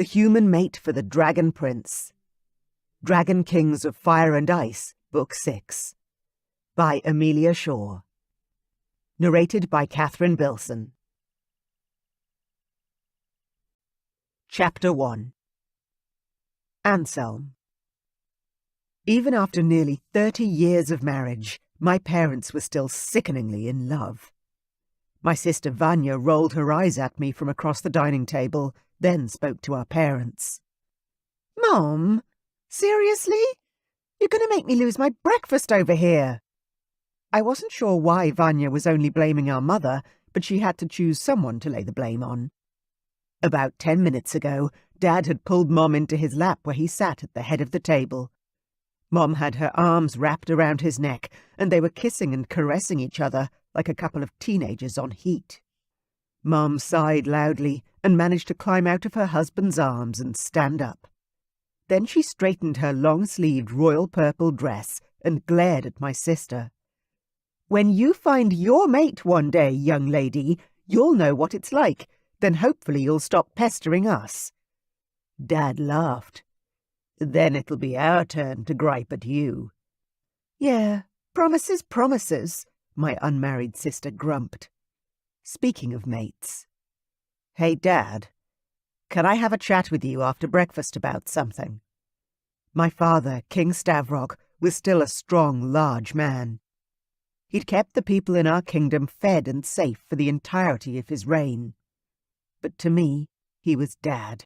The Human Mate for the Dragon Prince. Dragon Kings of Fire and Ice, Book 6. By Amelia Shaw. Narrated by Catherine Bilson. Chapter 1. Anselm. Even after nearly 30 years of marriage, my parents were still sickeningly in love. My sister Vanya rolled her eyes at me from across the dining table, then spoke to our parents. "Mom, seriously? You're going to make me lose my breakfast over here." I wasn't sure why Vanya was only blaming our mother, but she had to choose someone to lay the blame on. About 10 minutes ago, Dad had pulled Mom into his lap where he sat at the head of the table. Mom had her arms wrapped around his neck, and they were kissing and caressing each other like a couple of teenagers on heat. Mom sighed loudly and managed to climb out of her husband's arms and stand up. Then she straightened her long-sleeved royal purple dress and glared at my sister. "When you find your mate one day, young lady, you'll know what it's like. Then hopefully you'll stop pestering us." Dad laughed. "Then it'll be our turn to gripe at you." "Yeah, promises," my unmarried sister grumped. Speaking of mates. "Hey, Dad, can I have a chat with you after breakfast about something?" My father, King Stavrock, was still a strong, large man. He'd kept the people in our kingdom fed and safe for the entirety of his reign. But to me, he was Dad.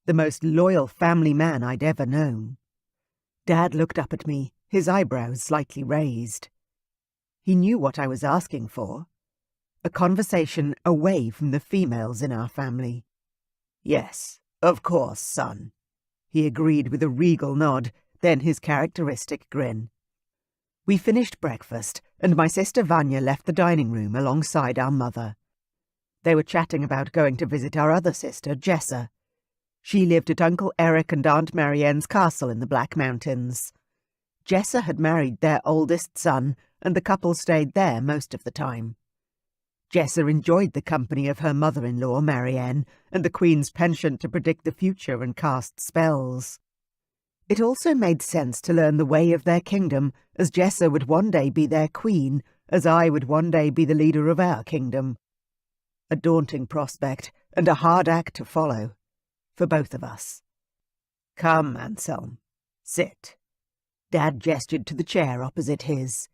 The most loyal family man I'd ever known. Dad looked up at me, his eyebrows slightly raised. He knew what I was asking for. A conversation away from the females in our family. "Yes, of course, son," he agreed with a regal nod, then his characteristic grin. We finished breakfast, and my sister Vanya left the dining room alongside our mother. They were chatting about going to visit our other sister, Jessa. She lived at Uncle Eric and Aunt Marianne's castle in the Black Mountains. Jessa had married their oldest son, and the couple stayed there most of the time. Jessa enjoyed the company of her mother-in-law, Marianne, and the Queen's penchant to predict the future and cast spells. It also made sense to learn the way of their kingdom, as Jessa would one day be their queen, as I would one day be the leader of our kingdom. A daunting prospect, and a hard act to follow, for both of us. "Come, Anselm, sit." Dad gestured to the chair opposite his.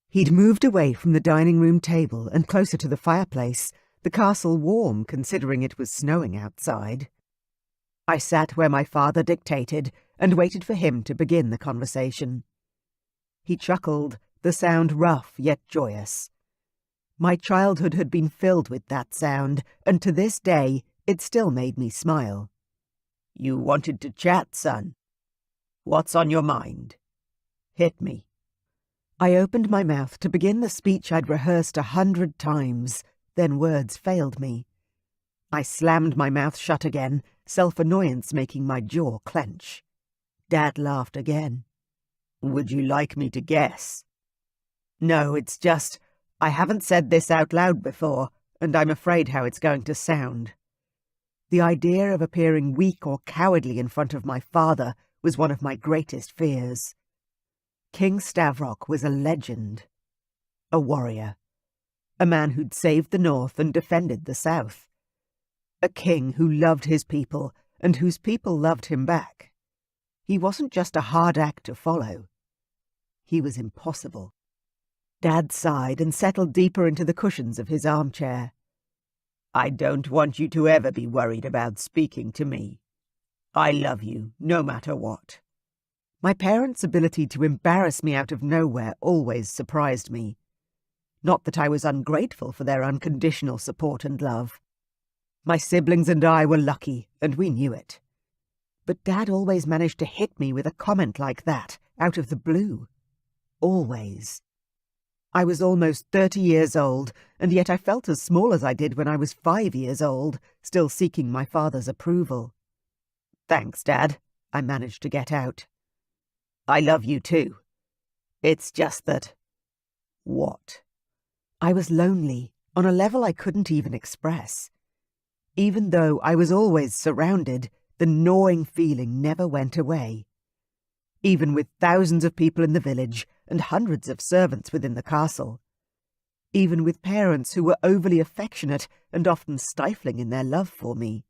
He'd moved away from the dining-room table and closer to the fireplace, the castle warm considering it was snowing outside. I sat where my father dictated and waited for him to begin the conversation. He chuckled, the sound rough yet joyous. My childhood had been filled with that sound, and to this day it still made me smile. "You wanted to chat, son. What's on your mind? Hit me." I opened my mouth to begin the speech I'd rehearsed 100 times, then words failed me. I slammed my mouth shut again, self-annoyance making my jaw clench. Dad laughed again. "Would you like me to guess?" "No, it's just, I haven't said this out loud before, and I'm afraid how it's going to sound." The idea of appearing weak or cowardly in front of my father was one of my greatest fears. King Stavrock was a legend. A warrior. A man who'd saved the North and defended the South. A king who loved his people, and whose people loved him back. He wasn't just a hard act to follow. He was impossible. Dad sighed and settled deeper into the cushions of his armchair. "I don't want you to ever be worried about speaking to me. I love you, no matter what." My parents' ability to embarrass me out of nowhere always surprised me. Not that I was ungrateful for their unconditional support and love. My siblings and I were lucky, and we knew it. But Dad always managed to hit me with a comment like that, out of the blue. Always. I was almost 30 years old, and yet I felt as small as I did when I was 5 years old, still seeking my father's approval. "Thanks, Dad," I managed to get out. "I love you too. It's just that—" "What?" I was lonely, on a level I couldn't even express. Even though I was always surrounded, the gnawing feeling never went away. Even with thousands of people in the village and hundreds of servants within the castle. Even with parents who were overly affectionate and often stifling in their love for me.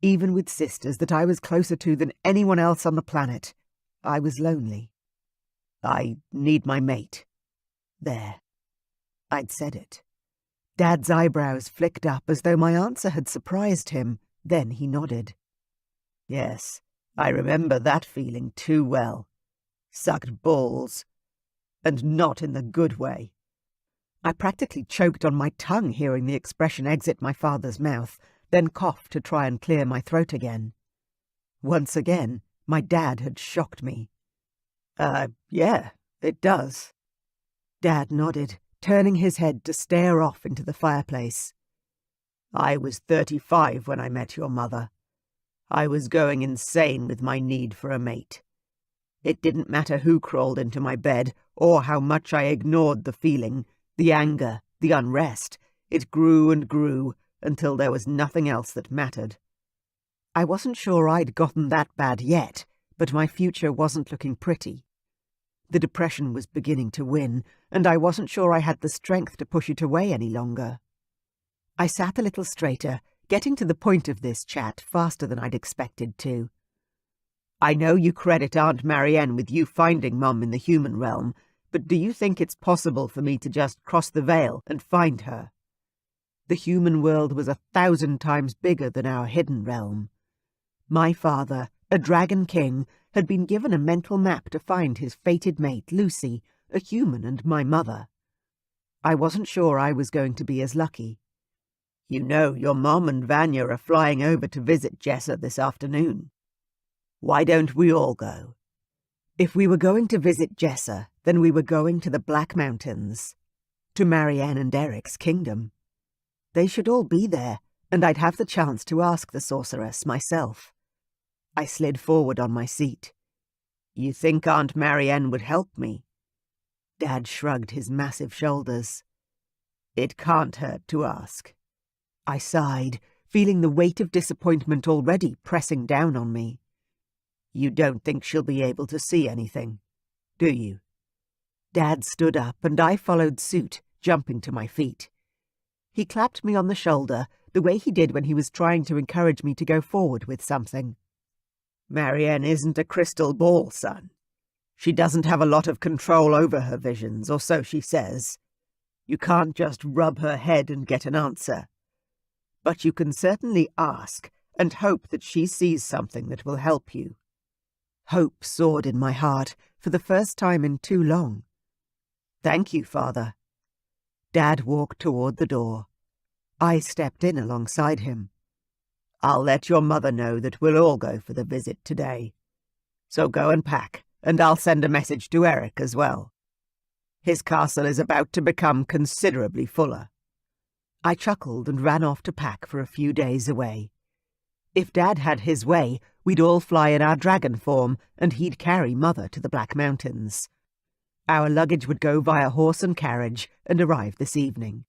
Even with sisters that I was closer to than anyone else on the planet, I was lonely. I need my mate. There. I'd said it. Dad's eyebrows flicked up as though my answer had surprised him. Then he nodded. Yes, I remember that feeling too well. Sucked balls. And not in the good way. I practically choked on my tongue hearing the expression exit my father's mouth, then coughed to try and clear my throat again. Once again, my dad had shocked me. Yeah, it does. Dad nodded, turning his head to stare off into the fireplace. I was 35 when I met your mother. I was going insane with my need for a mate. It didn't matter who crawled into my bed or how much I ignored the feeling, the anger, the unrest. It grew and grew until there was nothing else that mattered. I wasn't sure I'd gotten that bad yet, but my future wasn't looking pretty. The depression was beginning to win, and I wasn't sure I had the strength to push it away any longer. I sat a little straighter, getting to the point of this chat faster than I'd expected to. I know you credit Aunt Marianne with you finding Mum in the human realm, but do you think it's possible for me to just cross the veil and find her? The human world was 1,000 times bigger than our hidden realm. My father, a dragon king, had been given a mental map to find his fated mate, Lucy, a human and my mother. I wasn't sure I was going to be as lucky. You know, your Mom and Vanya are flying over to visit Jessa this afternoon. Why don't we all go? If we were going to visit Jessa, then we were going to the Black Mountains, to Marianne and Eric's kingdom. They should all be there, and I'd have the chance to ask the sorceress myself. I slid forward on my seat. You think Aunt Marianne would help me? Dad shrugged his massive shoulders. It can't hurt to ask. I sighed, feeling the weight of disappointment already pressing down on me. You don't think she'll be able to see anything, do you? Dad stood up, and I followed suit, jumping to my feet. He clapped me on the shoulder, the way he did when he was trying to encourage me to go forward with something. Marianne isn't a crystal ball, son. She doesn't have a lot of control over her visions, or so she says. You can't just rub her head and get an answer. But you can certainly ask, and hope that she sees something that will help you. Hope soared in my heart for the first time in too long. Thank you, Father. Dad walked toward the door. I stepped in alongside him. I'll let your mother know that we'll all go for the visit today. So go and pack, and I'll send a message to Eric as well. His castle is about to become considerably fuller. I chuckled and ran off to pack for a few days away. If Dad had his way, we'd all fly in our dragon form, and he'd carry Mother to the Black Mountains. Our luggage would go via horse and carriage and arrive this evening.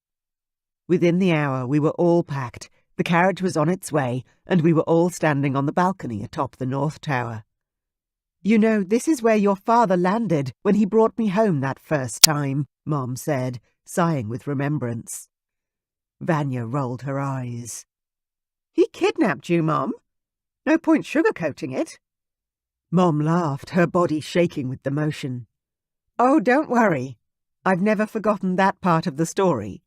Within the hour we were all packed, the carriage was on its way, and we were all standing on the balcony atop the North Tower. You know, this is where your father landed when he brought me home that first time, Mom said, sighing with remembrance. Vanya rolled her eyes. He kidnapped you, Mom. No point sugarcoating it. Mom laughed, her body shaking with the motion. Oh, don't worry. I've never forgotten that part of the story.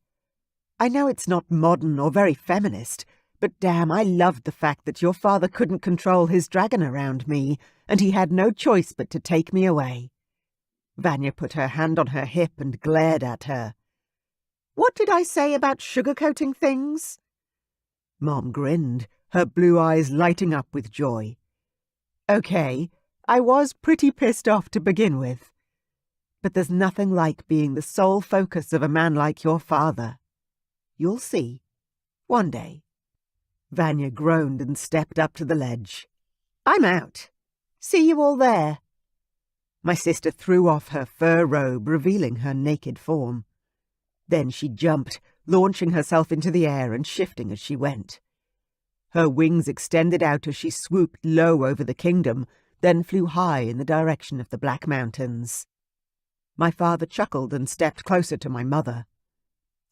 I know it's not modern or very feminist, but damn, I loved the fact that your father couldn't control his dragon around me, and he had no choice but to take me away. Vanya put her hand on her hip and glared at her. What did I say about sugarcoating things? Mom grinned, her blue eyes lighting up with joy. Okay, I was pretty pissed off to begin with. But there's nothing like being the sole focus of a man like your father. You'll see. One day. Vanya groaned and stepped up to the ledge. I'm out. See you all there. My sister threw off her fur robe, revealing her naked form. Then she jumped, launching herself into the air and shifting as she went. Her wings extended out as she swooped low over the kingdom, then flew high in the direction of the Black Mountains. My father chuckled and stepped closer to my mother.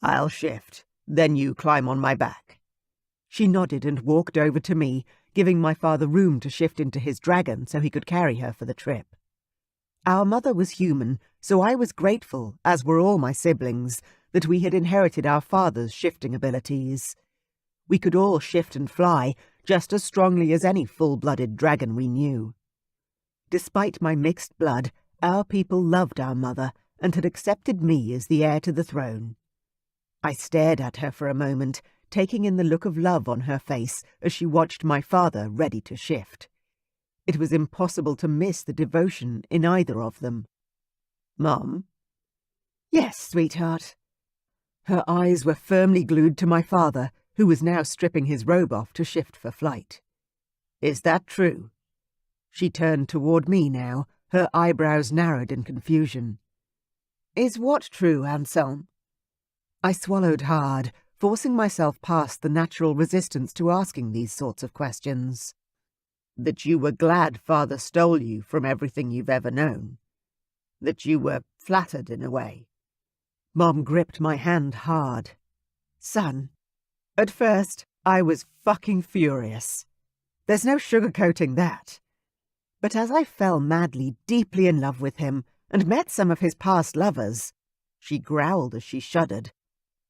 "I'll shift, then you climb on my back." She nodded and walked over to me, giving my father room to shift into his dragon so he could carry her for the trip. Our mother was human, so I was grateful, as were all my siblings, that we had inherited our father's shifting abilities. We could all shift and fly just as strongly as any full-blooded dragon we knew. Despite my mixed blood, our people loved our mother and had accepted me as the heir to the throne. I stared at her for a moment, taking in the look of love on her face as she watched my father ready to shift. It was impossible to miss the devotion in either of them. "Mom?" "Yes, sweetheart." Her eyes were firmly glued to my father, who was now stripping his robe off to shift for flight. "Is that true?" She turned toward me now, her eyebrows narrowed in confusion. "Is what true, Anselm?" I swallowed hard, forcing myself past the natural resistance to asking these sorts of questions. "That you were glad father stole you from everything you've ever known. That you were flattered in a way." Mom gripped my hand hard. "Son, at first I was fucking furious. There's no sugarcoating that. But as I fell madly, deeply in love with him and met some of his past lovers," she growled as she shuddered,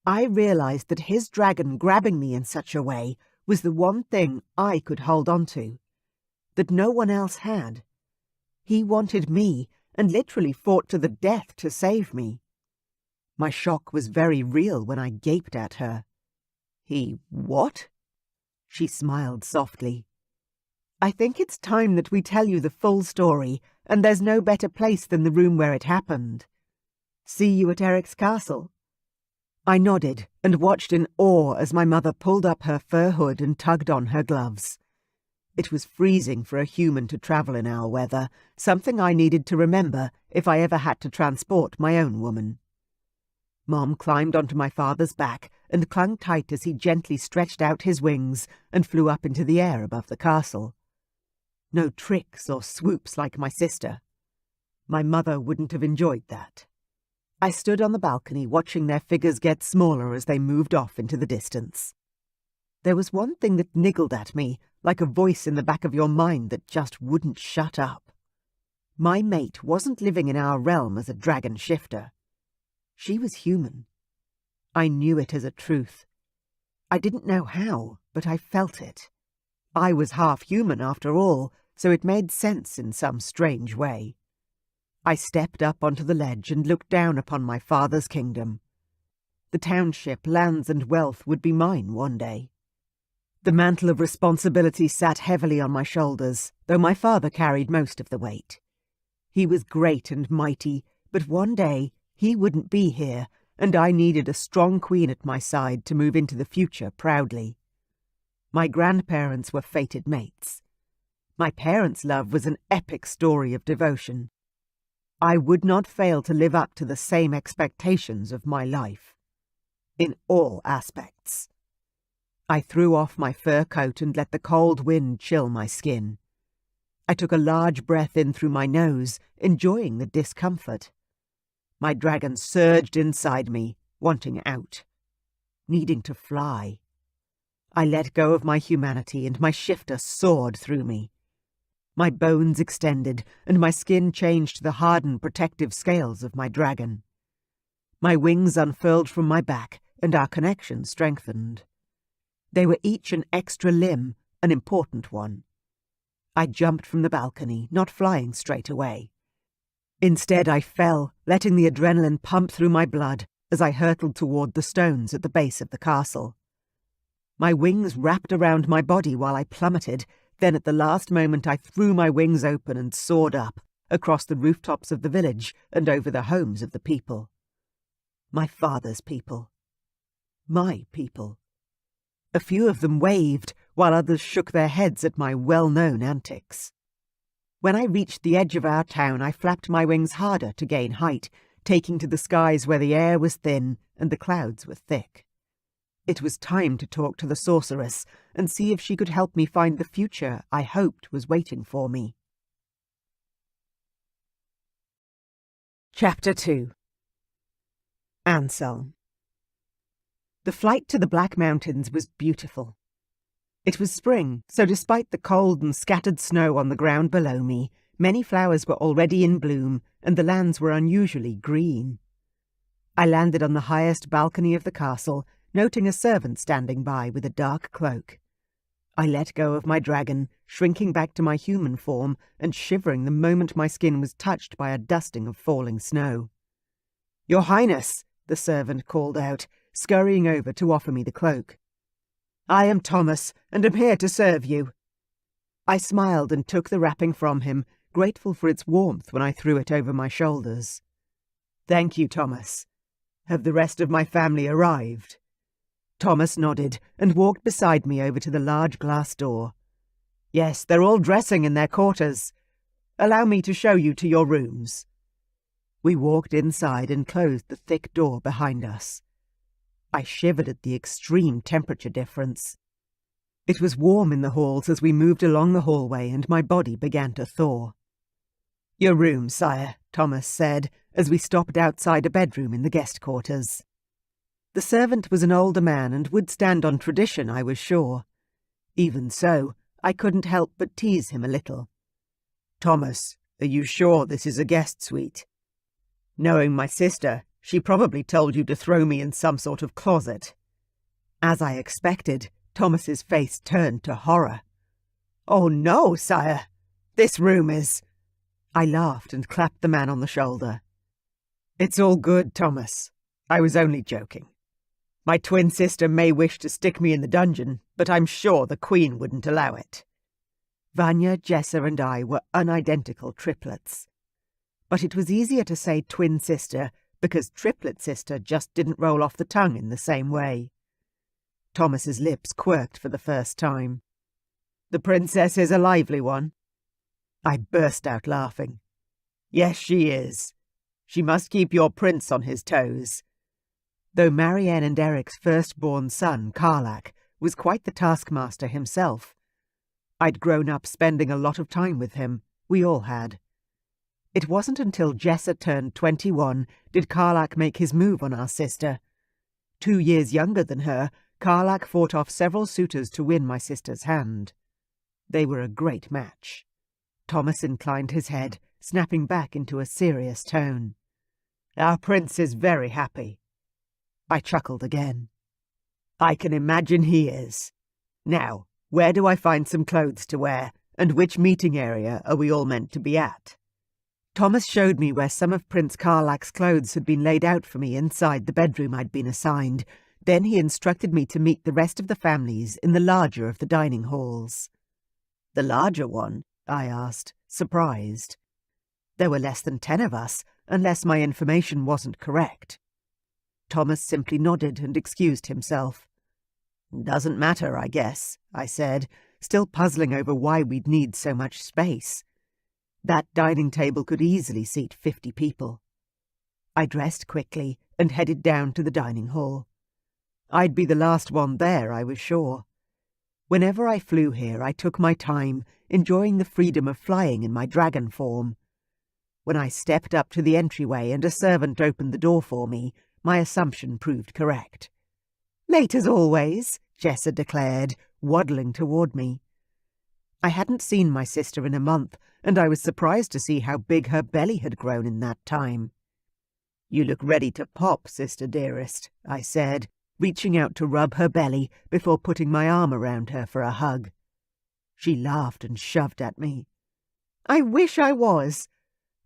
"I realized that his dragon grabbing me in such a way was the one thing I could hold on to, that no one else had. He wanted me and literally fought to the death to save me." My shock was very real when I gaped at her. "He what?" She smiled softly. "I think it's time that we tell you the full story, and there's no better place than the room where it happened. See you at Eric's castle?" I nodded and watched in awe as my mother pulled up her fur hood and tugged on her gloves. It was freezing for a human to travel in our weather, something I needed to remember if I ever had to transport my own woman. Mom climbed onto my father's back and clung tight as he gently stretched out his wings and flew up into the air above the castle. No tricks or swoops like my sister. My mother wouldn't have enjoyed that. I stood on the balcony watching their figures get smaller as they moved off into the distance. There was one thing that niggled at me, like a voice in the back of your mind that just wouldn't shut up. My mate wasn't living in our realm as a dragon shifter. She was human. I knew it as a truth. I didn't know how, but I felt it. I was half human after all, so it made sense in some strange way. I stepped up onto the ledge and looked down upon my father's kingdom. The township, lands and wealth would be mine one day. The mantle of responsibility sat heavily on my shoulders, though my father carried most of the weight. He was great and mighty, but one day he wouldn't be here, and I needed a strong queen at my side to move into the future proudly. My grandparents were fated mates. My parents' love was an epic story of devotion. I would not fail to live up to the same expectations of my life. In all aspects. I threw off my fur coat and let the cold wind chill my skin. I took a large breath in through my nose, enjoying the discomfort. My dragon surged inside me, wanting out. Needing to fly. I let go of my humanity and my shifter soared through me. My bones extended and my skin changed to the hardened protective scales of my dragon. My wings unfurled from my back and our connection strengthened. They were each an extra limb, an important one. I jumped from the balcony, not flying straight away. Instead I fell, letting the adrenaline pump through my blood as I hurtled toward the stones at the base of the castle. My wings wrapped around my body while I plummeted, then at the last moment I threw my wings open and soared up, across the rooftops of the village and over the homes of the people. My father's people. My people. A few of them waved, while others shook their heads at my well-known antics. When I reached the edge of our town, I flapped my wings harder to gain height, taking to the skies where the air was thin and the clouds were thick. It was time to talk to the sorceress and see if she could help me find the future I hoped was waiting for me. Chapter 2. Anselm. The flight to the Black Mountains was beautiful. It was spring, so despite the cold and scattered snow on the ground below me, many flowers were already in bloom and the lands were unusually green. I landed on the highest balcony of the castle, noting a servant standing by with a dark cloak. I let go of my dragon, shrinking back to my human form and shivering the moment my skin was touched by a dusting of falling snow. "Your Highness," the servant called out, scurrying over to offer me the cloak. "I am Thomas, and am here to serve you." I smiled and took the wrapping from him, grateful for its warmth when I threw it over my shoulders. "Thank you, Thomas. Have the rest of my family arrived?" Thomas nodded and walked beside me over to the large glass door. "Yes, they're all dressing in their quarters. Allow me to show you to your rooms." We walked inside and closed the thick door behind us. I shivered at the extreme temperature difference. It was warm in the halls as we moved along the hallway and my body began to thaw. "Your room, sire," Thomas said, as we stopped outside a bedroom in the guest quarters. The servant was an older man and would stand on tradition, I was sure. Even so, I couldn't help but tease him a little. "Thomas, are you sure this is a guest suite? Knowing my sister, she probably told you to throw me in some sort of closet." As I expected, Thomas's face turned to horror. "Oh no, sire. This room is—" I laughed and clapped the man on the shoulder. "It's all good, Thomas. I was only joking. My twin sister may wish to stick me in the dungeon, but I'm sure the Queen wouldn't allow it." Vanya, Jessa and I were unidentical triplets. But it was easier to say twin sister because triplet sister just didn't roll off the tongue in the same way. Thomas's lips quirked for the first time. "The princess is a lively one." I burst out laughing. "Yes, she is. She must keep your prince on his toes." Though Marianne and Eric's firstborn son, Karlak, was quite the taskmaster himself. I'd grown up spending a lot of time with him. We all had. It wasn't until Jessa turned 21 did Karlak make his move on our sister. 2 years younger than her, Karlak fought off several suitors to win my sister's hand. They were a great match. Thomas inclined his head, snapping back into a serious tone. "Our prince is very happy." I chuckled again. "I can imagine he is. Now, where do I find some clothes to wear, and which meeting area are we all meant to be at?" Thomas showed me where some of Prince Karlak's clothes had been laid out for me inside the bedroom I'd been assigned. Then he instructed me to meet the rest of the families in the larger of the dining halls. "The larger one?" I asked, surprised. There were less than 10 of us, unless my information wasn't correct. Thomas simply nodded and excused himself. "Doesn't matter, I guess," I said, still puzzling over why we'd need so much space. That dining table could easily seat 50 people. I dressed quickly and headed down to the dining hall. I'd be the last one there, I was sure. Whenever I flew here, I took my time, enjoying the freedom of flying in my dragon form. When I stepped up to the entryway and a servant opened the door for me, my assumption proved correct. "Late as always," Jessa declared, waddling toward me. I hadn't seen my sister in a month, and I was surprised to see how big her belly had grown in that time. "You look ready to pop, sister dearest," I said, reaching out to rub her belly before putting my arm around her for a hug. She laughed and shoved at me. "I wish I was.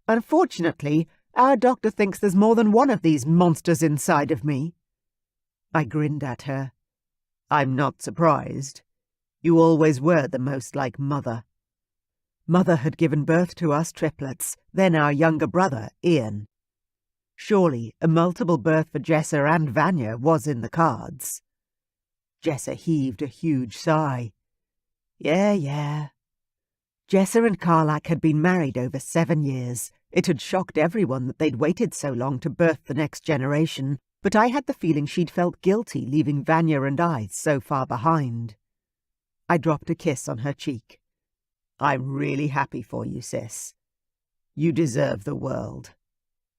Unfortunately, our doctor thinks there's more than one of these monsters inside of me." I grinned at her. "I'm not surprised. You always were the most like Mother." Mother had given birth to us triplets, then our younger brother, Ian. Surely a multiple birth for Jessa and Vanya was in the cards. Jessa heaved a huge sigh. Yeah. Jessa and Karlak had been married over 7 years. It had shocked everyone that they'd waited so long to birth the next generation, but I had the feeling she'd felt guilty leaving Vanya and I so far behind. I dropped a kiss on her cheek. I'm really happy for you, sis. You deserve the world.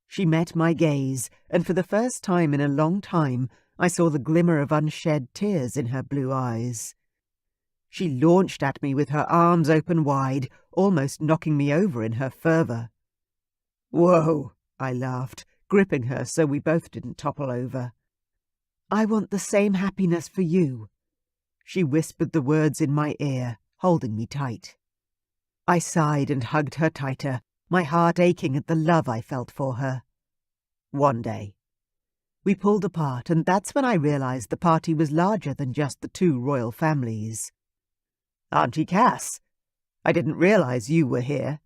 She met my gaze, and for the first time in a long time, I saw the glimmer of unshed tears in her blue eyes. She launched at me with her arms open wide, almost knocking me over in her fervour. Whoa, I laughed, gripping her so we both didn't topple over. I want the same happiness for you. She whispered the words in my ear, holding me tight. I sighed and hugged her tighter, my heart aching at the love I felt for her. One day. We pulled apart, and that's when I realised the party was larger than just the two royal families. Auntie Cass, I didn't realise you were here.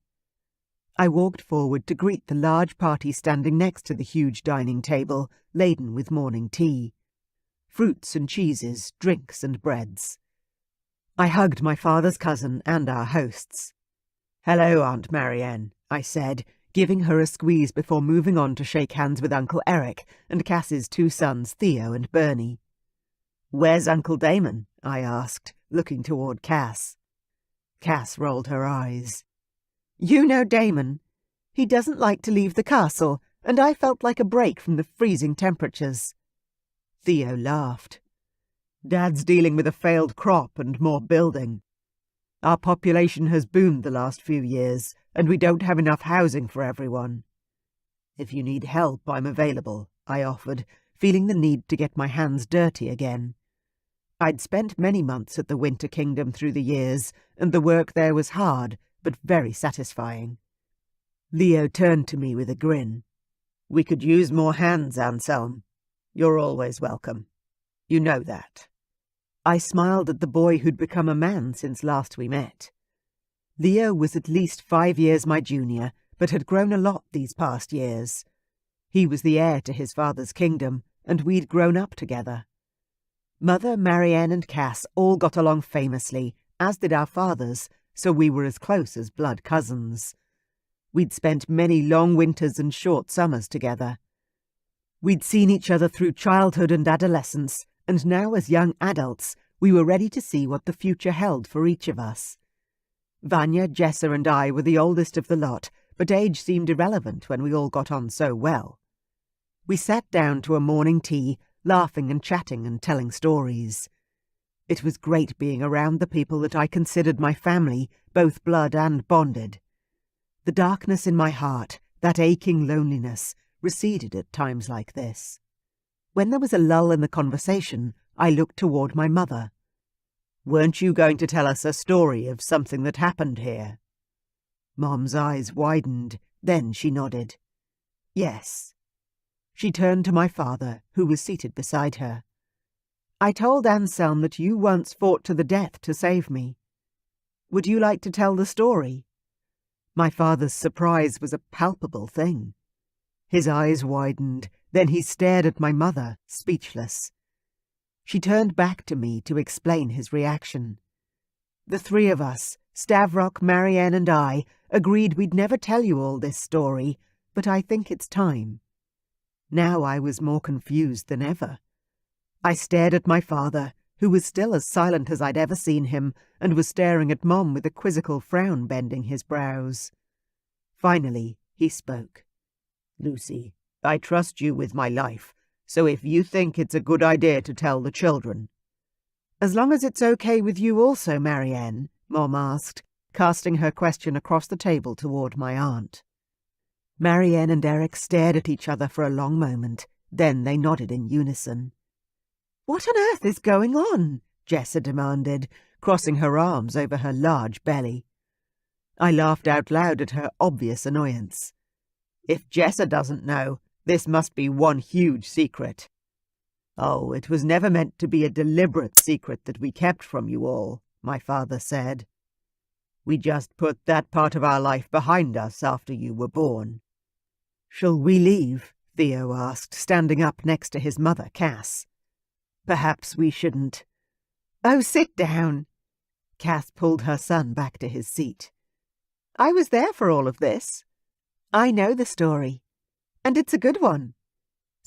I walked forward to greet the large party standing next to the huge dining table, laden with morning tea. Fruits and cheeses, drinks and breads. I hugged my father's cousin and our hosts. Hello, Aunt Marianne, I said, giving her a squeeze before moving on to shake hands with Uncle Eric and Cass's two sons, Theo and Bernie. Where's Uncle Damon? I asked, looking toward Cass. Cass rolled her eyes. You know Damon. He doesn't like to leave the castle, and I felt like a break from the freezing temperatures. Theo laughed. Dad's dealing with a failed crop and more building. Our population has boomed the last few years, and we don't have enough housing for everyone. If you need help, I'm available, I offered, feeling the need to get my hands dirty again. I'd spent many months at the Winter Kingdom through the years, and the work there was hard, but very satisfying. Leo turned to me with a grin. We could use more hands, Anselm. You're always welcome. You know that. I smiled at the boy who'd become a man since last we met. Leo was at least 5 years my junior, but had grown a lot these past years. He was the heir to his father's kingdom, and we'd grown up together. Mother, Marianne and Cass all got along famously, as did our fathers, so we were as close as blood cousins. We'd spent many long winters and short summers together. We'd seen each other through childhood and adolescence, and now as young adults, we were ready to see what the future held for each of us. Vanya, Jessa and I were the oldest of the lot, but age seemed irrelevant when we all got on so well. We sat down to a morning tea, laughing and chatting and telling stories. It was great being around the people that I considered my family, both blood and bonded. The darkness in my heart, that aching loneliness, receded at times like this. When there was a lull in the conversation, I looked toward my mother. Weren't you going to tell us a story of something that happened here? Mom's eyes widened, then she nodded. Yes. She turned to my father, who was seated beside her. I told Anselm that you once fought to the death to save me. Would you like to tell the story? My father's surprise was a palpable thing. His eyes widened, then he stared at my mother, speechless. She turned back to me to explain his reaction. The three of us, Stavrock, Marianne and I, agreed we'd never tell you all this story, but I think it's time. Now I was more confused than ever. I stared at my father, who was still as silent as I'd ever seen him, and was staring at Mom with a quizzical frown bending his brows. Finally, he spoke. Lucy, I trust you with my life, so if you think it's a good idea to tell the children. As long as it's okay with you also, Marianne, Mom asked, casting her question across the table toward my aunt. Marianne and Eric stared at each other for a long moment, then they nodded in unison. What on earth is going on? Jessa demanded, crossing her arms over her large belly. I laughed out loud at her obvious annoyance. If Jessa doesn't know, this must be one huge secret. Oh, it was never meant to be a deliberate secret that we kept from you all, my father said. We just put that part of our life behind us after you were born. Shall we leave? Theo asked, standing up next to his mother, Cass. Perhaps we shouldn't. Oh, sit down. Cass pulled her son back to his seat. I was there for all of this. I know the story, and it's a good one.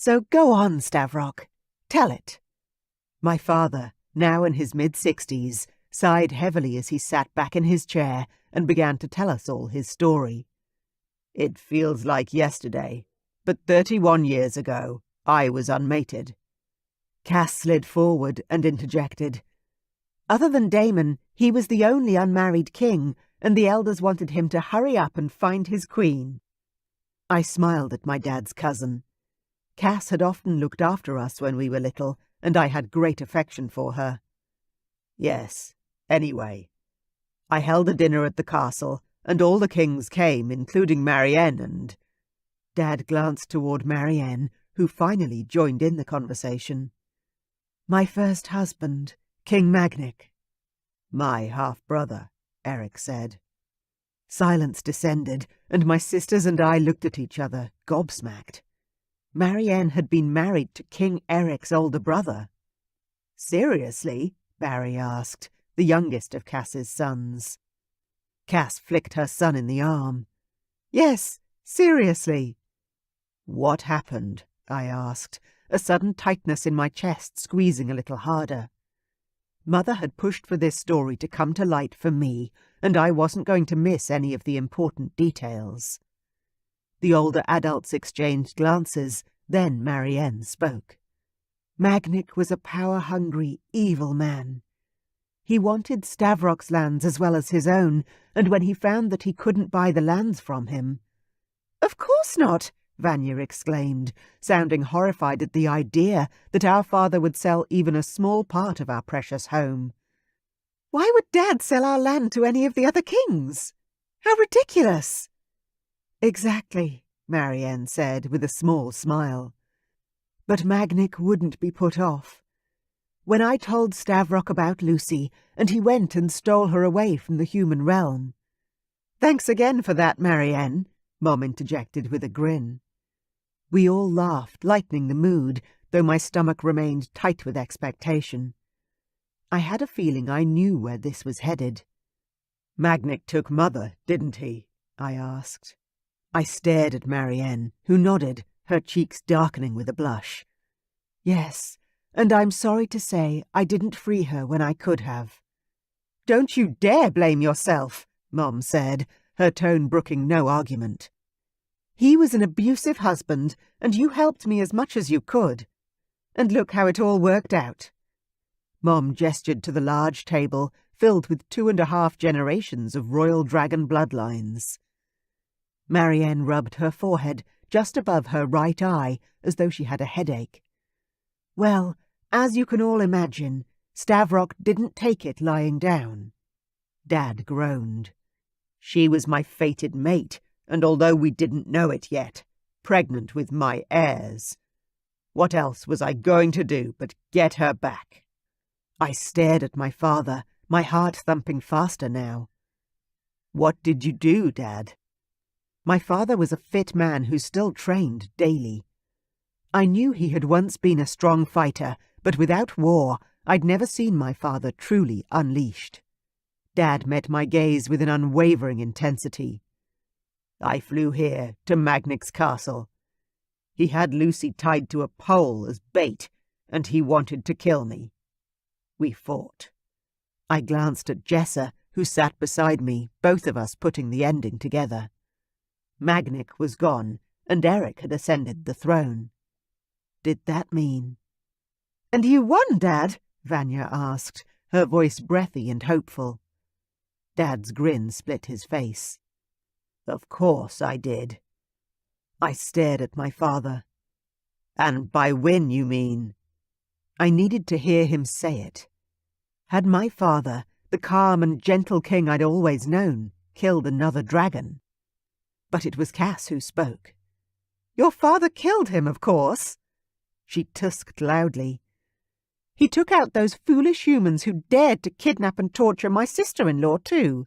So go on, Stavrock. Tell it. My father, now in his mid-60s, sighed heavily as he sat back in his chair and began to tell us all his story. It feels like yesterday, but 31 years ago, I was unmated. Cass slid forward and interjected. Other than Daemon, he was the only unmarried king, and the elders wanted him to hurry up and find his queen. I smiled at my dad's cousin. Cass had often looked after us when we were little, and I had great affection for her. Yes, anyway. I held a dinner at the castle, and all the kings came, including Marianne and... Dad glanced toward Marianne, who finally joined in the conversation. My first husband, King Magnic. My half-brother, Eric said. Silence descended, and my sisters and I looked at each other, gobsmacked. Marianne had been married to King Eric's older brother. Seriously? Barry asked, the youngest of Cass's sons. Cass flicked her son in the arm. Yes, seriously. What happened? I asked, a sudden tightness in my chest squeezing a little harder. Mother had pushed for this story to come to light for me, and I wasn't going to miss any of the important details. The older adults exchanged glances, then Marianne spoke. Magnic was a power-hungry, evil man. He wanted Stavrock's lands as well as his own, and when he found that he couldn't buy the lands from him... Of course not! Vanya exclaimed, sounding horrified at the idea that our father would sell even a small part of our precious home. Why would Dad sell our land to any of the other kings? How ridiculous! Exactly, Marianne said with a small smile. But Magnic wouldn't be put off. When I told Stavrock about Lucy, and he went and stole her away from the human realm. Thanks again for that, Marianne, Mom interjected with a grin. We all laughed, lightening the mood, though my stomach remained tight with expectation. I had a feeling I knew where this was headed. Magnic took Mother, didn't he? I asked. I stared at Marianne, who nodded, her cheeks darkening with a blush. Yes, and I'm sorry to say I didn't free her when I could have. Don't you dare blame yourself, Mom said, her tone brooking no argument. He was an abusive husband, and you helped me as much as you could. And look how it all worked out. Mom gestured to the large table, filled with 2.5 generations of royal dragon bloodlines. Marianne rubbed her forehead just above her right eye, as though she had a headache. Well, as you can all imagine, Stavrock didn't take it lying down. Dad groaned. She was my fated mate, and although we didn't know it yet, pregnant with my heirs. What else was I going to do but get her back? I stared at my father, my heart thumping faster now. What did you do, Dad? My father was a fit man who still trained daily. I knew he had once been a strong fighter, but without war, I'd never seen my father truly unleashed. Dad met my gaze with an unwavering intensity. I flew here, to Magnic's castle. He had Lucy tied to a pole as bait, and he wanted to kill me. We fought. I glanced at Jessa, who sat beside me, both of us putting the ending together. Magnic was gone, and Eric had ascended the throne. Did that mean... And you won, Dad? Vanya asked, her voice breathy and hopeful. Dad's grin split his face. Of course I did. I stared at my father. And by win you mean? I needed to hear him say it. Had my father, the calm and gentle king I'd always known, killed another dragon? But it was Cass who spoke. Your father killed him, of course. She tusked loudly. He took out those foolish humans who dared to kidnap and torture my sister-in-law, too.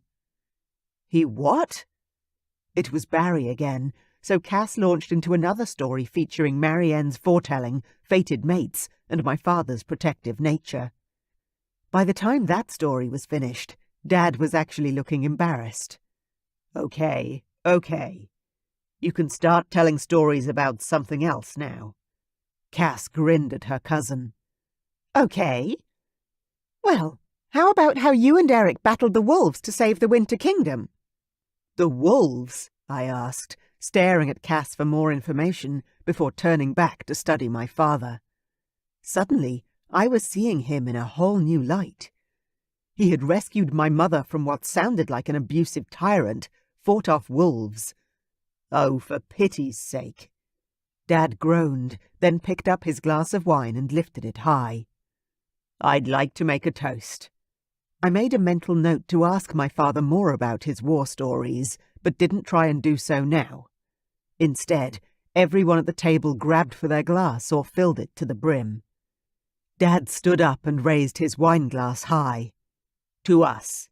He what? It was Barry again, so Cass launched into another story featuring Marianne's foretelling, fated mates, and my father's protective nature. By the time that story was finished, Dad was actually looking embarrassed. Okay. You can start telling stories about something else now. Cass grinned at her cousin. Okay. Well, how about how you and Eric battled the wolves to save the Winter Kingdom? The wolves? I asked, staring at Cass for more information before turning back to study my father. Suddenly, I was seeing him in a whole new light. He had rescued my mother from what sounded like an abusive tyrant, fought off wolves. Oh, for pity's sake. Dad groaned, then picked up his glass of wine and lifted it high. I'd like to make a toast. I made a mental note to ask my father more about his war stories, but didn't try and do so now. Instead, everyone at the table grabbed for their glass or filled it to the brim. Dad stood up and raised his wine glass high. To us,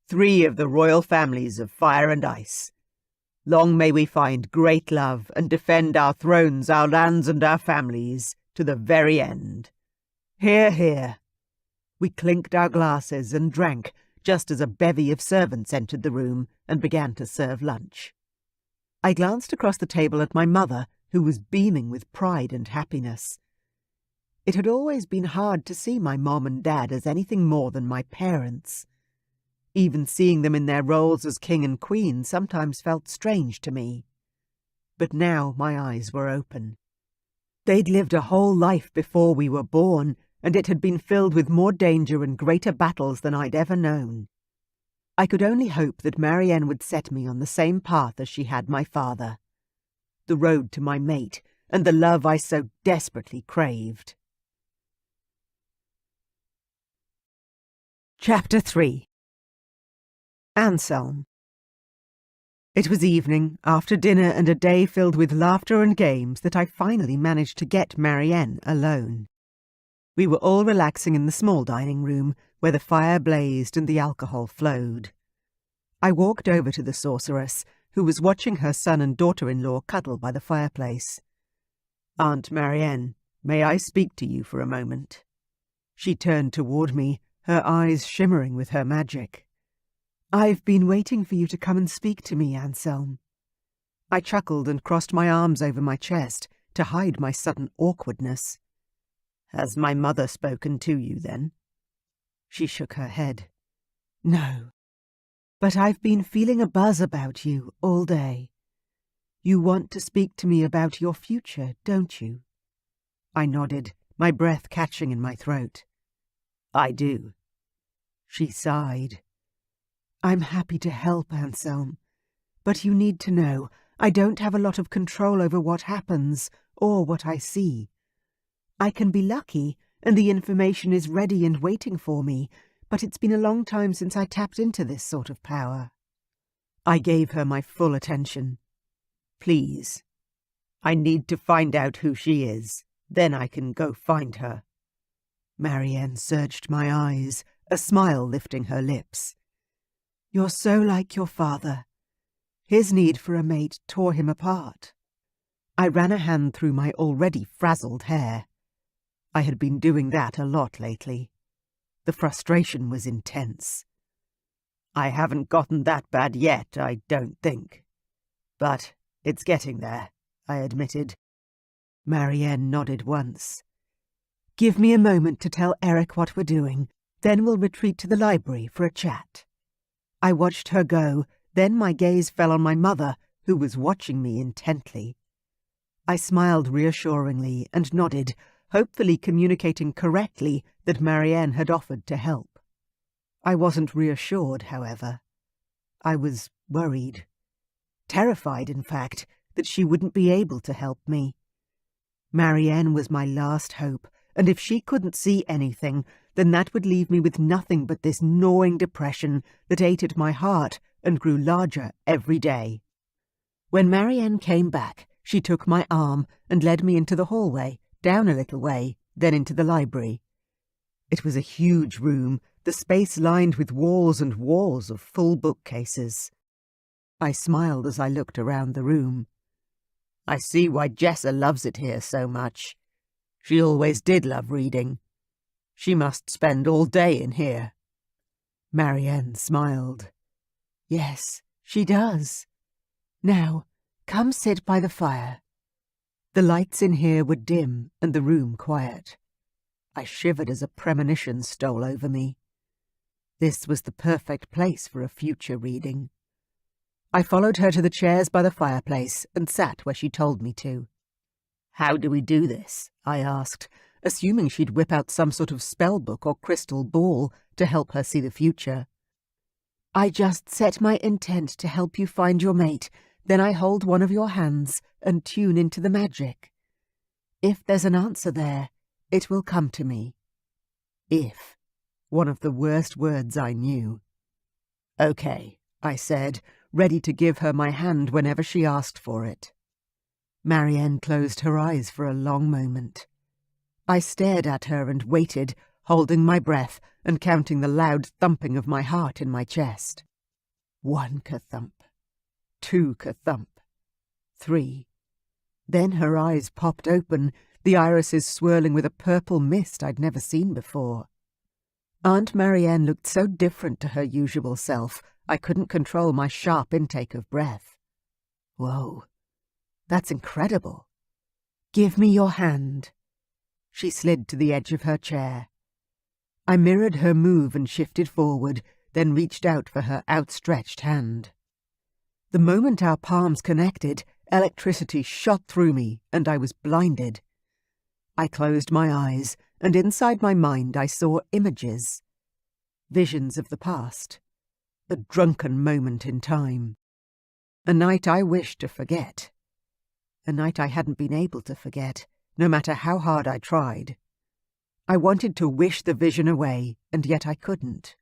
3 of the royal families of fire and ice. Long may we find great love and defend our thrones, our lands and our families to the very end. Hear, hear. We clinked our glasses and drank just as a bevy of servants entered the room and began to serve lunch. I glanced across the table at my mother, who was beaming with pride and happiness. It had always been hard to see my mom and dad as anything more than my parents. Even seeing them in their roles as king and queen sometimes felt strange to me. But now my eyes were open. They'd lived a whole life before we were born, and it had been filled with more danger and greater battles than I'd ever known. I could only hope that Marianne would set me on the same path as she had my father. The road to my mate, and the love I so desperately craved. Chapter 3. Anselm. It was evening, after dinner and a day filled with laughter and games, that I finally managed to get Marianne alone. We were all relaxing in the small dining room, where the fire blazed and the alcohol flowed. I walked over to the sorceress, who was watching her son and daughter-in-law cuddle by the fireplace. "Aunt Marianne, may I speak to you for a moment?" She turned toward me, her eyes shimmering with her magic. "I've been waiting for you to come and speak to me, Anselm." I chuckled and crossed my arms over my chest to hide my sudden awkwardness. "Has my mother spoken to you, then?" She shook her head. "No, but I've been feeling a buzz about you all day. You want to speak to me about your future, don't you?" I nodded, my breath catching in my throat. "I do." She sighed. "I'm happy to help, Anselm, but you need to know I don't have a lot of control over what happens or what I see. I can be lucky, and the information is ready and waiting for me, but it's been a long time since I tapped into this sort of power." I gave her my full attention. "Please. I need to find out who she is. Then I can go find her." Marianne searched my eyes, a smile lifting her lips. "You're so like your father. His need for a mate tore him apart." I ran a hand through my already frazzled hair. I had been doing that a lot lately. The frustration was intense. "I haven't gotten that bad yet, I don't think. But it's getting there," I admitted. Marianne nodded once. "Give me a moment to tell Eric what we're doing, then we'll retreat to the library for a chat." I watched her go, then my gaze fell on my mother, who was watching me intently. I smiled reassuringly and nodded, hopefully communicating correctly that Marianne had offered to help. I wasn't reassured, however. I was worried. Terrified, in fact, that she wouldn't be able to help me. Marianne was my last hope, and if she couldn't see anything, then that would leave me with nothing but this gnawing depression that ate at my heart and grew larger every day. When Marianne came back, she took my arm and led me into the hallway, down a little way, then into the library. It was a huge room, the space lined with walls and walls of full bookcases. I smiled as I looked around the room. "I see why Jessa loves it here so much. She always did love reading. She must spend all day in here." Marianne smiled. "Yes, she does. Now, come sit by the fire." The lights in here were dim and the room quiet. I shivered as a premonition stole over me. This was the perfect place for a future reading. I followed her to the chairs by the fireplace and sat where she told me to. "How do we do this?" I asked, assuming she'd whip out some sort of spell book or crystal ball to help her see the future. "I just set my intent to help you find your mate, then I hold one of your hands and tune into the magic. If there's an answer there, it will come to me." If. One of the worst words I knew. "Okay," I said, ready to give her my hand whenever she asked for it. Marianne closed her eyes for a long moment. I stared at her and waited, holding my breath and counting the loud thumping of my heart in my chest. 1 ka-thump. 2 ka-thump. 3. Then her eyes popped open, the irises swirling with a purple mist I'd never seen before. Aunt Marianne looked so different to her usual self, I couldn't control my sharp intake of breath. Whoa, that's incredible. "Give me your hand." She slid to the edge of her chair. I mirrored her move and shifted forward, then reached out for her outstretched hand. The moment our palms connected, electricity shot through me, and I was blinded. I closed my eyes, and inside my mind I saw images. Visions of the past. A drunken moment in time. A night I wished to forget. A night I hadn't been able to forget, no matter how hard I tried. I wanted to wish the vision away, and yet I couldn't.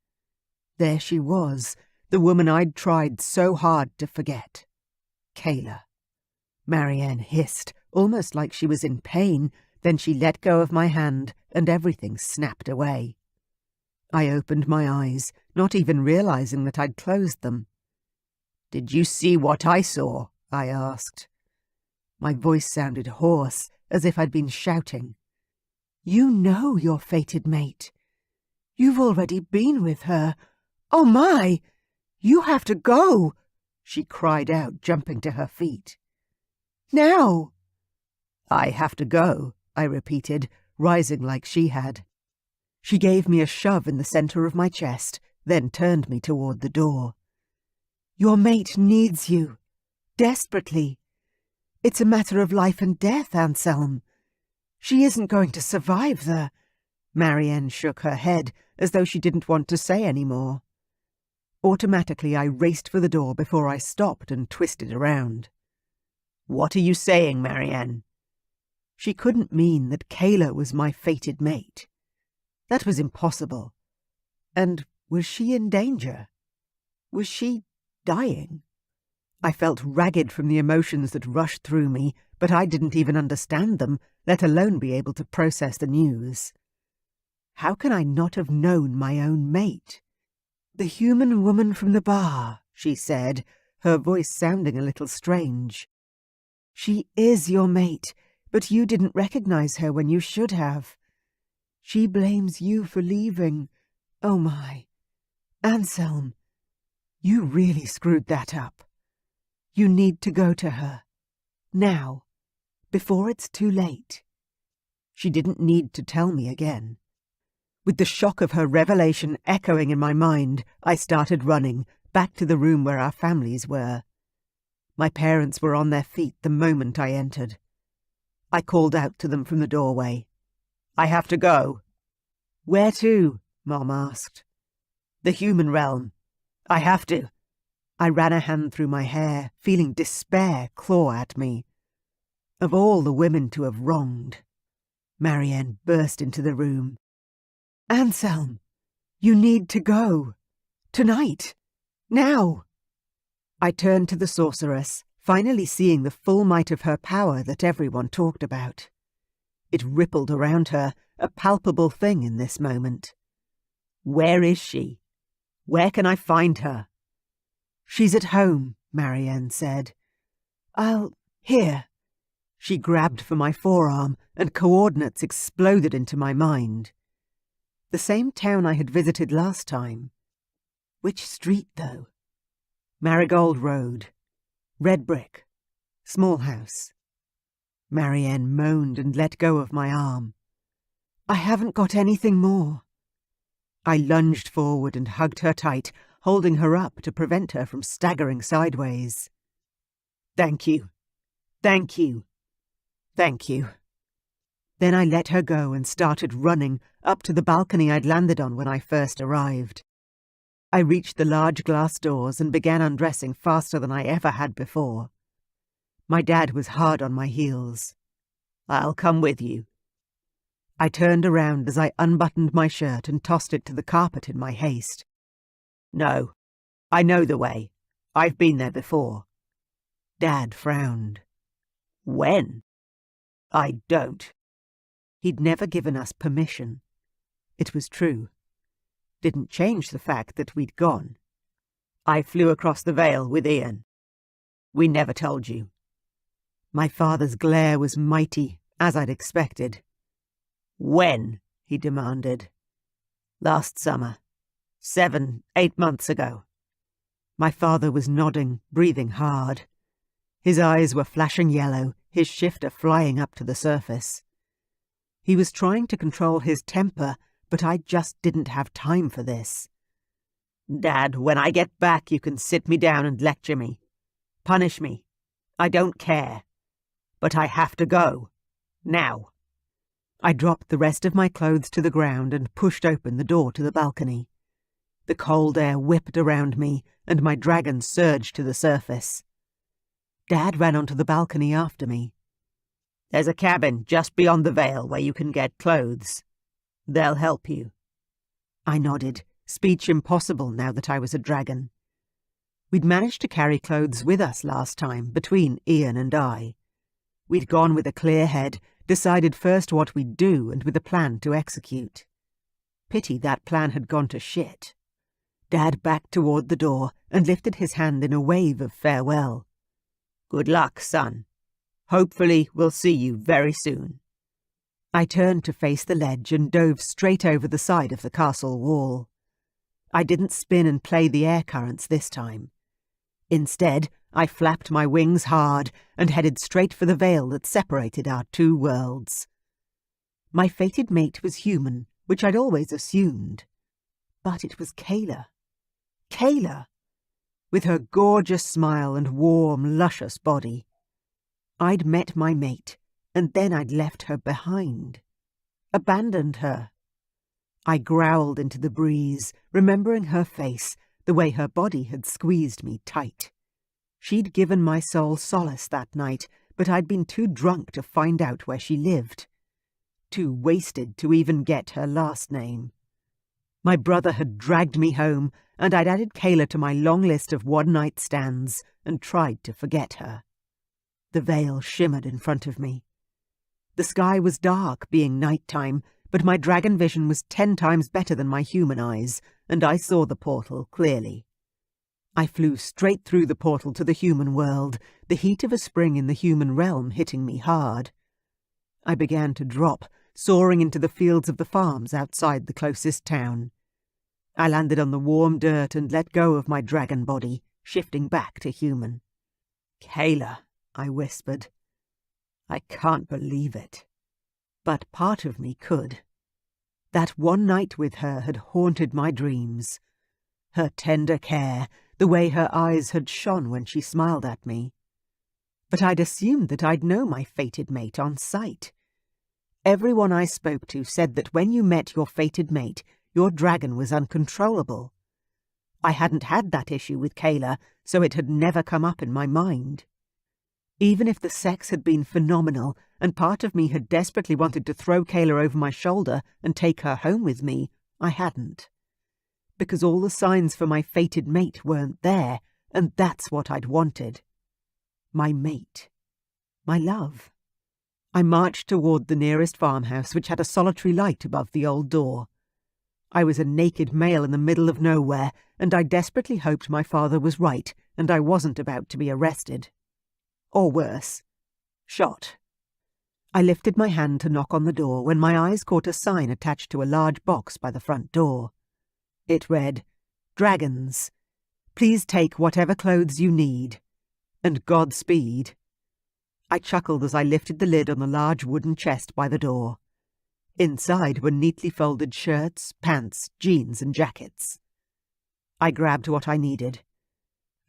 There she was, the woman I'd tried so hard to forget. Kayla. Marianne hissed, almost like she was in pain, then she let go of my hand, and everything snapped away. I opened my eyes, not even realizing that I'd closed them. "Did you see what I saw?" I asked. My voice sounded hoarse, as if I'd been shouting. "You know your fated mate. You've already been with her. Oh my! You have to go!" she cried out, jumping to her feet. "Now!" "I have to go," I repeated, rising like she had. She gave me a shove in the center of my chest, then turned me toward the door. "Your mate needs you. Desperately. It's a matter of life and death, Anselm. She isn't going to survive the—" Marianne shook her head, as though she didn't want to say any more. Automatically I raced for the door before I stopped and twisted around. "What are you saying, Marianne?" She couldn't mean that Kayla was my fated mate. That was impossible. And was she in danger? Was she dying? I felt ragged from the emotions that rushed through me, but I didn't even understand them, let alone be able to process the news. How can I not have known my own mate? "The human woman from the bar," she said, her voice sounding a little strange. "She is your mate, but you didn't recognize her when you should have. She blames you for leaving. Oh my. Anselm, you really screwed that up. You need to go to her. Now, before it's too late." She didn't need to tell me again. With the shock of her revelation echoing in my mind, I started running, back to the room where our families were. My parents were on their feet the moment I entered. I called out to them from the doorway. "I have to go." "Where to?" Mom asked. "The human realm. I have to." I ran a hand through my hair, feeling despair claw at me. Of all the women to have wronged. Marianne burst into the room. "Anselm, you need to go. Tonight. Now." I turned to the sorceress, finally seeing the full might of her power that everyone talked about. It rippled around her, a palpable thing in this moment. "Where is she? Where can I find her?" "She's at home," Marianne said. Here." She grabbed for my forearm, and coordinates exploded into my mind. The same town I had visited last time. Which street, though? Marigold Road. Red brick. Small house. Marianne moaned and let go of my arm. I haven't got anything more. I lunged forward and hugged her tight, holding her up to prevent her from staggering sideways. Thank you. Thank you. Thank you. Then I let her go and started running up to the balcony I'd landed on when I first arrived. I reached the large glass doors and began undressing faster than I ever had before. My dad was hard on my heels. I'll come with you. I turned around as I unbuttoned my shirt and tossed it to the carpet in my haste. No, I know the way. I've been there before. Dad frowned. When? I don't. He'd never given us permission. It was true. Didn't change the fact that we'd gone. I flew across the Vale with Ian. We never told you. My father's glare was mighty, as I'd expected. When? He demanded. Last summer. 7, 8 months ago. My father was nodding, breathing hard. His eyes were flashing yellow, his shifter flying up to the surface. He was trying to control his temper, but I just didn't have time for this. Dad, when I get back, you can sit me down and lecture me. Punish me. I don't care. But I have to go. Now. I dropped the rest of my clothes to the ground and pushed open the door to the balcony. The cold air whipped around me, and my dragon surged to the surface. Dad ran onto the balcony after me. There's a cabin just beyond the Vale where you can get clothes. They'll help you. I nodded, speech impossible now that I was a dragon. We'd managed to carry clothes with us last time, between Ian and I. We'd gone with a clear head, decided first what we'd do and with a plan to execute. Pity that plan had gone to shit. Dad backed toward the door and lifted his hand in a wave of farewell. Good luck, son. Hopefully we'll see you very soon. I turned to face the ledge and dove straight over the side of the castle wall. I didn't spin and play the air currents this time. Instead, I flapped my wings hard and headed straight for the veil that separated our two worlds. My fated mate was human, which I'd always assumed. But it was Kayla. Kayla! With her gorgeous smile and warm, luscious body. I'd met my mate, and then I'd left her behind. Abandoned her. I growled into the breeze, remembering her face, the way her body had squeezed me tight. She'd given my soul solace that night, but I'd been too drunk to find out where she lived. Too wasted to even get her last name. My brother had dragged me home, and I'd added Kayla to my long list of one-night stands and tried to forget her. The veil shimmered in front of me. The sky was dark, being night-time, but my dragon vision was 10 times better than my human eyes, and I saw the portal clearly. I flew straight through the portal to the human world, the heat of a spring in the human realm hitting me hard. I began to drop, soaring into the fields of the farms outside the closest town. I landed on the warm dirt and let go of my dragon body, shifting back to human. Kayla, I whispered. I can't believe it. But part of me could. That one night with her had haunted my dreams. Her tender care, the way her eyes had shone when she smiled at me. But I'd assumed that I'd know my fated mate on sight. Everyone I spoke to said that when you met your fated mate, your dragon was uncontrollable. I hadn't had that issue with Kayla, so it had never come up in my mind. Even if the sex had been phenomenal, and part of me had desperately wanted to throw Kayla over my shoulder and take her home with me, I hadn't. Because all the signs for my fated mate weren't there, and that's what I'd wanted. My mate. My love. I marched toward the nearest farmhouse, which had a solitary light above the old door. I was a naked male in the middle of nowhere, and I desperately hoped my father was right, and I wasn't about to be arrested. Or worse, shot. I lifted my hand to knock on the door when my eyes caught a sign attached to a large box by the front door. It read, "Dragons. Please take whatever clothes you need. And Godspeed." I chuckled as I lifted the lid on the large wooden chest by the door. Inside were neatly folded shirts, pants, jeans, and jackets. I grabbed what I needed.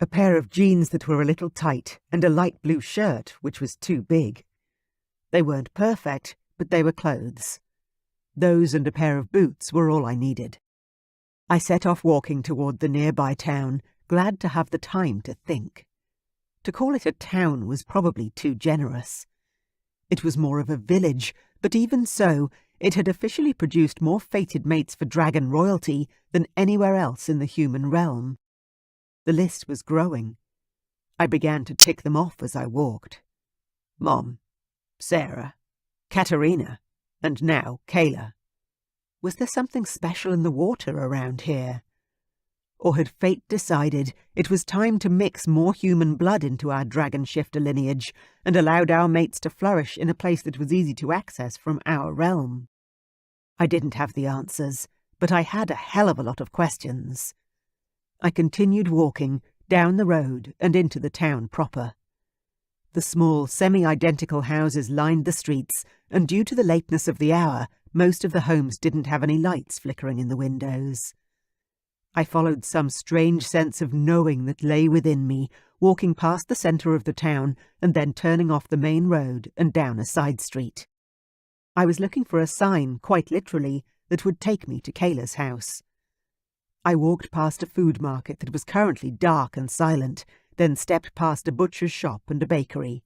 A pair of jeans that were a little tight, and a light blue shirt, which was too big. They weren't perfect, but they were clothes. Those and a pair of boots were all I needed. I set off walking toward the nearby town, glad to have the time to think. To call it a town was probably too generous. It was more of a village, but even so, it had officially produced more fated mates for dragon royalty than anywhere else in the human realm. The list was growing. I began to tick them off as I walked. Mom, Sarah, Katerina, and now Kayla. Was there something special in the water around here? Or had fate decided it was time to mix more human blood into our dragon shifter lineage and allowed our mates to flourish in a place that was easy to access from our realm? I didn't have the answers, but I had a hell of a lot of questions. I continued walking down the road and into the town proper. The small, semi-identical houses lined the streets, and due to the lateness of the hour, most of the homes didn't have any lights flickering in the windows. I followed some strange sense of knowing that lay within me, walking past the centre of the town and then turning off the main road and down a side street. I was looking for a sign, quite literally, that would take me to Kayla's house. I walked past a food market that was currently dark and silent, then stepped past a butcher's shop and a bakery.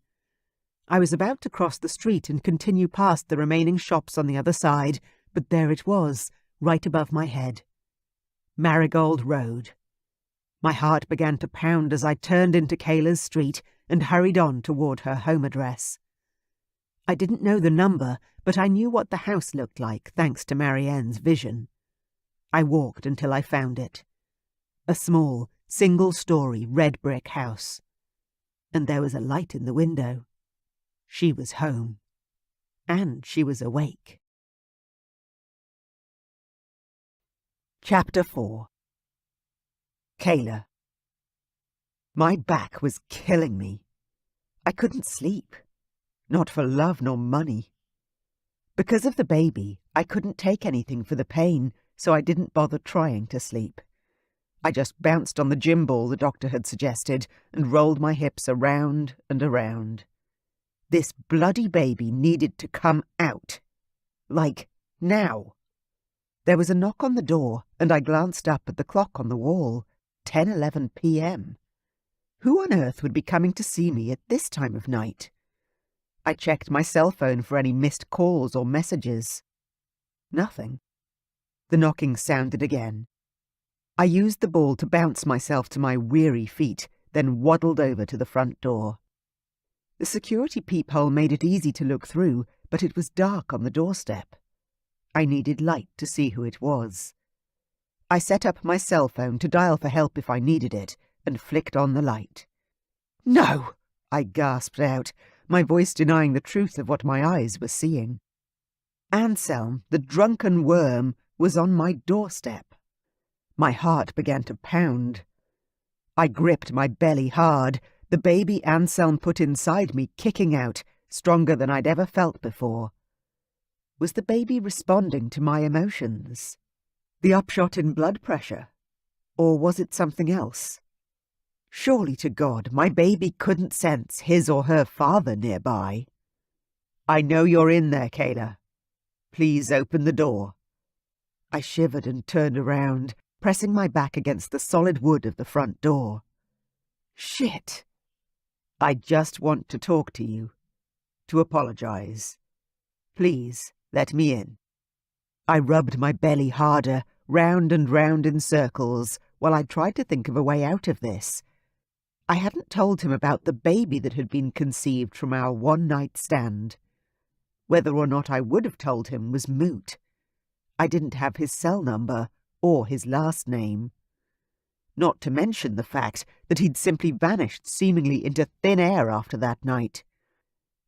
I was about to cross the street and continue past the remaining shops on the other side, but there it was, right above my head. Marigold Road. My heart began to pound as I turned into Kayla's street and hurried on toward her home address. I didn't know the number, but I knew what the house looked like, thanks to Marianne's vision. I walked until I found it. A small, single-story red brick house. And there was a light in the window. She was home. And she was awake. Chapter 4. Kayla. My back was killing me. I couldn't sleep. Not for love nor money. Because of the baby, I couldn't take anything for the pain, so I didn't bother trying to sleep. I just bounced on the gym ball the doctor had suggested and rolled my hips around and around. This bloody baby needed to come out. Like, now. There was a knock on the door, and I glanced up at the clock on the wall. 10:11 p.m. Who on earth would be coming to see me at this time of night? I checked my cell phone for any missed calls or messages. Nothing. The knocking sounded again. I used the ball to bounce myself to my weary feet, then waddled over to the front door. The security peephole made it easy to look through, but it was dark on the doorstep. I needed light to see who it was. I set up my cell phone to dial for help if I needed it, and flicked on the light. "No!" I gasped out, my voice denying the truth of what my eyes were seeing. Anselm, the drunken worm, was on my doorstep. My heart began to pound. I gripped my belly hard, the baby Anselm put inside me kicking out, stronger than I'd ever felt before. Was the baby responding to my emotions? The upshot in blood pressure? Or was it something else? Surely to God, my baby couldn't sense his or her father nearby. "I know you're in there, Kayla. Please open the door." I shivered and turned around, pressing my back against the solid wood of the front door. Shit. "I just want to talk to you. To apologize. Please, let me in." I rubbed my belly harder, round and round in circles, while I tried to think of a way out of this. I hadn't told him about the baby that had been conceived from our one-night stand. Whether or not I would have told him was moot. I didn't have his cell number or his last name. Not to mention the fact that he'd simply vanished seemingly into thin air after that night.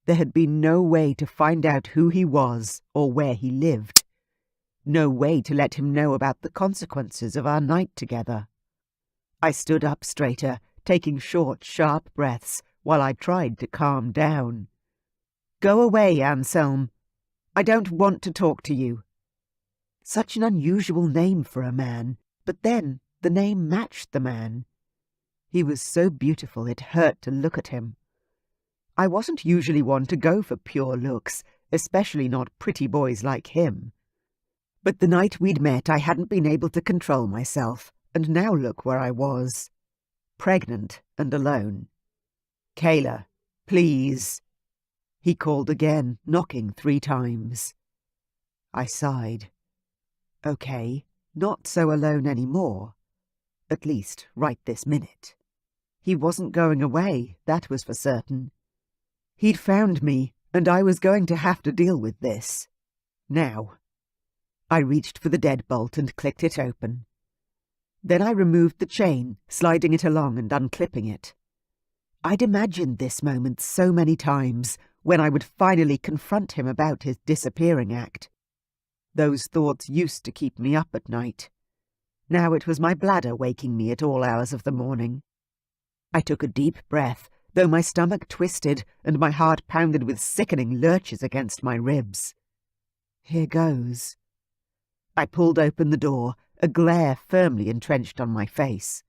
There had been no way to find out who he was or where he lived. No way to let him know about the consequences of our night together. I stood up straighter, taking short, sharp breaths while I tried to calm down. Go away, Anselm. I don't want to talk to you. Such an unusual name for a man, but then the name matched the man. He was so beautiful it hurt to look at him. I wasn't usually one to go for pure looks, especially not pretty boys like him. But the night we'd met, I hadn't been able to control myself, and now look where I was. Pregnant and alone. Kayla, please. He called again, knocking 3 times. I sighed. Okay, not so alone anymore. At least, right this minute. He wasn't going away, that was for certain. He'd found me, and I was going to have to deal with this. Now. I reached for the deadbolt and clicked it open. Then I removed the chain, sliding it along and unclipping it. I'd imagined this moment so many times, when I would finally confront him about his disappearing act. Those thoughts used to keep me up at night. Now it was my bladder waking me at all hours of the morning. I took a deep breath, though my stomach twisted and my heart pounded with sickening lurches against my ribs. Here goes. I pulled open the door, a glare firmly entrenched on my face.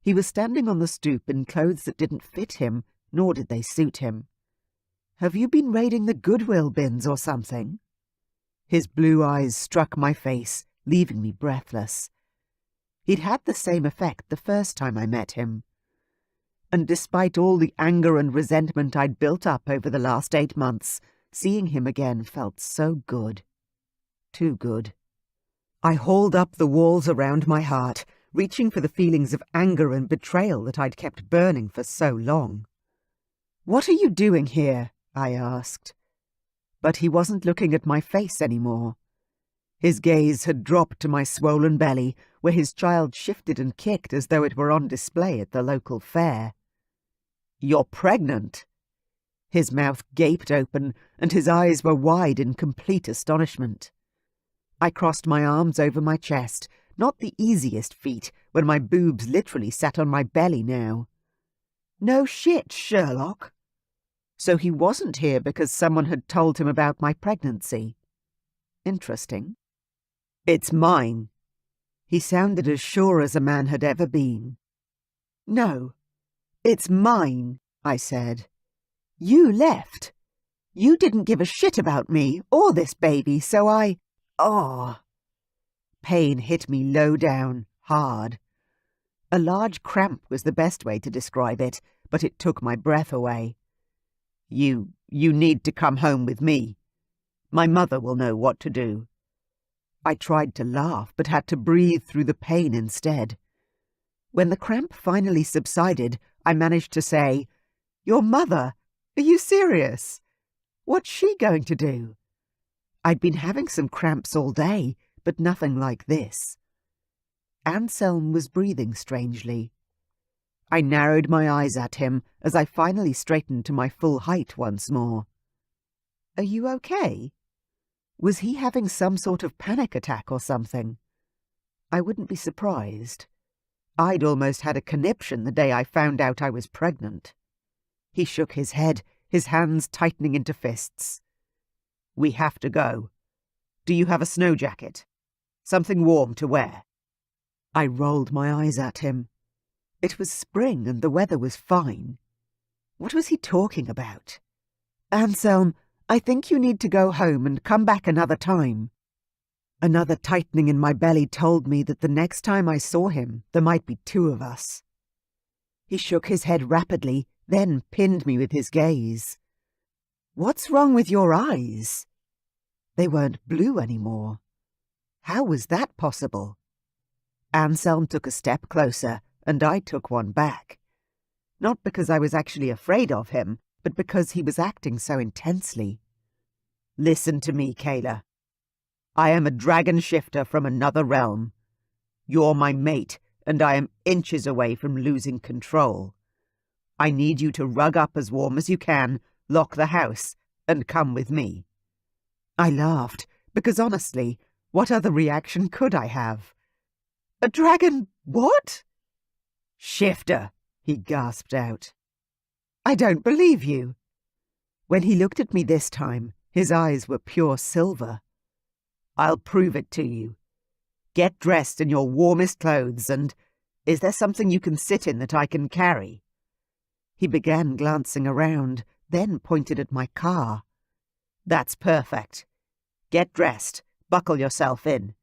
He was standing on the stoop in clothes that didn't fit him, nor did they suit him. Have you been raiding the Goodwill bins or something? His blue eyes struck my face, leaving me breathless. He'd had the same effect the first time I met him. And despite all the anger and resentment I'd built up over the last 8 months, seeing him again felt so good. Too good. I hauled up the walls around my heart, reaching for the feelings of anger and betrayal that I'd kept burning for so long. "What are you doing here?" I asked. But he wasn't looking at my face anymore. His gaze had dropped to my swollen belly, where his child shifted and kicked as though it were on display at the local fair. "You're pregnant!" His mouth gaped open, and his eyes were wide in complete astonishment. I crossed my arms over my chest, not the easiest feat, when my boobs literally sat on my belly now. "No shit, Sherlock!" So he wasn't here because someone had told him about my pregnancy. Interesting. "It's mine." He sounded as sure as a man had ever been. "No, it's mine," I said. "You left. You didn't give a shit about me or this baby, so I... Oh." Pain hit me low down, hard. A large cramp was the best way to describe it, but it took my breath away. You need to come home with me. My mother will know what to do." I tried to laugh, but had to breathe through the pain instead. When the cramp finally subsided, I managed to say, "Your mother? Are you serious? What's she going to do?" I'd been having some cramps all day, but nothing like this. Anselm was breathing strangely. I narrowed my eyes at him as I finally straightened to my full height once more. "Are you okay?" Was he having some sort of panic attack or something? I wouldn't be surprised. I'd almost had a conniption the day I found out I was pregnant. He shook his head, his hands tightening into fists. "We have to go. Do you have a snow jacket? Something warm to wear?" I rolled my eyes at him. It was spring and the weather was fine. What was he talking about? "Anselm, I think you need to go home and come back another time." Another tightening in my belly told me that the next time I saw him, there might be 2 of us. He shook his head rapidly, then pinned me with his gaze. "What's wrong with your eyes?" They weren't blue anymore. How was that possible? Anselm took a step closer, and I took one back. Not because I was actually afraid of him, but because he was acting so intensely. "Listen to me, Kayla. I am a dragon shifter from another realm. You're my mate, and I am inches away from losing control. I need you to rug up as warm as you can, lock the house, and come with me." I laughed, because honestly, what other reaction could I have? "A dragon what?" "Shifter," he gasped out. "I don't believe you." When he looked at me this time, his eyes were pure silver. "I'll prove it to you. Get dressed in your warmest clothes and is there something you can sit in that I can carry?" He began glancing around, then pointed at my car. "That's perfect. Get dressed. Buckle yourself in.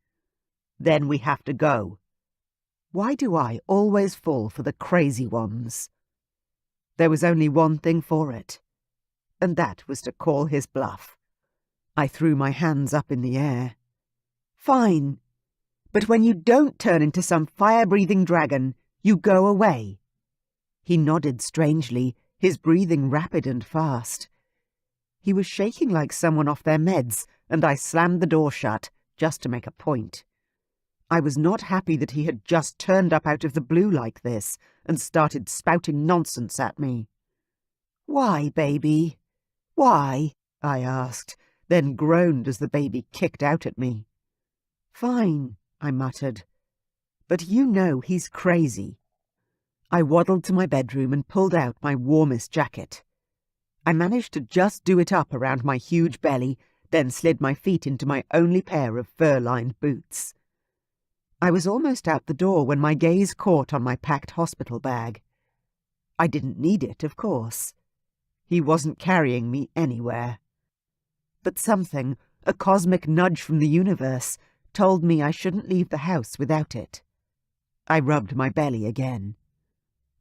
Then we have to go." Why do I always fall for the crazy ones? There was only one thing for it, and that was to call his bluff. I threw my hands up in the air. "Fine. But when you don't turn into some fire-breathing dragon, you go away." He nodded strangely, his breathing rapid and fast. He was shaking like someone off their meds, and I slammed the door shut, just to make a point. I was not happy that he had just turned up out of the blue like this and started spouting nonsense at me. "Why, baby? Why?" I asked, then groaned as the baby kicked out at me. "Fine," I muttered. "But you know he's crazy." I waddled to my bedroom and pulled out my warmest jacket. I managed to just do it up around my huge belly, then slid my feet into my only pair of fur-lined boots. I was almost out the door when my gaze caught on my packed hospital bag. I didn't need it, of course. He wasn't carrying me anywhere. But something, a cosmic nudge from the universe, told me I shouldn't leave the house without it. I rubbed my belly again.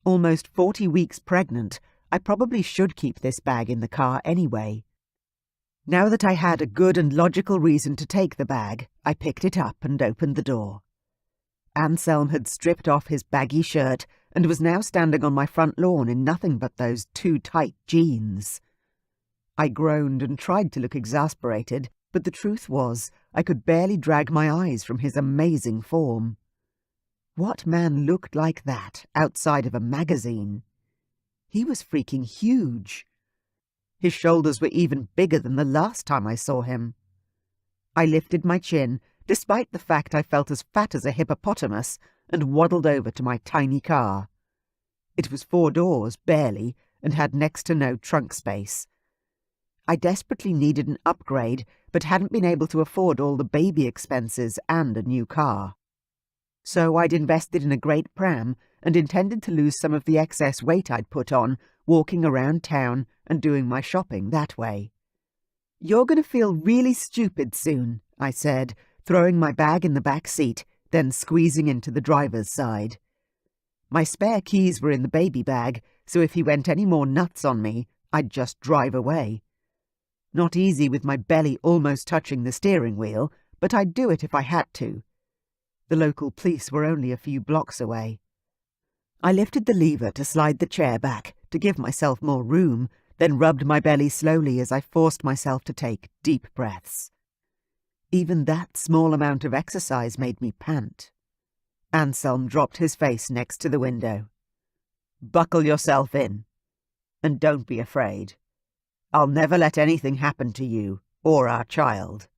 Almost 40 weeks pregnant, I probably should keep this bag in the car anyway. Now that I had a good and logical reason to take the bag, I picked it up and opened the door. Anselm had stripped off his baggy shirt and was now standing on my front lawn in nothing but those too tight jeans. I groaned and tried to look exasperated, but the truth was I could barely drag my eyes from his amazing form. What man looked like that outside of a magazine? He was freaking huge. His shoulders were even bigger than the last time I saw him. I lifted my chin, despite the fact I felt as fat as a hippopotamus, and waddled over to my tiny car. It was 4 doors, barely, and had next to no trunk space. I desperately needed an upgrade, but hadn't been able to afford all the baby expenses and a new car. So I'd invested in a great pram and intended to lose some of the excess weight I'd put on, walking around town and doing my shopping that way. "You're going to feel really stupid soon," I said, throwing my bag in the back seat, then squeezing into the driver's side. My spare keys were in the baby bag, so if he went any more nuts on me, I'd just drive away. Not easy with my belly almost touching the steering wheel, but I'd do it if I had to. The local police were only a few blocks away. I lifted the lever to slide the chair back, to give myself more room, then rubbed my belly slowly as I forced myself to take deep breaths. Even that small amount of exercise made me pant. Anselm dropped his face next to the window. "Buckle yourself in. And don't be afraid. I'll never let anything happen to you, or our child."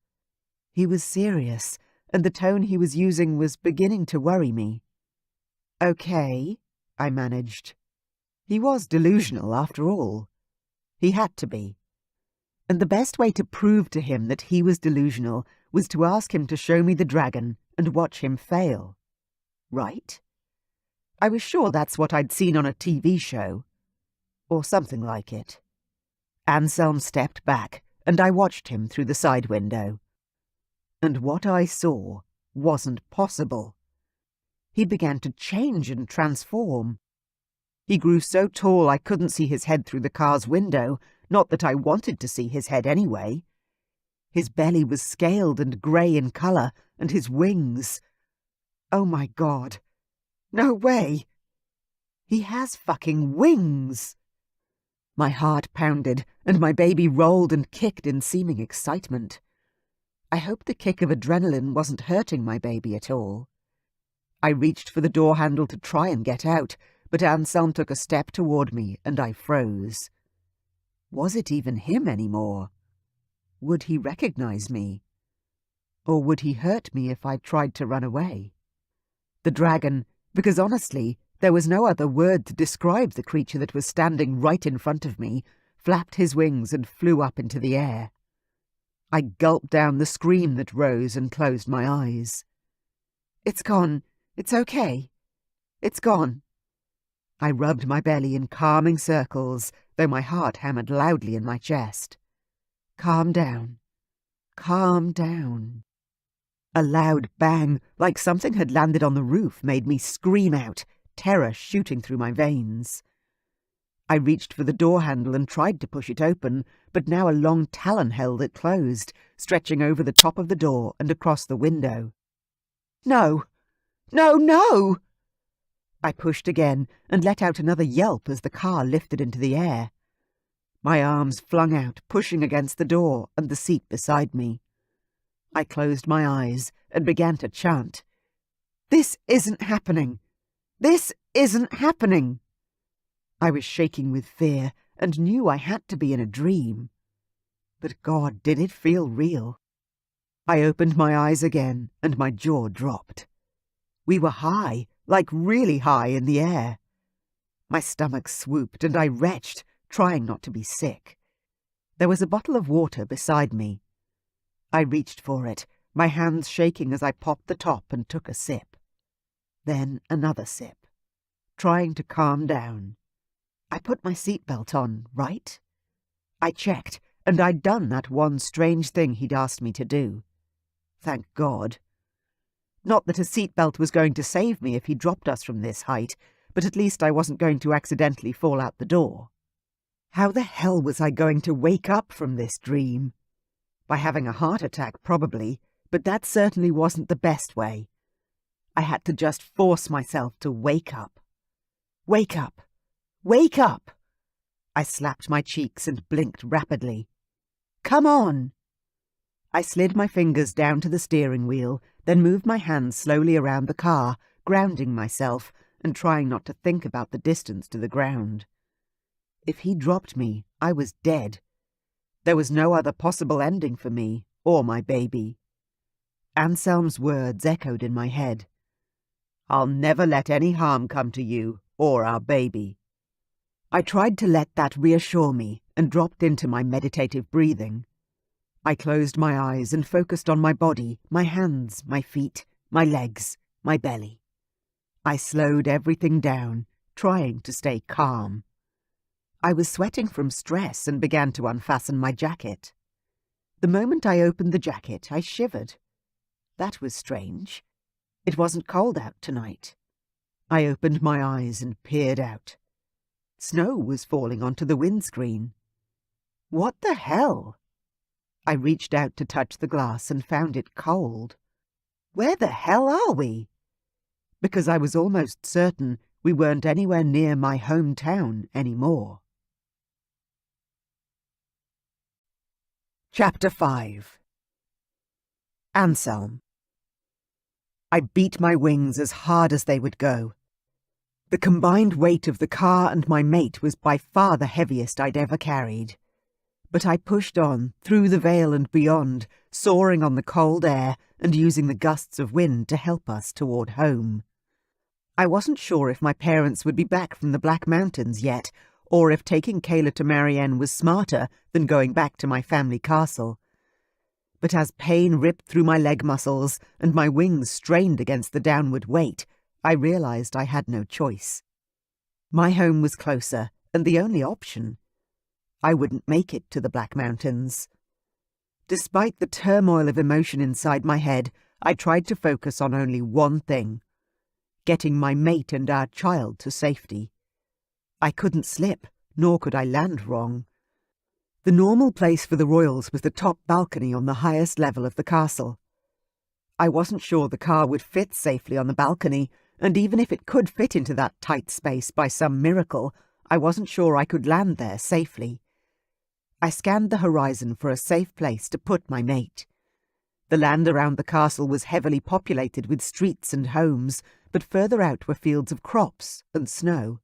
He was serious, and the tone he was using was beginning to worry me. "Okay," I managed. He was delusional, after all. He had to be. And the best way to prove to him that he was delusional was to ask him to show me the dragon and watch him fail. Right? I was sure that's what I'd seen on a TV show. Or something like it. Anselm stepped back, and I watched him through the side window. And what I saw wasn't possible. He began to change and transform. He grew so tall I couldn't see his head through the car's window, not that I wanted to see his head anyway. His belly was scaled and grey in colour, and his wings... Oh my God. No way. He has fucking wings. My heart pounded, and my baby rolled and kicked in seeming excitement. I hoped the kick of adrenaline wasn't hurting my baby at all. I reached for the door handle to try and get out, but Anselm took a step toward me, and I froze. Was it even him anymore? Would he recognize me? Or would he hurt me if I tried to run away? The dragon, because honestly, there was no other word to describe the creature that was standing right in front of me, flapped his wings and flew up into the air. I gulped down the scream that rose and closed my eyes. "It's gone. It's okay. It's gone." I rubbed my belly in calming circles, though my heart hammered loudly in my chest. Calm down. Calm down. A loud bang, like something had landed on the roof, made me scream out, terror shooting through my veins. I reached for the door handle and tried to push it open, but now a long talon held it closed, stretching over the top of the door and across the window. "No! No, no!" I pushed again and let out another yelp as the car lifted into the air. My arms flung out, pushing against the door and the seat beside me. I closed my eyes and began to chant. "This isn't happening! This isn't happening!" I was shaking with fear and knew I had to be in a dream. But God, did it feel real? I opened my eyes again and my jaw dropped. We were high, like really high in the air. My stomach swooped and I retched, trying not to be sick. There was a bottle of water beside me. I reached for it, my hands shaking as I popped the top and took a sip. Then another sip, trying to calm down. I put my seatbelt on, right? I checked, and I'd done that one strange thing he'd asked me to do. Thank God. Not that a seatbelt was going to save me if he dropped us from this height, but at least I wasn't going to accidentally fall out the door. How the hell was I going to wake up from this dream? By having a heart attack, probably, but that certainly wasn't the best way. I had to just force myself to wake up. Wake up! Wake up! I slapped my cheeks and blinked rapidly. Come on! I slid my fingers down to the steering wheel, then moved my hands slowly around the car, grounding myself and trying not to think about the distance to the ground. If he dropped me, I was dead. There was no other possible ending for me or my baby. Anselm's words echoed in my head. "I'll never let any harm come to you or our baby." I tried to let that reassure me and dropped into my meditative breathing. I closed my eyes and focused on my body, my hands, my feet, my legs, my belly. I slowed everything down, trying to stay calm. I was sweating from stress and began to unfasten my jacket. The moment I opened the jacket, I shivered. That was strange. It wasn't cold out tonight. I opened my eyes and peered out. Snow was falling onto the windscreen. What the hell? I reached out to touch the glass and found it cold. Where the hell are we? Because I was almost certain we weren't anywhere near my hometown anymore. Chapter 5. Anselm. I beat my wings as hard as they would go. The combined weight of the car and my mate was by far the heaviest I'd ever carried. But I pushed on, through the vale and beyond, soaring on the cold air and using the gusts of wind to help us toward home. I wasn't sure if my parents would be back from the Black Mountains yet, or if taking Kayla to Marianne was smarter than going back to my family castle. But as pain ripped through my leg muscles and my wings strained against the downward weight, I realized I had no choice. My home was closer, and the only option. I wouldn't make it to the Black Mountains. Despite the turmoil of emotion inside my head, I tried to focus on only one thing: getting my mate and our child to safety. I couldn't slip, nor could I land wrong. The normal place for the royals was the top balcony on the highest level of the castle. I wasn't sure the car would fit safely on the balcony, and even if it could fit into that tight space by some miracle, I wasn't sure I could land there safely. I scanned the horizon for a safe place to put my mate. The land around the castle was heavily populated with streets and homes, but further out were fields of crops and snow.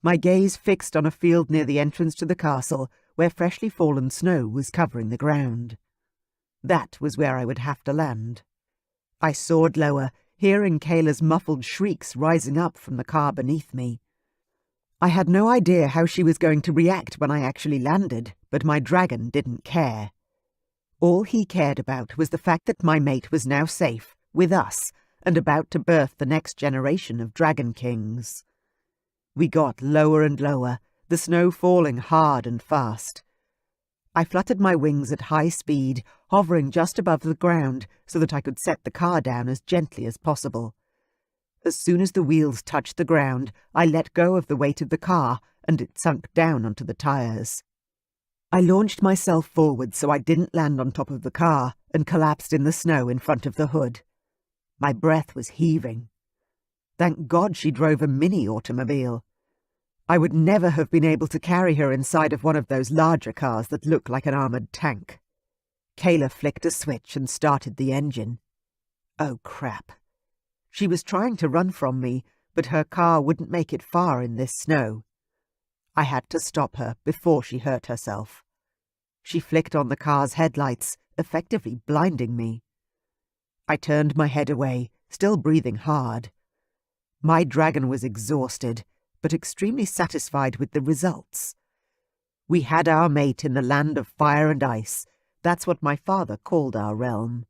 My gaze fixed on a field near the entrance to the castle, where freshly fallen snow was covering the ground. That was where I would have to land. I soared lower, hearing Kayla's muffled shrieks rising up from the car beneath me. I had no idea how she was going to react when I actually landed, but my dragon didn't care. All he cared about was the fact that my mate was now safe, with us, and about to birth the next generation of dragon kings. We got lower and lower, the snow falling hard and fast. I fluttered my wings at high speed, hovering just above the ground so that I could set the car down as gently as possible. As soon as the wheels touched the ground, I let go of the weight of the car, and it sunk down onto the tires. I launched myself forward so I didn't land on top of the car and collapsed in the snow in front of the hood. My breath was heaving. Thank God she drove a mini automobile. I would never have been able to carry her inside of one of those larger cars that look like an armoured tank. Kayla flicked a switch and started the engine. Oh, crap. She was trying to run from me, but her car wouldn't make it far in this snow. I had to stop her before she hurt herself. She flicked on the car's headlights, effectively blinding me. I turned my head away, still breathing hard. My dragon was exhausted, but extremely satisfied with the results. We had our mate in the land of fire and ice. That's what my father called our realm.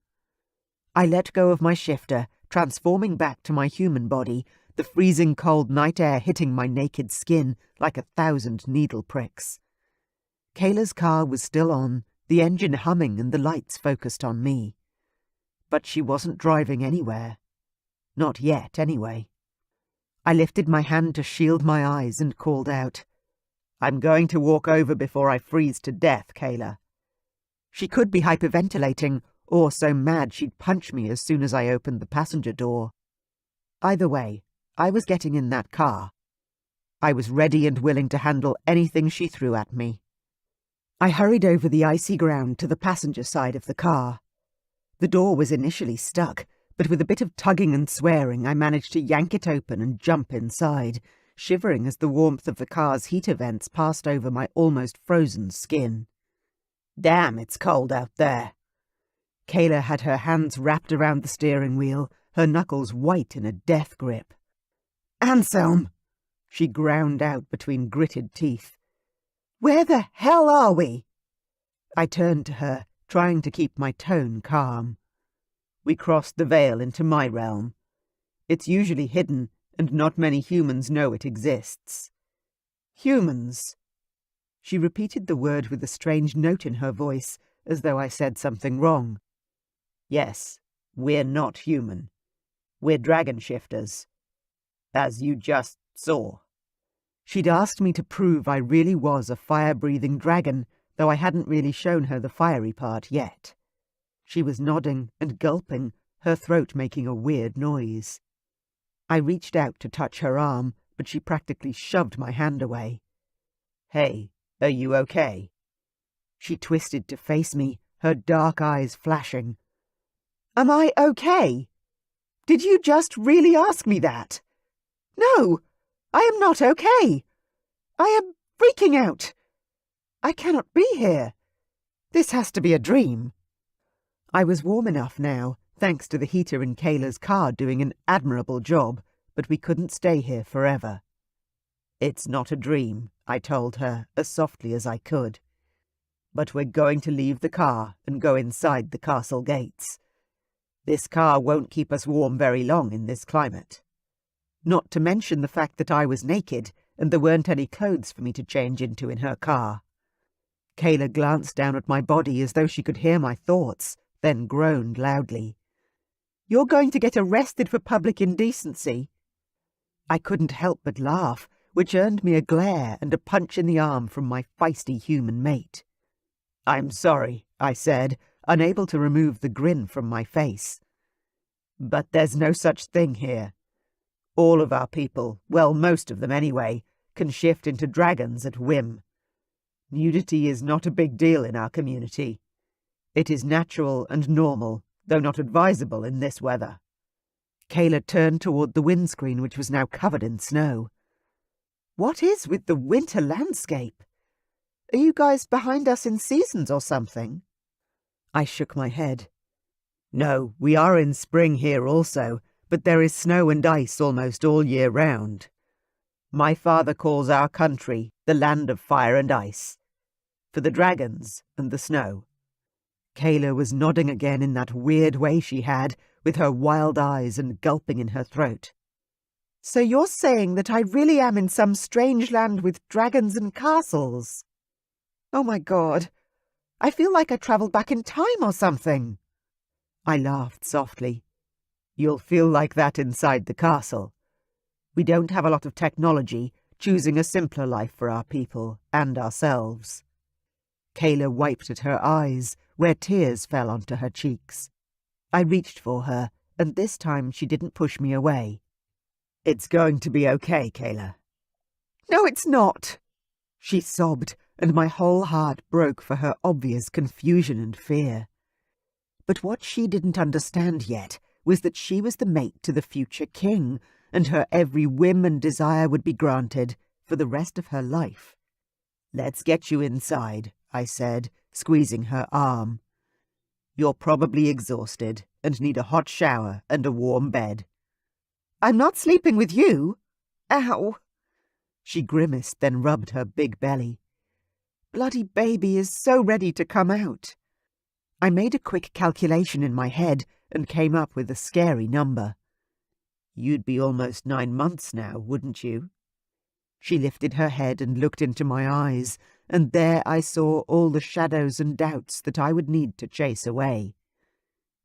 I let go of my shifter, transforming back to my human body, the freezing cold night air hitting my naked skin like 1,000 needle pricks. Kayla's car was still on, the engine humming and the lights focused on me. But she wasn't driving anywhere. Not yet, anyway. I lifted my hand to shield my eyes and called out, "I'm going to walk over before I freeze to death, Kayla." She could be hyperventilating, or so mad she'd punch me as soon as I opened the passenger door. Either way, I was getting in that car. I was ready and willing to handle anything she threw at me. I hurried over the icy ground to the passenger side of the car. The door was initially stuck, but with a bit of tugging and swearing I managed to yank it open and jump inside, shivering as the warmth of the car's heater vents passed over my almost frozen skin. Damn, it's cold out there. Kayla had her hands wrapped around the steering wheel, her knuckles white in a death grip. "Anselm!" she ground out between gritted teeth. "Where the hell are we?" I turned to her, trying to keep my tone calm. "We crossed the veil into my realm. It's usually hidden, and not many humans know it exists." "Humans?" She repeated the word with a strange note in her voice, as though I said something wrong. "Yes, we're not human. We're dragon shifters, as you just saw." She'd asked me to prove I really was a fire-breathing dragon, though I hadn't really shown her the fiery part yet. She was nodding and gulping, her throat making a weird noise. I reached out to touch her arm, but she practically shoved my hand away. "Hey, are you okay?" She twisted to face me, her dark eyes flashing. "Am I okay? Did you just really ask me that? No, I am not okay. I am freaking out. I cannot be here. This has to be a dream." I was warm enough now, thanks to the heater in Kayla's car doing an admirable job, but we couldn't stay here forever. "It's not a dream," I told her, as softly as I could. "But we're going to leave the car and go inside the castle gates. This car won't keep us warm very long in this climate. Not to mention the fact that I was naked, and there weren't any clothes for me to change into in her car." Kayla glanced down at my body as though she could hear my thoughts, then groaned loudly. "You're going to get arrested for public indecency." I couldn't help but laugh, which earned me a glare and a punch in the arm from my feisty human mate. "I'm sorry," I said, unable to remove the grin from my face. "But there's no such thing here. All of our people, well, most of them anyway, can shift into dragons at whim. Nudity is not a big deal in our community. It is natural and normal, though not advisable in this weather." Kayla turned toward the windscreen, which was now covered in snow. "What is with the winter landscape? Are you guys behind us in seasons or something?" I shook my head. "No, we are in spring here also, but there is snow and ice almost all year round. My father calls our country the land of fire and ice, for the dragons and the snow." Kayla was nodding again in that weird way she had, with her wild eyes and gulping in her throat. "So you're saying that I really am in some strange land with dragons and castles? Oh my God, I feel like I travelled back in time or something." I laughed softly. "You'll feel like that inside the castle. We don't have a lot of technology, choosing a simpler life for our people and ourselves." Kayla wiped at her eyes, where tears fell onto her cheeks. I reached for her, and this time she didn't push me away. "It's going to be okay, Kayla." "No, it's not," she sobbed, and my whole heart broke for her obvious confusion and fear. But what she didn't understand yet was that she was the mate to the future king, and her every whim and desire would be granted for the rest of her life. "Let's get you inside," I said, squeezing her arm. "You're probably exhausted and need a hot shower and a warm bed." "I'm not sleeping with you. Ow." She grimaced, then rubbed her big belly. "Bloody baby is so ready to come out." I made a quick calculation in my head and came up with a scary number. "You'd be almost 9 months now, wouldn't you?" She lifted her head and looked into my eyes, and there I saw all the shadows and doubts that I would need to chase away.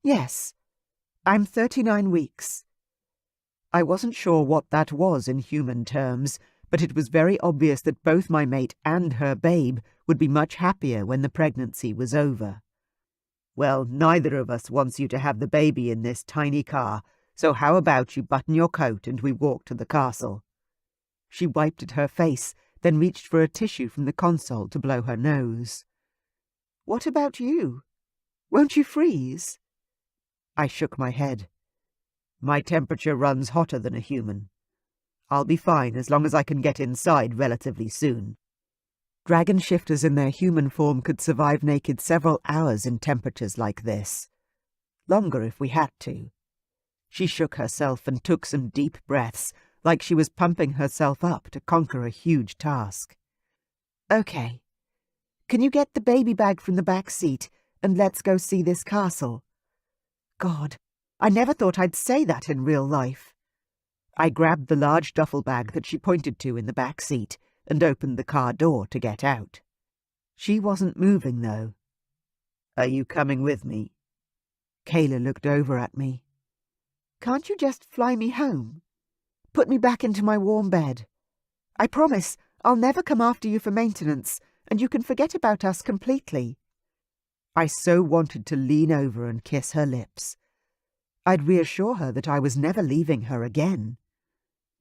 "Yes, I'm 39 weeks. I wasn't sure what that was in human terms, but it was very obvious that both my mate and her babe would be much happier when the pregnancy was over. "Well, neither of us wants you to have the baby in this tiny car, so how about you button your coat and we walk to the castle?" She wiped at her face, then reached for a tissue from the console to blow her nose. "What about you? Won't you freeze?" I shook my head. "My temperature runs hotter than a human. I'll be fine as long as I can get inside relatively soon." Dragon shifters in their human form could survive naked several hours in temperatures like this. Longer if we had to. She shook herself and took some deep breaths, like she was pumping herself up to conquer a huge task. "Okay. Can you get the baby bag from the back seat and let's go see this castle?" God, I never thought I'd say that in real life. I grabbed the large duffel bag that she pointed to in the back seat and opened the car door to get out. She wasn't moving, though. "Are you coming with me?" Kayla looked over at me. "Can't you just fly me home? Put me back into my warm bed. I promise I'll never come after you for maintenance, and you can forget about us completely." I so wanted to lean over and kiss her lips. I'd reassure her that I was never leaving her again.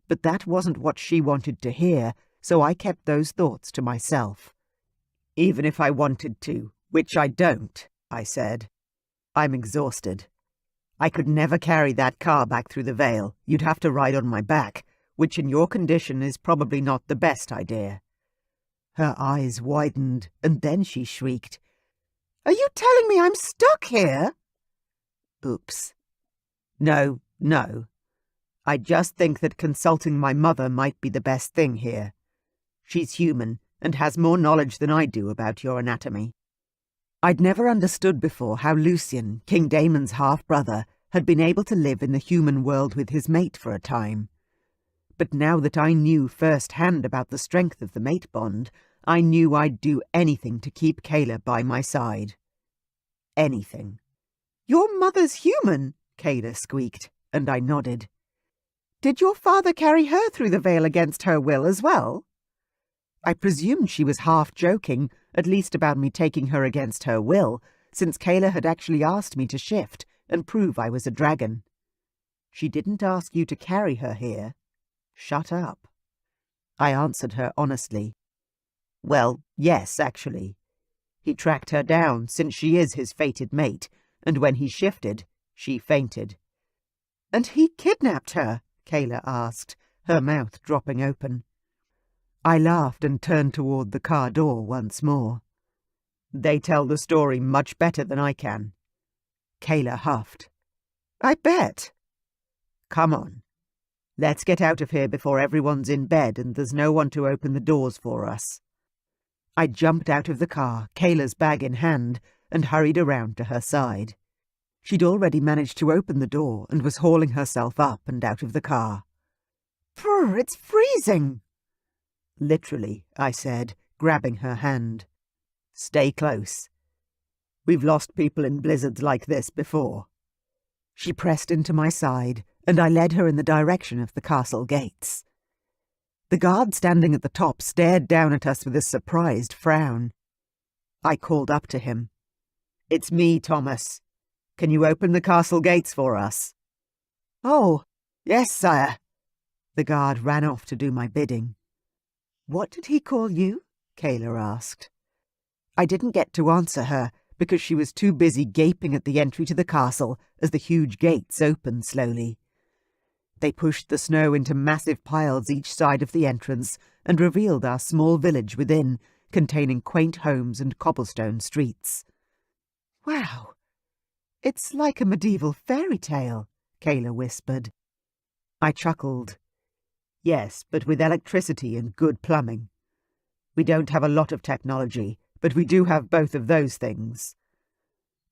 But that wasn't what she wanted to hear, so I kept those thoughts to myself. "Even if I wanted to, which I don't," I said. "I'm exhausted. I could never carry that car back through the Vale. You'd have to ride on my back, which in your condition is probably not the best idea." Her eyes widened, and then she shrieked, "Are you telling me I'm stuck here?" "Oops. No. I just think that consulting my mother might be the best thing here. She's human and has more knowledge than I do about your anatomy." I'd never understood before how Lucian, King Damon's half-brother, had been able to live in the human world with his mate for a time. But now that I knew first-hand about the strength of the mate bond, I knew I'd do anything to keep Kayla by my side. Anything. "Your mother's human," Kayla squeaked, and I nodded. "Did your father carry her through the Vale against her will as well?" I presumed she was half joking, at least about me taking her against her will, since Kayla had actually asked me to shift and prove I was a dragon. "She didn't ask you to carry her here. Shut up." I answered her honestly. "Well, yes, actually. He tracked her down, since she is his fated mate, and when he shifted, she fainted." "And he kidnapped her?" Kayla asked, her mouth dropping open. I laughed and turned toward the car door once more. "They tell the story much better than I can." Kayla huffed. "I bet." "Come on. Let's get out of here before everyone's in bed and there's no one to open the doors for us. I jumped out of the car, Kayla's bag in hand, and hurried around to her side. She'd already managed to open the door and was hauling herself up and out of the car. Brr, it's freezing! Literally, I said, grabbing her hand. Stay close. We've lost people in blizzards like this before. She pressed into my side, and I led her in the direction of the castle gates. The guard standing at the top stared down at us with a surprised frown. I called up to him. "It's me, Thomas. Can you open the castle gates for us?" "Oh, yes, sire." The guard ran off to do my bidding. "What did he call you?" Kayla asked. I didn't get to answer her because she was too busy gaping at the entry to the castle as the huge gates opened slowly. They pushed the snow into massive piles each side of the entrance and revealed our small village within, containing quaint homes and cobblestone streets. "Wow, it's like a medieval fairy tale," Kayla whispered. I chuckled. "Yes, but with electricity and good plumbing. We don't have a lot of technology, but we do have both of those things.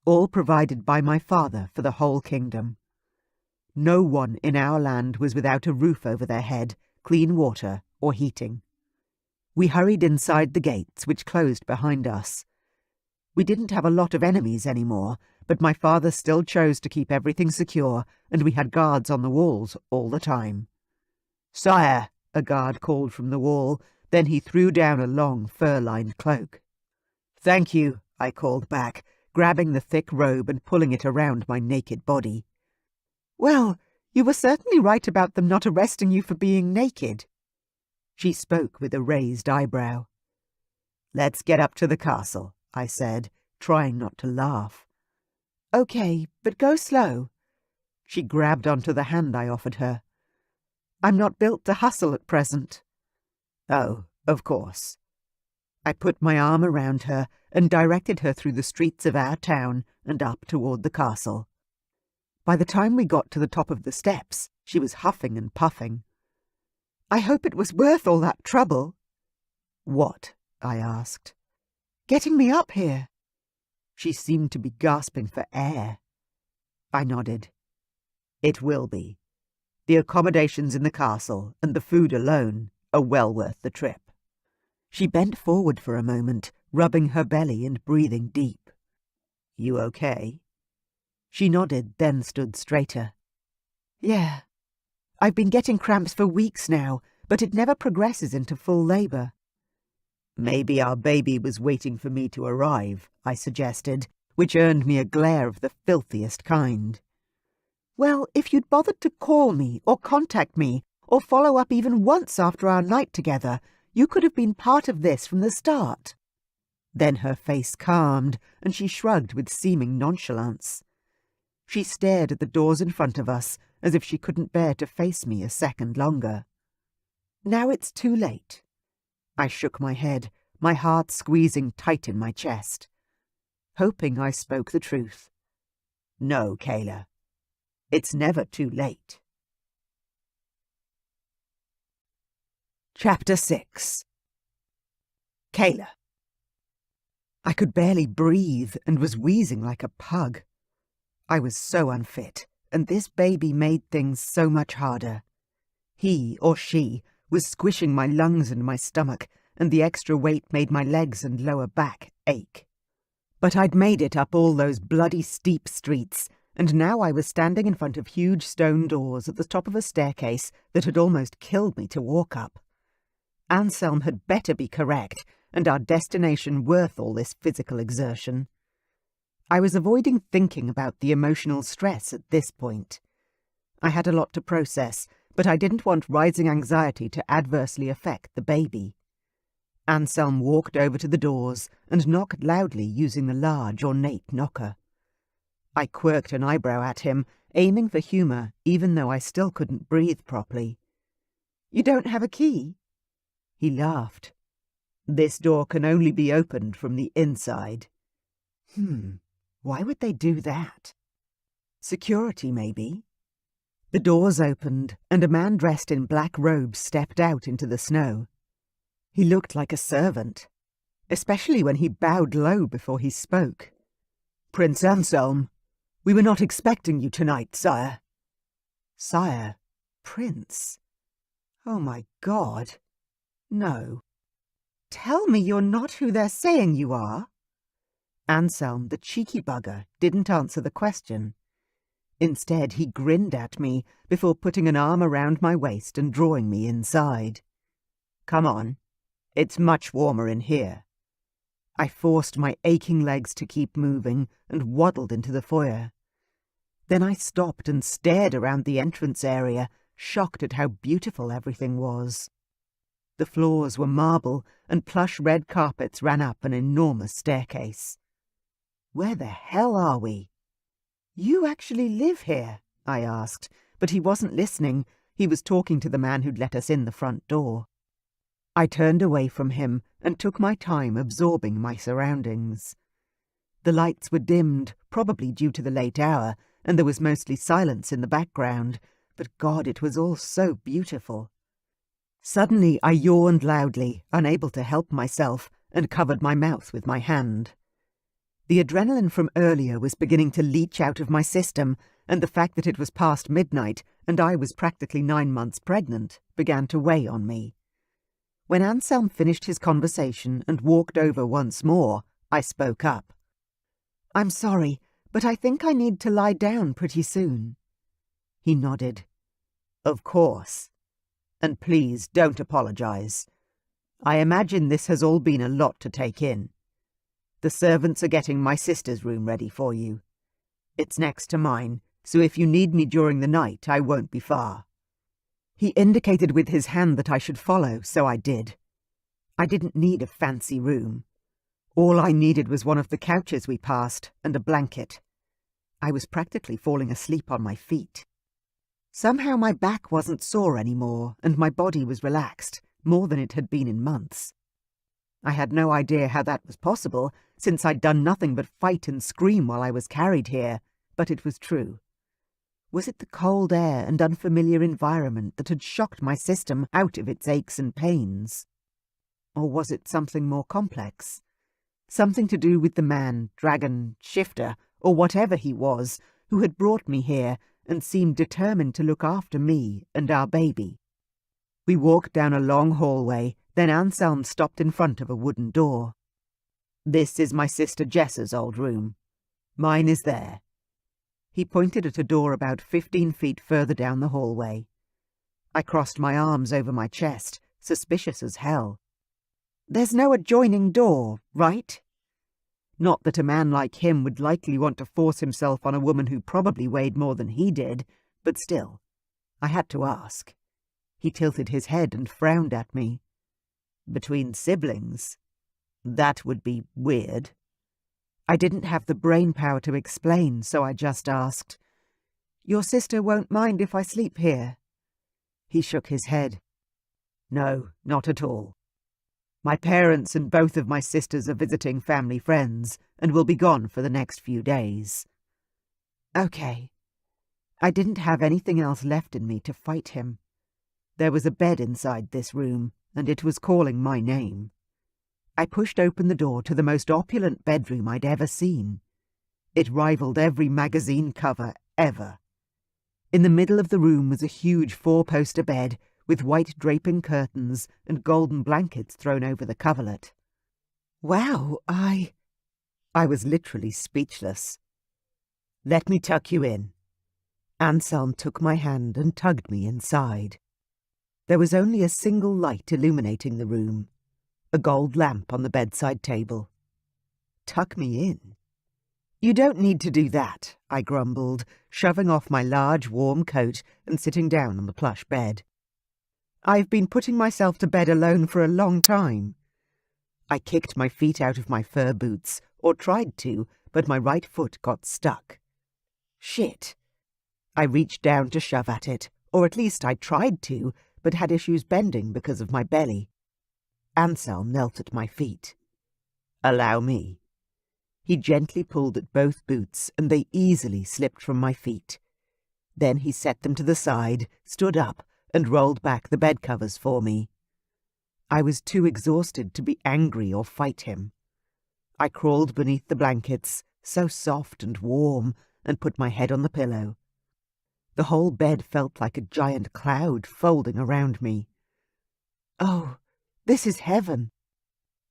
All provided by my father for the whole kingdom. No one in our land was without a roof over their head, clean water, or heating." We hurried inside the gates, which closed behind us. We didn't have a lot of enemies anymore, but my father still chose to keep everything secure, and we had guards on the walls all the time. "Sire," a guard called from the wall, then he threw down a long, fur-lined cloak. "Thank you," I called back, grabbing the thick robe and pulling it around my naked body. "Well, you were certainly right about them not arresting you for being naked." She spoke with a raised eyebrow. "Let's get up to the castle," I said, trying not to laugh. "Okay, but go slow." She grabbed onto the hand I offered her. "I'm not built to hustle at present." "Oh, of course." I put my arm around her and directed her through the streets of our town and up toward the castle. By the time we got to the top of the steps, she was huffing and puffing. "I hope it was worth all that trouble." "What?" I asked. "Getting me up here." She seemed to be gasping for air. I nodded. "It will be. The accommodations in the castle and the food alone are well worth the trip." She bent forward for a moment, rubbing her belly and breathing deep. "You okay?" She nodded, then stood straighter. "Yeah. I've been getting cramps for weeks now, but it never progresses into full labor." "Maybe our baby was waiting for me to arrive," I suggested, which earned me a glare of the filthiest kind. "Well, if you'd bothered to call me or contact me or follow up even once after our night together, you could have been part of this from the start." Then her face calmed, and she shrugged with seeming nonchalance. She stared at the doors in front of us, as if she couldn't bear to face me a second longer. "Now it's too late." I shook my head, my heart squeezing tight in my chest. Hoping I spoke the truth. "No, Kayla. It's never too late." Chapter 6. Kayla. I could barely breathe and was wheezing like a pug. I was so unfit, and this baby made things so much harder. He, or she, was squishing my lungs and my stomach, and the extra weight made my legs and lower back ache. But I'd made it up all those bloody steep streets, and now I was standing in front of huge stone doors at the top of a staircase that had almost killed me to walk up. Anselm had better be correct, and our destination worth all this physical exertion. I was avoiding thinking about the emotional stress at this point. I had a lot to process, but I didn't want rising anxiety to adversely affect the baby. Anselm walked over to the doors and knocked loudly using the large, ornate knocker. I quirked an eyebrow at him, aiming for humour, even though I still couldn't breathe properly. "You don't have a key?" He laughed. "This door can only be opened from the inside." Why would they do that? Security, maybe? The doors opened, and a man dressed in black robes stepped out into the snow. He looked like a servant, especially when he bowed low before he spoke. "Prince Anselm, we were not expecting you tonight, sire." Sire? Prince? Oh my God. No. Tell me you're not who they're saying you are. Anselm, the cheeky bugger, didn't answer the question. Instead, he grinned at me before putting an arm around my waist and drawing me inside. "Come on. It's much warmer in here." I forced my aching legs to keep moving and waddled into the foyer. Then I stopped and stared around the entrance area, shocked at how beautiful everything was. The floors were marble, and plush red carpets ran up an enormous staircase. Where the hell are we? "You actually live here?" I asked, but he wasn't listening. He was talking to the man who'd let us in the front door. I turned away from him and took my time absorbing my surroundings. The lights were dimmed, probably due to the late hour, and there was mostly silence in the background, but God, it was all so beautiful. Suddenly I yawned loudly, unable to help myself, and covered my mouth with my hand. The adrenaline from earlier was beginning to leach out of my system, and the fact that it was past midnight and I was practically 9 months pregnant began to weigh on me. When Anselm finished his conversation and walked over once more, I spoke up. "I'm sorry, but I think I need to lie down pretty soon." He nodded. "Of course. And please don't apologize. I imagine this has all been a lot to take in. The servants are getting my sister's room ready for you. It's next to mine, so if you need me during the night, I won't be far." He indicated with his hand that I should follow, so I did. I didn't need a fancy room. All I needed was one of the couches we passed and a blanket. I was practically falling asleep on my feet. Somehow my back wasn't sore anymore, and my body was relaxed, more than it had been in months. I had no idea how that was possible, since I'd done nothing but fight and scream while I was carried here, but it was true. Was it the cold air and unfamiliar environment that had shocked my system out of its aches and pains? Or was it something more complex? Something to do with the man, dragon, shifter, or whatever he was, who had brought me here and seemed determined to look after me and our baby. We walked down a long hallway, then Anselm stopped in front of a wooden door. "This is my sister Jessa's old room. Mine is there." He pointed at a door about 15 feet further down the hallway. I crossed my arms over my chest, suspicious as hell. "There's no adjoining door, right?" Not that a man like him would likely want to force himself on a woman who probably weighed more than he did, but still, I had to ask. He tilted his head and frowned at me. "Between siblings? That would be weird." I didn't have the brain power to explain, so I just asked, "Your sister won't mind if I sleep here?" He shook his head. "No, not at all. My parents and both of my sisters are visiting family friends and will be gone for the next few days." Okay. I didn't have anything else left in me to fight him. There was a bed inside this room, and it was calling my name. I pushed open the door to the most opulent bedroom I'd ever seen. It rivaled every magazine cover ever. In the middle of the room was a huge 4-poster bed with white draping curtains and golden blankets thrown over the coverlet. Wow, I was literally speechless. "Let me tuck you in." Anselm took my hand and tugged me inside. There was only a single light illuminating the room, a gold lamp on the bedside table. "Tuck me in?" "You don't need to do that," I grumbled, shoving off my large, warm coat and sitting down on the plush bed. "I've been putting myself to bed alone for a long time." I kicked my feet out of my fur boots, or tried to, but my right foot got stuck. Shit. I reached down to shove at it, or at least I tried to, but had issues bending because of my belly. Anselm knelt at my feet. "Allow me." He gently pulled at both boots, and they easily slipped from my feet. Then he set them to the side, stood up, and rolled back the bed covers for me. I was too exhausted to be angry or fight him. I crawled beneath the blankets, so soft and warm, and put my head on the pillow. The whole bed felt like a giant cloud folding around me. Oh, this is heaven.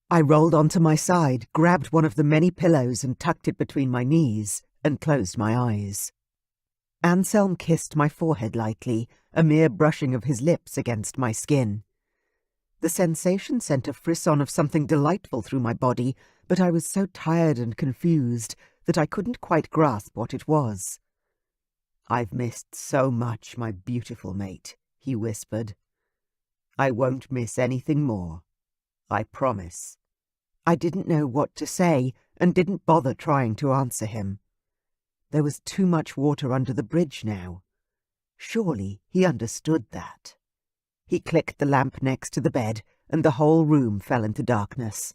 I rolled onto my side, grabbed one of the many pillows and tucked it between my knees, and closed my eyes. Anselm kissed my forehead lightly, a mere brushing of his lips against my skin. The sensation sent a frisson of something delightful through my body, but I was so tired and confused that I couldn't quite grasp what it was. "I've missed so much, my beautiful mate," he whispered. "I won't miss anything more. I promise." I didn't know what to say and didn't bother trying to answer him. There was too much water under the bridge now. Surely he understood that. He clicked the lamp next to the bed, and the whole room fell into darkness.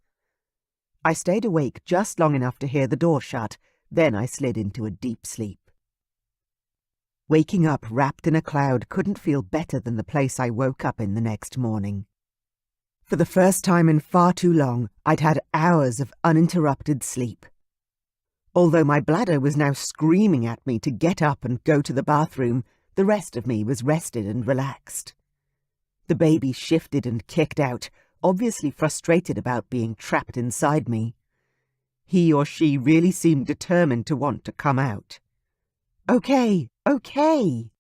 I stayed awake just long enough to hear the door shut, then I slid into a deep sleep. Waking up wrapped in a cloud couldn't feel better than the place I woke up in the next morning. For the first time in far too long, I'd had hours of uninterrupted sleep. Although my bladder was now screaming at me to get up and go to the bathroom, the rest of me was rested and relaxed. The baby shifted and kicked out, obviously frustrated about being trapped inside me. He or she really seemed determined to want to come out. "Okay, okay,"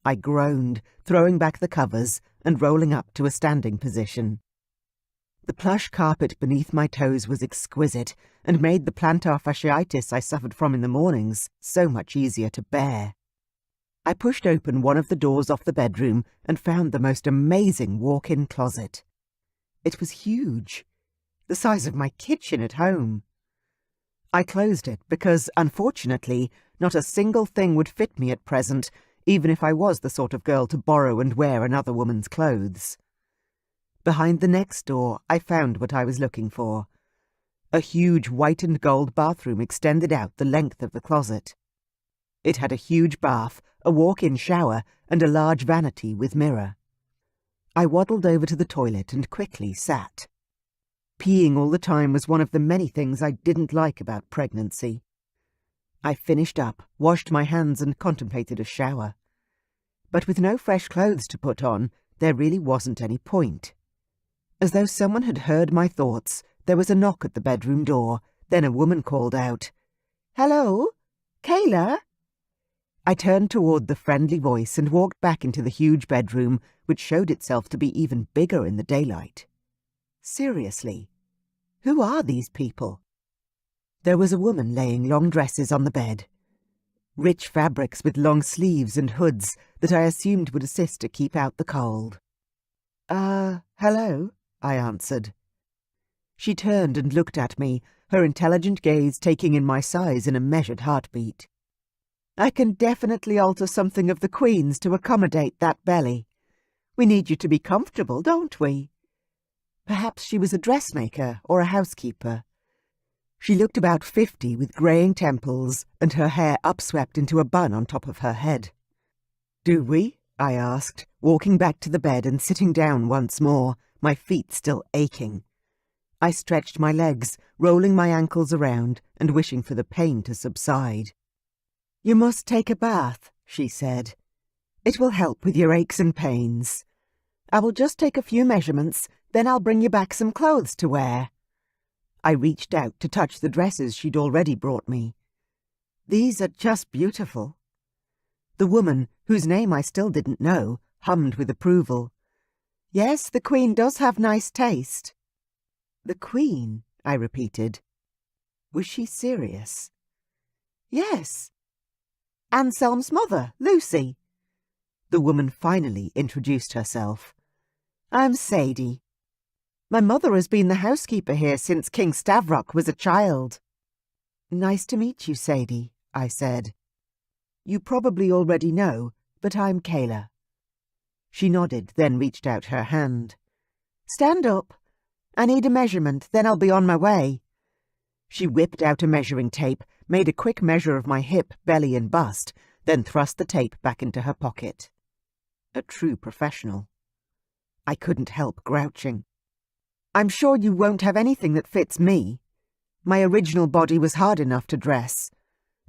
I groaned, throwing back the covers and rolling up to a standing position. The plush carpet beneath my toes was exquisite and made the plantar fasciitis I suffered from in the mornings so much easier to bear. I pushed open one of the doors off the bedroom and found the most amazing walk-in closet. It was huge, the size of my kitchen at home. I closed it because, unfortunately, not a single thing would fit me at present, even if I was the sort of girl to borrow and wear another woman's clothes. Behind the next door, I found what I was looking for. A huge white and gold bathroom extended out the length of the closet. It had a huge bath, a walk-in shower, and a large vanity with mirror. I waddled over to the toilet and quickly sat. Peeing all the time was one of the many things I didn't like about pregnancy. I finished up, washed my hands and contemplated a shower. But with no fresh clothes to put on, there really wasn't any point. As though someone had heard my thoughts, there was a knock at the bedroom door, then a woman called out, "Hello? Kayla?" I turned toward the friendly voice and walked back into the huge bedroom, which showed itself to be even bigger in the daylight. Seriously, who are these people? There was a woman laying long dresses on the bed. Rich fabrics with long sleeves and hoods that I assumed would assist to keep out the cold. Hello," I answered. She turned and looked at me, her intelligent gaze taking in my size in a measured heartbeat. "I can definitely alter something of the Queen's to accommodate that belly. We need you to be comfortable, don't we?" Perhaps she was a dressmaker or a housekeeper. She looked about 50 with greying temples and her hair upswept into a bun on top of her head. "Do we?" I asked, walking back to the bed and sitting down once more, my feet still aching. I stretched my legs, rolling my ankles around and wishing for the pain to subside. "You must take a bath," she said. "It will help with your aches and pains. I will just take a few measurements, then I'll bring you back some clothes to wear." I reached out to touch the dresses she'd already brought me. "These are just beautiful." The woman, whose name I still didn't know, hummed with approval. "Yes, the Queen does have nice taste." "The Queen," I repeated. Was she serious? "Yes. Anselm's mother, Lucy." The woman finally introduced herself. "I'm Sadie. My mother has been the housekeeper here since King Stavrock was a child." "Nice to meet you, Sadie," I said. "You probably already know, but I'm Kayla." She nodded, then reached out her hand. "Stand up. I need a measurement, then I'll be on my way." She whipped out a measuring tape, made a quick measure of my hip, belly and bust, then thrust the tape back into her pocket. A true professional. I couldn't help grouching. "I'm sure you won't have anything that fits me. My original body was hard enough to dress,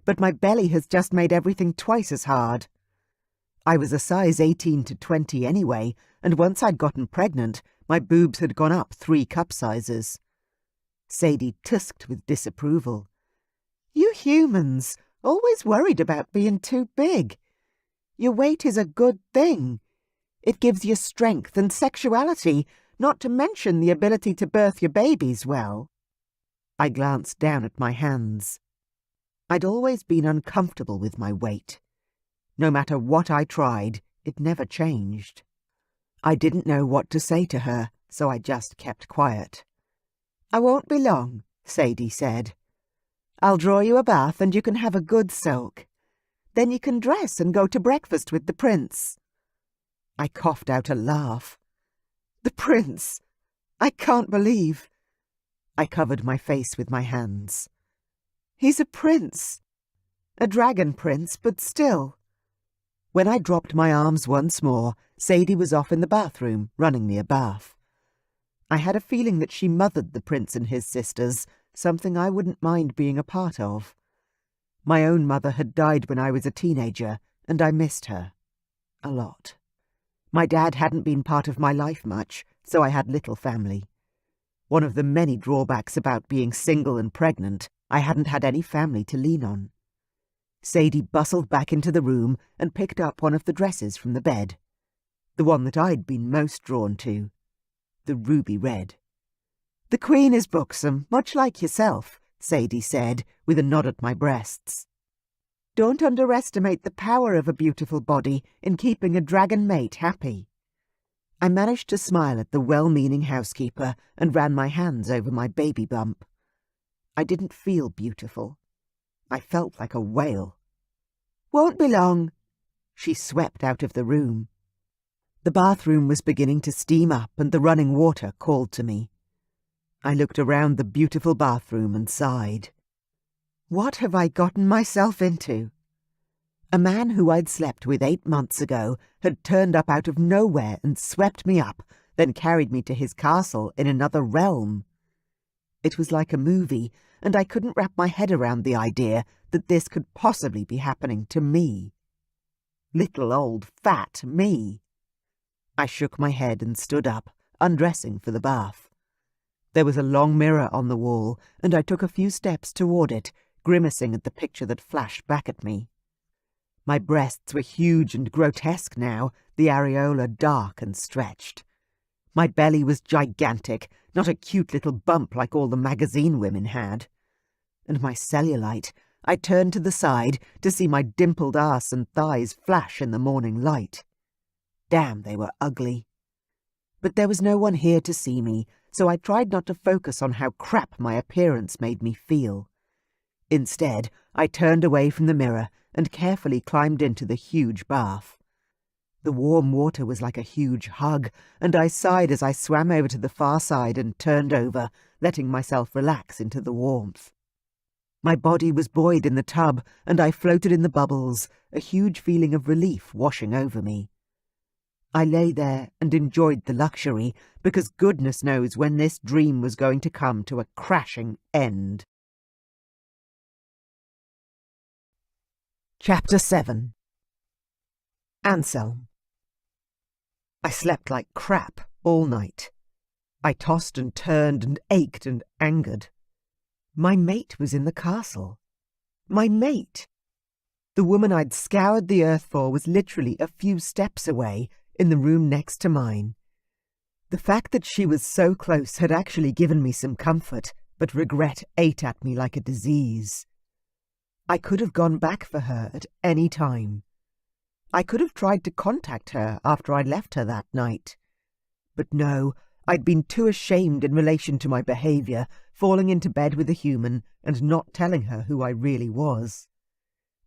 but my belly has just made everything twice as hard. I was a size 18 to 20 anyway, and once I'd gotten pregnant, my boobs had gone up 3 cup sizes." Sadie tusked with disapproval. "You humans, always worried about being too big. Your weight is a good thing. It gives you strength and sexuality, not to mention the ability to birth your babies well." I glanced down at my hands. I'd always been uncomfortable with my weight. No matter what I tried, it never changed. I didn't know what to say to her, so I just kept quiet. "I won't be long," Sadie said. "I'll draw you a bath and you can have a good soak. Then you can dress and go to breakfast with the prince." I coughed out a laugh. "The prince! I can't believe—" I covered my face with my hands. "He's a prince. A dragon prince, but still." When I dropped my arms once more, Sadie was off in the bathroom, running me a bath. I had a feeling that she mothered the prince and his sisters, something I wouldn't mind being a part of. My own mother had died when I was a teenager, and I missed her. A lot. My dad hadn't been part of my life much, so I had little family. One of the many drawbacks about being single and pregnant, I hadn't had any family to lean on. Sadie bustled back into the room and picked up one of the dresses from the bed. The one that I'd been most drawn to. The ruby red. "The Queen is buxom, much like yourself," Sadie said, with a nod at my breasts. "Don't underestimate the power of a beautiful body in keeping a dragon mate happy." I managed to smile at the well-meaning housekeeper and ran my hands over my baby bump. I didn't feel beautiful. I felt like a whale. "Won't be long." She swept out of the room. The bathroom was beginning to steam up and the running water called to me. I looked around the beautiful bathroom and sighed. What have I gotten myself into? A man who I'd slept with 8 months ago had turned up out of nowhere and swept me up, then carried me to his castle in another realm. It was like a movie, and I couldn't wrap my head around the idea that this could possibly be happening to me. Little old fat me. I shook my head and stood up, undressing for the bath. There was a long mirror on the wall, and I took a few steps toward it, grimacing at the picture that flashed back at me. My breasts were huge and grotesque now, the areola dark and stretched. My belly was gigantic, not a cute little bump like all the magazine women had. And my cellulite, I turned to the side to see my dimpled arse and thighs flash in the morning light. Damn, they were ugly. But there was no one here to see me, so I tried not to focus on how crap my appearance made me feel. Instead, I turned away from the mirror and carefully climbed into the huge bath. The warm water was like a huge hug, and I sighed as I swam over to the far side and turned over, letting myself relax into the warmth. My body was buoyed in the tub, and I floated in the bubbles, a huge feeling of relief washing over me. I lay there and enjoyed the luxury, because goodness knows when this dream was going to come to a crashing end. Chapter 7. Anselm. I slept like crap all night. I tossed and turned and ached and angered. My mate was in the castle. My mate! The woman I'd scoured the earth for was literally a few steps away, in the room next to mine. The fact that she was so close had actually given me some comfort, but regret ate at me like a disease. I could have gone back for her at any time. I could have tried to contact her after I left her that night. But no, I'd been too ashamed in relation to my behaviour, falling into bed with a human and not telling her who I really was.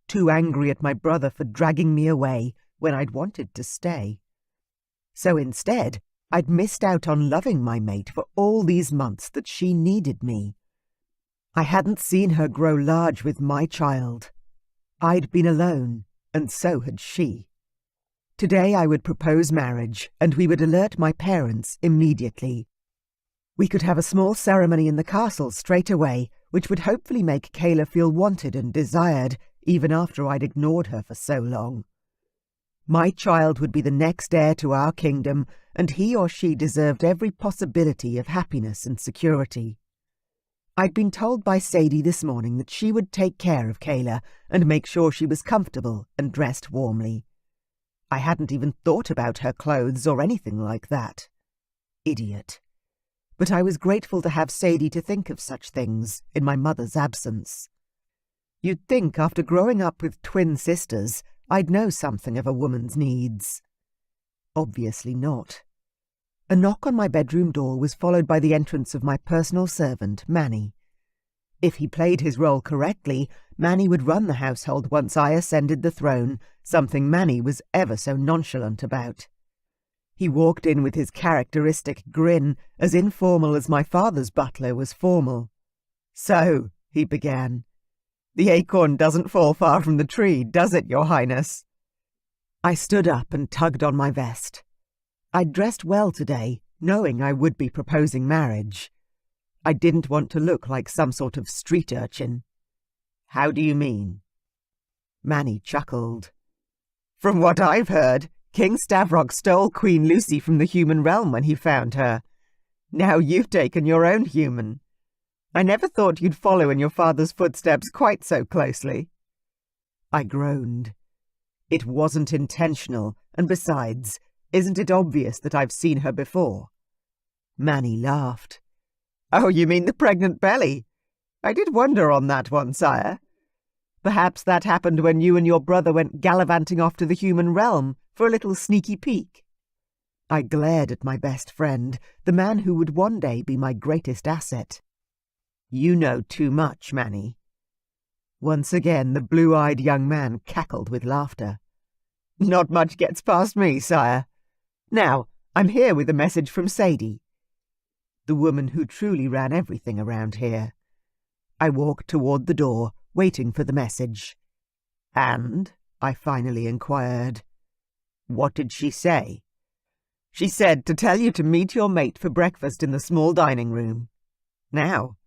Too angry at my brother for dragging me away when I'd wanted to stay. So instead, I'd missed out on loving my mate for all these months that she needed me. I hadn't seen her grow large with my child. I'd been alone, and so had she. Today I would propose marriage, and we would alert my parents immediately. We could have a small ceremony in the castle straight away, which would hopefully make Kayla feel wanted and desired, even after I'd ignored her for so long. My child would be the next heir to our kingdom, and he or she deserved every possibility of happiness and security. I'd been told by Sadie this morning that she would take care of Kayla and make sure she was comfortable and dressed warmly. I hadn't even thought about her clothes or anything like that. Idiot. But I was grateful to have Sadie to think of such things in my mother's absence. You'd think after growing up with twin sisters, I'd know something of a woman's needs. Obviously not. A knock on my bedroom door was followed by the entrance of my personal servant, Manny. If he played his role correctly, Manny would run the household once I ascended the throne, something Manny was ever so nonchalant about. He walked in with his characteristic grin, as informal as my father's butler was formal. "So," he began, "the acorn doesn't fall far from the tree, does it, Your Highness?" I stood up and tugged on my vest. I'd dressed well today, knowing I would be proposing marriage. I didn't want to look like some sort of street urchin. "How do you mean?" Manny chuckled. "From what I've heard, King Stavrock stole Queen Lucy from the human realm when he found her. Now you've taken your own human. I never thought you'd follow in your father's footsteps quite so closely." I groaned. It wasn't intentional, and besides, isn't it obvious that I've seen her before? Manny laughed. "Oh, you mean the pregnant belly? I did wonder on that one, sire. Perhaps that happened when you and your brother went gallivanting off to the human realm for a little sneaky peek." I glared at my best friend, the man who would one day be my greatest asset. "You know too much, Manny." Once again the blue-eyed young man cackled with laughter. "Not much gets past me, sire. Now, I'm here with a message from Sadie, the woman who truly ran everything around here." I walked toward the door, waiting for the message. "And?" I finally inquired. "What did she say?" "She said to tell you to meet your mate for breakfast in the small dining room. Now,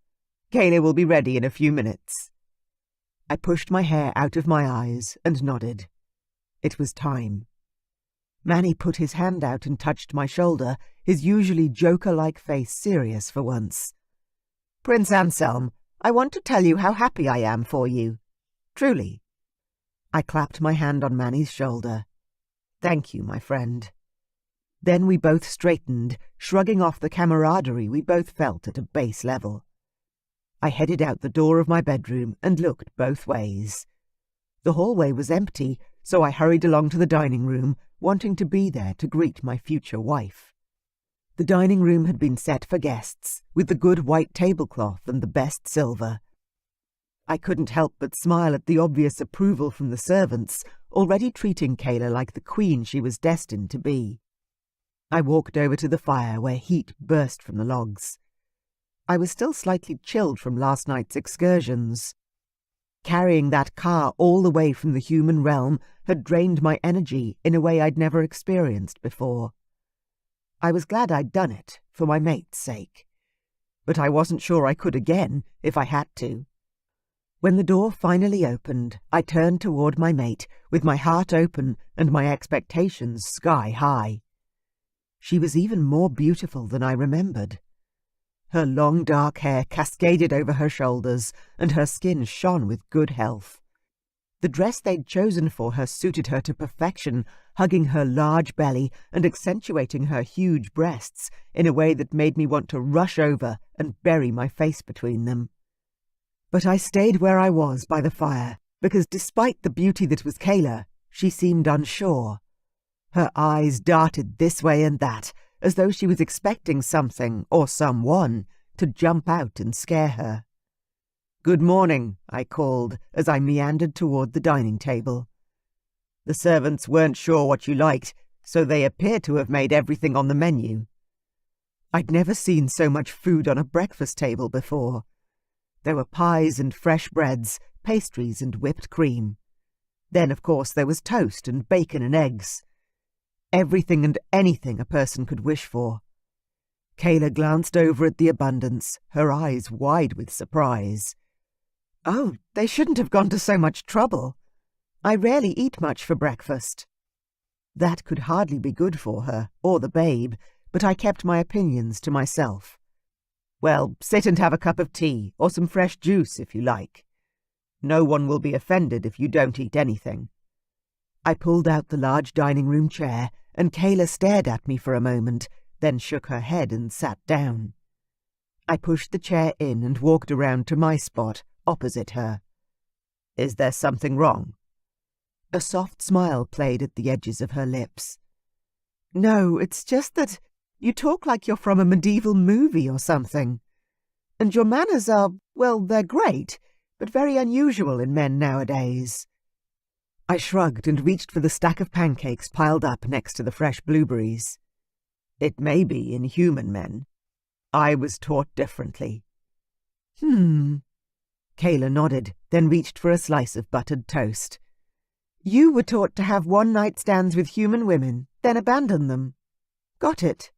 Kayla will be ready in a few minutes." I pushed my hair out of my eyes and nodded. It was time. Manny put his hand out and touched my shoulder, his usually joker-like face serious for once. "Prince Anselm, I want to tell you how happy I am for you. Truly." I clapped my hand on Manny's shoulder. "Thank you, my friend." Then we both straightened, shrugging off the camaraderie we both felt at a base level. I headed out the door of my bedroom and looked both ways. The hallway was empty, so I hurried along to the dining room, wanting to be there to greet my future wife. The dining room had been set for guests, with the good white tablecloth and the best silver. I couldn't help but smile at the obvious approval from the servants, already treating Kayla like the queen she was destined to be. I walked over to the fire where heat burst from the logs. I was still slightly chilled from last night's excursions. Carrying that car all the way from the human realm had drained my energy in a way I'd never experienced before. I was glad I'd done it, for my mate's sake. But I wasn't sure I could again, if I had to. When the door finally opened, I turned toward my mate, with my heart open and my expectations sky high. She was even more beautiful than I remembered. Her long dark hair cascaded over her shoulders, and her skin shone with good health. The dress they'd chosen for her suited her to perfection, hugging her large belly and accentuating her huge breasts in a way that made me want to rush over and bury my face between them. But I stayed where I was by the fire, because despite the beauty that was Kayla, she seemed unsure. Her eyes darted this way and that, as though she was expecting something, or someone, to jump out and scare her. "Good morning," I called, as I meandered toward the dining table. "The servants weren't sure what you liked, so they appear to have made everything on the menu." I'd never seen so much food on a breakfast table before. There were pies and fresh breads, pastries and whipped cream. Then, of course, there was toast and bacon and eggs. Everything and anything a person could wish for. Kayla glanced over at the abundance, her eyes wide with surprise. Oh, they shouldn't have gone to so much trouble. I rarely eat much for breakfast. That could hardly be good for her, or the babe, but I kept my opinions to myself. Well, sit and have a cup of tea, or some fresh juice if you like. No one will be offended if you don't eat anything. I pulled out the large dining room chair, and Kayla stared at me for a moment, then shook her head and sat down. I pushed the chair in and walked around to my spot, opposite her. Is there something wrong? A soft smile played at the edges of her lips. No, it's just that you talk like you're from a medieval movie or something. And your manners are, well, they're great, but very unusual in men nowadays. I shrugged and reached for the stack of pancakes piled up next to the fresh blueberries. It may be in human men. I was taught differently. Kayla nodded, then reached for a slice of buttered toast. You were taught to have one-night stands with human women, then abandon them. Got it.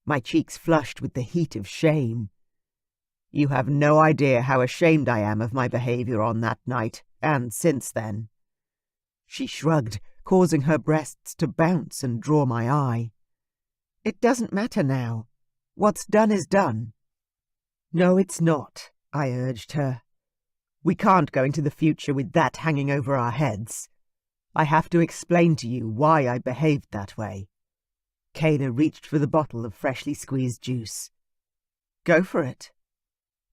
My cheeks flushed with the heat of shame. You have no idea how ashamed I am of my behavior on that night, and since then. She shrugged, causing her breasts to bounce and draw my eye. It doesn't matter now. What's done is done. No, it's not, I urged her. We can't go into the future with that hanging over our heads. I have to explain to you why I behaved that way. Kayla reached for the bottle of freshly squeezed juice. Go for it.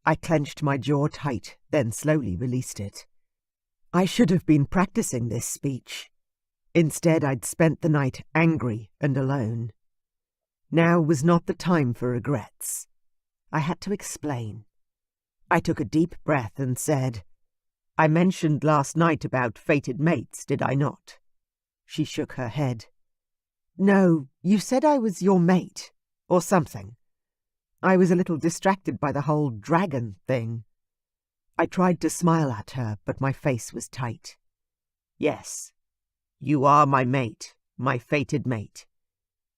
I clenched my jaw tight, then slowly released it. I should have been practicing this speech. Instead, I'd spent the night angry and alone. Now was not the time for regrets. I had to explain. I took a deep breath and said, I mentioned last night about fated mates, did I not? She shook her head. No, you said I was your mate, or something. I was a little distracted by the whole dragon thing. I tried to smile at her, but my face was tight. Yes, you are my mate, my fated mate.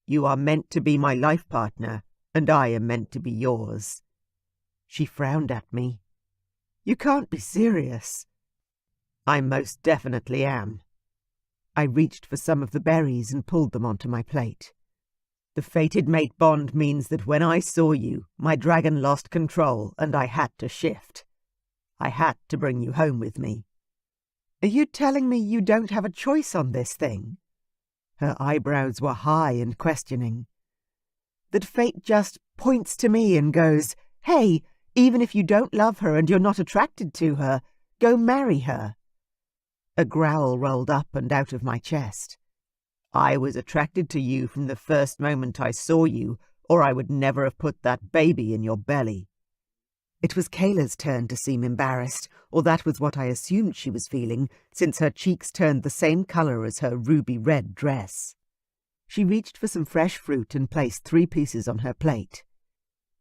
You are meant to be my life partner, and I am meant to be yours. She frowned at me. You can't be serious. I most definitely am. I reached for some of the berries and pulled them onto my plate. The fated mate bond means that when I saw you, my dragon lost control and I had to shift. I had to bring you home with me. Are you telling me you don't have a choice on this thing? Her eyebrows were high and questioning. That fate just points to me and goes, hey, even if you don't love her and you're not attracted to her, go marry her. A growl rolled up and out of my chest. I was attracted to you from the first moment I saw you, or I would never have put that baby in your belly. It was Kayla's turn to seem embarrassed, or that was what I assumed she was feeling, since her cheeks turned the same colour as her ruby-red dress. She reached for some fresh fruit and placed 3 pieces on her plate.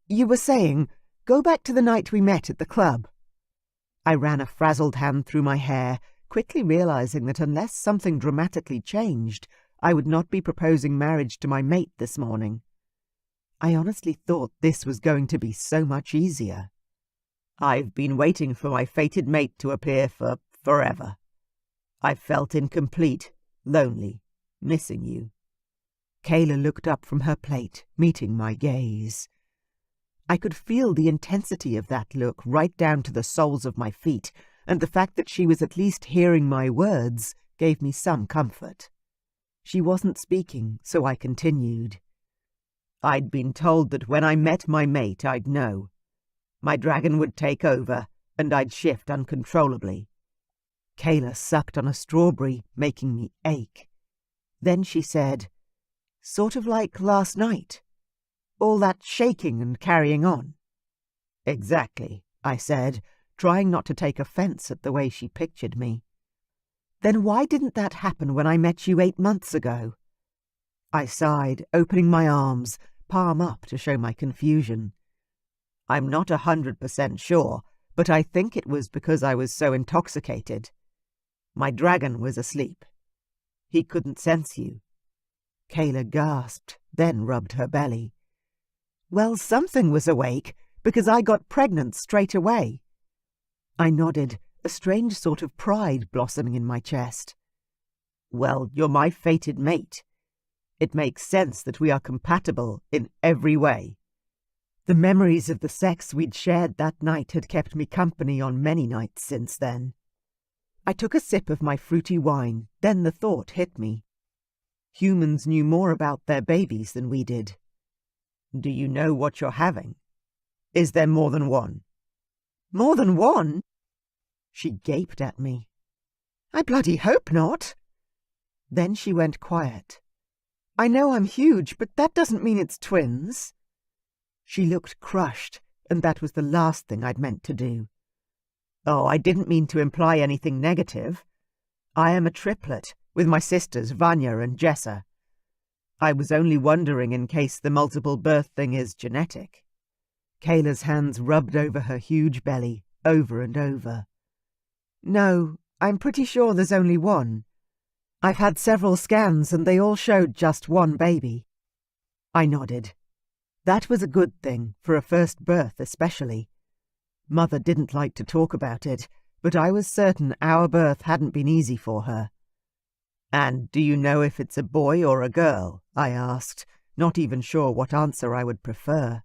You were saying, go back to the night we met at the club. I ran a frazzled hand through my hair, quickly realizing that unless something dramatically changed, I would not be proposing marriage to my mate this morning. I honestly thought this was going to be so much easier. I've been waiting for my fated mate to appear for forever. I've felt incomplete, lonely, missing you. Kayla looked up from her plate, meeting my gaze. I could feel the intensity of that look right down to the soles of my feet, and the fact that she was at least hearing my words gave me some comfort. She wasn't speaking, so I continued. I'd been told that when I met my mate, I'd know. My dragon would take over, and I'd shift uncontrollably. Kayla sucked on a strawberry, making me ache. Then she said, sort of like last night. All that shaking and carrying on. Exactly, I said, trying not to take offence at the way she pictured me. Then why didn't that happen when I met you 8 months ago? I sighed, opening my arms, palm up to show my confusion. I'm not 100% sure, but I think it was because I was so intoxicated. My dragon was asleep. He couldn't sense you. Kayla gasped, then rubbed her belly. Well, something was awake, because I got pregnant straight away. I nodded, a strange sort of pride blossoming in my chest. Well, you're my fated mate. It makes sense that we are compatible in every way. The memories of the sex we'd shared that night had kept me company on many nights since then. I took a sip of my fruity wine, then the thought hit me. Humans knew more about their babies than we did. Do you know what you're having? Is there more than one? More than one? She gaped at me. I bloody hope not. Then she went quiet. I know I'm huge, but that doesn't mean it's twins. She looked crushed, and that was the last thing I'd meant to do. Oh, I didn't mean to imply anything negative. I am a triplet, with my sisters Vanya and Jessa. I was only wondering in case the multiple birth thing is genetic. Kayla's hands rubbed over her huge belly, over and over. No, I'm pretty sure there's only one. I've had several scans and they all showed just one baby. I nodded. That was a good thing, for a first birth especially. Mother didn't like to talk about it, but I was certain our birth hadn't been easy for her. And do you know if it's a boy or a girl? I asked, not even sure what answer I would prefer.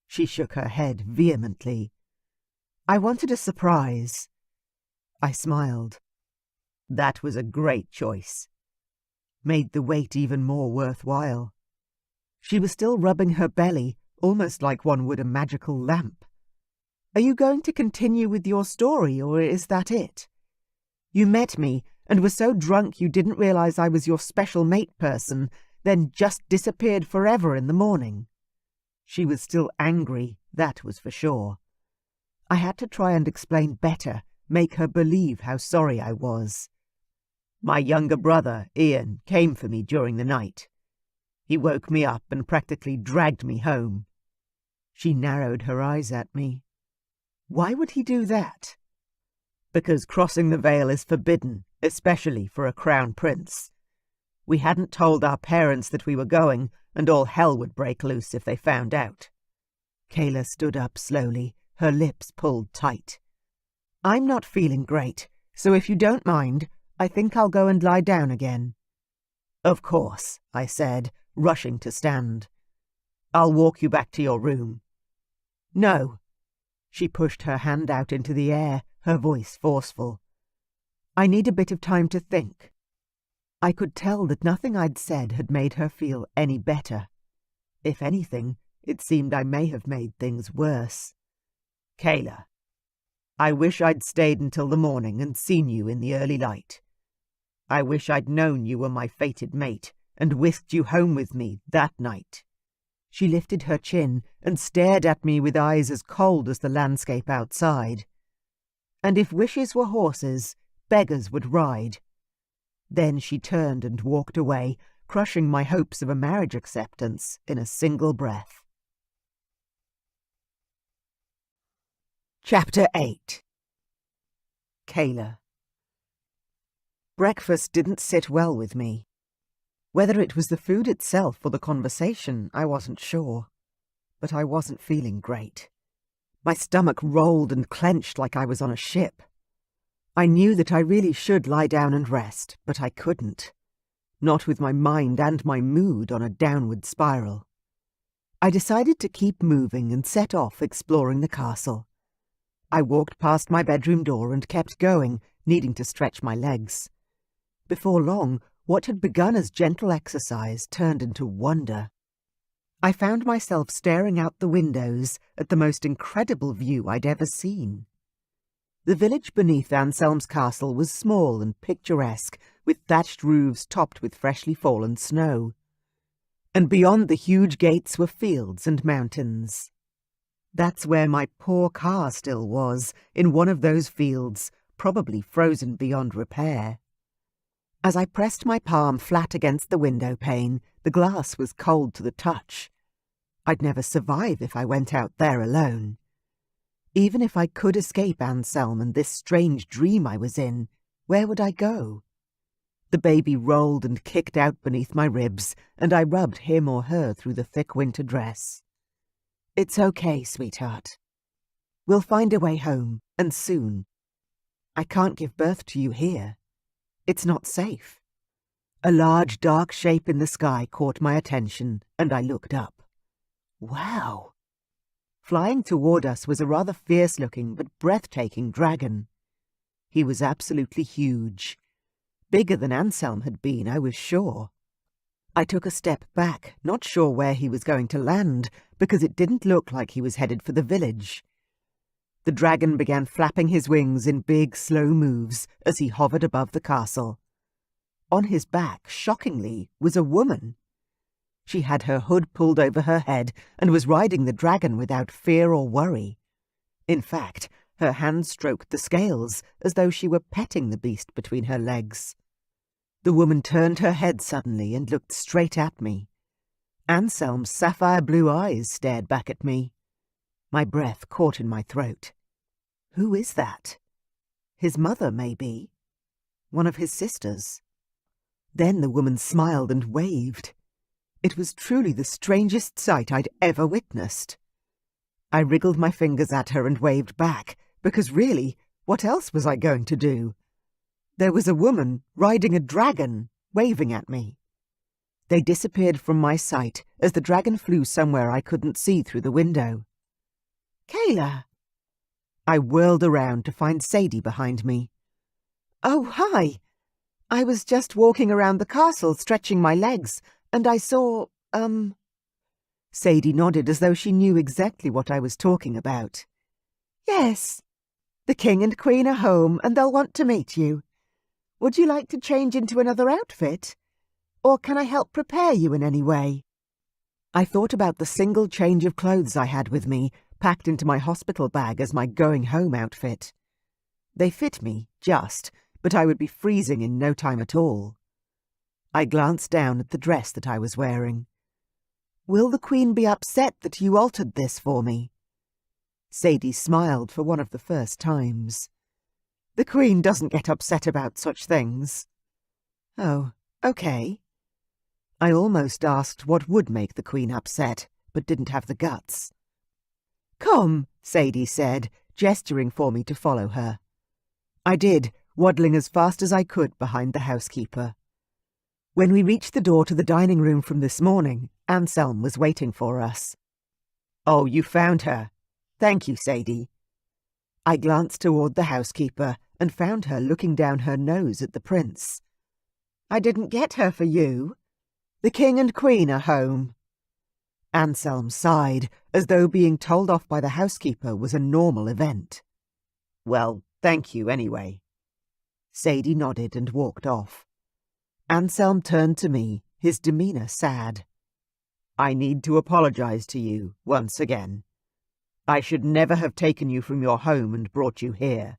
She shook her head vehemently. I wanted a surprise. I smiled. That was a great choice. Made the wait even more worthwhile. She was still rubbing her belly, almost like one would a magical lamp. Are you going to continue with your story, or is that it? You met me, and were so drunk you didn't realize I was your special mate person, then just disappeared forever in the morning. She was still angry, that was for sure. I had to try and explain better, make her believe how sorry I was. My younger brother, Ian, came for me during the night. He woke me up and practically dragged me home. She narrowed her eyes at me. Why would he do that? Because crossing the veil is forbidden, especially for a crown prince. We hadn't told our parents that we were going, and all hell would break loose if they found out. Kayla stood up slowly, her lips pulled tight. I'm not feeling great, so if you don't mind, I think I'll go and lie down again. Of course, I said, rushing to stand. I'll walk you back to your room. No. She pushed her hand out into the air, her voice forceful. I need a bit of time to think. I could tell that nothing I'd said had made her feel any better. If anything, it seemed I may have made things worse. Kayla, I wish I'd stayed until the morning and seen you in the early light. I wish I'd known you were my fated mate and whisked you home with me that night. She lifted her chin and stared at me with eyes as cold as the landscape outside. And if wishes were horses, beggars would ride. Then she turned and walked away, crushing my hopes of a marriage acceptance in a single breath. Chapter 8. Kayla. Breakfast didn't sit well with me. Whether it was the food itself or the conversation, I wasn't sure. But I wasn't feeling great. My stomach rolled and clenched like I was on a ship. I knew that I really should lie down and rest, but I couldn't. Not with my mind and my mood on a downward spiral. I decided to keep moving and set off exploring the castle. I walked past my bedroom door and kept going, needing to stretch my legs. Before long, what had begun as gentle exercise turned into wonder. I found myself staring out the windows at the most incredible view I'd ever seen. The village beneath Anselm's castle was small and picturesque, with thatched roofs topped with freshly fallen snow. And beyond the huge gates were fields and mountains. That's where my poor car still was, in one of those fields, probably frozen beyond repair. As I pressed my palm flat against the window pane, the glass was cold to the touch. I'd never survive if I went out there alone. Even if I could escape Anselm and this strange dream I was in, Where would I go? The baby rolled and kicked out beneath my ribs, and I rubbed him or her through the thick winter dress. It's okay, sweetheart. We'll find a way home, and soon. I can't give birth to you here. It's not safe. A large, dark shape in the sky caught my attention, and I looked up. Wow! Flying toward us was a rather fierce-looking but breathtaking dragon. He was absolutely huge. Bigger than Anselm had been, I was sure. I took a step back, not sure where he was going to land, because it didn't look like he was headed for the village. The dragon began flapping his wings in big, slow moves as he hovered above the castle. On his back, shockingly, was a woman. She had her hood pulled over her head and was riding the dragon without fear or worry. In fact, her hand stroked the scales as though she were petting the beast between her legs. The woman turned her head suddenly and looked straight at me. Anselm's sapphire blue eyes stared back at me. My breath caught in my throat. Who is that? His mother, maybe. One of his sisters. Then the woman smiled and waved. It was truly the strangest sight I'd ever witnessed. I wriggled my fingers at her and waved back, because really, what else was I going to do? There was a woman riding a dragon, waving at me. They disappeared from my sight as the dragon flew somewhere I couldn't see through the window. Kayla! I whirled around to find Sadie behind me. Oh, hi! I was just walking around the castle stretching my legs, and I saw, Sadie nodded as though she knew exactly what I was talking about. Yes. The King and Queen are home, and they'll want to meet you. Would you like to change into another outfit? Or can I help prepare you in any way? I thought about the single change of clothes I had with me, packed into my hospital bag as my going-home outfit. They fit me, just, but I would be freezing in no time at all. I glanced down at the dress that I was wearing. Will the Queen be upset that you altered this for me? Sadie smiled for one of the first times. The Queen doesn't get upset about such things. Oh, okay. I almost asked what would make the Queen upset, but didn't have the guts. Come, Sadie said, gesturing for me to follow her. I did, waddling as fast as I could behind the housekeeper. When we reached the door to the dining room from this morning, Anselm was waiting for us. Oh, you found her. Thank you, Sadie. I glanced toward the housekeeper and found her looking down her nose at the prince. I didn't get her for you. The King and Queen are home. Anselm sighed, as though being told off by the housekeeper was a normal event. Well, thank you anyway. Sadie nodded and walked off. Anselm turned to me, his demeanour sad. I need to apologize to you once again. I should never have taken you from your home and brought you here.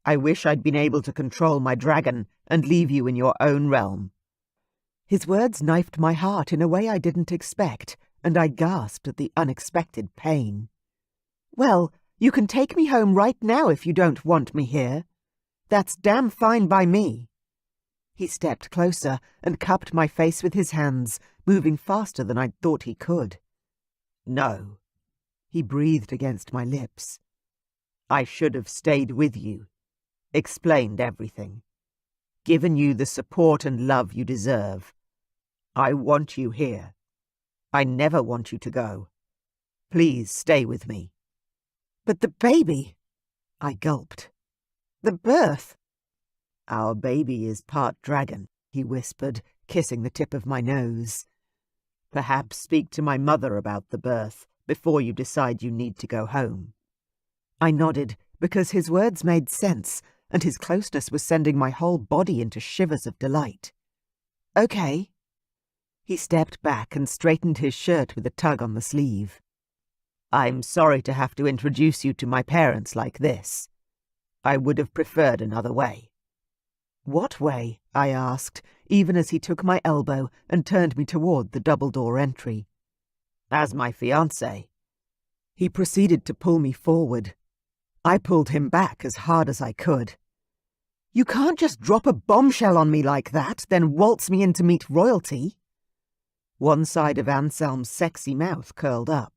I wish I'd been able to control my dragon and leave you in your own realm. His words knifed my heart in a way I didn't expect, and I gasped at the unexpected pain. Well, you can take me home right now if you don't want me here. That's damn fine by me. He stepped closer and cupped my face with his hands, moving faster than I'd thought he could. No. He breathed against my lips. I should have stayed with you, explained everything, given you the support and love you deserve. I want you here. I never want you to go. Please stay with me. But the baby, I gulped. The birth. Our baby is part dragon, he whispered, kissing the tip of my nose. Perhaps speak to my mother about the birth before you decide you need to go home. I nodded, because his words made sense, and his closeness was sending my whole body into shivers of delight. Okay. He stepped back and straightened his shirt with a tug on the sleeve. I'm sorry to have to introduce you to my parents like this. I would have preferred another way. What way? I asked, even as he took my elbow and turned me toward the double-door entry. As my fiancé. He proceeded to pull me forward. I pulled him back as hard as I could. You can't just drop a bombshell on me like that, then waltz me in to meet royalty. One side of Anselm's sexy mouth curled up.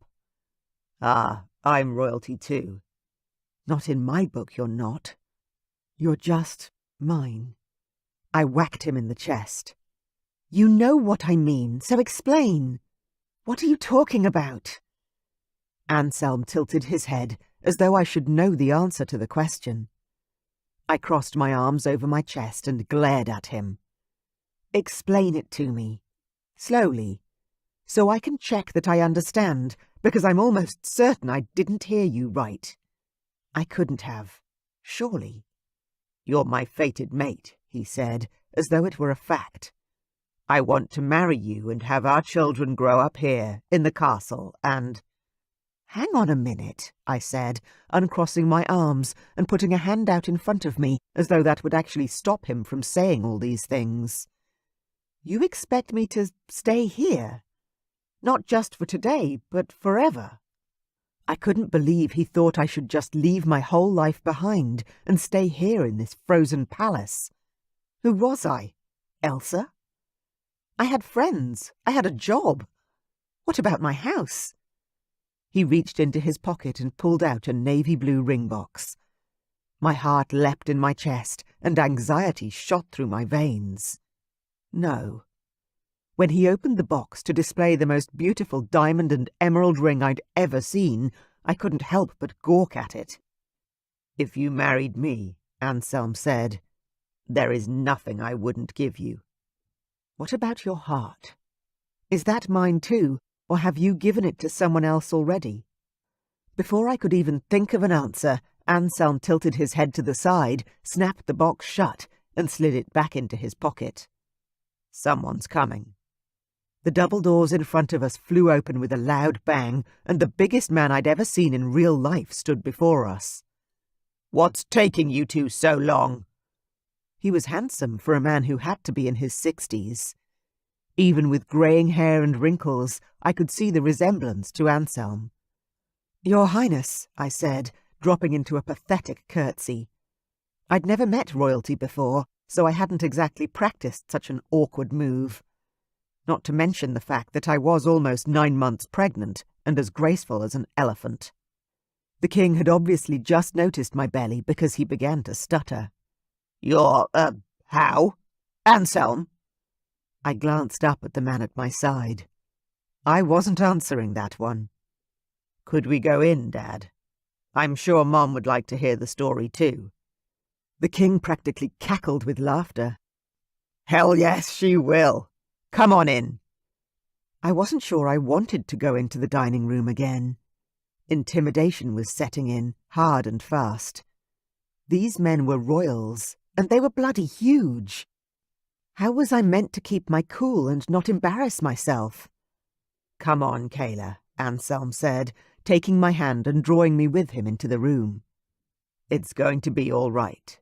Ah, I'm royalty too. Not in my book, you're not. You're just mine. I whacked him in the chest. You know what I mean, so explain. What are you talking about? Anselm tilted his head as though I should know the answer to the question. I crossed my arms over my chest and glared at him. Explain it to me. Slowly. So I can check that I understand, because I'm almost certain I didn't hear you right. I couldn't have. Surely. You're my fated mate, he said, as though it were a fact. I want to marry you and have our children grow up here, in the castle, and— Hang on a minute, I said, uncrossing my arms and putting a hand out in front of me, as though that would actually stop him from saying all these things. You expect me to stay here? Not just for today, but forever. I couldn't believe he thought I should just leave my whole life behind and stay here in this frozen palace. Who was I? Elsa? I had friends. I had a job. What about my house? He reached into his pocket and pulled out a navy blue ring box. My heart leapt in my chest and anxiety shot through my veins. No. When he opened the box to display the most beautiful diamond and emerald ring I'd ever seen, I couldn't help but gawk at it. If you married me, Anselm said, there is nothing I wouldn't give you. What about your heart? Is that mine too, or have you given it to someone else already? Before I could even think of an answer, Anselm tilted his head to the side, snapped the box shut, and slid it back into his pocket. Someone's coming. The double doors in front of us flew open with a loud bang, and the biggest man I'd ever seen in real life stood before us. What's taking you two so long? He was handsome for a man who had to be in his 60s. Even with greying hair and wrinkles, I could see the resemblance to Anselm. Your Highness, I said, dropping into a pathetic curtsy. I'd never met royalty before, so I hadn't exactly practiced such an awkward move. Not to mention the fact that I was almost 9 months pregnant and as graceful as an elephant. The king had obviously just noticed my belly because he began to stutter. You're, how? Anselm? I glanced up at the man at my side. I wasn't answering that one. Could we go in, Dad? I'm sure Mom would like to hear the story too. The king practically cackled with laughter. Hell yes, she will. Come on in. I wasn't sure I wanted to go into the dining room again. Intimidation was setting in, hard and fast. These men were royals, and they were bloody huge. How was I meant to keep my cool and not embarrass myself? Come on, Kayla, Anselm said, taking my hand and drawing me with him into the room. It's going to be all right.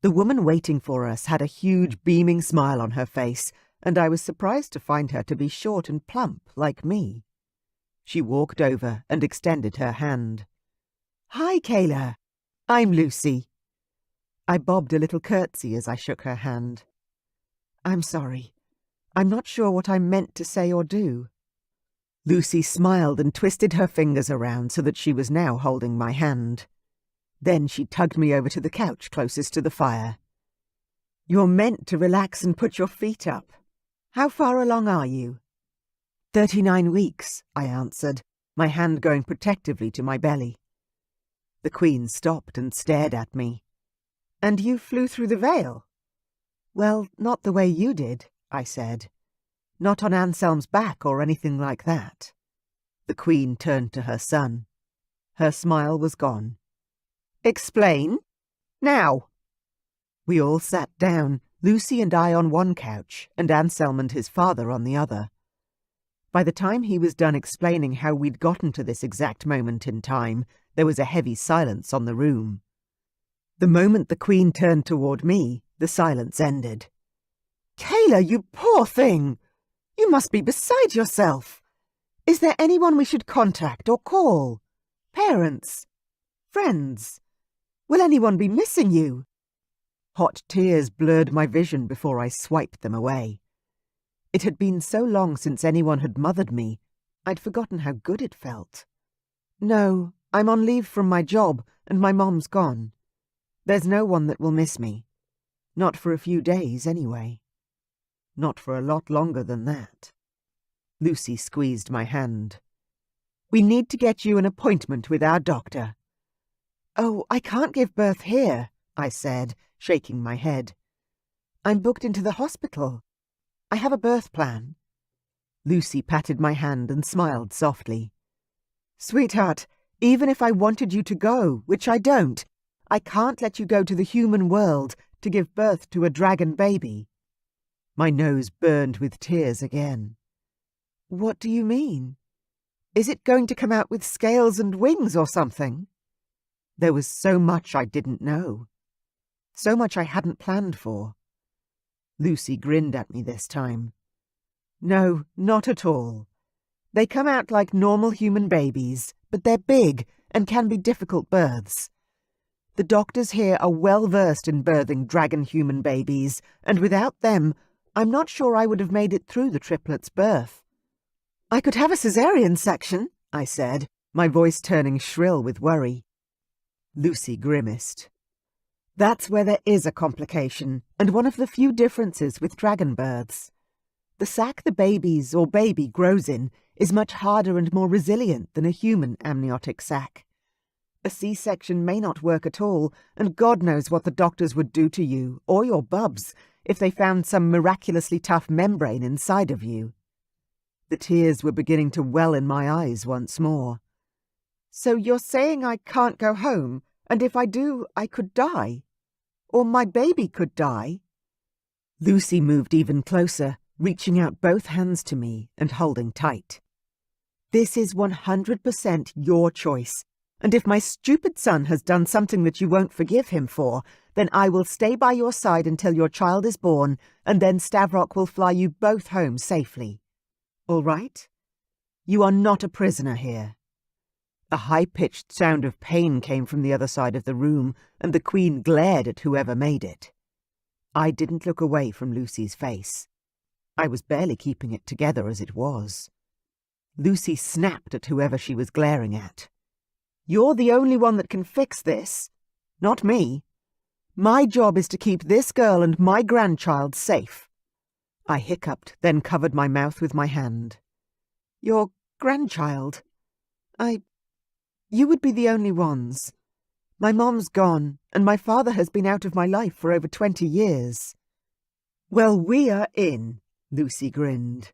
The woman waiting for us had a huge beaming smile on her face, and I was surprised to find her to be short and plump like me. She walked over and extended her hand. Hi, Kayla. I'm Lucy. I bobbed a little curtsy as I shook her hand. I'm sorry. I'm not sure what I meant to say or do. Lucy smiled and twisted her fingers around so that she was now holding my hand. Then she tugged me over to the couch closest to the fire. You're meant to relax and put your feet up. How far along are you? 39 weeks, I answered, my hand going protectively to my belly. The Queen stopped and stared at me. And you flew through the veil? Well, not the way you did, I said. Not on Anselm's back or anything like that. The Queen turned to her son. Her smile was gone. Explain? Now. We all sat down, Lucy and I on one couch, and Anselm and his father on the other. By the time he was done explaining how we'd gotten to this exact moment in time, there was a heavy silence on the room. The moment the Queen turned toward me, the silence ended. Kayla, you poor thing! You must be beside yourself. Is there anyone we should contact or call? Parents? Friends? Will anyone be missing you? Hot tears blurred my vision before I swiped them away. It had been so long since anyone had mothered me, I'd forgotten how good it felt. No, I'm on leave from my job, and my mom's gone. There's no one that will miss me. Not for a few days, anyway. Not for a lot longer than that. Lucy squeezed my hand. We need to get you an appointment with our doctor. Oh, I can't give birth here, I said, shaking my head. I'm booked into the hospital. I have a birth plan. Lucy patted my hand and smiled softly. Sweetheart, even if I wanted you to go, which I don't, I can't let you go to the human world to give birth to a dragon baby. My nose burned with tears again. What do you mean? Is it going to come out with scales and wings or something? There was so much I didn't know. So much I hadn't planned for. Lucy grinned at me this time. No, not at all. They come out like normal human babies, but they're big and can be difficult births. The doctors here are well versed in birthing dragon human babies, and without them, I'm not sure I would have made it through the triplets' birth. I could have a cesarean section, I said, my voice turning shrill with worry. Lucy grimaced. That's where there is a complication, and one of the few differences with dragon births. The sac the baby's or baby grows in is much harder and more resilient than a human amniotic sac. A C-section may not work at all, and God knows what the doctors would do to you, or your bubs, if they found some miraculously tough membrane inside of you. The tears were beginning to well in my eyes once more. So you're saying I can't go home, and if I do, I could die? Or my baby could die? Lucy moved even closer, reaching out both hands to me and holding tight. This is 100% your choice, and if my stupid son has done something that you won't forgive him for, then I will stay by your side until your child is born, and then Stavrock will fly you both home safely. All right? You are not a prisoner here. A high-pitched sound of pain came from the other side of the room, and the Queen glared at whoever made it. I didn't look away from Lucy's face. I was barely keeping it together as it was. Lucy snapped at whoever she was glaring at. You're the only one that can fix this. Not me. My job is to keep this girl and my grandchild safe. I hiccuped, then covered my mouth with my hand. Your grandchild? You would be the only ones. My mom's gone, and my father has been out of my life for over 20 years. Well, we are in, Lucy grinned.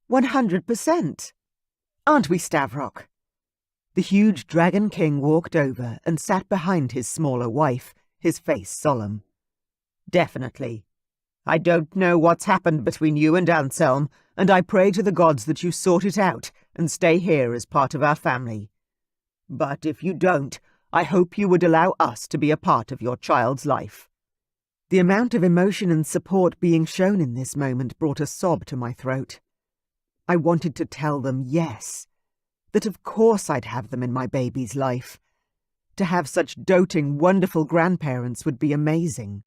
100%. Aren't we, Stavrock? The huge Dragon King walked over and sat behind his smaller wife, his face solemn. Definitely. I don't know what's happened between you and Anselm, and I pray to the gods that you sort it out and stay here as part of our family. But if you don't, I hope you would allow us to be a part of your child's life. The amount of emotion and support being shown in this moment brought a sob to my throat. I wanted to tell them yes, that of course I'd have them in my baby's life. To have such doting, wonderful grandparents would be amazing.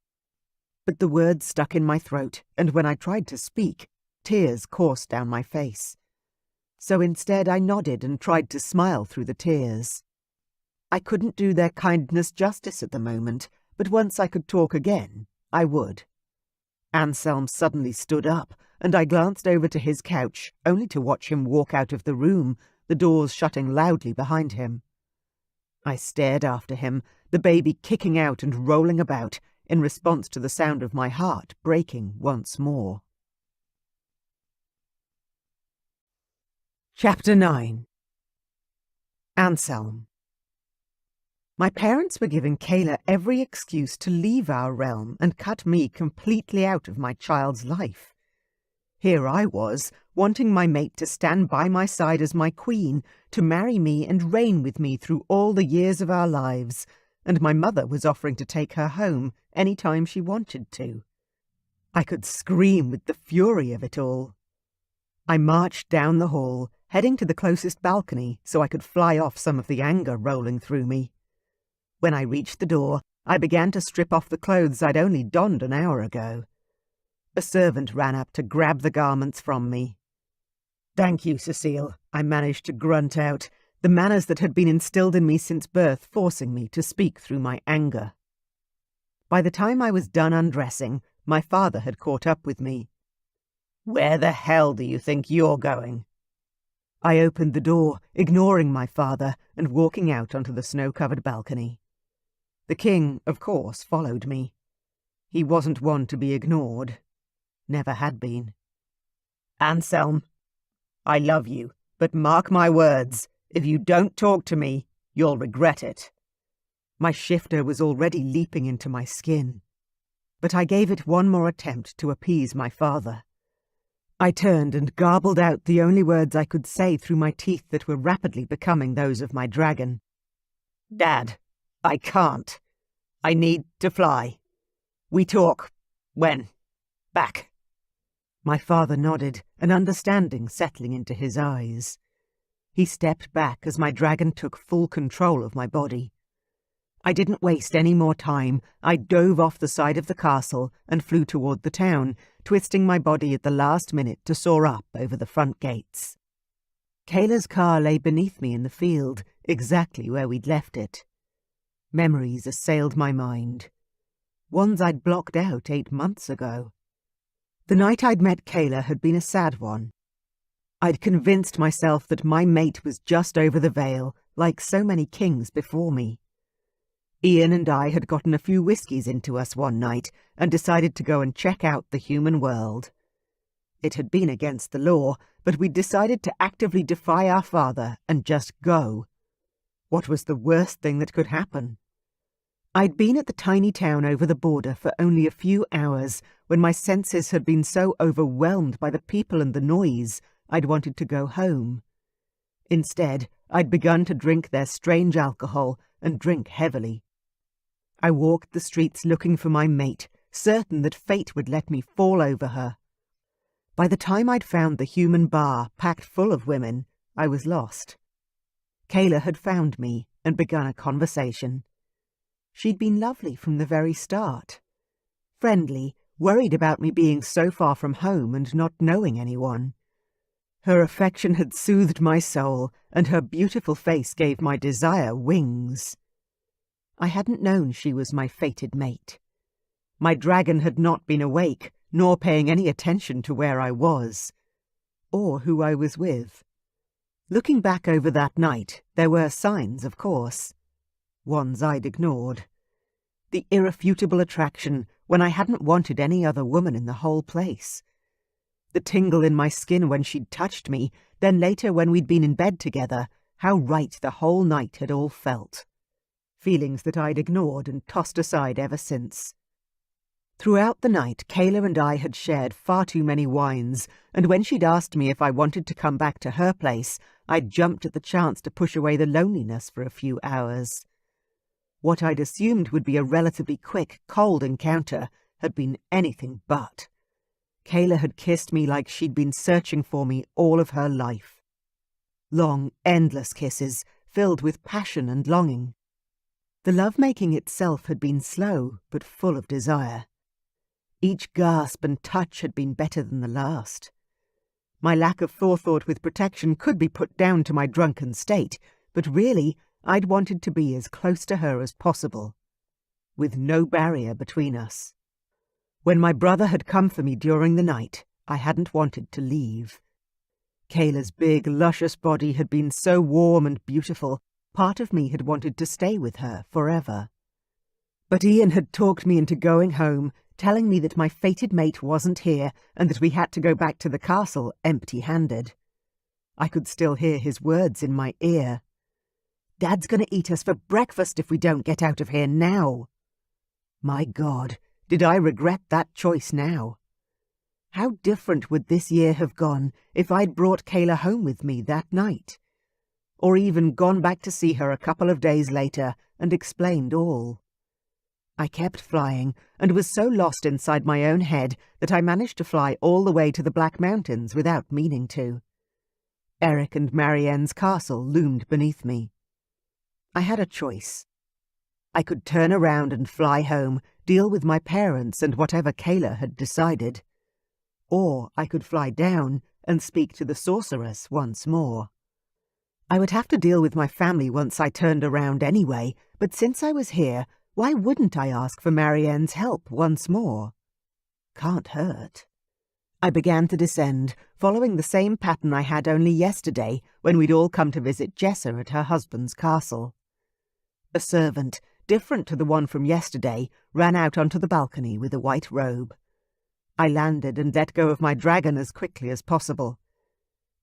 But the words stuck in my throat, and when I tried to speak, tears coursed down my face. So instead I nodded and tried to smile through the tears. I couldn't do their kindness justice at the moment, but once I could talk again, I would. Anselm suddenly stood up, and I glanced over to his couch, only to watch him walk out of the room, the doors shutting loudly behind him. I stared after him, the baby kicking out and rolling about, in response to the sound of my heart breaking once more. Chapter 9. Anselm. My parents were giving Kayla every excuse to leave our realm and cut me completely out of my child's life. Here I was, wanting my mate to stand by my side as my queen, to marry me and reign with me through all the years of our lives, and my mother was offering to take her home any time she wanted to. I could scream with the fury of it all. I marched down the hall, heading to the closest balcony so I could fly off some of the anger rolling through me. When I reached the door, I began to strip off the clothes I'd only donned an hour ago. A servant ran up to grab the garments from me. "Thank you, Cecile," I managed to grunt out, the manners that had been instilled in me since birth forcing me to speak through my anger. By the time I was done undressing, my father had caught up with me. "Where the hell do you think you're going?" I opened the door, ignoring my father, and walking out onto the snow-covered balcony. The king, of course, followed me. He wasn't one to be ignored. Never had been. "Anselm, I love you, but mark my words, if you don't talk to me, you'll regret it." My shifter was already leaping into my skin, but I gave it one more attempt to appease my father. I turned and garbled out the only words I could say through my teeth that were rapidly becoming those of my dragon. "Dad, I can't. I need to fly. We talk. When? Back." My father nodded, an understanding settling into his eyes. He stepped back as my dragon took full control of my body. I didn't waste any more time. I dove off the side of the castle and flew toward the town, twisting my body at the last minute to soar up over the front gates. Kayla's car lay beneath me in the field, exactly where we'd left it. Memories assailed my mind. Ones I'd blocked out 8 months ago. The night I'd met Kayla had been a sad one. I'd convinced myself that my mate was just over the veil, like so many kings before me. Ian and I had gotten a few whiskies into us one night and decided to go and check out the human world. It had been against the law, but we'd decided to actively defy our father and just go. What was the worst thing that could happen? I'd been at the tiny town over the border for only a few hours when my senses had been so overwhelmed by the people and the noise, I'd wanted to go home. Instead, I'd begun to drink their strange alcohol and drink heavily. I walked the streets looking for my mate, certain that fate would let me fall over her. By the time I'd found the human bar packed full of women, I was lost. Kayla had found me and begun a conversation. She'd been lovely from the very start. Friendly, worried about me being so far from home and not knowing anyone. Her affection had soothed my soul, and her beautiful face gave my desire wings. I hadn't known she was my fated mate. My dragon had not been awake, nor paying any attention to where I was, or who I was with. Looking back over that night, there were signs, of course. Ones I'd ignored. The irrefutable attraction when I hadn't wanted any other woman in the whole place. The tingle in my skin when she'd touched me, then later when we'd been in bed together, how right the whole night had all felt. Feelings that I'd ignored and tossed aside ever since. Throughout the night, Kayla and I had shared far too many wines, and when she'd asked me if I wanted to come back to her place, I'd jumped at the chance to push away the loneliness for a few hours. What I'd assumed would be a relatively quick, cold encounter had been anything but. Kayla had kissed me like she'd been searching for me all of her life. Long, endless kisses, filled with passion and longing. The lovemaking itself had been slow, but full of desire. Each gasp and touch had been better than the last. My lack of forethought with protection could be put down to my drunken state, but really, I'd wanted to be as close to her as possible, with no barrier between us. When my brother had come for me during the night, I hadn't wanted to leave. Kayla's big, luscious body had been so warm and beautiful, part of me had wanted to stay with her forever. But Ian had talked me into going home, telling me that my fated mate wasn't here and that we had to go back to the castle empty-handed. I could still hear his words in my ear. "Dad's going to eat us for breakfast if we don't get out of here now." My God, did I regret that choice now? How different would this year have gone if I'd brought Kayla home with me that night? Or even gone back to see her a couple of days later and explained all. I kept flying and was so lost inside my own head that I managed to fly all the way to the Black Mountains without meaning to. Eric and Marianne's castle loomed beneath me. I had a choice. I could turn around and fly home, deal with my parents and whatever Kayla had decided. Or I could fly down and speak to the sorceress once more. I would have to deal with my family once I turned around anyway, but since I was here, why wouldn't I ask for Marianne's help once more? Can't hurt. I began to descend, following the same pattern I had only yesterday when we'd all come to visit Jessa at her husband's castle. A servant, different to the one from yesterday, ran out onto the balcony with a white robe. I landed and let go of my dragon as quickly as possible.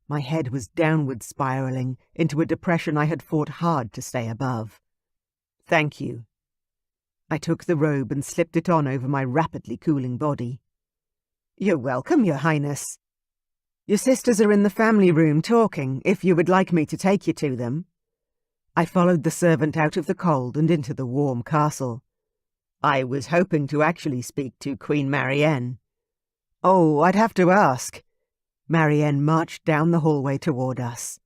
My head was downward spiraling into a depression I had fought hard to stay above. "Thank you." I took the robe and slipped it on over my rapidly cooling body. "You're welcome, Your Highness. Your sisters are in the family room talking, if you would like me to take you to them." I followed the servant out of the cold and into the warm castle. I was hoping to actually speak to Queen Marianne. "Oh, I'd have to ask." Marianne marched down the hallway toward us.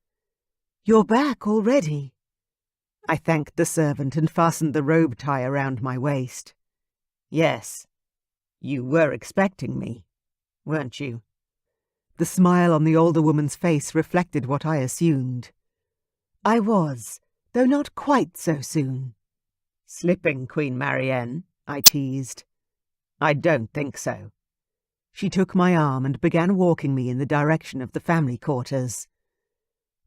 "You're back already." I thanked the servant and fastened the robe tie around my waist. "Yes, you were expecting me, weren't you?" The smile on the older woman's face reflected what I assumed. "I was, though not quite so soon." "Slipping, Queen Marianne?" I teased. "I don't think so." She took my arm and began walking me in the direction of the family quarters.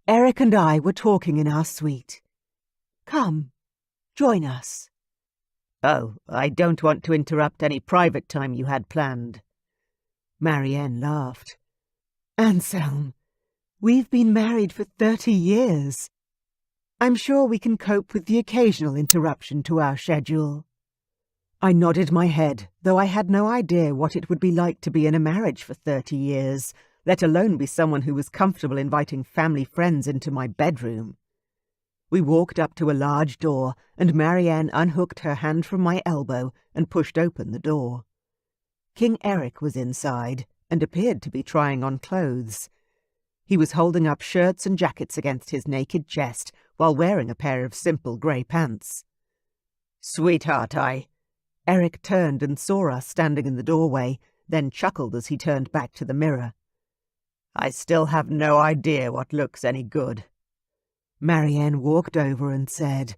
"Eric and I were talking in our suite. Come, join us." "Oh, I don't want to interrupt any private time you had planned." Marianne laughed. "Anselm, we've been married for 30 years. I'm sure we can cope with the occasional interruption to our schedule." I nodded my head, though I had no idea what it would be like to be in a marriage for 30 years, let alone be someone who was comfortable inviting family friends into my bedroom. We walked up to a large door, and Marianne unhooked her hand from my elbow and pushed open the door. King Eric was inside, and appeared to be trying on clothes. He was holding up shirts and jackets against his naked chest while wearing a pair of simple grey pants. "Sweetheart, Eric turned and saw us standing in the doorway, then chuckled as he turned back to the mirror. "I still have no idea what looks any good." Marianne walked over and said,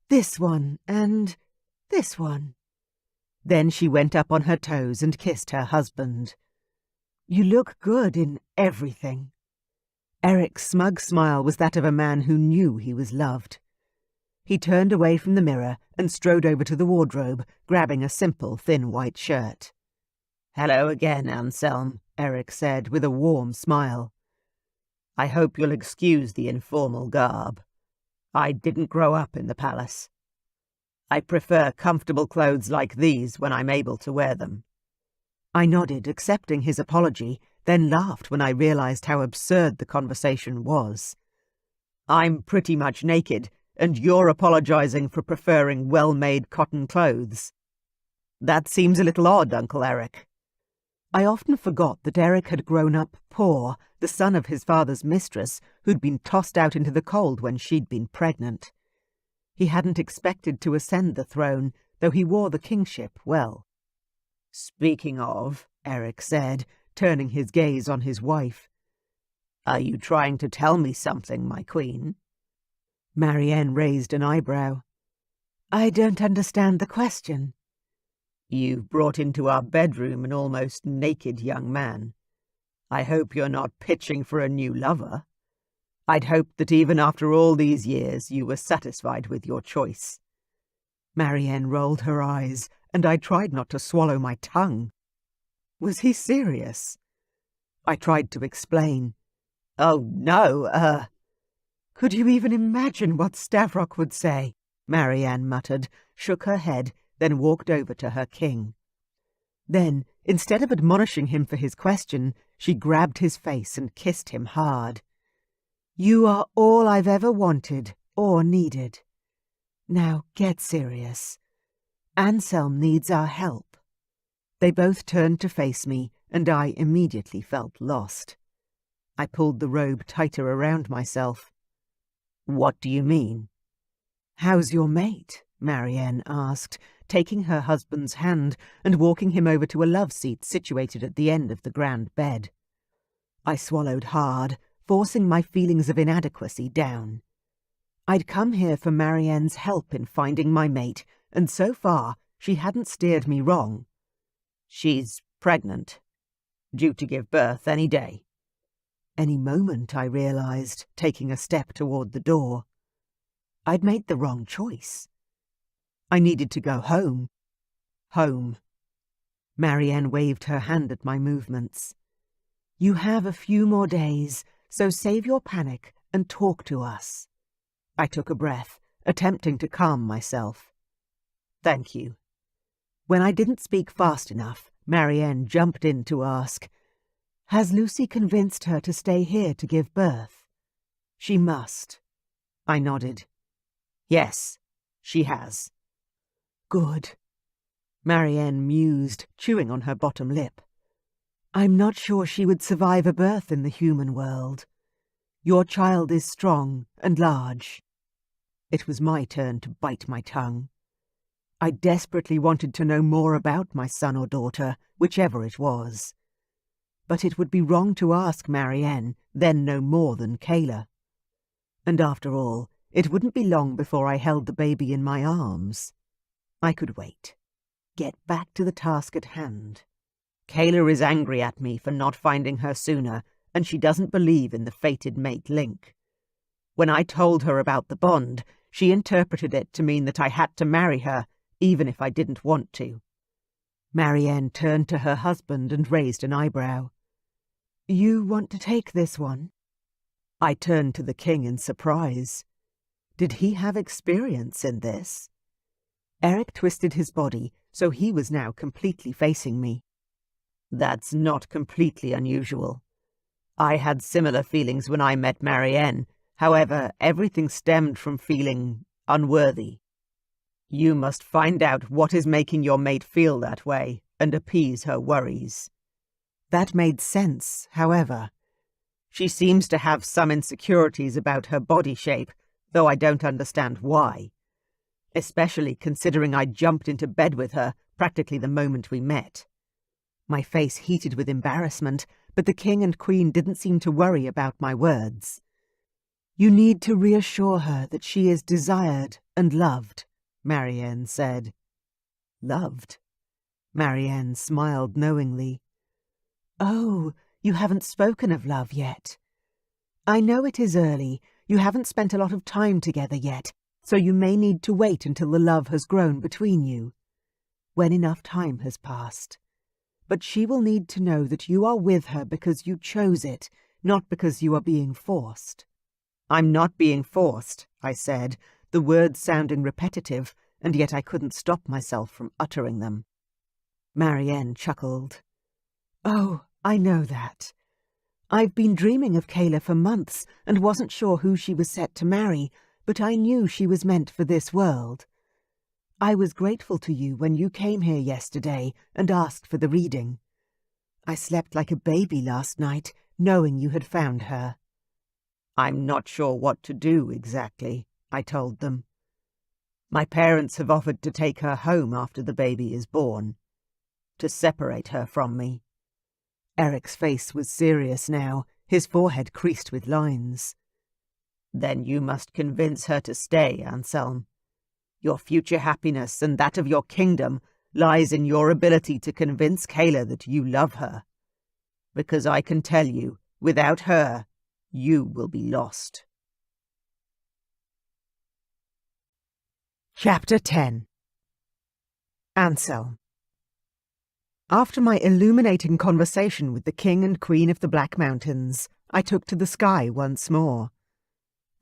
"This one and this one." Then she went up on her toes and kissed her husband. "You look good in everything." Eric's smug smile was that of a man who knew he was loved. He turned away from the mirror and strode over to the wardrobe, grabbing a simple, thin white shirt. "Hello again, Anselm," Eric said with a warm smile. "I hope you'll excuse the informal garb. I didn't grow up in the palace. I prefer comfortable clothes like these when I'm able to wear them." I nodded, accepting his apology, then laughed when I realized how absurd the conversation was. "I'm pretty much naked, and you're apologizing for preferring well-made cotton clothes. That seems a little odd, Uncle Eric." I often forgot that Eric had grown up poor, the son of his father's mistress, who'd been tossed out into the cold when she'd been pregnant. He hadn't expected to ascend the throne, though he wore the kingship well. "Speaking of," Eric said, turning his gaze on his wife, "are you trying to tell me something, my queen?" Marianne raised an eyebrow. "I don't understand the question." "You've brought into our bedroom an almost naked young man. I hope you're not pitching for a new lover. I'd hoped that even after all these years you were satisfied with your choice." Marianne rolled her eyes, and I tried not to swallow my tongue. Was he serious? I tried to explain. "Oh, no, Could you even imagine what Stavrock would say?" Marianne muttered, shook her head, then walked over to her king. Then, instead of admonishing him for his question, she grabbed his face and kissed him hard. "You are all I've ever wanted or needed. Now get serious. Anselm needs our help." They both turned to face me, and I immediately felt lost. I pulled the robe tighter around myself. "What do you mean?" "How's your mate?" Marianne asked, taking her husband's hand and walking him over to a love seat situated at the end of the grand bed. I swallowed hard, forcing my feelings of inadequacy down. I'd come here for Marianne's help in finding my mate, and so far she hadn't steered me wrong. She's pregnant, due to give birth any day. Any moment, I realized, taking a step toward the door. I'd made the wrong choice. I needed to go home. Home. Marianne waved her hand at my movements. You have a few more days, so save your panic and talk to us. I took a breath, attempting to calm myself. Thank you. When I didn't speak fast enough, Marianne jumped in to ask, Has Lucy convinced her to stay here to give birth? She must. I nodded. Yes, she has. Good. Marianne mused, chewing on her bottom lip. I'm not sure she would survive a birth in the human world. Your child is strong and large. It was my turn to bite my tongue. I desperately wanted to know more about my son or daughter, whichever it was. But it would be wrong to ask Marianne, then no more than Kayla. And after all, it wouldn't be long before I held the baby in my arms. I could wait. Get back to the task at hand. Kayla is angry at me for not finding her sooner, and she doesn't believe in the fated mate link. When I told her about the bond, she interpreted it to mean that I had to marry her, even if I didn't want to. Marianne turned to her husband and raised an eyebrow. You want to take this one? I turned to the king in surprise. Did he have experience in this? Eric twisted his body, so he was now completely facing me. That's not completely unusual. I had similar feelings when I met Marianne. However, everything stemmed from feeling unworthy. You must find out what is making your mate feel that way and appease her worries. That made sense, however. She seems to have some insecurities about her body shape, though I don't understand why. Especially considering I jumped into bed with her practically the moment we met. My face heated with embarrassment, but the king and queen didn't seem to worry about my words. You need to reassure her that she is desired and loved, Marianne said. Loved? Marianne smiled knowingly. Oh, you haven't spoken of love yet. I know it is early. You haven't spent a lot of time together yet, so you may need to wait until the love has grown between you. When enough time has passed. But she will need to know that you are with her because you chose it, not because you are being forced. I'm not being forced, I said, the words sounding repetitive, and yet I couldn't stop myself from uttering them. Marianne chuckled. Oh, I know that. I've been dreaming of Kayla for months and wasn't sure who she was set to marry, but I knew she was meant for this world. I was grateful to you when you came here yesterday and asked for the reading. I slept like a baby last night, knowing you had found her. I'm not sure what to do exactly, I told them. My parents have offered to take her home after the baby is born, to separate her from me. Eric's face was serious now, his forehead creased with lines. Then you must convince her to stay, Anselm. Your future happiness and that of your kingdom lies in your ability to convince Kayla that you love her. Because I can tell you, without her, you will be lost. Chapter 10. Anselm. After my illuminating conversation with the King and Queen of the Black Mountains, I took to the sky once more.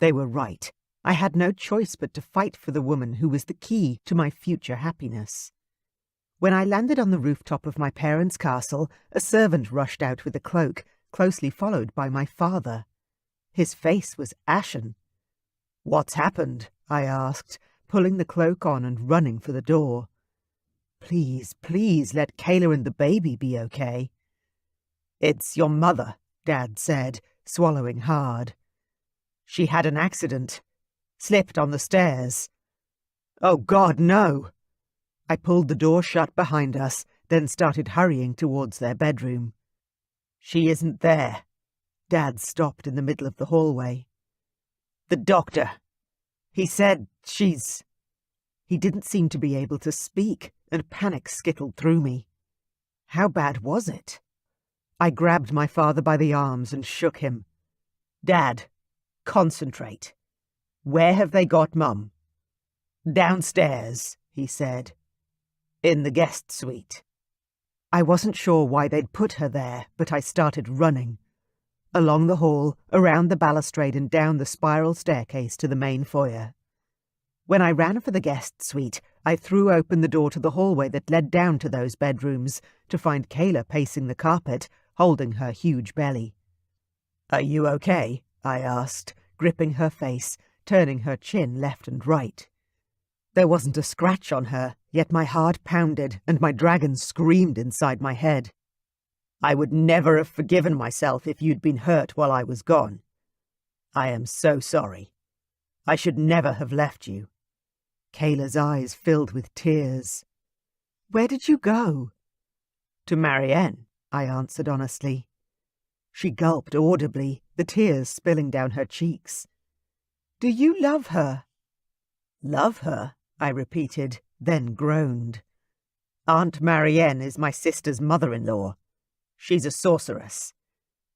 They were right. I had no choice but to fight for the woman who was the key to my future happiness. When I landed on the rooftop of my parents' castle, a servant rushed out with a cloak, closely followed by my father. His face was ashen. "What's happened?" I asked, pulling the cloak on and running for the door. "Please, please let Kayla and the baby be okay." "It's your mother," Dad said, swallowing hard. "She had an accident. Slipped on the stairs." Oh, God, no! I pulled the door shut behind us, then started hurrying towards their bedroom. She isn't there. Dad stopped in the middle of the hallway. The doctor. He said she's... He didn't seem to be able to speak, and panic skittled through me. How bad was it? I grabbed my father by the arms and shook him. Dad, concentrate. Where have they got Mum? Downstairs, he said. In the guest suite. I wasn't sure why they'd put her there, but I started running. Along the hall, around the balustrade and down the spiral staircase to the main foyer. When I ran for the guest suite, I threw open the door to the hallway that led down to those bedrooms to find Kayla pacing the carpet, holding her huge belly. Are you okay? I asked, gripping her face, turning her chin left and right. There wasn't a scratch on her, yet my heart pounded and my dragon screamed inside my head. I would never have forgiven myself if you'd been hurt while I was gone. I am so sorry. I should never have left you. Kayla's eyes filled with tears. Where did you go? To Marianne, I answered honestly. She gulped audibly, the tears spilling down her cheeks. Do you love her? Love her, I repeated, then groaned. Aunt Marianne is my sister's mother-in-law. She's a sorceress.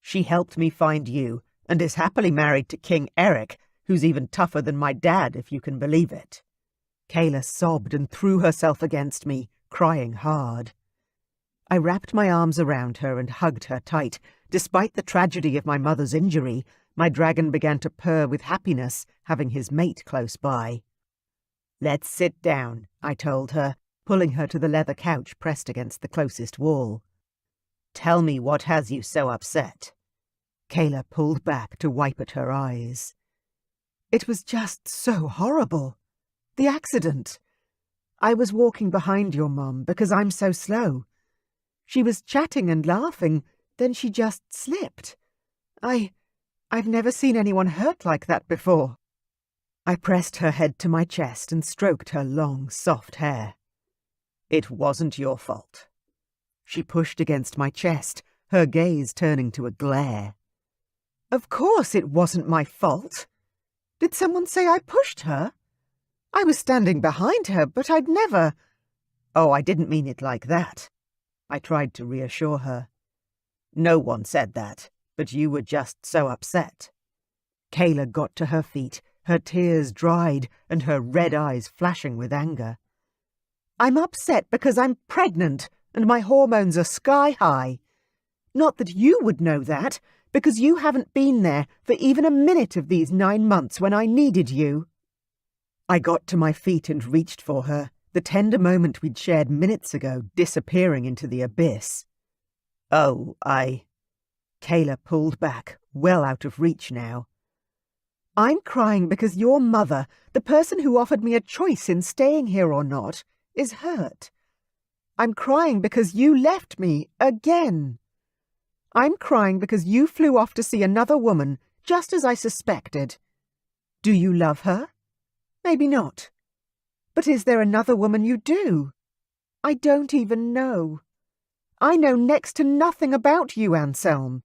She helped me find you, and is happily married to King Eric, who's even tougher than my dad, if you can believe it. Kayla sobbed and threw herself against me, crying hard. I wrapped my arms around her and hugged her tight. Despite the tragedy of my mother's injury, my dragon began to purr with happiness, having his mate close by. Let's sit down, I told her, pulling her to the leather couch pressed against the closest wall. Tell me what has you so upset. Kayla pulled back to wipe at her eyes. It was just so horrible. The accident. I was walking behind your mum because I'm so slow. She was chatting and laughing, then she just slipped. I've never seen anyone hurt like that before. I pressed her head to my chest and stroked her long, soft hair. It wasn't your fault. She pushed against my chest, her gaze turning to a glare. Of course it wasn't my fault. Did someone say I pushed her? I was standing behind her, but I'd never... Oh, I didn't mean it like that. I tried to reassure her. No one said that, but you were just so upset. Kayla got to her feet, her tears dried and her red eyes flashing with anger. I'm upset because I'm pregnant and my hormones are sky high. Not that you would know that, because you haven't been there for even a minute of these 9 months when I needed you. I got to my feet and reached for her, the tender moment we'd shared minutes ago disappearing into the abyss. Oh, Kayla pulled back, well out of reach now. I'm crying because your mother, the person who offered me a choice in staying here or not, is hurt. I'm crying because you left me again. I'm crying because you flew off to see another woman, just as I suspected. Do you love her? Maybe not. But is there another woman you do? I don't even know. I know next to nothing about you, Anselm.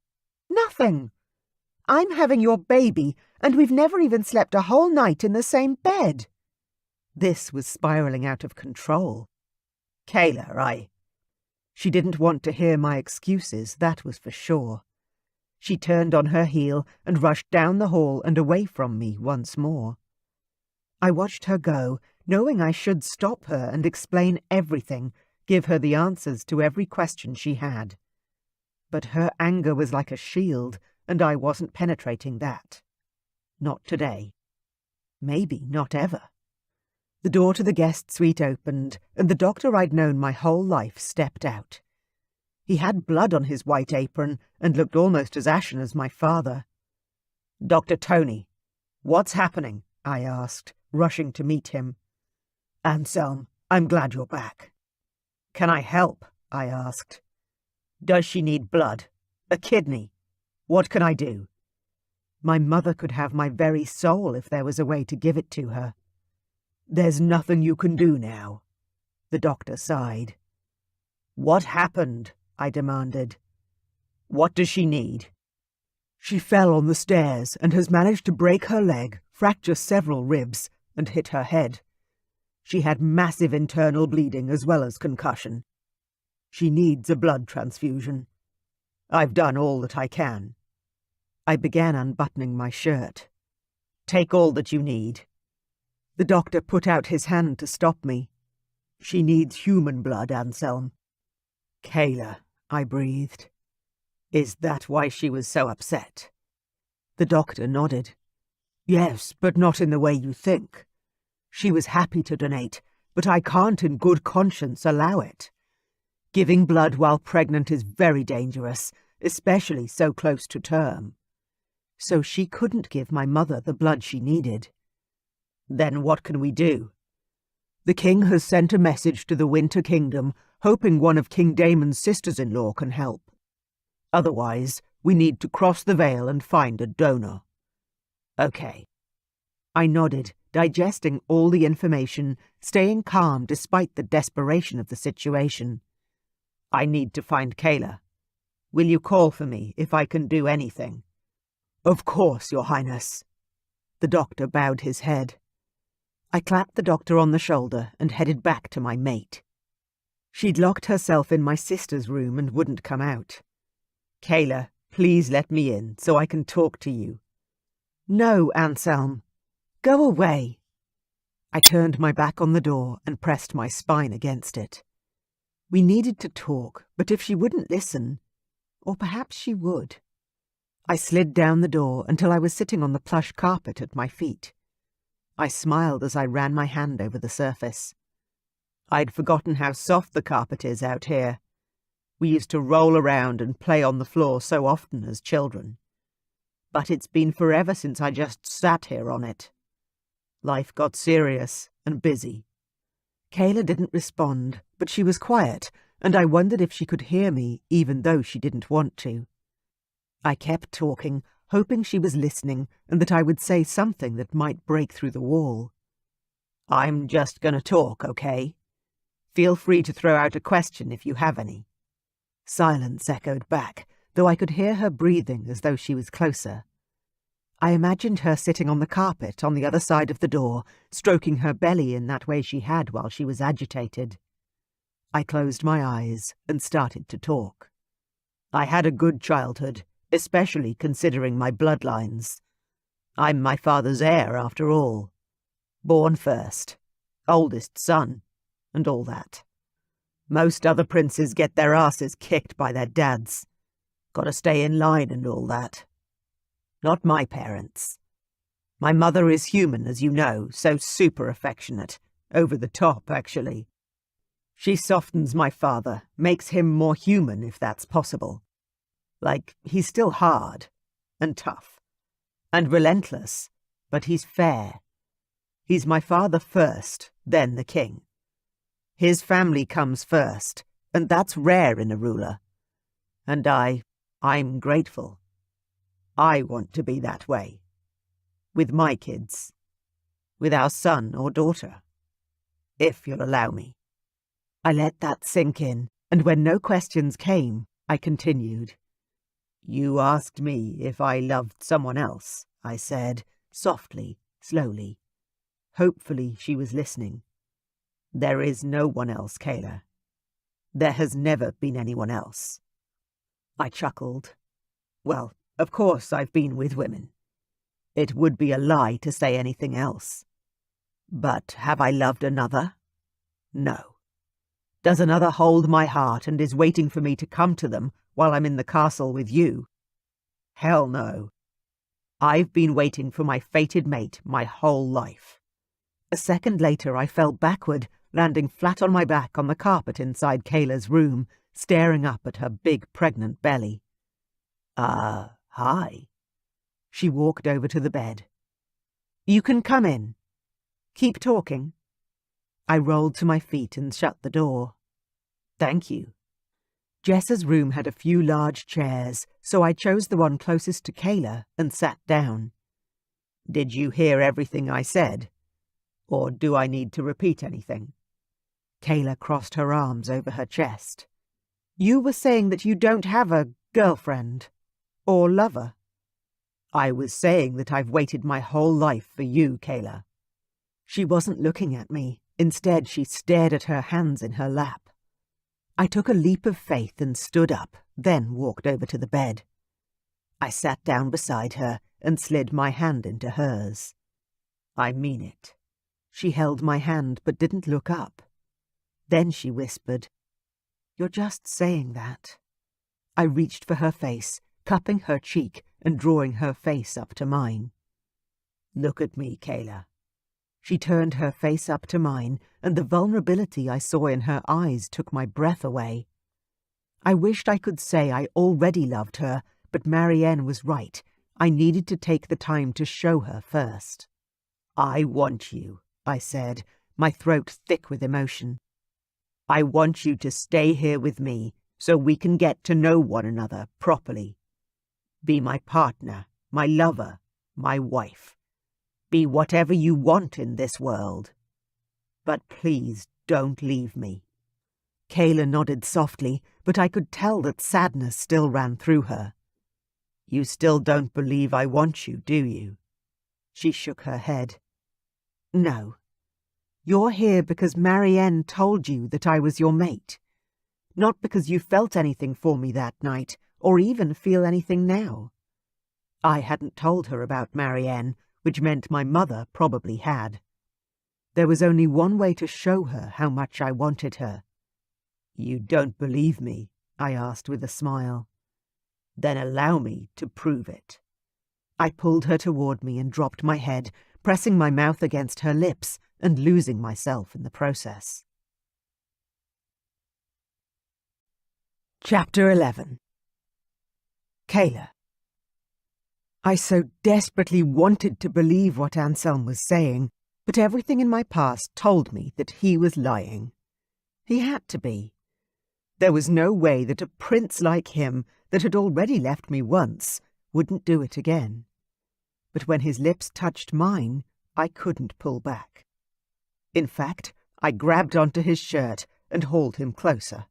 Nothing. I'm having your baby, and we've never even slept a whole night in the same bed. This was spiralling out of control. Kayla, She didn't want to hear my excuses, that was for sure. She turned on her heel and rushed down the hall and away from me once more. I watched her go, knowing I should stop her and explain everything, give her the answers to every question she had. But her anger was like a shield, and I wasn't penetrating that. Not today. Maybe not ever. The door to the guest suite opened, and the doctor I'd known my whole life stepped out. He had blood on his white apron and looked almost as ashen as my father. Dr. Tony, what's happening? I asked, rushing to meet him. Anselm, I'm glad you're back. Can I help? I asked. Does she need blood? A kidney? What can I do? My mother could have my very soul if there was a way to give it to her. There's nothing you can do now. The doctor sighed. What happened? I demanded. What does she need? She fell on the stairs and has managed to break her leg, fracture several ribs, and hit her head. She had massive internal bleeding as well as concussion. She needs a blood transfusion. I've done all that I can. I began unbuttoning my shirt. Take all that you need. The doctor put out his hand to stop me. She needs human blood, Anselm. Kayla, I breathed. Is that why she was so upset? The doctor nodded. Yes, but not in the way you think. She was happy to donate, but I can't in good conscience allow it. Giving blood while pregnant is very dangerous, especially so close to term. So she couldn't give my mother the blood she needed. Then what can we do? The king has sent a message to the Winter Kingdom, hoping one of King Damon's sisters-in-law can help. Otherwise, we need to cross the veil and find a donor. Okay. I nodded, digesting all the information, staying calm despite the desperation of the situation. I need to find Kayla. Will you call for me if I can do anything? Of course, Your Highness. The doctor bowed his head. I clapped the doctor on the shoulder and headed back to my mate. She'd locked herself in my sister's room and wouldn't come out. Kayla, please let me in so I can talk to you. No, Anselm. Go away. I turned my back on the door and pressed my spine against it. We needed to talk, but if she wouldn't listen, or perhaps she would. I slid down the door until I was sitting on the plush carpet at my feet. I smiled as I ran my hand over the surface. I'd forgotten how soft the carpet is out here. We used to roll around and play on the floor so often as children. But it's been forever since I just sat here on it. Life got serious and busy. Kayla didn't respond, but she was quiet, and I wondered if she could hear me even though she didn't want to. I kept talking, hoping she was listening and that I would say something that might break through the wall. I'm just going to talk, okay? Feel free to throw out a question if you have any. Silence echoed back, though I could hear her breathing as though she was closer. I imagined her sitting on the carpet on the other side of the door, stroking her belly in that way she had while she was agitated. I closed my eyes and started to talk. I had a good childhood, especially considering my bloodlines. I'm my father's heir, after all. Born first, oldest son, and all that. Most other princes get their asses kicked by their dads. Gotta stay in line and all that. Not my parents. My mother is human, as you know, so super affectionate. Over the top, actually. She softens my father, makes him more human if that's possible. Like, he's still hard, and tough, and relentless, but he's fair. He's my father first, then the king. His family comes first, and that's rare in a ruler. And I'm grateful. I want to be that way. With my kids. With our son or daughter. If you'll allow me. I let that sink in, and when no questions came, I continued. You asked me if I loved someone else, I said, softly, slowly. Hopefully she was listening. There is no one else, Kayla. There has never been anyone else. I chuckled. Well, of course I've been with women. It would be a lie to say anything else. But have I loved another? No. Does another hold my heart and is waiting for me to come to them while I'm in the castle with you? Hell no. I've been waiting for my fated mate my whole life. A second later I fell backward, landing flat on my back on the carpet inside Kayla's room, staring up at her big pregnant belly. Hi. She walked over to the bed. You can come in. Keep talking. I rolled to my feet and shut the door. Thank you. Jessa's room had a few large chairs, so I chose the one closest to Kayla and sat down. Did you hear everything I said? Or do I need to repeat anything? Kayla crossed her arms over her chest. You were saying that you don't have a girlfriend or lover. I was saying that I've waited my whole life for you, Kayla. She wasn't looking at me. Instead, she stared at her hands in her lap. I took a leap of faith and stood up, then walked over to the bed. I sat down beside her and slid my hand into hers. I mean it. She held my hand but didn't look up. Then she whispered, "You're just saying that." I reached for her face, cupping her cheek and drawing her face up to mine. "Look at me, Kayla." She turned her face up to mine, and the vulnerability I saw in her eyes took my breath away. I wished I could say I already loved her, but Marianne was right. I needed to take the time to show her first. "I want you," I said, my throat thick with emotion. "I want you to stay here with me so we can get to know one another properly. Be my partner, my lover, my wife. Be whatever you want in this world. But please don't leave me." Kayla nodded softly, but I could tell that sadness still ran through her. "You still don't believe I want you, do you?" She shook her head. "No. You're here because Marianne told you that I was your mate. Not because you felt anything for me that night, or even feel anything now." I hadn't told her about Marianne, which meant my mother probably had. There was only one way to show her how much I wanted her. "You don't believe me?" I asked with a smile. "Then allow me to prove it." I pulled her toward me and dropped my head, pressing my mouth against her lips and losing myself in the process. Chapter 11. Kayla. I so desperately wanted to believe what Anselm was saying, but everything in my past told me that he was lying. He had to be. There was no way that a prince like him, that had already left me once, wouldn't do it again. But when his lips touched mine, I couldn't pull back. In fact, I grabbed onto his shirt and hauled him closer.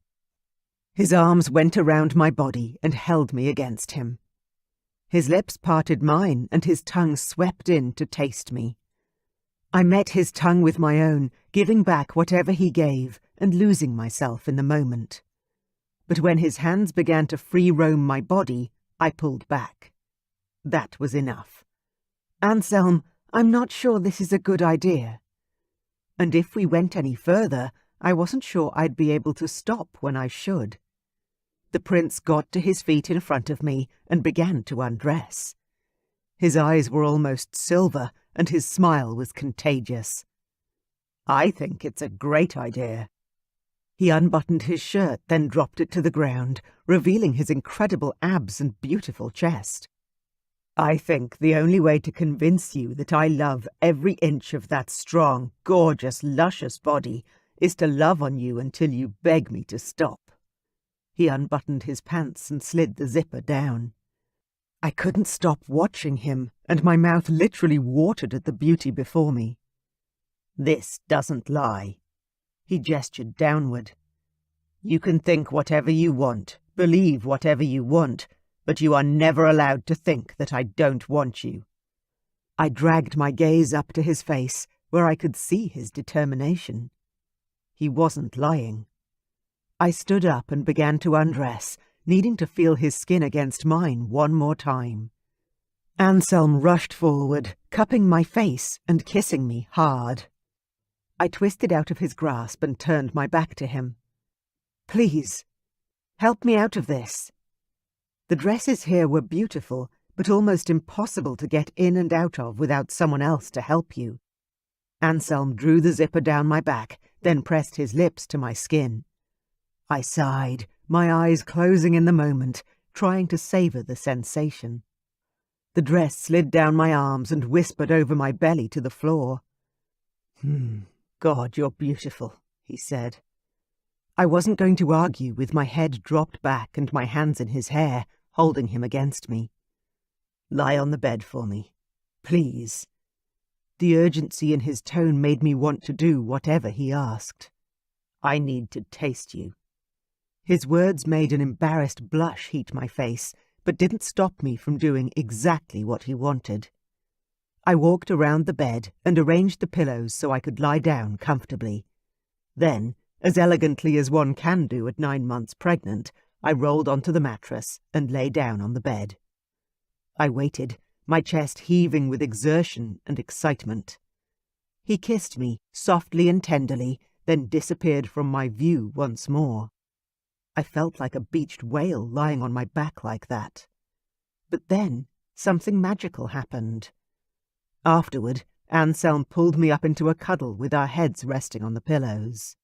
His arms went around my body and held me against him. His lips parted mine and his tongue swept in to taste me. I met his tongue with my own, giving back whatever he gave and losing myself in the moment. But when his hands began to free roam my body, I pulled back. That was enough. "Anselm, I'm not sure this is a good idea." And if we went any further, I wasn't sure I'd be able to stop when I should. The prince got to his feet in front of me and began to undress. His eyes were almost silver, and his smile was contagious. "I think it's a great idea." He unbuttoned his shirt, then dropped it to the ground, revealing his incredible abs and beautiful chest. "I think the only way to convince you that I love every inch of that strong, gorgeous, luscious body is to love on you until you beg me to stop." He unbuttoned his pants and slid the zipper down. I couldn't stop watching him, and my mouth literally watered at the beauty before me. "This doesn't lie." He gestured downward. "You can think whatever you want, believe whatever you want, but you are never allowed to think that I don't want you." I dragged my gaze up to his face, where I could see his determination. He wasn't lying. I stood up and began to undress, needing to feel his skin against mine one more time. Anselm rushed forward, cupping my face and kissing me hard. I twisted out of his grasp and turned my back to him. "Please, help me out of this." The dresses here were beautiful, but almost impossible to get in and out of without someone else to help you. Anselm drew the zipper down my back, then pressed his lips to my skin. I sighed, my eyes closing in the moment, trying to savor the sensation. The dress slid down my arms and whispered over my belly to the floor. "God, you're beautiful," he said. I wasn't going to argue, with my head dropped back and my hands in his hair, holding him against me. "Lie on the bed for me, please." The urgency in his tone made me want to do whatever he asked. "I need to taste you." His words made an embarrassed blush heat my face, but didn't stop me from doing exactly what he wanted. I walked around the bed and arranged the pillows so I could lie down comfortably. Then, as elegantly as one can do at 9 months pregnant, I rolled onto the mattress and lay down on the bed. I waited, my chest heaving with exertion and excitement. He kissed me softly and tenderly, then disappeared from my view once more. I felt like a beached whale lying on my back like that. But then something magical happened. Afterward, Anselm pulled me up into a cuddle with our heads resting on the pillows.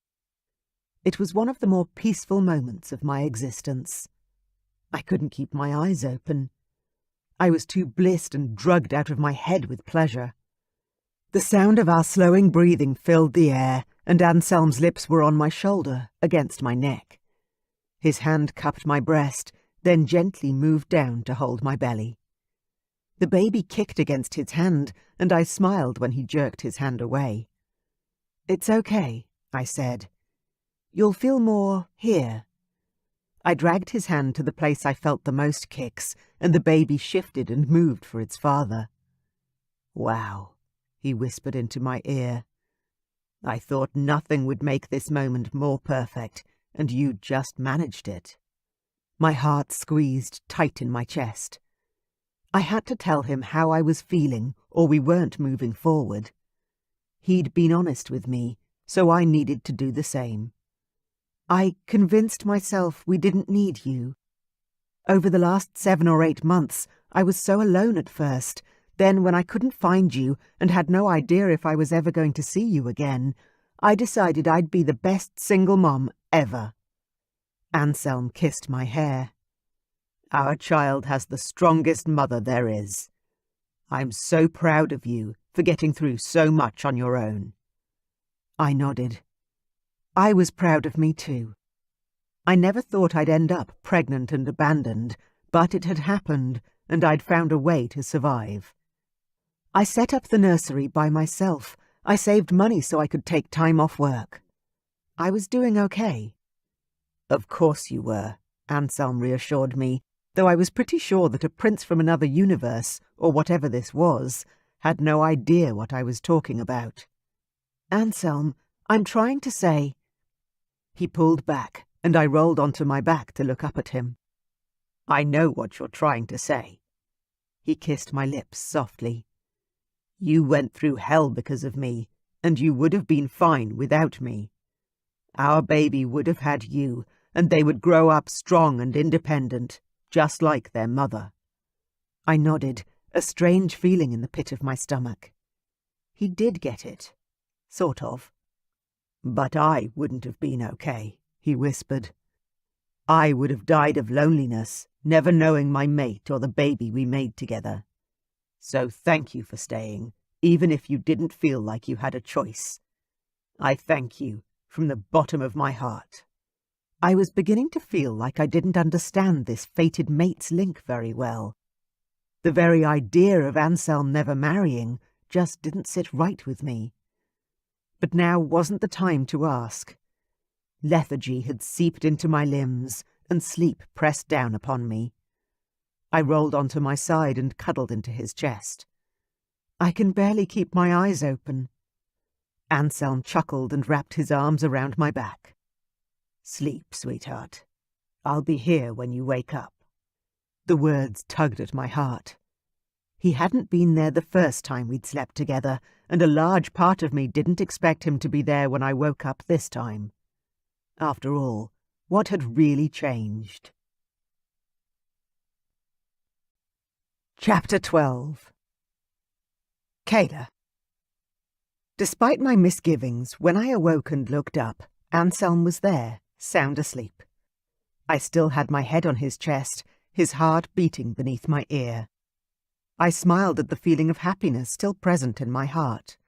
It was one of the more peaceful moments of my existence. I couldn't keep my eyes open. I was too blissed and drugged out of my head with pleasure. The sound of our slowing breathing filled the air, and Anselm's lips were on my shoulder, against my neck. His hand cupped my breast, then gently moved down to hold my belly. The baby kicked against his hand, and I smiled when he jerked his hand away. "It's okay," I said. "You'll feel more here." I dragged his hand to the place I felt the most kicks, and the baby shifted and moved for its father. "Wow," he whispered into my ear. "I thought nothing would make this moment more perfect, and you just managed it." My heart squeezed tight in my chest. I had to tell him how I was feeling, or we weren't moving forward. He'd been honest with me, so I needed to do the same. I convinced myself we didn't need you. Over the last 7 or 8 months, I was so alone at first. Then, when I couldn't find you and had no idea if I was ever going to see you again, I decided I'd be the best single mom ever. Anselm kissed my hair. "Our child has the strongest mother there is. I'm so proud of you for getting through so much on your own." I nodded. I was proud of me too. I never thought I'd end up pregnant and abandoned, but it had happened, and I'd found a way to survive. I set up the nursery by myself. I saved money so I could take time off work. I was doing okay. "Of course you were," Anselm reassured me, though I was pretty sure that a prince from another universe, or whatever this was, had no idea what I was talking about. "Anselm, I'm trying to say—" He pulled back, and I rolled onto my back to look up at him. "I know what you're trying to say." He kissed my lips softly. "You went through hell because of me, and you would have been fine without me. Our baby would have had you, and they would grow up strong and independent, just like their mother." I nodded, a strange feeling in the pit of my stomach. He did get it. Sort of. "But I wouldn't have been okay," he whispered. "I would have died of loneliness, never knowing my mate or the baby we made together. So thank you for staying, even if you didn't feel like you had a choice. I thank you from the bottom of my heart." I was beginning to feel like I didn't understand this fated mate's link very well. The very idea of Anselm never marrying just didn't sit right with me. But now wasn't the time to ask. Lethargy had seeped into my limbs, and sleep pressed down upon me. I rolled onto my side and cuddled into his chest. "I can barely keep my eyes open." Anselm chuckled and wrapped his arms around my back. "Sleep, sweetheart. I'll be here when you wake up." The words tugged at my heart. He hadn't been there the first time we'd slept together, and a large part of me didn't expect him to be there when I woke up this time. After all, what had really changed? Chapter 12. Kayla. Despite my misgivings, when I awoke and looked up, Anselm was there, sound asleep. I still had my head on his chest, his heart beating beneath my ear. I smiled at the feeling of happiness still present in my heart,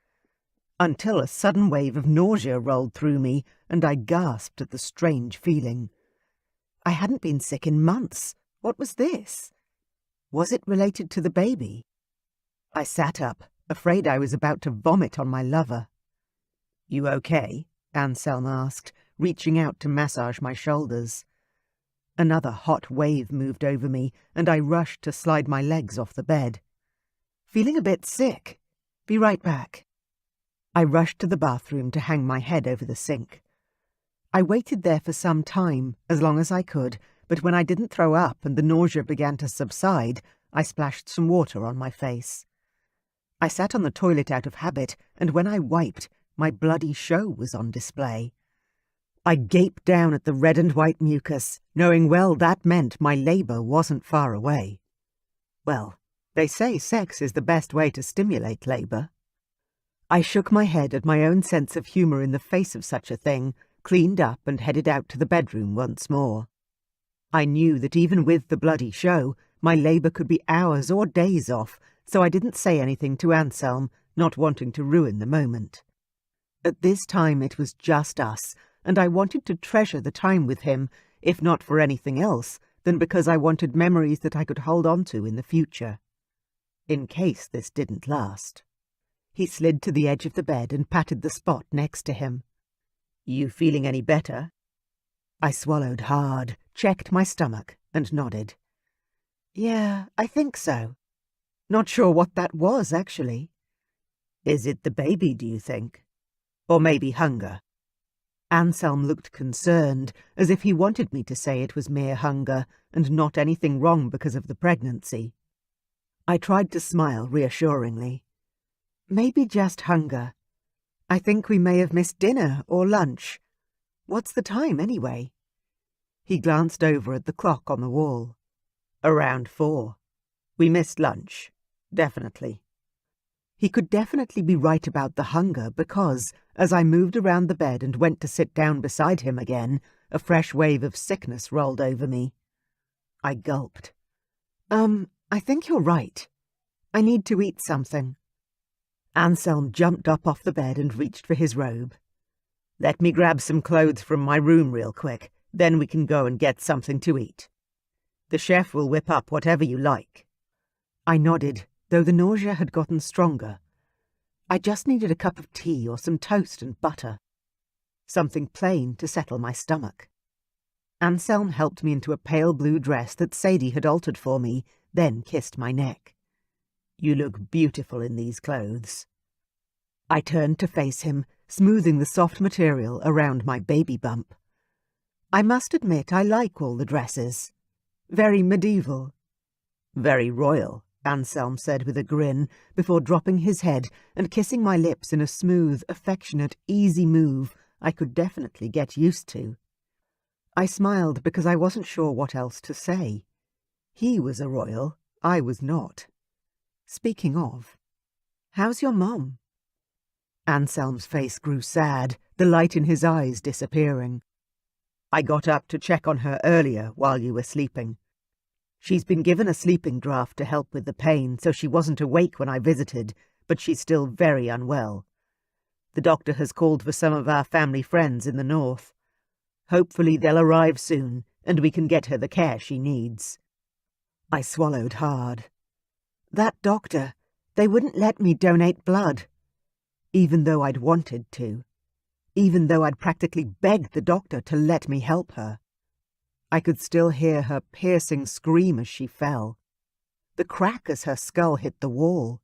until a sudden wave of nausea rolled through me, and I gasped at the strange feeling. I hadn't been sick in months. What was this? Was it related to the baby? I sat up, afraid I was about to vomit on my lover. "You okay?" Anselm asked, reaching out to massage my shoulders. Another hot wave moved over me, and I rushed to slide my legs off the bed. "Feeling a bit sick. Be right back." I rushed to the bathroom to hang my head over the sink. I waited there for some time, as long as I could, but when I didn't throw up and the nausea began to subside, I splashed some water on my face. I sat on the toilet out of habit, and when I wiped, my bloody show was on display. I gaped down at the red and white mucus, knowing well that meant my labour wasn't far away. Well, they say sex is the best way to stimulate labour. I shook my head at my own sense of humour in the face of such a thing, cleaned up and headed out to the bedroom once more. I knew that even with the bloody show, my labour could be hours or days off, so I didn't say anything to Anselm, not wanting to ruin the moment. At this time it was just us, and I wanted to treasure the time with him, if not for anything else, then because I wanted memories that I could hold on to in the future. In case this didn't last. He slid to the edge of the bed and patted the spot next to him. "You feeling any better?" I swallowed hard, checked my stomach, and nodded. "Yeah, I think so. Not sure what that was, actually." "Is it the baby, do you think? Or maybe hunger?" Anselm looked concerned, as if he wanted me to say it was mere hunger, and not anything wrong because of the pregnancy. I tried to smile reassuringly. "Maybe just hunger. I think we may have missed dinner or lunch. What's the time, anyway?" He glanced over at the clock on the wall. "Around 4. We missed lunch. Definitely." He could definitely be right about the hunger because, as I moved around the bed and went to sit down beside him again, a fresh wave of sickness rolled over me. I gulped. I think you're right. I need to eat something." Anselm jumped up off the bed and reached for his robe. "Let me grab some clothes from my room real quick, then we can go and get something to eat. The chef will whip up whatever you like." I nodded, though the nausea had gotten stronger. I just needed a cup of tea or some toast and butter. Something plain to settle my stomach. Anselm helped me into a pale blue dress that Sadie had altered for me, then kissed my neck. "You look beautiful in these clothes." I turned to face him, smoothing the soft material around my baby bump. I must admit I like all the dresses. Very medieval. "Very royal," Anselm said with a grin, before dropping his head and kissing my lips in a smooth, affectionate, easy move I could definitely get used to. I smiled because I wasn't sure what else to say. He was a royal, I was not. Speaking of, how's your mom? Anselm's face grew sad, the light in his eyes disappearing. "I got up to check on her earlier while you were sleeping. She's been given a sleeping draught to help with the pain, so she wasn't awake when I visited, but she's still very unwell. The doctor has called for some of our family friends in the north. Hopefully they'll arrive soon, and we can get her the care she needs." I swallowed hard. That doctor, they wouldn't let me donate blood. Even though I'd wanted to. Even though I'd practically begged the doctor to let me help her. I could still hear her piercing scream as she fell. The crack as her skull hit the wall.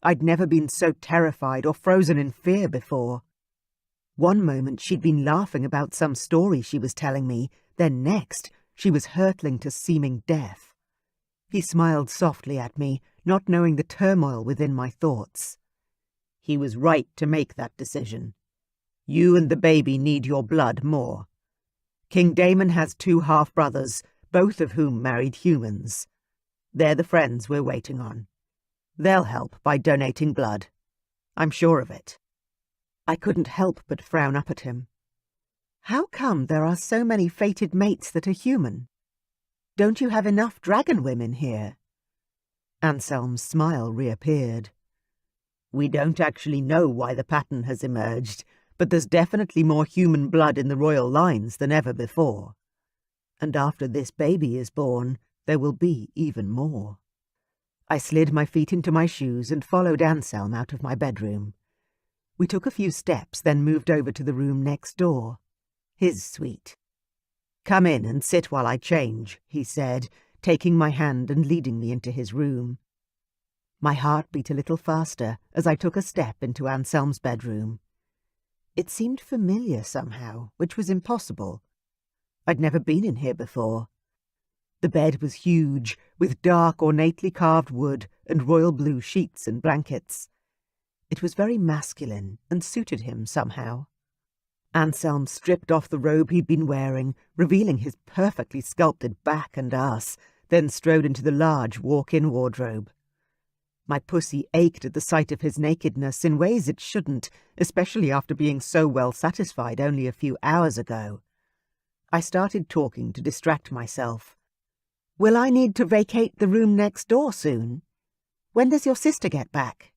I'd never been so terrified or frozen in fear before. One moment she'd been laughing about some story she was telling me, then next she was hurtling to seeming death. He smiled softly at me, not knowing the turmoil within my thoughts. "He was right to make that decision. You and the baby need your blood more. King Damon has 2 half-brothers, both of whom married humans. They're the friends we're waiting on. They'll help by donating blood. I'm sure of it." I couldn't help but frown up at him. "How come there are so many fated mates that are human? Don't you have enough dragon women here?" Anselm's smile reappeared. "We don't actually know why the pattern has emerged, but there's definitely more human blood in the royal lines than ever before. And after this baby is born, there will be even more." I slid my feet into my shoes and followed Anselm out of my bedroom. We took a few steps, then moved over to the room next door. His suite. "Come in and sit while I change," he said, taking my hand and leading me into his room. My heart beat a little faster as I took a step into Anselm's bedroom. It seemed familiar somehow, which was impossible. I'd never been in here before. The bed was huge, with dark, ornately carved wood and royal blue sheets and blankets. It was very masculine and suited him somehow. Anselm stripped off the robe he'd been wearing, revealing his perfectly sculpted back and ass, then strode into the large walk-in wardrobe. My pussy ached at the sight of his nakedness in ways it shouldn't, especially after being so well satisfied only a few hours ago. I started talking to distract myself. "Will I need to vacate the room next door soon? When does your sister get back?"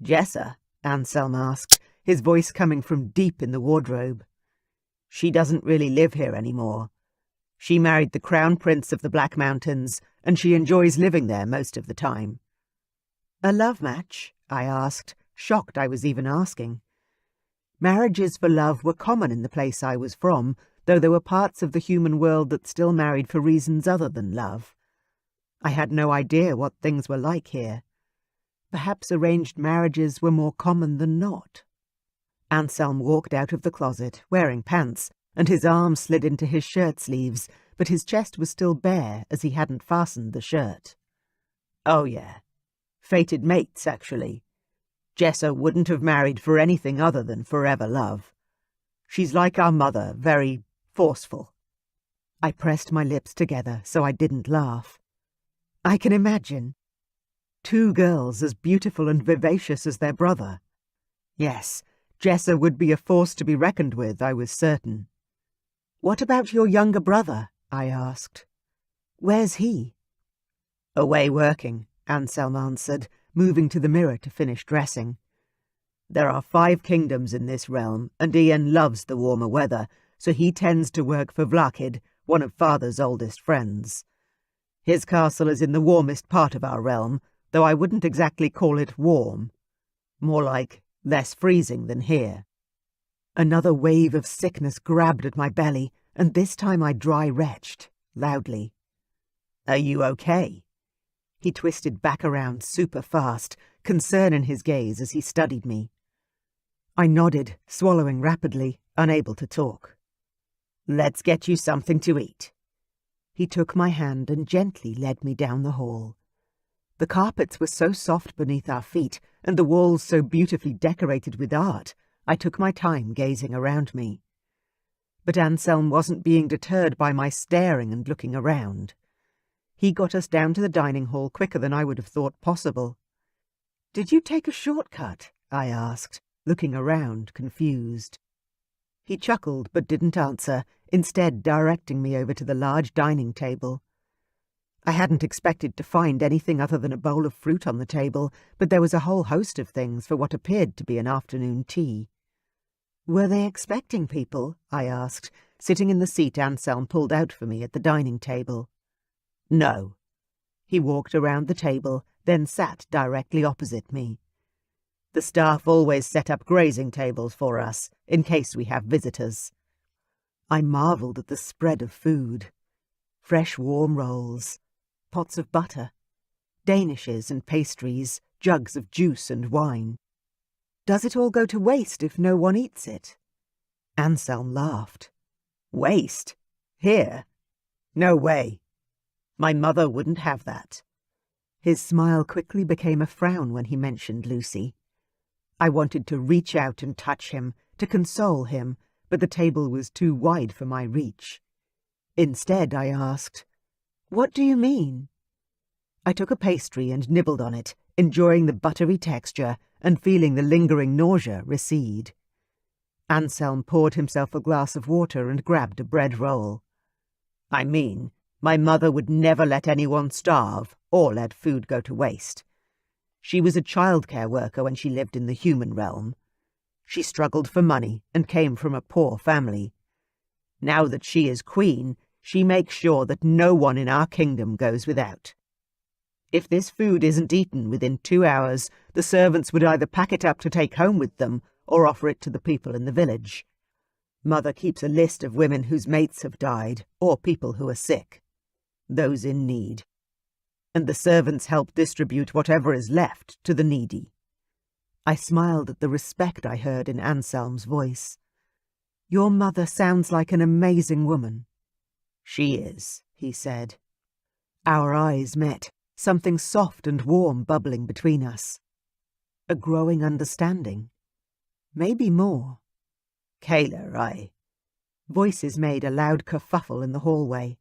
"Jessa?" Anselm asked, his voice coming from deep in the wardrobe. "She doesn't really live here anymore. She married the Crown Prince of the Black Mountains, and she enjoys living there most of the time." "A love match?" I asked, shocked I was even asking. Marriages for love were common in the place I was from, though there were parts of the human world that still married for reasons other than love. I had no idea what things were like here. Perhaps arranged marriages were more common than not. Anselm walked out of the closet, wearing pants, and his arms slid into his shirt sleeves, but his chest was still bare as he hadn't fastened the shirt. "Oh, yeah. Fated mates, actually. Jessa wouldn't have married for anything other than forever love. She's like our mother, very forceful." I pressed my lips together so I didn't laugh. I can imagine. Two girls as beautiful and vivacious as their brother. Yes, Jessa would be a force to be reckoned with, I was certain. "What about your younger brother?" I asked. "Where's he?" "Away working," Anselm answered, moving to the mirror to finish dressing. "There are 5 kingdoms in this realm, and Ian loves the warmer weather, so he tends to work for Vlakid, one of Father's oldest friends. His castle is in the warmest part of our realm, though I wouldn't exactly call it warm. More like less freezing than here." Another wave of sickness grabbed at my belly, and this time I dry-retched, loudly. "Are you okay?" He twisted back around super fast, concern in his gaze as he studied me. I nodded, swallowing rapidly, unable to talk. "Let's get you something to eat." He took my hand and gently led me down the hall. The carpets were so soft beneath our feet, and the walls so beautifully decorated with art, I took my time gazing around me. But Anselm wasn't being deterred by my staring and looking around. He got us down to the dining hall quicker than I would have thought possible. "Did you take a shortcut?" I asked, looking around, confused. He chuckled but didn't answer, instead directing me over to the large dining table. I hadn't expected to find anything other than a bowl of fruit on the table, but there was a whole host of things for what appeared to be an afternoon tea. "Were they expecting people?" I asked, sitting in the seat Anselm pulled out for me at the dining table. "No." He walked around the table, then sat directly opposite me. "The staff always set up grazing tables for us, in case we have visitors." I marvelled at the spread of food. Fresh warm rolls, pots of butter, danishes and pastries, jugs of juice and wine. "Does it all go to waste if no one eats it?" Anselm laughed. "Waste? Here? No way. My mother wouldn't have that." His smile quickly became a frown when he mentioned Lucy. I wanted to reach out and touch him, to console him, but the table was too wide for my reach. Instead, I asked, "What do you mean?" I took a pastry and nibbled on it, enjoying the buttery texture and feeling the lingering nausea recede. Anselm poured himself a glass of water and grabbed a bread roll. "I mean, my mother would never let anyone starve or let food go to waste. She was a childcare worker when she lived in the human realm. She struggled for money and came from a poor family. Now that she is queen, she makes sure that no one in our kingdom goes without." If this food isn't eaten within 2 hours, the servants would either pack it up to take home with them or offer it to the people in the village. Mother keeps a list of women whose mates have died, or people who are sick. Those in need. And the servants help distribute whatever is left to the needy. I smiled at the respect I heard in Anselm's voice. Your mother sounds like an amazing woman. She is, he said. Our eyes met, something soft and warm bubbling between us. A growing understanding. Maybe more. Kayla, Voices made a loud kerfuffle in the hallway.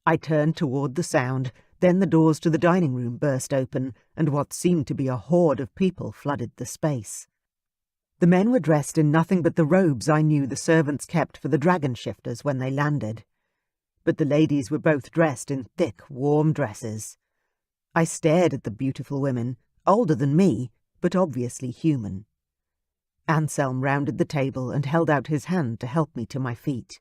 I turned toward the sound, then the doors to the dining room burst open, and what seemed to be a horde of people flooded the space. The men were dressed in nothing but the robes I knew the servants kept for the dragon shifters when they landed. But the ladies were both dressed in thick, warm dresses. I stared at the beautiful women, older than me, but obviously human. Anselm rounded the table and held out his hand to help me to my feet.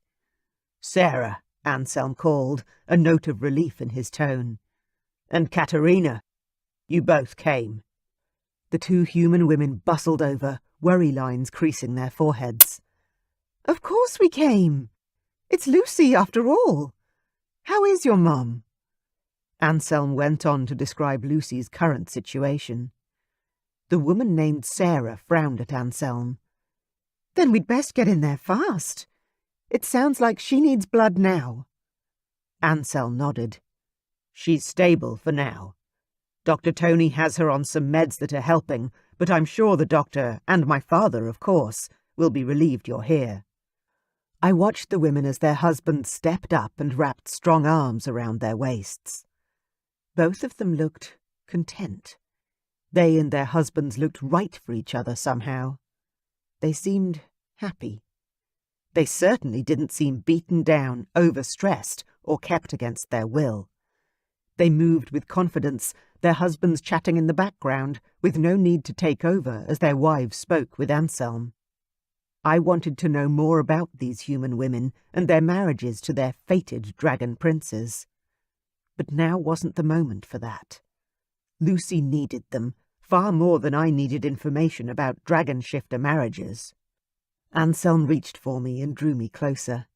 Sarah, Anselm called, a note of relief in his tone. And Katerina. You both came. The two human women bustled over, worry lines creasing their foreheads. Of course we came. It's Lucy, after all. How is your mum? Anselm went on to describe Lucy's current situation. The woman named Sarah frowned at Anselm. Then we'd best get in there fast. It sounds like she needs blood now. Anselm nodded. She's stable for now. Dr. Tony has her on some meds that are helping, but I'm sure the doctor, and my father, of course, will be relieved you're here. I watched the women as their husbands stepped up and wrapped strong arms around their waists. Both of them looked content. They and their husbands looked right for each other somehow. They seemed happy. They certainly didn't seem beaten down, overstressed, or kept against their will. They moved with confidence, their husbands chatting in the background, with no need to take over as their wives spoke with Anselm. I wanted to know more about these human women and their marriages to their fated dragon princes. But now wasn't the moment for that. Lucy needed them, far more than I needed information about dragon shifter marriages. Anselm reached for me and drew me closer.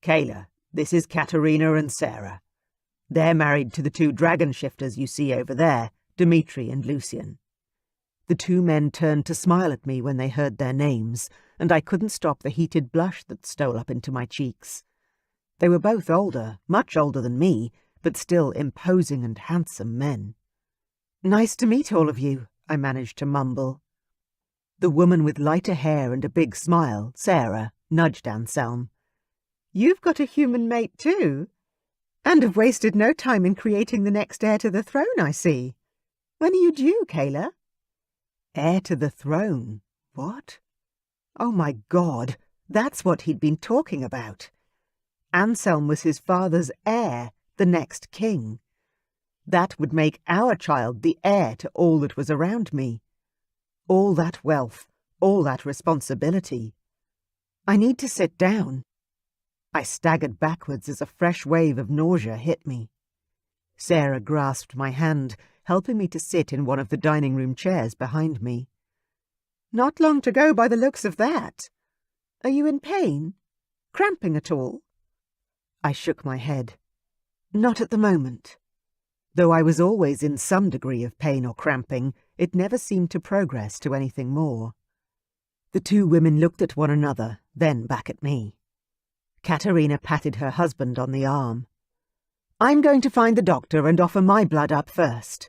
Kayla, this is Katerina and Sarah. They're married to the two dragon shifters you see over there, Dmitri and Lucian. The two men turned to smile at me when they heard their names, and I couldn't stop the heated blush that stole up into my cheeks. They were both older, much older than me, but still imposing and handsome men. Nice to meet all of you, I managed to mumble. The woman with lighter hair and a big smile, Sarah, nudged Anselm. You've got a human mate too, and have wasted no time in creating the next heir to the throne, I see. When are you due, Kayla? Heir to the throne? What? Oh my God, that's what he'd been talking about. Anselm was his father's heir, the next king. That would make our child the heir to all that was around me. All that wealth, all that responsibility. I need to sit down. I staggered backwards as a fresh wave of nausea hit me. Sarah grasped my hand, helping me to sit in one of the dining room chairs behind me. Not long to go by the looks of that. Are you in pain? Cramping at all? I shook my head. Not at the moment. Though I was always in some degree of pain or cramping, it never seemed to progress to anything more. The two women looked at one another, then back at me. Katerina patted her husband on the arm. I'm going to find the doctor and offer my blood up first.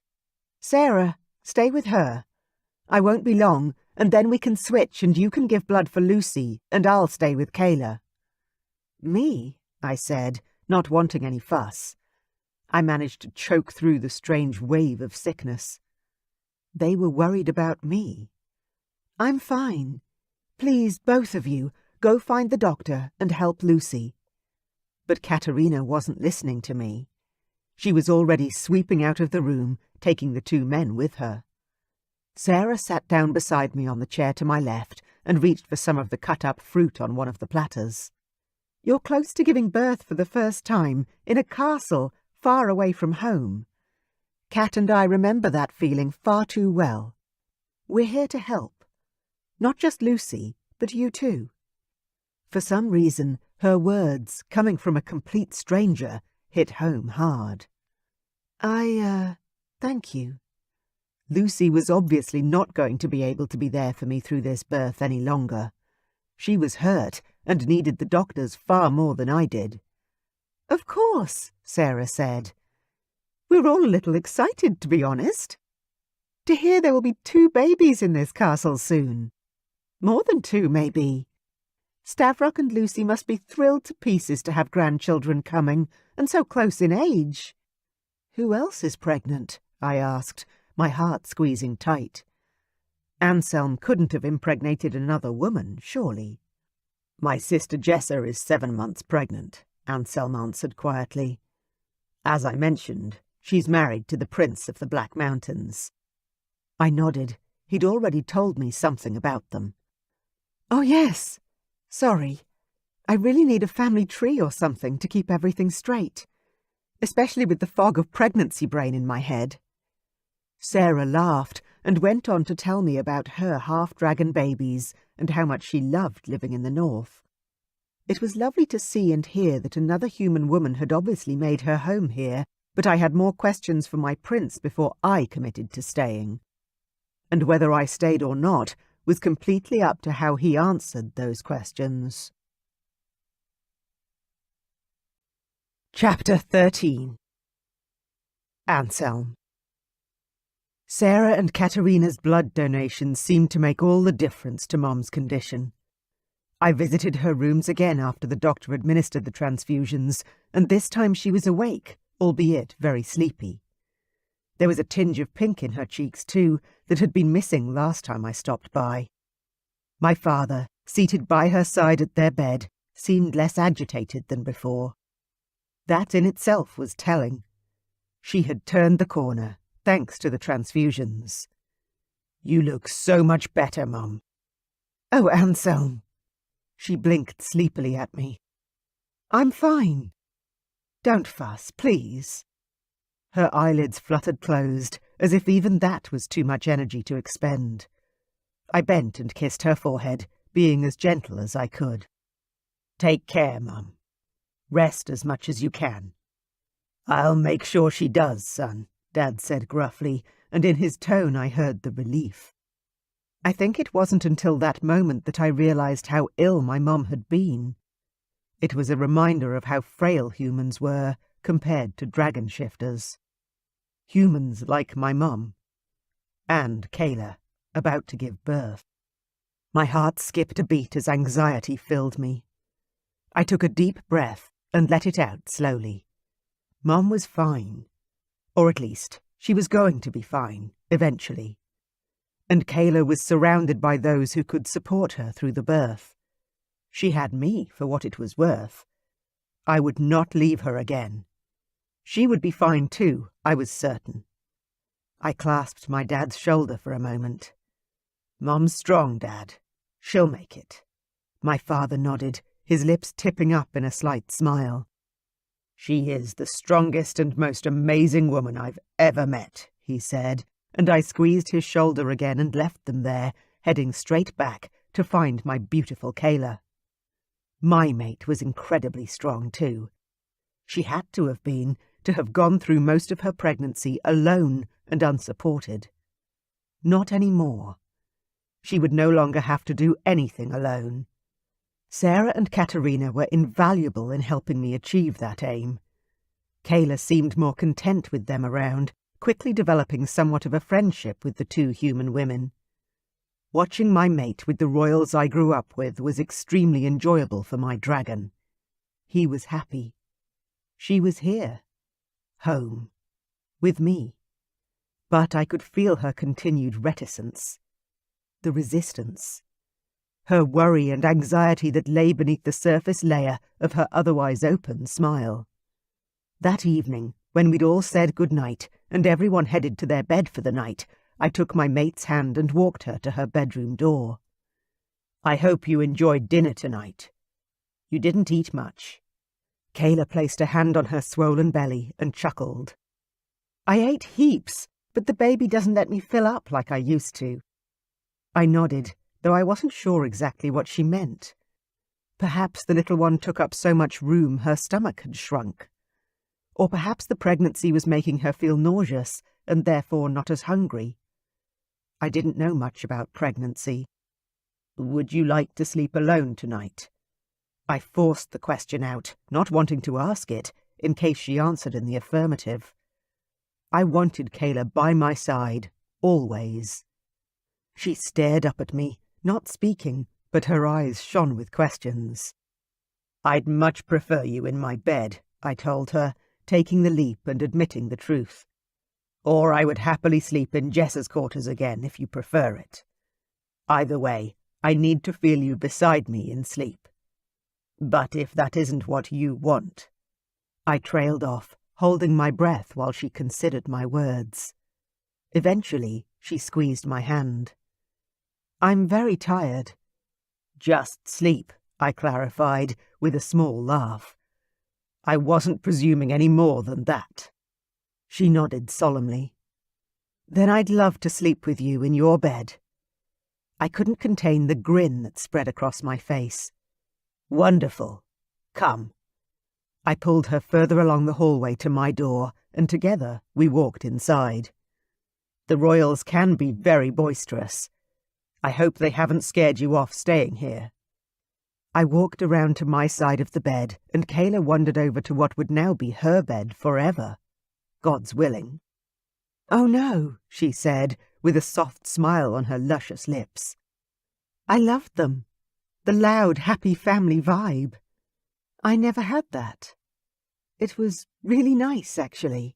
Sarah, stay with her. I won't be long, and then we can switch and you can give blood for Lucy, and I'll stay with Kayla. Me? I said, not wanting any fuss. I managed to choke through the strange wave of sickness. They were worried about me. I'm fine. Please, both of you, go find the doctor and help Lucy. But Katerina wasn't listening to me. She was already sweeping out of the room, taking the two men with her. Sarah sat down beside me on the chair to my left and reached for some of the cut-up fruit on one of the platters. You're close to giving birth for the first time, in a castle, far away from home. Kat and I remember that feeling far too well. We're here to help. Not just Lucy, but you too." For some reason, her words, coming from a complete stranger, hit home hard. Thank you." Lucy was obviously not going to be able to be there for me through this birth any longer. She was hurt and needed the doctors far more than I did. "Of course," Sarah said. "We're all a little excited, to be honest. To hear there will be 2 babies in this castle soon. More than 2, maybe. Stavrock and Lucy must be thrilled to pieces to have grandchildren coming, and so close in age." "Who else is pregnant?" I asked, my heart squeezing tight. Anselm couldn't have impregnated another woman, surely. "My sister Jessa is 7 months pregnant," Anselm answered quietly. "As I mentioned, she's married to the Prince of the Black Mountains." I nodded. He'd already told me something about them. "Oh, yes. Sorry. I really need a family tree or something to keep everything straight, especially with the fog of pregnancy brain in my head." Sarah laughed and went on to tell me about her half-dragon babies and how much she loved living in the north. It was lovely to see and hear that another human woman had obviously made her home here, but I had more questions for my prince before I committed to staying. And whether I stayed or not was completely up to how he answered those questions. Chapter 13. Anselm. Sarah and Katerina's blood donations seemed to make all the difference to Mom's condition. I visited her rooms again after the doctor administered the transfusions, and this time she was awake, albeit very sleepy. There was a tinge of pink in her cheeks, too, that had been missing last time I stopped by. My father, seated by her side at their bed, seemed less agitated than before. That in itself was telling. She had turned the corner, thanks to the transfusions. "You look so much better, Mum." "Oh, Anselm." She blinked sleepily at me. "I'm fine." "Don't fuss, please." Her eyelids fluttered closed, as if even that was too much energy to expend. I bent and kissed her forehead, being as gentle as I could. "Take care, Mum. Rest as much as you can." "I'll make sure she does, son," Dad said gruffly, and in his tone I heard the relief. I think it wasn't until that moment that I realized how ill my mom had been. It was a reminder of how frail humans were compared to dragon shifters. Humans like my mum. And Kayla, about to give birth. My heart skipped a beat as anxiety filled me. I took a deep breath and let it out slowly. Mum was fine. Or at least, she was going to be fine, eventually. And Kayla was surrounded by those who could support her through the birth. She had me for what it was worth. I would not leave her again. She would be fine too, I was certain. I clasped my dad's shoulder for a moment. "Mum's strong, Dad. She'll make it." My father nodded, his lips tipping up in a slight smile. "She is the strongest and most amazing woman I've ever met," he said, and I squeezed his shoulder again and left them there, heading straight back to find my beautiful Kayla. My mate was incredibly strong too. She had to have gone through most of her pregnancy alone and unsupported. Not anymore. She would no longer have to do anything alone. Sarah and Katerina were invaluable in helping me achieve that aim. Kayla seemed more content with them around, quickly developing somewhat of a friendship with the 2 human women. Watching my mate with the royals I grew up with was extremely enjoyable for my dragon. He was happy. She was here. Home. With me. But I could feel her continued reticence. The resistance. Her worry and anxiety that lay beneath the surface layer of her otherwise open smile. That evening, when we'd all said good night and everyone headed to their bed for the night, I took my mate's hand and walked her to her bedroom door. "I hope you enjoyed dinner tonight. You didn't eat much." Kayla placed a hand on her swollen belly and chuckled. I ate heaps, but the baby doesn't let me fill up like I used to. I nodded, though I wasn't sure exactly what she meant. Perhaps the little one took up so much room her stomach had shrunk. Or perhaps the pregnancy was making her feel nauseous and therefore not as hungry. I didn't know much about pregnancy. "Would you like to sleep alone tonight?" I forced the question out, not wanting to ask it, in case she answered in the affirmative. I wanted Kayla by my side, always. She stared up at me, not speaking, but her eyes shone with questions. "I'd much prefer you in my bed," I told her, taking the leap and admitting the truth. "Or I would happily sleep in Jess's quarters again, if you prefer it. Either way, I need to feel you beside me in sleep. But if that isn't what you want—" I trailed off, holding my breath while she considered my words. Eventually, she squeezed my hand. "I'm very tired." "Just sleep," I clarified, with a small laugh. "I wasn't presuming any more than that." She nodded solemnly. "Then I'd love to sleep with you in your bed." I couldn't contain the grin that spread across my face. "Wonderful. Come." I pulled her further along the hallway to my door, and together we walked inside. The Royals can be very boisterous. I hope they haven't scared you off staying here. I walked around to my side of the bed, and Kayla wandered over to what would now be her bed forever. God's willing. "Oh no," she said, with a soft smile on her luscious lips. "I loved them. The loud, happy family vibe. I never had that. It was really nice, actually.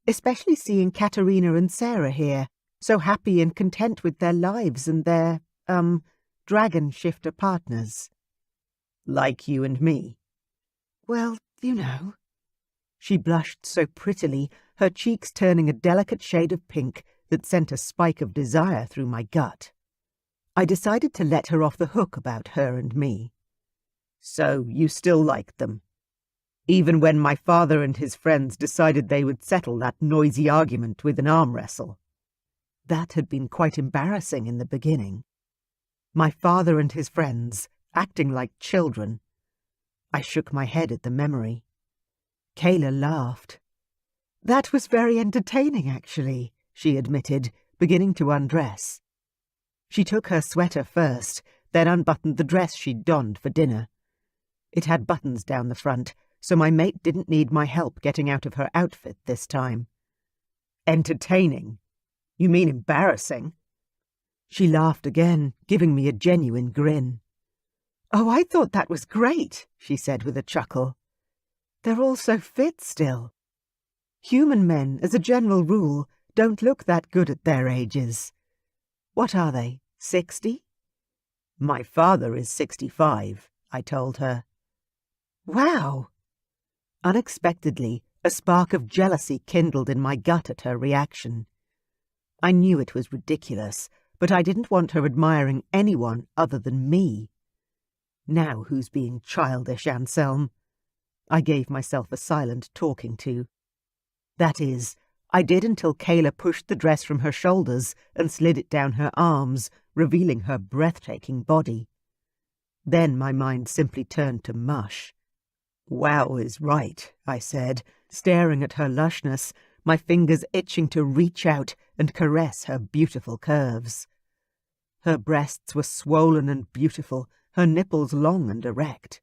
Especially seeing Katerina and Sarah here, so happy and content with their lives and their, dragon shifter partners." "Like you and me?" "Well, you know." She blushed so prettily, her cheeks turning a delicate shade of pink that sent a spike of desire through my gut. I decided to let her off the hook about her and me. "So you still like them? Even when my father and his friends decided they would settle that noisy argument with an arm wrestle?" That had been quite embarrassing in the beginning. My father and his friends, acting like children. I shook my head at the memory. Kayla laughed. "That was very entertaining, actually," she admitted, beginning to undress. She took her sweater first, then unbuttoned the dress she'd donned for dinner. It had buttons down the front, so my mate didn't need my help getting out of her outfit this time. "Entertaining? You mean embarrassing?" She laughed again, giving me a genuine grin. "Oh, I thought that was great," she said with a chuckle. "They're all so fit still. Human men, as a general rule, don't look that good at their ages. What are they, 60? "My father is 65, I told her. "Wow!" Unexpectedly, a spark of jealousy kindled in my gut at her reaction. I knew it was ridiculous, but I didn't want her admiring anyone other than me. Now who's being childish, Anselm? I gave myself a silent talking to. That is, I did until Kayla pushed the dress from her shoulders and slid it down her arms, revealing her breathtaking body. Then my mind simply turned to mush. "Wow is right," I said, staring at her lushness, my fingers itching to reach out and caress her beautiful curves. Her breasts were swollen and beautiful, her nipples long and erect.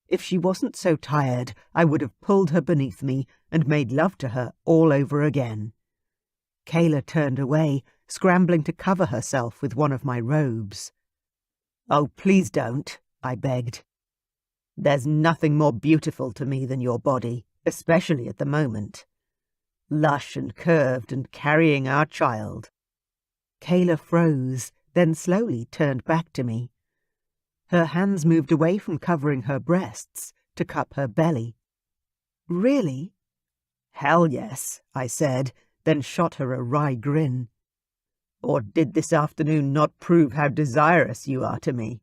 If she wasn't so tired, I would have pulled her beneath me and made love to her all over again. Kayla turned away, scrambling to cover herself with one of my robes. "Oh, please don't," I begged. "There's nothing more beautiful to me than your body, especially at the moment. Lush and curved and carrying our child." Kayla froze, then slowly turned back to me. Her hands moved away from covering her breasts to cup her belly. "Really?" "Hell yes," I said, then shot her a wry grin. "Or did this afternoon not prove how desirous you are to me?"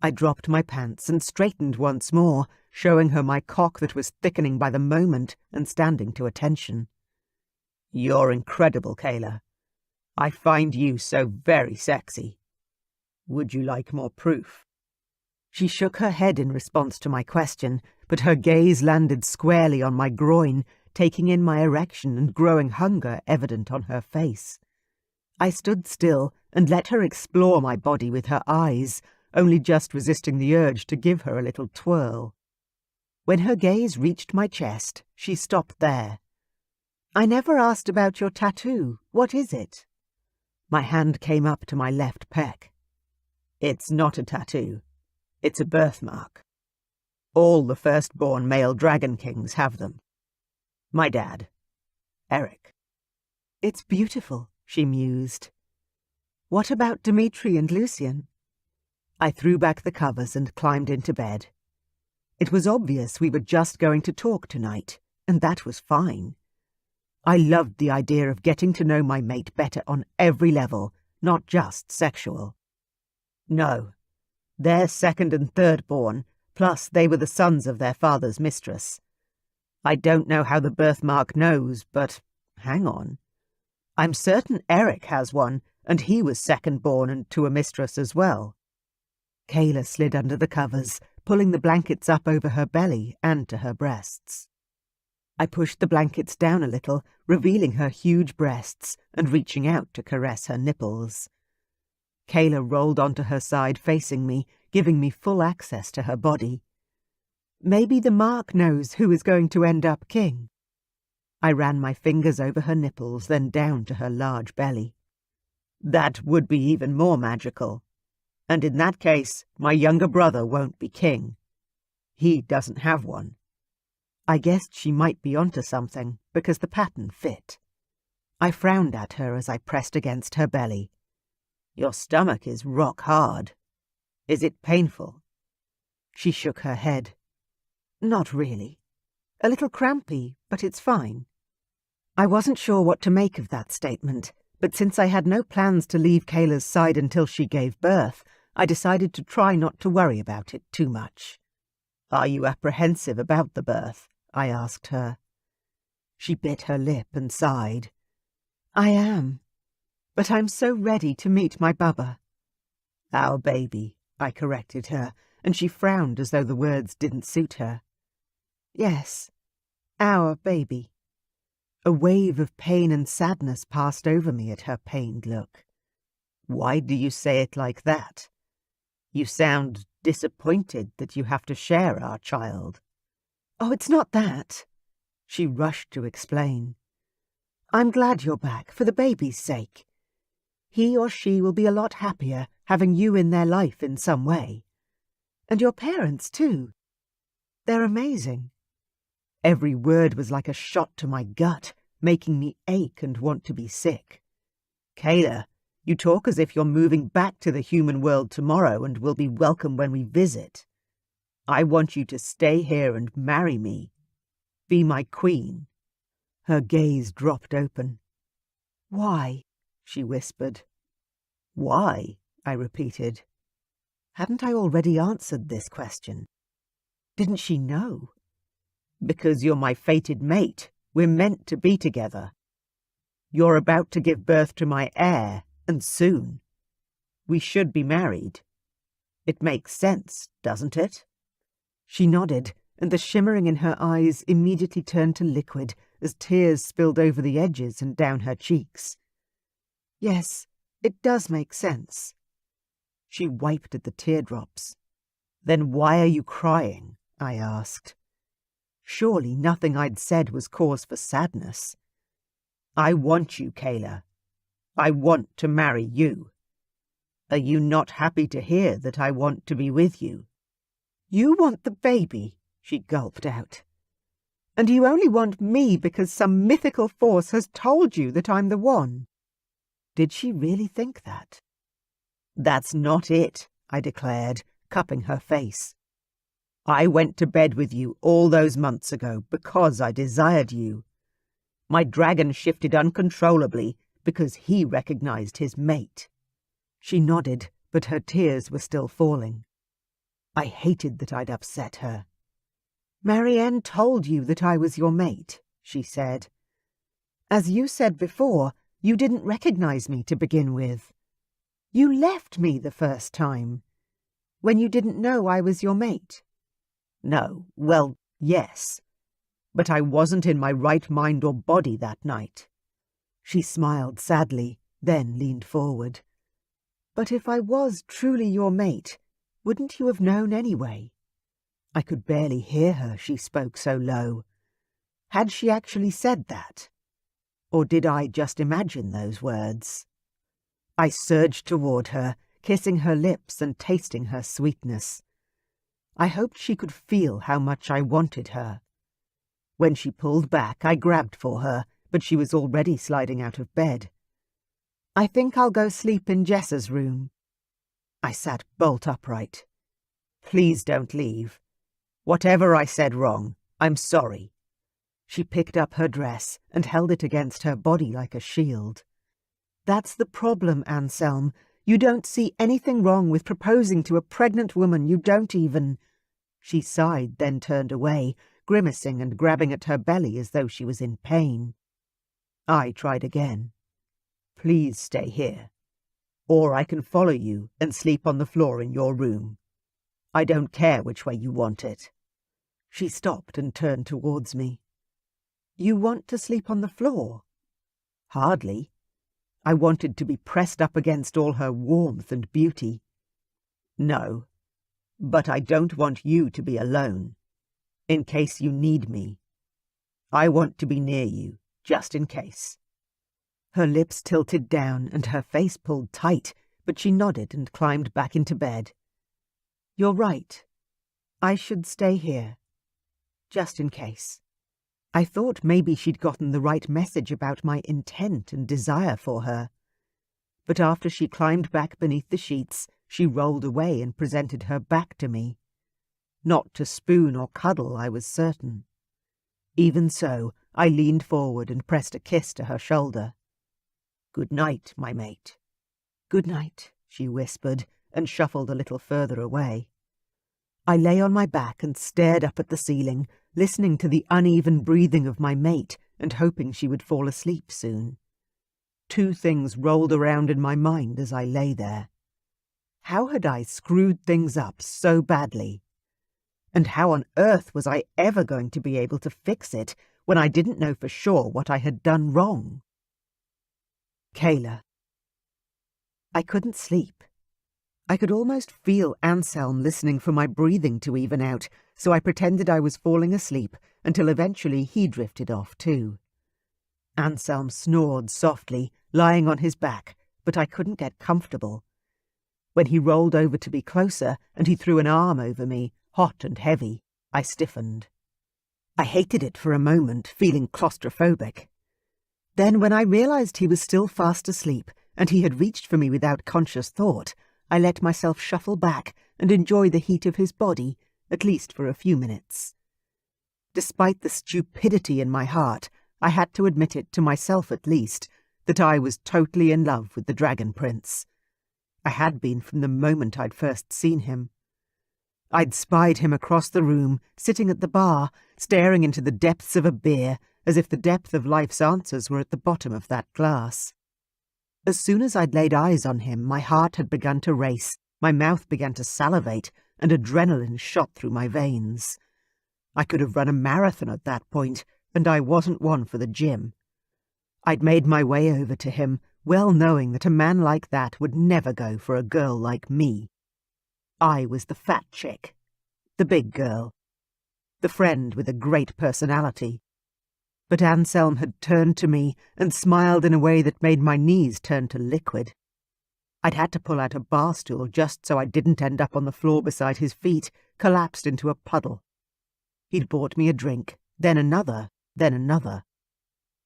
I dropped my pants and straightened once more, showing her my cock that was thickening by the moment and standing to attention. You're incredible, Kayla. I find you so very sexy. Would you like more proof? She shook her head in response to my question, but her gaze landed squarely on my groin, taking in my erection and growing hunger evident on her face. I stood still and let her explore my body with her eyes, only just resisting the urge to give her a little twirl. When her gaze reached my chest, she stopped there. I never asked about your tattoo. What is it? My hand came up to my left pec. It's not a tattoo. It's a birthmark. All the firstborn male dragon kings have them. My dad, Eric. It's beautiful, she mused. What about Dmitri and Lucian? I threw back the covers and climbed into bed. It was obvious we were just going to talk tonight, and that was fine. I loved the idea of getting to know my mate better on every level, not just sexual. No, they're second and third born, plus they were the sons of their father's mistress. I don't know how the birthmark knows, but hang on. I'm certain Eric has one, and he was second born and to a mistress as well. Kayla slid under the covers, pulling the blankets up over her belly and to her breasts. I pushed the blankets down a little, revealing her huge breasts and reaching out to caress her nipples. Kayla rolled onto her side facing me, giving me full access to her body. Maybe the mark knows who is going to end up king. I ran my fingers over her nipples, then down to her large belly. That would be even more magical. And in that case, my younger brother won't be king. He doesn't have one. I guessed she might be onto something, because the pattern fit. I frowned at her as I pressed against her belly. Your stomach is rock hard. Is it painful? She shook her head. Not really. A little crampy, but it's fine. I wasn't sure what to make of that statement, but since I had no plans to leave Kayla's side until she gave birth, I decided to try not to worry about it too much. Are you apprehensive about the birth? I asked her. She bit her lip and sighed. I am, but I'm so ready to meet my Bubba. Our baby, I corrected her, and she frowned as though the words didn't suit her. Yes, our baby. A wave of pain and sadness passed over me at her pained look. Why do you say it like that? You sound disappointed that you have to share our child. Oh, it's not that. She rushed to explain. I'm glad you're back, for the baby's sake. He or she will be a lot happier having you in their life in some way. And your parents, too. They're amazing. Every word was like a shot to my gut, making me ache and want to be sick. Kayla, you talk as if you're moving back to the human world tomorrow and will be welcome when we visit. I want you to stay here and marry me. Be my queen. Her gaze dropped open. Why? She whispered. Why? I repeated. Hadn't I already answered this question? Didn't she know? Because you're my fated mate. We're meant to be together. You're about to give birth to my heir, and soon. We should be married. It makes sense, doesn't it? She nodded, and the shimmering in her eyes immediately turned to liquid as tears spilled over the edges and down her cheeks. Yes, it does make sense. She wiped at the teardrops. Then why are you crying? I asked. Surely nothing I'd said was cause for sadness. I want you, Kayla. I want to marry you. Are you not happy to hear that I want to be with you? You want the baby, she gulped out. And you only want me because some mythical force has told you that I'm the one. Did she really think that? That's not it, I declared, cupping her face. I went to bed with you all those months ago because I desired you. My dragon shifted uncontrollably because he recognized his mate. She nodded, but her tears were still falling. I hated that I'd upset her. Marianne told you that I was your mate, she said. As you said before, you didn't recognize me to begin with. You left me the first time, when you didn't know I was your mate. No, well, yes. But I wasn't in my right mind or body that night. She smiled sadly, then leaned forward. But if I was truly your mate, wouldn't you have known anyway? I could barely hear her, she spoke so low. Had she actually said that? Or did I just imagine those words? I surged toward her, kissing her lips and tasting her sweetness. I hoped she could feel how much I wanted her. When she pulled back, I grabbed for her, but she was already sliding out of bed. I think I'll go sleep in Jessa's room. I sat bolt upright. Please don't leave. Whatever I said wrong, I'm sorry. She picked up her dress and held it against her body like a shield. That's the problem, Anselm. You don't see anything wrong with proposing to a pregnant woman you don't even... She sighed, then turned away, grimacing and grabbing at her belly as though she was in pain. I tried again. Please stay here, or I can follow you and sleep on the floor in your room. I don't care which way you want it. She stopped and turned towards me. You want to sleep on the floor? Hardly. I wanted to be pressed up against all her warmth and beauty. No, but I don't want you to be alone, in case you need me. I want to be near you, just in case. Her lips tilted down and her face pulled tight, but she nodded and climbed back into bed. You're right. I should stay here, just in case. I thought maybe she'd gotten the right message about my intent and desire for her. But after she climbed back beneath the sheets, she rolled away and presented her back to me. Not to spoon or cuddle, I was certain. Even so, I leaned forward and pressed a kiss to her shoulder. Good night, my mate. Good night, she whispered, and shuffled a little further away. I lay on my back and stared up at the ceiling, listening to the uneven breathing of my mate and hoping she would fall asleep soon. Two things rolled around in my mind as I lay there. How had I screwed things up so badly? And how on earth was I ever going to be able to fix it when I didn't know for sure what I had done wrong? Kayla. I couldn't sleep. I could almost feel Anselm listening for my breathing to even out, so I pretended I was falling asleep until eventually he drifted off too. Anselm snored softly, lying on his back, but I couldn't get comfortable. When he rolled over to be closer and he threw an arm over me, hot and heavy, I stiffened. I hated it for a moment, feeling claustrophobic. Then when I realized he was still fast asleep and he had reached for me without conscious thought, I let myself shuffle back and enjoy the heat of his body, at least for a few minutes. Despite the stupidity in my heart, I had to admit it to myself at least, that I was totally in love with the Dragon Prince. I had been from the moment I'd first seen him. I'd spied him across the room, sitting at the bar, staring into the depths of a beer, as if the depth of life's answers were at the bottom of that glass. As soon as I'd laid eyes on him, my heart had begun to race, my mouth began to salivate, and adrenaline shot through my veins. I could have run a marathon at that point, and I wasn't one for the gym. I'd made my way over to him, well knowing that a man like that would never go for a girl like me. I was the fat chick, the big girl, the friend with a great personality. But Anselm had turned to me and smiled in a way that made my knees turn to liquid. I'd had to pull out a bar stool just so I didn't end up on the floor beside his feet, collapsed into a puddle. He'd bought me a drink, then another, then another.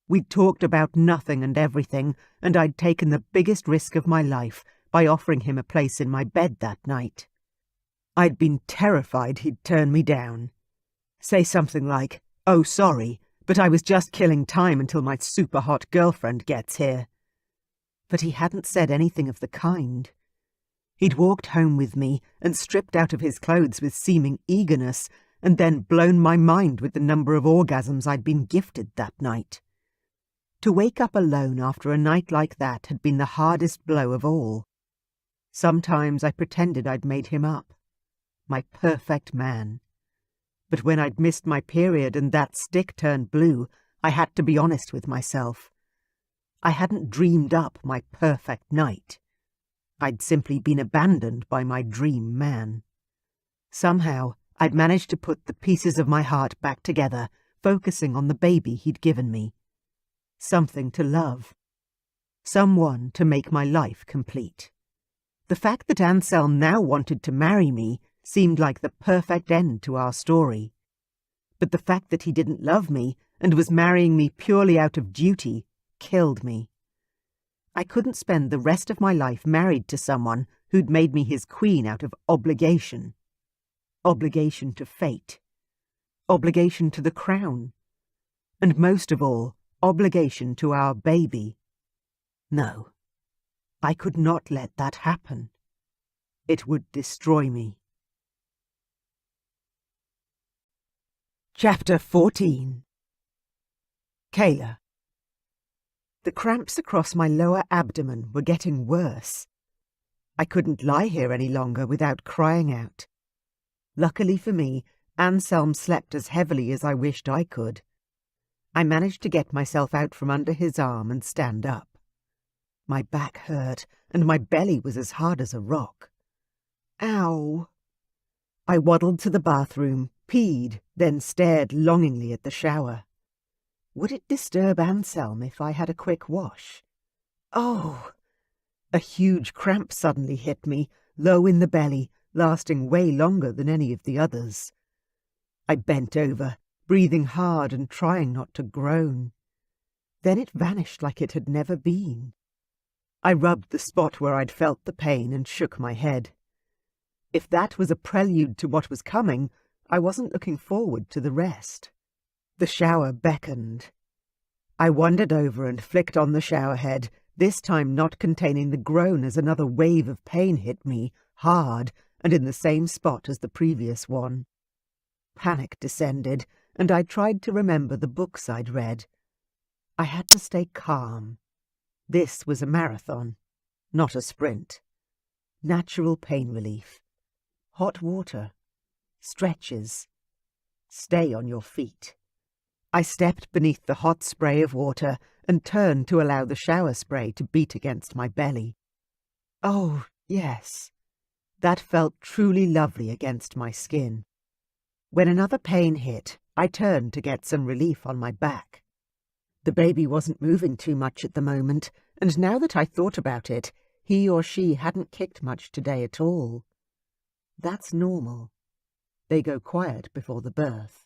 We'd talked about nothing and everything, and I'd taken the biggest risk of my life by offering him a place in my bed that night. I'd been terrified he'd turn me down. Say something like, "Oh, sorry, but I was just killing time until my super-hot girlfriend gets here." But he hadn't said anything of the kind. He'd walked home with me and stripped out of his clothes with seeming eagerness, and then blown my mind with the number of orgasms I'd been gifted that night. To wake up alone after a night like that had been the hardest blow of all. Sometimes I pretended I'd made him up. My perfect man. But when I'd missed my period and that stick turned blue, I had to be honest with myself. I hadn't dreamed up my perfect night. I'd simply been abandoned by my dream man. Somehow, I'd managed to put the pieces of my heart back together, focusing on the baby he'd given me. Something to love. Someone to make my life complete. The fact that Anselm now wanted to marry me seemed like the perfect end to our story. But the fact that he didn't love me and was marrying me purely out of duty killed me. I couldn't spend the rest of my life married to someone who'd made me his queen out of obligation. Obligation to fate. Obligation to the crown. And most of all, obligation to our baby. No, I could not let that happen. It would destroy me. Chapter 14. Kayla. The cramps across my lower abdomen were getting worse. I couldn't lie here any longer without crying out. Luckily for me, Anselm slept as heavily as I wished I could. I managed to get myself out from under his arm and stand up. My back hurt, and my belly was as hard as a rock. Ow! I waddled to the bathroom, peed, then stared longingly at the shower. Would it disturb Anselm if I had a quick wash? Oh! A huge cramp suddenly hit me, low in the belly, lasting way longer than any of the others. I bent over, breathing hard and trying not to groan. Then it vanished like it had never been. I rubbed the spot where I'd felt the pain and shook my head. If that was a prelude to what was coming, I wasn't looking forward to the rest. The shower beckoned. I wandered over and flicked on the shower head, this time not containing the groan as another wave of pain hit me, hard, and in the same spot as the previous one. Panic descended, and I tried to remember the books I'd read. I had to stay calm. This was a marathon, not a sprint. Natural pain relief. Hot water. Stretches. Stay on your feet. I stepped beneath the hot spray of water and turned to allow the shower spray to beat against my belly. Oh, yes. That felt truly lovely against my skin. When another pain hit, I turned to get some relief on my back. The baby wasn't moving too much at the moment, and now that I thought about it, he or she hadn't kicked much today at all. That's normal. They go quiet before the birth.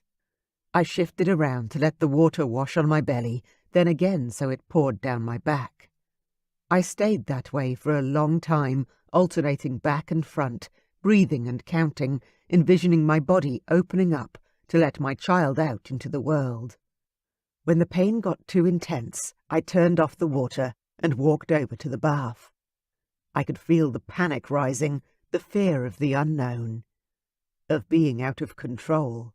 I shifted around to let the water wash on my belly, then again so it poured down my back. I stayed that way for a long time, alternating back and front, breathing and counting, envisioning my body opening up to let my child out into the world. When the pain got too intense, I turned off the water and walked over to the bath. I could feel the panic rising, the fear of the unknown, of being out of control.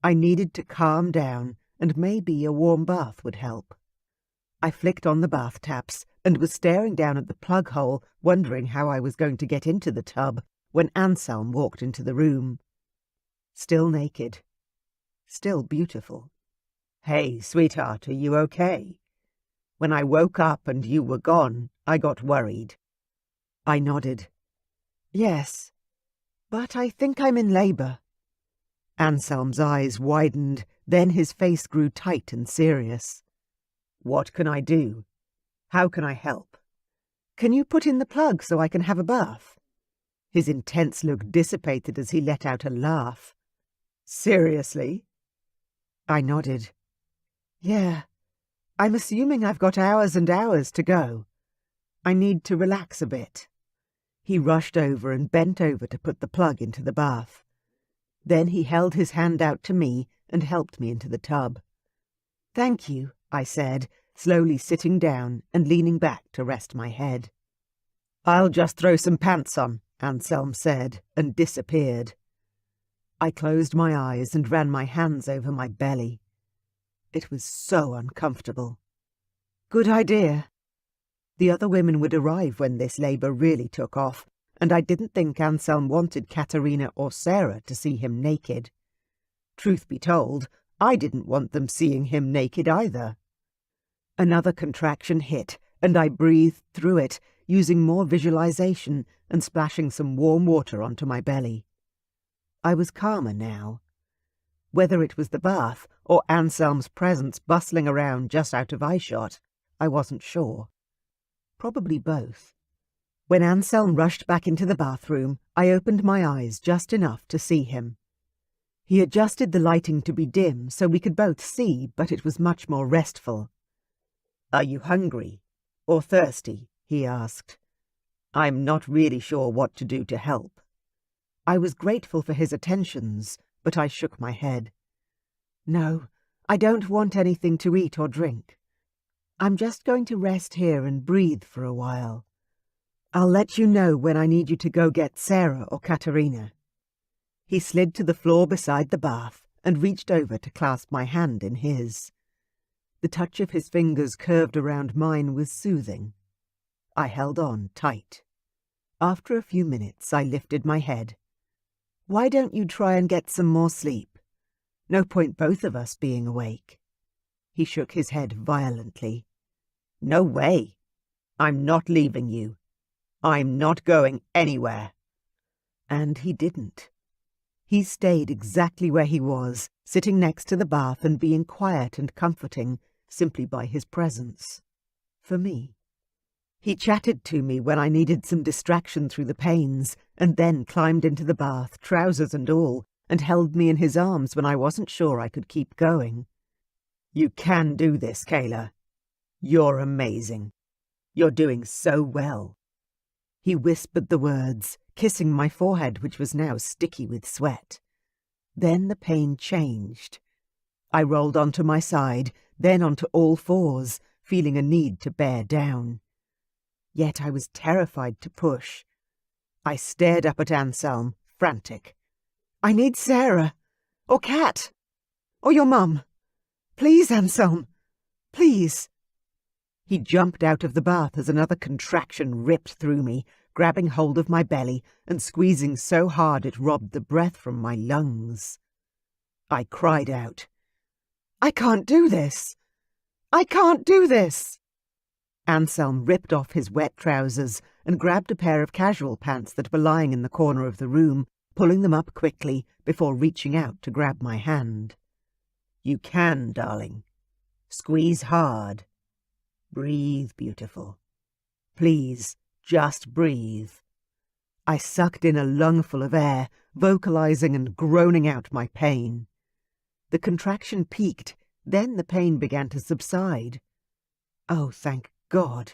I needed to calm down, and maybe a warm bath would help. I flicked on the bath taps and was staring down at the plug hole, wondering how I was going to get into the tub, when Anselm walked into the room. Still naked. Still beautiful. "Hey, sweetheart, are you okay? When I woke up and you were gone, I got worried." I nodded. "Yes, but I think I'm in labour." Anselm's eyes widened, then his face grew tight and serious. "What can I do? How can I help?" "Can you put in the plug so I can have a bath?" His intense look dissipated as he let out a laugh. "Seriously?" I nodded. "Yeah, I'm assuming I've got hours and hours to go. I need to relax a bit." He rushed over and bent over to put the plug into the bath. Then he held his hand out to me and helped me into the tub. "Thank you," I said, slowly sitting down and leaning back to rest my head. "I'll just throw some pants on," Anselm said, and disappeared. I closed my eyes and ran my hands over my belly. It was so uncomfortable. Good idea. The other women would arrive when this labour really took off, and I didn't think Anselm wanted Katerina or Sarah to see him naked. Truth be told, I didn't want them seeing him naked either. Another contraction hit, and I breathed through it, using more visualization and splashing some warm water onto my belly. I was calmer now. Whether it was the bath or Anselm's presence bustling around just out of eyeshot, I wasn't sure. Probably both. When Anselm rushed back into the bathroom, I opened my eyes just enough to see him. He adjusted the lighting to be dim so we could both see, but it was much more restful. "Are you hungry? Or thirsty?" he asked. "I'm not really sure what to do to help." I was grateful for his attentions, but I shook my head. "No, I don't want anything to eat or drink. I'm just going to rest here and breathe for a while. I'll let you know when I need you to go get Sarah or Katerina." He slid to the floor beside the bath and reached over to clasp my hand in his. The touch of his fingers curved around mine was soothing. I held on tight. After a few minutes, I lifted my head. "Why don't you try and get some more sleep? No point both of us being awake." He shook his head violently. "No way. I'm not leaving you. I'm not going anywhere." And he didn't. He stayed exactly where he was, sitting next to the bath and being quiet and comforting simply by his presence. For me. He chatted to me when I needed some distraction through the pains, and then climbed into the bath, trousers and all, and held me in his arms when I wasn't sure I could keep going. "You can do this, Kayla. You're amazing. You're doing so well." He whispered the words, kissing my forehead, which was now sticky with sweat. Then the pain changed. I rolled onto my side, then onto all fours, feeling a need to bear down. Yet I was terrified to push. I stared up at Anselm, frantic. "I need Sarah, or Kat, or your mum. Please, Anselm, please." He jumped out of the bath as another contraction ripped through me, grabbing hold of my belly and squeezing so hard it robbed the breath from my lungs. I cried out, "I can't do this! I can't do this!" Anselm ripped off his wet trousers and grabbed a pair of casual pants that were lying in the corner of the room, pulling them up quickly before reaching out to grab my hand. "You can, darling. Squeeze hard. Breathe, beautiful. Please, just breathe." I sucked in a lungful of air, vocalizing and groaning out my pain. The contraction peaked, then the pain began to subside. Oh, thank God.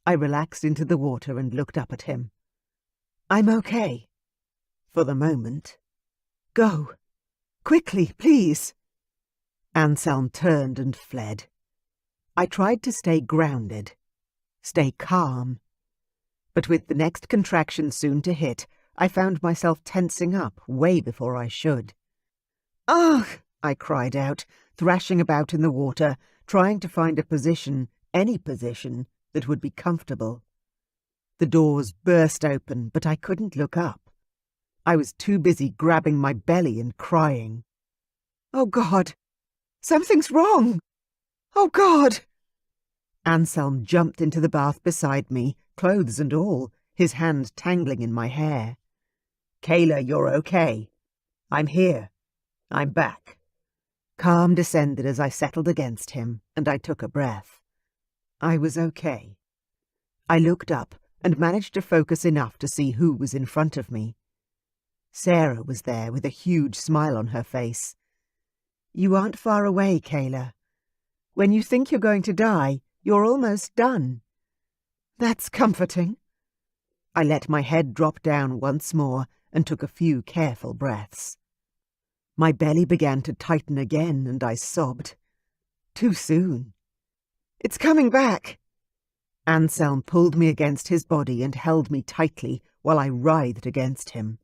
I relaxed into the water and looked up at him. "I'm okay. For the moment. Go. Quickly, please." Anselm turned and fled. I tried to stay grounded, stay calm. But with the next contraction soon to hit, I found myself tensing up way before I should. "Ugh!" I cried out, thrashing about in the water, trying to find a position, any position, that would be comfortable. The doors burst open, but I couldn't look up. I was too busy grabbing my belly and crying. "Oh, God! Something's wrong! Oh, God!" Anselm jumped into the bath beside me, clothes and all, his hand tangling in my hair. "Kayla, you're okay. I'm here. I'm back." Calm descended as I settled against him, and I took a breath. I was okay. I looked up and managed to focus enough to see who was in front of me. Sarah was there with a huge smile on her face. "You aren't far away, Kayla. When you think you're going to die, you're almost done. That's comforting." I let my head drop down once more and took a few careful breaths. My belly began to tighten again, and I sobbed. Too soon. "It's coming back." Anselm pulled me against his body and held me tightly while I writhed against him.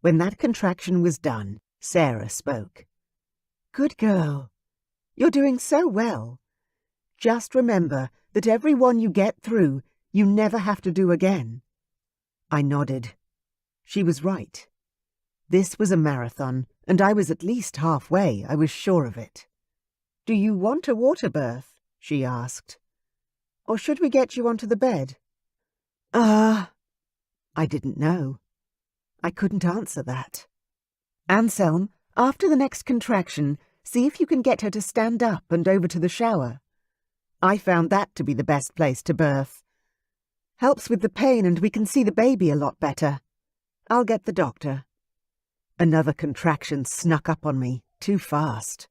When that contraction was done, Sarah spoke. "Good girl. You're doing so well. Just remember that every one you get through, you never have to do again." I nodded. She was right. This was a marathon, and I was at least halfway, I was sure of it. "Do you want a water birth?" she asked. "Or should we get you onto the bed?" I didn't know. I couldn't answer that. "Anselm, after the next contraction, see if you can get her to stand up and over to the shower. I found that to be the best place to birth. Helps with the pain and we can see the baby a lot better. I'll get the doctor." Another contraction snuck up on me, too fast.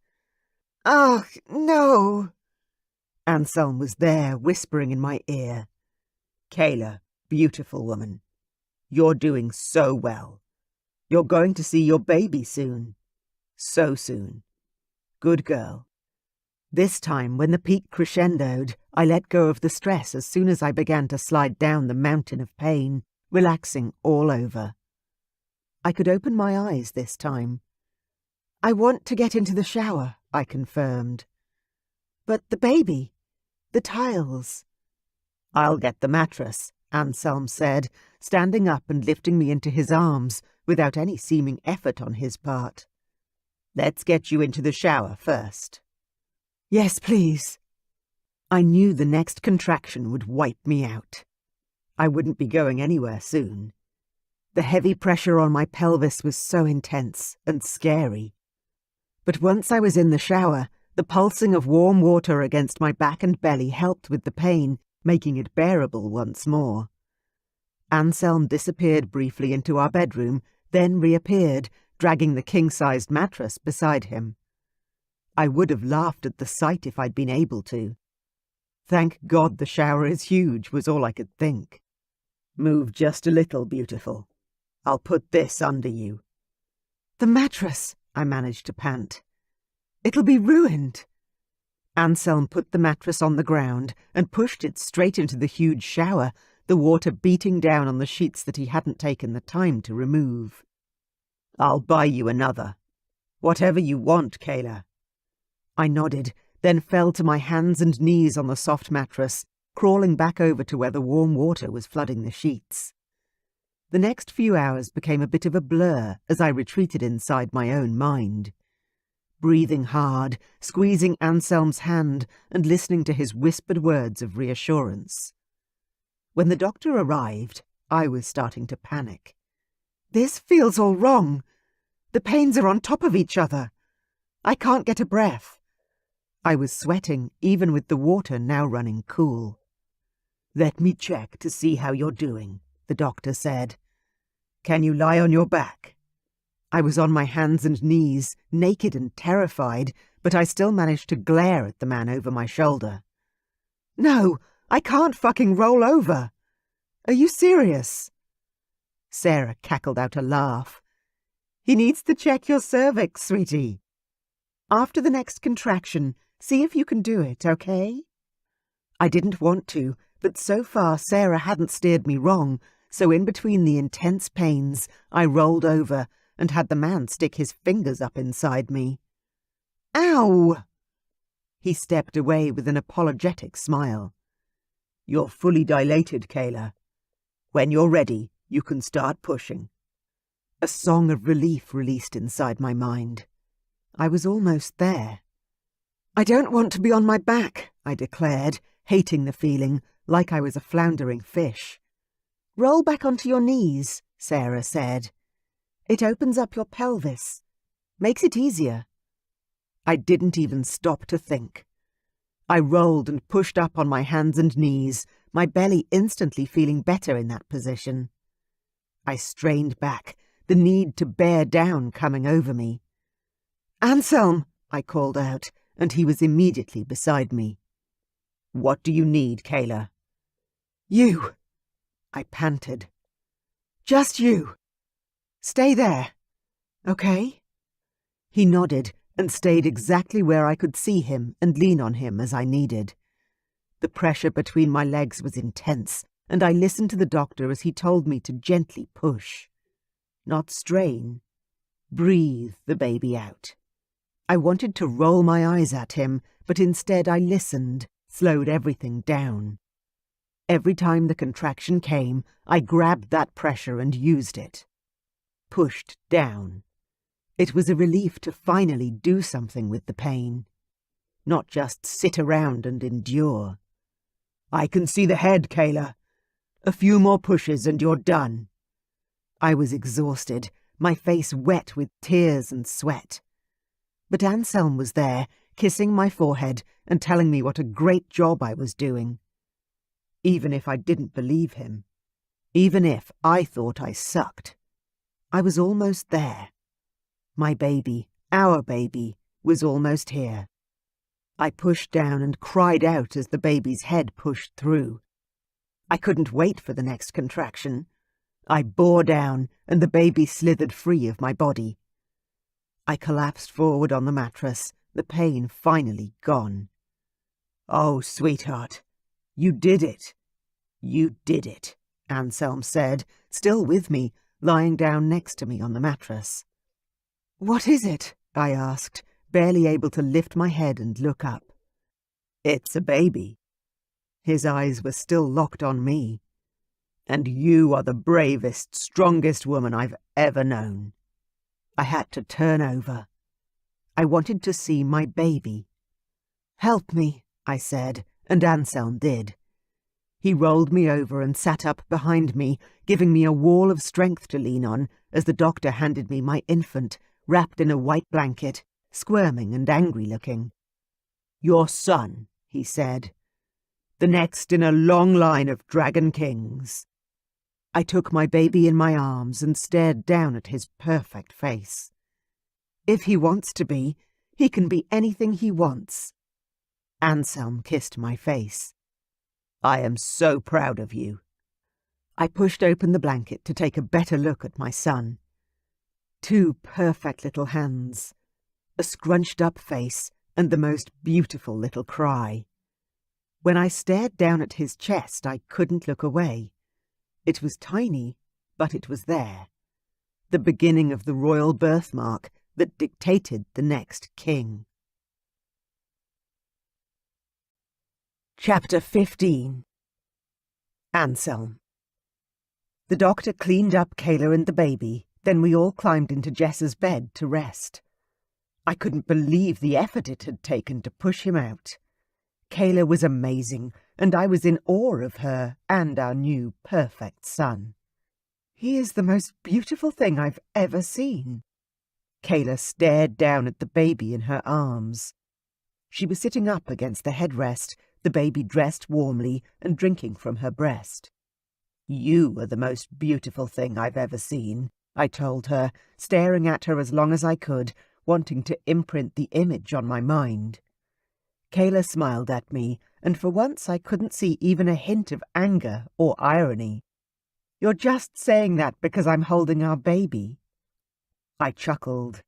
"Oh, no!" Anselm was there, whispering in my ear. "Kayla, beautiful woman, you're doing so well. You're going to see your baby soon. So soon. Good girl." This time, when the peak crescendoed, I let go of the stress as soon as I began to slide down the mountain of pain, relaxing all over. I could open my eyes this time. "I want to get into the shower," I confirmed. "But the baby, the tiles." "I'll get the mattress," Anselm said, standing up and lifting me into his arms without any seeming effort on his part. "Let's get you into the shower first." "Yes, please." I knew the next contraction would wipe me out. I wouldn't be going anywhere soon. The heavy pressure on my pelvis was so intense and scary. But once I was in the shower, the pulsing of warm water against my back and belly helped with the pain, making it bearable once more. Anselm disappeared briefly into our bedroom, then reappeared, dragging the king-sized mattress beside him. I would have laughed at the sight if I'd been able to. "Thank God the shower is huge," was all I could think. "Move just a little, beautiful. I'll put this under you." "The mattress," I managed to pant. "It'll be ruined." Anselm put the mattress on the ground and pushed it straight into the huge shower, the water beating down on the sheets that he hadn't taken the time to remove. "I'll buy you another. Whatever you want, Kayla." I nodded, then fell to my hands and knees on the soft mattress, crawling back over to where the warm water was flooding the sheets. The next few hours became a bit of a blur as I retreated inside my own mind. Breathing hard, squeezing Anselm's hand and listening to his whispered words of reassurance. When the doctor arrived, I was starting to panic. "This feels all wrong. The pains are on top of each other. I can't get a breath." I was sweating, even with the water now running cool. "Let me check to see how you're doing," the doctor said. "Can you lie on your back?" I was on my hands and knees, naked and terrified, but I still managed to glare at the man over my shoulder. "No, I can't fucking roll over. Are you serious?" Sarah cackled out a laugh. "He needs to check your cervix, sweetie. After the next contraction, see if you can do it, okay?" I didn't want to, but so far Sarah hadn't steered me wrong, so in between the intense pains, I rolled over and had the man stick his fingers up inside me. "Ow!" He stepped away with an apologetic smile. "You're fully dilated, Kayla. When you're ready, you can start pushing." A song of relief released inside my mind. I was almost there. "I don't want to be on my back," I declared, hating the feeling, like I was a floundering fish. "Roll back onto your knees," Sarah said. "It opens up your pelvis. Makes it easier." I didn't even stop to think. I rolled and pushed up on my hands and knees, my belly instantly feeling better in that position. I strained back, the need to bear down coming over me. "Anselm!" I called out, and he was immediately beside me. "What do you need, Kayla?" "You," I panted. "Just you. Stay there, okay?" He nodded and stayed exactly where I could see him and lean on him as I needed. The pressure between my legs was intense, and I listened to the doctor as he told me to gently push. Not strain. Breathe the baby out. I wanted to roll my eyes at him, but instead I listened, slowed everything down. Every time the contraction came, I grabbed that pressure and used it. Pushed down. It was a relief to finally do something with the pain, not just sit around and endure. "I can see the head, Kayla. A few more pushes and you're done." I was exhausted, my face wet with tears and sweat. But Anselm was there, kissing my forehead and telling me what a great job I was doing. Even if I didn't believe him, even if I thought I sucked, I was almost there. My baby, our baby, was almost here. I pushed down and cried out as the baby's head pushed through. I couldn't wait for the next contraction. I bore down, and the baby slithered free of my body. I collapsed forward on the mattress, the pain finally gone. "Oh, sweetheart, you did it. You did it," Anselm said, still with me, lying down next to me on the mattress. "What is it?" I asked, barely able to lift my head and look up. "It's a baby." His eyes were still locked on me. "And you are the bravest, strongest woman I've ever known." I had to turn over. I wanted to see my baby. "Help me," I said, and Anselm did. He rolled me over and sat up behind me, giving me a wall of strength to lean on as the doctor handed me my infant, wrapped in a white blanket, squirming and angry-looking. "Your son," he said. "The next in a long line of dragon kings." I took my baby in my arms and stared down at his perfect face. If he wants to be, he can be anything he wants. Anselm kissed my face. "I am so proud of you." I pushed open the blanket to take a better look at my son. 2 perfect little hands, a scrunched-up face, and the most beautiful little cry. When I stared down at his chest, I couldn't look away. It was tiny, but it was there. The beginning of the royal birthmark that dictated the next king. Chapter 15. Anselm. The doctor cleaned up Kayla and the baby, then we all climbed into Jess's bed to rest. I couldn't believe the effort it had taken to push him out. Kayla was amazing, and I was in awe of her and our new perfect son. "He is the most beautiful thing I've ever seen." Kayla stared down at the baby in her arms. She was sitting up against the headrest, the baby dressed warmly and drinking from her breast. "You are the most beautiful thing I've ever seen," I told her, staring at her as long as I could, wanting to imprint the image on my mind. Kayla smiled at me, and for once I couldn't see even a hint of anger or irony. "You're just saying that because I'm holding our baby?" I chuckled.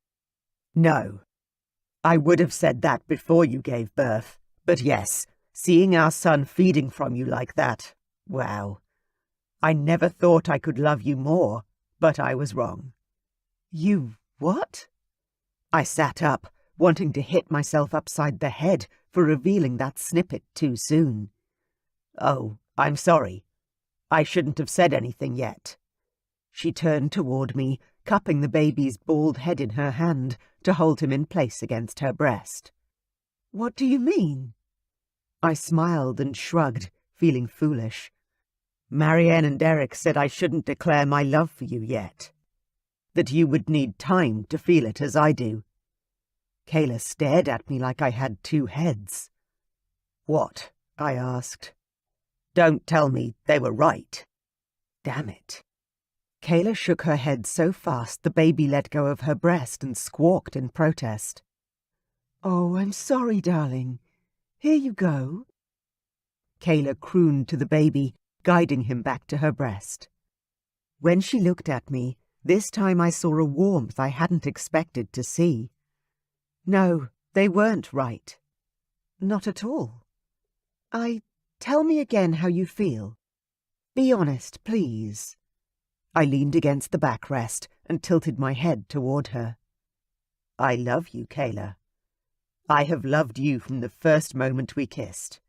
"No. I would have said that before you gave birth, but yes, seeing our son feeding from you like that, wow. I never thought I could love you more, but I was wrong." "You what?" I sat up, wanting to hit myself upside the head for revealing that snippet too soon. "Oh, I'm sorry. I shouldn't have said anything yet." She turned toward me, cupping the baby's bald head in her hand to hold him in place against her breast. "What do you mean?" I smiled and shrugged, feeling foolish. "Marianne and Derek said I shouldn't declare my love for you yet. That you would need time to feel it as I do." Kayla stared at me like I had 2 heads. "What?" I asked. "Don't tell me they were right." Damn it. Kayla shook her head so fast the baby let go of her breast and squawked in protest. "Oh, I'm sorry, darling. Here you go." Kayla crooned to the baby, guiding him back to her breast. When she looked at me, this time I saw a warmth I hadn't expected to see. No, they weren't right. Not at all. Tell me again how you feel. Be honest, please." I leaned against the backrest and tilted my head toward her. "I love you, Kayla. I have loved you from the first moment we kissed.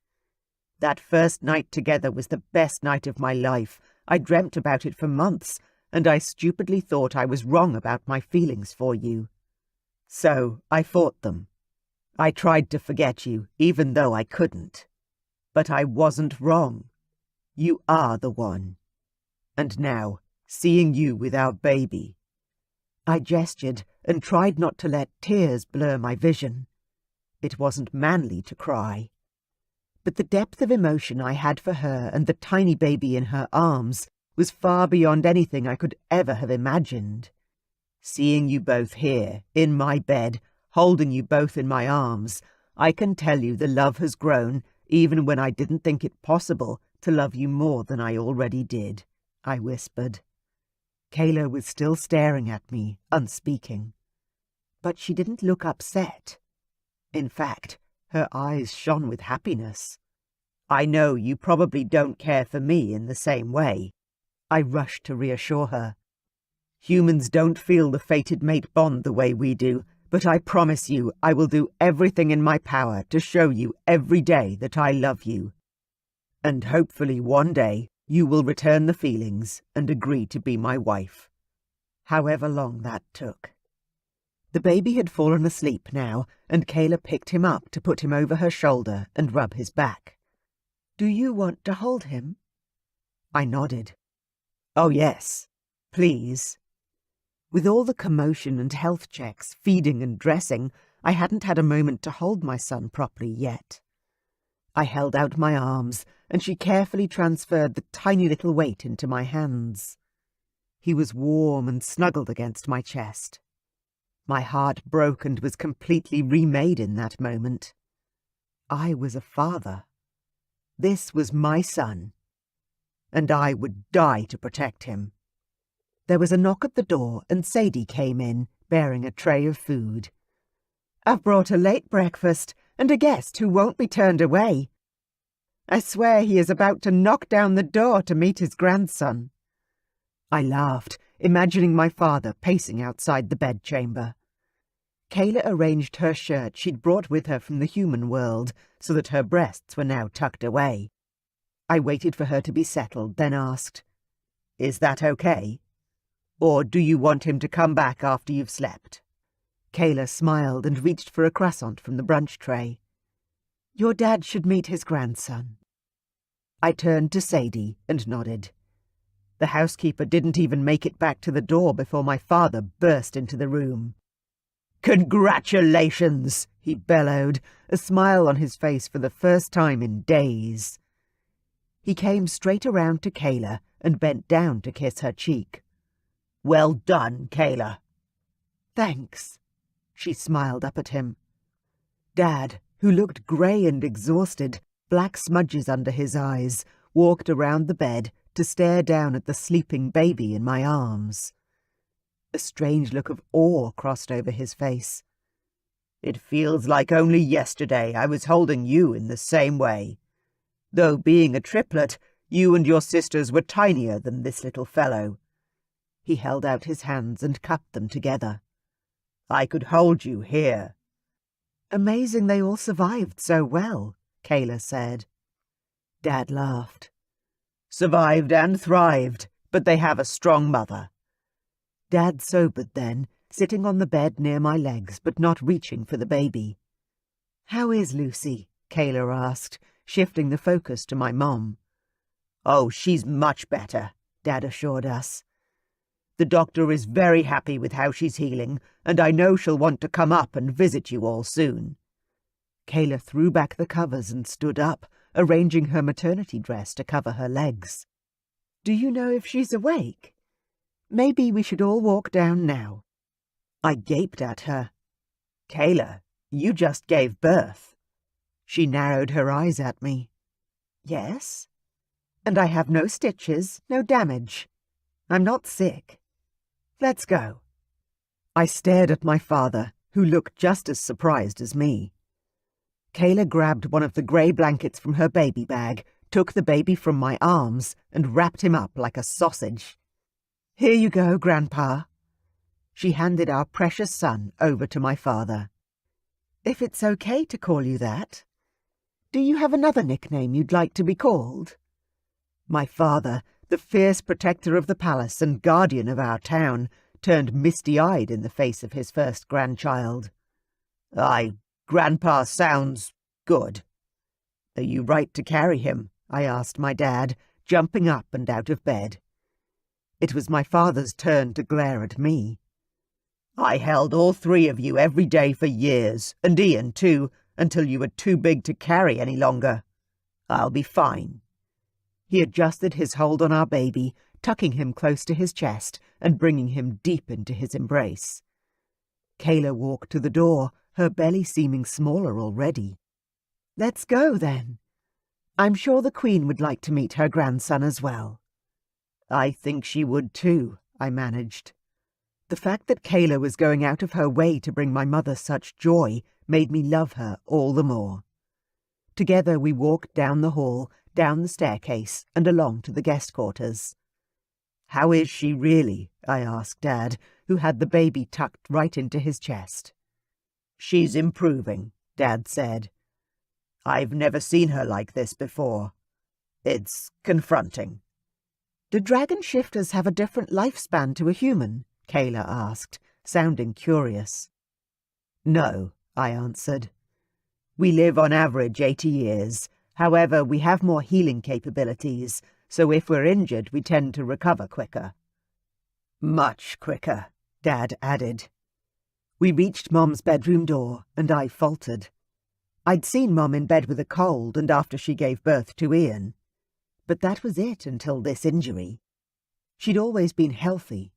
That first night together was the best night of my life. I dreamt about it for months, and I stupidly thought I was wrong about my feelings for you. So I fought them. I tried to forget you, even though I couldn't. But I wasn't wrong. You are the one. And now, seeing you with our baby. I gestured and tried not to let tears blur my vision. It wasn't manly to cry. But the depth of emotion I had for her and the tiny baby in her arms was far beyond anything I could ever have imagined. Seeing you both here, in my bed, holding you both in my arms, I can tell you the love has grown, even when I didn't think it possible to love you more than I already did, I whispered. Kayla was still staring at me, unspeaking. But she didn't look upset. In fact, her eyes shone with happiness. I know you probably don't care for me in the same way. I rushed to reassure her. Humans don't feel the fated mate bond the way we do, but I promise you I will do everything in my power to show you every day that I love you. And hopefully one day you will return the feelings and agree to be my wife. However long that took. The baby had fallen asleep now, and Kayla picked him up to put him over her shoulder and rub his back. Do you want to hold him? I nodded. Oh yes, please. With all the commotion and health checks, feeding and dressing, I hadn't had a moment to hold my son properly yet. I held out my arms, and she carefully transferred the tiny little weight into my hands. He was warm and snuggled against my chest. My heart broke and was completely remade in that moment. I was a father. This was my son, and I would die to protect him. There was a knock at the door, and Sadie came in, bearing a tray of food. I've brought a late breakfast, and a guest who won't be turned away. I swear he is about to knock down the door to meet his grandson. I laughed, imagining my father pacing outside the bedchamber. Kayla arranged her shirt she'd brought with her from the human world so that her breasts were now tucked away. I waited for her to be settled, then asked, Is that okay? Or do you want him to come back after you've slept? Kayla smiled and reached for a croissant from the brunch tray. Your dad should meet his grandson. I turned to Sadie and nodded. The housekeeper didn't even make it back to the door before my father burst into the room. Congratulations, he bellowed, a smile on his face for the first time in days. He came straight around to Kayla and bent down to kiss her cheek. Well done, Kayla. Thanks. She smiled up at him. Dad, who looked grey and exhausted, black smudges under his eyes, walked around the bed to stare down at the sleeping baby in my arms. A strange look of awe crossed over his face. It feels like only yesterday I was holding you in the same way. Though being a triplet, you and your sisters were tinier than this little fellow. He held out his hands and cupped them together. I could hold you here. Amazing they all survived so well, Kayla said. Dad laughed. Survived and thrived, but they have a strong mother. Dad sobered then, sitting on the bed near my legs but not reaching for the baby. How is Lucy? Kayla asked, shifting the focus to my mom. Oh, she's much better, Dad assured us. The doctor is very happy with how she's healing, and I know she'll want to come up and visit you all soon. Kayla threw back the covers and stood up, arranging her maternity dress to cover her legs. Do you know if she's awake? Maybe we should all walk down now. I gaped at her. Kayla, you just gave birth. She narrowed her eyes at me. Yes? And I have no stitches, no damage. I'm not sick. Let's go. I stared at my father, who looked just as surprised as me. Kayla grabbed one of the grey blankets from her baby bag, took the baby from my arms, and wrapped him up like a sausage. Here you go, Grandpa. She handed our precious son over to my father. If it's okay to call you that. Do you have another nickname you'd like to be called?" My father, the fierce protector of the palace and guardian of our town, turned misty-eyed in the face of his first grandchild. "Aye, Grandpa sounds good." "Are you right to carry him?" I asked my dad, jumping up and out of bed. It was my father's turn to glare at me. "I held all three of you every day for years, and Ian too, until you were too big to carry any longer. I'll be fine." He adjusted his hold on our baby, tucking him close to his chest and bringing him deep into his embrace. Kayla walked to the door, her belly seeming smaller already. "Let's go, then. I'm sure the Queen would like to meet her grandson as well." "I think she would too," I managed. The fact that Kayla was going out of her way to bring my mother such joy made me love her all the more. Together we walked down the hall, down the staircase, and along to the guest quarters. "How is she really?" I asked Dad, who had the baby tucked right into his chest. "She's improving," Dad said. "I've never seen her like this before. It's confronting." "Do dragon shifters have a different lifespan to a human?" Kayla asked, sounding curious. "No," I answered. "We live on average 80 years. However, we have more healing capabilities, so if we're injured, we tend to recover quicker." "Much quicker," Dad added. We reached Mom's bedroom door, and I faltered. I'd seen Mom in bed with a cold and after she gave birth to Ian. But that was it until this injury. She'd always been healthy.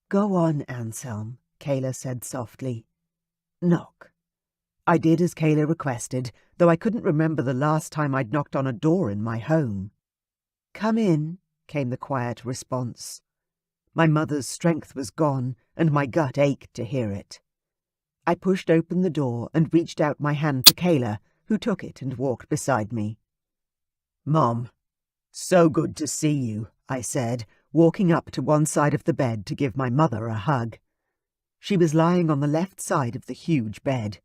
"Go on, Anselm," Kayla said softly. "Knock." I did as Kayla requested, though I couldn't remember the last time I'd knocked on a door in my home. "Come in," came the quiet response. My mother's strength was gone, and my gut ached to hear it. I pushed open the door and reached out my hand to Kayla, who took it and walked beside me. "Mom, so good to see you," I said, walking up to one side of the bed to give my mother a hug. She was lying on the left side of the huge bed.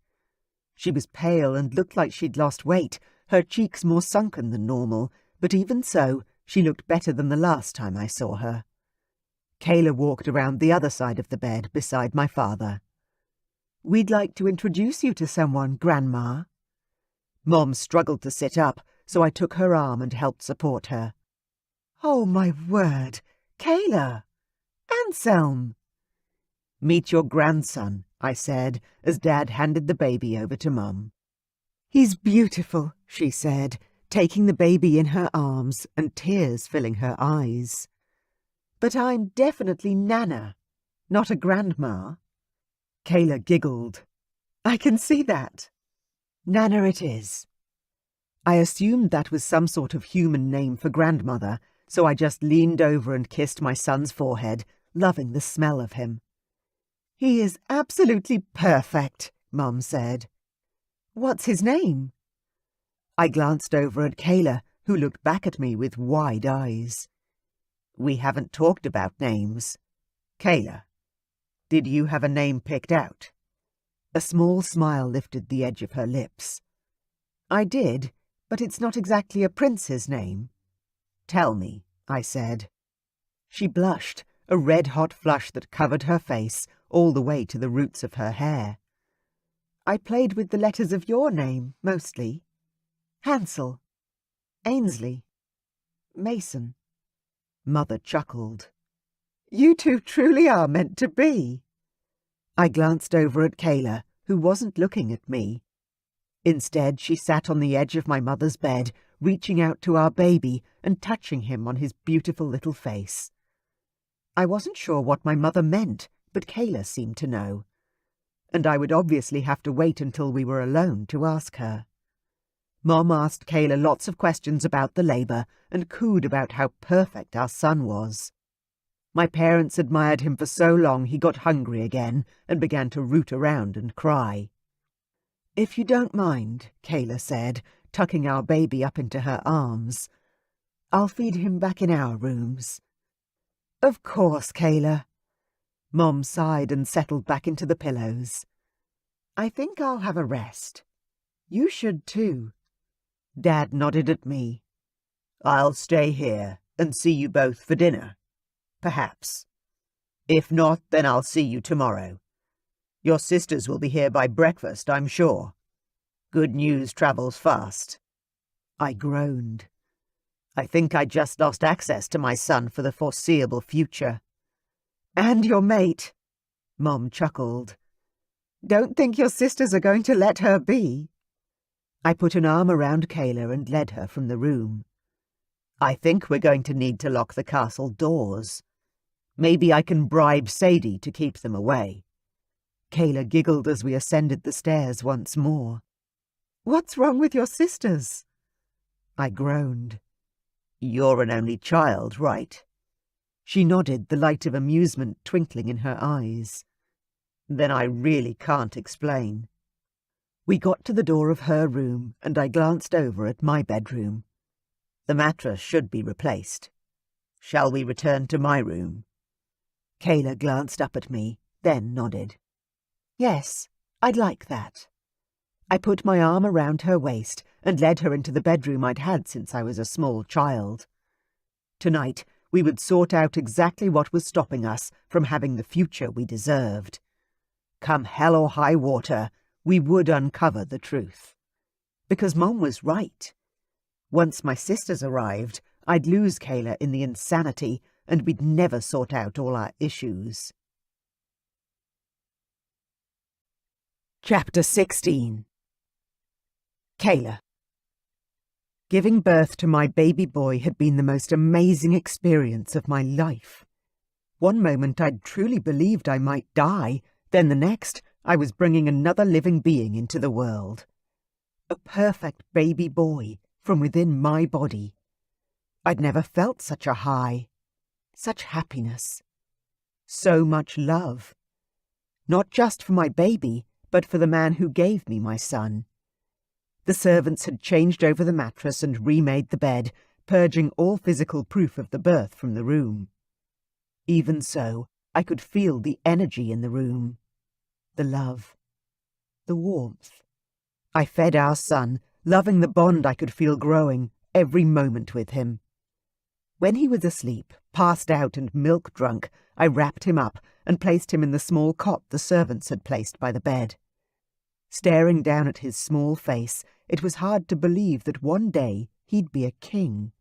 She was pale and looked like she'd lost weight, her cheeks more sunken than normal, but even so, she looked better than the last time I saw her. Kayla walked around the other side of the bed beside my father. "We'd like to introduce you to someone, Grandma." Mom struggled to sit up, so I took her arm and helped support her. "Oh, my word! Kayla! Anselm!" "Meet your grandson," I said, as Dad handed the baby over to Mum. "He's beautiful," she said, taking the baby in her arms and tears filling her eyes. "But I'm definitely Nana, not a grandma." Kayla giggled. "I can see that. Nana it is." I assumed that was some sort of human name for grandmother, so I just leaned over and kissed my son's forehead, loving the smell of him. "He is absolutely perfect," Mum said. "What's his name?" I glanced over at Kayla, who looked back at me with wide eyes. "We haven't talked about names. Kayla, did you have a name picked out?" A small smile lifted the edge of her lips. "I did, but it's not exactly a prince's name." "Tell me," I said. She blushed, a red-hot flush that covered her face all the way to the roots of her hair. "I played with the letters of your name, mostly. Hansel, Ainsley, Mason." Mother chuckled. "You two truly are meant to be." I glanced over at Kayla, who wasn't looking at me. Instead, she sat on the edge of my mother's bed, reaching out to our baby and touching him on his beautiful little face. I wasn't sure what my mother meant, but Kayla seemed to know. And I would obviously have to wait until we were alone to ask her. Mom asked Kayla lots of questions about the labour and cooed about how perfect our son was. My parents admired him for so long he got hungry again and began to root around and cry. "If you don't mind," Kayla said, tucking our baby up into her arms, "I'll feed him back in our rooms." "Of course, Kayla." Mom sighed and settled back into the pillows. "I think I'll have a rest. You should too." Dad nodded at me. I'll stay here and see you both for dinner. Perhaps. If not, then I'll see you tomorrow. Your sisters will be here by breakfast, I'm sure. Good news travels fast. I groaned. I think I just lost access to my son for the foreseeable future. And your mate, Mom chuckled. Don't think your sisters are going to let her be. I put an arm around Kayla and led her from the room. I think we're going to need to lock the castle doors. Maybe I can bribe Sadie to keep them away. Kayla giggled as we ascended the stairs once more. What's wrong with your sisters? I groaned. You're an only child, right? She nodded, the light of amusement twinkling in her eyes. Then I really can't explain. We got to the door of her room, and I glanced over at my bedroom. The mattress should be replaced. Shall we return to my room? Kayla glanced up at me, then nodded. Yes, I'd like that. I put my arm around her waist and led her into the bedroom I'd had since I was a small child. Tonight, we would sort out exactly what was stopping us from having the future we deserved. Come hell or high water, we would uncover the truth. Because Mom was right. Once my sisters arrived, I'd lose Kayla in the insanity, and we'd never sort out all our issues. Chapter 16. Kayla. Giving birth to my baby boy had been the most amazing experience of my life. One moment I'd truly believed I might die, then the next I was bringing another living being into the world. A perfect baby boy from within my body. I'd never felt such a high, such happiness, so much love. Not just for my baby, but for the man who gave me my son. The servants had changed over the mattress and remade the bed, purging all physical proof of the birth from the room. Even so, I could feel the energy in the room, the love, the warmth. I fed our son, loving the bond I could feel growing every moment with him. When he was asleep, passed out and milk-drunk, I wrapped him up and placed him in the small cot the servants had placed by the bed. Staring down at his small face, it was hard to believe that one day he'd be a king,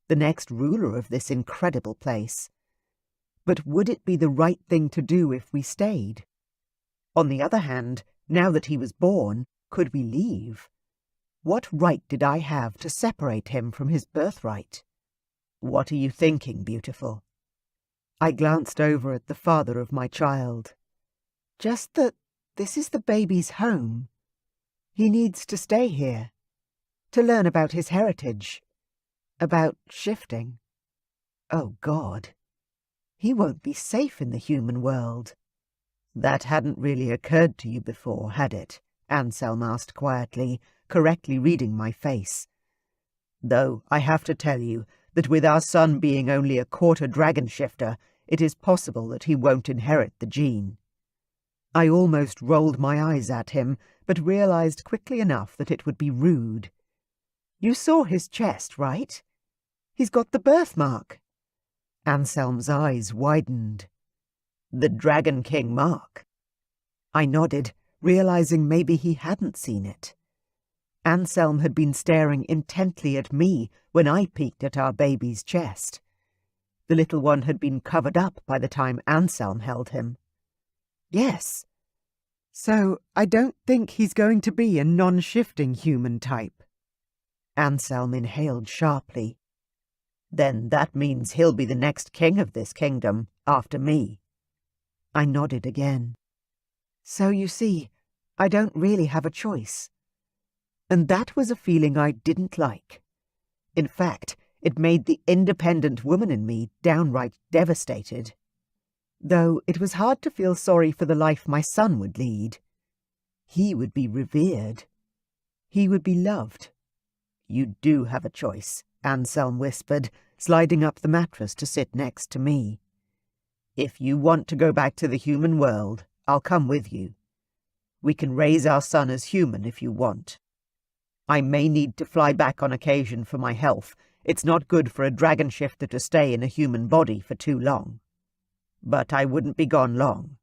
the next ruler of this incredible place. But would it be the right thing to do if we stayed? On the other hand, now that he was born, could we leave? What right did I have to separate him from his birthright? What are you thinking, beautiful? I glanced over at the father of my child. Just that this is the baby's home. He needs to stay here, to learn about his heritage, about shifting. Oh, God. He won't be safe in the human world. That hadn't really occurred to you before, had it? Anselm asked quietly, correctly reading my face. Though I have to tell you that with our son being only a quarter dragon shifter, it is possible that he won't inherit the gene. I almost rolled my eyes at him, but realized quickly enough that it would be rude. You saw his chest, right? He's got the birthmark. Anselm's eyes widened. The Dragon King mark. I nodded, realizing maybe he hadn't seen it. Anselm had been staring intently at me when I peeked at our baby's chest. The little one had been covered up by the time Anselm held him. Yes. So I don't think he's going to be a non-shifting human type. Anselm inhaled sharply. Then that means he'll be the next king of this kingdom, after me. I nodded again. So you see, I don't really have a choice. And that was a feeling I didn't like. In fact, it made the independent woman in me downright devastated. Though it was hard to feel sorry for the life my son would lead. He would be revered. He would be loved. You do have a choice, Anselm whispered, sliding up the mattress to sit next to me. If you want to go back to the human world, I'll come with you. We can raise our son as human if you want. I may need to fly back on occasion for my health. It's not good for a dragon shifter to stay in a human body for too long. But I wouldn't be gone long."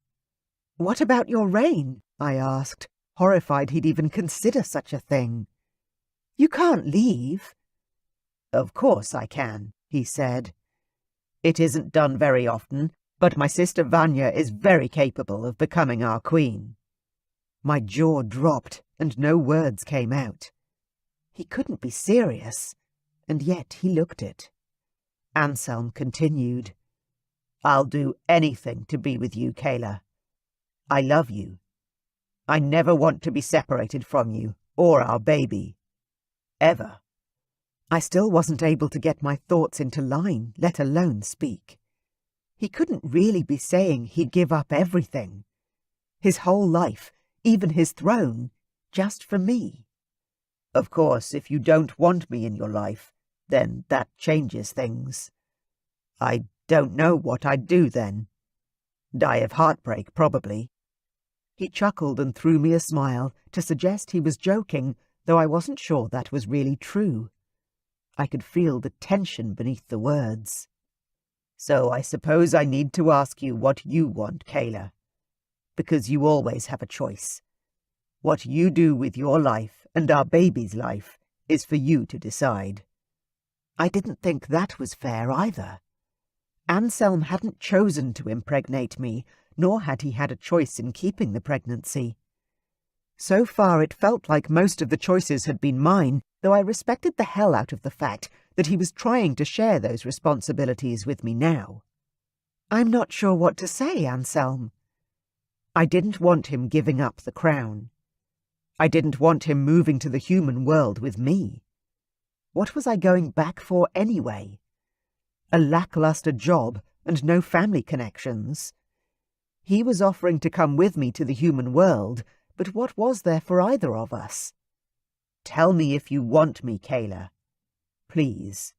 "What about your reign?" I asked, horrified he'd even consider such a thing. "You can't leave." "Of course I can," he said. "It isn't done very often, but my sister Vanya is very capable of becoming our queen." My jaw dropped, and no words came out. He couldn't be serious, and yet he looked it. Anselm continued, "I'll do anything to be with you, Kayla. I love you. I never want to be separated from you, or our baby. Ever." I still wasn't able to get my thoughts into line, let alone speak. He couldn't really be saying he'd give up everything. His whole life, even his throne, just for me. "Of course, if you don't want me in your life, then that changes things. I don't know what I'd do then. Die of heartbreak, probably." He chuckled and threw me a smile to suggest he was joking, though I wasn't sure that was really true. I could feel the tension beneath the words. "So I suppose I need to ask you what you want, Kayla. Because you always have a choice. What you do with your life and our baby's life is for you to decide." I didn't think that was fair either. Anselm hadn't chosen to impregnate me, nor had he had a choice in keeping the pregnancy. So far it felt like most of the choices had been mine, though I respected the hell out of the fact that he was trying to share those responsibilities with me now. "I'm not sure what to say, Anselm." I didn't want him giving up the crown. I didn't want him moving to the human world with me. What was I going back for anyway? A lackluster job and no family connections. He was offering to come with me to the human world, but what was there for either of us? "Tell me if you want me, Kayla. Please.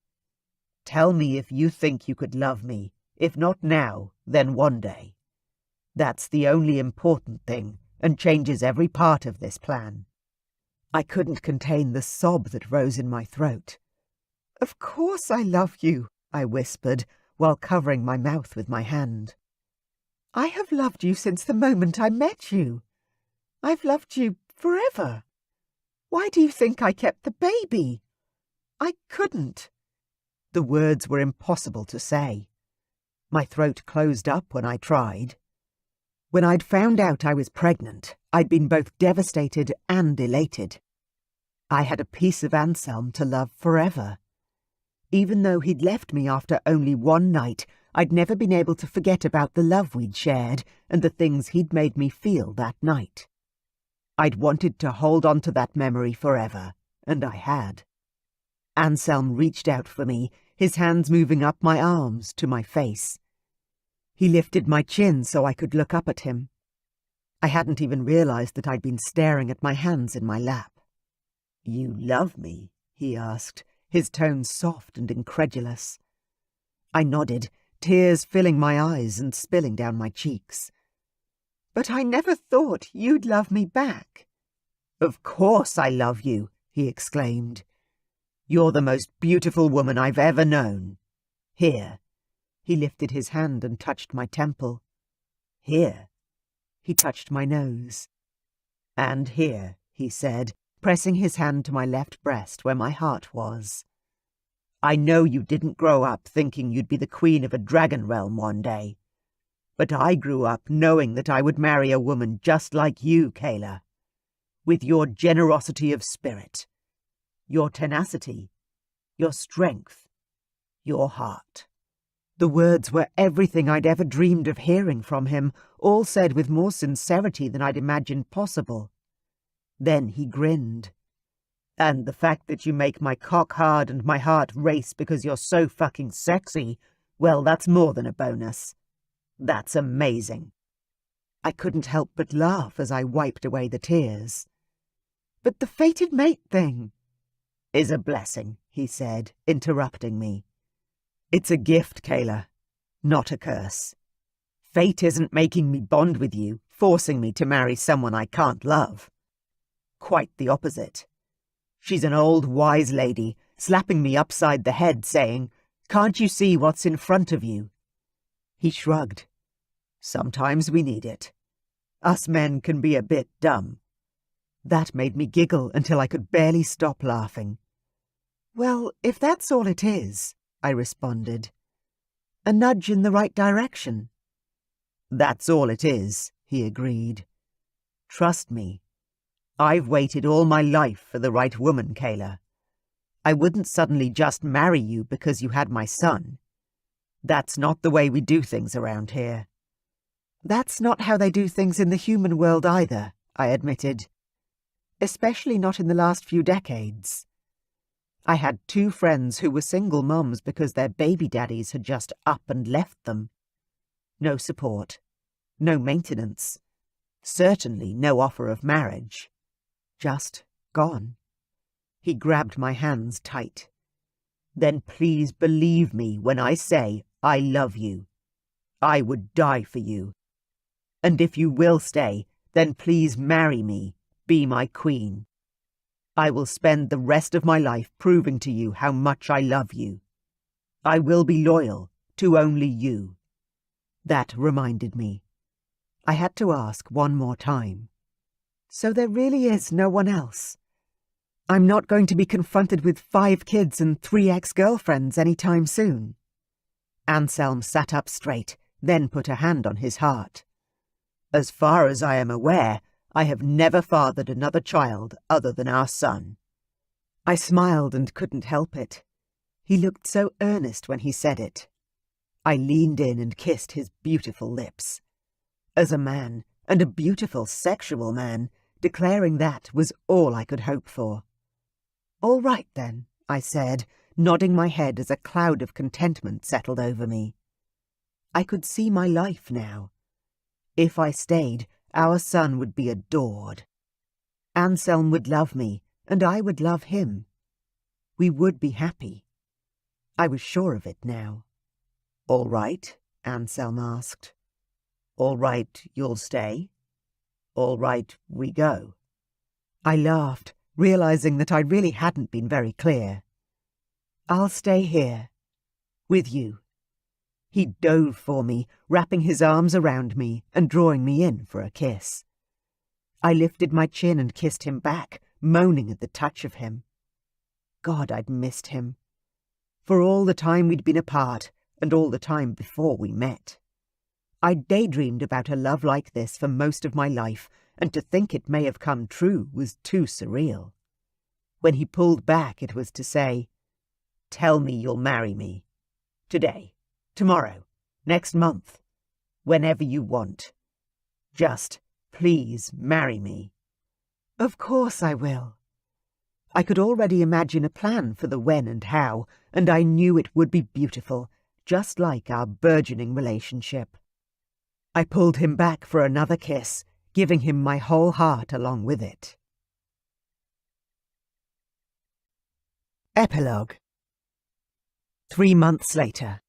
Tell me if you think you could love me. If not now, then one day. That's the only important thing, and changes every part of this plan." I couldn't contain the sob that rose in my throat. "Of course I love you," I whispered, while covering my mouth with my hand. "I have loved you since the moment I met you. I've loved you forever. Why do you think I kept the baby? I couldn't." The words were impossible to say. My throat closed up when I tried. When I'd found out I was pregnant, I'd been both devastated and elated. I had a piece of Anselm to love forever. Even though he'd left me after only one night, I'd never been able to forget about the love we'd shared and the things he'd made me feel that night. I'd wanted to hold on to that memory forever, and I had. Anselm reached out for me, his hands moving up my arms to my face. He lifted my chin so I could look up at him. I hadn't even realized that I'd been staring at my hands in my lap. "You love me?" he asked, his tone soft and incredulous. I nodded, tears filling my eyes and spilling down my cheeks. "But I never thought you'd love me back." "Of course I love you," he exclaimed. "You're the most beautiful woman I've ever known. Here." He lifted his hand and touched my temple. "Here." He touched my nose. "And here," he said, pressing his hand to my left breast where my heart was. "I know you didn't grow up thinking you'd be the queen of a dragon realm one day. But I grew up knowing that I would marry a woman just like you, Kayla. With your generosity of spirit, your tenacity, your strength, your heart." The words were everything I'd ever dreamed of hearing from him, all said with more sincerity than I'd imagined possible. Then he grinned. "And the fact that you make my cock hard and my heart race because you're so fucking sexy, well, that's more than a bonus. That's amazing." I couldn't help but laugh as I wiped away the tears. "But the fated mate thing is a blessing," he said, interrupting me. "It's a gift, Kayla, not a curse. Fate isn't making me bond with you, forcing me to marry someone I can't love. Quite the opposite. She's an old wise lady, slapping me upside the head, saying, "Can't you see what's in front of you?" He shrugged. "Sometimes we need it. Us men can be a bit dumb." That made me giggle until I could barely stop laughing. "Well, if that's all it is," I responded. "A nudge in the right direction." "That's all it is," he agreed. "Trust me. I've waited all my life for the right woman, Kayla. I wouldn't suddenly just marry you because you had my son. That's not the way we do things around here." "That's not how they do things in the human world either," I admitted. "Especially not in the last few decades. I had 2 friends who were single mums because their baby daddies had just up and left them. No support. No maintenance. Certainly no offer of marriage. Just gone." He grabbed my hands tight. "Then please believe me when I say I love you. I would die for you. And if you will stay, then please marry me, be my queen. I will spend the rest of my life proving to you how much I love you. I will be loyal to only you." That reminded me. I had to ask one more time. "So there really is no one else? I'm not going to be confronted with 5 kids and 3 ex-girlfriends any time soon?" Anselm sat up straight, then put a hand on his heart. "As far as I am aware, I have never fathered another child other than our son." I smiled and couldn't help it. He looked so earnest when he said it. I leaned in and kissed his beautiful lips. As a man, and a beautiful sexual man, declaring that was all I could hope for. "All right, then," I said, nodding my head as a cloud of contentment settled over me. I could see my life now. If I stayed, our son would be adored. Anselm would love me, and I would love him. We would be happy. I was sure of it now. "All right?" Anselm asked. "All right, you'll stay? All right, we go?" I laughed, realizing that I really hadn't been very clear. "I'll stay here. With you." He dove for me, wrapping his arms around me and drawing me in for a kiss. I lifted my chin and kissed him back, moaning at the touch of him. God, I'd missed him. For all the time we'd been apart, and all the time before we met. I'd daydreamed about a love like this for most of my life, and to think it may have come true was too surreal. When he pulled back, it was to say, "Tell me you'll marry me. Today, tomorrow, next month, whenever you want. Just, please marry me." "Of course I will." I could already imagine a plan for the when and how, and I knew it would be beautiful, just like our burgeoning relationship. I pulled him back for another kiss, giving him my whole heart along with it. Epilogue. 3 months later.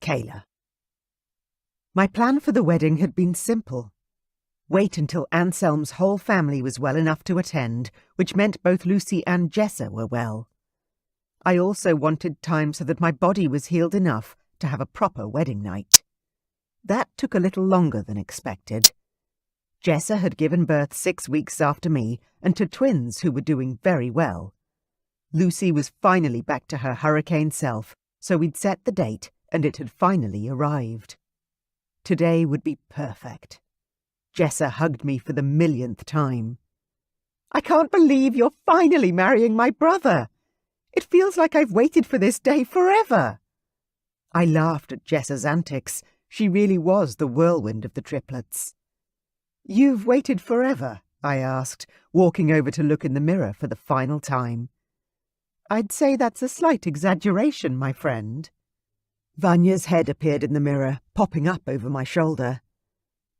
Kayla. My plan for the wedding had been simple. Wait until Anselm's whole family was well enough to attend, which meant both Lucy and Jessa were well. I also wanted time so that my body was healed enough to have a proper wedding night. That took a little longer than expected. Jessa had given birth 6 weeks after me, and to twins who were doing very well. Lucy was finally back to her hurricane self, so we'd set the date, and it had finally arrived. Today would be perfect. Jessa hugged me for the 1,000,000th time. "I can't believe you're finally marrying my brother. It feels like I've waited for this day forever." I laughed at Jessa's antics. She really was the whirlwind of the triplets. "You've waited forever?" I asked, walking over to look in the mirror for the final time. "I'd say that's a slight exaggeration, my friend." Vanya's head appeared in the mirror, popping up over my shoulder.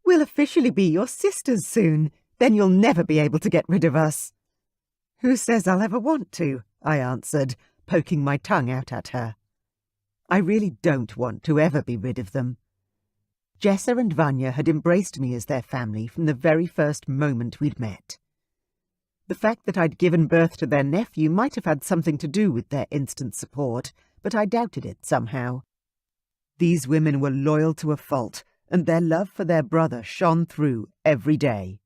"We'll officially be your sisters soon. Then you'll never be able to get rid of us." "Who says I'll ever want to?" I answered, poking my tongue out at her. I really don't want to ever be rid of them. Jessa and Vanya had embraced me as their family from the very first moment we'd met. The fact that I'd given birth to their nephew might have had something to do with their instant support, but I doubted it somehow. These women were loyal to a fault, and their love for their brother shone through every day.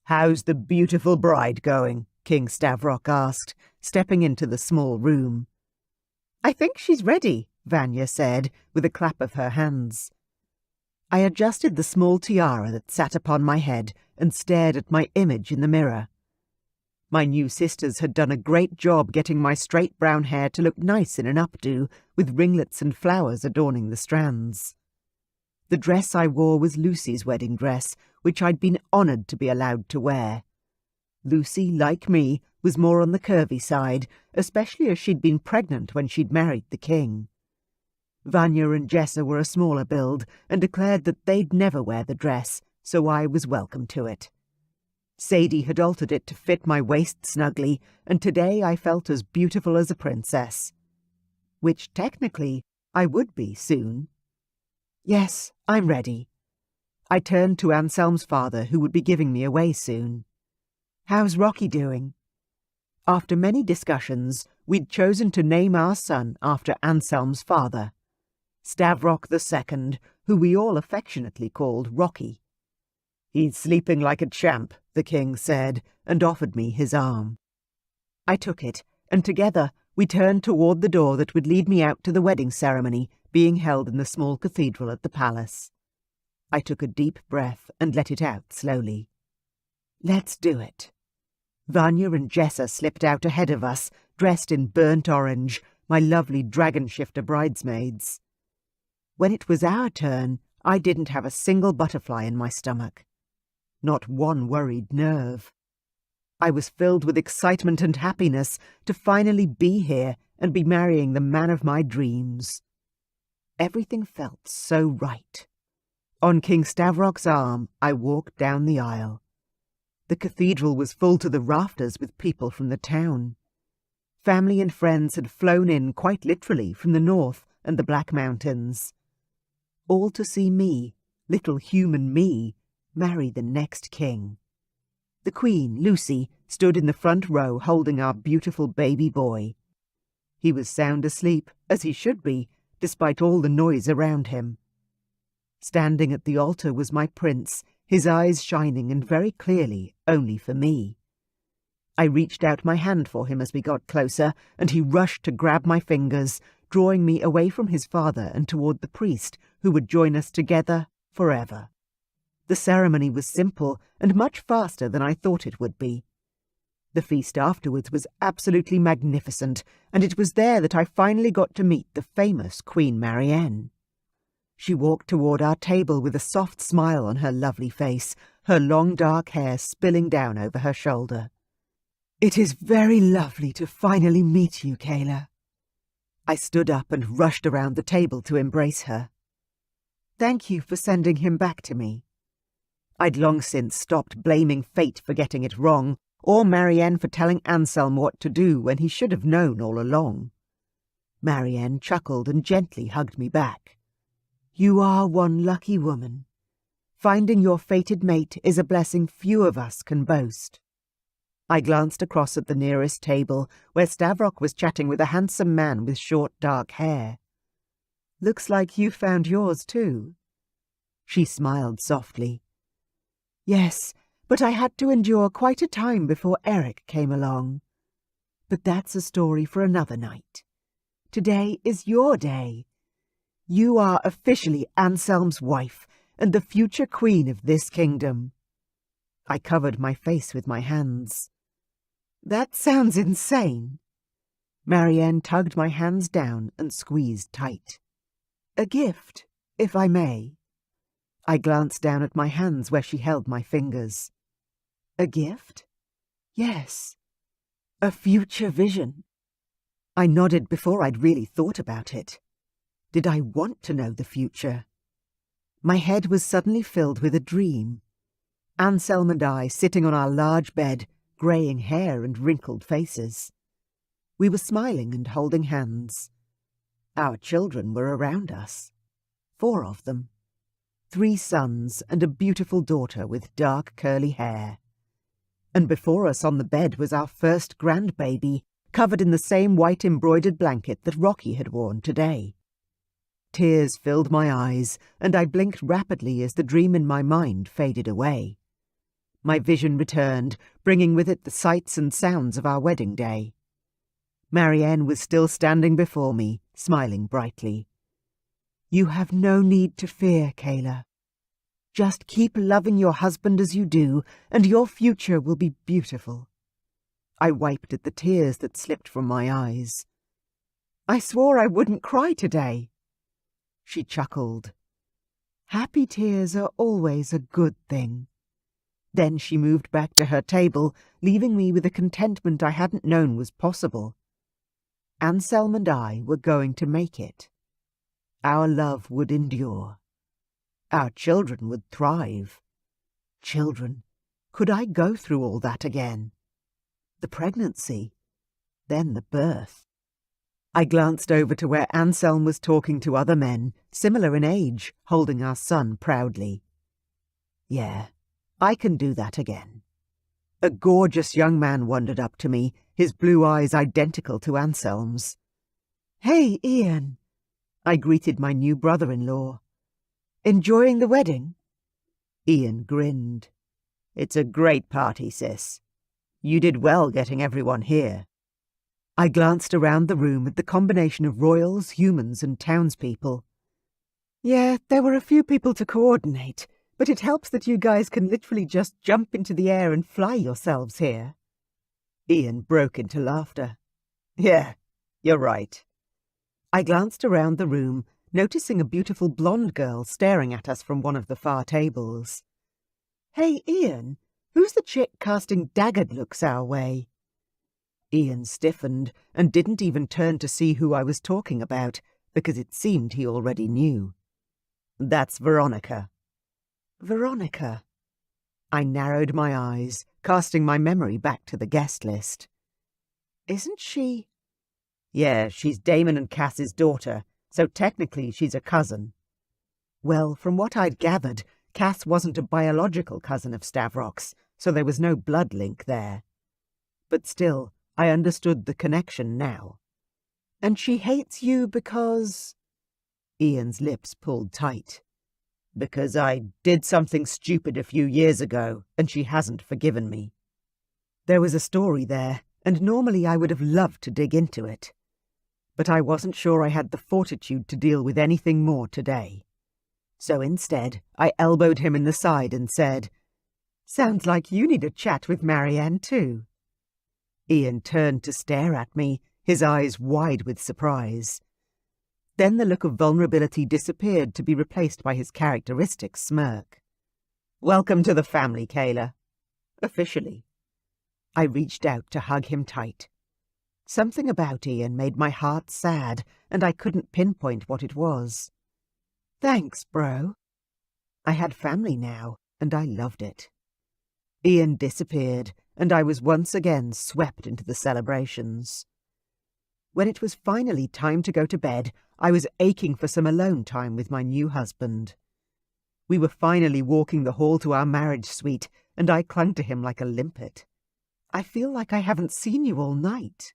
"How's the beautiful bride going?" King Stavrock asked, stepping into the small room. "I think she's ready," Vanya said, with a clap of her hands. I adjusted the small tiara that sat upon my head and stared at my image in the mirror. My new sisters had done a great job getting my straight brown hair to look nice in an updo, with ringlets and flowers adorning the strands. The dress I wore was Lucy's wedding dress, which I'd been honoured to be allowed to wear. Lucy, like me, was more on the curvy side, especially as she'd been pregnant when she'd married the king. Vanya and Jessa were a smaller build and declared that they'd never wear the dress, so I was welcome to it. Sadie had altered it to fit my waist snugly, and today I felt as beautiful as a princess. Which, technically, I would be soon. "Yes, I'm ready." I turned to Anselm's father, who would be giving me away soon. "How's Rocky doing?" After many discussions, we'd chosen to name our son after Anselm's father, Stavrock II, who we all affectionately called Rocky. "He's sleeping like a champ," the king said, and offered me his arm. I took it, and together we turned toward the door that would lead me out to the wedding ceremony being held in the small cathedral at the palace. I took a deep breath and let it out slowly. Let's do it. Vanya and Jessa slipped out ahead of us, dressed in burnt orange, my lovely dragon shifter bridesmaids. When it was our turn, I didn't have a single butterfly in my stomach. Not one worried nerve. I was filled with excitement and happiness to finally be here and be marrying the man of my dreams. Everything felt so right. On King Stavrock's arm, I walked down the aisle. The cathedral was full to the rafters with people from the town. Family and friends had flown in quite literally from the north and the Black Mountains. All to see me, little human me, marry the next king. The Queen, Lucy, stood in the front row holding our beautiful baby boy. He was sound asleep, as he should be, despite all the noise around him. Standing at the altar was my prince, his eyes shining and very clearly only for me. I reached out my hand for him as we got closer, and he rushed to grab my fingers, drawing me away from his father and toward the priest, who would join us together forever. The ceremony was simple and much faster than I thought it would be. The feast afterwards was absolutely magnificent, and it was there that I finally got to meet the famous Queen Marianne. She walked toward our table with a soft smile on her lovely face, her long dark hair spilling down over her shoulder. "It is very lovely to finally meet you, Kayla." I stood up and rushed around the table to embrace her. "Thank you for sending him back to me." I'd long since stopped blaming fate for getting it wrong, or Marianne for telling Anselm what to do when he should have known all along. Marianne chuckled and gently hugged me back. "You are one lucky woman. Finding your fated mate is a blessing few of us can boast." I glanced across at the nearest table, where Stavrock was chatting with a handsome man with short dark hair. "Looks like you found yours too." She smiled softly. "Yes, but I had to endure quite a time before Eric came along. But that's a story for another night. Today is your day. You are officially Anselm's wife and the future queen of this kingdom." I covered my face with my hands. "That sounds insane." Marianne tugged my hands down and squeezed tight. "A gift, if I may." I glanced down at my hands where she held my fingers. "A gift?" "Yes. A future vision." I nodded before I'd really thought about it. Did I want to know the future? My head was suddenly filled with a dream. Anselm and I sitting on our large bed, greying hair and wrinkled faces. We were smiling and holding hands. Our children were around us. 4 of them. 3 sons and a beautiful daughter with dark curly hair. and before us on the bed was our first grandbaby, covered in the same white embroidered blanket that Rocky had worn today. Tears filled my eyes, and I blinked rapidly as the dream in my mind faded away. My vision returned, bringing with it the sights and sounds of our wedding day. Marianne was still standing before me, smiling brightly. "You have no need to fear, Kayla. Just keep loving your husband as you do, and your future will be beautiful." I wiped at the tears that slipped from my eyes. "I swore I wouldn't cry today." She chuckled. "Happy tears are always a good thing." Then she moved back to her table, leaving me with a contentment I hadn't known was possible. Anselm and I were going to make it. Our love would endure. Our children would thrive. Children, could I go through all that again? The pregnancy, then the birth. I glanced over to where Anselm was talking to other men, similar in age, holding our son proudly. Yeah, I can do that again. A gorgeous young man wandered up to me, his blue eyes identical to Anselm's. "Hey, Ian," I greeted my new brother-in-law. "Enjoying the wedding?" Ian grinned. "It's a great party, sis. You did well getting everyone here." I glanced around the room at the combination of royals, humans, and townspeople. "Yeah, there were a few people to coordinate, but it helps that you guys can literally just jump into the air and fly yourselves here." Ian broke into laughter. "Yeah, you're right." I glanced around the room, noticing a beautiful blonde girl staring at us from one of the far tables. "Hey, Ian, who's the chick casting daggered looks our way?" Ian stiffened and didn't even turn to see who I was talking about, because it seemed he already knew. "That's Veronica." "Veronica." I narrowed my eyes, casting my memory back to the guest list. "Isn't she—" "Yeah, she's Damon and Cass's daughter, so technically she's a cousin." Well, from what I'd gathered, Cass wasn't a biological cousin of Stavrock's, so there was no blood link there. But still, I understood the connection now. "And she hates you because—" Ian's lips pulled tight. "Because I did something stupid a few years ago, and she hasn't forgiven me." There was a story there, and normally I would have loved to dig into it. But I wasn't sure I had the fortitude to deal with anything more today. So instead, I elbowed him in the side and said, "Sounds like you need a chat with Marianne too." Ian turned to stare at me, his eyes wide with surprise. Then the look of vulnerability disappeared to be replaced by his characteristic smirk. "Welcome to the family, Kayla. Officially." I reached out to hug him tight. Something about Ian made my heart sad, and I couldn't pinpoint what it was. "Thanks, bro." I had family now, and I loved it. Ian disappeared, and I was once again swept into the celebrations. When it was finally time to go to bed, I was aching for some alone time with my new husband. We were finally walking the hall to our marriage suite, and I clung to him like a limpet. "I feel like I haven't seen you all night."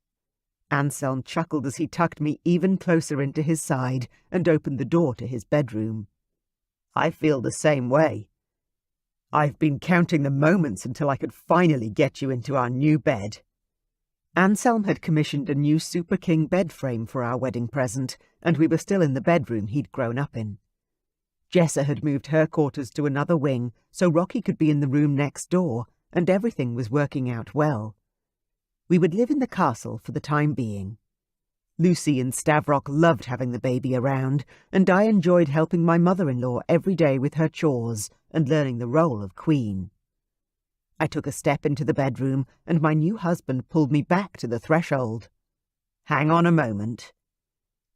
Anselm chuckled as he tucked me even closer into his side and opened the door to his bedroom. "I feel the same way. I've been counting the moments until I could finally get you into our new bed." Anselm had commissioned a new Super King bed frame for our wedding present, and we were still in the bedroom he'd grown up in. Jessa had moved her quarters to another wing, so Rocky could be in the room next door, and everything was working out well. We would live in the castle for the time being. Lucy and Stavrock loved having the baby around, and I enjoyed helping my mother-in-law every day with her chores and learning the role of queen. I took a step into the bedroom, and my new husband pulled me back to the threshold. "Hang on a moment."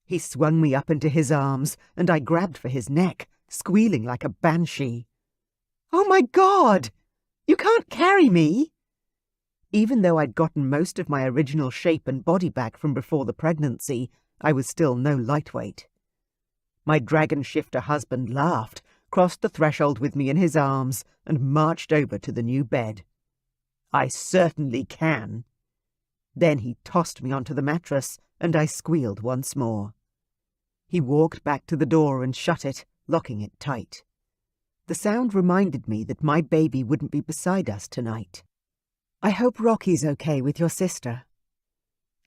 He swung me up into his arms, and I grabbed for his neck, squealing like a banshee. "Oh my God! You can't carry me!" Even though I'd gotten most of my original shape and body back from before the pregnancy, I was still no lightweight. My dragon shifter husband laughed, crossed the threshold with me in his arms, and marched over to the new bed. I certainly can. Then he tossed me onto the mattress, and I squealed once more. He walked back to the door and shut it, locking it tight. The sound reminded me that my baby wouldn't be beside us tonight. I hope Rocky's okay with your sister.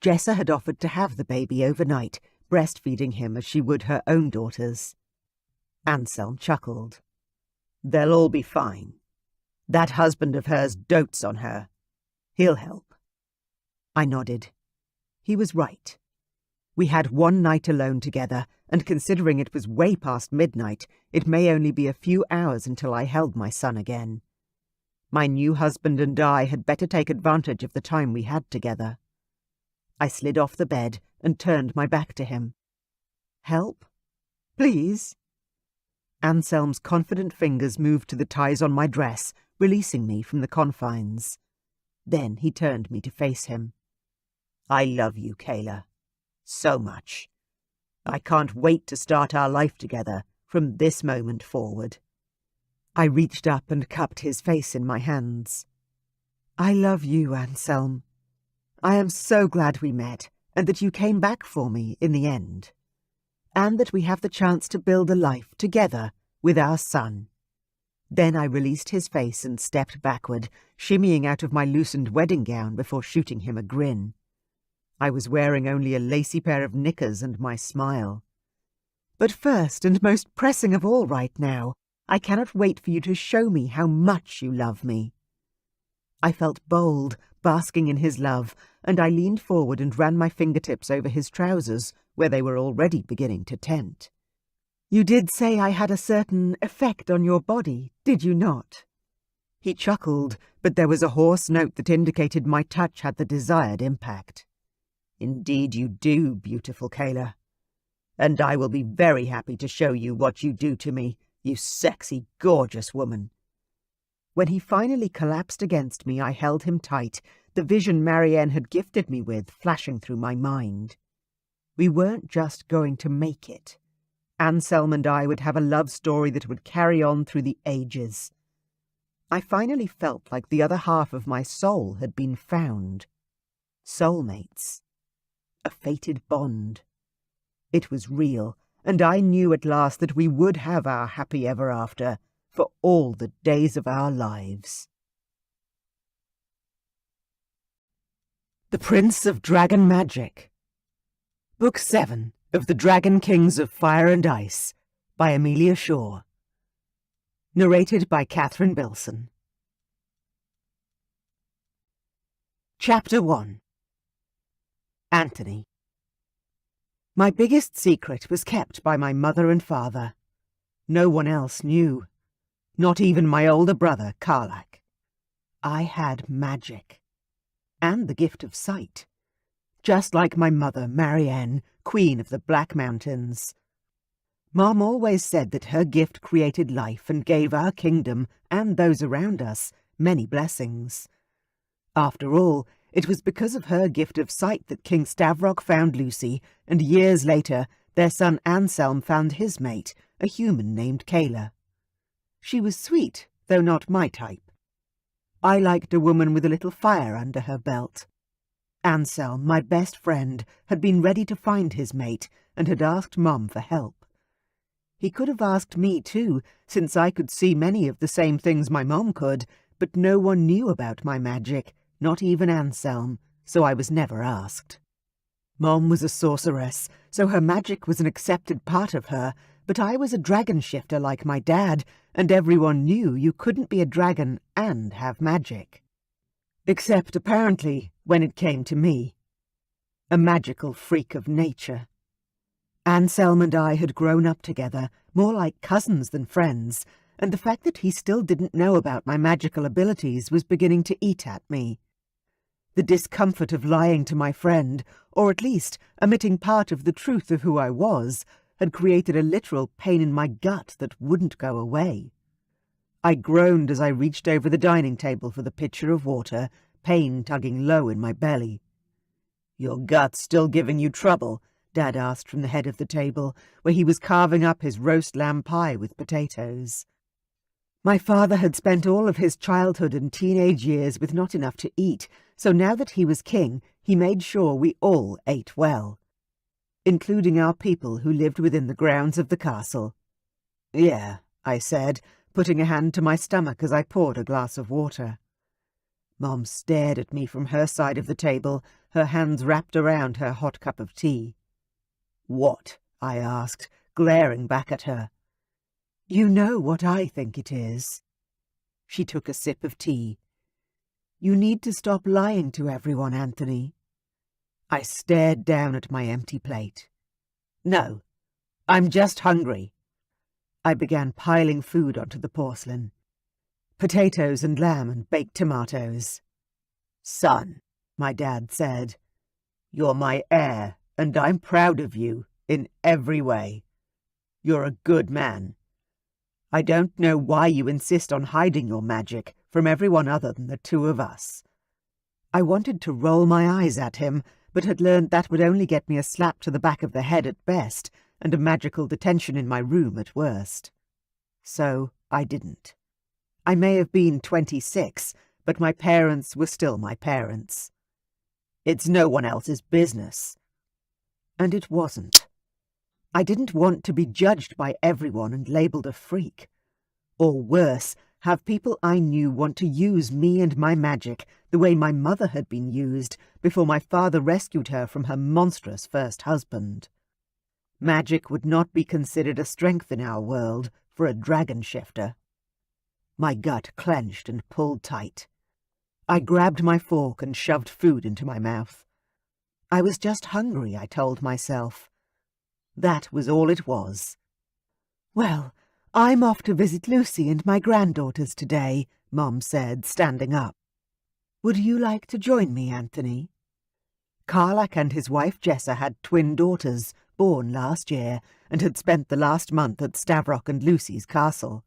Jessa had offered to have the baby overnight, breastfeeding him as she would her own daughters. Anselm chuckled. They'll all be fine. That husband of hers dotes on her. He'll help. I nodded. He was right. We had one night alone together, and considering it was way past midnight, it may only be a few hours until I held my son again. My new husband and I had better take advantage of the time we had together. I slid off the bed and turned my back to him. Help? Please? Anselm's confident fingers moved to the ties on my dress, releasing me from the confines. Then he turned me to face him. I love you, Kayla. So much. I can't wait to start our life together from this moment forward. I reached up and cupped his face in my hands. I love you, Anselm. I am so glad we met, and that you came back for me in the end. And that we have the chance to build a life together with our son. Then I released his face and stepped backward, shimmying out of my loosened wedding gown before shooting him a grin. I was wearing only a lacy pair of knickers and my smile. But first and most pressing of all right now, I cannot wait for you to show me how much you love me. I felt bold, basking in his love, and I leaned forward and ran my fingertips over his trousers, where they were already beginning to tent. You did say I had a certain effect on your body, did you not? He chuckled, but there was a hoarse note that indicated my touch had the desired impact. Indeed you do, beautiful Kayla. And I will be very happy to show you what you do to me, you sexy, gorgeous woman. When he finally collapsed against me, I held him tight, the vision Marianne had gifted me with flashing through my mind. We weren't just going to make it. Anselm and I would have a love story that would carry on through the ages. I finally felt like the other half of my soul had been found. Soulmates. A fated bond. It was real, and I knew at last that we would have our happy ever after for all the days of our lives. The Prince of Dragon Magic. Book 7 of The Dragon Kings of Fire and Ice by Amelia Shaw. Narrated by Catherine Bilson. Chapter 1. Anthony. My biggest secret was kept by my mother and father. No one else knew. Not even my older brother, Karlak. I had magic. And the gift of sight. Just like my mother, Marianne, Queen of the Black Mountains. Mom always said that her gift created life and gave our kingdom, and those around us, many blessings. After all, it was because of her gift of sight that King Stavrock found Lucy, and years later their son Anselm found his mate, a human named Kayla. She was sweet, though not my type. I liked a woman with a little fire under her belt. Anselm, my best friend, had been ready to find his mate, and had asked Mom for help. He could have asked me too, since I could see many of the same things my mom could, but no one knew about my magic, not even Anselm, so I was never asked. Mom was a sorceress, so her magic was an accepted part of her, but I was a dragon shifter like my dad, and everyone knew you couldn't be a dragon and have magic. Except, apparently, when it came to me. A magical freak of nature. Anselm and I had grown up together, more like cousins than friends, and the fact that he still didn't know about my magical abilities was beginning to eat at me. The discomfort of lying to my friend, or at least omitting part of the truth of who I was, had created a literal pain in my gut that wouldn't go away. I groaned as I reached over the dining table for the pitcher of water, pain tugging low in my belly. "Your gut's still giving you trouble?" Dad asked from the head of the table, where he was carving up his roast lamb pie with potatoes. My father had spent all of his childhood and teenage years with not enough to eat, so now that he was king, he made sure we all ate well, including our people who lived within the grounds of the castle. Yeah, I said, putting a hand to my stomach as I poured a glass of water. Mom stared at me from her side of the table, her hands wrapped around her hot cup of tea. What? I asked, glaring back at her. You know what I think it is. She took a sip of tea. You need to stop lying to everyone, Anthony. I stared down at my empty plate. No, I'm just hungry. I began piling food onto the porcelain. Potatoes and lamb and baked tomatoes. Son, my dad said, you're my heir, and I'm proud of you in every way. You're a good man. I don't know why you insist on hiding your magic from everyone other than the two of us. I wanted to roll my eyes at him, but had learned that would only get me a slap to the back of the head at best, and a magical detention in my room at worst. So I didn't. I may have been 26, but my parents were still my parents. It's no one else's business. And it wasn't. I didn't want to be judged by everyone and labelled a freak. Or worse, have people I knew want to use me and my magic the way my mother had been used before my father rescued her from her monstrous first husband. Magic would not be considered a strength in our world for a dragon shifter. My gut clenched and pulled tight. I grabbed my fork and shoved food into my mouth. I was just hungry, I told myself. That was all it was. Well, I'm off to visit Lucy and my granddaughters today, Mom said, standing up. Would you like to join me, Anthony? Carlac and his wife Jessa had twin daughters, born last year, and had spent the last month at Stavrock and Lucy's castle.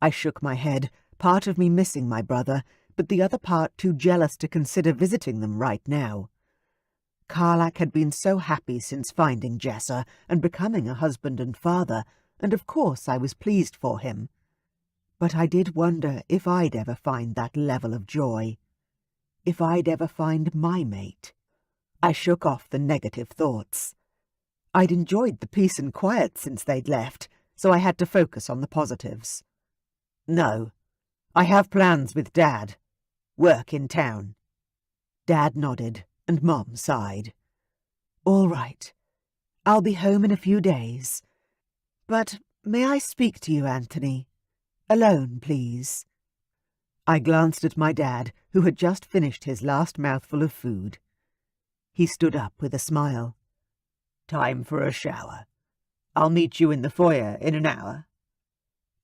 I shook my head, part of me missing my brother, but the other part too jealous to consider visiting them right now. Carlac had been so happy since finding Jessa and becoming a husband and father, and of course I was pleased for him. But I did wonder if I'd ever find that level of joy. If I'd ever find my mate. I shook off the negative thoughts. I'd enjoyed the peace and quiet since they'd left, so I had to focus on the positives. No, I have plans with Dad. Work in town. Dad nodded, and Mom sighed. All right. I'll be home in a few days. But may I speak to you, Anthony? Alone, please. I glanced at my dad, who had just finished his last mouthful of food. He stood up with a smile. Time for a shower. I'll meet you in the foyer in an hour.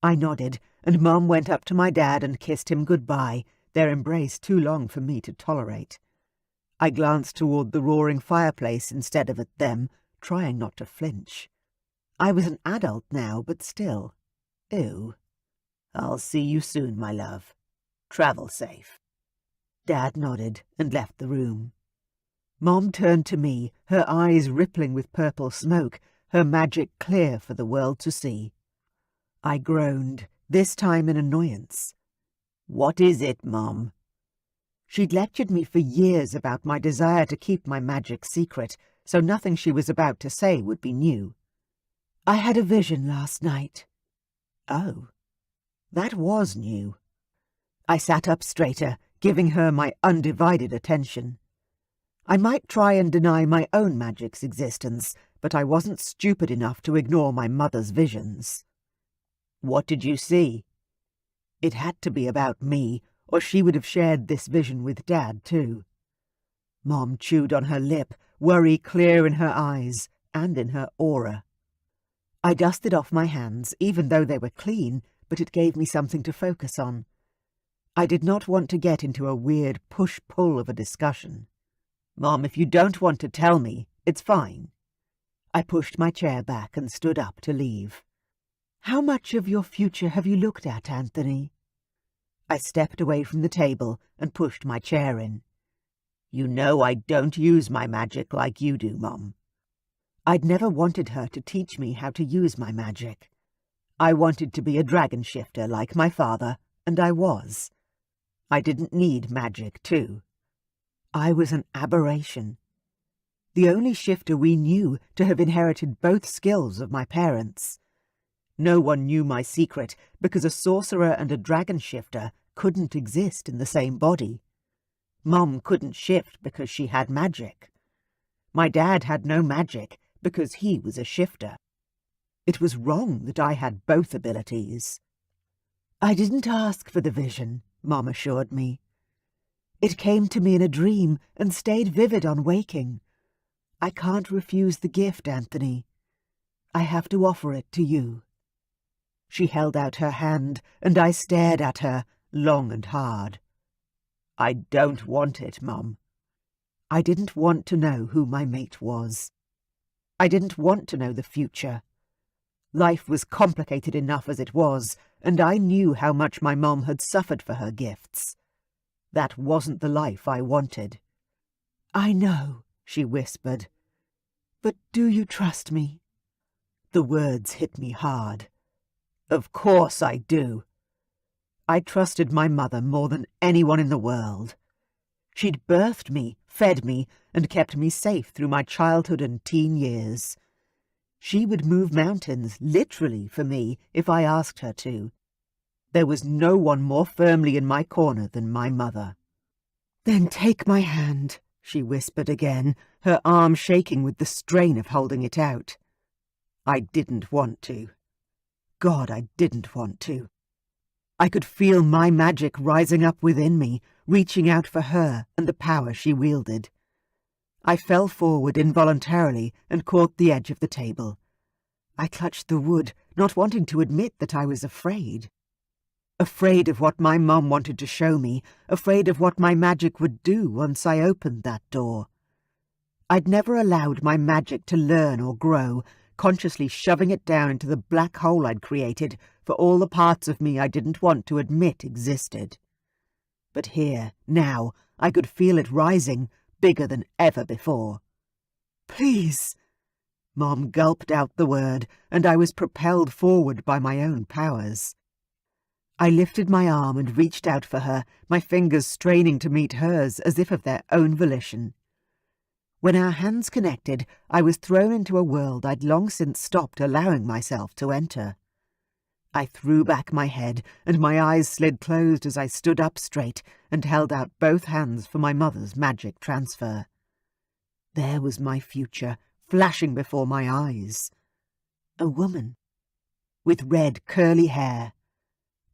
I nodded, and Mom went up to my dad and kissed him goodbye, their embrace too long for me to tolerate. I glanced toward the roaring fireplace instead of at them, trying not to flinch. I was an adult now, but still. Ew. I'll see you soon, my love. Travel safe. Dad nodded and left the room. Mom turned to me, her eyes rippling with purple smoke, her magic clear for the world to see. I groaned, this time in annoyance. What is it, Mom? She'd lectured me for years about my desire to keep my magic secret, so nothing she was about to say would be new. I had a vision last night. Oh, that was new. I sat up straighter, giving her my undivided attention. I might try and deny my own magic's existence, but I wasn't stupid enough to ignore my mother's visions. What did you see? It had to be about me, or she would have shared this vision with Dad, too. Mom chewed on her lip, worry clear in her eyes and in her aura. I dusted off my hands, even though they were clean, but it gave me something to focus on. I did not want to get into a weird push-pull of a discussion. Mom, if you don't want to tell me, it's fine. I pushed my chair back and stood up to leave. How much of your future have you looked at, Anthony? I stepped away from the table and pushed my chair in. You know I don't use my magic like you do, Mom. I'd never wanted her to teach me how to use my magic. I wanted to be a dragon shifter like my father, and I was. I didn't need magic, too. I was an aberration. The only shifter we knew to have inherited both skills of my parents. No one knew my secret because a sorcerer and a dragon shifter couldn't exist in the same body. Mum couldn't shift because she had magic. My dad had no magic because he was a shifter. It was wrong that I had both abilities. I didn't ask for the vision, Mum assured me. It came to me in a dream and stayed vivid on waking. I can't refuse the gift, Anthony. I have to offer it to you. She held out her hand, and I stared at her, long and hard. I don't want it, Mum. I didn't want to know who my mate was. I didn't want to know the future. Life was complicated enough as it was, and I knew how much my mum had suffered for her gifts. That wasn't the life I wanted. I know, she whispered. But do you trust me? The words hit me hard. Of course I do. I trusted my mother more than anyone in the world. She'd birthed me, fed me, and kept me safe through my childhood and teen years. She would move mountains, literally, for me, if I asked her to. There was no one more firmly in my corner than my mother. Then take my hand, she whispered again, her arm shaking with the strain of holding it out. I didn't want to. God, I didn't want to. I could feel my magic rising up within me, reaching out for her and the power she wielded. I fell forward involuntarily and caught the edge of the table. I clutched the wood, not wanting to admit that I was afraid. Afraid of what my mum wanted to show me, afraid of what my magic would do once I opened that door. I'd never allowed my magic to learn or grow, consciously shoving it down into the black hole I'd created for all the parts of me I didn't want to admit existed. But here, now, I could feel it rising, bigger than ever before. Please! Mom gulped out the word, and I was propelled forward by my own powers. I lifted my arm and reached out for her, my fingers straining to meet hers as if of their own volition. When our hands connected, I was thrown into a world I'd long since stopped allowing myself to enter. I threw back my head, and my eyes slid closed as I stood up straight and held out both hands for my mother's magic transfer. There was my future, flashing before my eyes. A woman, with red, curly hair,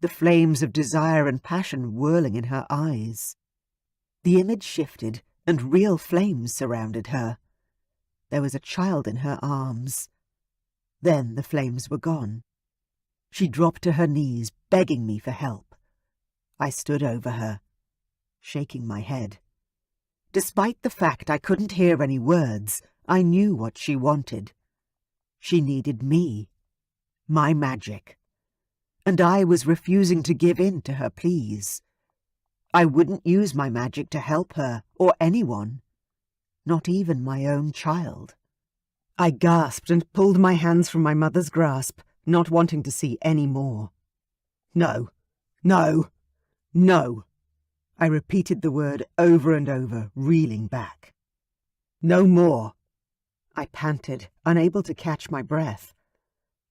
the flames of desire and passion whirling in her eyes. The image shifted, and real flames surrounded her. There was a child in her arms. Then the flames were gone. She dropped to her knees, begging me for help. I stood over her, shaking my head. Despite the fact I couldn't hear any words, I knew what she wanted. She needed me, my magic. And I was refusing to give in to her pleas. I wouldn't use my magic to help her or anyone, not even my own child. I gasped and pulled my hands from my mother's grasp, not wanting to see any more. No, no, no. I repeated the word over and over, reeling back. No more. I panted, unable to catch my breath.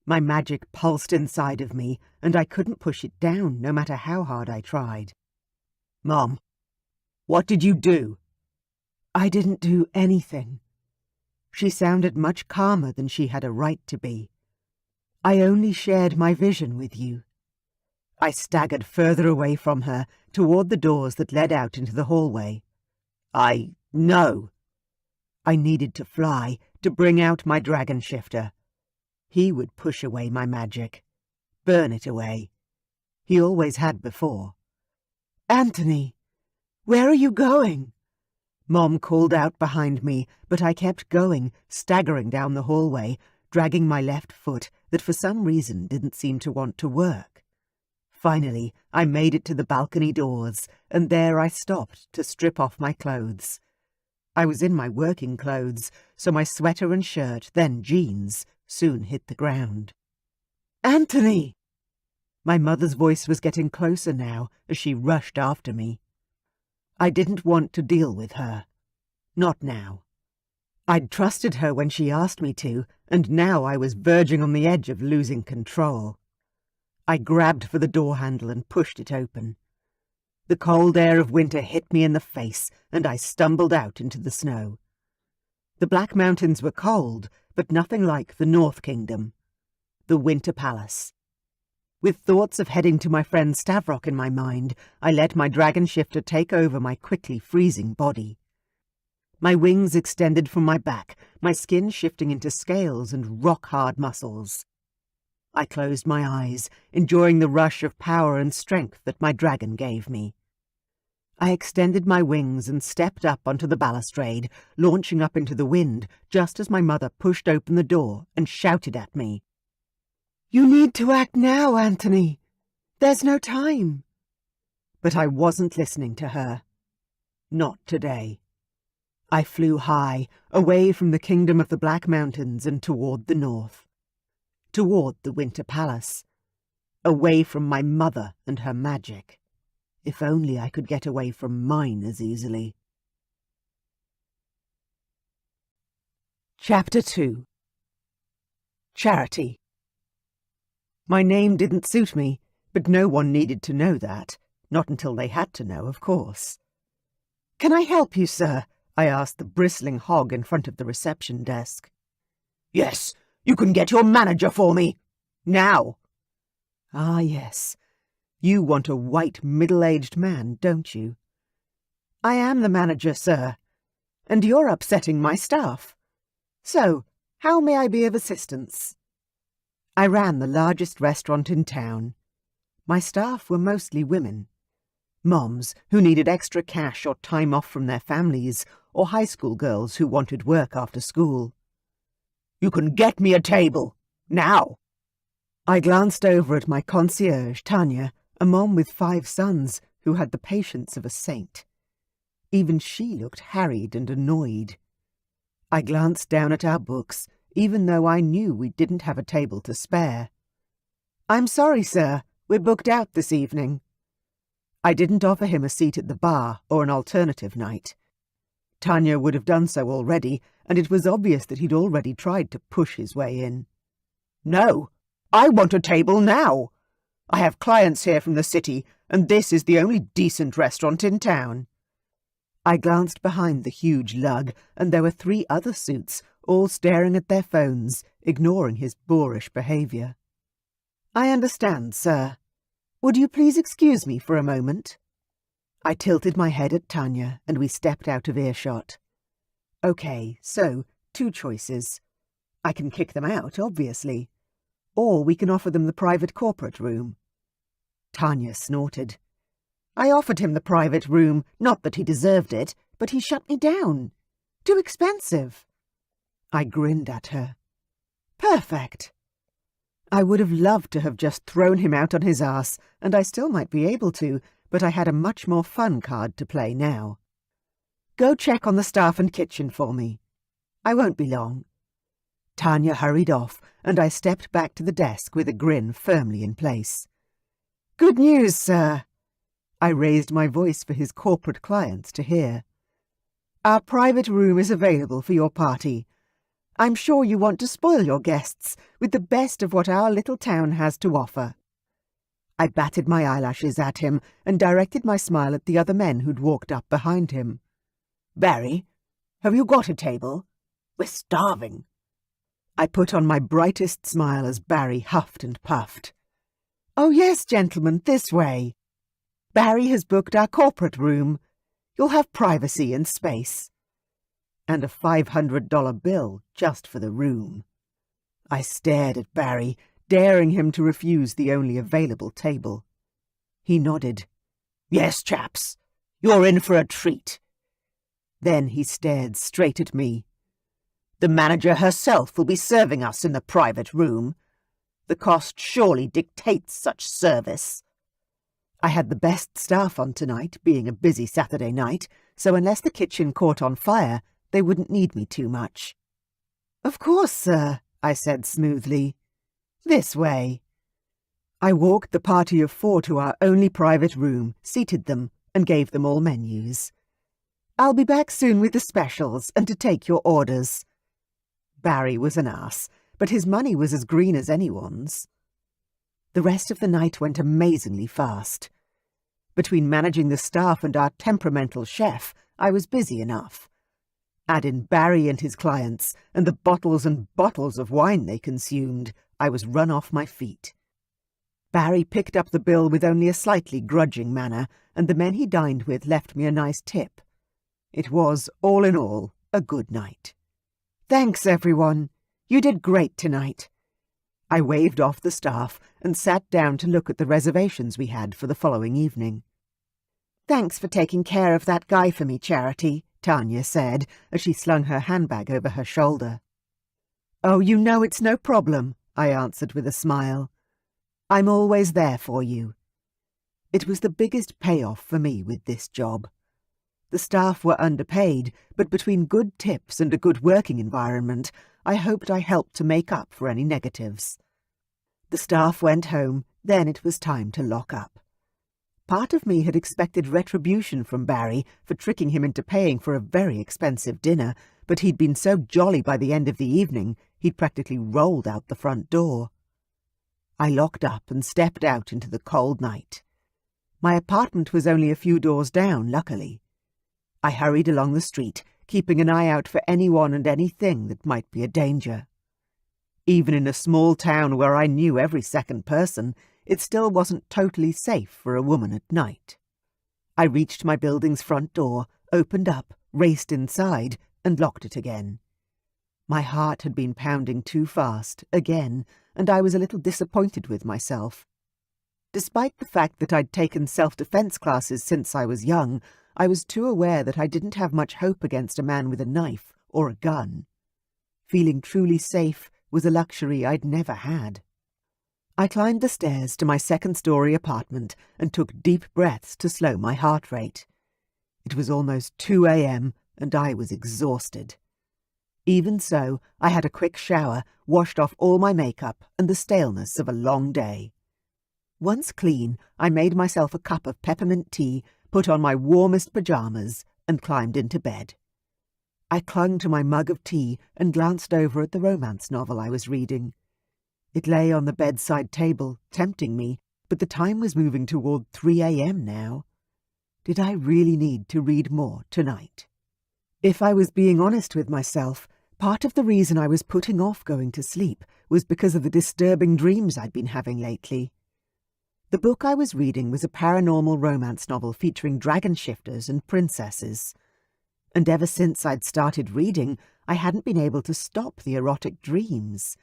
My magic pulsed inside of me, and I couldn't push it down, no matter how hard I tried. Mom, what did you do? I didn't do anything. She sounded much calmer than she had a right to be. I only shared my vision with you. I staggered further away from her, toward the doors that led out into the hallway. No. I needed to fly, to bring out my dragon shifter. He would push away my magic, burn it away. He always had before. Anthony, where are you going? Mom called out behind me, but I kept going, staggering down the hallway, dragging my left foot that for some reason didn't seem to want to work. Finally, I made it to the balcony doors, and there I stopped to strip off my clothes. I was in my working clothes, so my sweater and shirt, then jeans, soon hit the ground. Anthony! My mother's voice was getting closer now as she rushed after me. I didn't want to deal with her. Not now. I'd trusted her when she asked me to, and now I was verging on the edge of losing control. I grabbed for the door handle and pushed it open. The cold air of winter hit me in the face, and I stumbled out into the snow. The Black Mountains were cold, but nothing like the North Kingdom. The Winter Palace. With thoughts of heading to my friend Stavrock in my mind, I let my dragon shifter take over my quickly freezing body. My wings extended from my back, my skin shifting into scales and rock-hard muscles. I closed my eyes, enjoying the rush of power and strength that my dragon gave me. I extended my wings and stepped up onto the balustrade, launching up into the wind just as my mother pushed open the door and shouted at me. "You need to act now, Anthony. There's no time." But I wasn't listening to her. Not today. I flew high, away from the kingdom of the Black Mountains and toward the north. Toward the Winter Palace. Away from my mother and her magic. If only I could get away from mine as easily. Chapter 2. Charity. My name didn't suit me, but no one needed to know that. Not until they had to know, of course. "Can I help you, sir?" I asked the bristling hog in front of the reception desk. "Yes, you can get your manager for me. Now." "Ah, yes. You want a white, middle-aged man, don't you?" "I am the manager, sir. And you're upsetting my staff. So, how may I be of assistance?" I ran the largest restaurant in town. My staff were mostly women. Moms who needed extra cash or time off from their families, or high school girls who wanted work after school. "You can get me a table. Now." I glanced over at my concierge, Tanya, a mom with 5 sons who had the patience of a saint. Even she looked harried and annoyed. I glanced down at our books, even though I knew we didn't have a table to spare. "I'm sorry, sir. We're booked out this evening." I didn't offer him a seat at the bar or an alternative night. Tanya would have done so already, and it was obvious that he'd already tried to push his way in. "No, I want a table now. I have clients here from the city, and this is the only decent restaurant in town." I glanced behind the huge lug, and there were 3 other suits, all staring at their phones, ignoring his boorish behaviour. "I understand, sir. Would you please excuse me for a moment?" I tilted my head at Tanya, and we stepped out of earshot. Okay, so 2 choices. I can kick them out, obviously. Or we can offer them the private corporate room. Tanya snorted. I offered him the private room, not that he deserved it, but he shut me down. Too expensive. I grinned at her. Perfect. I would have loved to have just thrown him out on his arse, and I still might be able to, but I had a much more fun card to play now. Go check on the staff and kitchen for me. I won't be long. Tanya hurried off, and I stepped back to the desk with a grin firmly in place. Good news, sir. I raised my voice for his corporate clients to hear. Our private room is available for your party. I'm sure you want to spoil your guests with the best of what our little town has to offer. I batted my eyelashes at him and directed my smile at the other men who'd walked up behind him. Barry, have you got a table? We're starving. I put on my brightest smile as Barry huffed and puffed. Oh yes, gentlemen, this way. Barry has booked our corporate room. You'll have privacy and space. And a $500 bill just for the room. I stared at Barry, daring him to refuse the only available table. He nodded. Yes, chaps, you're in for a treat. Then he stared straight at me. The manager herself will be serving us in the private room. The cost surely dictates such service. I had the best staff on tonight, being a busy Saturday night, so unless the kitchen caught on fire, they wouldn't need me too much. Of course, sir, I said smoothly. This way. I walked the party of 4 to our only private room, seated them, and gave them all menus. "I'll be back soon with the specials and to take your orders." Barry was an ass, but his money was as green as anyone's. The rest of the night went amazingly fast. Between managing the staff and our temperamental chef, I was busy enough. Add in Barry and his clients, and the bottles and bottles of wine they consumed, I was run off my feet. Barry picked up the bill with only a slightly grudging manner, and the men he dined with left me a nice tip. It was, all in all, a good night. "Thanks, everyone. You did great tonight." I waved off the staff and sat down to look at the reservations we had for the following evening. "Thanks for taking care of that guy for me, Charity," Tanya said, as she slung her handbag over her shoulder. "Oh, you know it's no problem," I answered with a smile. "I'm always there for you." It was the biggest payoff for me with this job. The staff were underpaid, but between good tips and a good working environment, I hoped I helped to make up for any negatives. The staff went home, then it was time to lock up. Part of me had expected retribution from Barry for tricking him into paying for a very expensive dinner, but he'd been so jolly by the end of the evening, he'd practically rolled out the front door. I locked up and stepped out into the cold night. My apartment was only a few doors down, luckily. I hurried along the street, keeping an eye out for anyone and anything that might be a danger. Even in a small town where I knew every second person, it still wasn't totally safe for a woman at night. I reached my building's front door, opened up, raced inside, and locked it again. My heart had been pounding too fast, again, and I was a little disappointed with myself. Despite the fact that I'd taken self-defense classes since I was young, I was too aware that I didn't have much hope against a man with a knife or a gun. Feeling truly safe was a luxury I'd never had. I climbed the stairs to my second-story apartment and took deep breaths to slow my heart rate. It was almost 2 a.m. and I was exhausted. Even so, I had a quick shower, washed off all my makeup and the staleness of a long day. Once clean, I made myself a cup of peppermint tea, put on my warmest pyjamas, and climbed into bed. I clung to my mug of tea and glanced over at the romance novel I was reading. It lay on the bedside table, tempting me, but the time was moving toward 3 a.m. now. Did I really need to read more tonight? If I was being honest with myself, part of the reason I was putting off going to sleep was because of the disturbing dreams I'd been having lately. The book I was reading was a paranormal romance novel featuring dragon shifters and princesses. And ever since I'd started reading, I hadn't been able to stop the erotic dreams.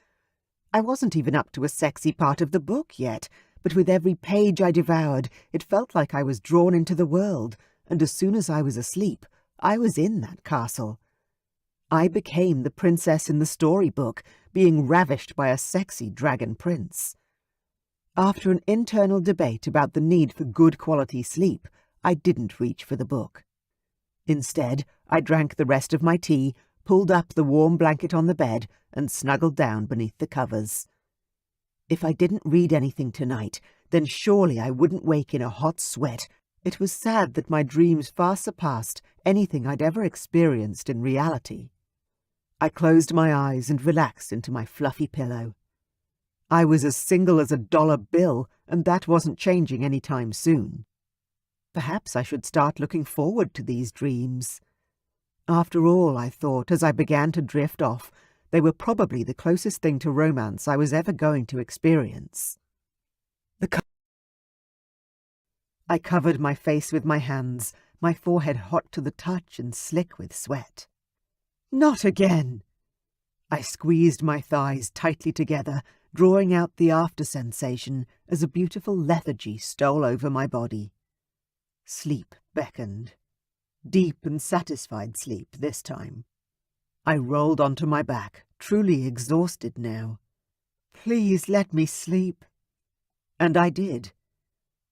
I wasn't even up to a sexy part of the book yet, but with every page I devoured, it felt like I was drawn into the world, and as soon as I was asleep, I was in that castle. I became the princess in the storybook, being ravished by a sexy dragon prince. After an internal debate about the need for good quality sleep, I didn't reach for the book. Instead, I drank the rest of my tea, pulled up the warm blanket on the bed, and snuggled down beneath the covers. If I didn't read anything tonight, then surely I wouldn't wake in a hot sweat. It was sad that my dreams far surpassed anything I'd ever experienced in reality. I closed my eyes and relaxed into my fluffy pillow. I was as single as a dollar bill, and that wasn't changing any time soon. Perhaps I should start looking forward to these dreams. After all, I thought, as I began to drift off, they were probably the closest thing to romance I was ever going to experience. I covered my face with my hands, my forehead hot to the touch and slick with sweat. Not again! I squeezed my thighs tightly together, drawing out the after sensation as a beautiful lethargy stole over my body. Sleep beckoned. Deep and satisfied sleep this time. I rolled onto my back, truly exhausted now. Please let me sleep. And I did.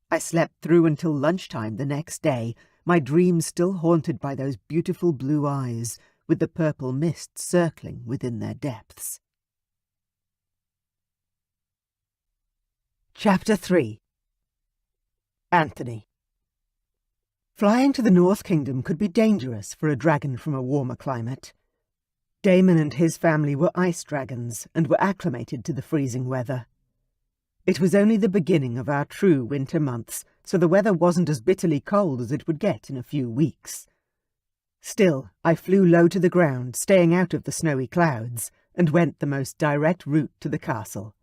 I slept through until lunchtime the next day, my dreams still haunted by those beautiful blue eyes, with the purple mist circling within their depths. Chapter 3. Anthony. Flying to the North Kingdom could be dangerous for a dragon from a warmer climate. Damon and his family were ice dragons and were acclimated to the freezing weather. It was only the beginning of our true winter months, so the weather wasn't as bitterly cold as it would get in a few weeks. Still, I flew low to the ground, staying out of the snowy clouds, and went the most direct route to the castle.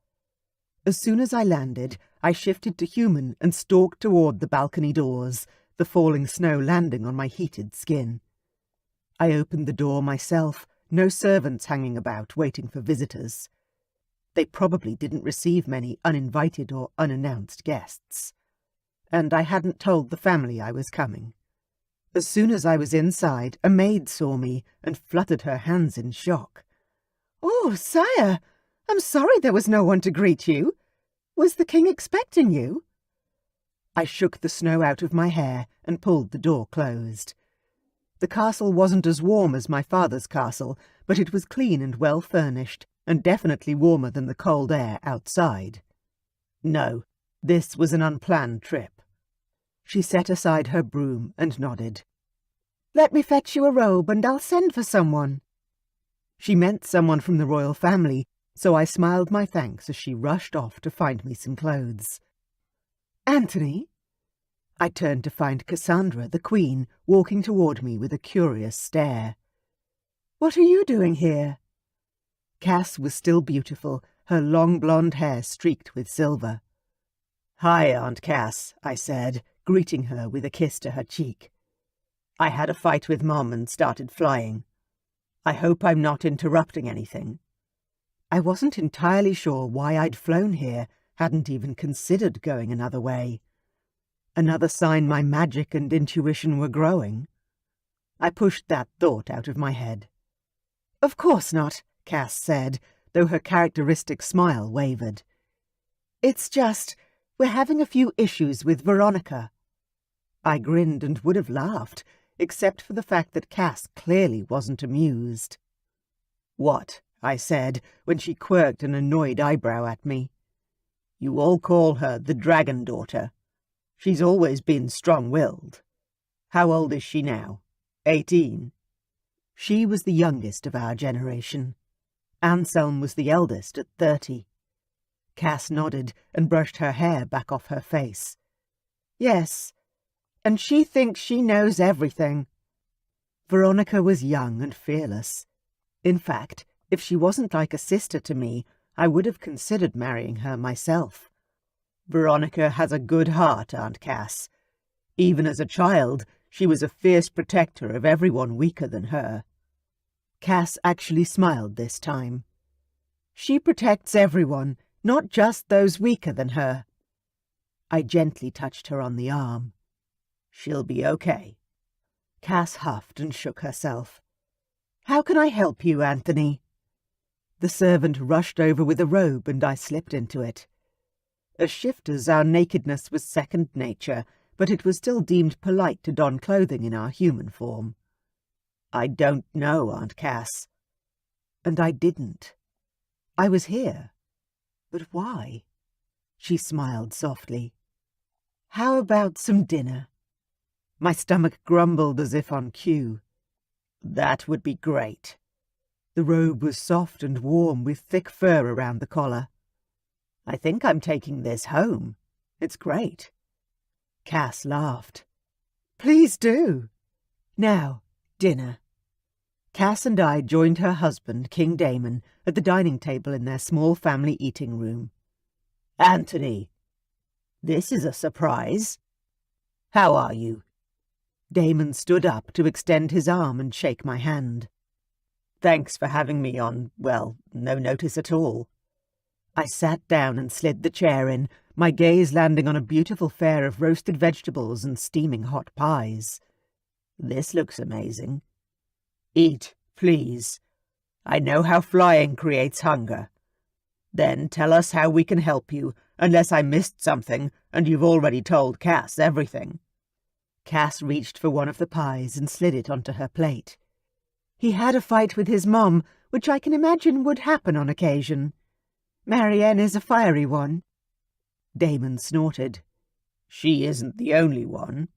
As soon as I landed, I shifted to human and stalked toward the balcony doors, the falling snow landing on my heated skin. I opened the door myself, no servants hanging about waiting for visitors. They probably didn't receive many uninvited or unannounced guests. And I hadn't told the family I was coming. As soon as I was inside, a maid saw me and fluttered her hands in shock. "Oh, sire! I'm sorry there was no one to greet you. Was the king expecting you?" I shook the snow out of my hair and pulled the door closed. The castle wasn't as warm as my father's castle, but it was clean and well furnished, and definitely warmer than the cold air outside. No, this was an unplanned trip. She set aside her broom and nodded. "Let me fetch you a robe and I'll send for someone." She meant someone from the royal family, so I smiled my thanks as she rushed off to find me some clothes. "Anthony?" I turned to find Cassandra, the queen, walking toward me with a curious stare. "What are you doing here?" Cass was still beautiful, her long blonde hair streaked with silver. "Hi, Aunt Cass," I said, greeting her with a kiss to her cheek. "I had a fight with Mom and started flying. I hope I'm not interrupting anything." I wasn't entirely sure why I'd flown here, hadn't even considered going another way. Another sign my magic and intuition were growing. I pushed that thought out of my head. "Of course not," Cass said, though her characteristic smile wavered. "It's just, we're having a few issues with Veronica." I grinned and would have laughed, except for the fact that Cass clearly wasn't amused. "What?" I said, when she quirked an annoyed eyebrow at me. "You all call her the Dragon Daughter. She's always been strong-willed. How old is she now? 18? She was the youngest of our generation. Anselm was the eldest at 30. Cass nodded and brushed her hair back off her face. "Yes, and she thinks she knows everything." Veronica was young and fearless. In fact, if she wasn't like a sister to me, I would have considered marrying her myself. Veronica has a good heart, Aunt Cass. Even as a child, she was a fierce protector of everyone weaker than her. Cass actually smiled this time. "She protects everyone, not just those weaker than her." I gently touched her on the arm. "She'll be okay." Cass huffed and shook herself. "How can I help you, Anthony?" The servant rushed over with a robe and I slipped into it. As shifters, our nakedness was second nature, but it was still deemed polite to don clothing in our human form. "I don't know, Aunt Cass." And I didn't. I was here. But why? She smiled softly. "How about some dinner?" My stomach grumbled as if on cue. "That would be great." The robe was soft and warm with thick fur around the collar. "I think I'm taking this home. It's great." Cass laughed. "Please do. Now, dinner." Cass and I joined her husband, King Damon, at the dining table in their small family eating room. "Anthony, this is a surprise. How are you?" Damon stood up to extend his arm and shake my hand. "Thanks for having me on, well, no notice at all." I sat down and slid the chair in, my gaze landing on a beautiful fare of roasted vegetables and steaming hot pies. "This looks amazing." "Eat, please. I know how flying creates hunger. Then tell us how we can help you, unless I missed something and you've already told Cass everything." Cass reached for one of the pies and slid it onto her plate. "He had a fight with his mom, which I can imagine would happen on occasion. Marianne is a fiery one." Damon snorted. She isn't the only one.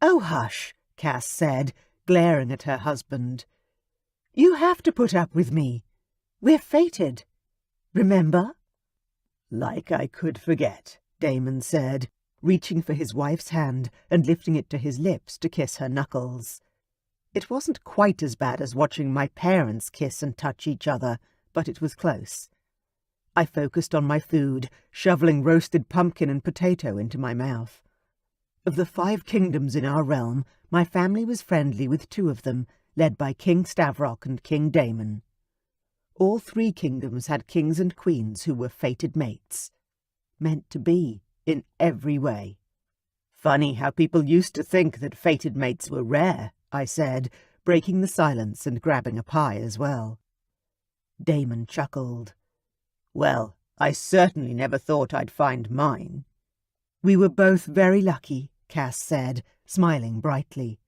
Oh, hush, Cass said, glaring at her husband. You have to put up with me. We're fated. Remember? Like I could forget, Damon said, reaching for his wife's hand and lifting it to his lips to kiss her knuckles. It wasn't quite as bad as watching my parents kiss and touch each other, but it was close. I focused on my food, shoveling roasted pumpkin and potato into my mouth. Of the 5 kingdoms in our realm, my family was friendly with 2 of them, led by King Stavrock and King Damon. All 3 kingdoms had kings and queens who were fated mates. Meant to be, in every way. Funny how people used to think that fated mates were rare, I said, breaking the silence and grabbing a pie as well. Damon chuckled. Well, I certainly never thought I'd find mine. We were both very lucky, Cass said, smiling brightly.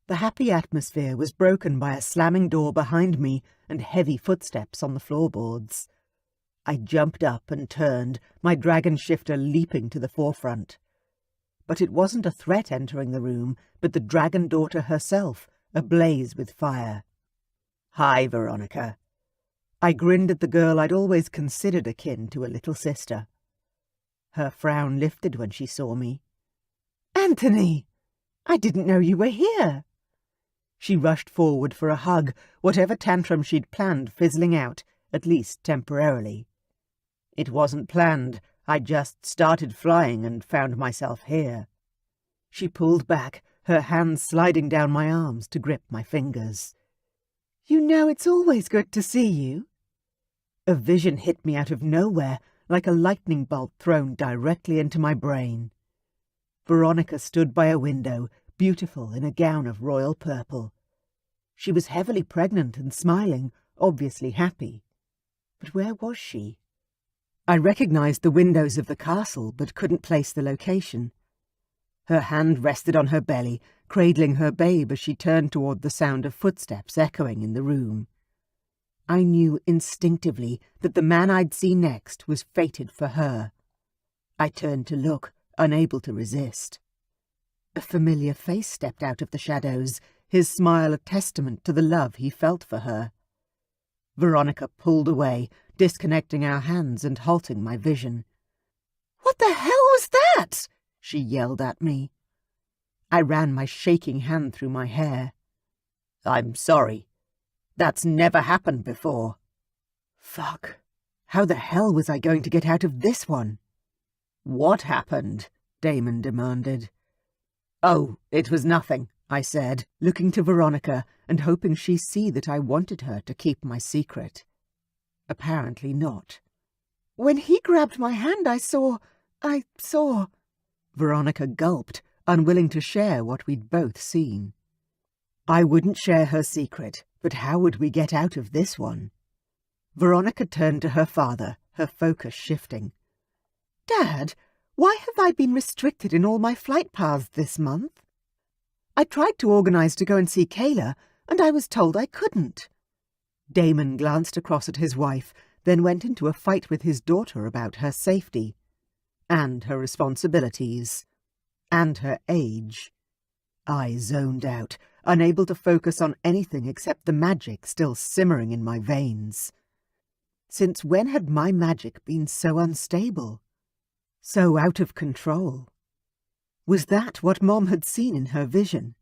The happy atmosphere was broken by a slamming door behind me and heavy footsteps on the floorboards. I jumped up and turned, my dragon shifter leaping to the forefront. But it wasn't a threat entering the room, but the dragon daughter herself, ablaze with fire. Hi, Veronica. I grinned at the girl I'd always considered akin to a little sister. Her frown lifted when she saw me. Anthony! I didn't know you were here. She rushed forward for a hug, whatever tantrum she'd planned fizzling out, at least temporarily. It wasn't planned. I just started flying and found myself here. She pulled back, her hands sliding down my arms to grip my fingers. You know it's always good to see you. A vision hit me out of nowhere, like a lightning bolt thrown directly into my brain. Veronica stood by a window, beautiful in a gown of royal purple. She was heavily pregnant and smiling, obviously happy. But where was she? I recognized the windows of the castle, but couldn't place the location. Her hand rested on her belly, cradling her babe as she turned toward the sound of footsteps echoing in the room. I knew instinctively that the man I'd see next was fated for her. I turned to look, unable to resist. A familiar face stepped out of the shadows, his smile a testament to the love he felt for her. Veronica pulled away, disconnecting our hands and halting my vision. "What the hell was that?" she yelled at me. I ran my shaking hand through my hair. "I'm sorry. That's never happened before." Fuck. How the hell was I going to get out of this one? "What happened?" Damon demanded. "Oh, it was nothing," I said, looking to Veronica and hoping she'd see that I wanted her to keep my secret. Apparently not. "When he grabbed my hand, I saw... Veronica gulped, unwilling to share what we'd both seen. I wouldn't share her secret, but how would we get out of this one? Veronica turned to her father, her focus shifting. "Dad, why have I been restricted in all my flight paths this month? I tried to organise to go and see Kayla, and I was told I couldn't." Damon glanced across at his wife, then went into a fight with his daughter about her safety, and her responsibilities, and her age. I zoned out, unable to focus on anything except the magic still simmering in my veins. Since when had my magic been so unstable? So out of control? Was that what Mom had seen in her vision?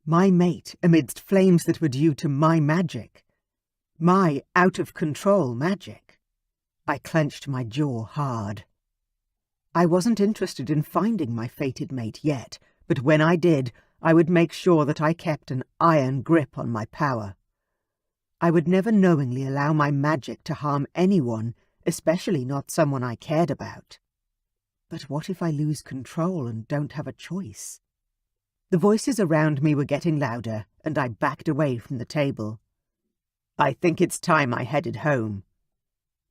My mate amidst flames that were due to my magic? My out-of-control magic? I clenched my jaw hard. I wasn't interested in finding my fated mate yet, but when I did, I would make sure that I kept an iron grip on my power. I would never knowingly allow my magic to harm anyone, especially not someone I cared about. But what if I lose control and don't have a choice? The voices around me were getting louder, and I backed away from the table. "I think it's time I headed home."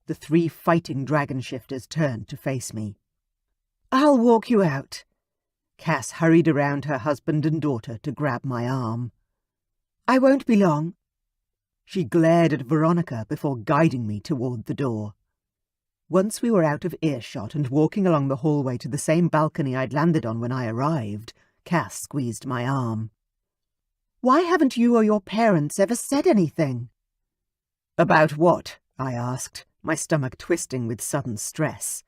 The 3 fighting dragon shifters turned to face me. "I'll walk you out." Cass hurried around her husband and daughter to grab my arm. "I won't be long." She glared at Veronica before guiding me toward the door. Once we were out of earshot and walking along the hallway to the same balcony I'd landed on when I arrived, Cass squeezed my arm. "Why haven't you or your parents ever said anything?" "About what?" I asked, my stomach twisting with sudden stress.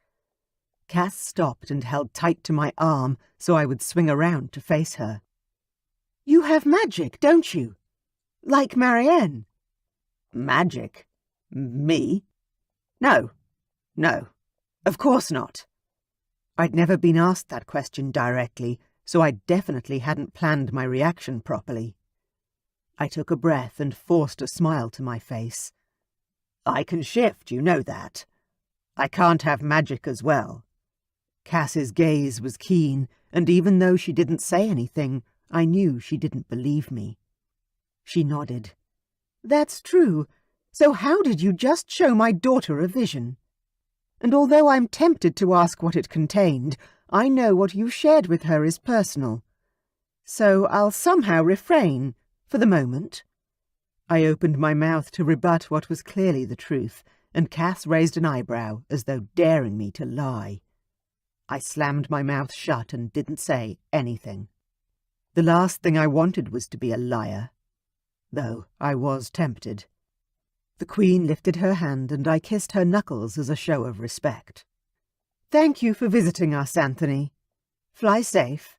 Cass stopped and held tight to my arm so I would swing around to face her. "You have magic, don't you? Like Marianne." "Magic? Me? No, of course not." I'd never been asked that question directly, so I definitely hadn't planned my reaction properly. I took a breath and forced a smile to my face. "I can shift, you know that. I can't have magic as well." Cass's gaze was keen, and even though she didn't say anything, I knew she didn't believe me. She nodded. "That's true. So how did you just show my daughter a vision? And although I'm tempted to ask what it contained, I know what you shared with her is personal. So I'll somehow refrain, for the moment." I opened my mouth to rebut what was clearly the truth, and Cass raised an eyebrow as though daring me to lie. I slammed my mouth shut and didn't say anything. The last thing I wanted was to be a liar, though I was tempted. The Queen lifted her hand and I kissed her knuckles as a show of respect. "Thank you for visiting us, Anthony. Fly safe."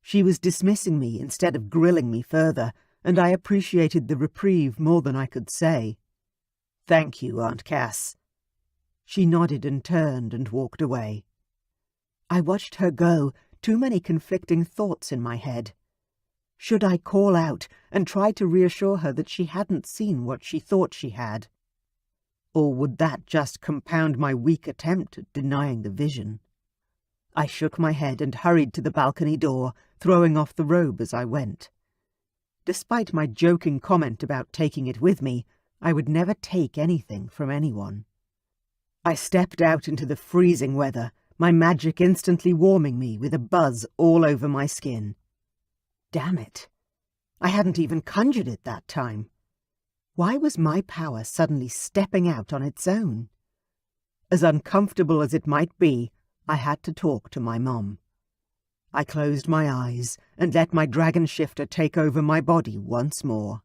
She was dismissing me instead of grilling me further, and I appreciated the reprieve more than I could say. "Thank you, Aunt Cass." She nodded and turned and walked away. I watched her go, too many conflicting thoughts in my head. Should I call out and try to reassure her that she hadn't seen what she thought she had? Or would that just compound my weak attempt at denying the vision? I shook my head and hurried to the balcony door, throwing off the robe as I went. Despite my joking comment about taking it with me, I would never take anything from anyone. I stepped out into the freezing weather, my magic instantly warming me with a buzz all over my skin. Damn it! I hadn't even conjured it that time. Why was my power suddenly stepping out on its own? As uncomfortable as it might be, I had to talk to my mom. I closed my eyes and let my dragon shifter take over my body once more.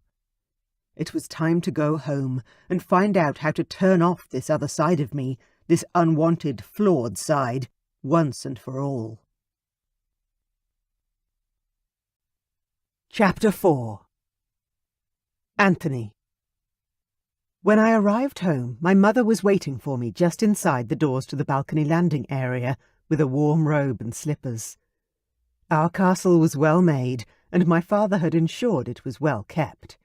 It was time to go home and find out how to turn off this other side of me, this unwanted, flawed side, once and for all. Chapter 4. Anthony. When I arrived home, my mother was waiting for me just inside the doors to the balcony landing area with a warm robe and slippers. Our castle was well made, and my father had ensured it was well kept.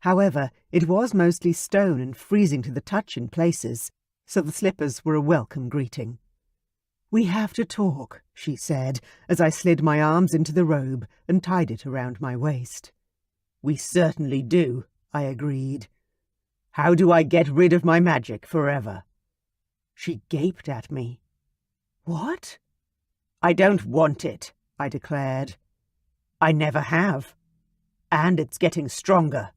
However, it was mostly stone and freezing to the touch in places, so the slippers were a welcome greeting. "We have to talk," she said, as I slid my arms into the robe and tied it around my waist. "We certainly do," I agreed. "How do I get rid of my magic forever?" She gaped at me. "What?" "I don't want it," I declared. "I never have. And it's getting stronger.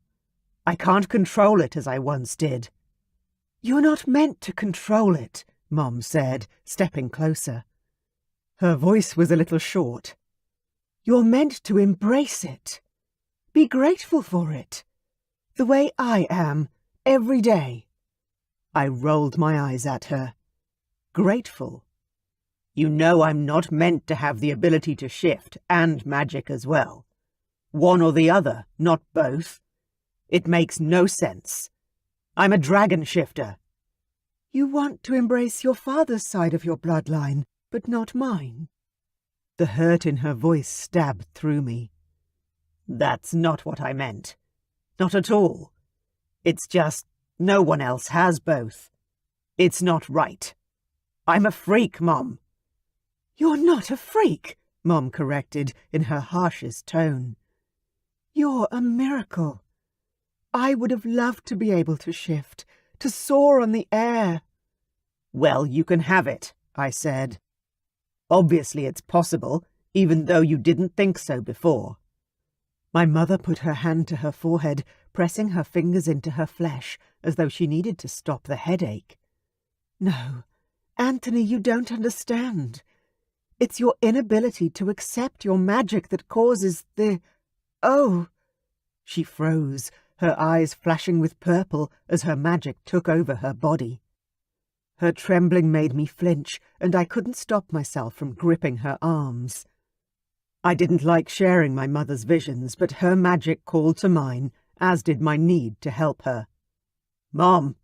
I can't control it as I once did." "You're not meant to control it," Mom said, stepping closer. Her voice was a little short. "You're meant to embrace it. Be grateful for it. The way I am, every day." I rolled my eyes at her. "Grateful? You know I'm not meant to have the ability to shift and magic as well. One or the other, not both. It makes no sense. I'm a dragon shifter." "You want to embrace your father's side of your bloodline, but not mine." The hurt in her voice stabbed through me. "That's not what I meant. Not at all. It's just no one else has both. It's not right. I'm a freak, Mom." "You're not a freak," Mom corrected in her harshest tone. "You're a miracle. I would have loved to be able to shift, to soar on the air." "Well, you can have it," I said. "Obviously it's possible, even though you didn't think so before." My mother put her hand to her forehead, pressing her fingers into her flesh, as though she needed to stop the headache. No, Anthony, you don't understand. It's your inability to accept your magic that causes the... Oh! She froze, her eyes flashing with purple as her magic took over her body. Her trembling made me flinch, and I couldn't stop myself from gripping her arms. I didn't like sharing my mother's visions, but her magic called to mine, as did my need to help her. "Mom,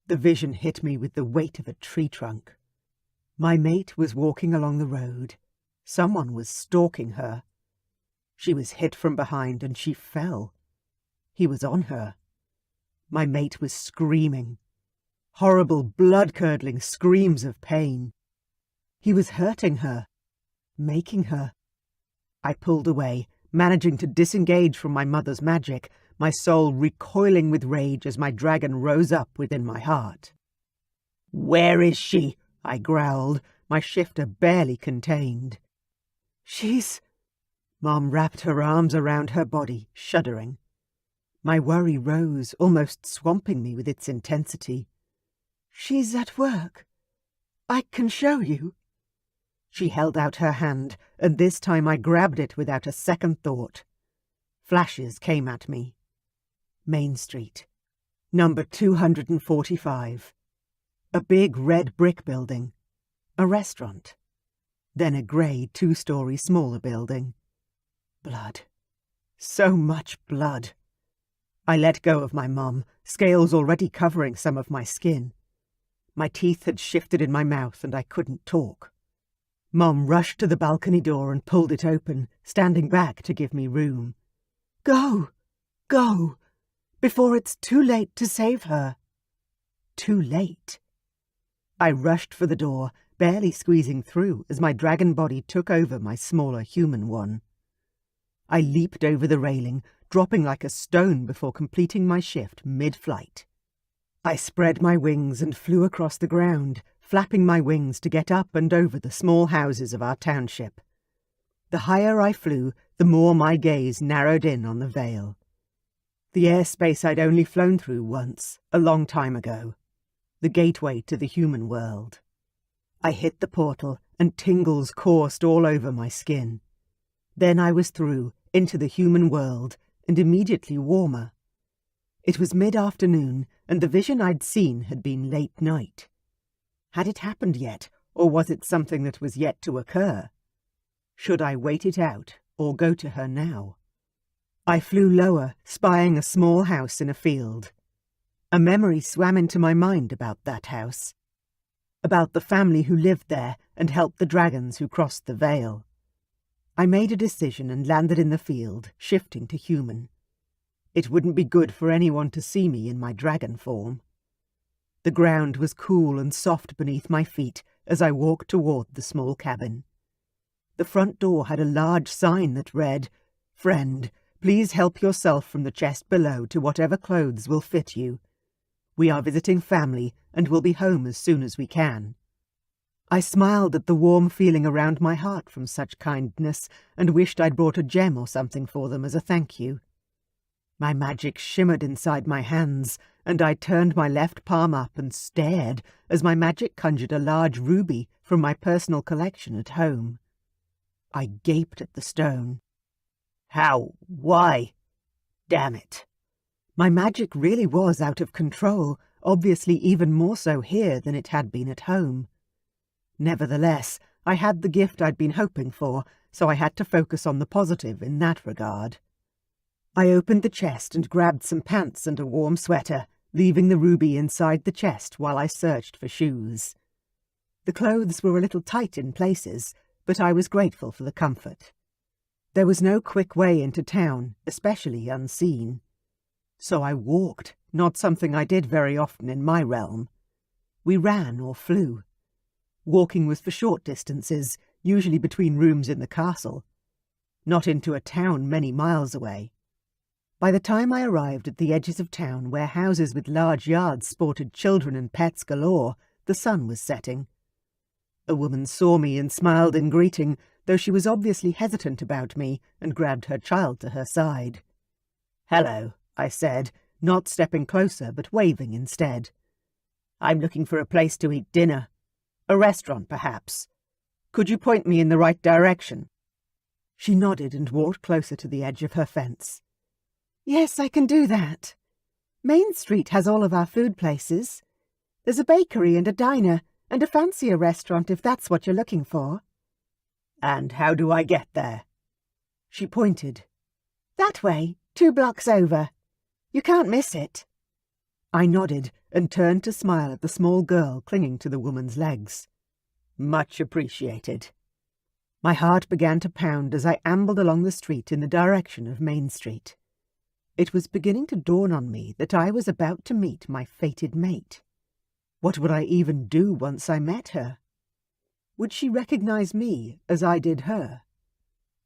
The vision hit me with the weight of a tree trunk. My mate was walking along the road. Someone was stalking her. She was hit from behind and she fell. He was on her. My mate was screaming. Horrible, blood-curdling screams of pain. He was hurting her, making her. I pulled away, managing to disengage from my mother's magic, my soul recoiling with rage as my dragon rose up within my heart. "Where is she?" I growled, my shifter barely contained. "She's..." Mom wrapped her arms around her body, shuddering. My worry rose, almost swamping me with its intensity. "She's at work. I can show you." She held out her hand, and this time I grabbed it without a second thought. Flashes came at me. Main Street. Number 245. A big red brick building. A restaurant. Then a grey 2-story smaller building. Blood. So much blood. I let go of my mum, scales already covering some of my skin. My teeth had shifted in my mouth and I couldn't talk. Mum rushed to the balcony door and pulled it open, standing back to give me room. "Go! Go! Before it's too late to save her." Too late. I rushed for the door, barely squeezing through as my dragon body took over my smaller human one. I leaped over the railing, dropping like a stone before completing my shift mid-flight. I spread my wings and flew across the ground, flapping my wings to get up and over the small houses of our township. The higher I flew, the more my gaze narrowed in on the Vale. The airspace I'd only flown through once, a long time ago. The gateway to the human world. I hit the portal, and tingles coursed all over my skin. Then I was through, into the human world, and immediately warmer. It was mid-afternoon, and the vision I'd seen had been late night. Had it happened yet, or was it something that was yet to occur? Should I wait it out, or go to her now? I flew lower, spying a small house in a field. A memory swam into my mind about that house. About the family who lived there and helped the dragons who crossed the Vale. I made a decision and landed in the field, shifting to human. It wouldn't be good for anyone to see me in my dragon form. The ground was cool and soft beneath my feet as I walked toward the small cabin. The front door had a large sign that read, "Friend, please help yourself from the chest below to whatever clothes will fit you. We are visiting family and will be home as soon as we can." I smiled at the warm feeling around my heart from such kindness and wished I'd brought a gem or something for them as a thank you. My magic shimmered inside my hands, and I turned my left palm up and stared as my magic conjured a large ruby from my personal collection at home. I gaped at the stone. How? Why? Damn it. My magic really was out of control, obviously even more so here than it had been at home. Nevertheless, I had the gift I'd been hoping for, so I had to focus on the positive in that regard. I opened the chest and grabbed some pants and a warm sweater, leaving the ruby inside the chest while I searched for shoes. The clothes were a little tight in places, but I was grateful for the comfort. There was no quick way into town, especially unseen. So I walked, not something I did very often in my realm. We ran or flew. Walking was for short distances, usually between rooms in the castle. Not into a town many miles away. By the time I arrived at the edges of town where houses with large yards sported children and pets galore, the sun was setting. A woman saw me and smiled in greeting, though she was obviously hesitant about me, and grabbed her child to her side. "Hello," I said, not stepping closer but waving instead. I'm looking for a place to eat dinner. A restaurant, perhaps. Could you point me in the right direction?" She nodded and walked closer to the edge of her fence. "Yes, I can do that. Main Street has all of our food places. There's a bakery and a diner and a fancier restaurant if that's what you're looking for." "And how do I get there?" She pointed. "That way, 2 blocks over. You can't miss it." I nodded and turned to smile at the small girl clinging to the woman's legs. "Much appreciated." My heart began to pound as I ambled along the street in the direction of Main Street. It was beginning to dawn on me that I was about to meet my fated mate. What would I even do once I met her? Would she recognize me as I did her?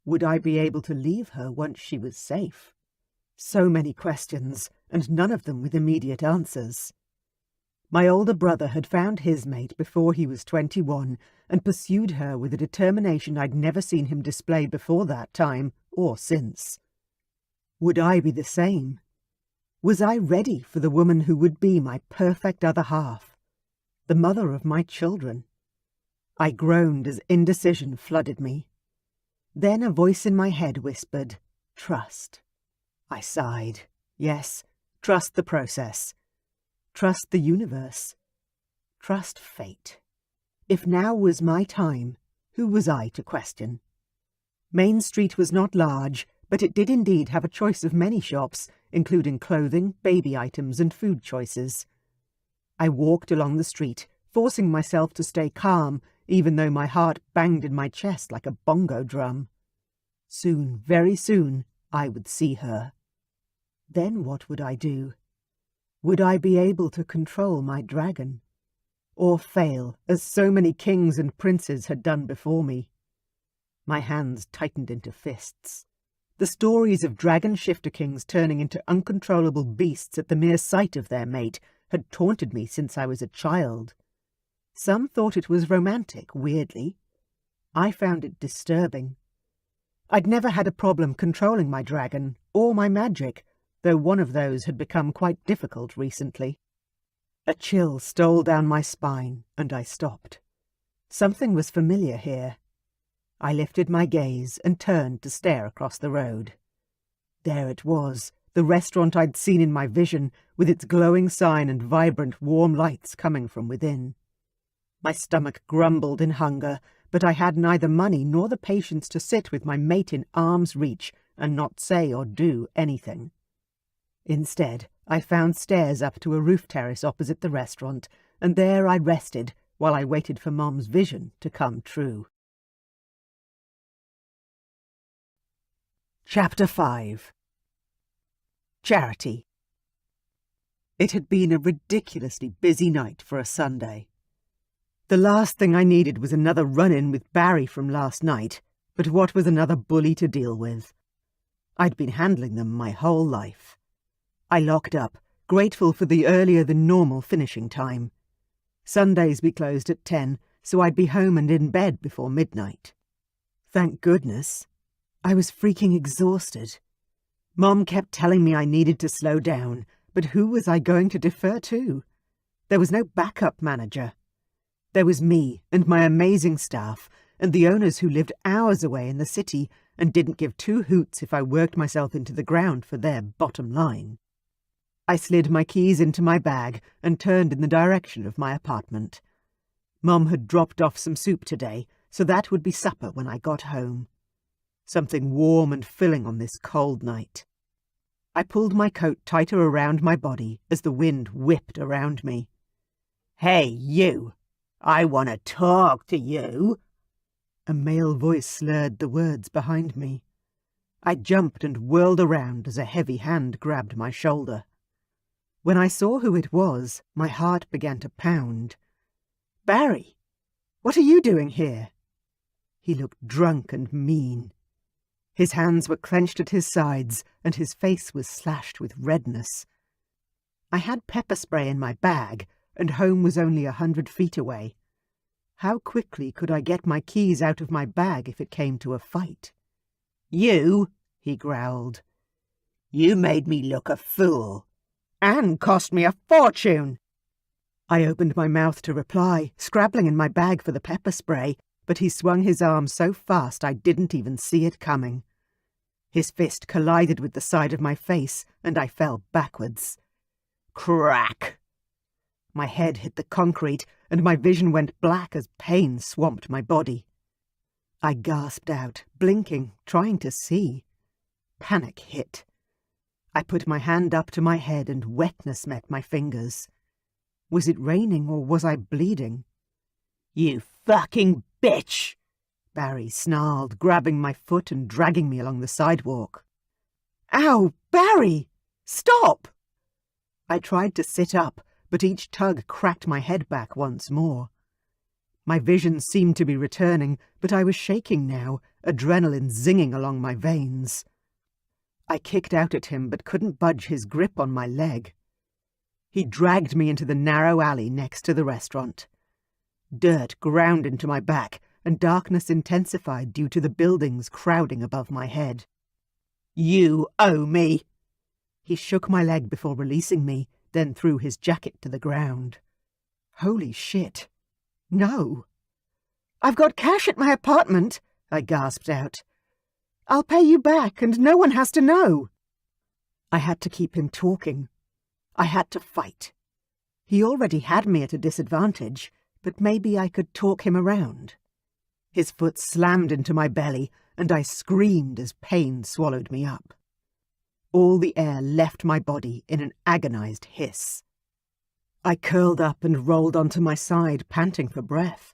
Would I be able to leave her once she was safe? So many questions, and none of them with immediate answers. My older brother had found his mate before he was 21 and pursued her with a determination I'd never seen him display before that time or since. Would I be the same? Was I ready for the woman who would be my perfect other half, the mother of my children? I groaned as indecision flooded me. Then a voice in my head whispered, "Trust." I sighed. Yes, trust the process. Trust the universe. Trust fate. If now was my time, who was I to question? Main Street was not large, but it did indeed have a choice of many shops, including clothing, baby items, and food choices. I walked along the street, forcing myself to stay calm, even though my heart banged in my chest like a bongo drum. Soon, very soon, I would see her. Then what would I do? Would I be able to control my dragon? Or fail, as so many kings and princes had done before me? My hands tightened into fists. The stories of dragon shifter kings turning into uncontrollable beasts at the mere sight of their mate had taunted me since I was a child. Some thought it was romantic, weirdly. I found it disturbing. I'd never had a problem controlling my dragon, or my magic, though one of those had become quite difficult recently. A chill stole down my spine, and I stopped. Something was familiar here. I lifted my gaze and turned to stare across the road. There it was, the restaurant I'd seen in my vision, with its glowing sign and vibrant, warm lights coming from within. My stomach grumbled in hunger, but I had neither money nor the patience to sit with my mate in arm's reach and not say or do anything. Instead, I found stairs up to a roof terrace opposite the restaurant, and there I rested while I waited for Mom's vision to come true. Chapter 5. Charity. It had been a ridiculously busy night for a Sunday. The last thing I needed was another run-in with Barry from last night, but what was another bully to deal with? I'd been handling them my whole life. I locked up, grateful for the earlier-than-normal finishing time. Sundays we closed at 10, so I'd be home and in bed before midnight. Thank goodness. I was freaking exhausted. Mom kept telling me I needed to slow down, but who was I going to defer to? There was no backup manager. There was me and my amazing staff, and the owners who lived hours away in the city and didn't give two hoots if I worked myself into the ground for their bottom line. I slid my keys into my bag and turned in the direction of my apartment. Mum had dropped off some soup today, so that would be supper when I got home. Something warm and filling on this cold night. I pulled my coat tighter around my body as the wind whipped around me. "Hey, you! I want to talk to you!" A male voice slurred the words behind me. I jumped and whirled around as a heavy hand grabbed my shoulder. When I saw who it was, my heart began to pound. "Barry, what are you doing here?" He looked drunk and mean. His hands were clenched at his sides, and his face was slashed with redness. I had pepper spray in my bag, and home was only 100 feet away. How quickly could I get my keys out of my bag if it came to a fight? "You," he growled. "You made me look a fool, and cost me a fortune." I opened my mouth to reply, scrabbling in my bag for the pepper spray, but he swung his arm so fast I didn't even see it coming. His fist collided with the side of my face, and I fell backwards. Crack! My head hit the concrete, and my vision went black as pain swamped my body. I gasped out, blinking, trying to see. Panic hit. I put my hand up to my head and wetness met my fingers. Was it raining or was I bleeding? "You fucking bitch!" Barry snarled, grabbing my foot and dragging me along the sidewalk. "Ow, Barry! Stop!" I tried to sit up, but each tug cracked my head back once more. My vision seemed to be returning, but I was shaking now, adrenaline zinging along my veins. I kicked out at him but couldn't budge his grip on my leg. He dragged me into the narrow alley next to the restaurant. Dirt ground into my back, and darkness intensified due to the buildings crowding above my head. "You owe me!" He shook my leg before releasing me, then threw his jacket to the ground. Holy shit. No. "I've got cash at my apartment," I gasped out. "I'll pay you back, and no one has to know." I had to keep him talking. I had to fight. He already had me at a disadvantage, but maybe I could talk him around. His foot slammed into my belly, and I screamed as pain swallowed me up. All the air left my body in an agonized hiss. I curled up and rolled onto my side, panting for breath.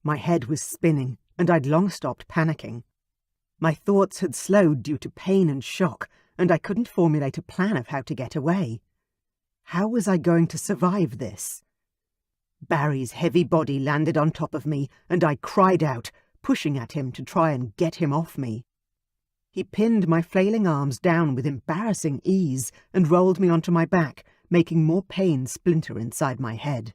My head was spinning, and I'd long stopped panicking. My thoughts had slowed due to pain and shock, and I couldn't formulate a plan of how to get away. How was I going to survive this? Barry's heavy body landed on top of me, and I cried out, pushing at him to try and get him off me. He pinned my flailing arms down with embarrassing ease and rolled me onto my back, making more pain splinter inside my head.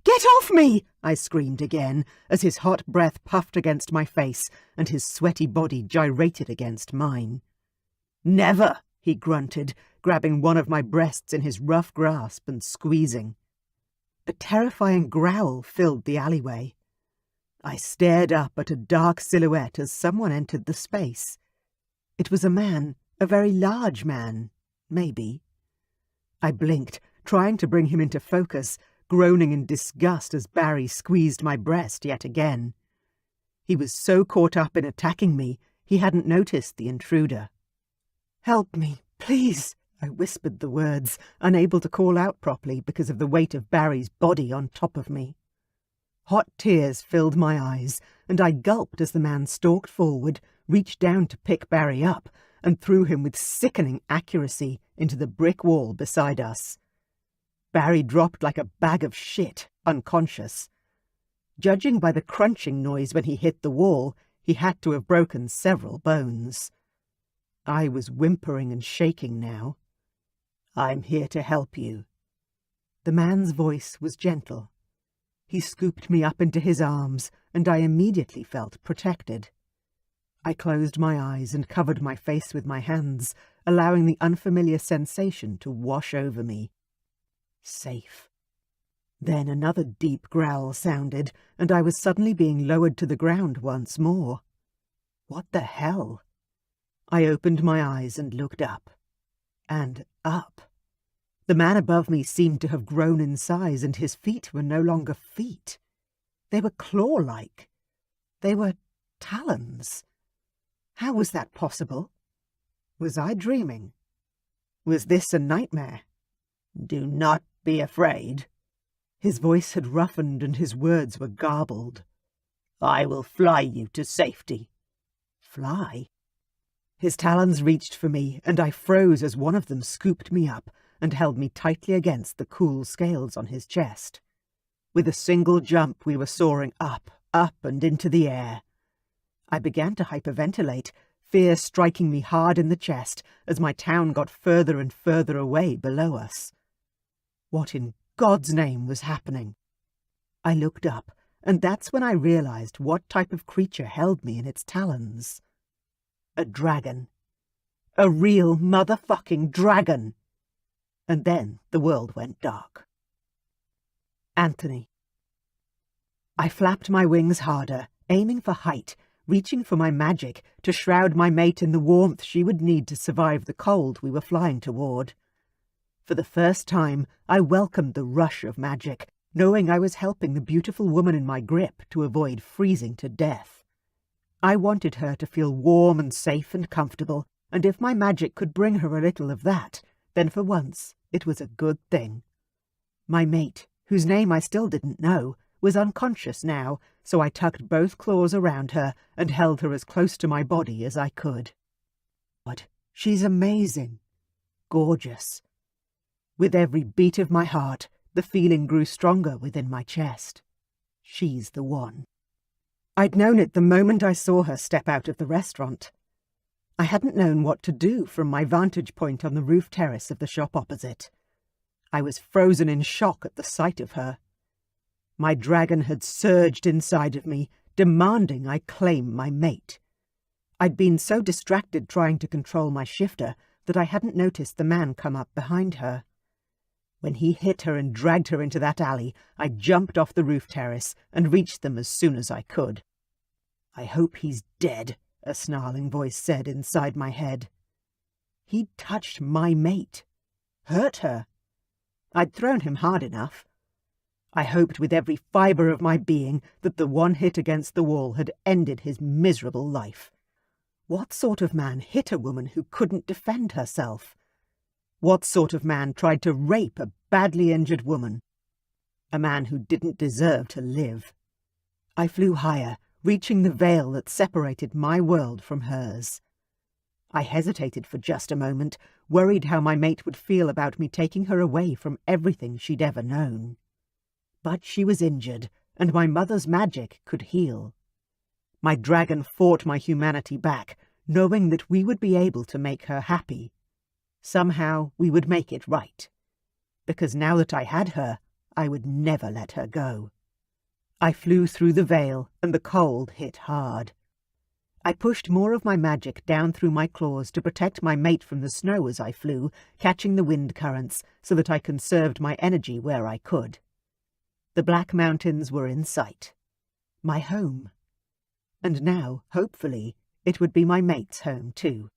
"Get off me!" I screamed again, as his hot breath puffed against my face and his sweaty body gyrated against mine. "Never!" he grunted, grabbing one of my breasts in his rough grasp and squeezing. A terrifying growl filled the alleyway. I stared up at a dark silhouette as someone entered the space. It was a man, a very large man, maybe. I blinked, trying to bring him into focus, groaning in disgust as Barry squeezed my breast yet again. He was so caught up in attacking me, he hadn't noticed the intruder. "Help me, please," I whispered the words, unable to call out properly because of the weight of Barry's body on top of me. Hot tears filled my eyes, and I gulped as the man stalked forward, reached down to pick Barry up, and threw him with sickening accuracy into the brick wall beside us. Barry dropped like a bag of shit, unconscious. Judging by the crunching noise when he hit the wall, he had to have broken several bones. I was whimpering and shaking now. "I'm here to help you." The man's voice was gentle. He scooped me up into his arms, and I immediately felt protected. I closed my eyes and covered my face with my hands, allowing the unfamiliar sensation to wash over me. Safe. Then another deep growl sounded, and I was suddenly being lowered to the ground once more. What the hell? I opened my eyes and looked up. And up. The man above me seemed to have grown in size, and his feet were no longer feet. They were claw-like. They were talons. How was that possible? Was I dreaming? Was this a nightmare? "Do not be afraid." His voice had roughened and his words were garbled. "I will fly you to safety." Fly? His talons reached for me, and I froze as one of them scooped me up and held me tightly against the cool scales on his chest. With a single jump we were soaring up, up and into the air. I began to hyperventilate, fear striking me hard in the chest as my town got further and further away below us. What in God's name was happening? I looked up, and that's when I realized what type of creature held me in its talons. A dragon. A real motherfucking dragon. And then the world went dark. Anthony. I flapped my wings harder, aiming for height, reaching for my magic to shroud my mate in the warmth she would need to survive the cold we were flying toward. For the first time, I welcomed the rush of magic, knowing I was helping the beautiful woman in my grip to avoid freezing to death. I wanted her to feel warm and safe and comfortable, and if my magic could bring her a little of that, then for once it was a good thing. My mate, whose name I still didn't know, was unconscious now, so I tucked both claws around her and held her as close to my body as I could. God, she's amazing. Gorgeous. With every beat of my heart, the feeling grew stronger within my chest. She's the one. I'd known it the moment I saw her step out of the restaurant. I hadn't known what to do from my vantage point on the roof terrace of the shop opposite. I was frozen in shock at the sight of her. My dragon had surged inside of me, demanding I claim my mate. I'd been so distracted trying to control my shifter that I hadn't noticed the man come up behind her. When he hit her and dragged her into that alley, I jumped off the roof terrace and reached them as soon as I could. "I hope he's dead," a snarling voice said inside my head. He'd touched my mate. Hurt her. I'd thrown him hard enough. I hoped with every fibre of my being that the one hit against the wall had ended his miserable life. What sort of man hit a woman who couldn't defend herself? What sort of man tried to rape a badly injured woman? A man who didn't deserve to live. I flew higher, reaching the veil that separated my world from hers. I hesitated for just a moment, worried how my mate would feel about me taking her away from everything she'd ever known. But she was injured, and my mother's magic could heal. My dragon fought my humanity back, knowing that we would be able to make her happy. Somehow we would make it right. Because now that I had her, I would never let her go. I flew through the veil, and the cold hit hard. I pushed more of my magic down through my claws to protect my mate from the snow as I flew, catching the wind currents so that I conserved my energy where I could. The Black Mountains were in sight. My home. And now, hopefully, it would be my mate's home too.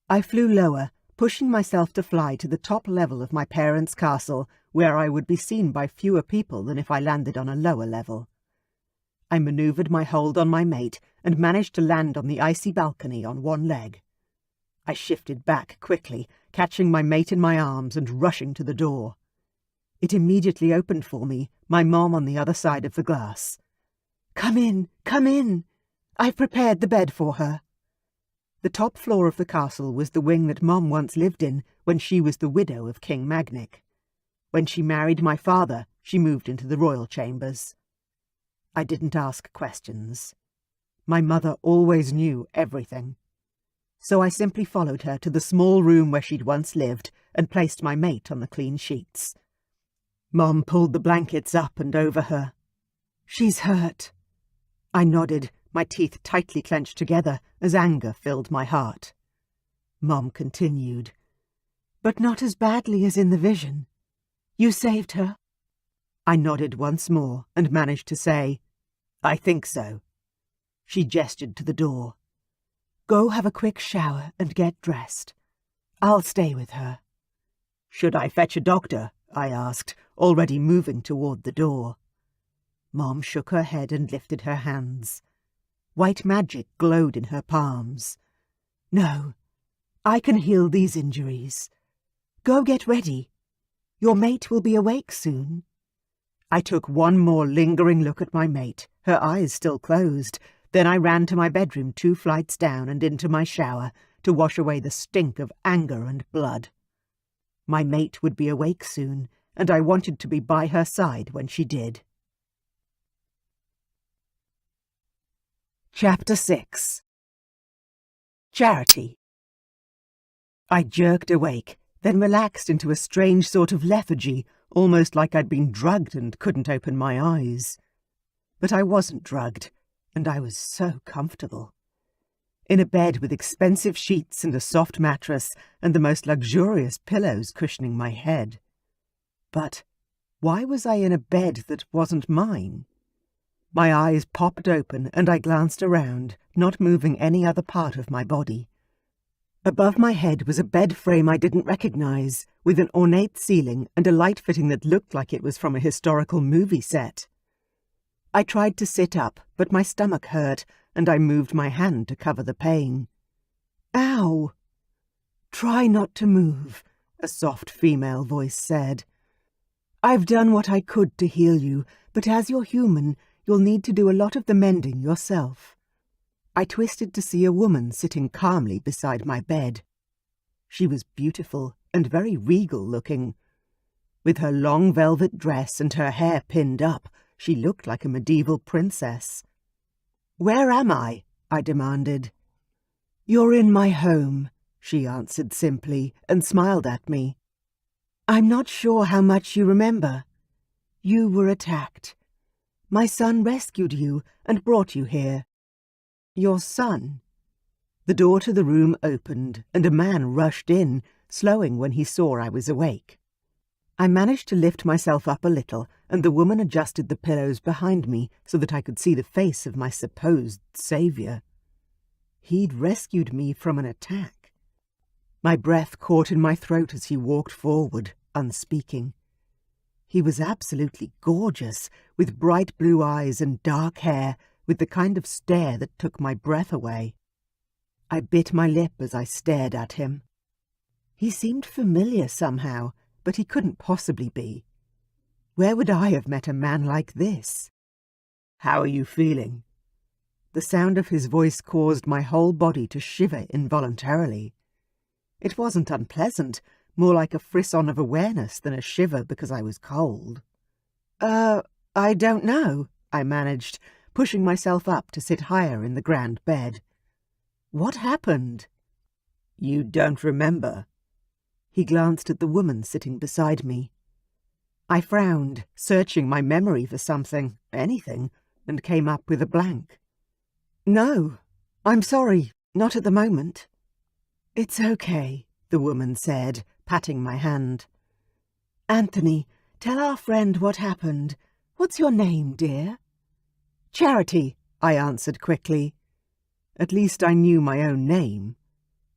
I flew lower, pushing myself to fly to the top level of my parents' castle, where I would be seen by fewer people than if I landed on a lower level. I manoeuvred my hold on my mate and managed to land on the icy balcony on one leg. I shifted back quickly, catching my mate in my arms and rushing to the door. It immediately opened for me, my mom on the other side of the glass. "Come in, come in! I've prepared the bed for her." The top floor of the castle was the wing that Mom once lived in when she was the widow of King Magnic. When she married my father, she moved into the royal chambers. I didn't ask questions. My mother always knew everything. So I simply followed her to the small room where she'd once lived and placed my mate on the clean sheets. Mom pulled the blankets up and over her. "She's hurt." I nodded, my teeth tightly clenched together as anger filled my heart. Mom continued, "But not as badly as in the vision. You saved her?" I nodded once more and managed to say, "I think so." She gestured to the door. "Go have a quick shower and get dressed. I'll stay with her." "Should I fetch a doctor?" I asked, already moving toward the door. Mom shook her head and lifted her hands. White magic glowed in her palms. "No, I can heal these injuries. Go get ready. Your mate will be awake soon." I took one more lingering look at my mate, her eyes still closed. Then I ran to my bedroom 2 flights down and into my shower to wash away the stink of anger and blood. My mate would be awake soon, and I wanted to be by her side when she did. Chapter 6. Charity. I jerked awake, then relaxed into a strange sort of lethargy, almost like I'd been drugged and couldn't open my eyes. But I wasn't drugged, and I was so comfortable. In a bed with expensive sheets and a soft mattress and the most luxurious pillows cushioning my head. But Why was I in a bed that wasn't mine? My eyes popped open and I glanced around, not moving any other part of my body. Above my head was a bed frame I didn't recognize, with an ornate ceiling and a light fitting that looked like it was from a historical movie set. I tried to sit up, but my stomach hurt, and I moved my hand to cover the pain. Ow! Try not to move, a soft female voice said. I've done what I could to heal you, but as you're human, you'll need to do a lot of the mending yourself. I twisted to see a woman sitting calmly beside my bed. She was beautiful and very regal-looking. With her long velvet dress and her hair pinned up, she looked like a medieval princess. "Where am I?" I demanded. "You're in my home," she answered simply and smiled at me. "I'm not sure how much you remember. You were attacked. My son rescued you and brought you here." "Your son?" The door to the room opened, and a man rushed in, slowing when he saw I was awake. I managed to lift myself up a little, and the woman adjusted the pillows behind me so that I could see the face of my supposed saviour. He'd rescued me from an attack. My breath caught in my throat as he walked forward, unspeaking. He was absolutely gorgeous, with bright blue eyes and dark hair, with the kind of stare that took my breath away. I bit my lip as I stared at him. He seemed familiar somehow, but he couldn't possibly be. Where would I have met a man like this? "How are you feeling?" The sound of his voice caused my whole body to shiver involuntarily. It wasn't unpleasant, more like a frisson of awareness than a shiver because I was cold. I don't know," I managed, pushing myself up to sit higher in the grand bed. "What happened?" "You don't remember?" He glanced at the woman sitting beside me. I frowned, searching my memory for something, anything, and came up with a blank. "No, I'm sorry, not at the moment." "It's okay," the woman said, patting my hand. "Anthony, tell our friend what happened. What's your name, dear?" "Charity," I answered quickly. At least I knew my own name.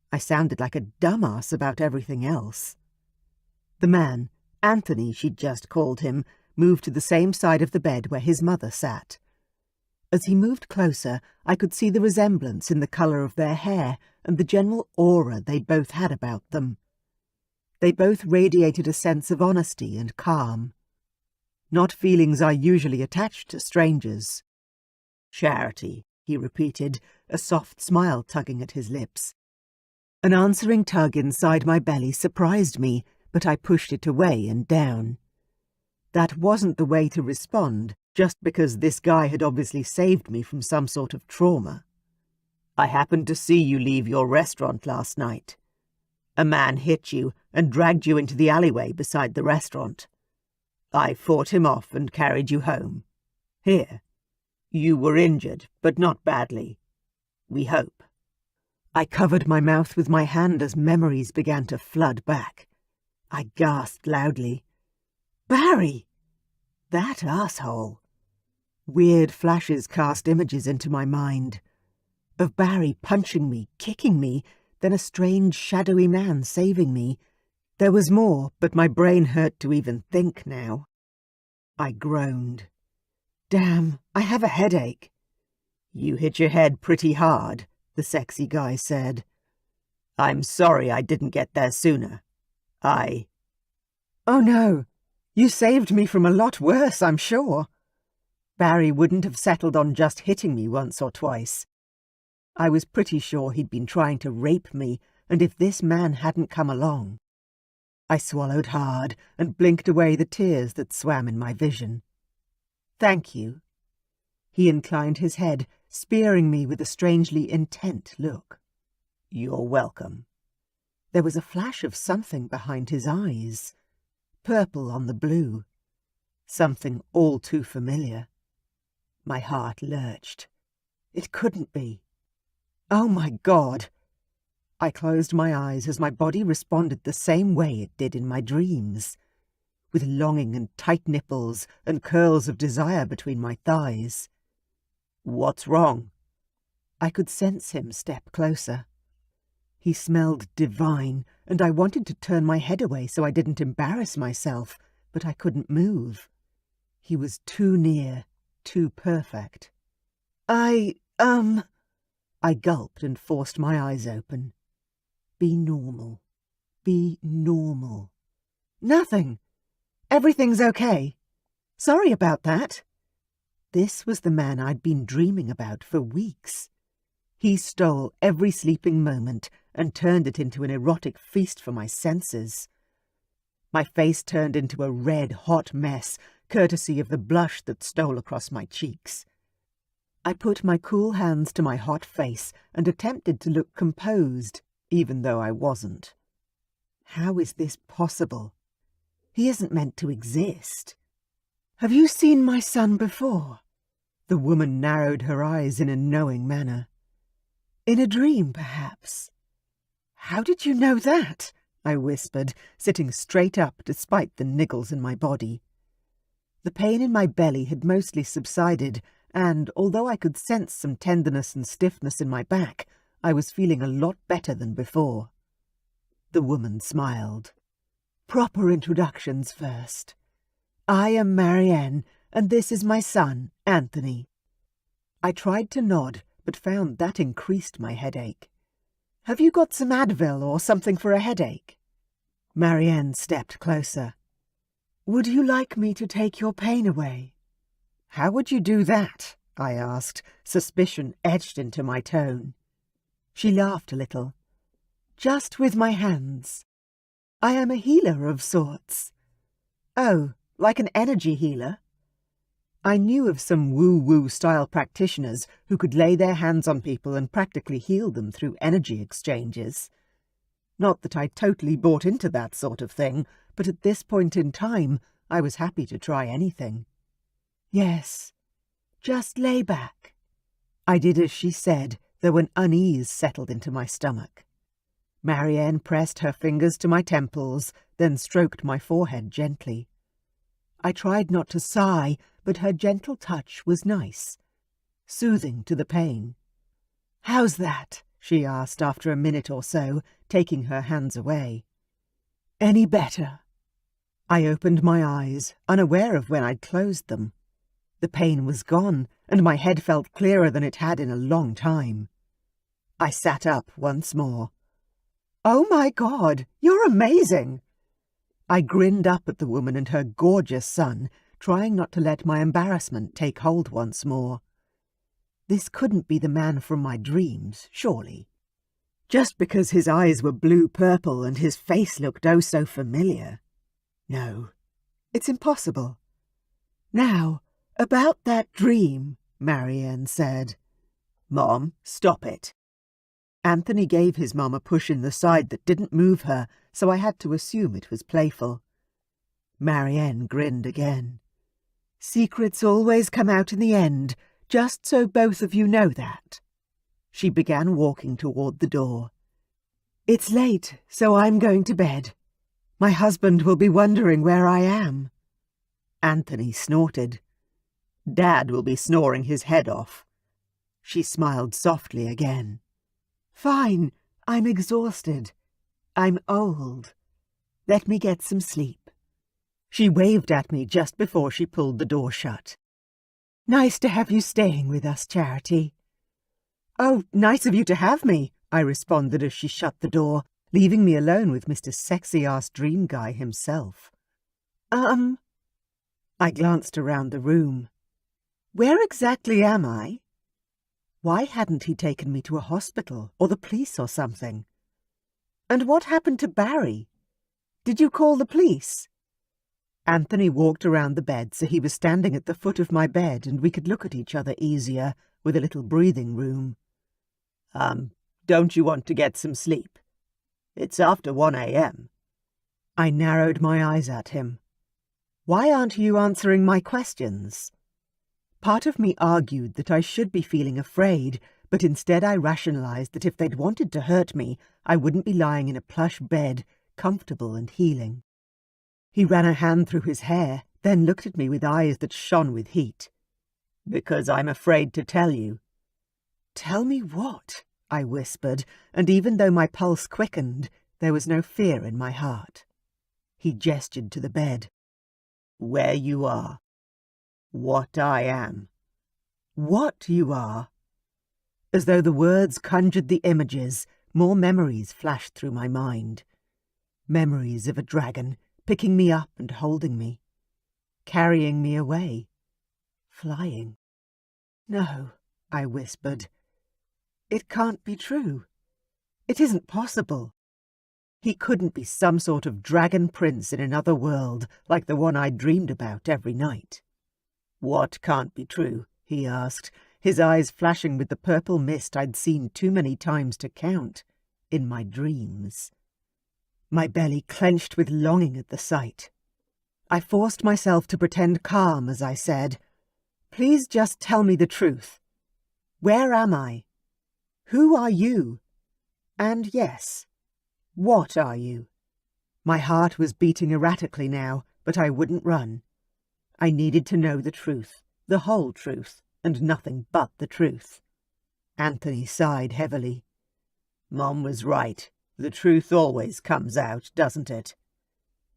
I sounded like a dumbass about everything else. The man, Anthony she'd just called him, moved to the same side of the bed where his mother sat. As he moved closer, I could see the resemblance in the colour of their hair and the general aura they both had about them. They both radiated a sense of honesty and calm. Not feelings I usually attach to strangers. "Charity," he repeated, a soft smile tugging at his lips. An answering tug inside my belly surprised me, but I pushed it away and down. That wasn't the way to respond, just because this guy had obviously saved me from some sort of trauma. "I happened to see you leave your restaurant last night. A man hit you and dragged you into the alleyway beside the restaurant. I fought him off and carried you home. Here. You were injured, but not badly. We hope." I covered my mouth with my hand as memories began to flood back. I gasped loudly. "Barry! That asshole!" Weird flashes cast images into my mind. Of Barry punching me, kicking me, then a strange, shadowy man saving me. There was more, but my brain hurt to even think now. I groaned. "Damn, I have a headache." "You hit your head pretty hard," the sexy guy said. "I'm sorry I didn't get there sooner. Oh no, you saved me from a lot worse, I'm sure." Barry wouldn't have settled on just hitting me once or twice. I was pretty sure he'd been trying to rape me, and if this man hadn't come along. I swallowed hard and blinked away the tears that swam in my vision. "Thank you." He inclined his head, spearing me with a strangely intent look. "You're welcome." There was a flash of something behind his eyes. Purple on the blue. Something all too familiar. My heart lurched. It couldn't be. Oh my God! I closed my eyes as my body responded the same way it did in my dreams. with longing and tight nipples and curls of desire between my thighs. "What's wrong?" I could sense him step closer. He smelled divine, and I wanted to turn my head away so I didn't embarrass myself, but I couldn't move. He was too near, too perfect. I gulped and forced my eyes open. Be normal. Be normal. Nothing. Everything's okay. Sorry about that. This was the man I'd been dreaming about for weeks. He stole every sleeping moment and turned it into an erotic feast for my senses. My face turned into a red, hot mess, courtesy of the blush that stole across my cheeks. I put my cool hands to my hot face and attempted to look composed, even though I wasn't. How is this possible? He isn't meant to exist. Have you seen my son before? The woman narrowed her eyes in a knowing manner. In a dream, perhaps. How did you know that? I whispered, sitting straight up despite the niggles in my body. The pain in my belly had mostly subsided, and although I could sense some tenderness and stiffness in my back, I was feeling a lot better than before. The woman smiled. Proper introductions first. I am Marianne, and this is my son, Anthony. I tried to nod, but found that increased my headache. Have you got some Advil or something for a headache? Marianne stepped closer. Would you like me to take your pain away? How would you do that? I asked, suspicion etched into my tone. She laughed a little. Just with my hands. I am a healer of sorts. Oh, like an energy healer? I knew of some woo-woo style practitioners who could lay their hands on people and practically heal them through energy exchanges. Not that I totally bought into that sort of thing, but at this point in time I was happy to try anything. Yes, just lay back. I did as she said, though an unease settled into my stomach. Marianne pressed her fingers to my temples, then stroked my forehead gently. I tried not to sigh, but her gentle touch was nice, soothing to the pain. How's that? She asked after a minute or so, taking her hands away. Any better? I opened my eyes, unaware of when I'd closed them. The pain was gone, and my head felt clearer than it had in a long time. I sat up once more. Oh my God, you're amazing! I grinned up at the woman and her gorgeous son, trying not to let my embarrassment take hold once more. This couldn't be the man from my dreams, surely. Just because his eyes were blue-purple and his face looked oh so familiar. No, it's impossible. Now, about that dream, Marianne said. Mom, stop it. Anthony gave his mum a push in the side that didn't move her, so I had to assume it was playful. Marianne grinned again. Secrets always come out in the end, just so both of you know that. She began walking toward the door. It's late, so I'm going to bed. My husband will be wondering where I am. Anthony snorted. Dad will be snoring his head off. She smiled softly again. Fine, I'm exhausted. I'm old. Let me get some sleep. She waved at me just before she pulled the door shut. Nice to have you staying with us, Charity. Oh, nice of you to have me, I responded as she shut the door, leaving me alone with Mr. Sexy-ass Dream Guy himself. I glanced around the room. Where exactly am I? Why hadn't he taken me to a hospital or the police or something? And what happened to Barry? Did you call the police? Anthony walked around the bed so he was standing at the foot of my bed and we could look at each other easier, with a little breathing room. Don't you want to get some sleep? It's after 1 a.m. I narrowed my eyes at him. Why aren't you answering my questions? Part of me argued that I should be feeling afraid, but instead I rationalized that if they'd wanted to hurt me, I wouldn't be lying in a plush bed, comfortable and healing. He ran a hand through his hair, then looked at me with eyes that shone with heat. "Because I'm afraid to tell you." "Tell me what?" I whispered, and even though my pulse quickened, there was no fear in my heart. He gestured to the bed. "Where you are. What I am." "What you are?" As though the words conjured the images, more memories flashed through my mind. Memories of a dragon picking me up and holding me, carrying me away, flying. "No," I whispered. "It can't be true. It isn't possible. He couldn't be some sort of dragon prince in another world like the one I dreamed about every night." "What can't be true?" he asked, his eyes flashing with the purple mist I'd seen too many times to count, in my dreams. My belly clenched with longing at the sight. I forced myself to pretend calm as I said, "Please just tell me the truth. Where am I? Who are you? And yes, what are you?" My heart was beating erratically now, but I wouldn't run. I needed to know the truth, the whole truth, and nothing but the truth. Anthony sighed heavily. "Mom was right. The truth always comes out, doesn't it?"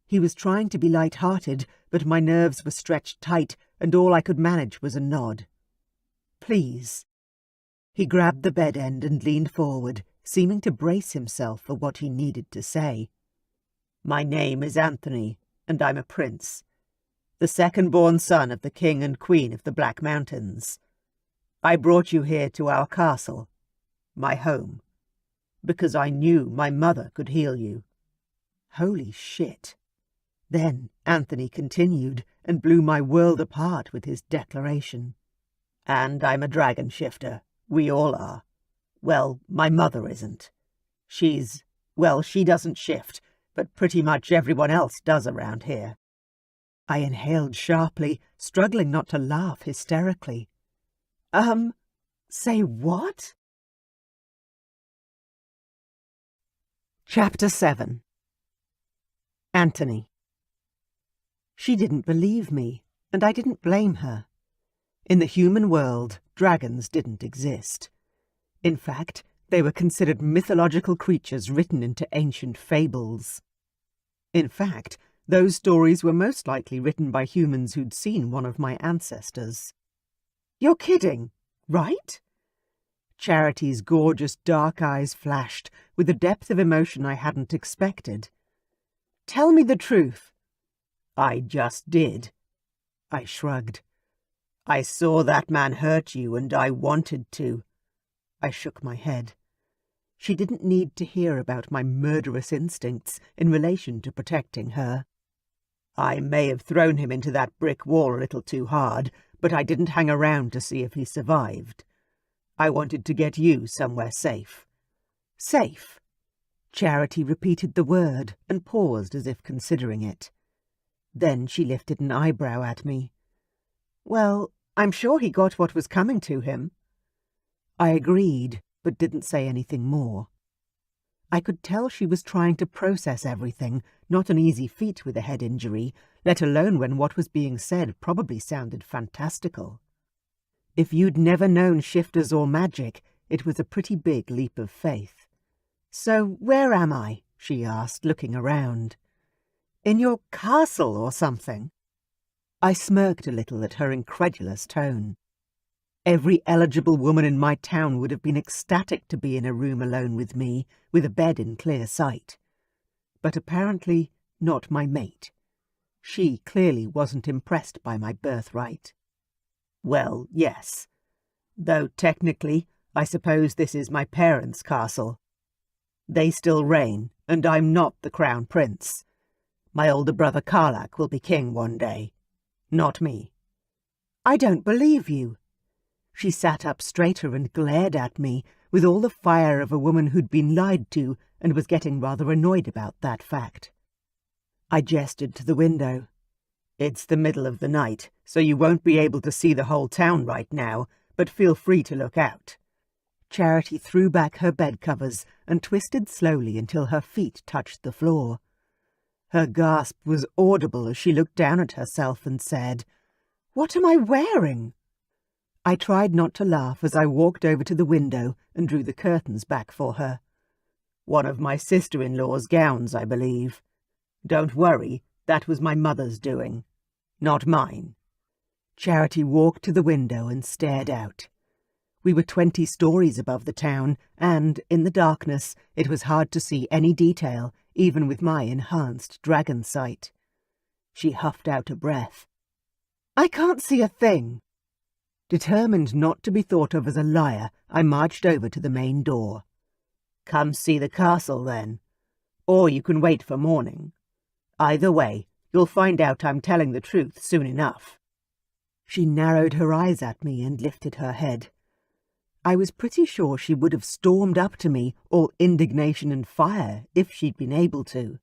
He was trying to be light-hearted, but my nerves were stretched tight, and all I could manage was a nod. "Please." He grabbed the bed end and leaned forward, seeming to brace himself for what he needed to say. "My name is Anthony, and I'm a prince. The second-born son of the King and Queen of the Black Mountains. I brought you here to our castle, my home, because I knew my mother could heal you." Holy shit. Then Anthony continued and blew my world apart with his declaration. "And I'm a dragon shifter. We all are. Well, my mother isn't. She doesn't shift, but pretty much everyone else does around here." I inhaled sharply, struggling not to laugh hysterically. Say what?" Chapter 7. Anthony. She didn't believe me, and I didn't blame her. In the human world, dragons didn't exist. In fact, they were considered mythological creatures written into ancient fables. In fact, those stories were most likely written by humans who'd seen one of my ancestors. "You're kidding, right?" Charity's gorgeous dark eyes flashed with a depth of emotion I hadn't expected. "Tell me the truth." "I just did." I shrugged. "I saw that man hurt you, and I wanted to." I shook my head. She didn't need to hear about my murderous instincts in relation to protecting her. "I may have thrown him into that brick wall a little too hard, but I didn't hang around to see if he survived. I wanted to get you somewhere safe." "Safe?" Charity repeated the word and paused as if considering it. Then she lifted an eyebrow at me. "Well, I'm sure he got what was coming to him." I agreed, but didn't say anything more. I could tell she was trying to process everything, not an easy feat with a head injury, let alone when what was being said probably sounded fantastical. If you'd never known shifters or magic, it was a pretty big leap of faith. "So where am I?" she asked, looking around. "In your castle or something?" I smirked a little at her incredulous tone. Every eligible woman in my town would have been ecstatic to be in a room alone with me, with a bed in clear sight. But apparently not my mate. She clearly wasn't impressed by my birthright. "Well, yes. Though technically, I suppose this is my parents' castle. They still reign, and I'm not the crown prince. My older brother Karlak will be king one day. Not me." "I don't believe you." She sat up straighter and glared at me, with all the fire of a woman who'd been lied to and was getting rather annoyed about that fact. I gestured to the window. "It's the middle of the night, so you won't be able to see the whole town right now, but feel free to look out." Charity threw back her bed covers and twisted slowly until her feet touched the floor. Her gasp was audible as she looked down at herself and said, "What am I wearing?" I tried not to laugh as I walked over to the window and drew the curtains back for her. "One of my sister-in-law's gowns, I believe. Don't worry, that was my mother's doing, not mine." Charity walked to the window and stared out. We were 20 stories above the town, and, in the darkness, it was hard to see any detail, even with my enhanced dragon sight. She huffed out a breath. "I can't see a thing." Determined not to be thought of as a liar, I marched over to the main door. "Come see the castle, then. Or you can wait for morning. Either way, you'll find out I'm telling the truth soon enough." She narrowed her eyes at me and lifted her head. I was pretty sure she would have stormed up to me, all indignation and fire, if she'd been able to.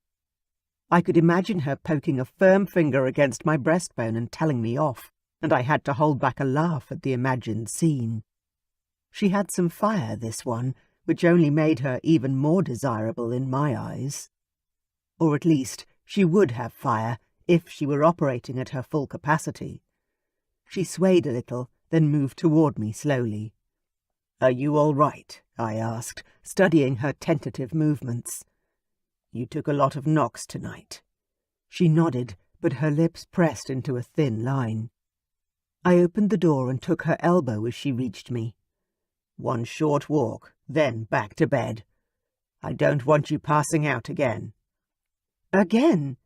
I could imagine her poking a firm finger against my breastbone and telling me off, and I had to hold back a laugh at the imagined scene. She had some fire, this one, which only made her even more desirable in my eyes. Or at least, she would have fire if she were operating at her full capacity. She swayed a little, then moved toward me slowly. "Are you all right?" I asked, studying her tentative movements. "You took a lot of knocks tonight." She nodded, but her lips pressed into a thin line. I opened the door and took her elbow as she reached me. "One short walk, then back to bed. I don't want you passing out again." "Again?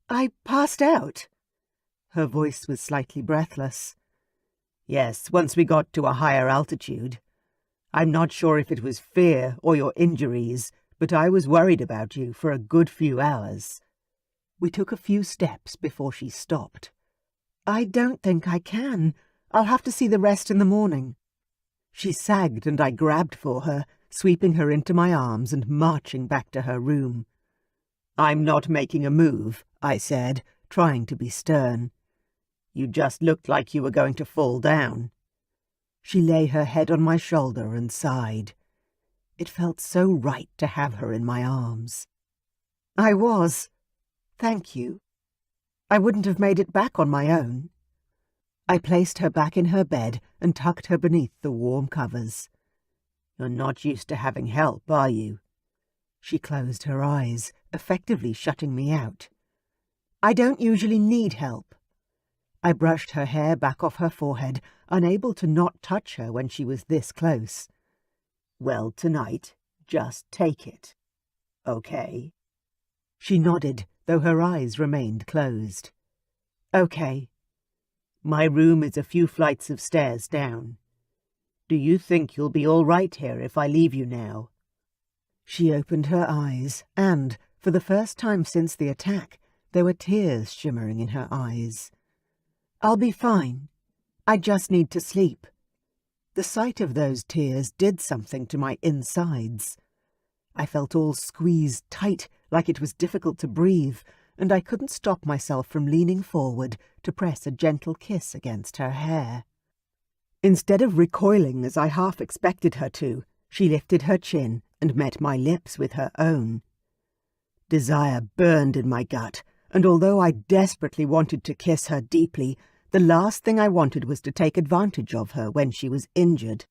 I passed out?" Her voice was slightly breathless. "Yes, once we got to a higher altitude. I'm not sure if it was fear or your injuries, but I was worried about you for a good few hours." We took a few steps before she stopped. "I don't think I can. I'll have to see the rest in the morning." She sagged and I grabbed for her, sweeping her into my arms and marching back to her room. "I'm not making a move," I said, trying to be stern. "You just looked like you were going to fall down." She lay her head on my shoulder and sighed. It felt so right to have her in my arms. "I was. Thank you. I wouldn't have made it back on my own." I placed her back in her bed and tucked her beneath the warm covers. "You're not used to having help, are you?" She closed her eyes, effectively shutting me out. "I don't usually need help." I brushed her hair back off her forehead, unable to not touch her when she was this close. "Well, tonight, just take it. Okay?" She nodded, though her eyes remained closed. "Okay." "My room is a few flights of stairs down. Do you think you'll be all right here if I leave you now?" She opened her eyes, and, for the first time since the attack, there were tears shimmering in her eyes. "I'll be fine. I just need to sleep." The sight of those tears did something to my insides. I felt all squeezed tight, like it was difficult to breathe, and I couldn't stop myself from leaning forward to press a gentle kiss against her hair. Instead of recoiling as I half expected her to, she lifted her chin and met my lips with her own. Desire burned in my gut, and although I desperately wanted to kiss her deeply, the last thing I wanted was to take advantage of her when she was injured.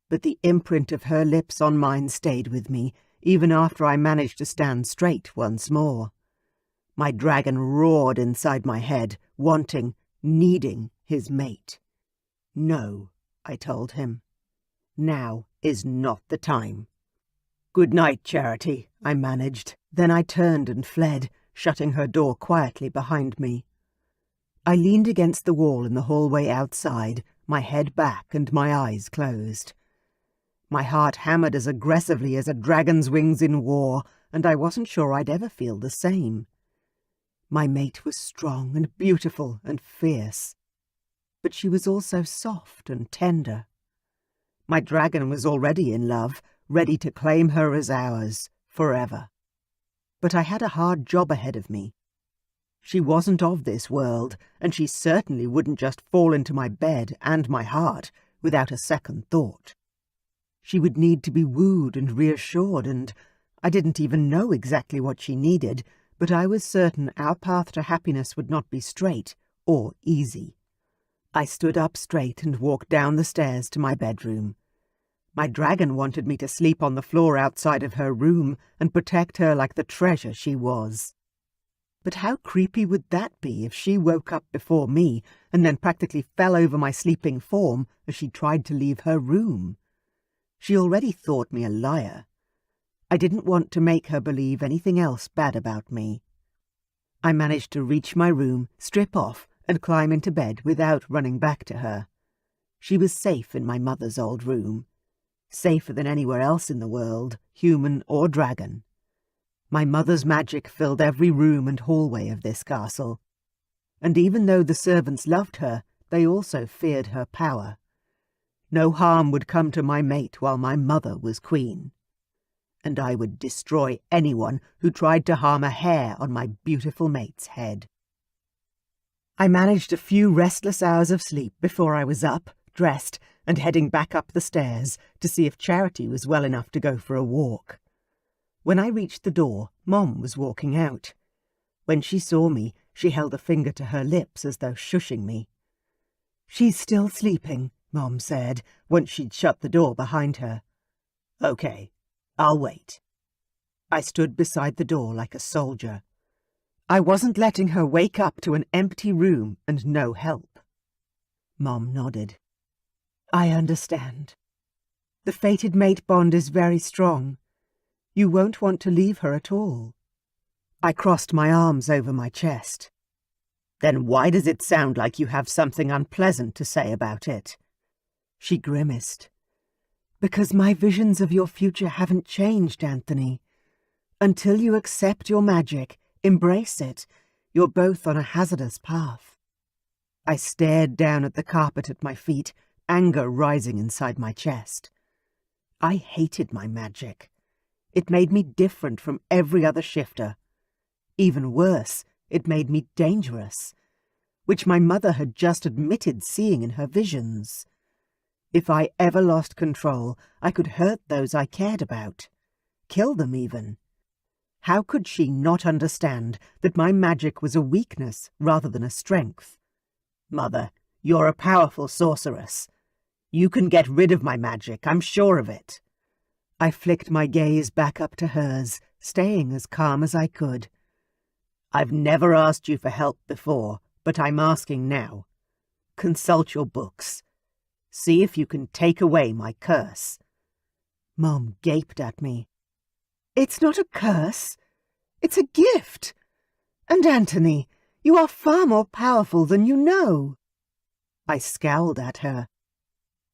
But the imprint of her lips on mine stayed with me, even after I managed to stand straight once more. My dragon roared inside my head, wanting, needing his mate. "No," I told him. "Now is not the time." "Good night, Charity," I managed. Then I turned and fled, shutting her door quietly behind me. I leaned against the wall in the hallway outside, my head back and my eyes closed. My heart hammered as aggressively as a dragon's wings in war, and I wasn't sure I'd ever feel the same. My mate was strong and beautiful and fierce, but she was also soft and tender. My dragon was already in love, ready to claim her as ours, forever. But I had a hard job ahead of me. She wasn't of this world, and she certainly wouldn't just fall into my bed and my heart without a second thought. She would need to be wooed and reassured, and I didn't even know exactly what she needed, but I was certain our path to happiness would not be straight or easy. I stood up straight and walked down the stairs to my bedroom. My dragon wanted me to sleep on the floor outside of her room and protect her like the treasure she was. But how creepy would that be if she woke up before me and then practically fell over my sleeping form as she tried to leave her room? She already thought me a liar. I didn't want to make her believe anything else bad about me. I managed to reach my room, strip off, and climb into bed without running back to her. She was safe in my mother's old room. Safer than anywhere else in the world, human or dragon. My mother's magic filled every room and hallway of this castle. And even though the servants loved her, they also feared her power. No harm would come to my mate while my mother was queen. And I would destroy anyone who tried to harm a hair on my beautiful mate's head. I managed a few restless hours of sleep before I was up, dressed, and heading back up the stairs to see if Charity was well enough to go for a walk. When I reached the door, Mom was walking out. When she saw me, she held a finger to her lips as though shushing me. "She's still sleeping," Mom said, once she'd shut the door behind her. "Okay, I'll wait." I stood beside the door like a soldier. I wasn't letting her wake up to an empty room and no help. Mom nodded. "I understand. The fated mate bond is very strong. You won't want to leave her at all." I crossed my arms over my chest. "Then why does it sound like you have something unpleasant to say about it?" She grimaced. "Because my visions of your future haven't changed, Anthony. Until you accept your magic, embrace it, you're both on a hazardous path." I stared down at the carpet at my feet, anger rising inside my chest. I hated my magic. It made me different from every other shifter. Even worse, it made me dangerous, which my mother had just admitted seeing in her visions. If I ever lost control, I could hurt those I cared about. Kill them even. How could she not understand that my magic was a weakness rather than a strength? "Mother, you're a powerful sorceress. You can get rid of my magic, I'm sure of it." I flicked my gaze back up to hers, staying as calm as I could. "I've never asked you for help before, but I'm asking now. Consult your books. See if you can take away my curse." Mom gaped at me. "It's not a curse. It's a gift. And Anthony, you are far more powerful than you know." I scowled at her.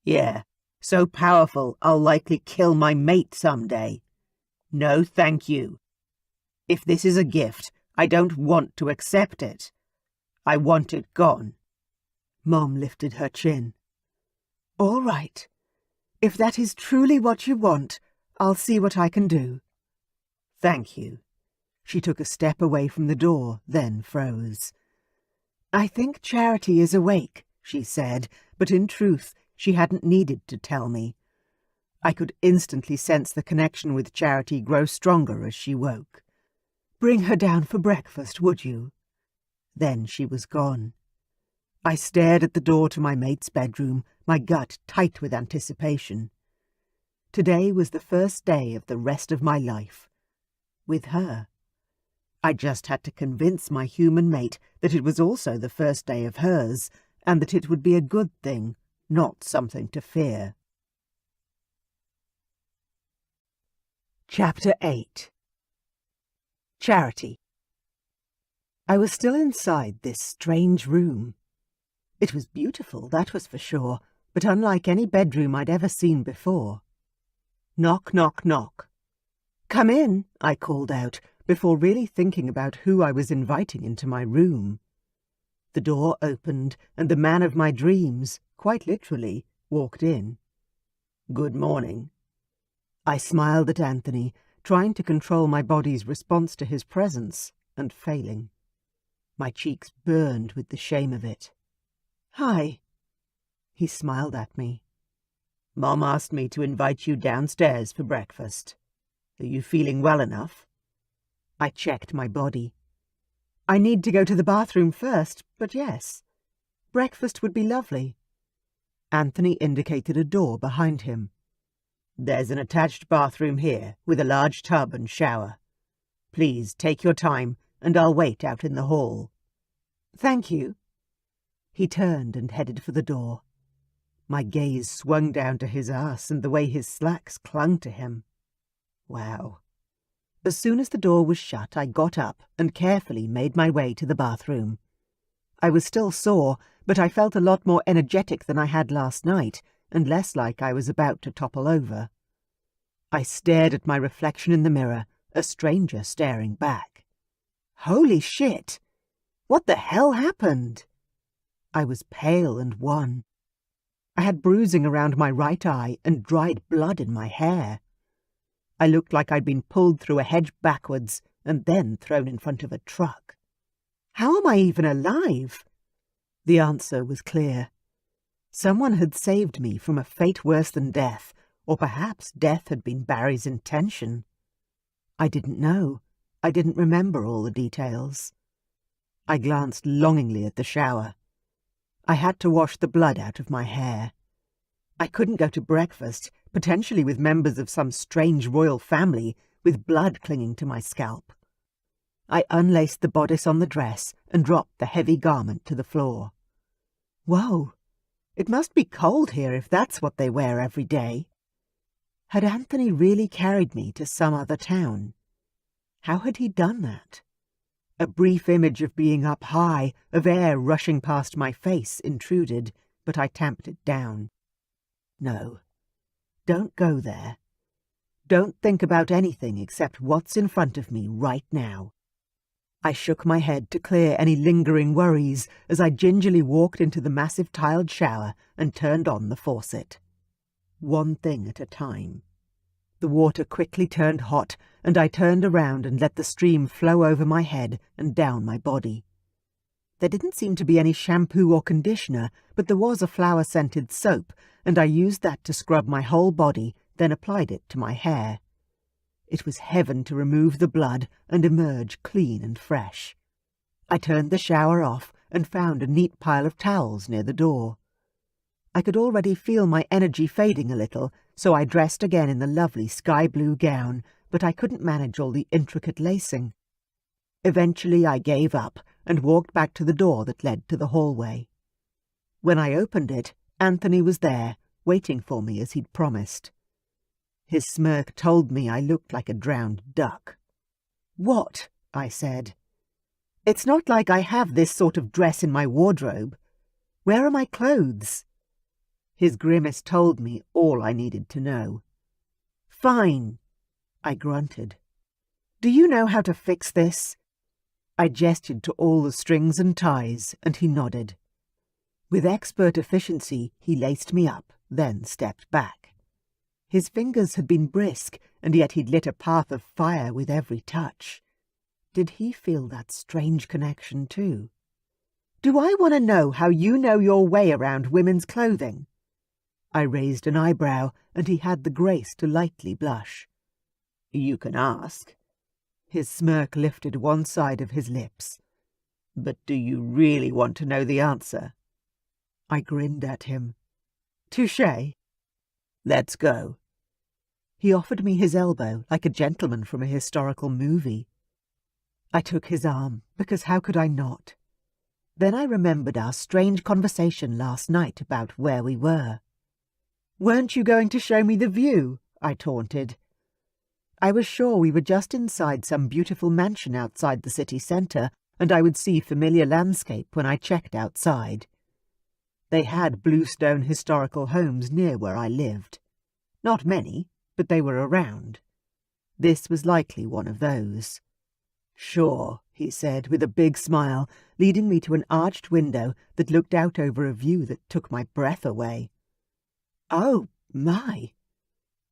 "Yeah, so powerful I'll likely kill my mate someday. No, thank you. If this is a gift, I don't want to accept it. I want it gone." Mom lifted her chin. "All right. If that is truly what you want, I'll see what I can do." "Thank you." She took a step away from the door, then froze. "I think Charity is awake," she said, but in truth, she hadn't needed to tell me. I could instantly sense the connection with Charity grow stronger as she woke. "Bring her down for breakfast, would you?" Then she was gone. I stared at the door to my mate's bedroom, my gut tight with anticipation. Today was the first day of the rest of my life. With her. I just had to convince my human mate that it was also the first day of hers, and that it would be a good thing, not something to fear. Chapter 8. Charity. I was still inside this strange room. It was beautiful, that was for sure, but unlike any bedroom I'd ever seen before. Knock, knock, knock. "Come in," I called out, before really thinking about who I was inviting into my room. The door opened, and the man of my dreams, quite literally, walked in. "Good morning." I smiled at Anthony, trying to control my body's response to his presence, and failing. My cheeks burned with the shame of it. "Hi." He smiled at me. "Mom asked me to invite you downstairs for breakfast. Are you feeling well enough?" I checked my body. I need to go to the bathroom first, but yes. Breakfast would be lovely. Anthony indicated a door behind him. There's an attached bathroom here, with a large tub and shower. Please take your time, and I'll wait out in the hall. Thank you. He turned and headed for the door. My gaze swung down to his arse and the way his slacks clung to him. Wow. As soon as the door was shut, I got up and carefully made my way to the bathroom. I was still sore, but I felt a lot more energetic than I had last night, and less like I was about to topple over. I stared at my reflection in the mirror, a stranger staring back. Holy shit! What the hell happened? I was pale and wan. I had bruising around my right eye and dried blood in my hair. I looked like I'd been pulled through a hedge backwards and then thrown in front of a truck. How am I even alive? The answer was clear. Someone had saved me from a fate worse than death, or perhaps death had been Barry's intention. I didn't know. I didn't remember all the details. I glanced longingly at the shower. I had to wash the blood out of my hair. I couldn't go to breakfast, potentially with members of some strange royal family, with blood clinging to my scalp. I unlaced the bodice on the dress and dropped the heavy garment to the floor. Whoa! It must be cold here if that's what they wear every day. Had Anthony really carried me to some other town? How had he done that? A brief image of being up high, of air rushing past my face, intruded, but I tamped it down. No. Don't go there. Don't think about anything except what's in front of me right now. I shook my head to clear any lingering worries as I gingerly walked into the massive tiled shower and turned on the faucet. One thing at a time. The water quickly turned hot, and I turned around and let the stream flow over my head and down my body. There didn't seem to be any shampoo or conditioner, but there was a flower-scented soap, and I used that to scrub my whole body, then applied it to my hair. It was heaven to remove the blood and emerge clean and fresh. I turned the shower off and found a neat pile of towels near the door. I could already feel my energy fading a little, so I dressed again in the lovely sky-blue gown, but I couldn't manage all the intricate lacing. Eventually I gave up and walked back to the door that led to the hallway. When I opened it, Anthony was there, waiting for me as he'd promised. His smirk told me I looked like a drowned duck. "What?" I said. "It's not like I have this sort of dress in my wardrobe. Where are my clothes?" His grimace told me all I needed to know. "Fine," I grunted. "Do you know how to fix this?" I gestured to all the strings and ties, and he nodded. With expert efficiency, he laced me up, then stepped back. His fingers had been brisk, and yet he'd lit a path of fire with every touch. Did he feel that strange connection too? "Do I want to know how you know your way around women's clothing?" I raised an eyebrow, and he had the grace to lightly blush. "You can ask." His smirk lifted one side of his lips. "But do you really want to know the answer?" I grinned at him. "Touché." "Let's go." He offered me his elbow like a gentleman from a historical movie. I took his arm, because how could I not? Then I remembered our strange conversation last night about where we were. "Weren't you going to show me the view?" I taunted. I was sure we were just inside some beautiful mansion outside the city centre, and I would see familiar landscape when I checked outside. They had bluestone historical homes near where I lived. Not many, but they were around. This was likely one of those. "Sure," he said with a big smile, leading me to an arched window that looked out over a view that took my breath away. Oh, my!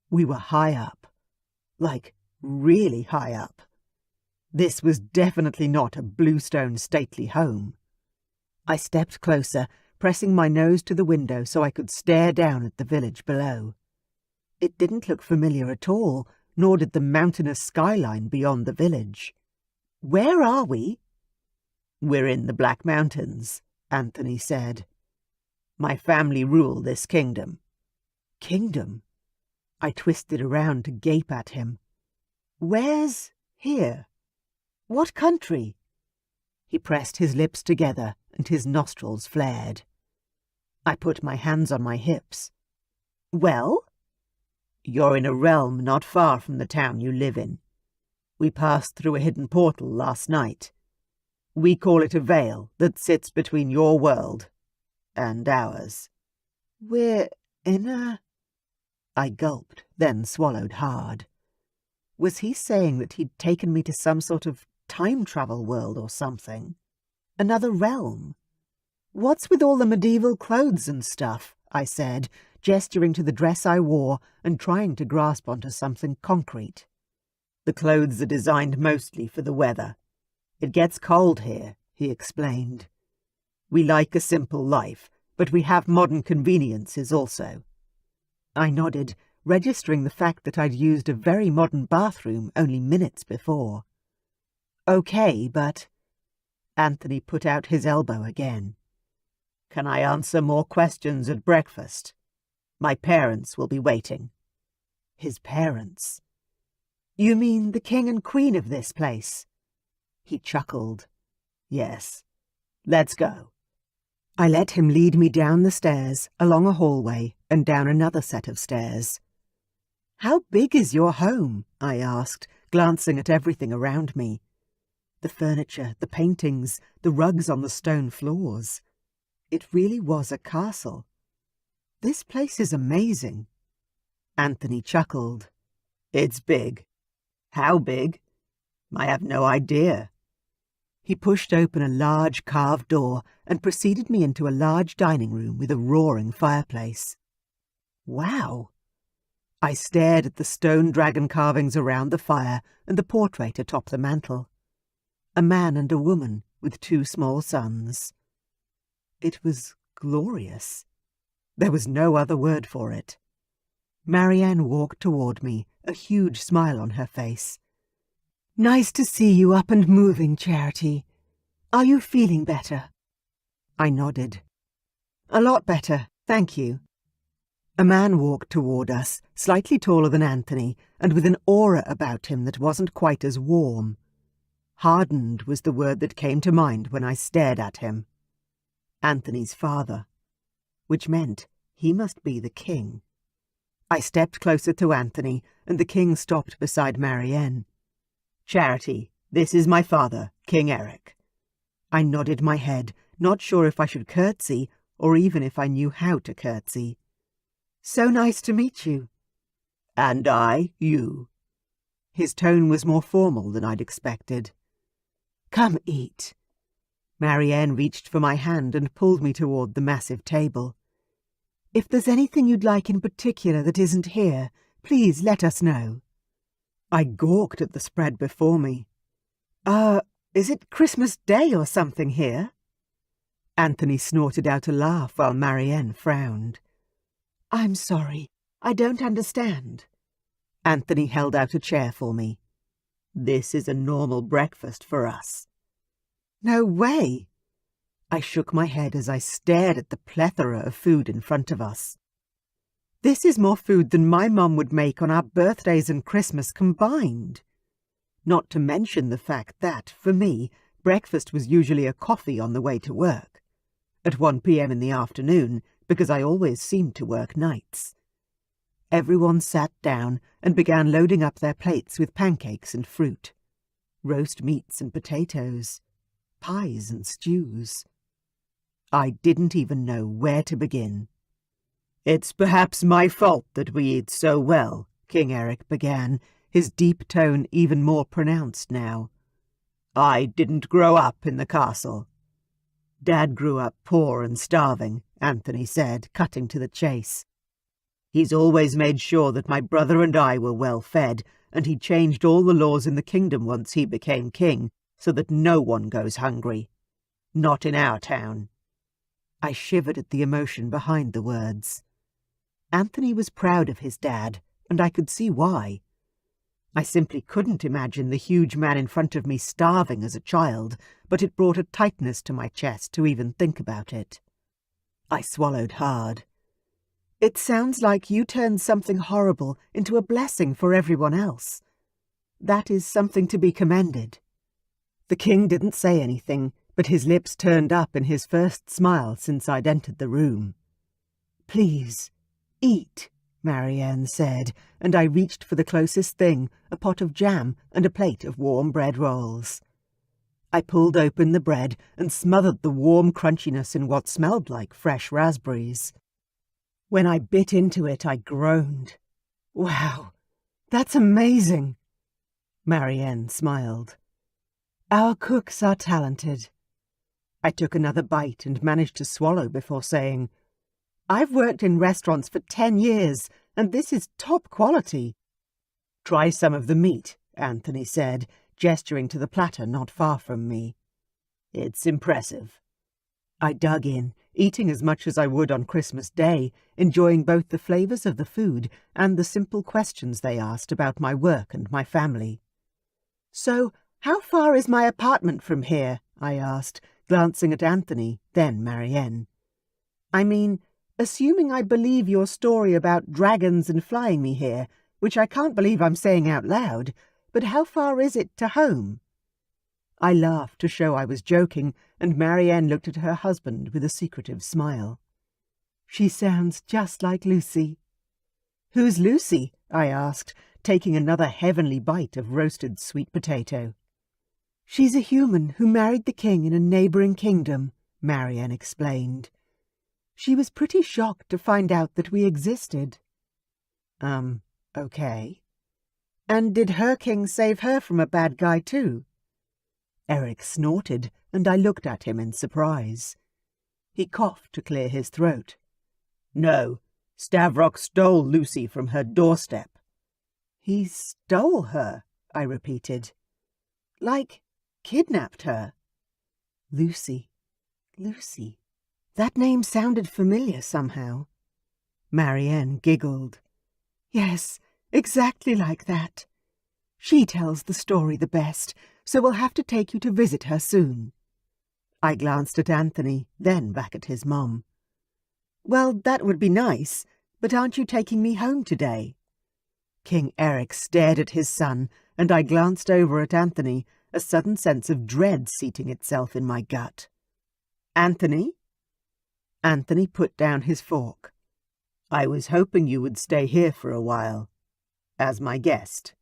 We were high up. Like, really high up. This was definitely not a bluestone stately home. I stepped closer, pressing my nose to the window so I could stare down at the village below. It didn't look familiar at all, nor did the mountainous skyline beyond the village. Where are we? We're in the Black Mountains, Anthony said. My family rule this kingdom. Kingdom? I twisted around to gape at him. Where's here? What country? He pressed his lips together and his nostrils flared. I put my hands on my hips. Well? You're in a realm not far from the town you live in. We passed through a hidden portal last night. We call it a veil that sits between your world and ours. We're in a... I gulped, then swallowed hard. Was he saying that he'd taken me to some sort of time-travel world or something? Another realm? What's with all the medieval clothes and stuff? I said, gesturing to the dress I wore and trying to grasp onto something concrete. The clothes are designed mostly for the weather. It gets cold here, he explained. We like a simple life, but we have modern conveniences also. I nodded, registering the fact that I'd used a very modern bathroom only minutes before. Okay, but... Anthony put out his elbow again. Can I answer more questions at breakfast? My parents will be waiting. His parents? You mean the king and queen of this place? He chuckled. Yes. Let's go. I let him lead me down the stairs, along a hallway, and down another set of stairs. How big is your home? I asked, glancing at everything around me. The furniture, the paintings, the rugs on the stone floors. It really was a castle. This place is amazing. Anthony chuckled. It's big. How big? I have no idea. He pushed open a large carved door and preceded me into a large dining room with a roaring fireplace. Wow! I stared at the stone dragon carvings around the fire and the portrait atop the mantel. A man and a woman with 2 small sons. It was glorious. There was no other word for it. Marianne walked toward me, a huge smile on her face. Nice to see you up and moving, Charity. Are you feeling better? I nodded. A lot better, thank you. A man walked toward us, slightly taller than Anthony, and with an aura about him that wasn't quite as warm. Hardened was the word that came to mind when I stared at him. Anthony's father. Which meant he must be the king. I stepped closer to Anthony, and the king stopped beside Marianne. Charity, this is my father, King Eric. I nodded my head, not sure if I should curtsy, or even if I knew how to curtsy. So nice to meet you. And I, you. His tone was more formal than I'd expected. Come eat. Marianne reached for my hand and pulled me toward the massive table. If there's anything you'd like in particular that isn't here, please let us know. I gawked at the spread before me. Is it Christmas Day or something here? Anthony snorted out a laugh while Marianne frowned. I'm sorry, I don't understand. Anthony held out a chair for me. This is a normal breakfast for us. No way! I shook my head as I stared at the plethora of food in front of us. This is more food than my mum would make on our birthdays and Christmas combined. Not to mention the fact that, for me, breakfast was usually a coffee on the way to work. At 1 p.m. in the afternoon, because I always seemed to work nights. Everyone sat down and began loading up their plates with pancakes and fruit. Roast meats and potatoes. Pies and stews. I didn't even know where to begin. It's perhaps my fault that we eat so well, King Eric began, his deep tone even more pronounced now. I didn't grow up in the castle. Dad grew up poor and starving, Anthony said, cutting to the chase. He's always made sure that my brother and I were well fed, and he changed all the laws in the kingdom once he became king, so that no one goes hungry. Not in our town. I shivered at the emotion behind the words. Anthony was proud of his dad, and I could see why. I simply couldn't imagine the huge man in front of me starving as a child, but it brought a tightness to my chest to even think about it. I swallowed hard. It sounds like you turned something horrible into a blessing for everyone else. That is something to be commended. The king didn't say anything, but his lips turned up in his first smile since I'd entered the room. "Please, eat," Marianne said, and I reached for the closest thing, a pot of jam and a plate of warm bread rolls. I pulled open the bread and smothered the warm crunchiness in what smelled like fresh raspberries. When I bit into it, I groaned. "Wow, that's amazing!" Marianne smiled. "Our cooks are talented." I took another bite and managed to swallow before saying, "I've worked in restaurants for 10 years, and this is top quality." "Try some of the meat," Anthony said, gesturing to the platter not far from me. "It's impressive." I dug in, eating as much as I would on Christmas Day, enjoying both the flavours of the food and the simple questions they asked about my work and my family. "So, how far is my apartment from here?" I asked, glancing at Anthony, then Marianne. "I mean, assuming I believe your story about dragons and flying me here, which I can't believe I'm saying out loud, but how far is it to home?" I laughed to show I was joking, and Marianne looked at her husband with a secretive smile. "She sounds just like Lucy." "Who's Lucy?" I asked, taking another heavenly bite of roasted sweet potato. "She's a human who married the king in a neighbouring kingdom," Marianne explained. "She was pretty shocked to find out that we existed." Okay. "And did her king save her from a bad guy too?" Eric snorted, and I looked at him in surprise. He coughed to clear his throat. "No, Stavrok stole Lucy from her doorstep." "He stole her," I repeated. "Like, kidnapped her?" Lucy. Lucy. That name sounded familiar somehow. Marianne giggled. "Yes, exactly like that. She tells the story the best, so we'll have to take you to visit her soon." I glanced at Anthony, then back at his mum. "Well, that would be nice, but aren't you taking me home today?" King Eric stared at his son, and I glanced over at Anthony, a sudden sense of dread seating itself in my gut. "Anthony?" Anthony put down his fork. "I was hoping you would stay here for a while, as my guest."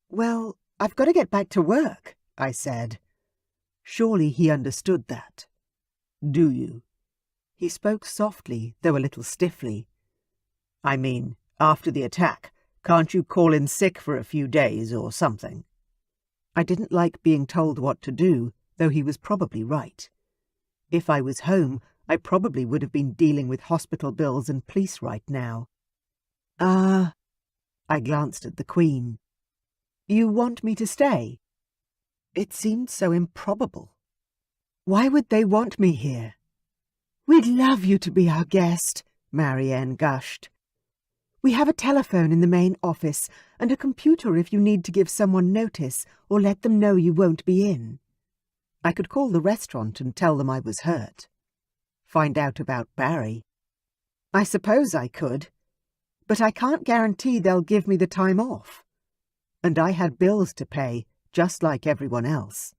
"Well, I've got to get back to work," I said. Surely he understood that. "Do you?" He spoke softly, though a little stiffly. "I mean, after the attack, can't you call in sick for a few days or something?" I didn't like being told what to do, though he was probably right. If I was home, I probably would have been dealing with hospital bills and police right now. I glanced at the Queen. "You want me to stay?" It seemed so improbable. Why would they want me here? "We'd love you to be our guest," Marianne gushed. "We have a telephone in the main office and a computer if you need to give someone notice or let them know you won't be in." I could call the restaurant and tell them I was hurt. Find out about Barry. I suppose I could, but I can't guarantee they'll give me the time off. And I had bills to pay, just like everyone else.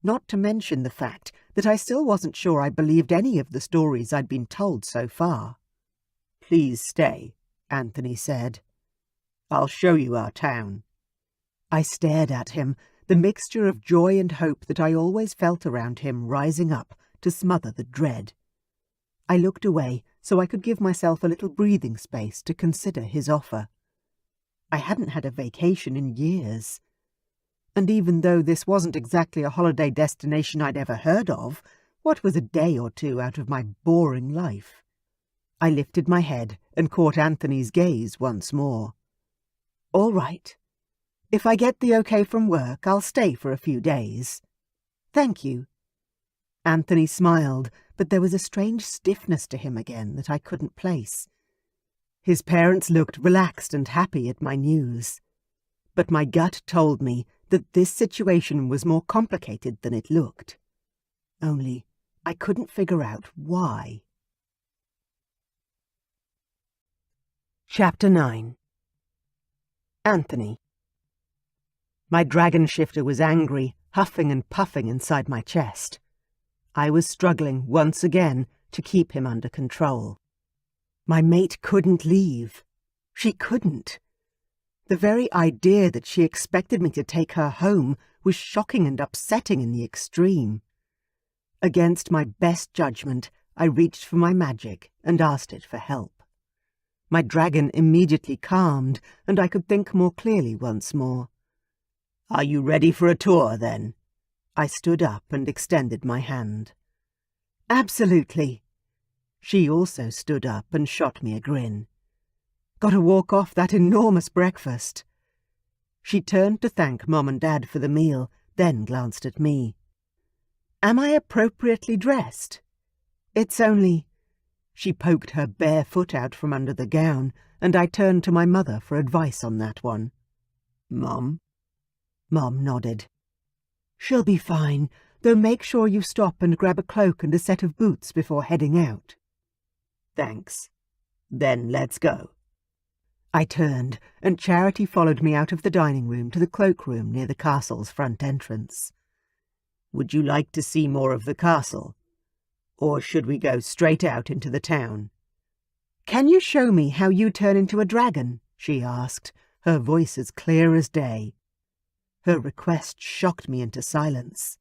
Not to mention the fact that I still wasn't sure I believed any of the stories I'd been told so far. "Please stay," Anthony said. "I'll show you our town." I stared at him, the mixture of joy and hope that I always felt around him rising up to smother the dread. I looked away so I could give myself a little breathing space to consider his offer. I hadn't had a vacation in years. And even though this wasn't exactly a holiday destination I'd ever heard of, what was a day or two out of my boring life? I lifted my head and caught Anthony's gaze once more. "All right. If I get the okay from work, I'll stay for a few days." "Thank you." Anthony smiled, but there was a strange stiffness to him again that I couldn't place. His parents looked relaxed and happy at my news. but my gut told me that this situation was more complicated than it looked. Only I couldn't figure out why. Chapter 9. Anthony. My dragon shifter was angry, huffing and puffing inside my chest. I was struggling once again to keep him under control. My mate couldn't leave. She couldn't. The very idea that she expected me to take her home was shocking and upsetting in the extreme. Against my best judgment, I reached for my magic and asked it for help. My dragon immediately calmed, and I could think more clearly once more. "Are you ready for a tour, then?" I stood up and extended my hand. "Absolutely." She also stood up and shot me a grin. "Gotta walk off that enormous breakfast." She turned to thank Mom and Dad for the meal, then glanced at me. "Am I appropriately dressed?" "It's only—" She poked her bare foot out from under the gown, and I turned to my mother for advice on that one. "Mom?" Mom nodded. "She'll be fine, though make sure you stop and grab a cloak and a set of boots before heading out." "Thanks. Then let's go." I turned, and Charity followed me out of the dining room to the cloakroom near the castle's front entrance. "Would you like to see more of the castle? Or should we go straight out into the town?" "Can you show me how you turn into a dragon?" she asked, her voice as clear as day. Her request shocked me into silence.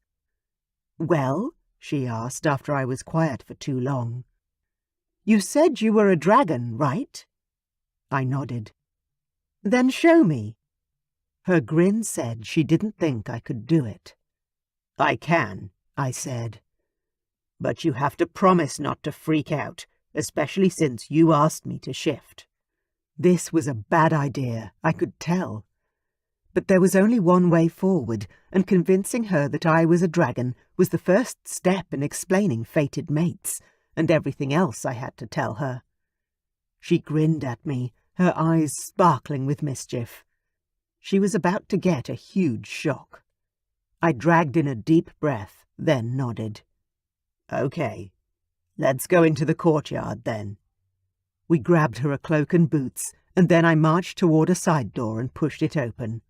"Well?" she asked after I was quiet for too long. "You said you were a dragon, right?" I nodded. "Then show me." Her grin said she didn't think I could do it. "I can," I said. "But you have to promise not to freak out, especially since you asked me to shift." This was a bad idea, I could tell. But there was only one way forward, and convincing her that I was a dragon was the first step in explaining fated mates, and everything else I had to tell her. She grinned at me, her eyes sparkling with mischief. She was about to get a huge shock. I dragged in a deep breath, then nodded. "Okay, let's go into the courtyard then." We grabbed her a cloak and boots, and then I marched toward a side door and pushed it open.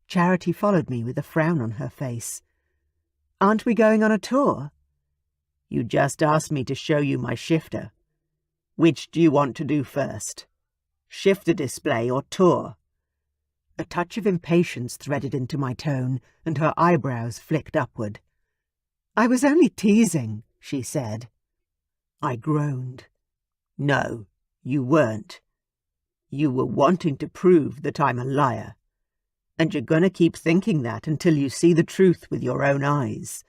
Charity followed me with a frown on her face. "Aren't we going on a tour?" "You just asked me to show you my shifter. Which do you want to do first? Shifter display or tour?" A touch of impatience threaded into my tone, and her eyebrows flicked upward. "I was only teasing," she said. I groaned. "No, you weren't. You were wanting to prove that I'm a liar. And you're gonna keep thinking that until you see the truth with your own eyes.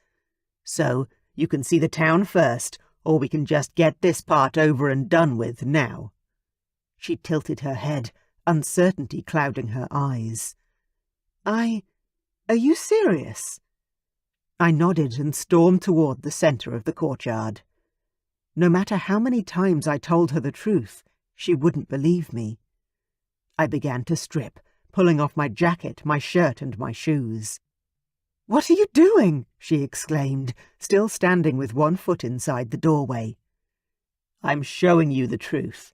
So, you can see the town first, or we can just get this part over and done with now." She tilted her head, uncertainty clouding her eyes. Are you serious?" I nodded and stormed toward the center of the courtyard. No matter how many times I told her the truth, she wouldn't believe me. I began to strip, pulling off my jacket, my shirt, and my shoes. "What are you doing?" she exclaimed, still standing with one foot inside the doorway. "I'm showing you the truth.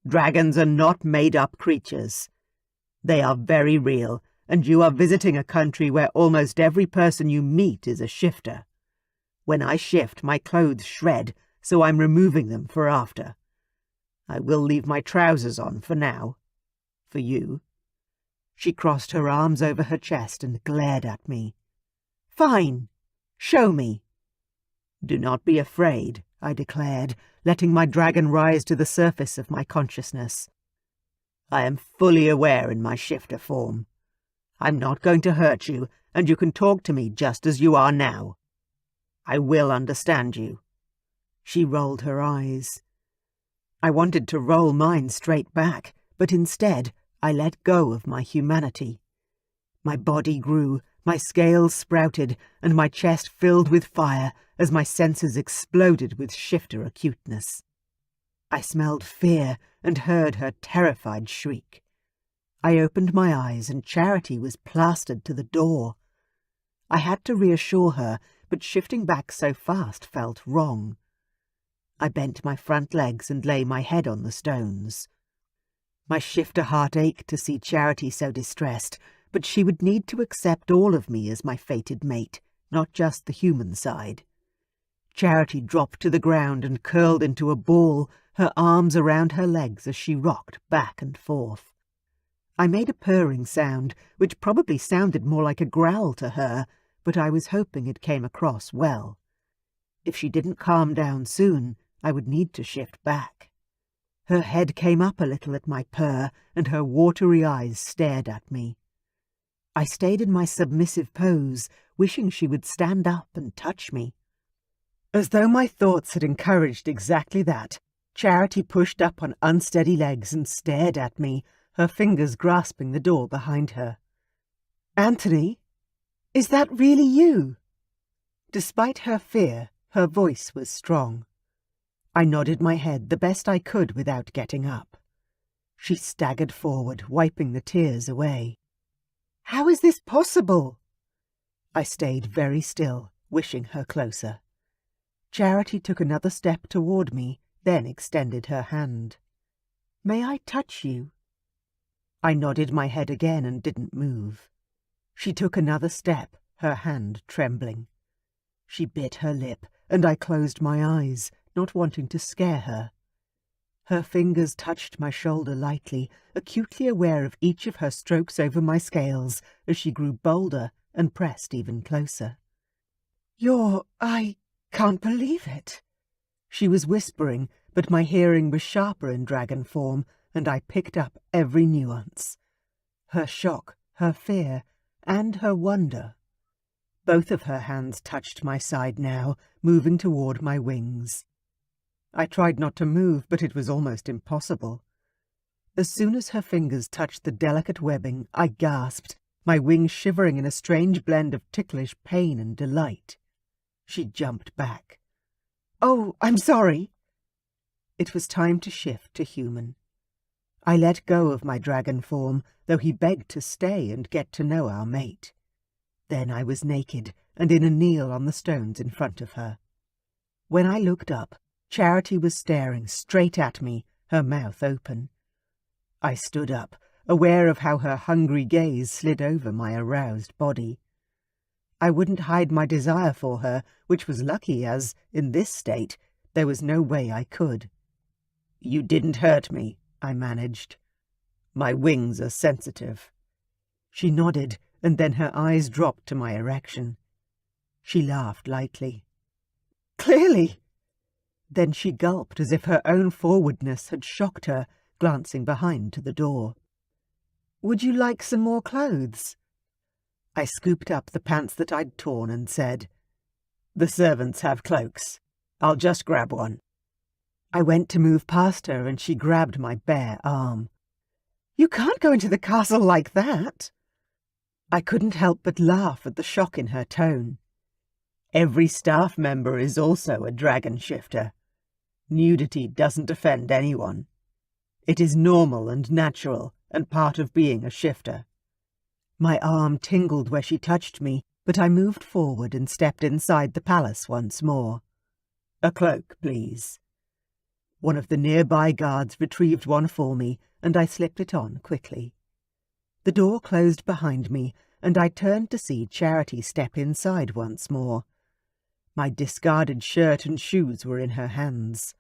Dragons are not made-up creatures. They are very real, and you are visiting a country where almost every person you meet is a shifter. When I shift, my clothes shred, so I'm removing them for after. I will leave my trousers on for now. For you." She crossed her arms over her chest and glared at me. "Fine. Show me." "Do not be afraid," I declared, letting my dragon rise to the surface of my consciousness. "I am fully aware in my shifter form. I'm not going to hurt you, and you can talk to me just as you are now. I will understand you." She rolled her eyes. I wanted to roll mine straight back, but instead I let go of my humanity. My body grew, my scales sprouted, and my chest filled with fire as my senses exploded with shifter acuteness. I smelled fear and heard her terrified shriek. I opened my eyes and Charity was plastered to the door. I had to reassure her, but shifting back so fast felt wrong. I bent my front legs and lay my head on the stones. My shifter heart ached to see Charity so distressed, but she would need to accept all of me as my fated mate, not just the human side. Charity dropped to the ground and curled into a ball, her arms around her legs as she rocked back and forth. I made a purring sound, which probably sounded more like a growl to her, but I was hoping it came across well. If she didn't calm down soon, I would need to shift back. Her head came up a little at my purr, and her watery eyes stared at me. I stayed in my submissive pose, wishing she would stand up and touch me. As though my thoughts had encouraged exactly that, Charity pushed up on unsteady legs and stared at me, her fingers grasping the door behind her. "Anthony, is that really you?" Despite her fear, her voice was strong. I nodded my head the best I could without getting up. She staggered forward, wiping the tears away. "How is this possible?" I stayed very still, wishing her closer. Charity took another step toward me, then extended her hand. "May I touch you?" I nodded my head again and didn't move. She took another step, her hand trembling. She bit her lip, and I closed my eyes, not wanting to scare her. Her fingers touched my shoulder lightly, acutely aware of each of her strokes over my scales as she grew bolder and pressed even closer. I can't believe it." She was whispering, but my hearing was sharper in dragon form, and I picked up every nuance. Her shock, her fear, and her wonder. Both of her hands touched my side now, moving toward my wings. I tried not to move, but it was almost impossible. As soon as her fingers touched the delicate webbing, I gasped, my wings shivering in a strange blend of ticklish pain and delight. She jumped back. "Oh, I'm sorry." It was time to shift to human. I let go of my dragon form, though he begged to stay and get to know our mate. Then I was naked and in a kneel on the stones in front of her. When I looked up, Charity was staring straight at me, her mouth open. I stood up, aware of how her hungry gaze slid over my aroused body. I wouldn't hide my desire for her, which was lucky as, in this state, there was no way I could. "You didn't hurt me," I managed. "My wings are sensitive." She nodded, and then her eyes dropped to my erection. She laughed lightly. "Clearly." Then she gulped as if her own forwardness had shocked her, glancing behind to the door. "Would you like some more clothes?" I scooped up the pants that I'd torn and said, "The servants have cloaks. I'll just grab one." I went to move past her and she grabbed my bare arm. "You can't go into the castle like that." I couldn't help but laugh at the shock in her tone. "Every staff member is also a dragon shifter. Nudity doesn't offend anyone. It is normal and natural and part of being a shifter." My arm tingled where she touched me, but I moved forward and stepped inside the palace once more. "A cloak, please." One of the nearby guards retrieved one for me, and I slipped it on quickly. The door closed behind me, and I turned to see Charity step inside once more. My discarded shirt and shoes were in her hands.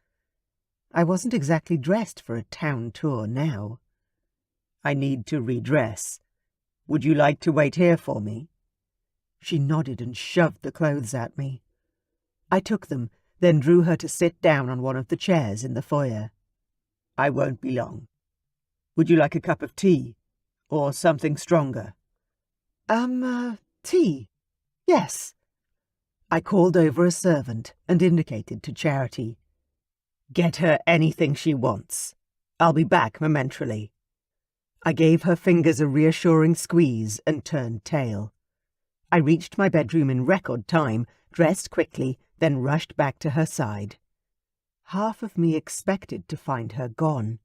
I wasn't exactly dressed for a town tour now. "I need to redress. Would you like to wait here for me?" She nodded and shoved the clothes at me. I took them, then drew her to sit down on one of the chairs in the foyer. "I won't be long. Would you like a cup of tea? Or something stronger?" Tea. Yes." I called over a servant and indicated to Charity. "Get her anything she wants. I'll be back momentarily." I gave her fingers a reassuring squeeze and turned tail. I reached my bedroom in record time, dressed quickly, then rushed back to her side. Half of me expected to find her gone.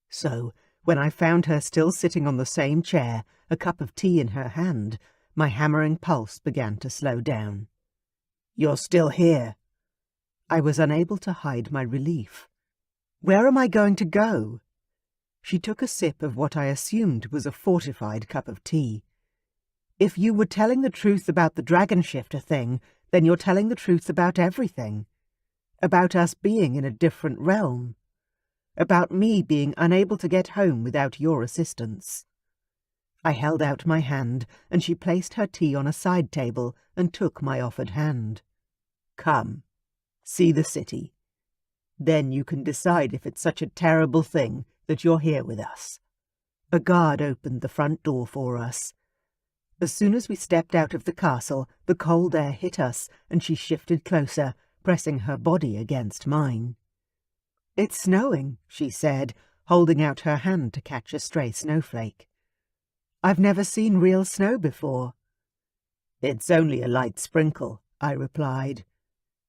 So, When I found her still sitting on the same chair, a cup of tea in her hand, my hammering pulse began to slow down. "You're still here." I was unable to hide my relief. "Where am I going to go?" She took a sip of what I assumed was a fortified cup of tea. "If you were telling the truth about the dragon shifter thing, then you're telling the truth about everything. About us being in a different realm. About me being unable to get home without your assistance." I held out my hand, and she placed her tea on a side table and took my offered hand. "Come, see the city. Then you can decide if it's such a terrible thing that you're here with us." A guard opened the front door for us. As soon as we stepped out of the castle, the cold air hit us, and she shifted closer, pressing her body against mine. "It's snowing," she said, holding out her hand to catch a stray snowflake. "I've never seen real snow before." "It's only a light sprinkle," I replied.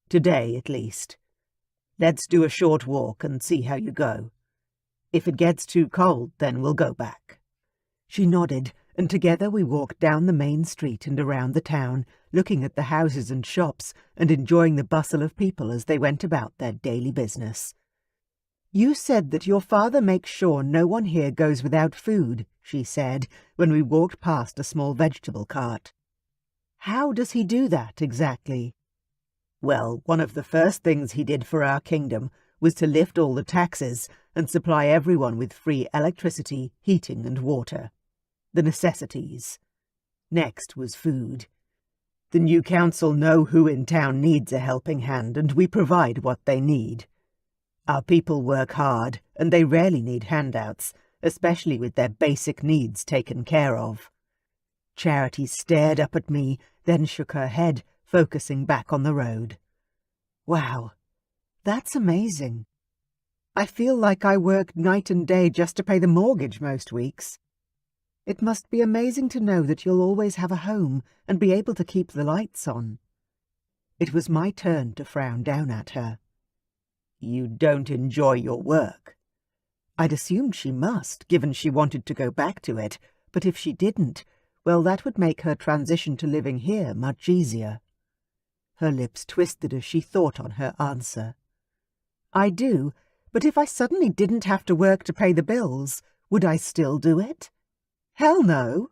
"Today, at least. Let's do a short walk and see how you go. If it gets too cold, then we'll go back." She nodded, and together we walked down the main street and around the town, looking at the houses and shops and enjoying the bustle of people as they went about their daily business. "You said that your father makes sure no one here goes without food," she said, when we walked past a small vegetable cart. "How does he do that, exactly?" "Well, one of the first things he did for our kingdom was to lift all the taxes and supply everyone with free electricity, heating and water. The necessities. Next was food. The new council know who in town needs a helping hand, and we provide what they need. Our people work hard, and they rarely need handouts, especially with their basic needs taken care of." Charity stared up at me, then shook her head, focusing back on the road. "Wow, that's amazing. I feel like I work night and day just to pay the mortgage most weeks. It must be amazing to know that you'll always have a home and be able to keep the lights on." It was my turn to frown down at her. "You don't enjoy your work?" I'd assumed she must, given she wanted to go back to it, but if she didn't, well, that would make her transition to living here much easier. Her lips twisted as she thought on her answer. "I do, but if I suddenly didn't have to work to pay the bills, would I still do it? Hell no!"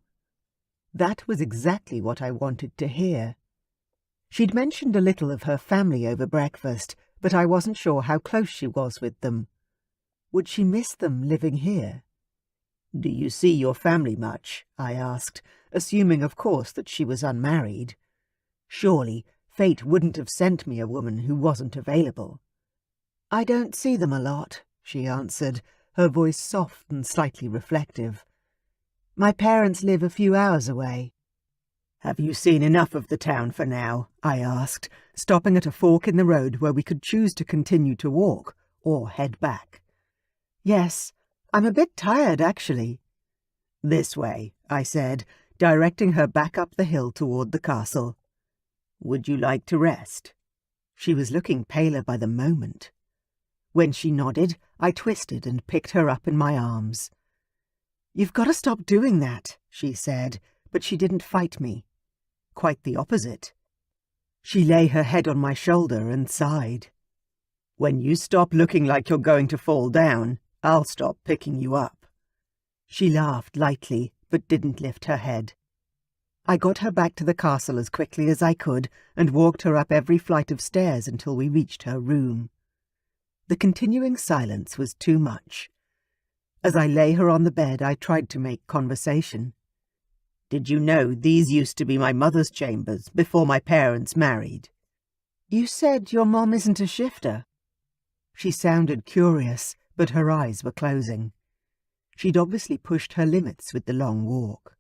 That was exactly what I wanted to hear. She'd mentioned a little of her family over breakfast, but I wasn't sure how close she was with them. Would she miss them living here? "Do you see your family much?" I asked, assuming, of course, that she was unmarried. Surely fate wouldn't have sent me a woman who wasn't available. "I don't see them a lot," she answered, her voice soft and slightly reflective. "My parents live a few hours away." "Have you seen enough of the town for now?" I asked, stopping at a fork in the road where we could choose to continue to walk or head back. "Yes, I'm a bit tired, actually." "This way," I said, directing her back up the hill toward the castle. "Would you like to rest?" She was looking paler by the moment. When she nodded, I twisted and picked her up in my arms. "You've got to stop doing that," she said, but she didn't fight me. Quite the opposite. She lay her head on my shoulder and sighed. "When you stop looking like you're going to fall down, I'll stop picking you up." She laughed lightly, but didn't lift her head. I got her back to the castle as quickly as I could and walked her up every flight of stairs until we reached her room. The continuing silence was too much. As I lay her on the bed, I tried to make conversation. "Did you know these used to be my mother's chambers before my parents married?" "You said your mom isn't a shifter." She sounded curious, but her eyes were closing. She'd obviously pushed her limits with the long walk.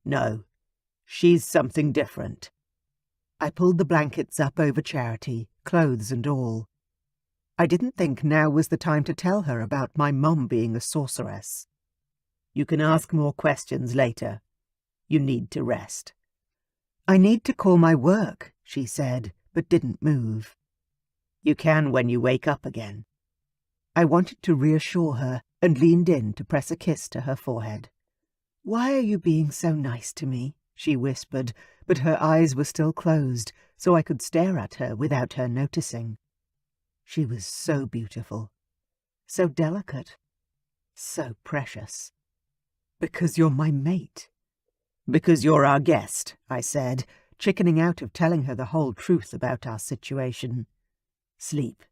"No, she's something different." I pulled the blankets up over Charity, clothes and all. I didn't think now was the time to tell her about my mum being a sorceress. "You can ask more questions later. You need to rest." "I need to call my work," she said, but didn't move. "You can when you wake up again." I wanted to reassure her, and leaned in to press a kiss to her forehead. "Why are you being so nice to me?" she whispered, but her eyes were still closed, so I could stare at her without her noticing. She was so beautiful, so delicate, so precious. "Because you're my mate." "Because you're our guest," I said, chickening out of telling her the whole truth about our situation. "Sleep.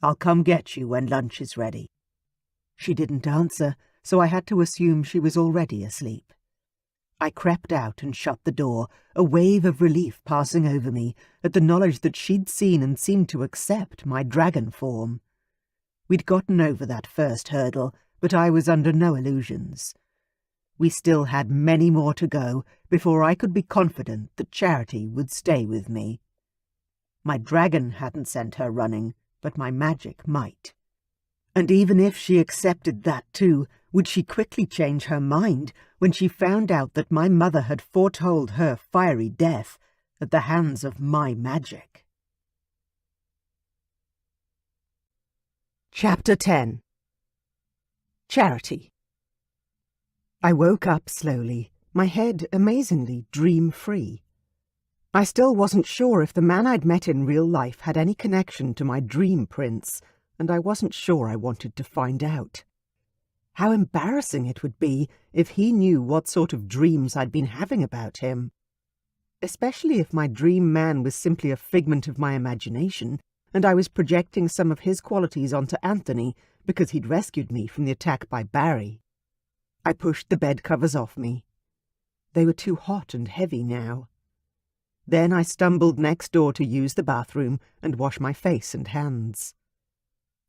I'll come get you when lunch is ready." She didn't answer, so I had to assume she was already asleep. I crept out and shut the door, a wave of relief passing over me at the knowledge that she'd seen and seemed to accept my dragon form. We'd gotten over that first hurdle, but I was under no illusions. We still had many more to go before I could be confident that Charity would stay with me. My dragon hadn't sent her running, but my magic might. And even if she accepted that too, would she quickly change her mind when she found out that my mother had foretold her fiery death at the hands of my magic? Chapter 10. Charity. I woke up slowly, my head amazingly dream-free. I still wasn't sure if the man I'd met in real life had any connection to my dream prince, and I wasn't sure I wanted to find out. How embarrassing it would be if he knew what sort of dreams I'd been having about him. Especially if my dream man was simply a figment of my imagination, and I was projecting some of his qualities onto Anthony because he'd rescued me from the attack by Barry. I pushed the bed covers off me. They were too hot and heavy now. Then I stumbled next door to use the bathroom and wash my face and hands.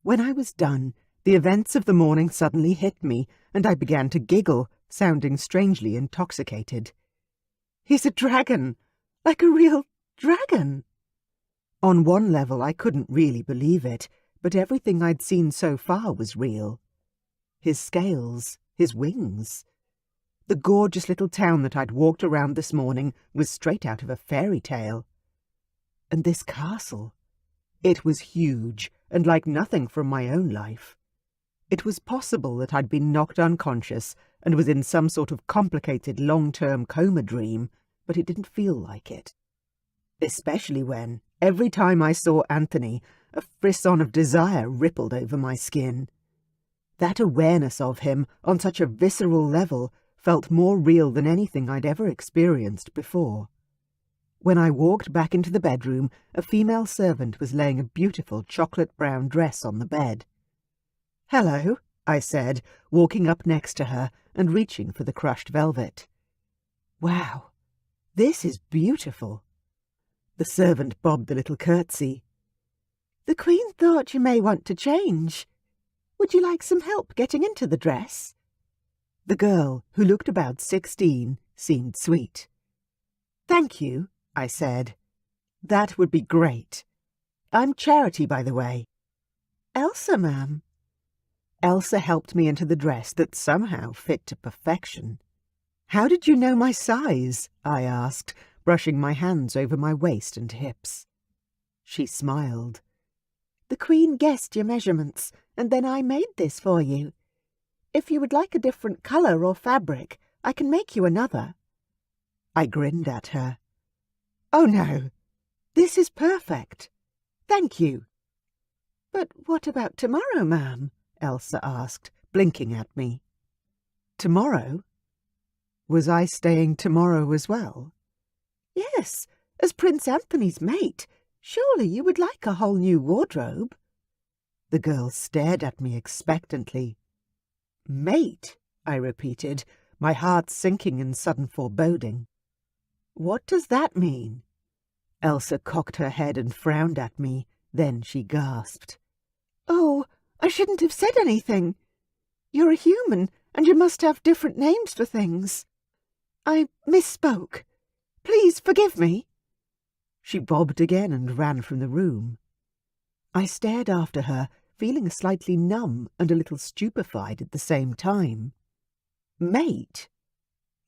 When I was done, the events of the morning suddenly hit me, and I began to giggle, sounding strangely intoxicated. "He's a dragon! Like a real dragon!" On one level, I couldn't really believe it, but everything I'd seen so far was real. His scales, his wings. The gorgeous little town that I'd walked around this morning was straight out of a fairy tale. And this castle. It was huge, and like nothing from my own life. It was possible that I'd been knocked unconscious and was in some sort of complicated long-term coma dream, but it didn't feel like it. Especially when, every time I saw Anthony, a frisson of desire rippled over my skin. That awareness of him, on such a visceral level, felt more real than anything I'd ever experienced before. When I walked back into the bedroom, a female servant was laying a beautiful chocolate-brown dress on the bed. "Hello," I said, walking up next to her and reaching for the crushed velvet. "Wow, this is beautiful." The servant bobbed a little curtsy. "The Queen thought you may want to change. Would you like some help getting into the dress?" The girl, who looked about 16, seemed sweet. "Thank you," I said. "That would be great. I'm Charity, by the way." "Elsa, ma'am." Elsa helped me into the dress that somehow fit to perfection. "How did you know my size?" I asked, brushing my hands over my waist and hips. She smiled. "The Queen guessed your measurements, and then I made this for you. If you would like a different colour or fabric, I can make you another." I grinned at her. "Oh no, this is perfect. Thank you." "But what about tomorrow, ma'am?" Elsa asked, blinking at me. "Tomorrow? Was I staying tomorrow as well?" "Yes, as Prince Anthony's mate. Surely you would like a whole new wardrobe." The girl stared at me expectantly. "Mate," I repeated, my heart sinking in sudden foreboding. "What does that mean?" Elsa cocked her head and frowned at me. Then she gasped. "Oh, I shouldn't have said anything. You're a human, and you must have different names for things. I misspoke. Please forgive me." She bobbed again and ran from the room. I stared after her, feeling slightly numb and a little stupefied at the same time. "Mate?"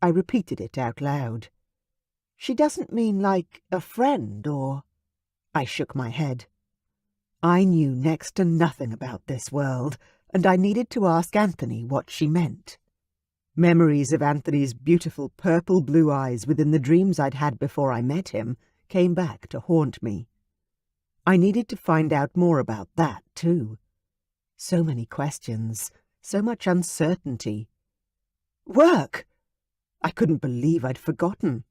I repeated it out loud. "She doesn't mean like a friend or—" I shook my head. I knew next to nothing about this world, and I needed to ask Anthony what she meant. Memories of Anthony's beautiful purple blue eyes within the dreams I'd had before I met him came back to haunt me. I needed to find out more about that, too. So many questions, so much uncertainty. Work! I couldn't believe I'd forgotten.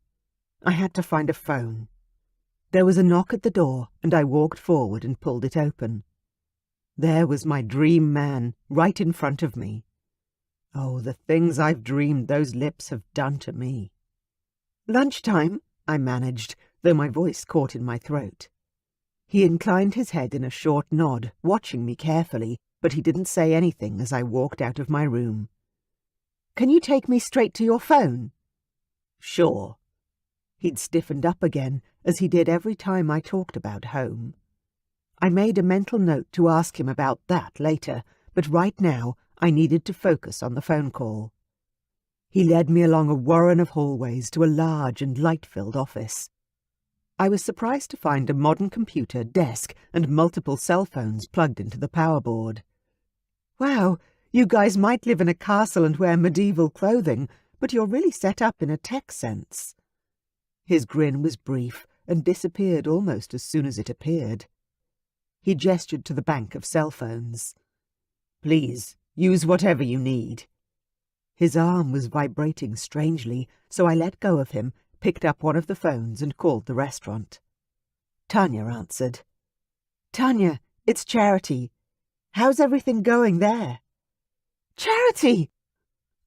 I had to find a phone. There was a knock at the door, and I walked forward and pulled it open. There was my dream man, right in front of me. Oh, the things I've dreamed those lips have done to me. "Lunchtime," I managed, though my voice caught in my throat. He inclined his head in a short nod, watching me carefully, but he didn't say anything as I walked out of my room. "Can you take me straight to your phone?" "Sure." He'd stiffened up again, as he did every time I talked about home. I made a mental note to ask him about that later, but right now I needed to focus on the phone call. He led me along a warren of hallways to a large and light-filled office. I was surprised to find a modern computer, desk, and multiple cell phones plugged into the power board. "Wow, you guys might live in a castle and wear medieval clothing, but you're really set up in a tech sense." His grin was brief and disappeared almost as soon as it appeared. He gestured to the bank of cell phones. "Please, use whatever you need." His arm was vibrating strangely, so I let go of him, picked up one of the phones and called the restaurant. Tanya answered. "Tanya, it's Charity. How's everything going there?" "Charity!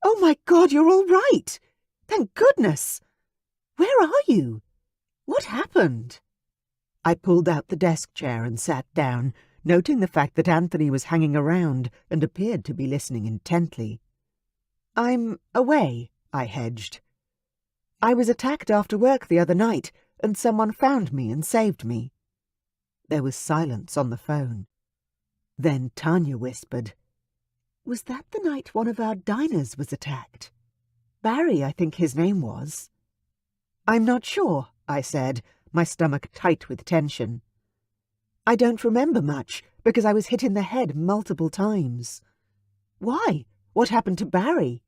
Oh my God, you're all right! Thank goodness! Where are you? What happened?" I pulled out the desk chair and sat down, noting the fact that Anthony was hanging around and appeared to be listening intently. "I'm away," I hedged. "I was attacked after work the other night, and someone found me and saved me." There was silence on the phone. Then Tanya whispered, "Was that the night one of our diners was attacked? Barry, I think his name was." "I'm not sure," I said, my stomach tight with tension. "I don't remember much, because I was hit in the head multiple times." "Why? What happened to Barry?"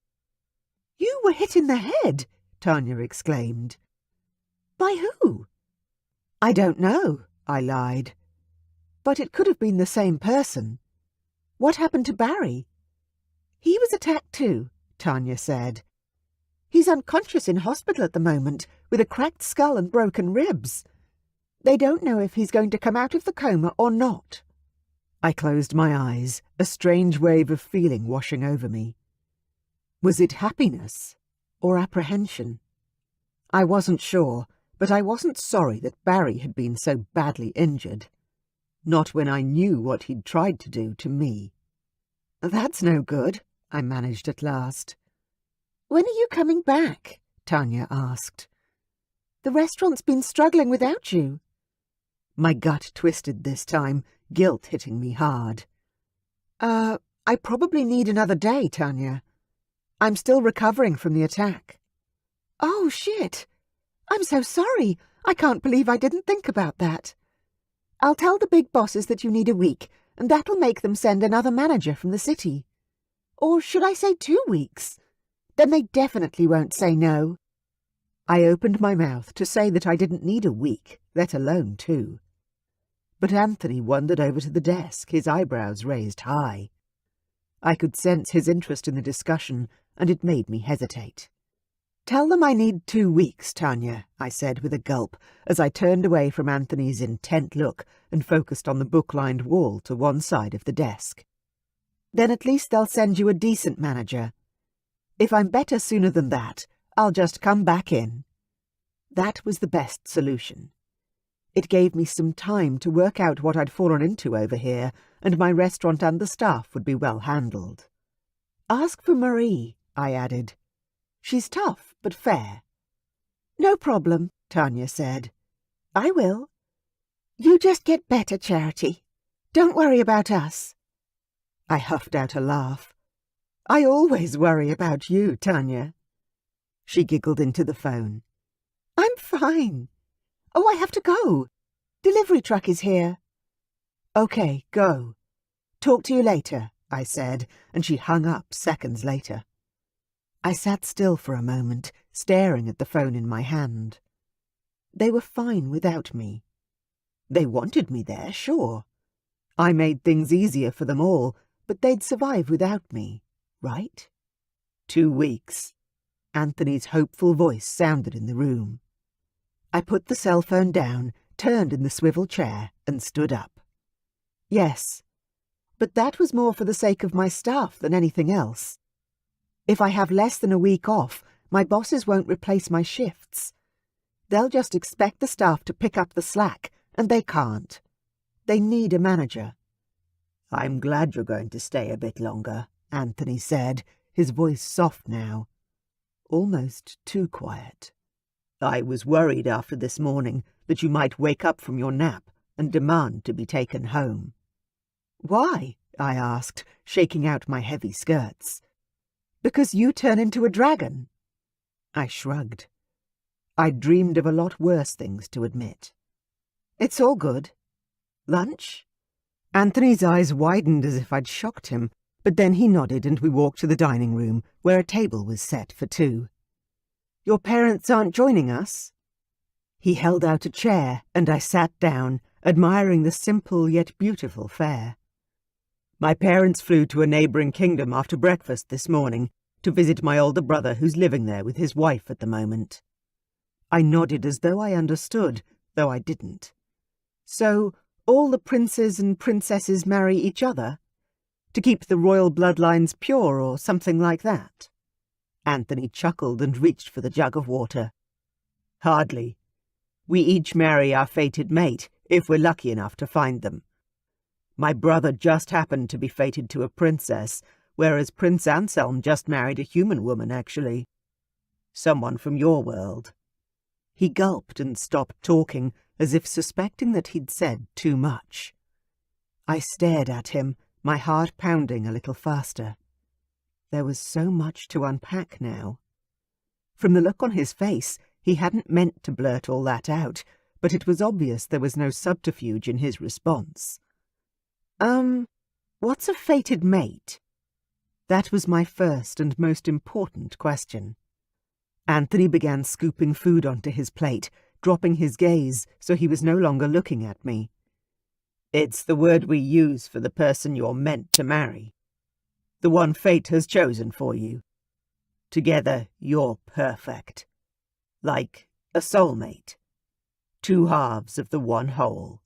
"You were hit in the head?" Tanya exclaimed. "By who?" "I don't know," I lied. "But it could have been the same person. What happened to Barry?" "He was attacked too," Tanya said. "He's unconscious in hospital at the moment, with a cracked skull and broken ribs. They don't know if he's going to come out of the coma or not." I closed my eyes, a strange wave of feeling washing over me. Was it happiness or apprehension? I wasn't sure, but I wasn't sorry that Barry had been so badly injured. Not when I knew what he'd tried to do to me. "That's no good," I managed at last. "When are you coming back?" Tanya asked. "The restaurant's been struggling without you." My gut twisted this time, guilt hitting me hard. I probably need another day, Tanya. I'm still recovering from the attack." "Oh, shit! I'm so sorry. I can't believe I didn't think about that. I'll tell the big bosses that you need a week, and that'll make them send another manager from the city. Or should I say 2 weeks? Then they definitely won't say no." I opened my mouth to say that I didn't need a week, let alone 2. But Anthony wandered over to the desk, his eyebrows raised high. I could sense his interest in the discussion, and it made me hesitate. "Tell them I need 2 weeks, Tanya," I said with a gulp, as I turned away from Anthony's intent look and focused on the book-lined wall to one side of the desk. "Then at least they'll send you a decent manager. If I'm better sooner than that, I'll just come back in." That was the best solution. It gave me some time to work out what I'd fallen into over here, and my restaurant and the staff would be well handled. "Ask for Marie," I added. "She's tough, but fair." "No problem," Tanya said. "I will. You just get better, Charity. Don't worry about us." I huffed out a laugh. "I always worry about you, Tanya." She giggled into the phone. "I'm fine. Oh, I have to go. Delivery truck is here." "Okay, go. Talk to you later," I said, and she hung up seconds later. I sat still for a moment, staring at the phone in my hand. They were fine without me. They wanted me there, sure. I made things easier for them all, but they'd survive without me, right? 2 weeks. Anthony's hopeful voice sounded in the room. I put the cell phone down, turned in the swivel chair, and stood up. Yes, but that was more for the sake of my staff than anything else. If I have less than a week off, my bosses won't replace my shifts. They'll just expect the staff to pick up the slack, and they can't. They need a manager. I'm glad you're going to stay a bit longer, Anthony said, his voice soft now. Almost too quiet. I was worried after this morning that you might wake up from your nap and demand to be taken home. Why? I asked, shaking out my heavy skirts. Because you turn into a dragon. I shrugged. I'd dreamed of a lot worse things to admit. It's all good. Lunch? Anthony's eyes widened as if I'd shocked him, but then he nodded and we walked to the dining room, where a table was set for 2. Your parents aren't joining us? He held out a chair, and I sat down, admiring the simple yet beautiful fare. My parents flew to a neighbouring kingdom after breakfast this morning to visit my older brother who's living there with his wife at the moment. I nodded as though I understood, though I didn't. So, all the princes and princesses marry each other? To keep the royal bloodlines pure or something like that? Anthony chuckled and reached for the jug of water. Hardly. We each marry our fated mate, if we're lucky enough to find them. My brother just happened to be fated to a princess, whereas Prince Anselm just married a human woman, actually. Someone from your world. He gulped and stopped talking, as if suspecting that he'd said too much. I stared at him, my heart pounding a little faster. There was so much to unpack now. From the look on his face, he hadn't meant to blurt all that out, but it was obvious there was no subterfuge in his response. What's a fated mate? That was my first and most important question. Anthony began scooping food onto his plate, dropping his gaze so he was no longer looking at me. It's the word we use for the person you're meant to marry. The one fate has chosen for you. Together, you're perfect. Like a soulmate. 2 halves of the one whole.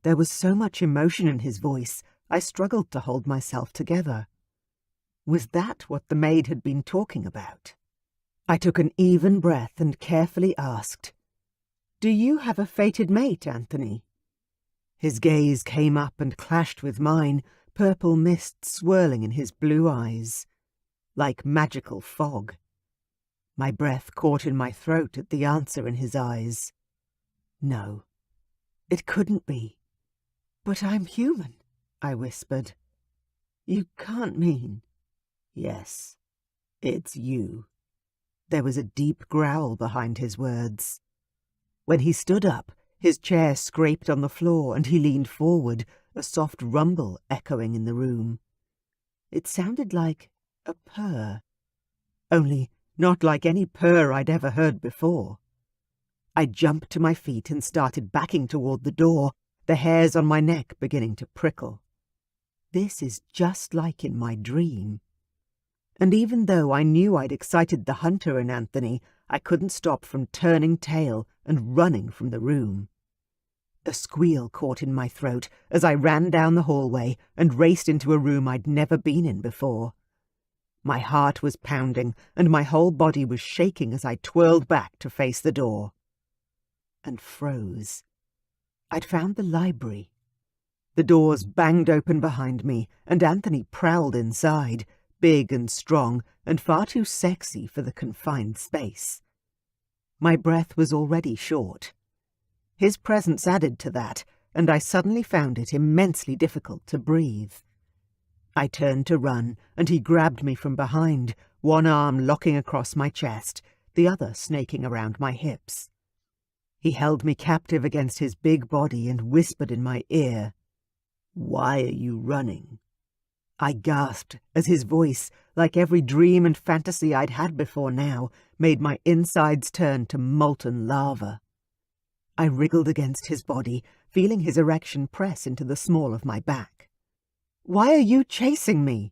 There was so much emotion in his voice, I struggled to hold myself together. Was that what the maid had been talking about? I took an even breath and carefully asked, Do you have a fated mate, Anthony? His gaze came up and clashed with mine, purple mist swirling in his blue eyes, like magical fog. My breath caught in my throat at the answer in his eyes. No, it couldn't be. But I'm human, I whispered. You can't mean... Yes, it's you. There was a deep growl behind his words. When he stood up, his chair scraped on the floor and he leaned forward, a soft rumble echoing in the room. It sounded like a purr, only not like any purr I'd ever heard before. I jumped to my feet and started backing toward the door, the hairs on my neck beginning to prickle. This is just like in my dream. And even though I knew I'd excited the hunter in Anthony, I couldn't stop from turning tail and running from the room. A squeal caught in my throat as I ran down the hallway and raced into a room I'd never been in before. My heart was pounding and my whole body was shaking as I twirled back to face the door. And froze. I'd found the library. The doors banged open behind me and Anthony prowled inside, big and strong and far too sexy for the confined space. My breath was already short. His presence added to that, and I suddenly found it immensely difficult to breathe. I turned to run, and he grabbed me from behind, one arm locking across my chest, the other snaking around my hips. He held me captive against his big body and whispered in my ear, "Why are you running?" I gasped as his voice, like every dream and fantasy I'd had before now, made my insides turn to molten lava. I wriggled against his body, feeling his erection press into the small of my back. "Why are you chasing me?"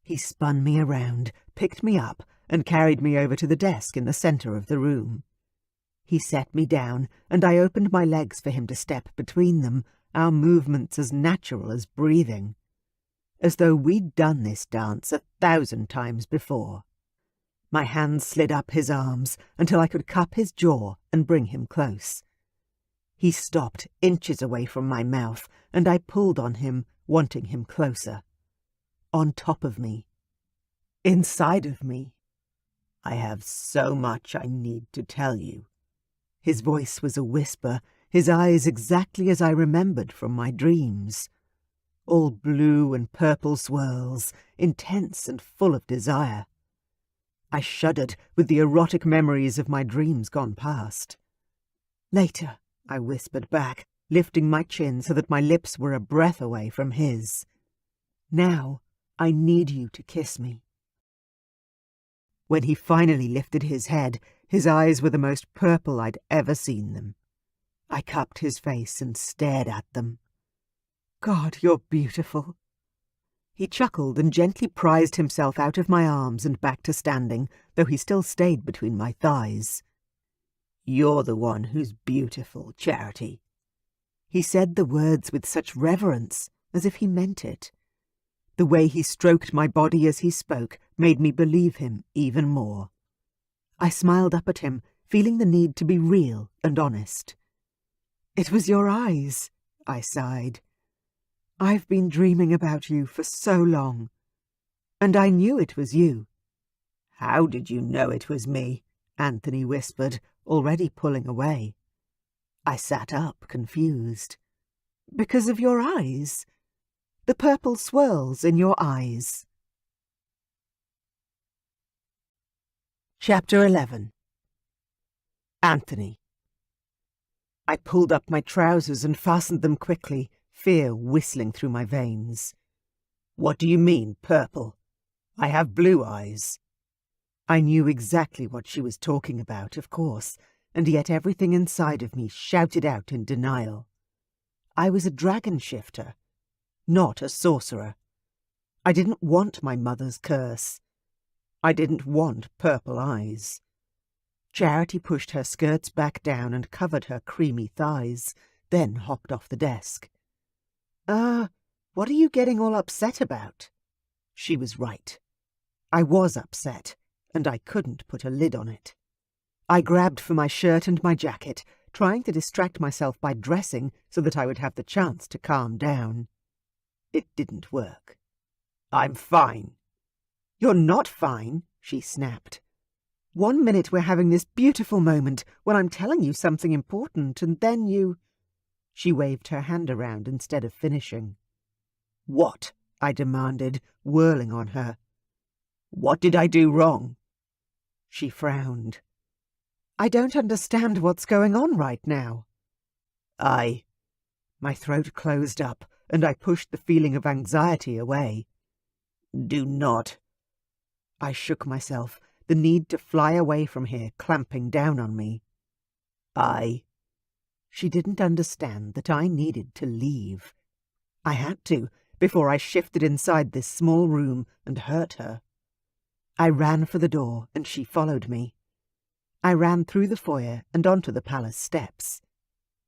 He spun me around, picked me up, and carried me over to the desk in the center of the room. He set me down, and I opened my legs for him to step between them, our movements as natural as breathing, as though we'd done this dance 1,000 times before. My hands slid up his arms until I could cup his jaw and bring him close. He stopped inches away from my mouth, and I pulled on him, wanting him closer. On top of me. Inside of me. "I have so much I need to tell you." His voice was a whisper, his eyes exactly as I remembered from my dreams. All blue and purple swirls, intense and full of desire. I shuddered with the erotic memories of my dreams gone past. "Later," I whispered back, lifting my chin so that my lips were a breath away from his. "Now, I need you to kiss me." When he finally lifted his head, his eyes were the most purple I'd ever seen them. I cupped his face and stared at them. "God, you're beautiful." He chuckled and gently prized himself out of my arms and back to standing, though he still stayed between my thighs. "You're the one who's beautiful, Charity." He said the words with such reverence, as if he meant it. The way he stroked my body as he spoke made me believe him even more. I smiled up at him, feeling the need to be real and honest. "It was your eyes," I sighed. "I've been dreaming about you for so long. And I knew it was you." "How did you know it was me?" Anthony whispered, already pulling away. I sat up, confused. "Because of your eyes. The purple swirls in your eyes." Chapter 11. Anthony. I pulled up my trousers and fastened them quickly, fear whistling through my veins. "What do you mean, purple? I have blue eyes." I knew exactly what she was talking about, of course, and yet everything inside of me shouted out in denial. I was a dragon shifter, not a sorcerer. I didn't want my mother's curse. I didn't want purple eyes. Charity pushed her skirts back down and covered her creamy thighs, then hopped off the desk. What are you getting all upset about?" She was right. I was upset, and I couldn't put a lid on it. I grabbed for my shirt and my jacket, trying to distract myself by dressing so that I would have the chance to calm down. It didn't work. "I'm fine." "You're not fine," she snapped. "1 minute we're having this beautiful moment when I'm telling you something important, and then you—" She waved her hand around instead of finishing. "What?" I demanded, whirling on her. "What did I do wrong?" She frowned. "I don't understand what's going on right now." My throat closed up, and I pushed the feeling of anxiety away. "Do not." I shook myself, the need to fly away from here clamping down on me. She didn't understand that I needed to leave. I had to, before I shifted inside this small room and hurt her. I ran for the door, and she followed me. I ran through the foyer and onto the palace steps.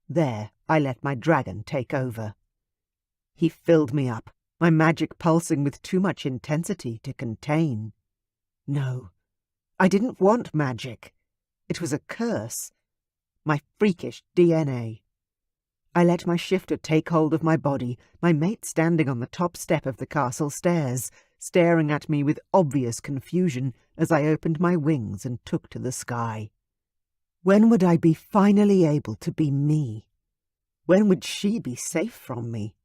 There, I let my dragon take over. He filled me up, my magic pulsing with too much intensity to contain. No, I didn't want magic. It was a curse. My freakish DNA. I let my shifter take hold of my body, my mate standing on the top step of the castle stairs, staring at me with obvious confusion as I opened my wings and took to the sky. When would I be finally able to be me? When would she be safe from me?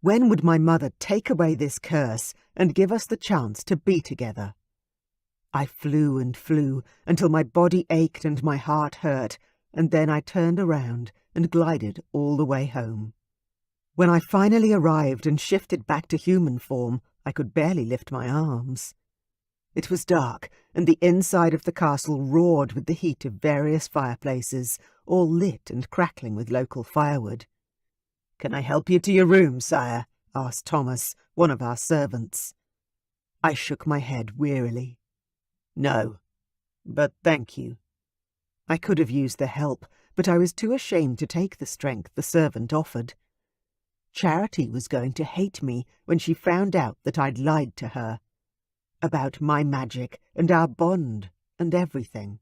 When would my mother take away this curse and give us the chance to be together? I flew and flew until my body ached and my heart hurt, and then I turned around and glided all the way home. When I finally arrived and shifted back to human form, I could barely lift my arms. It was dark, and the inside of the castle roared with the heat of various fireplaces, all lit and crackling with local firewood. "Can I help you to your room, sire?" asked Thomas, one of our servants. I shook my head wearily. "No, but thank you." I could have used the help, but I was too ashamed to take the strength the servant offered. Charity was going to hate me when she found out that I'd lied to her. About my magic and our bond and everything.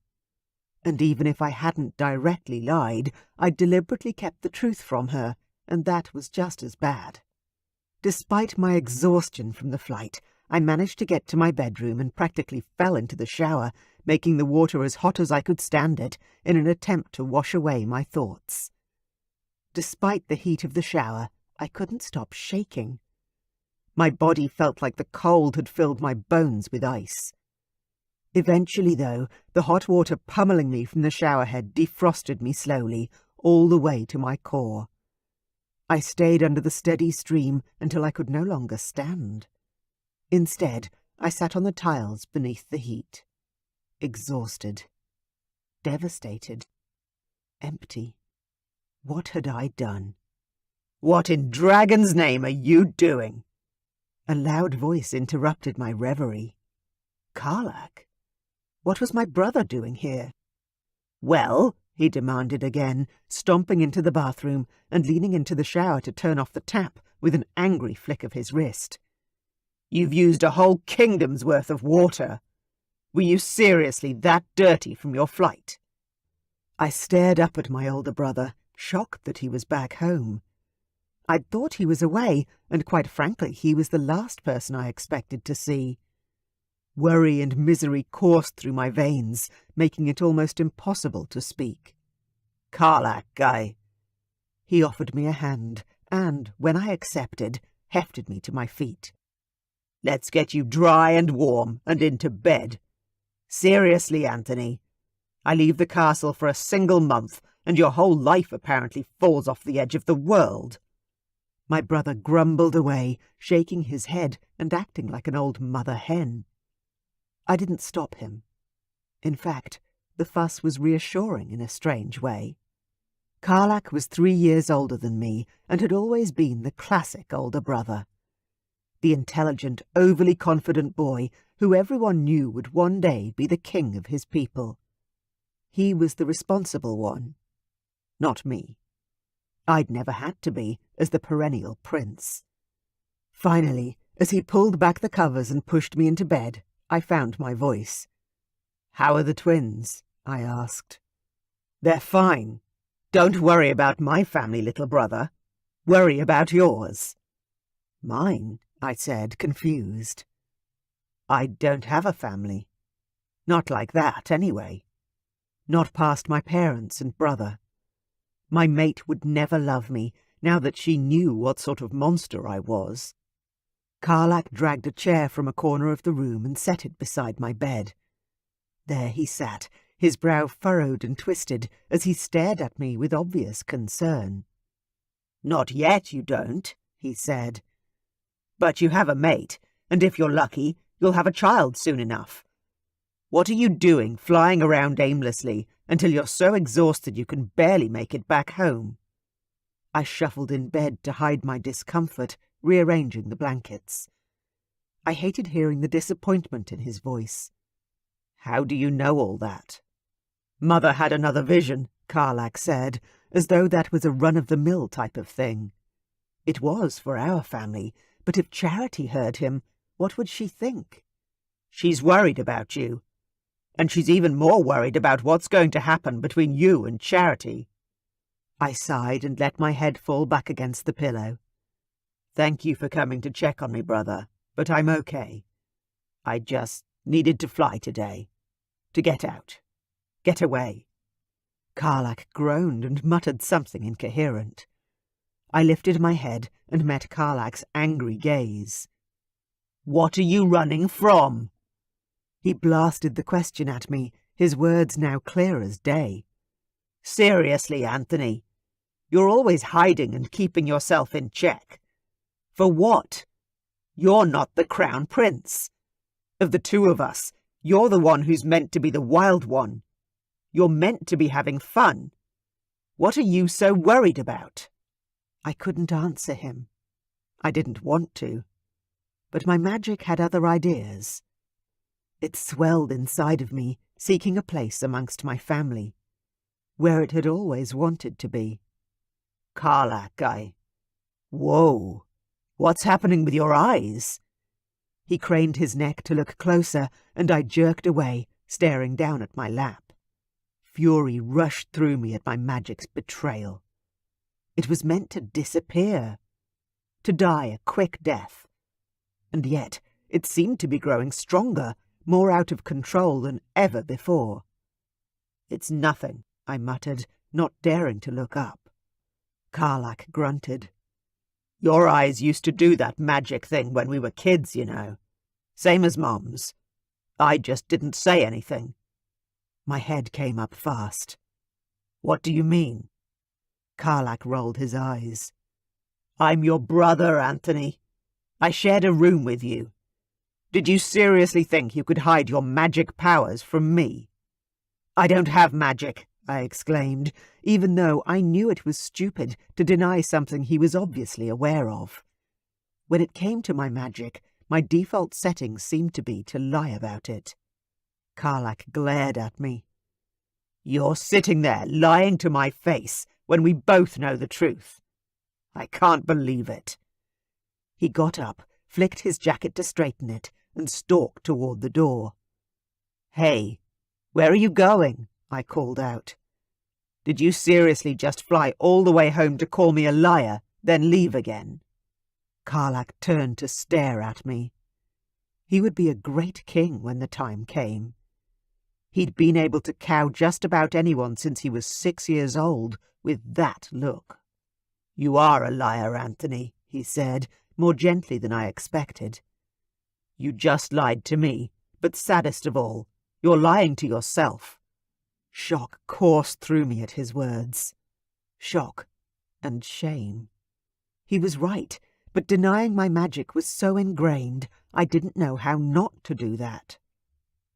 And even if I hadn't directly lied, I'd deliberately kept the truth from her, and that was just as bad. Despite my exhaustion from the flight, I managed to get to my bedroom and practically fell into the shower, making the water as hot as I could stand it in an attempt to wash away my thoughts. Despite the heat of the shower, I couldn't stop shaking. My body felt like the cold had filled my bones with ice. Eventually, though, the hot water pummeling me from the showerhead defrosted me slowly, all the way to my core. I stayed under the steady stream until I could no longer stand. Instead, I sat on the tiles beneath the heat. Exhausted. Devastated. Empty. What had I done? "What in Dragon's name are you doing?" A loud voice interrupted my reverie. Karlach? What was my brother doing here? "Well," he demanded again, stomping into the bathroom and leaning into the shower to turn off the tap with an angry flick of his wrist. "You've used a whole kingdom's worth of water. Were you seriously that dirty from your flight?" I stared up at my older brother, shocked that he was back home. I'd thought he was away, and quite frankly, he was the last person I expected to see. Worry and misery coursed through my veins, making it almost impossible to speak. "Karlach, guy." He offered me a hand, and, when I accepted, hefted me to my feet. "Let's get you dry and warm and into bed. Seriously, Anthony. I leave the castle for a single month, and your whole life apparently falls off the edge of the world." My brother grumbled away, shaking his head and acting like an old mother hen. I didn't stop him. In fact, the fuss was reassuring in a strange way. Karlach was 3 years older than me and had always been the classic older brother. The intelligent, overly confident boy who everyone knew would one day be the king of his people. He was the responsible one, not me. I'd never had to be, as the perennial prince. Finally, as he pulled back the covers and pushed me into bed, I found my voice. "How are the twins?" I asked. "They're fine. Don't worry about my family, little brother. Worry about yours." "Mine?" I said, confused. "I don't have a family. Not like that, anyway. Not past my parents and brother. My mate would never love me, now that she knew what sort of monster I was." Karlach dragged a chair from a corner of the room and set it beside my bed. There he sat, his brow furrowed and twisted, as he stared at me with obvious concern. "Not yet, you don't," he said. "But you have a mate, and if you're lucky, you'll have a child soon enough. What are you doing flying around aimlessly until you're so exhausted you can barely make it back home?" I shuffled in bed to hide my discomfort, rearranging the blankets. I hated hearing the disappointment in his voice. "How do you know all that?" "Mother had another vision," Karlach said, as though that was a run-of-the-mill type of thing. It was for our family, but if Charity heard him, what would she think? "She's worried about you. And she's even more worried about what's going to happen between you and Charity." I sighed and let my head fall back against the pillow. "Thank you for coming to check on me, brother, but I'm okay. I just needed to fly today. To get out. Get away." Karlach groaned and muttered something incoherent. I lifted my head and met Karlach's angry gaze. "What are you running from?" He blasted the question at me, his words now clear as day. "Seriously, Anthony. You're always hiding and keeping yourself in check. For what? You're not the crown prince. Of the two of us, you're the one who's meant to be the wild one. You're meant to be having fun. What are you so worried about? I couldn't answer him. I didn't want to. But my magic had other ideas. It swelled inside of me, seeking a place amongst my family, where it had always wanted to be. Karlak, Whoa! What's happening with your eyes? He craned his neck to look closer, and I jerked away, staring down at my lap. Fury rushed through me at my magic's betrayal. It was meant to disappear, to die a quick death. And yet it seemed to be growing stronger, more out of control than ever before. It's nothing, I muttered, not daring to look up. Karlak grunted. Your eyes used to do that magic thing when we were kids, you know. Same as Mom's. I just didn't say anything. My head came up fast. What do you mean? Karlak rolled his eyes. I'm your brother, Anthony. I shared a room with you. Did you seriously think you could hide your magic powers from me? I don't have magic, I exclaimed, even though I knew it was stupid to deny something he was obviously aware of. When it came to my magic, my default setting seemed to be to lie about it. Karlak glared at me. You're sitting there lying to my face when we both know the truth. I can't believe it. He got up, flicked his jacket to straighten it, and stalked toward the door. Hey, where are you going? I called out. Did you seriously just fly all the way home to call me a liar, then leave again? Karlak turned to stare at me. He would be a great king when the time came. He'd been able to cow just about anyone since he was 6 years old with that look. You are a liar, Anthony, he said, more gently than I expected. You just lied to me, but saddest of all, you're lying to yourself. Shock coursed through me at his words. Shock and shame. He was right, but denying my magic was so ingrained I didn't know how not to do that.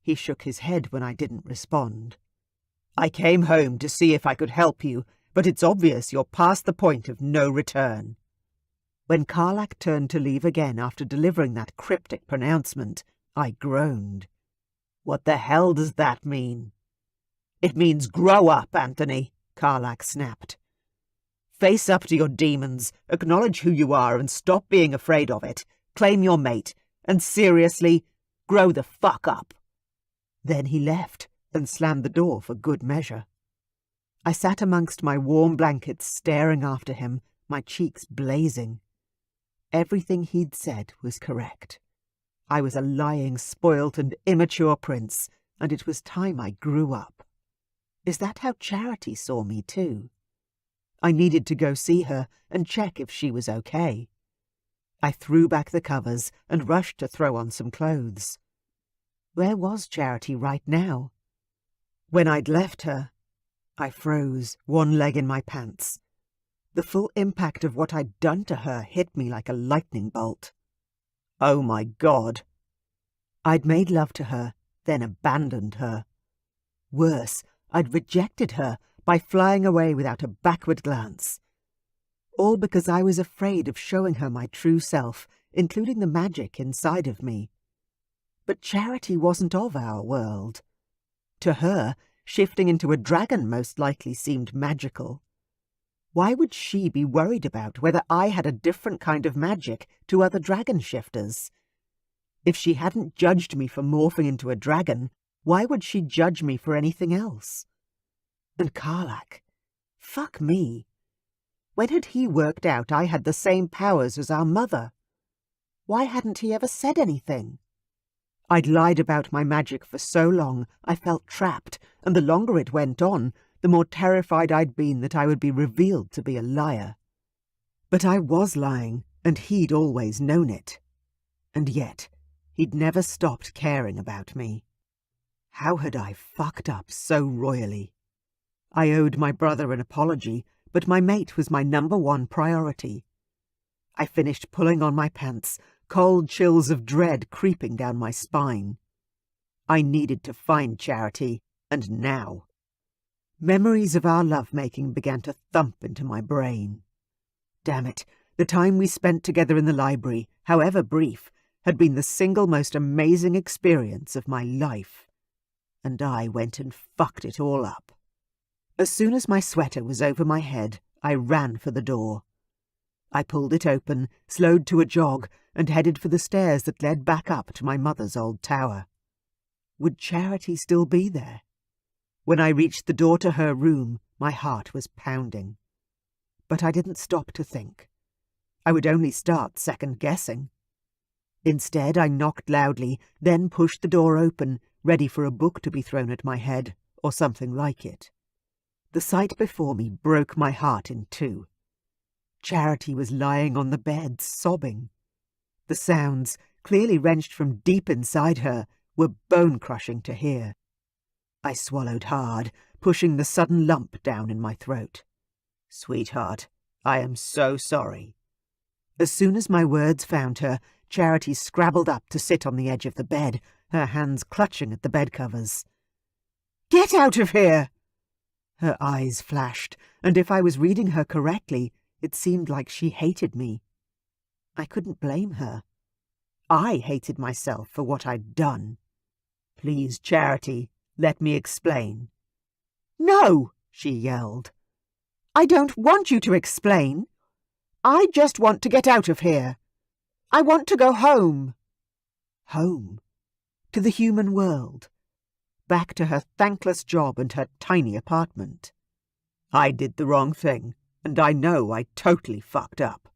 He shook his head when I didn't respond. I came home to see if I could help you, but it's obvious you're past the point of no return. When Karlak turned to leave again after delivering that cryptic pronouncement, I groaned. What the hell does that mean? It means grow up, Anthony, Karlak snapped. Face up to your demons, acknowledge who you are and stop being afraid of it, claim your mate, and seriously, grow the fuck up. Then he left and slammed the door for good measure. I sat amongst my warm blankets staring after him, my cheeks blazing. Everything he'd said was correct. I was a lying, spoilt and immature prince, and it was time I grew up. Is that how Charity saw me too? I needed to go see her and check if she was okay. I threw back the covers and rushed to throw on some clothes. Where was Charity right now? When I'd left her, I froze, one leg in my pants. The full impact of what I'd done to her hit me like a lightning bolt. Oh my God. I'd made love to her, then abandoned her. Worse, I'd rejected her by flying away without a backward glance. All because I was afraid of showing her my true self, including the magic inside of me. But Charity wasn't of our world. To her, shifting into a dragon most likely seemed magical. Why would she be worried about whether I had a different kind of magic to other dragon shifters? If she hadn't judged me for morphing into a dragon, why would she judge me for anything else? And Karlak, fuck me. When had he worked out I had the same powers as our mother? Why hadn't he ever said anything? I'd lied about my magic for so long I felt trapped, and the longer it went on, the more terrified I'd been that I would be revealed to be a liar. But I was lying, and he'd always known it. And yet, he'd never stopped caring about me. How had I fucked up so royally? I owed my brother an apology, but my mate was my #1 priority. I finished pulling on my pants, cold chills of dread creeping down my spine. I needed to find Charity, and now. Memories of our lovemaking began to thump into my brain. Damn it, the time we spent together in the library, however brief, had been the single most amazing experience of my life. And I went and fucked it all up. As soon as my sweater was over my head, I ran for the door. I pulled it open, slowed to a jog, and headed for the stairs that led back up to my mother's old tower. Would Charity still be there? When I reached the door to her room, my heart was pounding. But I didn't stop to think. I would only start second-guessing. Instead, I knocked loudly, then pushed the door open, ready for a book to be thrown at my head, or something like it. The sight before me broke my heart in two. Charity was lying on the bed, sobbing. The sounds, clearly wrenched from deep inside her, were bone-crushing to hear. I swallowed hard, pushing the sudden lump down in my throat. "Sweetheart, I am so sorry." As soon as my words found her, Charity scrabbled up to sit on the edge of the bed, her hands clutching at the bedcovers. "Get out of here!" Her eyes flashed, and if I was reading her correctly, it seemed like she hated me. I couldn't blame her. I hated myself for what I'd done. "Please, Charity, let me explain." "No!" she yelled. "I don't want you to explain. I just want to get out of here. I want to go home." Home. To the human world. Back to her thankless job and her tiny apartment. I did the wrong thing, and I know I totally fucked up.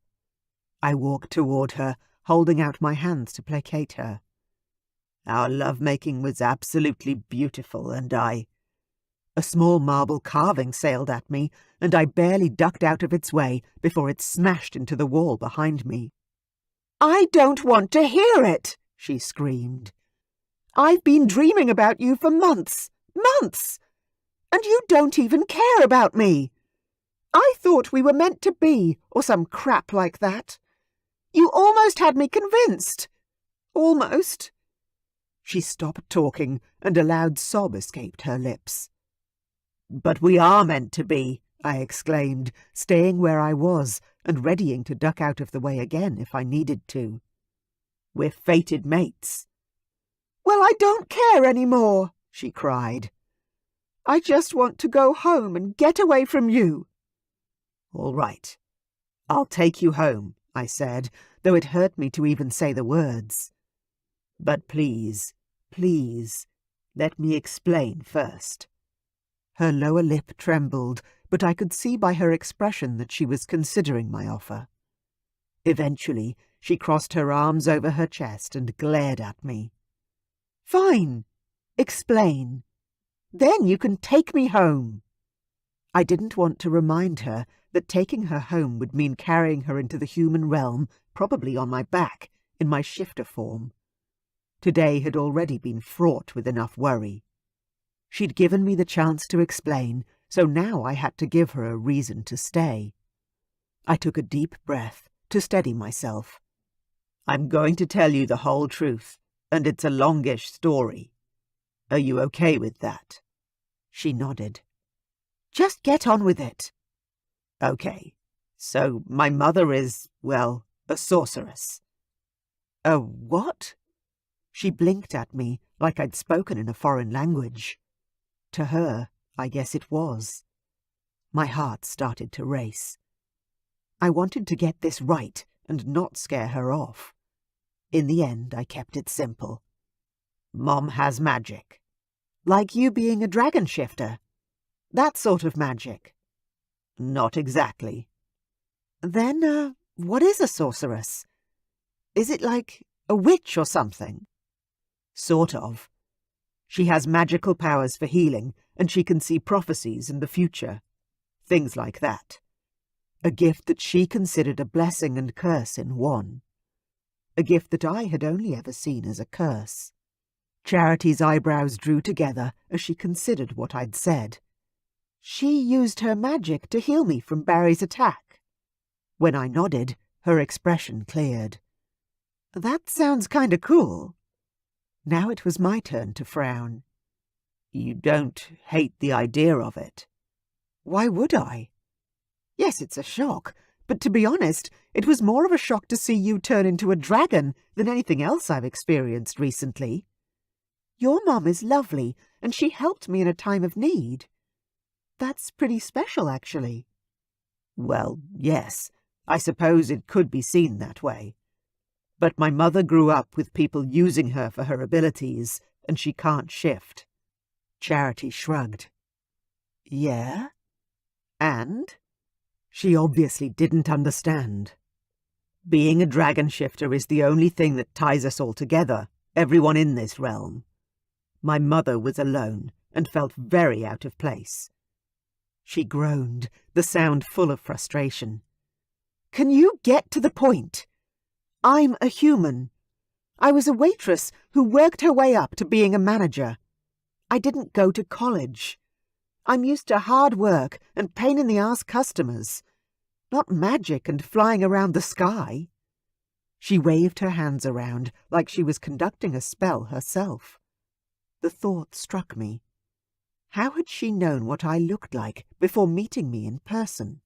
I walked toward her, holding out my hands to placate her. Our lovemaking was absolutely beautiful, and I... A small marble carving sailed at me, and I barely ducked out of its way before it smashed into the wall behind me. "I don't want to hear it!" she screamed. "I've been dreaming about you for months, and you don't even care about me. I thought we were meant to be, or some crap like that. You almost had me convinced. Almost." She stopped talking, and a loud sob escaped her lips. "But we are meant to be," I exclaimed, staying where I was and readying to duck out of the way again if I needed to. "We're fated mates." "Well, I don't care anymore," she cried. "I just want to go home and get away from you." "All right. I'll take you home," I said, though it hurt me to even say the words. "But please, please, let me explain first." Her lower lip trembled, but I could see by her expression that she was considering my offer. Eventually, she crossed her arms over her chest and glared at me. "Fine. Explain. Then you can take me home." I didn't want to remind her that taking her home would mean carrying her into the human realm, probably on my back, in my shifter form. Today had already been fraught with enough worry. She'd given me the chance to explain, so now I had to give her a reason to stay. I took a deep breath to steady myself. "I'm going to tell you the whole truth, and it's a longish story. Are you okay with that?" She nodded. "Just get on with it." "Okay, so my mother is, well, a sorceress." "A what?" She blinked at me like I'd spoken in a foreign language. To her, I guess it was. My heart started to race. I wanted to get this right and not scare her off. In the end, I kept it simple. "Mom has magic." "Like you being a dragon shifter? That sort of magic?" "Not exactly." "Then, what is a sorceress? Is it like a witch or something?" "Sort of. She has magical powers for healing, and she can see prophecies in the future. Things like that. A gift that she considered a blessing and curse in one. A gift that I had only ever seen as a curse." Charity's eyebrows drew together as she considered what I'd said. She used her magic to heal me from Barry's attack. When I nodded, her expression cleared. That sounds kinda cool. Now it was my turn to frown. You don't hate the idea of it? Why would I? Yes, it's a shock, but to be honest, it was more of a shock to see you turn into a dragon than anything else I've experienced recently. Your mom is lovely, and she helped me in a time of need. That's pretty special, actually. Well, yes, I suppose it could be seen that way. But my mother grew up with people using her for her abilities, and she can't shift. Charity shrugged. Yeah? And? She obviously didn't understand. Being a dragon shifter is the only thing that ties us all together, everyone in this realm. My mother was alone and felt very out of place. She groaned, the sound full of frustration. Can you get to the point? I'm a human. I was a waitress who worked her way up to being a manager. I didn't go to college. I'm used to hard work and pain-in-the-ass customers, not magic and flying around the sky. She waved her hands around like she was conducting a spell herself. The thought struck me. How had she known what I looked like before meeting me in person?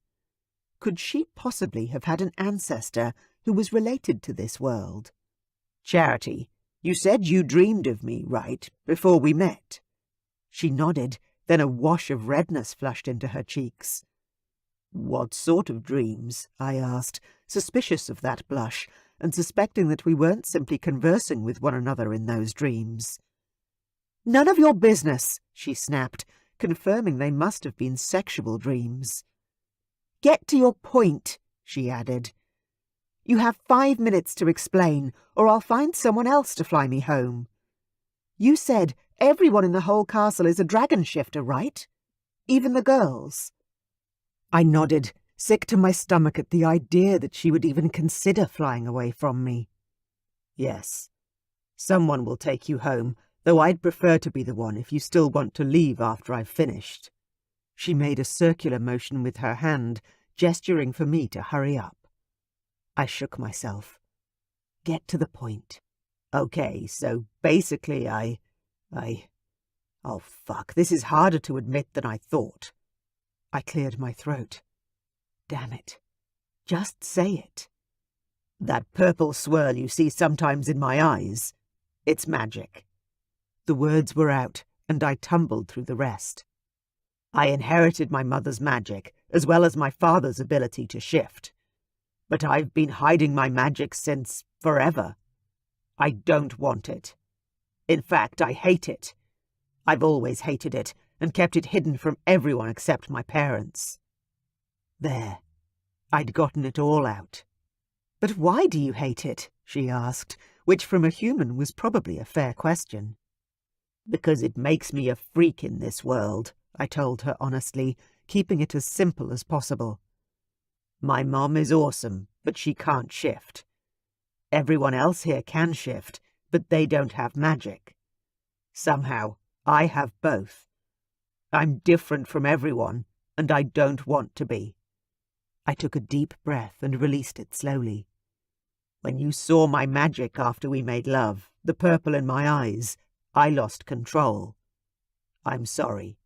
Could she possibly have had an ancestor who was related to this world? Charity, you said you dreamed of me, right, before we met? She nodded, then a wash of redness flushed into her cheeks. What sort of dreams? I asked, suspicious of that blush, and suspecting that we weren't simply conversing with one another in those dreams. None of your business, she snapped, confirming they must have been sexual dreams. Get to your point, she added. You have 5 minutes to explain, or I'll find someone else to fly me home. You said everyone in the whole castle is a dragon shifter, right? Even the girls? I nodded, sick to my stomach at the idea that she would even consider flying away from me. Yes. Someone will take you home, though I'd prefer to be the one if you still want to leave after I've finished. She made a circular motion with her hand, gesturing for me to hurry up. I shook myself. Get to the point. Okay, so basically Oh, fuck, this is harder to admit than I thought. I cleared my throat. Damn it. Just say it. That purple swirl you see sometimes in my eyes, it's magic. The words were out, and I tumbled through the rest. I inherited my mother's magic, as well as my father's ability to shift. But I've been hiding my magic since forever. I don't want it. In fact, I hate it. I've always hated it, and kept it hidden from everyone except my parents. There. I'd gotten it all out. But why do you hate it? She asked, which from a human was probably a fair question. Because it makes me a freak in this world, I told her honestly, keeping it as simple as possible. My mom is awesome, but she can't shift. Everyone else here can shift, but they don't have magic. Somehow, I have both. I'm different from everyone, and I don't want to be. I took a deep breath and released it slowly. When you saw my magic after we made love, the purple in my eyes, I lost control. I'm sorry.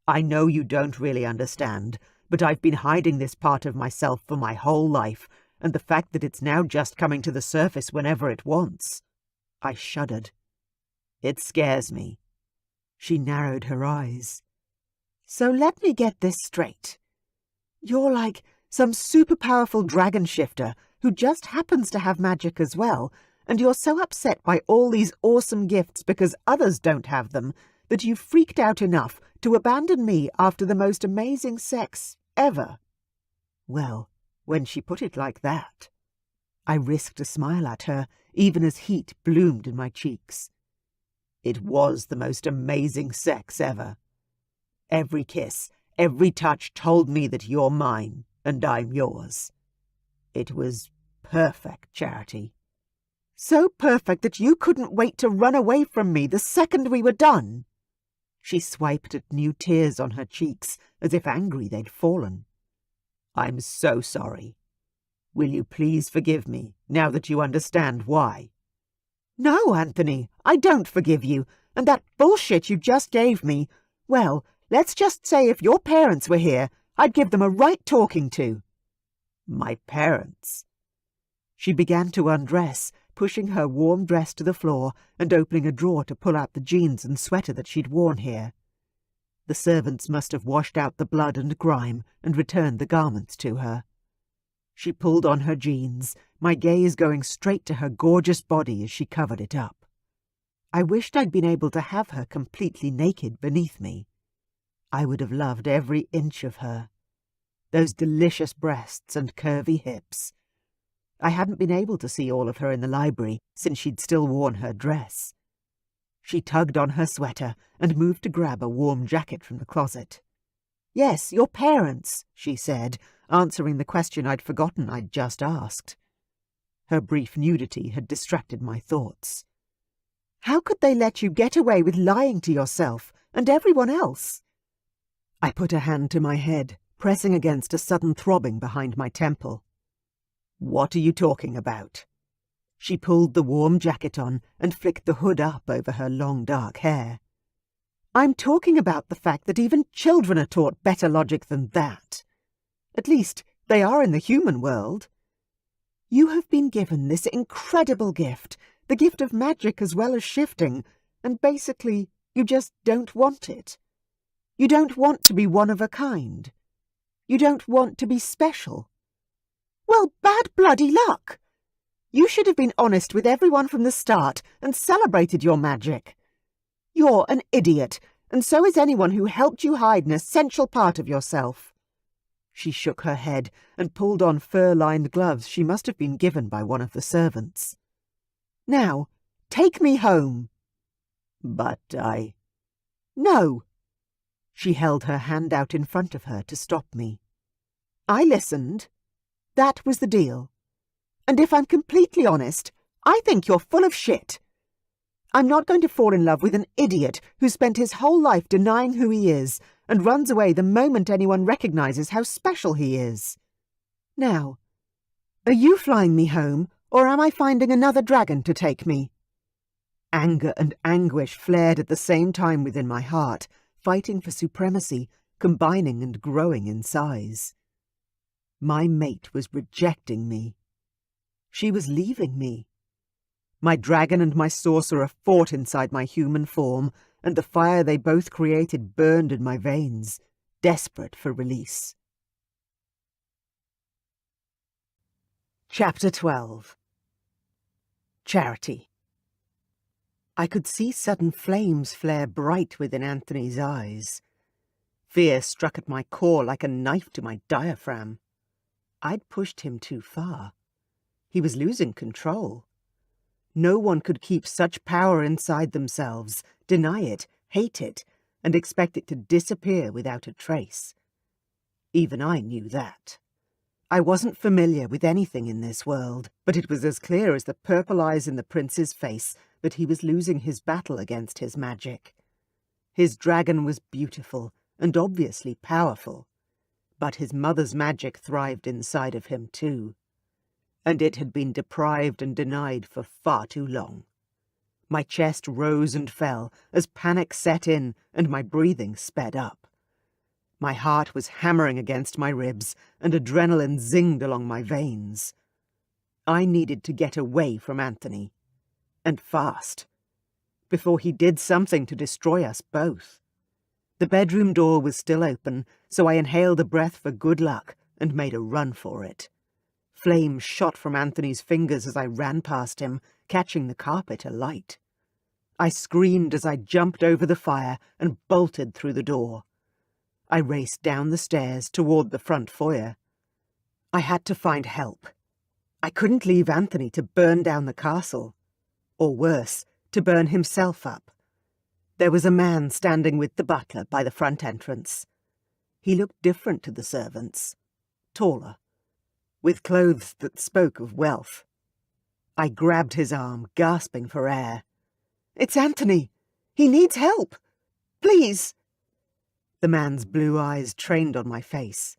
I know you don't really understand, but I've been hiding this part of myself for my whole life, and the fact that it's now just coming to the surface whenever it wants. I shuddered. It scares me. She narrowed her eyes. So let me get this straight. You're like some super powerful dragon shifter who just happens to have magic as well, and you're so upset by all these awesome gifts because others don't have them that you've freaked out enough to abandon me after the most amazing sex ever. Well, when she put it like that, I risked a smile at her, even as heat bloomed in my cheeks. It was the most amazing sex ever. Every kiss, every touch told me that you're mine, and I'm yours. It was perfect, Charity. So perfect that you couldn't wait to run away from me the second we were done. She swiped at new tears on her cheeks, as if angry they'd fallen. "I'm so sorry. Will you please forgive me, now that you understand why?" "No, Anthony, I don't forgive you, and that bullshit you just gave me, well, let's just say if your parents were here, I'd give them a right talking to." "My parents?" She began to undress, pushing her warm dress to the floor and opening a drawer to pull out the jeans and sweater that she'd worn here. The servants must have washed out the blood and grime and returned the garments to her. She pulled on her jeans, my gaze going straight to her gorgeous body as she covered it up. I wished I'd been able to have her completely naked beneath me. I would have loved every inch of her. Those delicious breasts and curvy hips. I hadn't been able to see all of her in the library since she'd still worn her dress. She tugged on her sweater and moved to grab a warm jacket from the closet. "Yes, your parents," she said, answering the question I'd forgotten I'd just asked. Her brief nudity had distracted my thoughts. "How could they let you get away with lying to yourself and everyone else?" I put a hand to my head, pressing against a sudden throbbing behind my temple. "What are you talking about?" She pulled the warm jacket on and flicked the hood up over her long dark hair. "I'm talking about the fact that even children are taught better logic than that. At least, they are in the human world. You have been given this incredible gift, the gift of magic as well as shifting, and basically, you just don't want it. You don't want to be one of a kind. You don't want to be special. Well, bad bloody luck! You should have been honest with everyone from the start and celebrated your magic. You're an idiot, and so is anyone who helped you hide an essential part of yourself." She shook her head and pulled on fur-lined gloves she must have been given by one of the servants. "Now, take me home." "But I—" "No." She held her hand out in front of her to stop me. "I listened. That was the deal. And if I'm completely honest, I think you're full of shit. I'm not going to fall in love with an idiot who spent his whole life denying who he is and runs away the moment anyone recognizes how special he is. Now, are you flying me home, or am I finding another dragon to take me?" Anger and anguish flared at the same time within my heart, fighting for supremacy, combining and growing in size. My mate was rejecting me. She was leaving me. My dragon and my sorcerer fought inside my human form, and the fire they both created burned in my veins, desperate for release. Chapter 12. Charity. I could see sudden flames flare bright within Anthony's eyes. Fear struck at my core like a knife to my diaphragm. I'd pushed him too far. He was losing control. No one could keep such power inside themselves, deny it, hate it, and expect it to disappear without a trace. Even I knew that. I wasn't familiar with anything in this world, but it was as clear as the purple eyes in the prince's face that he was losing his battle against his magic. His dragon was beautiful and obviously powerful, but his mother's magic thrived inside of him too. And it had been deprived and denied for far too long. My chest rose and fell as panic set in and my breathing sped up. My heart was hammering against my ribs and adrenaline zinged along my veins. I needed to get away from Anthony, and fast, before he did something to destroy us both. The bedroom door was still open, so I inhaled a breath for good luck and made a run for it. Flames shot from Anthony's fingers as I ran past him, catching the carpet alight. I screamed as I jumped over the fire and bolted through the door. I raced down the stairs toward the front foyer. I had to find help. I couldn't leave Anthony to burn down the castle. Or worse, to burn himself up. There was a man standing with the butler by the front entrance. He looked different to the servants. Taller, with clothes that spoke of wealth. I grabbed his arm, gasping for air. "It's Anthony! He needs help!" Please! The man's blue eyes trained on my face.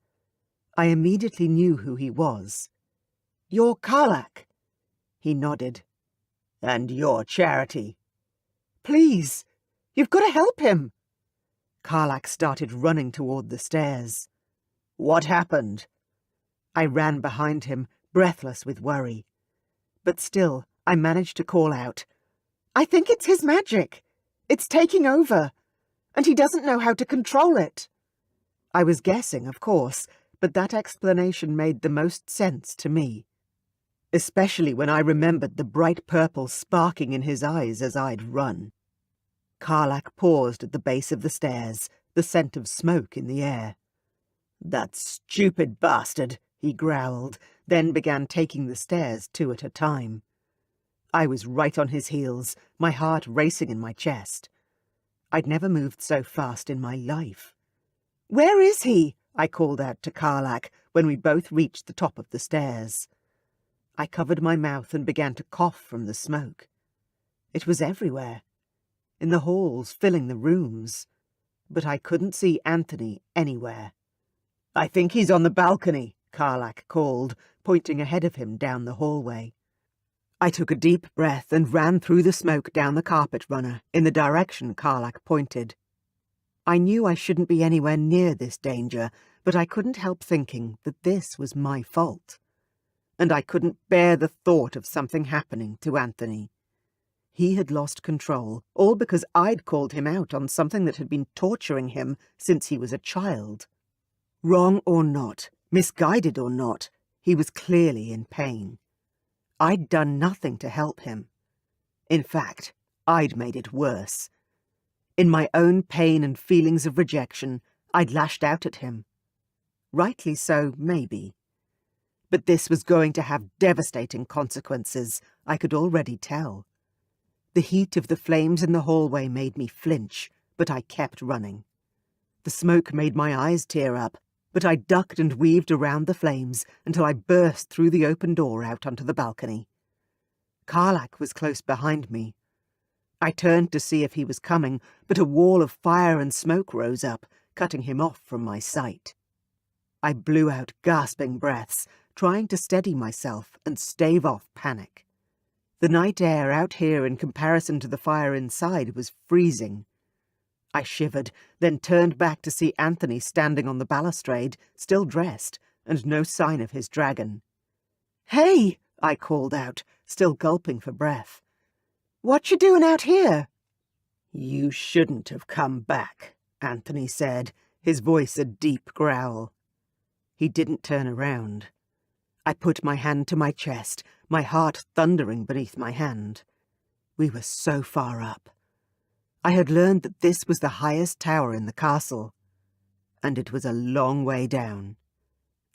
I immediately knew who he was. You're Karlach. He nodded. And you're Charity. Please! You've got to help him! Karlach started running toward the stairs. What happened? I ran behind him, breathless with worry. But still, I managed to call out, I think it's his magic. It's taking over, and he doesn't know how to control it. I was guessing, of course, but that explanation made the most sense to me. Especially when I remembered the bright purple sparking in his eyes as I'd run. Karlach paused at the base of the stairs, the scent of smoke in the air. That stupid bastard, he growled, then began taking the stairs 2 at a time. I was right on his heels, my heart racing in my chest. I'd never moved so fast in my life. Where is he? I called out to Karlach when we both reached the top of the stairs. I covered my mouth and began to cough from the smoke. It was everywhere, in the halls, filling the rooms. But I couldn't see Anthony anywhere. I think he's on the balcony, Karlach called, pointing ahead of him down the hallway. I took a deep breath and ran through the smoke down the carpet runner in the direction Karlach pointed. I knew I shouldn't be anywhere near this danger, but I couldn't help thinking that this was my fault. And I couldn't bear the thought of something happening to Anthony. He had lost control, all because I'd called him out on something that had been torturing him since he was a child. Wrong or not, misguided or not, he was clearly in pain. I'd done nothing to help him. In fact, I'd made it worse. In my own pain and feelings of rejection, I'd lashed out at him. Rightly so, maybe. But this was going to have devastating consequences, I could already tell. The heat of the flames in the hallway made me flinch, but I kept running. The smoke made my eyes tear up, but I ducked and weaved around the flames until I burst through the open door out onto the balcony. Karlach was close behind me. I turned to see if he was coming, but a wall of fire and smoke rose up, cutting him off from my sight. I blew out gasping breaths, trying to steady myself and stave off panic. The night air out here in comparison to the fire inside was freezing. I shivered, then turned back to see Anthony standing on the balustrade, still dressed, and no sign of his dragon. Hey! I called out, still gulping for breath. What you doing out here? You shouldn't have come back, Anthony said, his voice a deep growl. He didn't turn around. I put my hand to my chest, my heart thundering beneath my hand. We were so far up. I had learned that this was the highest tower in the castle, and it was a long way down.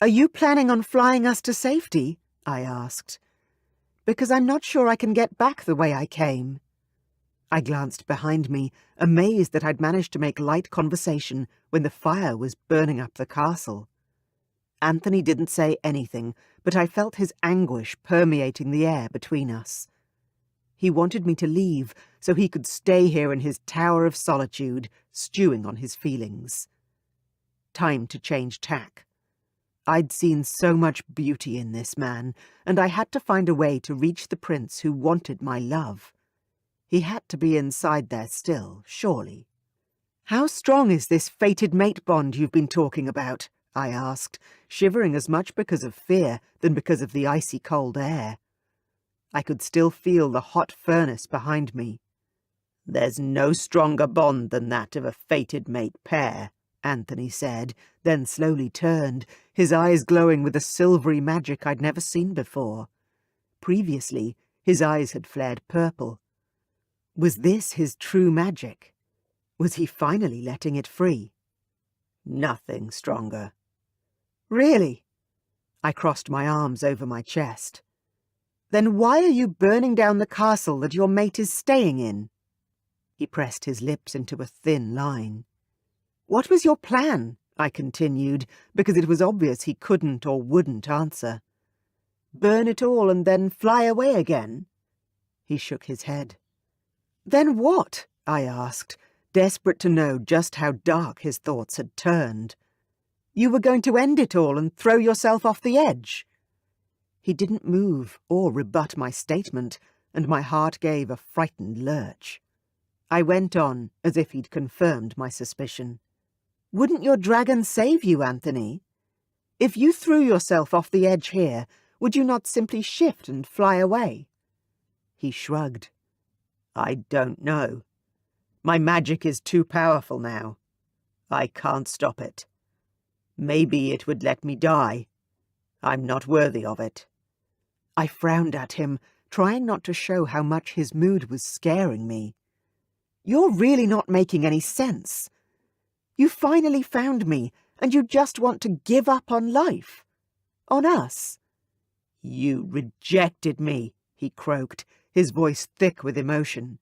Are you planning on flying us to safety? I asked. Because I'm not sure I can get back the way I came. I glanced behind me, amazed that I'd managed to make light conversation when the fire was burning up the castle. Anthony didn't say anything, but I felt his anguish permeating the air between us. He wanted me to leave so he could stay here in his tower of solitude, stewing on his feelings. Time to change tack. I'd seen so much beauty in this man, and I had to find a way to reach the prince who wanted my love. He had to be inside there still, surely. How strong is this fated mate bond you've been talking about? I asked, shivering as much because of fear than because of the icy cold air. I could still feel the hot furnace behind me. There's no stronger bond than that of a fated mate pair, Anthony said, then slowly turned, his eyes glowing with a silvery magic I'd never seen before. Previously, his eyes had flared purple. Was this his true magic? Was he finally letting it free? Nothing stronger. Really? I crossed my arms over my chest. Then why are you burning down the castle that your mate is staying in? He pressed his lips into a thin line. What was your plan? I continued, because it was obvious he couldn't or wouldn't answer. Burn it all and then fly away again? He shook his head. Then what? I asked, desperate to know just how dark his thoughts had turned. "You were going to end it all and throw yourself off the edge?" He didn't move or rebut my statement, and my heart gave a frightened lurch. I went on, as if he'd confirmed my suspicion. "Wouldn't your dragon save you, Anthony? If you threw yourself off the edge here, would you not simply shift and fly away?" He shrugged. "I don't know. My magic is too powerful now. I can't stop it. Maybe it would let me die. I'm not worthy of it." I frowned at him, trying not to show how much his mood was scaring me. "You're really not making any sense. You finally found me, and you just want to give up on life. On us." "You rejected me," he croaked, his voice thick with emotion.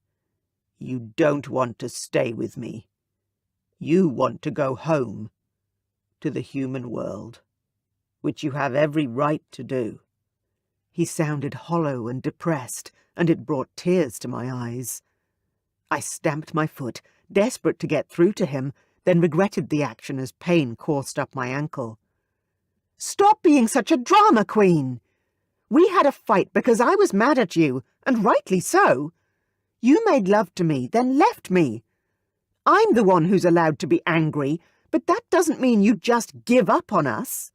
"You don't want to stay with me. You want to go home, to the human world, which you have every right to do." He sounded hollow and depressed, and it brought tears to my eyes. I stamped my foot, desperate to get through to him, then regretted the action as pain coursed up my ankle. "Stop being such a drama queen! We had a fight because I was mad at you, and rightly so. You made love to me, then left me. I'm the one who's allowed to be angry, but that doesn't mean you just give up on us."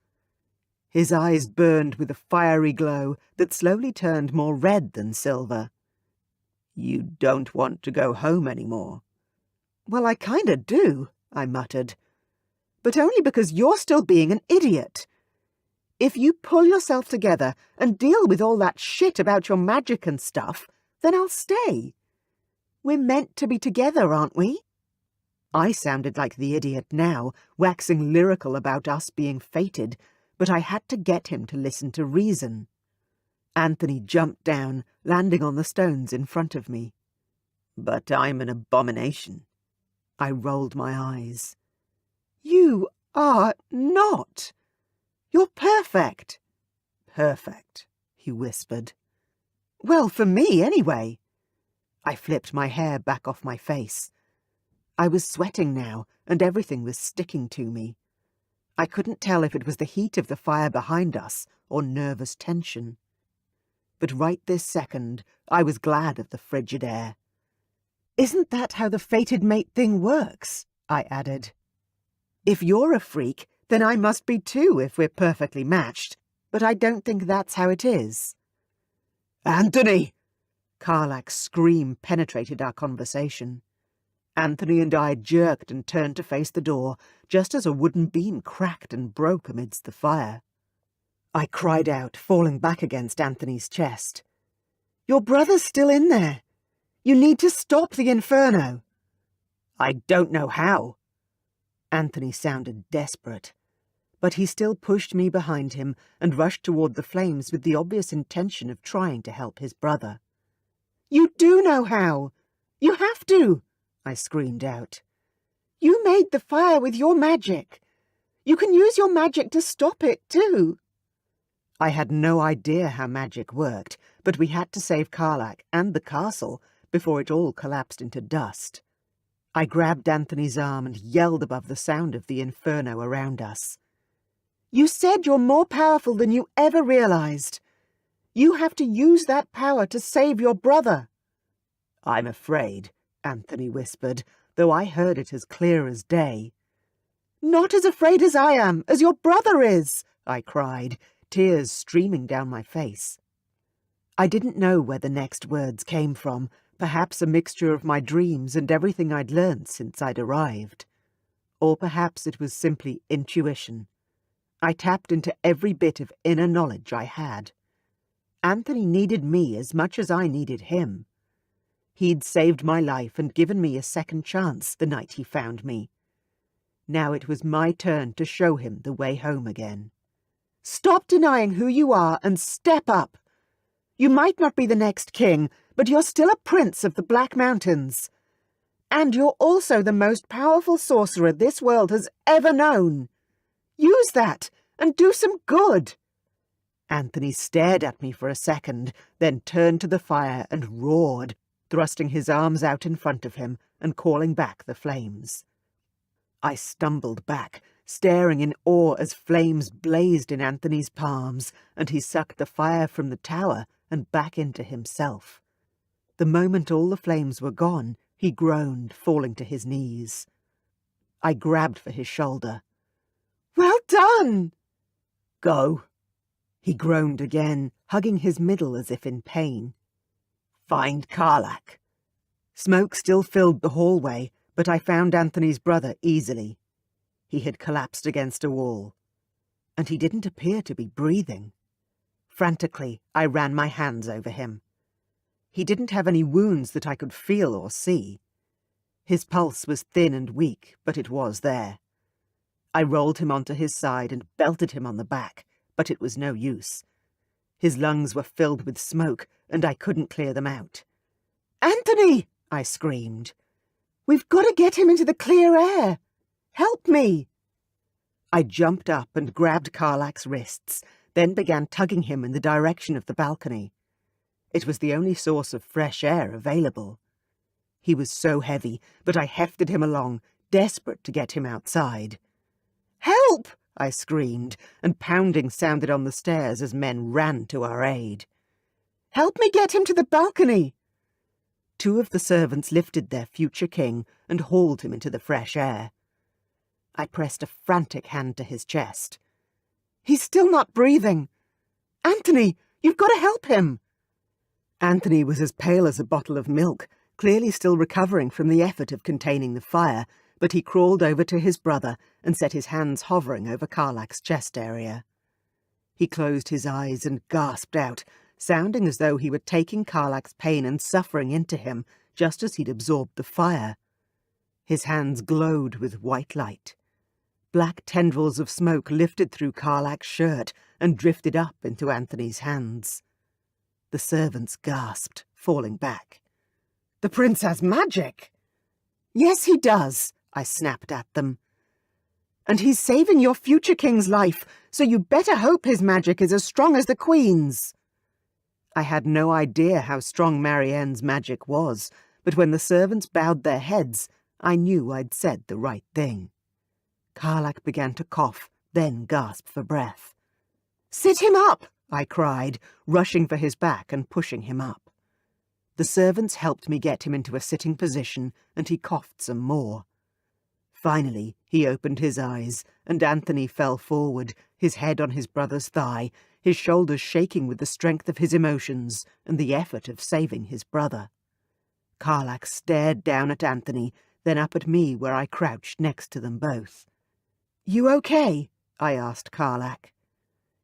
His eyes burned with a fiery glow that slowly turned more red than silver. "You don't want to go home anymore?" "Well, I kinda do," I muttered. "But only because you're still being an idiot. If you pull yourself together and deal with all that shit about your magic and stuff, then I'll stay. We're meant to be together, aren't we?" I sounded like the idiot now, waxing lyrical about us being fated, but I had to get him to listen to reason. Anthony jumped down, landing on the stones in front of me. "But I'm an abomination." I rolled my eyes. "You are not. You're perfect." "Perfect," he whispered. "Well, for me, anyway." I flipped my hair back off my face. I was sweating now, and everything was sticking to me. I couldn't tell if it was the heat of the fire behind us or nervous tension. But right this second, I was glad of the frigid air. "Isn't that how the fated mate thing works?" I added. "If you're a freak, then I must be too if we're perfectly matched, but I don't think that's how it is." "Anthony!" Karlak's scream penetrated our conversation. Anthony and I jerked and turned to face the door, just as a wooden beam cracked and broke amidst the fire. I cried out, falling back against Anthony's chest. "Your brother's still in there. You need to stop the inferno." "I don't know how." Anthony sounded desperate, but he still pushed me behind him and rushed toward the flames with the obvious intention of trying to help his brother. "You do know how! You have to!" I screamed out. "You made the fire with your magic. You can use your magic to stop it, too." I had no idea how magic worked, but we had to save Karlak and the castle before it all collapsed into dust. I grabbed Anthony's arm and yelled above the sound of the inferno around us. "You said you're more powerful than you ever realized. You have to use that power to save your brother." "I'm afraid," Anthony whispered, though I heard it as clear as day. "Not as afraid as I am, as your brother is," I cried, tears streaming down my face. I didn't know where the next words came from, perhaps a mixture of my dreams and everything I'd learned since I'd arrived. Or perhaps it was simply intuition. I tapped into every bit of inner knowledge I had. Anthony needed me as much as I needed him. He'd saved my life and given me a second chance the night he found me. Now it was my turn to show him the way home again. "Stop denying who you are and step up. You might not be the next king, but you're still a prince of the Black Mountains. And you're also the most powerful sorcerer this world has ever known. Use that and do some good." Anthony stared at me for a second, then turned to the fire and roared, thrusting his arms out in front of him and calling back the flames. I stumbled back, staring in awe as flames blazed in Anthony's palms, and he sucked the fire from the tower and back into himself. The moment all the flames were gone, he groaned, falling to his knees. I grabbed for his shoulder. "Well done!" "Go." He groaned again, hugging his middle as if in pain. "Find Karlach." Smoke still filled the hallway, but I found Anthony's brother easily. He had collapsed against a wall, and he didn't appear to be breathing. Frantically, I ran my hands over him. He didn't have any wounds that I could feel or see. His pulse was thin and weak, but it was there. I rolled him onto his side and belted him on the back, but it was no use. His lungs were filled with smoke, and I couldn't clear them out. "Anthony!" I screamed. "We've got to get him into the clear air! Help me!" I jumped up and grabbed Karlach's wrists, then began tugging him in the direction of the balcony. It was the only source of fresh air available. He was so heavy, but I hefted him along, desperate to get him outside. "Help!" I screamed, and pounding sounded on the stairs as men ran to our aid. "Help me get him to the balcony!" Two of the servants lifted their future king and hauled him into the fresh air. I pressed a frantic hand to his chest. "He's still not breathing! Anthony, you've got to help him!" Anthony was as pale as a bottle of milk, clearly still recovering from the effort of containing the fire, but he crawled over to his brother and set his hands hovering over Karlach's chest area. He closed his eyes and gasped out, sounding as though he were taking Karlach's pain and suffering into him, just as he'd absorbed the fire. His hands glowed with white light. Black tendrils of smoke lifted through Karlach's shirt and drifted up into Anthony's hands. The servants gasped, falling back. "The prince has magic!" "Yes, he does," I snapped at them. "And he's saving your future king's life, so you better hope his magic is as strong as the queen's." I had no idea how strong Marianne's magic was, but when the servants bowed their heads, I knew I'd said the right thing. Karlach began to cough, then gasp for breath. "Sit him up!" I cried, rushing for his back and pushing him up. The servants helped me get him into a sitting position, and he coughed some more. Finally, he opened his eyes, and Anthony fell forward, his head on his brother's thigh, his shoulders shaking with the strength of his emotions and the effort of saving his brother. Karlach stared down at Anthony, then up at me where I crouched next to them both. "You okay?" I asked Karlach.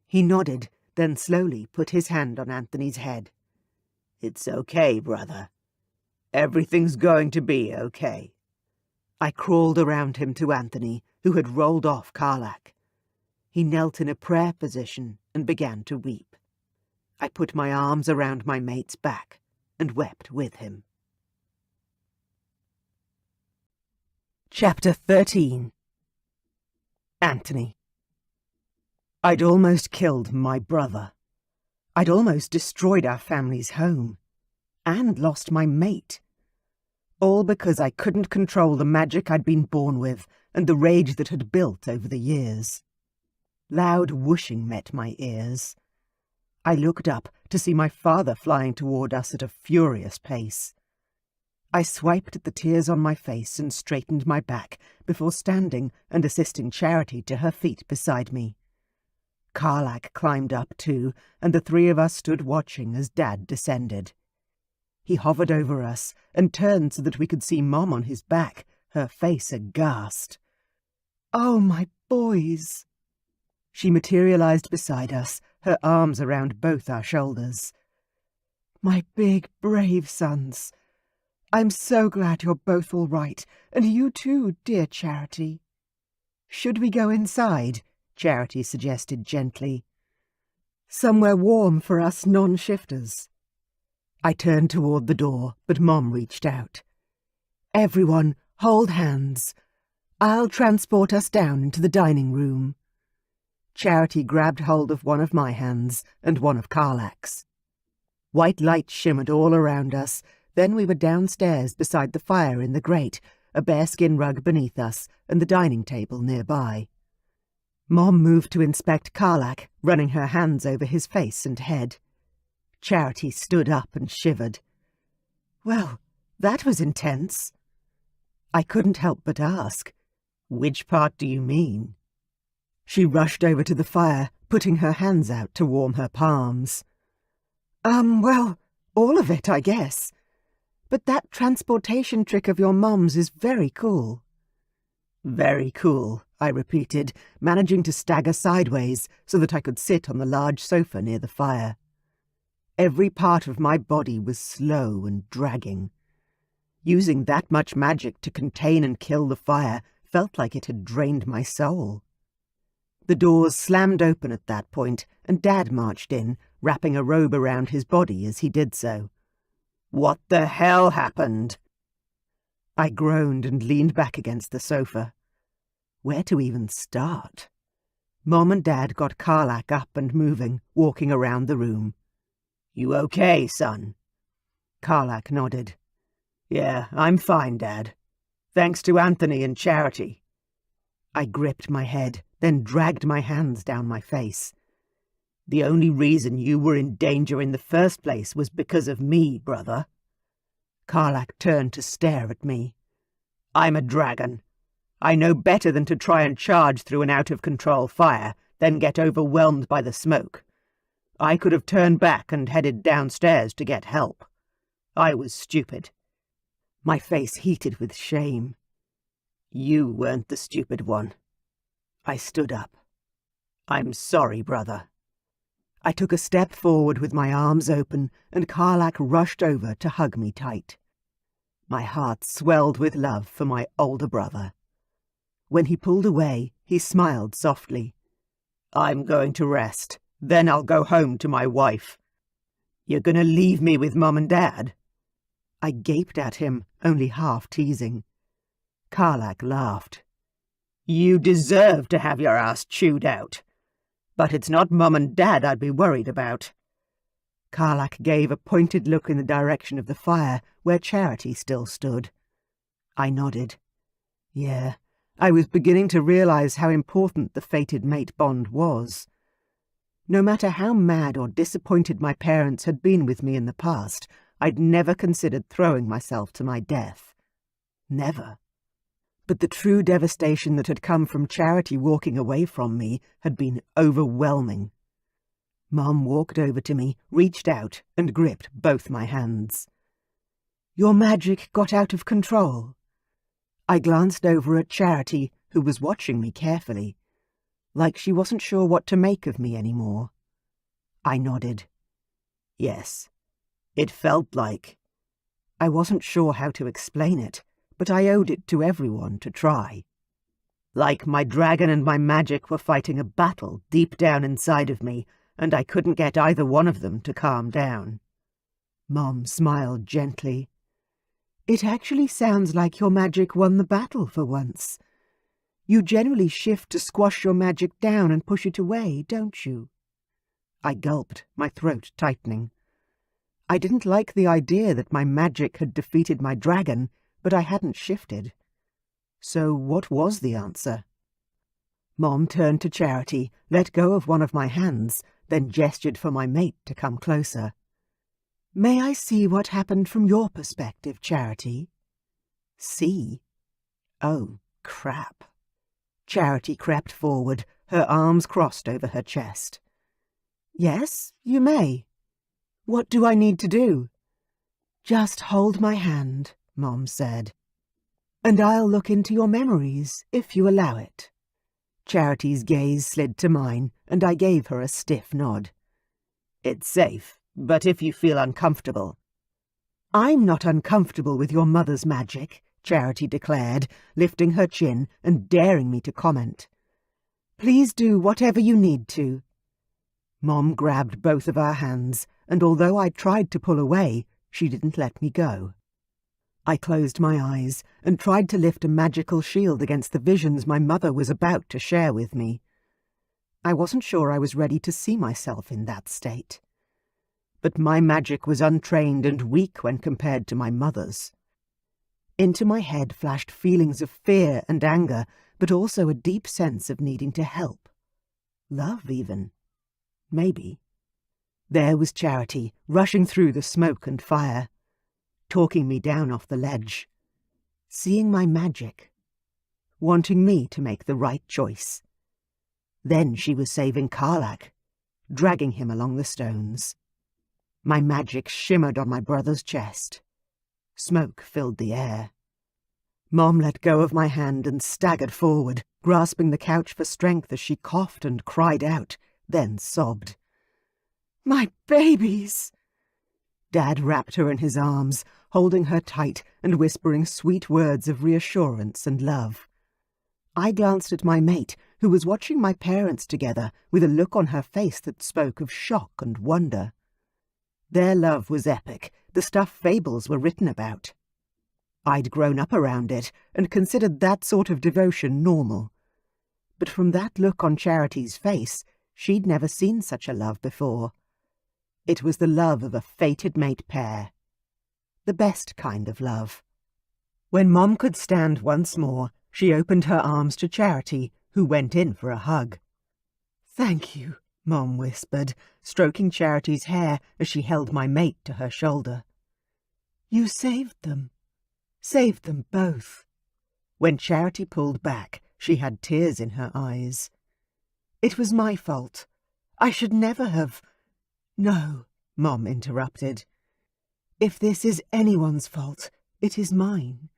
He nodded, then slowly put his hand on Anthony's head. "It's okay, brother. Everything's going to be okay." I crawled around him to Anthony, who had rolled off Karlach. He knelt in a prayer position and began to weep. I put my arms around my mate's back and wept with him. Chapter 13. Anthony. I'd almost killed my brother. I'd almost destroyed our family's home. And lost my mate. All because I couldn't control the magic I'd been born with and the rage that had built over the years. Loud whooshing met my ears. I looked up to see my father flying toward us at a furious pace. I swiped at the tears on my face and straightened my back before standing and assisting Charity to her feet beside me. Karlach climbed up too, and the three of us stood watching as Dad descended. He hovered over us and turned so that we could see Mom on his back, her face aghast. "Oh, my boys!" She materialized beside us, her arms around both our shoulders. "My big, brave sons. I'm so glad you're both all right, and you too, dear Charity." "Should we go inside?" Charity suggested gently. "Somewhere warm for us non-shifters." I turned toward the door, but Mom reached out. "Everyone, hold hands. I'll transport us down into the dining room." Charity grabbed hold of one of my hands and one of Karlach's. White light shimmered all around us, Then we were downstairs beside the fire in the grate, a bearskin rug beneath us, and the dining table nearby. Mom moved to inspect Carlac, running her hands over his face and head. Charity stood up and shivered. Well, that was intense. I couldn't help but ask, "Which part do you mean?" She rushed over to the fire, putting her hands out to warm her palms. Well, all of it, I guess. But that transportation trick of your mom's is very cool." "Very cool," I repeated, managing to stagger sideways so that I could sit on the large sofa near the fire. Every part of my body was slow and dragging. Using that much magic to contain and kill the fire felt like it had drained my soul. The doors slammed open at that point, and Dad marched in, wrapping a robe around his body as he did so. "What the hell happened?" I groaned and leaned back against the sofa. Where to even start? Mom and Dad got Carlac up and moving, walking around the room. "You okay, son?" Carlac nodded. "Yeah, I'm fine, Dad. Thanks to Anthony and Charity." I gripped my head, then dragged my hands down my face. "The only reason you were in danger in the first place was because of me, brother." Carlac turned to stare at me. "I'm a dragon. I know better than to try and charge through an out-of-control fire, then get overwhelmed by the smoke. I could have turned back and headed downstairs to get help. I was stupid." My face heated with shame. "You weren't the stupid one." I stood up. "I'm sorry, brother." I took a step forward with my arms open, and Carlac rushed over to hug me tight. My heart swelled with love for my older brother. When he pulled away, he smiled softly. "I'm going to rest. Then I'll go home to my wife." "You're going to leave me with Mum and Dad?" I gaped at him, only half teasing. Carlac laughed. "You deserve to have your ass chewed out. But it's not Mum and Dad I'd be worried about." Carlac gave a pointed look in the direction of the fire, where Charity still stood. I nodded. Yeah, I was beginning to realize how important the fated mate bond was. No matter how mad or disappointed my parents had been with me in the past, I'd never considered throwing myself to my death. Never. But the true devastation that had come from Charity walking away from me had been overwhelming. Mom walked over to me, reached out, and gripped both my hands. "Your magic got out of control." I glanced over at Charity, who was watching me carefully, like she wasn't sure what to make of me anymore. I nodded. "Yes, it felt like—" I wasn't sure how to explain it, but I owed it to everyone to try. "Like my dragon and my magic were fighting a battle deep down inside of me, and I couldn't get either one of them to calm down." Mom smiled gently. "It actually sounds like your magic won the battle for once. You generally shift to squash your magic down and push it away, don't you?" I gulped, my throat tightening. I didn't like the idea that my magic had defeated my dragon, but I hadn't shifted. So what was the answer? Mom turned to Charity, let go of one of my hands, then gestured for my mate to come closer. "May I see what happened from your perspective, Charity?" "See? Oh, crap." Charity crept forward, her arms crossed over her chest. "Yes, you may. What do I need to do?" "Just hold my hand," Mom said. "And I'll look into your memories, if you allow it." Charity's gaze slid to mine, and I gave her a stiff nod. "It's safe, but if you feel uncomfortable—" "I'm not uncomfortable with your mother's magic," Charity declared, lifting her chin and daring me to comment. "Please do whatever you need to." Mom grabbed both of our hands, and although I tried to pull away, she didn't let me go. I closed my eyes and tried to lift a magical shield against the visions my mother was about to share with me. I wasn't sure I was ready to see myself in that state. but my magic was untrained and weak when compared to my mother's. Into my head flashed feelings of fear and anger, but also a deep sense of needing to help. Love, even. Maybe. There was Charity, rushing through the smoke and fire, talking me down off the ledge, seeing my magic, wanting me to make the right choice. Then she was saving Karlak, dragging him along the stones. My magic shimmered on my brother's chest. Smoke filled the air. Mom let go of my hand and staggered forward, grasping the couch for strength as she coughed and cried out, then sobbed. "My babies!" Dad wrapped her in his arms, holding her tight and whispering sweet words of reassurance and love. I glanced at my mate, who was watching my parents together with a look on her face that spoke of shock and wonder. Their love was epic, the stuff fables were written about. I'd grown up around it and considered that sort of devotion normal. But from that look on Charity's face, she'd never seen such a love before. It was the love of a fated mate pair. The best kind of love. When Mom could stand once more, she opened her arms to Charity, who went in for a hug. "Thank you," Mom whispered, stroking Charity's hair as she held my mate to her shoulder. "You saved them. Saved them both." When Charity pulled back, she had tears in her eyes. "It was my fault. I should never have—" "No," Mom interrupted. "If this is anyone's fault, it is mine.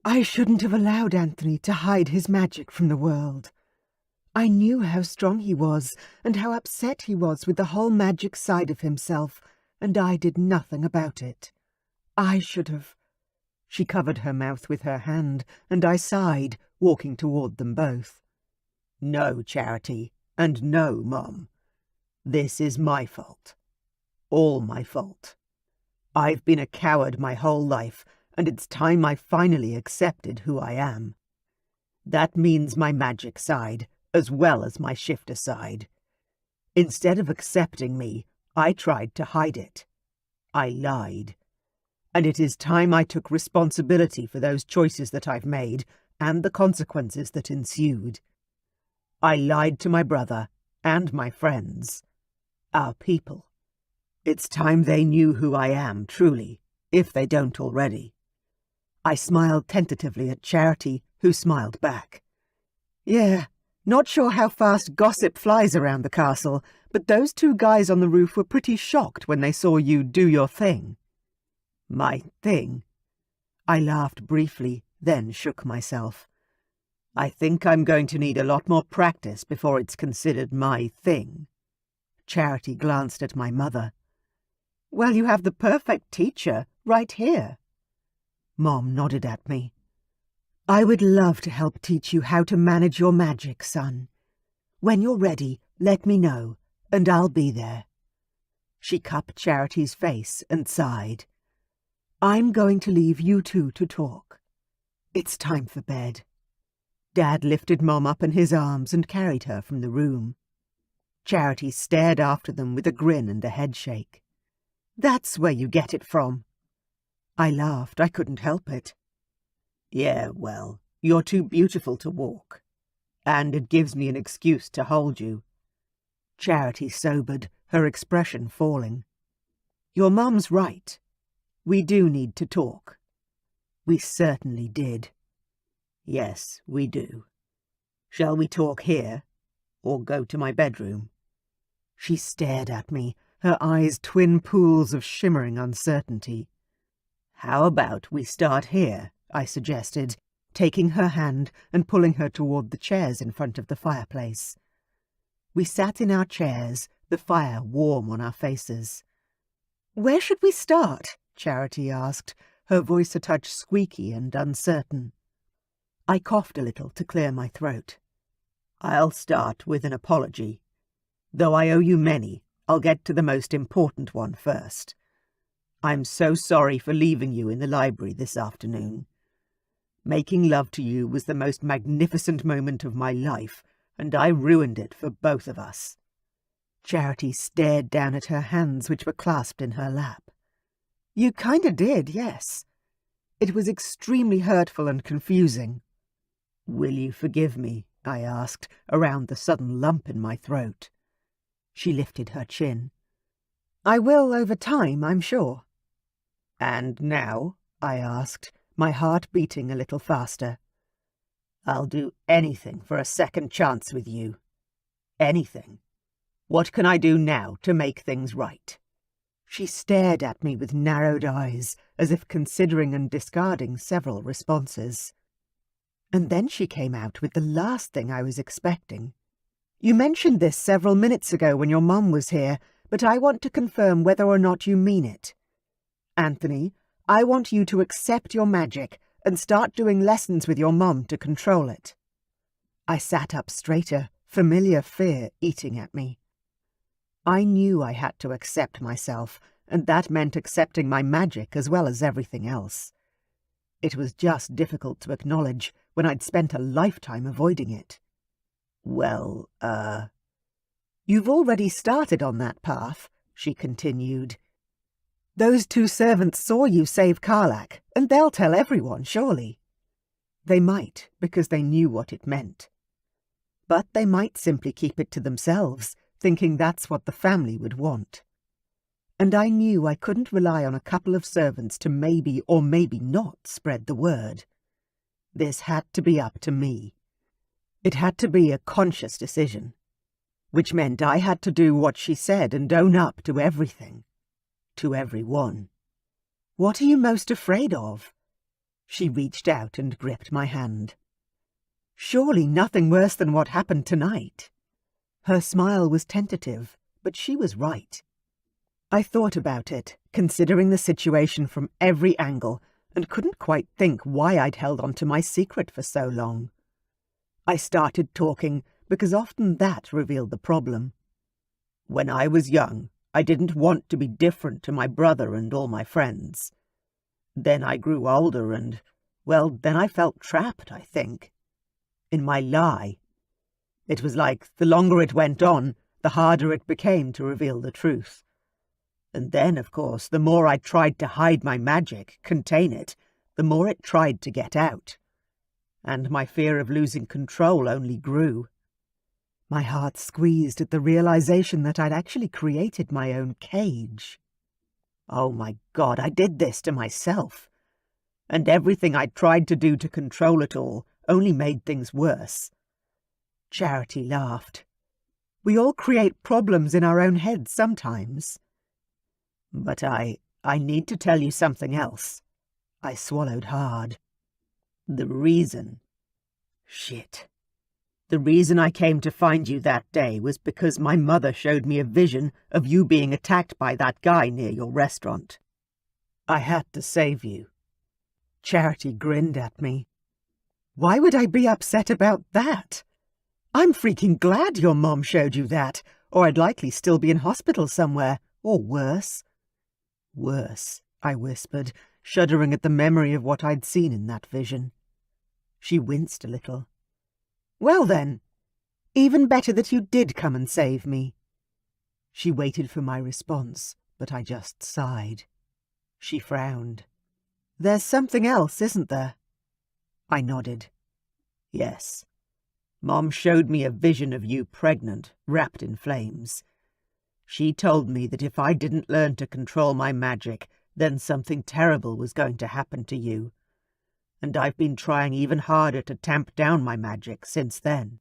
I shouldn't have allowed Anthony to hide his magic from the world. I knew how strong he was and how upset he was with the whole magic side of himself, and I did nothing about it. I should have—" She covered her mouth with her hand, and I sighed, walking toward them both. "No, Charity, and no, Mom. This is my fault. All my fault. I've been a coward my whole life, and it's time I finally accepted who I am. That means my magic side, as well as my shifter side. Instead of accepting me, I tried to hide it. I lied. And it is time I took responsibility for those choices that I've made, and the consequences that ensued. I lied to my brother, and my friends. Our people. It's time they knew who I am, truly, if they don't already." I smiled tentatively at Charity, who smiled back. "Yeah, not sure how fast gossip flies around the castle, but those two guys on the roof were pretty shocked when they saw you do your thing." "My thing?" I laughed briefly, then shook myself. "I think I'm going to need a lot more practice before it's considered my thing." Charity glanced at my mother. "Well, you have the perfect teacher right here." Mom nodded at me. "I would love to help teach you how to manage your magic, son. When you're ready, let me know, and I'll be there." She cupped Charity's face and sighed. "I'm going to leave you two to talk. It's time for bed." Dad lifted Mom up in his arms and carried her from the room. Charity stared after them with a grin and a headshake. "That's where you get it from." I laughed. I couldn't help it. "Yeah, well, you're too beautiful to walk. And it gives me an excuse to hold you." Charity sobered, her expression falling. "Your mum's right. We do need to talk." We certainly did. "Yes, we do. Shall we talk here, or go to my bedroom?" She stared at me, her eyes twin pools of shimmering uncertainty. "How about we start here?" I suggested, taking her hand and pulling her toward the chairs in front of the fireplace. We sat in our chairs, the fire warm on our faces. "Where should we start?" Charity asked, her voice a touch squeaky and uncertain. I coughed a little to clear my throat. "I'll start with an apology. Though I owe you many, I'll get to the most important one first. I'm so sorry for leaving you in the library this afternoon. Making love to you was the most magnificent moment of my life, and I ruined it for both of us." Charity stared down at her hands, which were clasped in her lap. You kinda did, yes. It was extremely hurtful and confusing. Will you forgive me? I asked, around the sudden lump in my throat. She lifted her chin. I will over time, I'm sure. And now? I asked, my heart beating a little faster. I'll do anything for a second chance with you. Anything. What can I do now to make things right? She stared at me with narrowed eyes, as if considering and discarding several responses. And then she came out with the last thing I was expecting. You mentioned this several minutes ago when your mum was here, but I want to confirm whether or not you mean it. Anthony, I want you to accept your magic and start doing lessons with your mum to control it. I sat up straighter, familiar fear eating at me. I knew I had to accept myself, and that meant accepting my magic as well as everything else. It was just difficult to acknowledge when I'd spent a lifetime avoiding it. Well, You've already started on that path, she continued. Those two servants saw you save Karlak, and they'll tell everyone, surely. They might, because they knew what it meant. But they might simply keep it to themselves, thinking that's what the family would want. And I knew I couldn't rely on a couple of servants to maybe or maybe not spread the word. This had to be up to me. It had to be a conscious decision, which meant I had to do what she said and own up to everything. To everyone. What are you most afraid of? She reached out and gripped my hand. Surely nothing worse than what happened tonight. Her smile was tentative, but she was right. I thought about it, considering the situation from every angle, and couldn't quite think why I'd held on to my secret for so long. I started talking, because often that revealed the problem. When I was young, I didn't want to be different to my brother and all my friends. Then I grew older and, well, then I felt trapped, I think. In my lie. It was like the longer it went on, the harder it became to reveal the truth. And then, of course, the more I tried to hide my magic, contain it, the more it tried to get out. And my fear of losing control only grew. My heart squeezed at the realization that I'd actually created my own cage. Oh my God, I did this to myself. And everything I tried to do to control it all only made things worse. Charity laughed. We all create problems in our own heads sometimes. But I need to tell you something else. I swallowed hard. The reason... Shit. The reason I came to find you that day was because my mother showed me a vision of you being attacked by that guy near your restaurant. I had to save you. Charity grinned at me. Why would I be upset about that? I'm freaking glad your mom showed you that, or I'd likely still be in hospital somewhere, or worse. Worse, I whispered, shuddering at the memory of what I'd seen in that vision. She winced a little. Well then, even better that you did come and save me. She waited for my response, but I just sighed. She frowned. There's something else, isn't there? I nodded. Yes. Mom showed me a vision of you pregnant, wrapped in flames. She told me that if I didn't learn to control my magic, then something terrible was going to happen to you. And I've been trying even harder to tamp down my magic since then.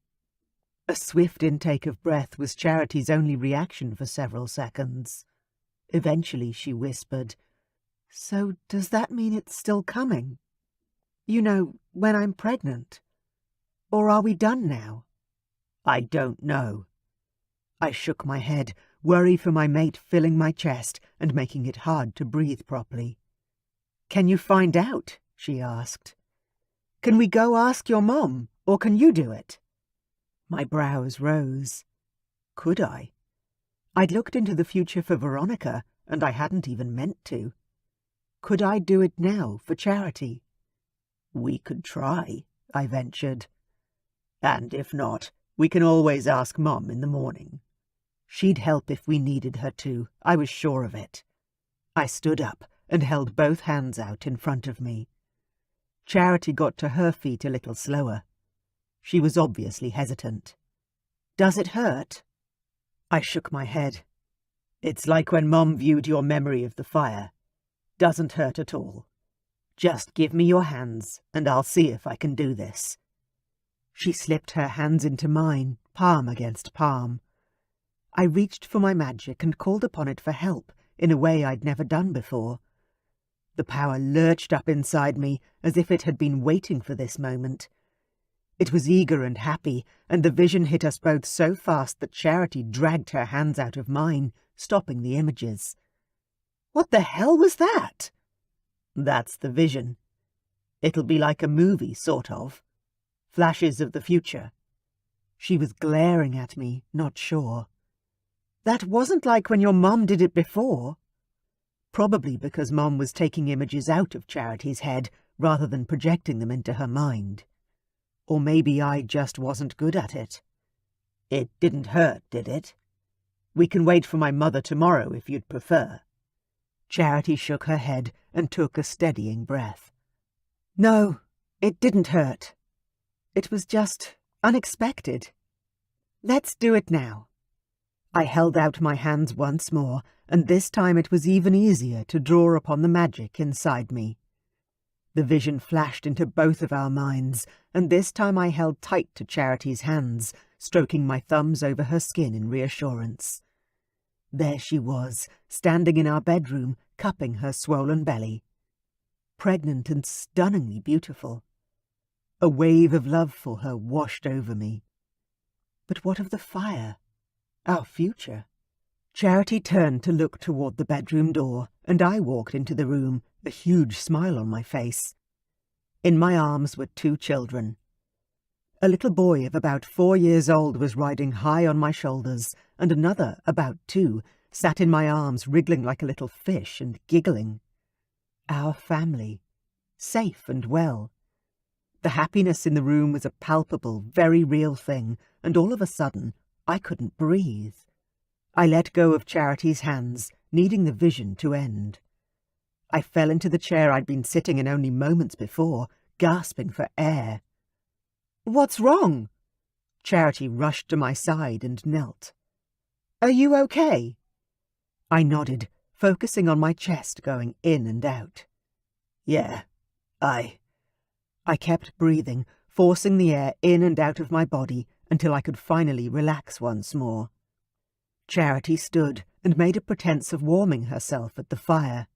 A swift intake of breath was Charity's only reaction for several seconds. Eventually she whispered, So does that mean it's still coming? You know, when I'm pregnant? Or are we done now? I don't know. I shook my head, worry for my mate filling my chest and making it hard to breathe properly. Can you find out? She asked. Can we go ask your mom, or can you do it? My brows rose. Could I? I'd looked into the future for Veronica, and I hadn't even meant to. Could I do it now for Charity? We could try, I ventured. And if not, we can always ask Mom in the morning. She'd help if we needed her to, I was sure of it. I stood up and held both hands out in front of me. Charity got to her feet a little slower. She was obviously hesitant. "Does it hurt?" I shook my head. "It's like when Mom viewed your memory of the fire. Doesn't hurt at all. Just give me your hands, and I'll see if I can do this." She slipped her hands into mine, palm against palm. I reached for my magic and called upon it for help in a way I'd never done before. The power lurched up inside me as if it had been waiting for this moment. It was eager and happy, and the vision hit us both so fast that Charity dragged her hands out of mine, stopping the images. "What the hell was that?" "That's the vision. It'll be like a movie, sort of. Flashes of the future." She was glaring at me, not sure. "That wasn't like when your mum did it before." Probably because Mom was taking images out of Charity's head rather than projecting them into her mind. Or maybe I just wasn't good at it. "It didn't hurt, did it? We can wait for my mother tomorrow if you'd prefer." Charity shook her head and took a steadying breath. "No, it didn't hurt. It was just unexpected. Let's do it now." I held out my hands once more, and this time it was even easier to draw upon the magic inside me. The vision flashed into both of our minds, and this time I held tight to Charity's hands, stroking my thumbs over her skin in reassurance. There she was, standing in our bedroom, cupping her swollen belly. Pregnant and stunningly beautiful. A wave of love for her washed over me. But what of the fire? Our future? Charity turned to look toward the bedroom door, and I walked into the room, a huge smile on my face. In my arms were 2 children. A little boy of about 4 years old was riding high on my shoulders, and another, about 2, sat in my arms wriggling like a little fish and giggling. Our family. Safe and well. The happiness in the room was a palpable, very real thing, and all of a sudden, I couldn't breathe. I let go of Charity's hands, needing the vision to end. I fell into the chair I'd been sitting in only moments before, gasping for air. "What's wrong?" Charity rushed to my side and knelt. "Are you okay?" I nodded, focusing on my chest going in and out. "Yeah, I kept breathing, forcing the air in and out of my body until I could finally relax once more. Charity stood and made a pretense of warming herself at the fire.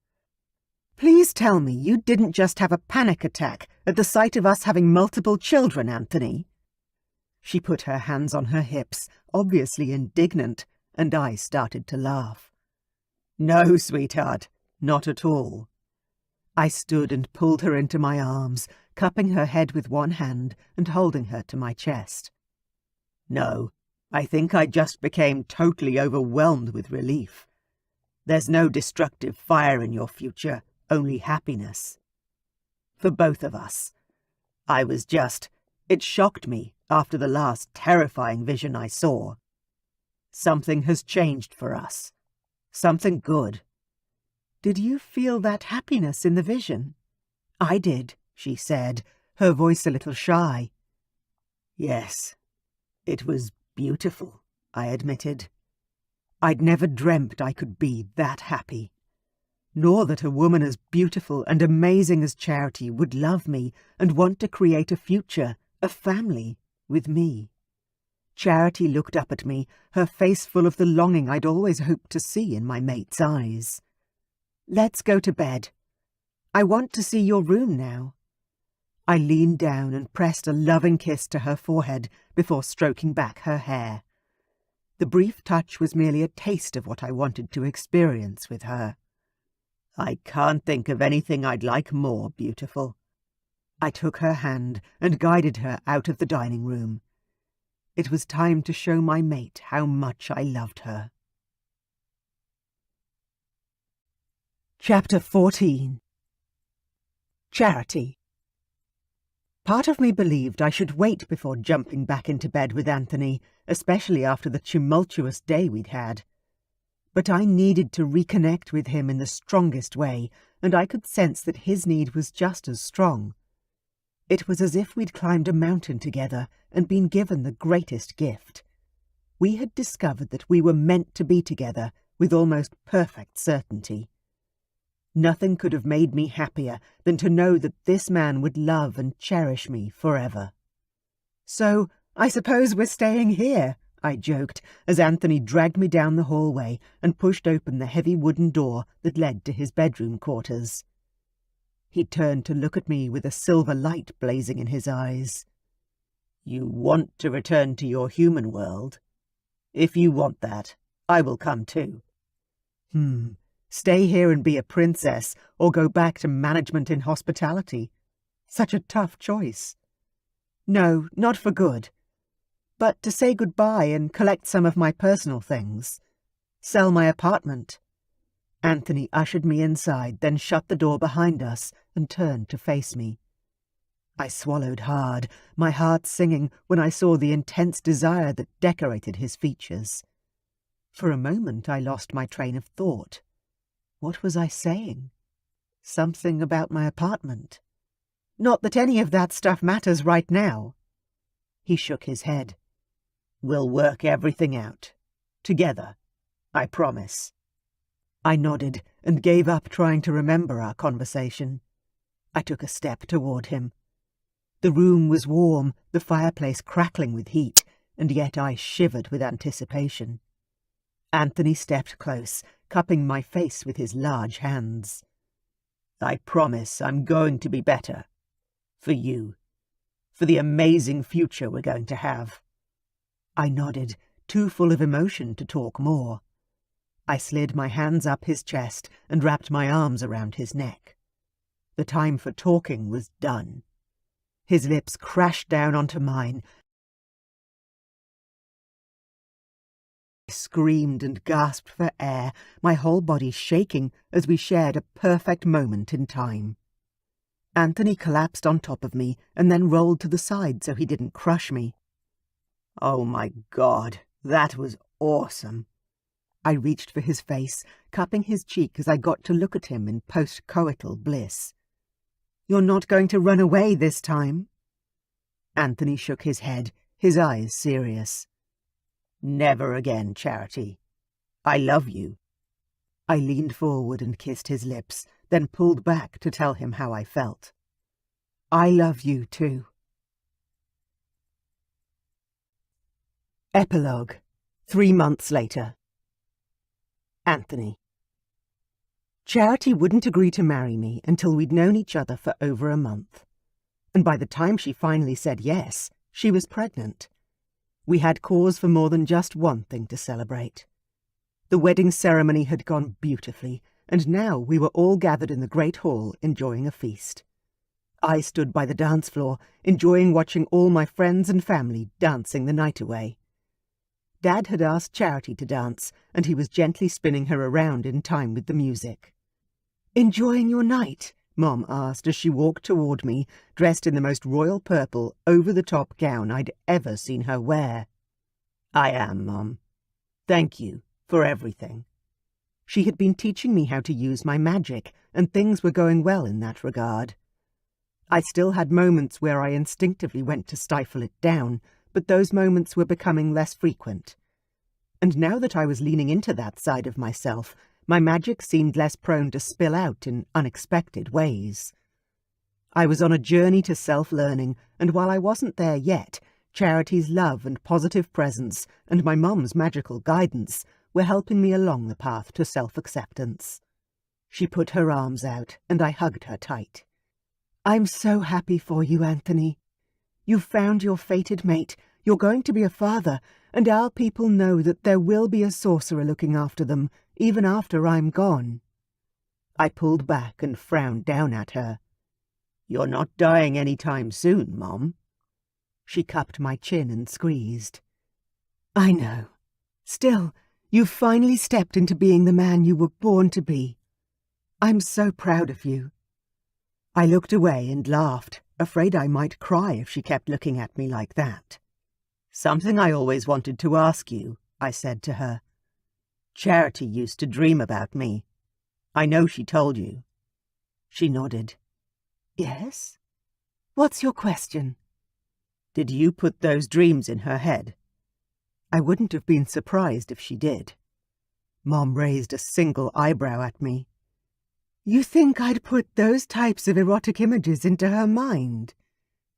"Please tell me you didn't just have a panic attack at the sight of us having multiple children, Anthony." She put her hands on her hips, obviously indignant, and I started to laugh. "No, sweetheart, not at all." I stood and pulled her into my arms, cupping her head with one hand and holding her to my chest. "No, I think I just became totally overwhelmed with relief. There's no destructive fire in your future, only happiness. For both of us. It shocked me after the last terrifying vision I saw. Something has changed for us. Something good." "Did you feel that happiness in the vision?" "I did," she said, her voice a little shy. "Yes, it was beautiful," I admitted. I'd never dreamt I could be that happy. Nor that a woman as beautiful and amazing as Charity would love me and want to create a future, a family, with me. Charity looked up at me, her face full of the longing I'd always hoped to see in my mate's eyes. "Let's go to bed. I want to see your room now." I leaned down and pressed a loving kiss to her forehead before stroking back her hair. The brief touch was merely a taste of what I wanted to experience with her. "I can't think of anything I'd like more, beautiful." I took her hand and guided her out of the dining room. It was time to show my mate how much I loved her. Chapter 14. Charity. Part of me believed I should wait before jumping back into bed with Anthony, especially after the tumultuous day we'd had. But I needed to reconnect with him in the strongest way, and I could sense that his need was just as strong. It was as if we'd climbed a mountain together and been given the greatest gift. We had discovered that we were meant to be together with almost perfect certainty. Nothing could have made me happier than to know that this man would love and cherish me forever. "So, I suppose we're staying here," I joked, as Anthony dragged me down the hallway and pushed open the heavy wooden door that led to his bedroom quarters. He turned to look at me with a silver light blazing in his eyes. "You want to return to your human world? If you want that, I will come too." Stay here and be a princess, or go back to management in hospitality? Such a tough choice. No, not for good. But to say goodbye and collect some of my personal things. Sell my apartment. Anthony ushered me inside, then shut the door behind us and turned to face me. I swallowed hard, my heart singing when I saw the intense desire that decorated his features. For a moment I lost my train of thought. What was I saying? Something about my apartment. Not that any of that stuff matters right now. He shook his head. "We'll work everything out. Together. I promise." I nodded and gave up trying to remember our conversation. I took a step toward him. The room was warm, the fireplace crackling with heat, and yet I shivered with anticipation. Anthony stepped close, cupping my face with his large hands. "I promise I'm going to be better. For you. For the amazing future we're going to have." I nodded, too full of emotion to talk more. I slid my hands up his chest and wrapped my arms around his neck. The time for talking was done. His lips crashed down onto mine. I screamed and gasped for air, my whole body shaking as we shared a perfect moment in time. Anthony collapsed on top of me and then rolled to the side so he didn't crush me. "Oh my God, that was awesome." I reached for his face, cupping his cheek as I got to look at him in post-coital bliss. "You're not going to run away this time?" Anthony shook his head, his eyes serious. "Never again, Charity. I love you." I leaned forward and kissed his lips, then pulled back to tell him how I felt. "I love you too." Epilogue. 3 months later. Anthony. Charity wouldn't agree to marry me until we'd known each other for over a month. And by the time she finally said yes, she was pregnant. We had cause for more than just one thing to celebrate. The wedding ceremony had gone beautifully, and now we were all gathered in the great hall enjoying a feast. I stood by the dance floor, enjoying watching all my friends and family dancing the night away. Dad had asked Charity to dance, and he was gently spinning her around in time with the music. "Enjoying your night?" Mom asked as she walked toward me, dressed in the most royal purple, over-the-top gown I'd ever seen her wear. "I am, Mom. Thank you for everything." She had been teaching me how to use my magic, and things were going well in that regard. I still had moments where I instinctively went to stifle it down, but those moments were becoming less frequent. And now that I was leaning into that side of myself, my magic seemed less prone to spill out in unexpected ways. I was on a journey to self-learning, and while I wasn't there yet, Charity's love and positive presence and my mum's magical guidance were helping me along the path to self-acceptance. She put her arms out, and I hugged her tight. "I'm so happy for you, Anthony. You've found your fated mate, you're going to be a father, and our people know that there will be a sorcerer looking after them, even after I'm gone." I pulled back and frowned down at her. "You're not dying any time soon, Mom." She cupped my chin and squeezed. "I know. Still, you've finally stepped into being the man you were born to be. I'm so proud of you." I looked away and laughed, afraid I might cry if she kept looking at me like that. "Something I always wanted to ask you," I said to her. "Charity used to dream about me. I know she told you." She nodded. "Yes? What's your question?" "Did you put those dreams in her head?" I wouldn't have been surprised if she did. Mom raised a single eyebrow at me. "You think I'd put those types of erotic images into her mind?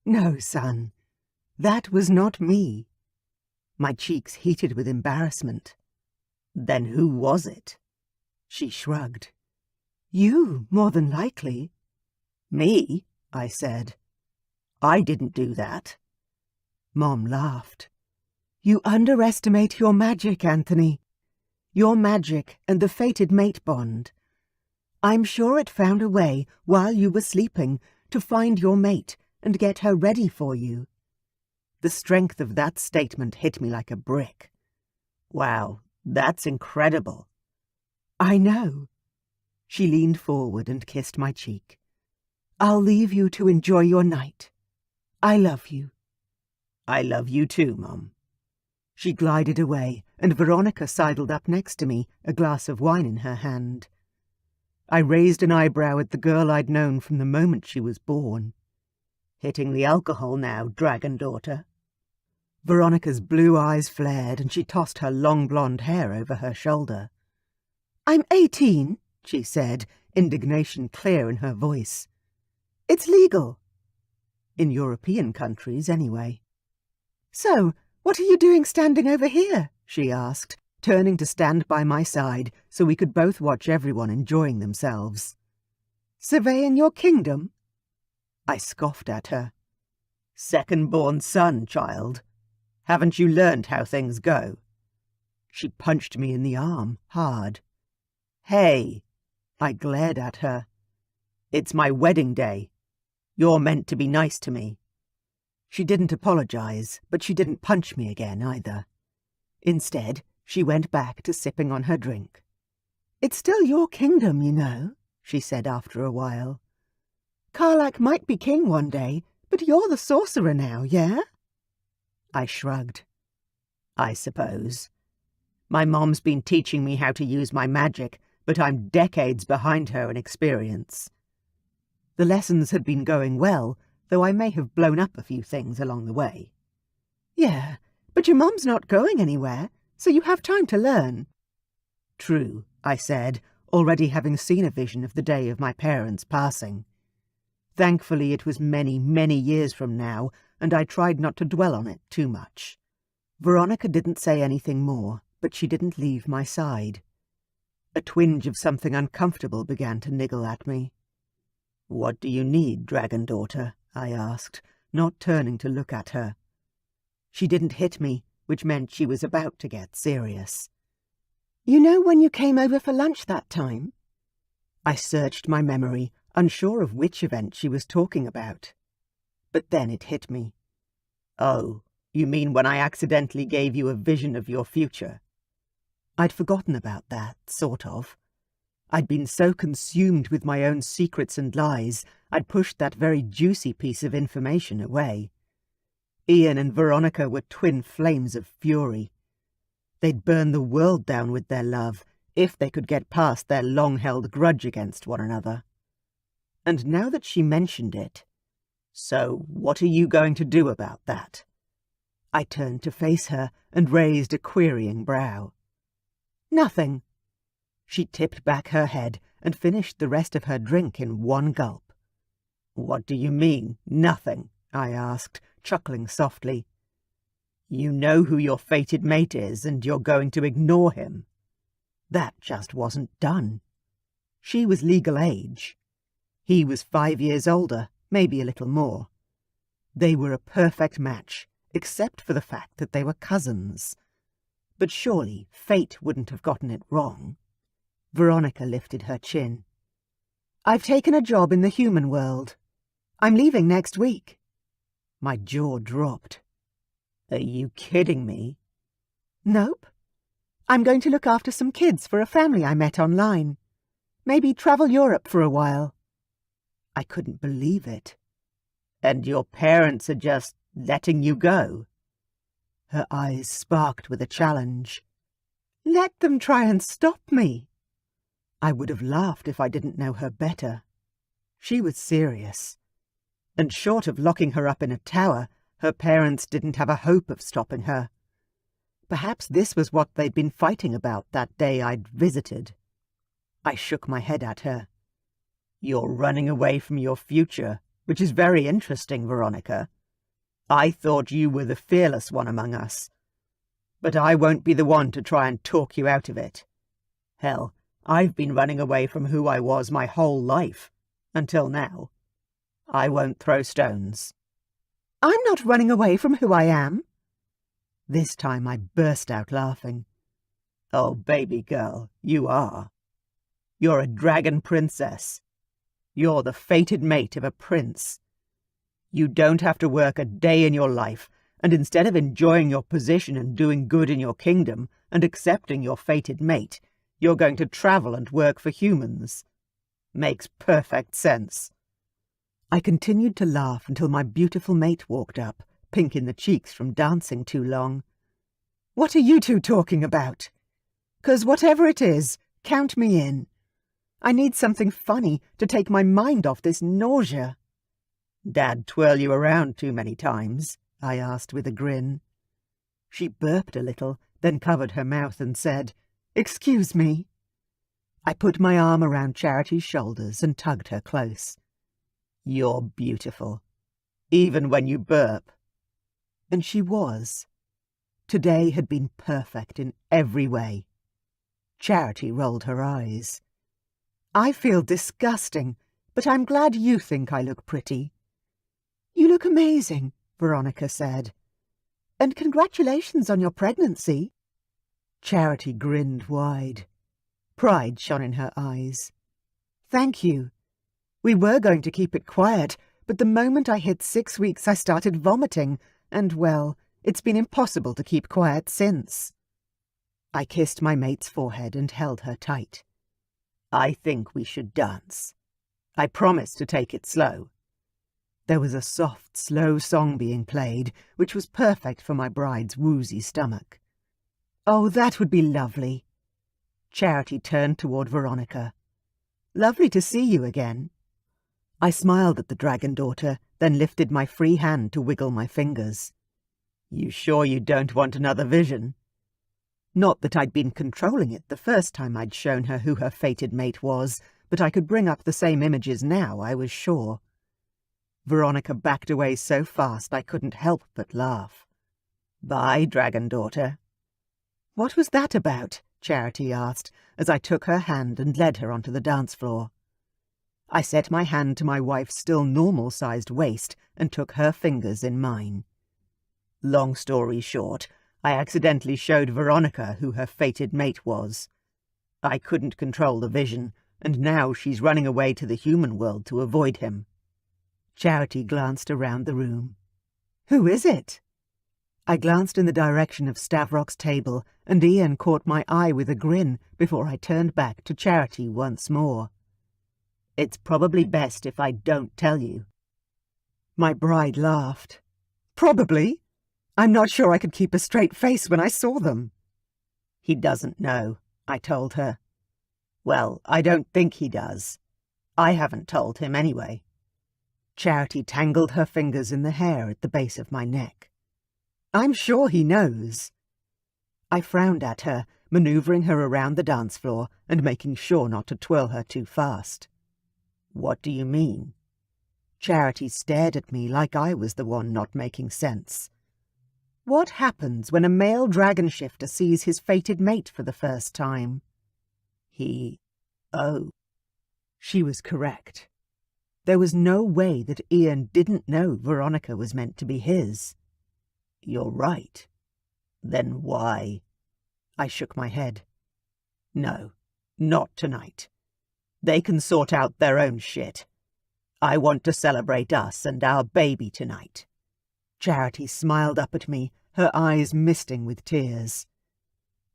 No, son. That was not me." My cheeks heated with embarrassment. "Then who was it?" She shrugged. "You, more than likely." "Me?" I said. "I didn't do that." Mom laughed. "You underestimate your magic, Anthony. Your magic and the fated mate bond. I'm sure it found a way, while you were sleeping, to find your mate and get her ready for you." The strength of that statement hit me like a brick. "Wow, that's incredible." "I know." She leaned forward and kissed my cheek. "I'll leave you to enjoy your night. I love you." "I love you too, Mum." She glided away, and Veronica sidled up next to me, a glass of wine in her hand. I raised an eyebrow at the girl I'd known from the moment she was born. "Hitting the alcohol now, dragon daughter?" Veronica's blue eyes flared, and she tossed her long blonde hair over her shoulder. "I'm 18, she said, indignation clear in her voice. "It's legal." In European countries, anyway. "So, what are you doing standing over here?" she asked, turning to stand by my side so we could both watch everyone enjoying themselves. "Surveying your kingdom?" I scoffed at her. "Second-born son, child. Haven't you learned how things go?" She punched me in the arm, hard. "Hey!" I glared at her. "It's my wedding day. You're meant to be nice to me." She didn't apologize, but she didn't punch me again either. Instead, she went back to sipping on her drink. "It's still your kingdom, you know," she said after a while. "Karlak might be king one day, but you're the sorcerer now, yeah?" I shrugged. "I suppose. My mom's been teaching me how to use my magic, but I'm decades behind her in experience." The lessons had been going well, though I may have blown up a few things along the way. "Yeah, but your mom's not going anywhere, so you have time to learn." "True," I said, already having seen a vision of the day of my parents' passing. Thankfully it was many, many years from now, and I tried not to dwell on it too much. Veronica didn't say anything more, but she didn't leave my side. A twinge of something uncomfortable began to niggle at me. "What do you need, dragon daughter?" I asked, not turning to look at her. She didn't hit me, which meant she was about to get serious. "You know when you came over for lunch that time?" I searched my memory, unsure of which event she was talking about. But then it hit me. "Oh, you mean when I accidentally gave you a vision of your future?" I'd forgotten about that, sort of. I'd been so consumed with my own secrets and lies, I'd pushed that very juicy piece of information away. Ian and Veronica were twin flames of fury. They'd burn the world down with their love, if they could get past their long-held grudge against one another. And now that she mentioned it, "So what are you going to do about that?" I turned to face her and raised a querying brow. "Nothing." She tipped back her head and finished the rest of her drink in one gulp. "What do you mean, nothing?" I asked, chuckling softly. "You know who your fated mate is, and you're going to ignore him." That just wasn't done. She was legal age. He was 5 years older, maybe a little more. They were a perfect match, except for the fact that they were cousins. But surely fate wouldn't have gotten it wrong. Veronica lifted her chin. "I've taken a job in the human world. I'm leaving next week." My jaw dropped. "Are you kidding me?" "Nope. I'm going to look after some kids for a family I met online. Maybe travel Europe for a while." I couldn't believe it. And your parents are just letting you go? Her eyes sparked with a challenge. Let them try and stop me. I would have laughed if I didn't know her better. She was serious. And short of locking her up in a tower, her parents didn't have a hope of stopping her. Perhaps this was what they'd been fighting about that day I'd visited. I shook my head at her. You're running away from your future, which is very interesting, Veronica. I thought you were the fearless one among us. But I won't be the one to try and talk you out of it. Hell, I've been running away from who I was my whole life, until now. I won't throw stones. I'm not running away from who I am. This time I burst out laughing. Oh, baby girl, you are. You're a dragon princess. You're the fated mate of a prince. You don't have to work a day in your life, and instead of enjoying your position and doing good in your kingdom and accepting your fated mate, you're going to travel and work for humans. Makes perfect sense. I continued to laugh until my beautiful mate walked up, pink in the cheeks from dancing too long. What are you two talking about? 'Cause whatever it is, count me in. I need something funny to take my mind off this nausea. Dad twirl you around too many times? I asked with a grin. She burped a little, then covered her mouth and said, Excuse me. I put my arm around Charity's shoulders and tugged her close. You're beautiful, even when you burp. And she was. Today had been perfect in every way. Charity rolled her eyes. I feel disgusting, but I'm glad you think I look pretty. You look amazing, Veronica said. And congratulations on your pregnancy. Charity grinned wide. Pride shone in her eyes. Thank you. We were going to keep it quiet, but the moment I hit 6 weeks I started vomiting, and, well, it's been impossible to keep quiet since. I kissed my mate's forehead and held her tight. I think we should dance. I promise to take it slow. There was a soft, slow song being played, which was perfect for my bride's woozy stomach. Oh, that would be lovely. Charity turned toward Veronica. Lovely to see you again. I smiled at the dragon daughter, then lifted my free hand to wiggle my fingers. You sure you don't want another vision? Not that I'd been controlling it the first time I'd shown her who her fated mate was, but I could bring up the same images now, I was sure. Veronica backed away so fast I couldn't help but laugh. Bye, dragon daughter. What was that about? Charity asked, as I took her hand and led her onto the dance floor. I set my hand to my wife's still normal-sized waist and took her fingers in mine. Long story short, I accidentally showed Veronica who her fated mate was. I couldn't control the vision, and now she's running away to the human world to avoid him. Charity glanced around the room. Who is it? I glanced in the direction of Stavrock's table, and Ian caught my eye with a grin before I turned back to Charity once more. It's probably best if I don't tell you. My bride laughed. Probably. I'm not sure I could keep a straight face when I saw them. He doesn't know, I told her. Well, I don't think he does. I haven't told him anyway. Charity tangled her fingers in the hair at the base of my neck. I'm sure he knows. I frowned at her, manoeuvring her around the dance floor and making sure not to twirl her too fast. What do you mean? Charity stared at me like I was the one not making sense. What happens when a male dragon shifter sees his fated mate for the first time? Oh. She was correct. There was no way that Ian didn't know Veronica was meant to be his. You're right. Then why? I shook my head. No, not tonight. They can sort out their own shit. I want to celebrate us and our baby tonight. Charity smiled up at me, her eyes misting with tears.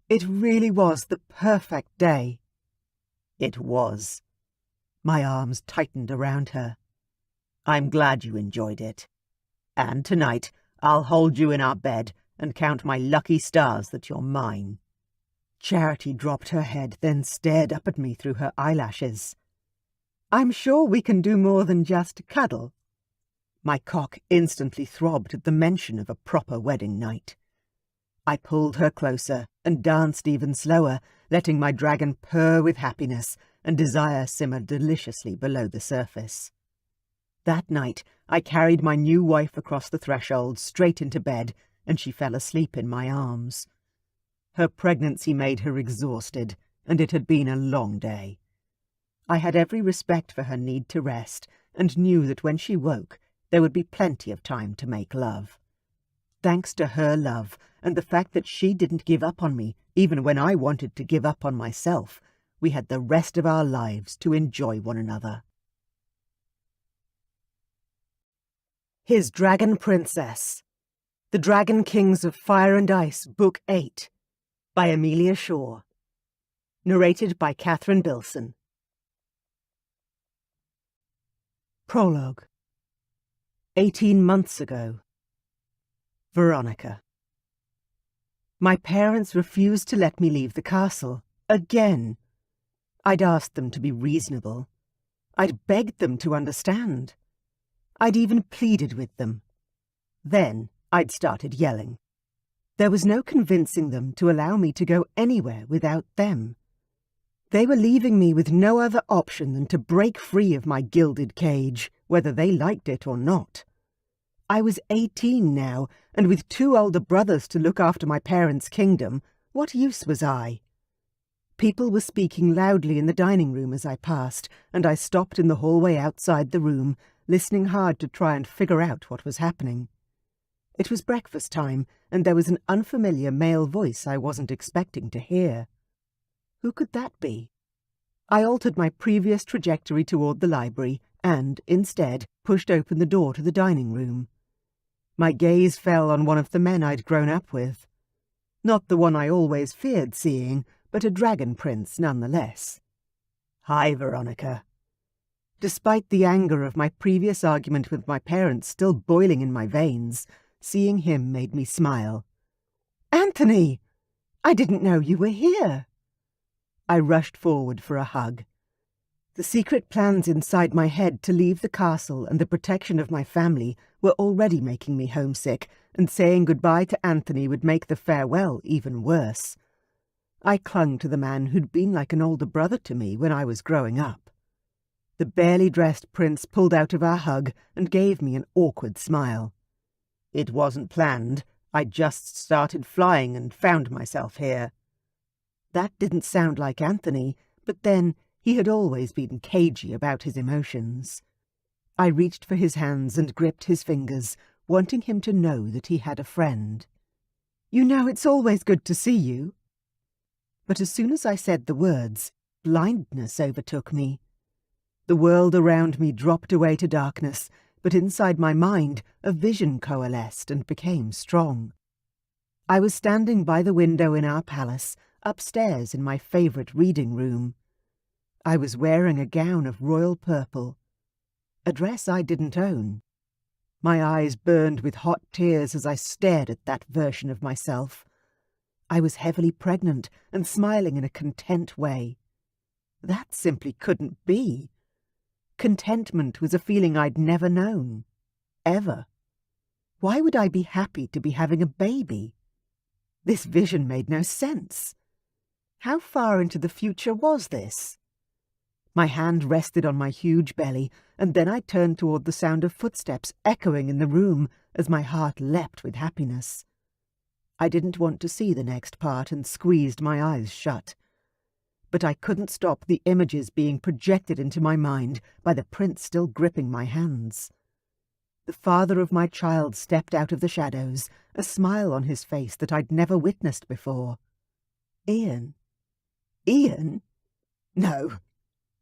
It really was the perfect day. It was. My arms tightened around her. I'm glad you enjoyed it. And tonight, I'll hold you in our bed and count my lucky stars that you're mine." Charity dropped her head, then stared up at me through her eyelashes. "I'm sure we can do more than just cuddle." My cock instantly throbbed at the mention of a proper wedding night. I pulled her closer and danced even slower, letting my dragon purr with happiness and desire simmer deliciously below the surface. That night, I carried my new wife across the threshold straight into bed, and she fell asleep in my arms. Her pregnancy made her exhausted, and it had been a long day. I had every respect for her need to rest, and knew that when she woke, there would be plenty of time to make love. Thanks to her love, and the fact that she didn't give up on me, even when I wanted to give up on myself, we had the rest of our lives to enjoy one another. His Dragon Princess, The Dragon Kings of Fire and Ice, Book 8, by Amelia Shaw. Narrated by Catherine Bilson. Prologue. 18 months ago. Veronica. My parents refused to let me leave the castle. Again. I'd asked them to be reasonable. I'd begged them to understand. I'd even pleaded with them. Then I'd started yelling. There was no convincing them to allow me to go anywhere without them. They were leaving me with no other option than to break free of my gilded cage, whether they liked it or not. I was 18 now, and with 2 older brothers to look after my parents' kingdom, what use was I? People were speaking loudly in the dining room as I passed, and I stopped in the hallway outside the room, listening hard to try and figure out what was happening. It was breakfast time, and there was an unfamiliar male voice I wasn't expecting to hear. Who could that be? I altered my previous trajectory toward the library and, instead, pushed open the door to the dining room. My gaze fell on one of the men I'd grown up with. Not the one I always feared seeing, but a dragon prince nonetheless. "Hi, Veronica." Despite the anger of my previous argument with my parents still boiling in my veins, seeing him made me smile. "Anthony! I didn't know you were here." I rushed forward for a hug. The secret plans inside my head to leave the castle and the protection of my family were already making me homesick, and saying goodbye to Anthony would make the farewell even worse. I clung to the man who'd been like an older brother to me when I was growing up. The barely dressed prince pulled out of our hug and gave me an awkward smile. "It wasn't planned. I just started flying and found myself here." That didn't sound like Anthony, but then he had always been cagey about his emotions. I reached for his hands and gripped his fingers, wanting him to know that he had a friend. "You know, it's always good to see you." But as soon as I said the words, blindness overtook me. The world around me dropped away to darkness, but inside my mind a vision coalesced and became strong. I was standing by the window in our palace, upstairs in my favourite reading room. I was wearing a gown of royal purple, a dress I didn't own. My eyes burned with hot tears as I stared at that version of myself. I was heavily pregnant and smiling in a content way. That simply couldn't be. Contentment was a feeling I'd never known. Ever. Why would I be happy to be having a baby? This vision made no sense. How far into the future was this? My hand rested on my huge belly, and then I turned toward the sound of footsteps echoing in the room as my heart leapt with happiness. I didn't want to see the next part and squeezed my eyes shut. But I couldn't stop the images being projected into my mind by the prince still gripping my hands. The father of my child stepped out of the shadows, a smile on his face that I'd never witnessed before. Ian? Ian? No,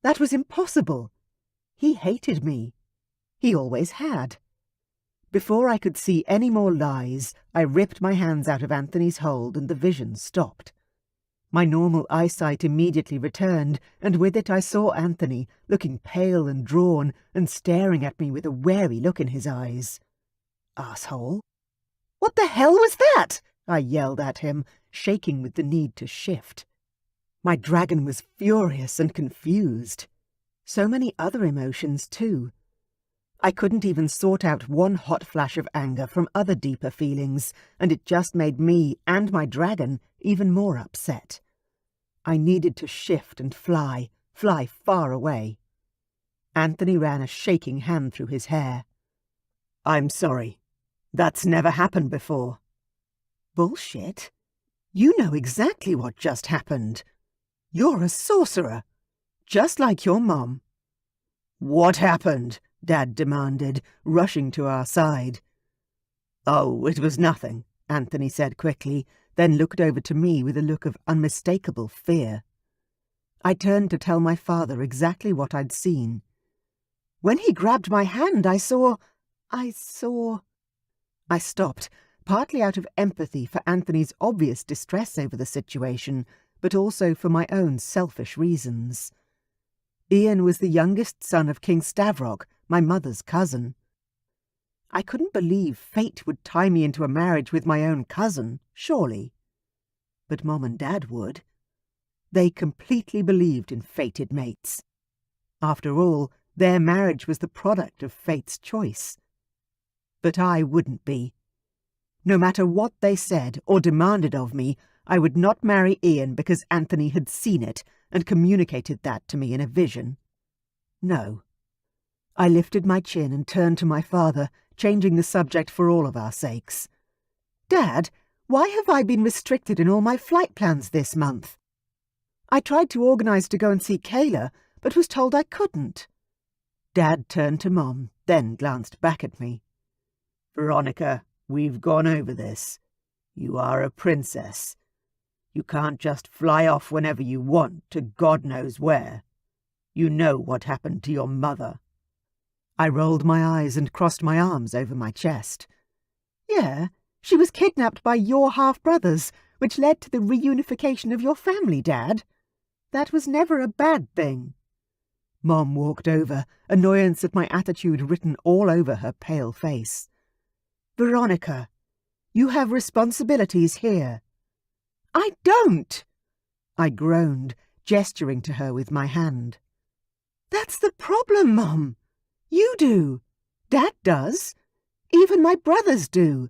that was impossible. He hated me. He always had. Before I could see any more lies, I ripped my hands out of Anthony's hold and the vision stopped. My normal eyesight immediately returned, and with it I saw Anthony, looking pale and drawn, and staring at me with a wary look in his eyes. "Asshole! What the hell was that?" I yelled at him, shaking with the need to shift. My dragon was furious and confused. So many other emotions, too. I couldn't even sort out one hot flash of anger from other deeper feelings, and it just made me and my dragon even more upset. I needed to shift and fly far away. Anthony ran a shaking hand through his hair. "I'm sorry. That's never happened before." "Bullshit. You know exactly what just happened. You're a sorcerer, just like your mom." "What happened?" Dad demanded, rushing to our side. "Oh, it was nothing," Anthony said quickly, then looked over to me with a look of unmistakable fear. I turned to tell my father exactly what I'd seen. When he grabbed my hand, I stopped, partly out of empathy for Anthony's obvious distress over the situation, but also for my own selfish reasons. Ian was the youngest son of King Stavrock, my mother's cousin. I couldn't believe fate would tie me into a marriage with my own cousin, surely. But Mom and Dad would. They completely believed in fated mates. After all, their marriage was the product of fate's choice. But I wouldn't be. No matter what they said or demanded of me, I would not marry Ian because Anthony had seen it and communicated that to me in a vision. No. I lifted my chin and turned to my father, changing the subject for all of our sakes. "Dad, why have I been restricted in all my flight plans this month? I tried to organise to go and see Kayla, but was told I couldn't." Dad turned to Mom, then glanced back at me. "Veronica, we've gone over this. You are a princess. You can't just fly off whenever you want to God knows where. You know what happened to your mother." I rolled my eyes and crossed my arms over my chest. "Yeah, she was kidnapped by your half-brothers, which led to the reunification of your family, Dad. That was never a bad thing." Mom walked over, annoyance at my attitude written all over her pale face. "Veronica, you have responsibilities here." "I don't!" I groaned, gesturing to her with my hand. "That's the problem, Mom. You do. Dad does. Even my brothers do.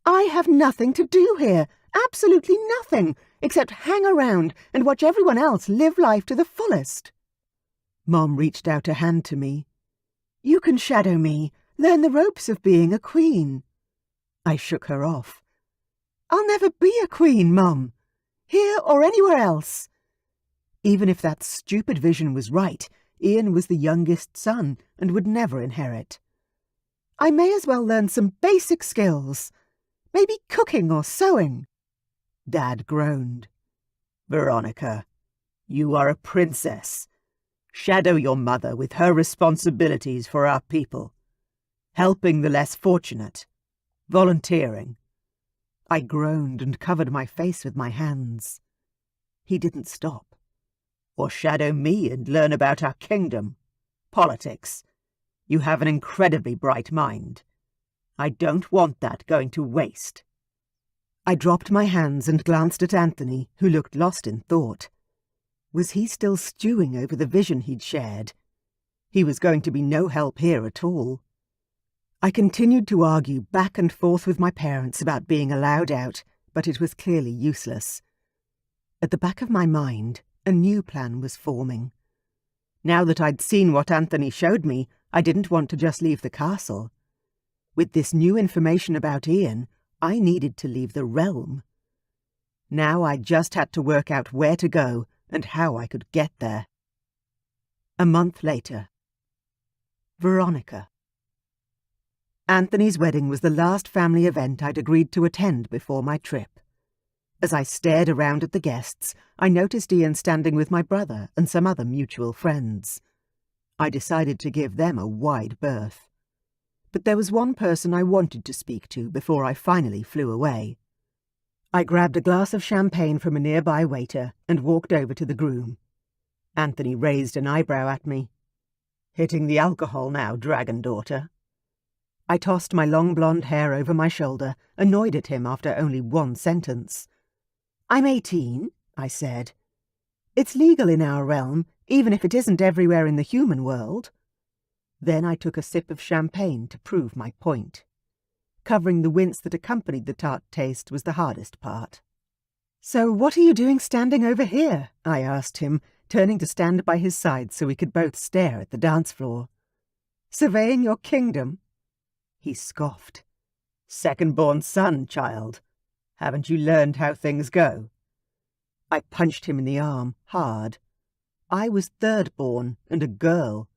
I have nothing to do here, absolutely nothing, except hang around and watch everyone else live life to the fullest." Mom reached out a hand to me. "You can shadow me, learn the ropes of being a queen." I shook her off. "I'll never be a queen, Mum, here or anywhere else." Even if that stupid vision was right, Ian was the youngest son and would never inherit. "I may as well learn some basic skills. Maybe cooking or sewing." Dad groaned. "Veronica, you are a princess. Shadow your mother with her responsibilities for our people. Helping the less fortunate. Volunteering." I groaned and covered my face with my hands. He didn't stop. "Or shadow me and learn about our kingdom. Politics. You have an incredibly bright mind. I don't want that going to waste." I dropped my hands and glanced at Anthony, who looked lost in thought. Was he still stewing over the vision he'd shared? He was going to be no help here at all. I continued to argue back and forth with my parents about being allowed out, but it was clearly useless. At the back of my mind, a new plan was forming. Now that I'd seen what Anthony showed me, I didn't want to just leave the castle. With this new information about Ian, I needed to leave the realm. Now I just had to work out where to go and how I could get there. A month later. Veronica. Anthony's wedding was the last family event I'd agreed to attend before my trip. As I stared around at the guests, I noticed Ian standing with my brother and some other mutual friends. I decided to give them a wide berth. But there was one person I wanted to speak to before I finally flew away. I grabbed a glass of champagne from a nearby waiter and walked over to the groom. Anthony raised an eyebrow at me. "Hitting the alcohol now, dragon daughter?" I tossed my long blonde hair over my shoulder, annoyed at him after only one sentence. "I'm 18, I said. "It's legal in our realm, even if it isn't everywhere in the human world." Then I took a sip of champagne to prove my point. Covering the wince that accompanied the tart taste was the hardest part. "So what are you doing standing over here?" I asked him, turning to stand by his side so we could both stare at the dance floor. "Surveying your kingdom?" He scoffed. "Second-born son, child. Haven't you learned how things go?" I punched him in the arm, hard. I was third-born and a girl.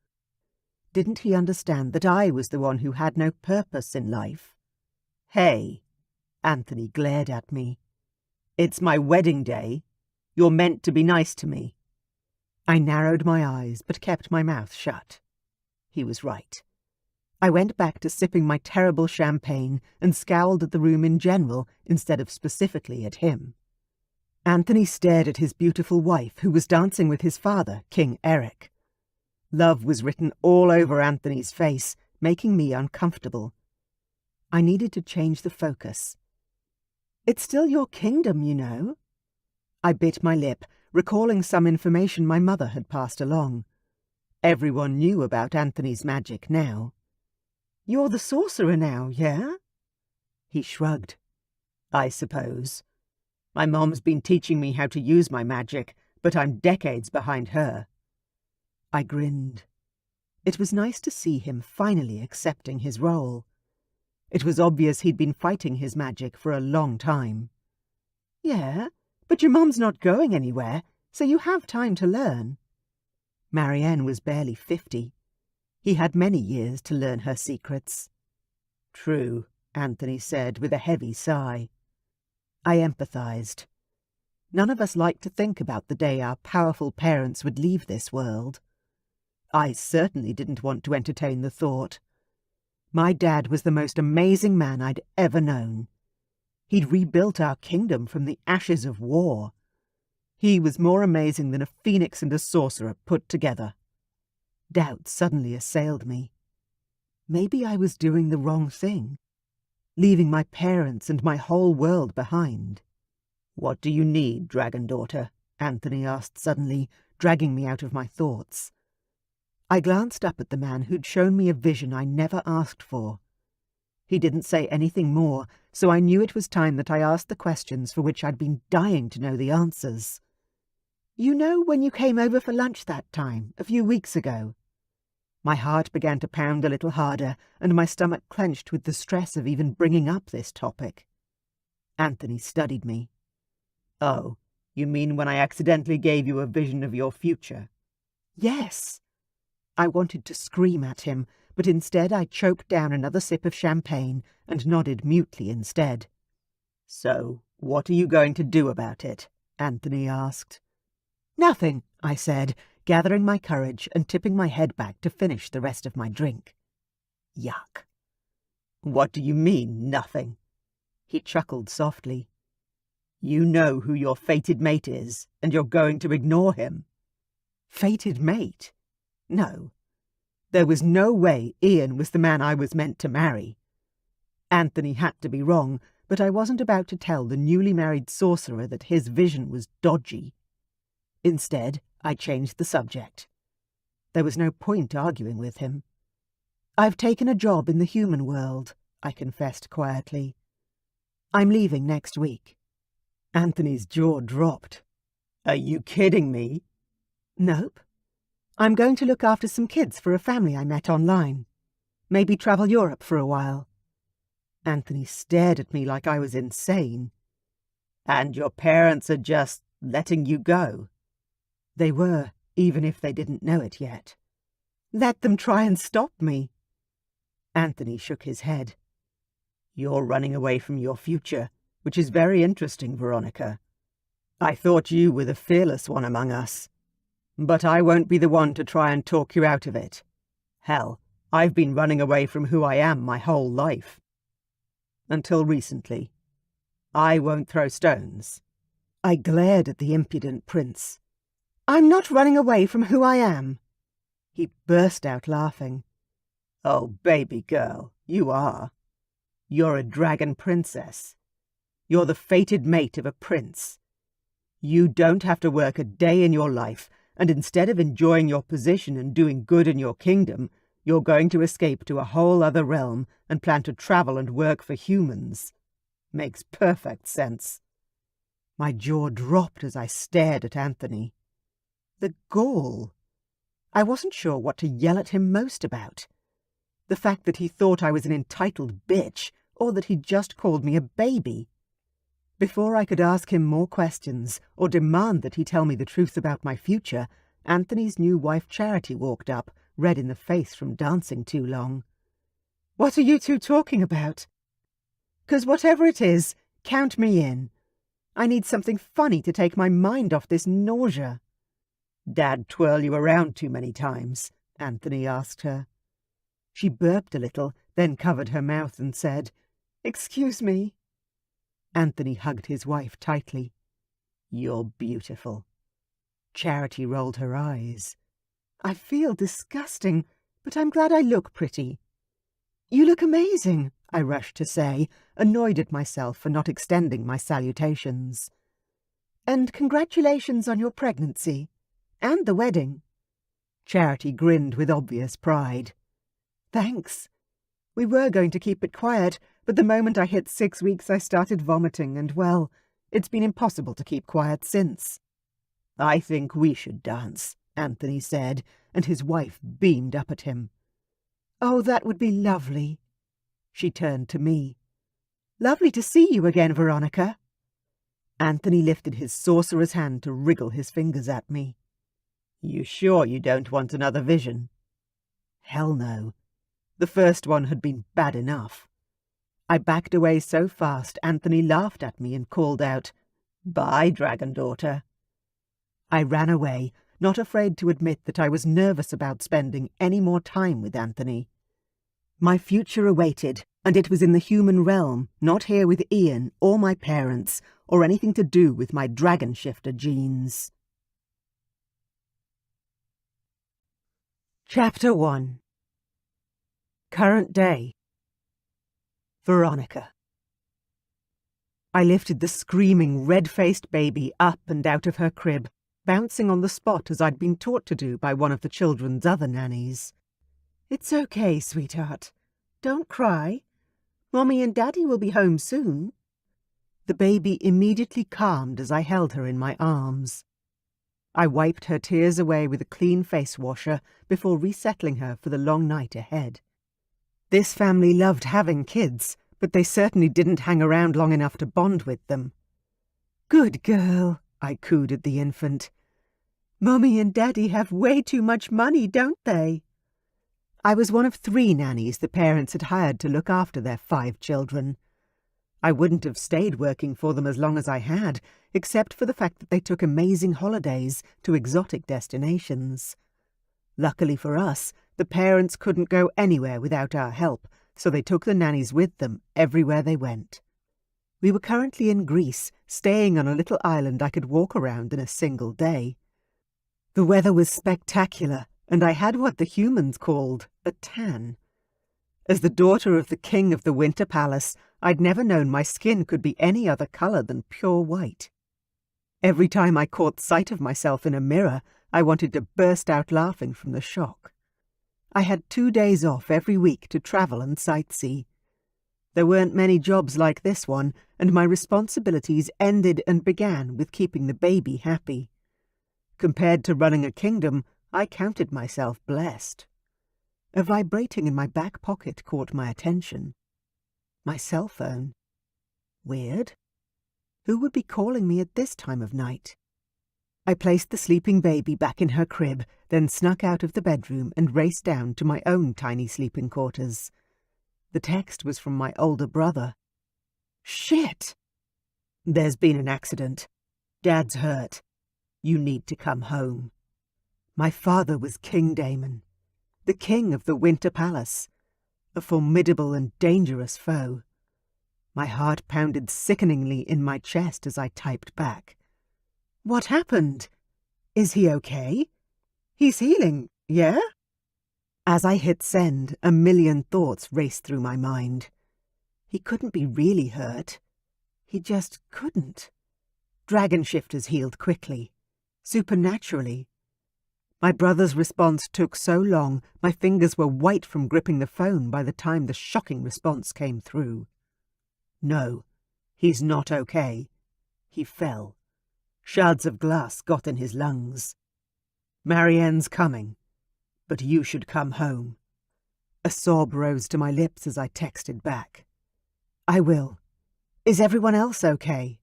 Didn't he understand that I was the one who had no purpose in life? "Hey," Anthony glared at me. "It's my wedding day. You're meant to be nice to me." I narrowed my eyes but kept my mouth shut. He was right. I went back to sipping my terrible champagne and scowled at the room in general instead of specifically at him. Anthony stared at his beautiful wife, who was dancing with his father, King Eric. Love was written all over Anthony's face, making me uncomfortable. I needed to change the focus. "It's still your kingdom, you know." I bit my lip, recalling some information my mother had passed along. Everyone knew about Anthony's magic now. "You're the sorcerer now, yeah?" He shrugged. "I suppose. My mom's been teaching me how to use my magic, but I'm decades behind her." I grinned. It was nice to see him finally accepting his role. It was obvious he'd been fighting his magic for a long time. "Yeah, but your mum's not going anywhere, so you have time to learn." Marianne was barely 50. He had many years to learn her secrets. "True," Anthony said with a heavy sigh. I empathized. None of us liked to think about the day our powerful parents would leave this world. I certainly didn't want to entertain the thought. My dad was the most amazing man I'd ever known. He'd rebuilt our kingdom from the ashes of war. He was more amazing than a phoenix and a sorcerer put together. Doubt suddenly assailed me. Maybe I was doing the wrong thing, leaving my parents and my whole world behind. "What do you need, dragon daughter?" Anthony asked suddenly, dragging me out of my thoughts. I glanced up at the man who'd shown me a vision I never asked for. He didn't say anything more, so I knew it was time that I asked the questions for which I'd been dying to know the answers. "You know when you came over for lunch that time, a few weeks ago?" My heart began to pound a little harder, and my stomach clenched with the stress of even bringing up this topic. Anthony studied me. "Oh, you mean when I accidentally gave you a vision of your future?" "Yes." I wanted to scream at him, but instead I choked down another sip of champagne and nodded mutely instead. "So, what are you going to do about it?" Anthony asked. "Nothing," I said, gathering my courage and tipping my head back to finish the rest of my drink. Yuck. "What do you mean, nothing?" He chuckled softly. "You know who your fated mate is, and you're going to ignore him." Fated mate? No. There was no way Ian was the man I was meant to marry. Anthony had to be wrong, but I wasn't about to tell the newly married sorcerer that his vision was dodgy. Instead, I changed the subject. There was no point arguing with him. "I've taken a job in the human world," I confessed quietly. "I'm leaving next week." Anthony's jaw dropped. "Are you kidding me?" "Nope. I'm going to look after some kids for a family I met online. Maybe travel Europe for a while." Anthony stared at me like I was insane. "And your parents are just letting you go?" They were, even if they didn't know it yet. "Let them try and stop me." Anthony shook his head. "You're running away from your future, which is very interesting, Veronica. I thought you were the fearless one among us. But I won't be the one to try and talk you out of it. Hell, I've been running away from who I am my whole life. Until recently. I won't throw stones. I glared at the impudent prince. I'm not running away from who I am. He burst out laughing. Oh, baby girl, you are. You're a dragon princess. You're the fated mate of a prince. You don't have to work a day in your life, and instead of enjoying your position and doing good in your kingdom, you're going to escape to a whole other realm and plan to travel and work for humans. Makes perfect sense. My jaw dropped as I stared at Anthony. The gall! I wasn't sure what to yell at him most about. The fact that he thought I was an entitled bitch, or that he'd just called me a baby. Before I could ask him more questions, or demand that he tell me the truth about my future, Anthony's new wife Charity walked up, red in the face from dancing too long. What are you two talking about? 'Cause whatever it is, count me in. I need something funny to take my mind off this nausea. Dad twirl you around too many times? Anthony asked her. She burped a little, then covered her mouth and said, "Excuse me." Anthony hugged his wife tightly. You're beautiful. Charity rolled her eyes. I feel disgusting, but I'm glad I look pretty. You look amazing, I rushed to say, annoyed at myself for not extending my salutations. And congratulations on your pregnancy. And the wedding. Charity grinned with obvious pride. Thanks. We were going to keep it quiet, but the moment I hit 6 weeks I started vomiting and, well, it's been impossible to keep quiet since. I think we should dance, Anthony said, and his wife beamed up at him. Oh, that would be lovely. She turned to me. Lovely to see you again, Veronica. Anthony lifted his sorcerer's hand to wriggle his fingers at me. You sure you don't want another vision? Hell no. The first one had been bad enough. I backed away so fast Anthony laughed at me and called out, "Bye, dragon daughter." I ran away, not afraid to admit that I was nervous about spending any more time with Anthony. My future awaited, and it was in the human realm, not here with Ian or my parents, or anything to do with my dragon shifter genes. Chapter 1. Current day. Veronica. I lifted the screaming, red-faced baby up and out of her crib, bouncing on the spot as I'd been taught to do by one of the children's other nannies. It's okay, sweetheart. Don't cry. Mommy and Daddy will be home soon. The baby immediately calmed as I held her in my arms. I wiped her tears away with a clean face washer before resettling her for the long night ahead. This family loved having kids, but they certainly didn't hang around long enough to bond with them. Good girl, I cooed at the infant. Mommy and Daddy have way too much money, don't they? I was one of 3 nannies the parents had hired to look after their 5 children. I wouldn't have stayed working for them as long as I had, except for the fact that they took amazing holidays to exotic destinations. Luckily for us, the parents couldn't go anywhere without our help, so they took the nannies with them everywhere they went. We were currently in Greece, staying on a little island I could walk around in a single day. The weather was spectacular, and I had what the humans called a tan. As the daughter of the king of the Winter Palace, I'd never known my skin could be any other colour than pure white. Every time I caught sight of myself in a mirror, I wanted to burst out laughing from the shock. I had 2 days off every week to travel and sightsee. There weren't many jobs like this one, and my responsibilities ended and began with keeping the baby happy. Compared to running a kingdom, I counted myself blessed. A vibrating in my back pocket caught my attention. My cell phone. Weird. Who would be calling me at this time of night? I placed the sleeping baby back in her crib, then snuck out of the bedroom and raced down to my own tiny sleeping quarters. The text was from my older brother. Shit! There's been an accident. Dad's hurt. You need to come home. My father was King Damon, the king of the Winter Palace, a formidable and dangerous foe. My heart pounded sickeningly in my chest as I typed back. What happened? Is he okay? He's healing, yeah? As I hit send, a million thoughts raced through my mind. He couldn't be really hurt. He just couldn't. Dragon shifters healed quickly, supernaturally. My brother's response took so long, my fingers were white from gripping the phone by the time the shocking response came through. No, he's not okay. He fell. Shards of glass got in his lungs. Marianne's coming, but you should come home. A sob rose to my lips as I texted back. I will. Is everyone else okay?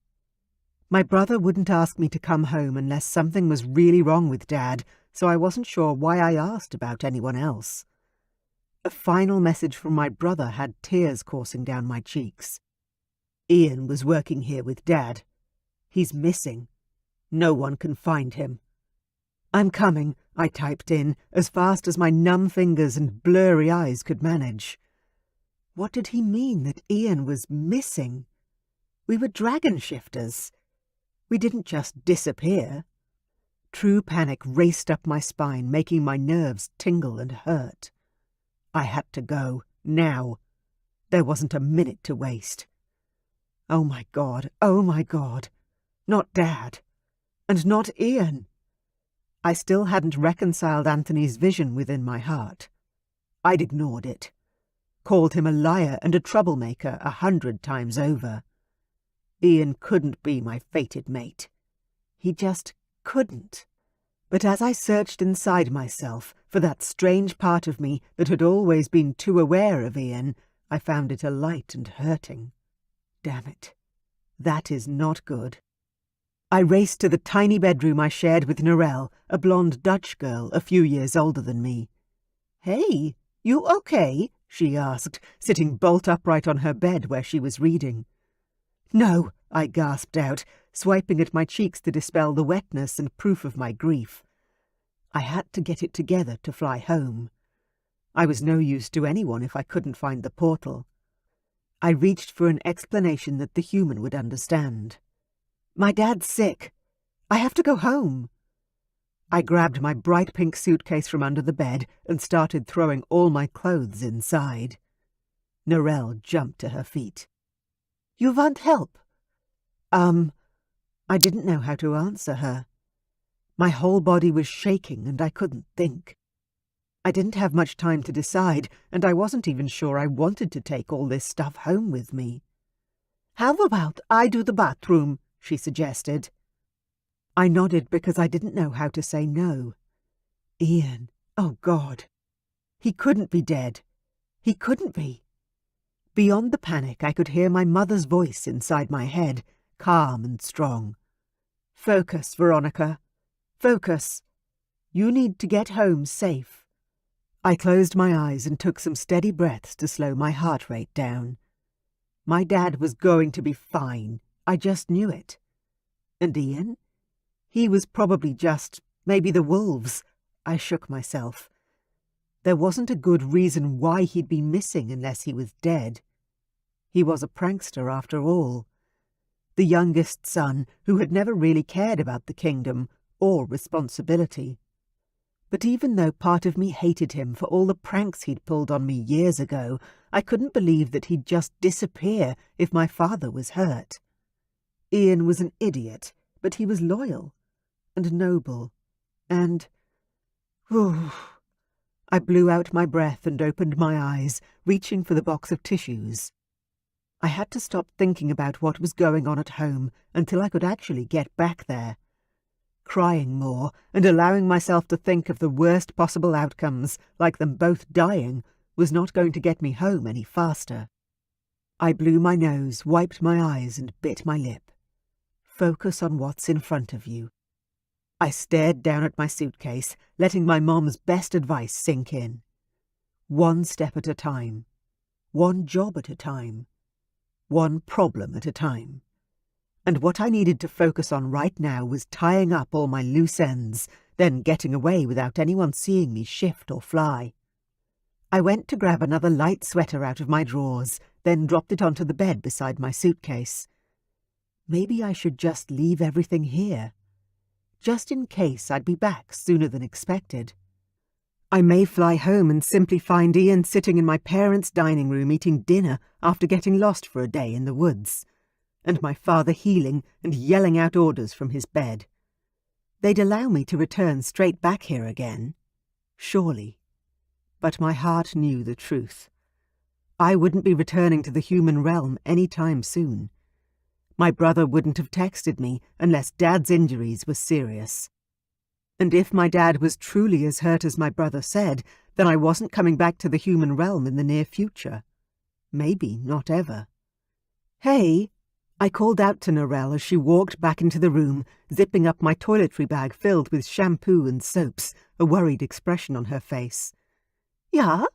My brother wouldn't ask me to come home unless something was really wrong with Dad, so I wasn't sure why I asked about anyone else. A final message from my brother had tears coursing down my cheeks. Ian was working here with Dad. He's missing. No one can find him. I'm coming, I typed in, as fast as my numb fingers and blurry eyes could manage. What did he mean that Ian was missing? We were dragon shifters. We didn't just disappear. True panic raced up my spine, making my nerves tingle and hurt. I had to go, now. There wasn't a minute to waste. Oh my God, oh my God. Not Dad. And not Ian. I still hadn't reconciled Anthony's vision within my heart. I'd ignored it. Called him a liar and a troublemaker 100 times over. Ian couldn't be my fated mate. He just couldn't. But as I searched inside myself for that strange part of me that had always been too aware of Ian, I found it alight and hurting. Damn it. That is not good. I raced to the tiny bedroom I shared with Narelle, a blonde Dutch girl a few years older than me. Hey, you okay? She asked, sitting bolt upright on her bed where she was reading. No, I gasped out, swiping at my cheeks to dispel the wetness and proof of my grief. I had to get it together to fly home. I was no use to anyone if I couldn't find the portal. I reached for an explanation that the human would understand. My dad's sick. I have to go home. I grabbed my bright pink suitcase from under the bed and started throwing all my clothes inside. Narelle jumped to her feet. You want help? I didn't know how to answer her. My whole body was shaking and I couldn't think. I didn't have much time to decide, and I wasn't even sure I wanted to take all this stuff home with me. How about I do the bathroom? She suggested. I nodded because I didn't know how to say no. Ian, oh God. He couldn't be dead. He couldn't be. Beyond the panic, I could hear my mother's voice inside my head, calm and strong. Focus, Veronica. Focus. You need to get home safe. I closed my eyes and took some steady breaths to slow my heart rate down. My dad was going to be fine. I just knew it. And Ian? He was probably just, maybe the wolves. I shook myself. There wasn't a good reason why he'd be missing unless he was dead. He was a prankster after all. The youngest son who had never really cared about the kingdom or responsibility. But even though part of me hated him for all the pranks he'd pulled on me years ago, I couldn't believe that he'd just disappear if my father was hurt. Ian was an idiot, but he was loyal and noble and... Whew. I blew out my breath and opened my eyes, reaching for the box of tissues. I had to stop thinking about what was going on at home until I could actually get back there. Crying more and allowing myself to think of the worst possible outcomes, like them both dying, was not going to get me home any faster. I blew my nose, wiped my eyes, and bit my lip. Focus on what's in front of you. I stared down at my suitcase, letting my mom's best advice sink in. One step at a time. One job at a time. One problem at a time. And what I needed to focus on right now was tying up all my loose ends, then getting away without anyone seeing me shift or fly. I went to grab another light sweater out of my drawers, then dropped it onto the bed beside my suitcase. Maybe I should just leave everything here, just in case I'd be back sooner than expected. I may fly home and simply find Ian sitting in my parents' dining room eating dinner after getting lost for a day in the woods, and my father healing and yelling out orders from his bed. They'd allow me to return straight back here again, surely. But my heart knew the truth. I wouldn't be returning to the human realm any time soon. My brother wouldn't have texted me unless Dad's injuries were serious. And if my dad was truly as hurt as my brother said, then I wasn't coming back to the human realm in the near future. Maybe not ever. "Hey!" I called out to Narelle as she walked back into the room, zipping up my toiletry bag filled with shampoo and soaps, a worried expression on her face. "Yeah?"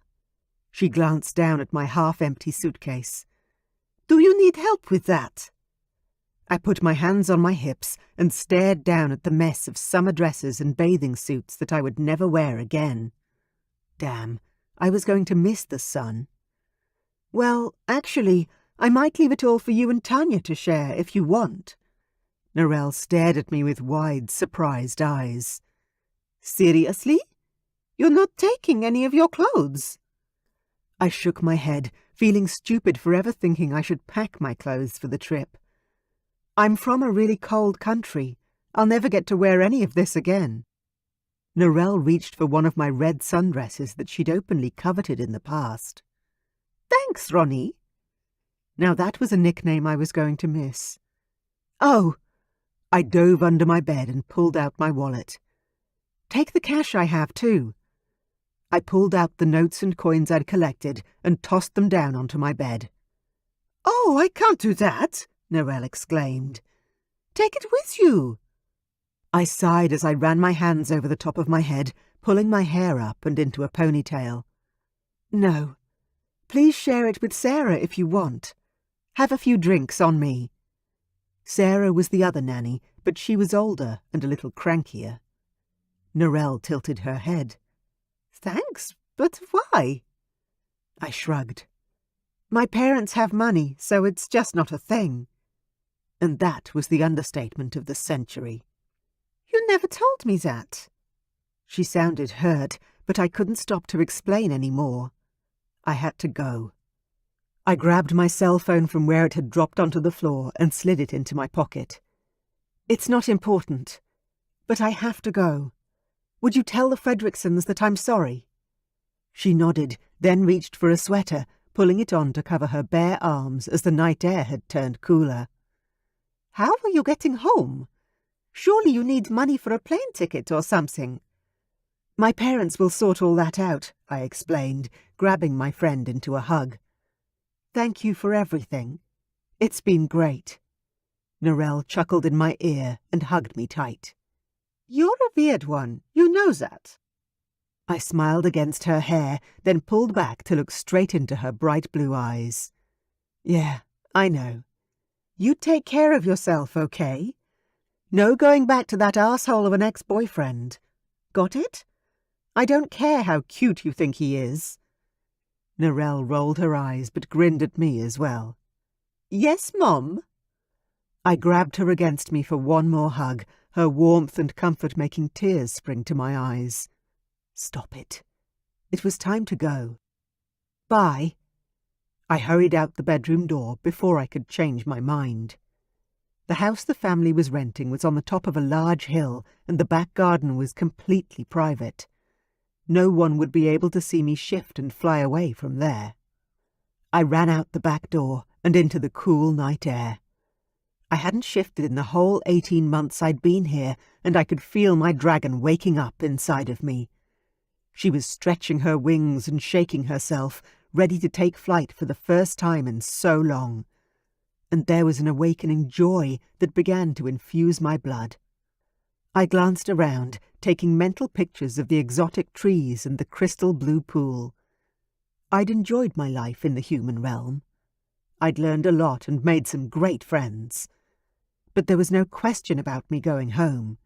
She glanced down at my half-empty suitcase. "Do you need help with that?" I put my hands on my hips and stared down at the mess of summer dresses and bathing suits that I would never wear again. Damn, I was going to miss the sun. "Well, actually, I might leave it all for you and Tanya to share if you want." Narelle stared at me with wide, surprised eyes. "Seriously? You're not taking any of your clothes?" I shook my head, feeling stupid for ever thinking I should pack my clothes for the trip. "I'm from a really cold country. I'll never get to wear any of this again." Narelle reached for one of my red sundresses that she'd openly coveted in the past. "Thanks, Ronnie." Now that was a nickname I was going to miss. "Oh!" I dove under my bed and pulled out my wallet. "Take the cash I have, too." I pulled out the notes and coins I'd collected and tossed them down onto my bed. "Oh, I can't do that," Narelle exclaimed. "Take it with you." I sighed as I ran my hands over the top of my head, pulling my hair up and into a ponytail. "No. Please share it with Sarah if you want. Have a few drinks on me." Sarah was the other nanny, but she was older and a little crankier. Narelle tilted her head. "Thanks, but why?" I shrugged. "My parents have money, so it's just not a thing." And that was the understatement of the century. "You never told me that." She sounded hurt, but I couldn't stop to explain any more. I had to go. I grabbed my cell phone from where it had dropped onto the floor and slid it into my pocket. "It's not important, but I have to go. Would you tell the Fredricksons that I'm sorry?" She nodded, then reached for a sweater, pulling it on to cover her bare arms as the night air had turned cooler. "How are you getting home? Surely you need money for a plane ticket or something." "My parents will sort all that out," I explained, grabbing my friend into a hug. "Thank you for everything. It's been great." Narelle chuckled in my ear and hugged me tight. "You're a weird one, you know that." I smiled against her hair, then pulled back to look straight into her bright blue eyes. "Yeah, I know. You take care of yourself, okay? No going back to that arsehole of an ex-boyfriend. Got it? I don't care how cute you think he is." Narelle rolled her eyes but grinned at me as well. "Yes, Mom?" I grabbed her against me for one more hug, her warmth and comfort making tears spring to my eyes. Stop it. It was time to go. "Bye." I hurried out the bedroom door before I could change my mind. The house the family was renting was on the top of a large hill, and the back garden was completely private. No one would be able to see me shift and fly away from there. I ran out the back door and into the cool night air. I hadn't shifted in the whole 18 months I'd been here, and I could feel my dragon waking up inside of me. She was stretching her wings and shaking herself, ready to take flight for the first time in so long. And there was an awakening joy that began to infuse my blood. I glanced around, taking mental pictures of the exotic trees and the crystal blue pool. I'd enjoyed my life in the human realm. I'd learned a lot and made some great friends. But there was no question about me going home.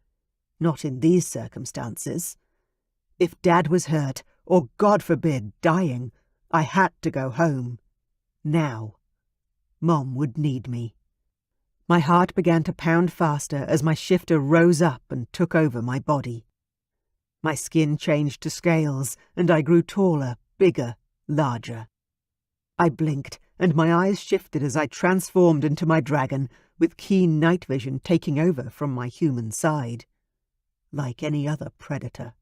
Not in these circumstances. If Dad was hurt, or, God forbid, dying, I had to go home. Now. Mom would need me. My heart began to pound faster as my shifter rose up and took over my body. My skin changed to scales, and I grew taller, bigger, larger. I blinked, and my eyes shifted as I transformed into my dragon, with keen night vision taking over from my human side. Like any other predator.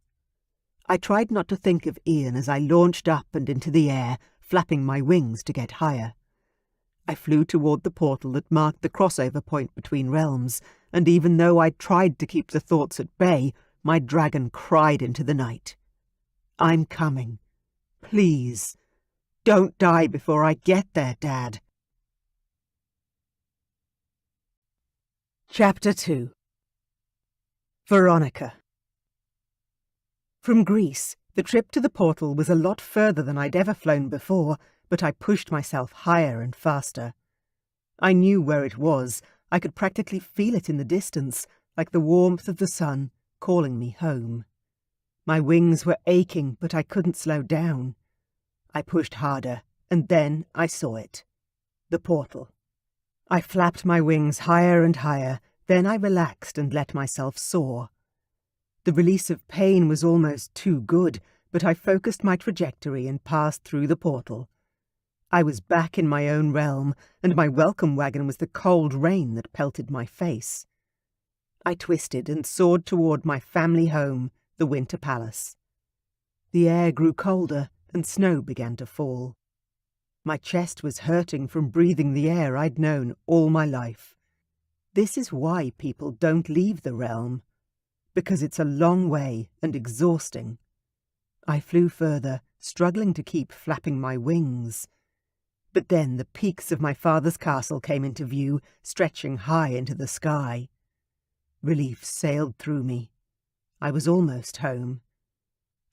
I tried not to think of Ian as I launched up and into the air, flapping my wings to get higher. I flew toward the portal that marked the crossover point between realms, and even though I tried to keep the thoughts at bay, my dragon cried into the night. I'm coming. Please. Don't die before I get there, Dad. Chapter 2. Veronica. From Greece, the trip to the portal was a lot further than I'd ever flown before, but I pushed myself higher and faster. I knew where it was. I could practically feel it in the distance, like the warmth of the sun calling me home. My wings were aching, but I couldn't slow down. I pushed harder, and then I saw it. The portal. I flapped my wings higher and higher, then I relaxed and let myself soar. The release of pain was almost too good, but I focused my trajectory and passed through the portal. I was back in my own realm, and my welcome wagon was the cold rain that pelted my face. I twisted and soared toward my family home, the Winter Palace. The air grew colder, and snow began to fall. My chest was hurting from breathing the air I'd known all my life. This is why people don't leave the realm, because it's a long way and exhausting. I flew further, struggling to keep flapping my wings. But then the peaks of my father's castle came into view, stretching high into the sky. Relief sailed through me. I was almost home.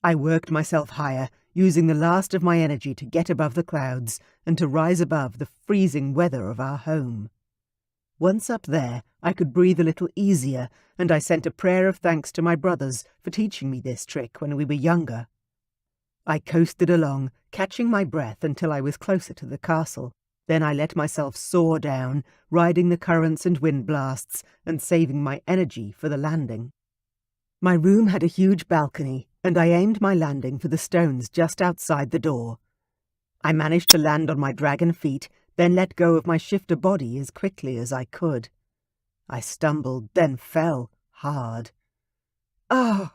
I worked myself higher, using the last of my energy to get above the clouds and to rise above the freezing weather of our home. Once up there, I could breathe a little easier, and I sent a prayer of thanks to my brothers for teaching me this trick when we were younger. I coasted along, catching my breath until I was closer to the castle. Then I let myself soar down, riding the currents and wind blasts and saving my energy for the landing. My room had a huge balcony, and I aimed my landing for the stones just outside the door. I managed to land on my dragon feet, then let go of my shifter body as quickly as I could. I stumbled, then fell, hard. Ah!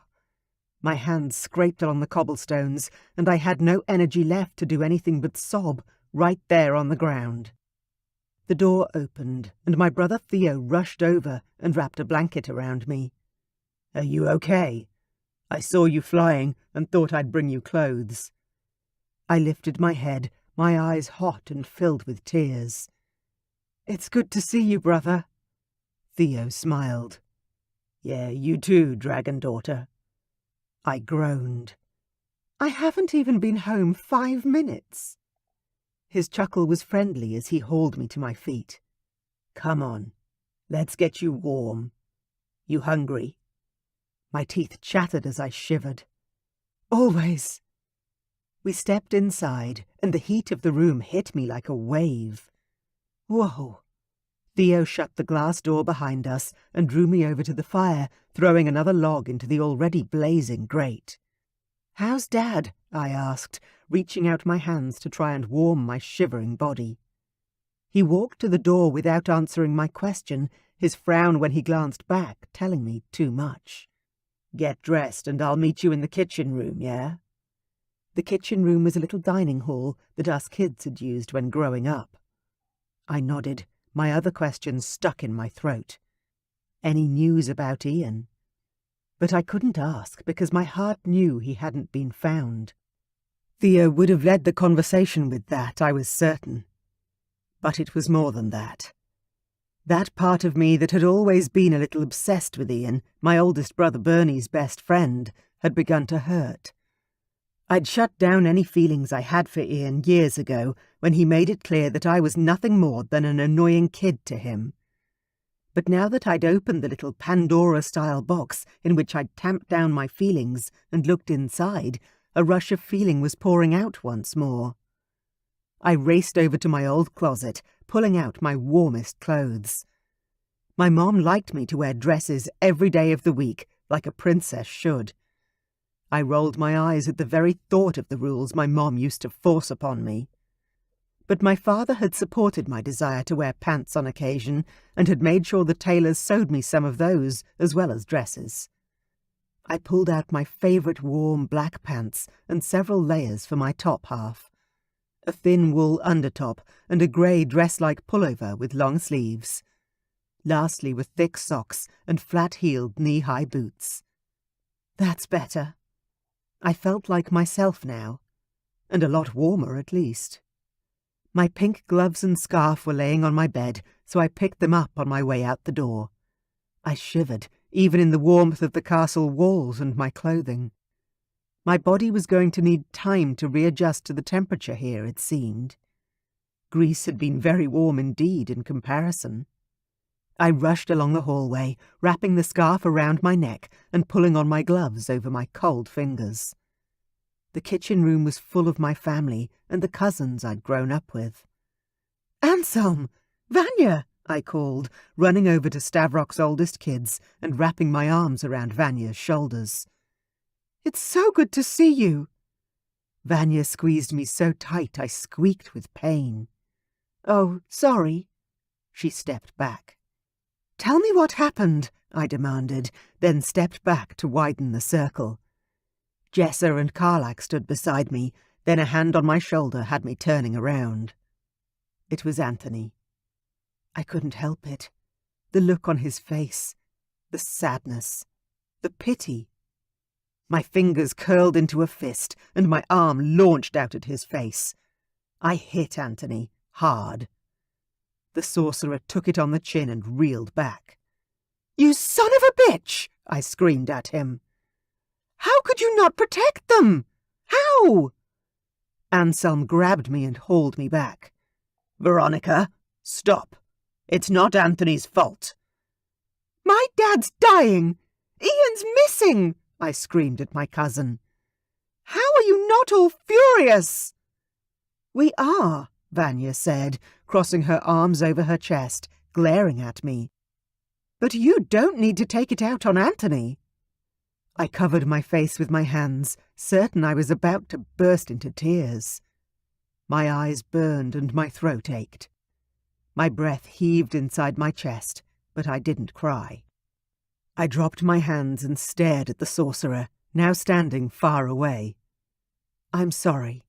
My hands scraped along the cobblestones, and I had no energy left to do anything but sob right there on the ground. The door opened, and my brother Theo rushed over and wrapped a blanket around me. "Are you okay? I saw you flying and thought I'd bring you clothes." I lifted my head, my eyes hot and filled with tears. "It's good to see you, brother." Theo smiled. "Yeah, you too, dragon daughter." I groaned. "I haven't even been home 5 minutes." His chuckle was friendly as he hauled me to my feet. "Come on, let's get you warm. You hungry?" My teeth chattered as I shivered. "Always." We stepped inside, and the heat of the room hit me like a wave. Whoa! Theo shut the glass door behind us and drew me over to the fire, throwing another log into the already blazing grate. "How's Dad?" I asked, reaching out my hands to try and warm my shivering body. He walked to the door without answering my question, his frown when he glanced back telling me too much. "Get dressed and I'll meet you in the kitchen room, yeah?" The kitchen room was a little dining hall that us kids had used when growing up. I nodded, my other questions stuck in my throat. Any news about Ian? But I couldn't ask because my heart knew he hadn't been found. Theo would have led the conversation with that, I was certain. But it was more than that. That part of me that had always been a little obsessed with Ian, my oldest brother Bernie's best friend, had begun to hurt. I'd shut down any feelings I had for Ian years ago when he made it clear that I was nothing more than an annoying kid to him. But now that I'd opened the little Pandora-style box in which I'd tamped down my feelings and looked inside, a rush of feeling was pouring out once more. I raced over to my old closet, pulling out my warmest clothes. My mom liked me to wear dresses every day of the week, like a princess should. I rolled my eyes at the very thought of the rules my mom used to force upon me. But my father had supported my desire to wear pants on occasion and had made sure the tailors sewed me some of those as well as dresses. I pulled out my favourite warm black pants and several layers for my top half. A thin wool undertop and a grey dress-like pullover with long sleeves. Lastly with thick socks and flat-heeled knee-high boots. That's better. I felt like myself now, and a lot warmer at least. My pink gloves and scarf were laying on my bed, so I picked them up on my way out the door. I shivered, even in the warmth of the castle walls and my clothing. My body was going to need time to readjust to the temperature here, it seemed. Greece had been very warm indeed in comparison. I rushed along the hallway, wrapping the scarf around my neck and pulling on my gloves over my cold fingers. The kitchen room was full of my family and the cousins I'd grown up with. "Anselm! Vanya!" I called, running over to Stavrok's oldest kids and wrapping my arms around Vanya's shoulders. "It's so good to see you!" Vanya squeezed me so tight I squeaked with pain. "Oh, sorry." She stepped back. "Tell me what happened," I demanded, then stepped back to widen the circle. Jessa and Karlak stood beside me, then a hand on my shoulder had me turning around. It was Anthony. I couldn't help it. The look on his face, the sadness, the pity. My fingers curled into a fist and my arm launched out at his face. I hit Anthony hard. The sorcerer took it on the chin and reeled back. "You son of a bitch!" I screamed at him. "How could you not protect them? How?" Anselm grabbed me and hauled me back. "Veronica, stop. It's not Anthony's fault." "My dad's dying! Ian's missing!" I screamed at my cousin. "How are you not all furious?" "We are," Vanya said, crossing her arms over her chest, glaring at me. "But you don't need to take it out on Anthony." I covered my face with my hands, certain I was about to burst into tears. My eyes burned and my throat ached. My breath heaved inside my chest, but I didn't cry. I dropped my hands and stared at the sorcerer, now standing far away. "I'm sorry."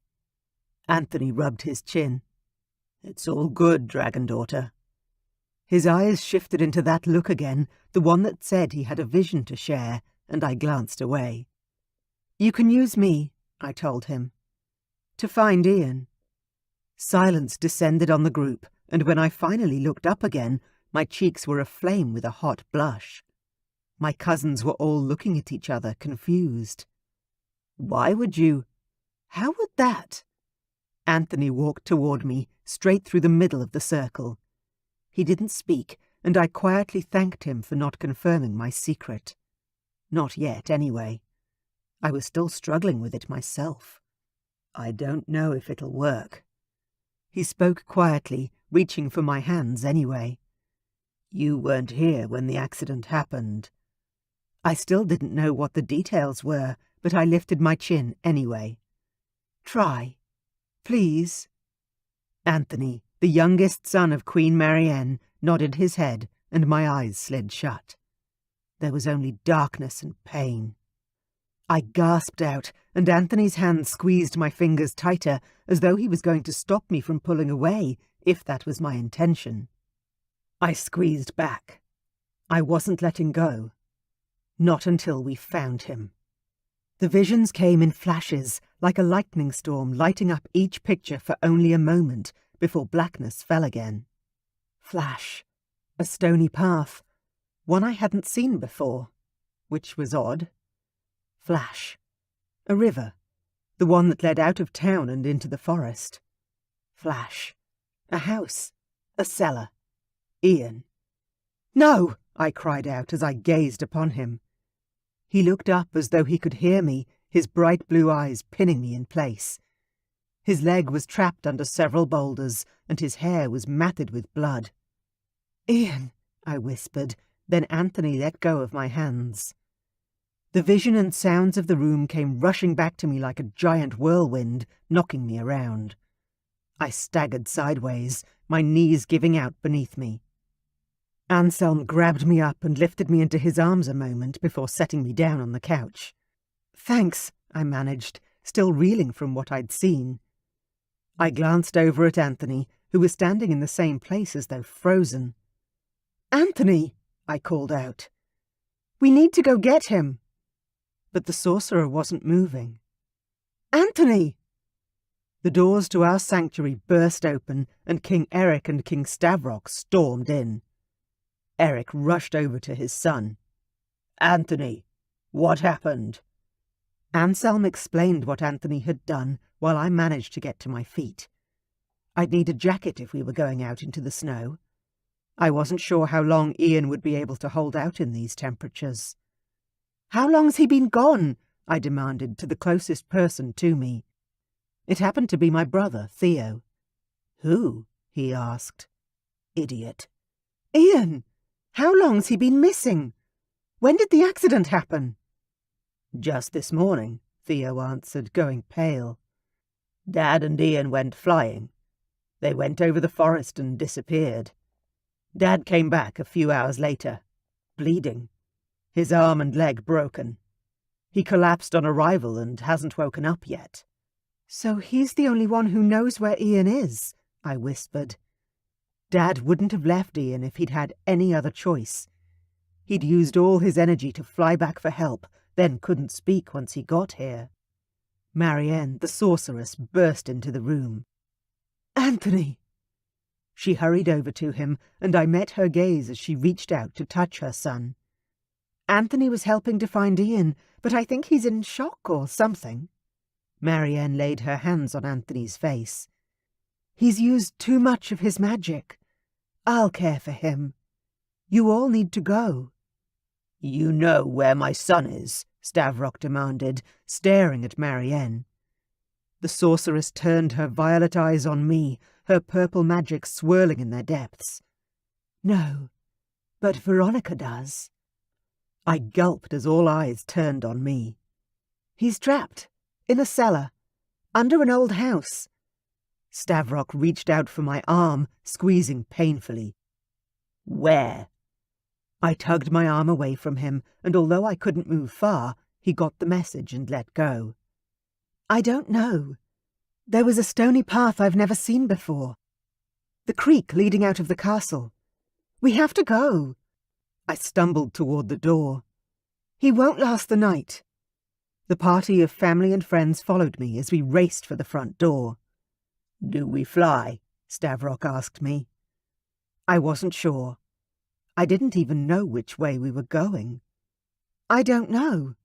Anthony rubbed his chin. "It's all good, dragon daughter." His eyes shifted into that look again, the one that said he had a vision to share, and I glanced away. "You can use me," I told him, "to find Ian." Silence descended on the group, and when I finally looked up again, my cheeks were aflame with a hot blush. My cousins were all looking at each other, confused. "Why would you? How would that?" Anthony walked toward me, straight through the middle of the circle. He didn't speak, and I quietly thanked him for not confirming my secret. Not yet, anyway. I was still struggling with it myself. "I don't know if it'll work." He spoke quietly, reaching for my hands anyway. "You weren't here when the accident happened." I still didn't know what the details were, but I lifted my chin anyway. "Try. Please." Anthony, the youngest son of Queen Marianne, nodded his head, and my eyes slid shut. There was only darkness and pain. I gasped out, and Anthony's hand squeezed my fingers tighter, as though he was going to stop me from pulling away, if that was my intention. I squeezed back. I wasn't letting go. Not until we found him. The visions came in flashes, like a lightning storm lighting up each picture for only a moment, before blackness fell again. Flash. A stony path. One I hadn't seen before, which was odd. Flash. A river. The one that led out of town and into the forest. Flash. A house. A cellar. Ian. "No!" I cried out as I gazed upon him. He looked up as though he could hear me, his bright blue eyes pinning me in place. His leg was trapped under several boulders, and his hair was matted with blood. "Ian," I whispered, then Anthony let go of my hands. The vision and sounds of the room came rushing back to me like a giant whirlwind, knocking me around. I staggered sideways, my knees giving out beneath me. Anselm grabbed me up and lifted me into his arms a moment before setting me down on the couch. "Thanks," I managed, still reeling from what I'd seen. I glanced over at Anthony, who was standing in the same place as though frozen. "Anthony!" I called out. "We need to go get him." But the sorcerer wasn't moving. "Anthony!" The doors to our sanctuary burst open, and King Eric and King Stavrock stormed in. Eric rushed over to his son. "Anthony, what happened?" Anselm explained what Anthony had done while I managed to get to my feet. I'd need a jacket if we were going out into the snow. I wasn't sure how long Ian would be able to hold out in these temperatures. "How long's he been gone?" I demanded to the closest person to me. It happened to be my brother, Theo. "Who?" he asked. "Idiot." "Ian! How long's he been missing? When did the accident happen?" "Just this morning," Theo answered, going pale. "Dad and Ian went flying. They went over the forest and disappeared. Dad came back a few hours later, bleeding, his arm and leg broken. He collapsed on arrival and hasn't woken up yet." "So he's the only one who knows where Ian is," I whispered. Dad wouldn't have left Ian if he'd had any other choice. He'd used all his energy to fly back for help, then couldn't speak once he got here. Marianne, the sorceress, burst into the room. "Anthony!" She hurried over to him, and I met her gaze as she reached out to touch her son. "Anthony was helping to find Ian, but I think he's in shock or something." Marianne laid her hands on Anthony's face. "He's used too much of his magic. I'll care for him. You all need to go." "You know where my son is?" Stavrock demanded, staring at Marianne. The sorceress turned her violet eyes on me, her purple magic swirling in their depths. "No, but Veronica does." I gulped as all eyes turned on me. "He's trapped, in a cellar, under an old house." Stavrock reached out for my arm, squeezing painfully. "Where?" I tugged my arm away from him, and although I couldn't move far, he got the message and let go. "I don't know. There was a stony path I've never seen before. The creek leading out of the castle. We have to go." I stumbled toward the door. "He won't last the night." The party of family and friends followed me as we raced for the front door. "Do we fly?" Stavrock asked me. I wasn't sure. I didn't even know which way we were going. "I don't know.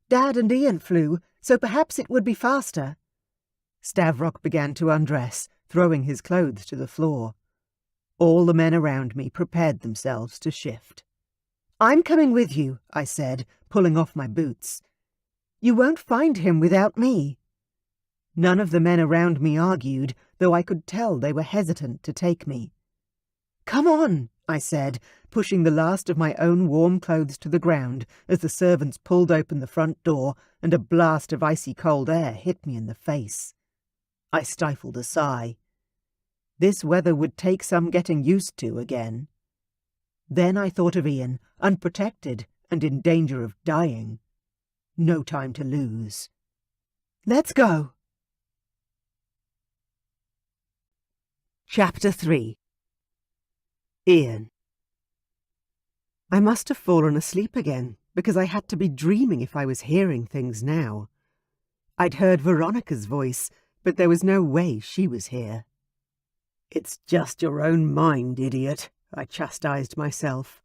Dad and Ian flew, so perhaps it would be faster." Stavrock began to undress, throwing his clothes to the floor. All the men around me prepared themselves to shift. "I'm coming with you," I said, pulling off my boots. "You won't find him without me." None of the men around me argued, though I could tell they were hesitant to take me. "Come on," I said, pushing the last of my own warm clothes to the ground as the servants pulled open the front door and a blast of icy cold air hit me in the face. I stifled a sigh. This weather would take some getting used to again. Then I thought of Ian, unprotected and in danger of dying. No time to lose. "Let's go." Chapter 3. Ian. I must have fallen asleep again, because I had to be dreaming if I was hearing things now. I'd heard Veronica's voice, but there was no way she was here. "It's just your own mind, idiot," I chastised myself.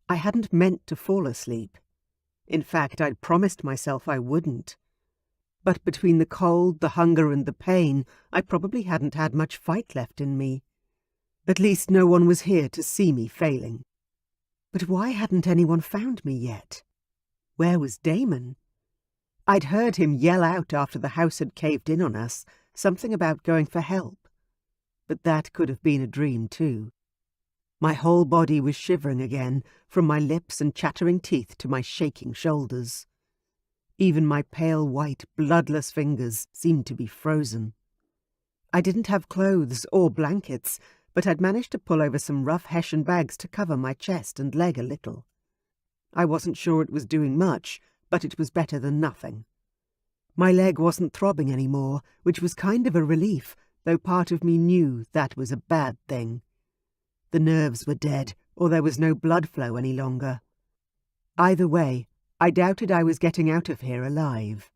I hadn't meant to fall asleep. In fact, I'd promised myself I wouldn't. But between the cold, the hunger, and the pain, I probably hadn't had much fight left in me. At least no one was here to see me failing. But why hadn't anyone found me yet? Where was Damon? I'd heard him yell out after the house had caved in on us, something about going for help. But that could have been a dream too. My whole body was shivering again, from my lips and chattering teeth to my shaking shoulders. Even my pale white, bloodless fingers seemed to be frozen. I didn't have clothes or blankets, but I'd managed to pull over some rough Hessian bags to cover my chest and leg a little. I wasn't sure it was doing much, but it was better than nothing. My leg wasn't throbbing anymore, which was kind of a relief, though part of me knew that was a bad thing. The nerves were dead, or there was no blood flow any longer. Either way, I doubted I was getting out of here alive.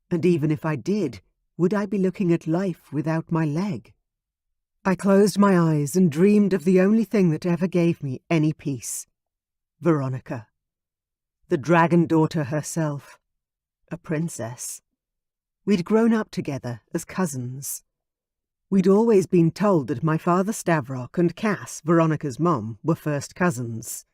And even if I did, would I be looking at life without my leg? I closed my eyes and dreamed of the only thing that ever gave me any peace. Veronica. The dragon daughter herself. A princess. We'd grown up together as cousins. We'd always been told that my father Stavrock and Cass, Veronica's mom, were first cousins.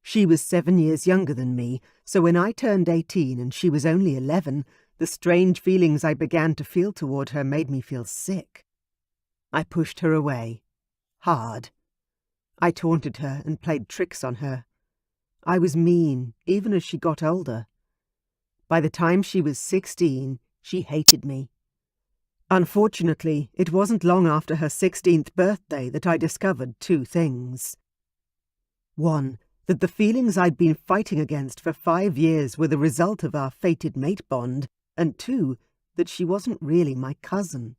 She was 7 years younger than me, so when I turned 18 and she was only 11, the strange feelings I began to feel toward her made me feel sick. I pushed her away. Hard. I taunted her and played tricks on her. I was mean, even as she got older. By the time she was 16, she hated me. Unfortunately, it wasn't long after her 16th birthday that I discovered two things. One, that the feelings I'd been fighting against for 5 years were the result of our fated mate bond, and two, that she wasn't really my cousin.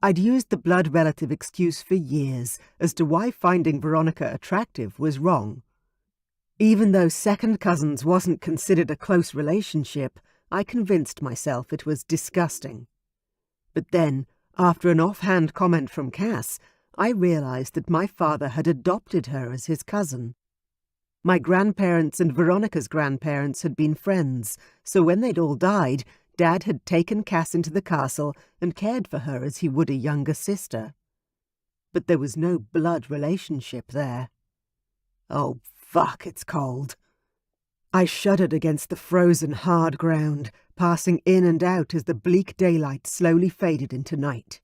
I'd used the blood relative excuse for years as to why finding Veronica attractive was wrong. Even though second cousins wasn't considered a close relationship, I convinced myself it was disgusting. But then, after an offhand comment from Cass, I realized that my father had adopted her as his cousin. My grandparents and Veronica's grandparents had been friends, so when they'd all died, Dad had taken Cass into the castle and cared for her as he would a younger sister. But there was no blood relationship there. Oh, fuck, it's cold. I shuddered against the frozen, hard ground, passing in and out as the bleak daylight slowly faded into night.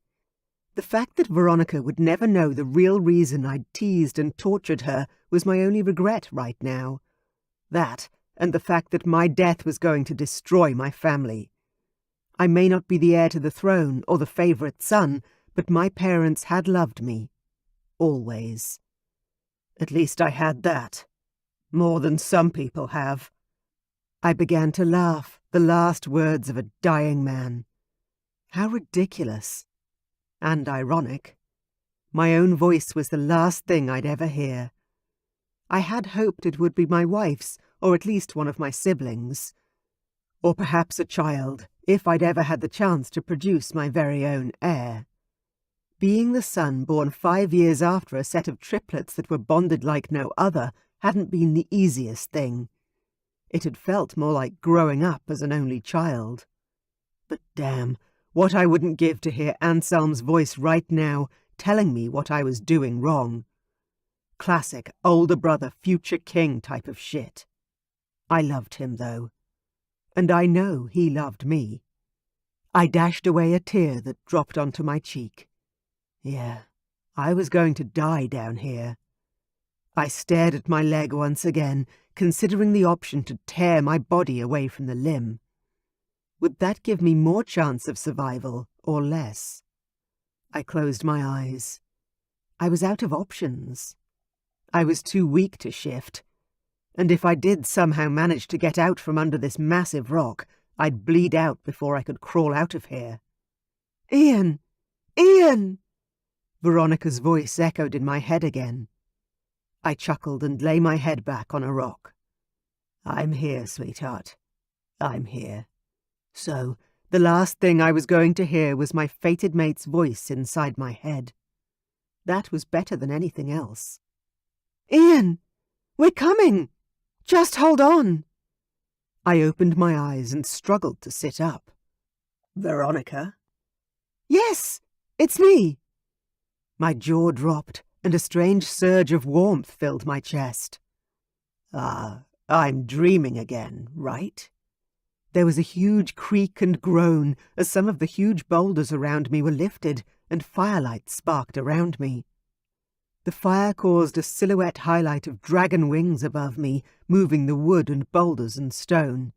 The fact that Veronica would never know the real reason I'd teased and tortured her was my only regret right now. That, and the fact that my death was going to destroy my family. I may not be the heir to the throne or the favourite son, but my parents had loved me. Always. At least I had that. More than some people have. I began to laugh, the last words of a dying man. How ridiculous. And ironic. My own voice was the last thing I'd ever hear. I had hoped it would be my wife's, or at least one of my siblings. Or perhaps a child, if I'd ever had the chance to produce my very own heir. Being the son born 5 years after a set of triplets that were bonded like no other hadn't been the easiest thing. It had felt more like growing up as an only child. But damn, what I wouldn't give to hear Anselm's voice right now, telling me what I was doing wrong. Classic older brother, future king type of shit. I loved him, though. And I know he loved me. I dashed away a tear that dropped onto my cheek. Yeah, I was going to die down here. I stared at my leg once again, considering the option to tear my body away from the limb. Would that give me more chance of survival, or less? I closed my eyes. I was out of options. I was too weak to shift, and if I did somehow manage to get out from under this massive rock, I'd bleed out before I could crawl out of here. "Ian! Ian!" Veronica's voice echoed in my head again. I chuckled and lay my head back on a rock. "I'm here, sweetheart. I'm here." So, the last thing I was going to hear was my fated mate's voice inside my head. That was better than anything else. "Ian! We're coming! Just hold on!" I opened my eyes and struggled to sit up. "Veronica?" "Yes, it's me." My jaw dropped, and a strange surge of warmth filled my chest. "I'm dreaming again, right?" There was a huge creak and groan as some of the huge boulders around me were lifted and firelight sparked around me. The fire caused a silhouette highlight of dragon wings above me, moving the wood and boulders and stone.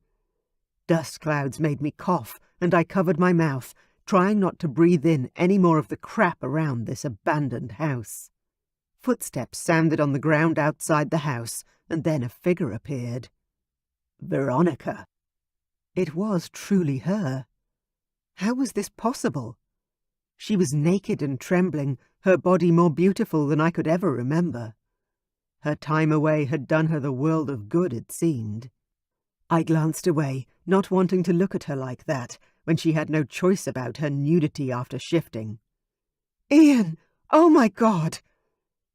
Dust clouds made me cough, and I covered my mouth, trying not to breathe in any more of the crap around this abandoned house. Footsteps sounded on the ground outside the house, and then a figure appeared. Veronica. It was truly her. How was this possible? She was naked and trembling, her body more beautiful than I could ever remember. Her time away had done her the world of good, it seemed. I glanced away, not wanting to look at her like that, when she had no choice about her nudity after shifting. "Ian! Oh my God!"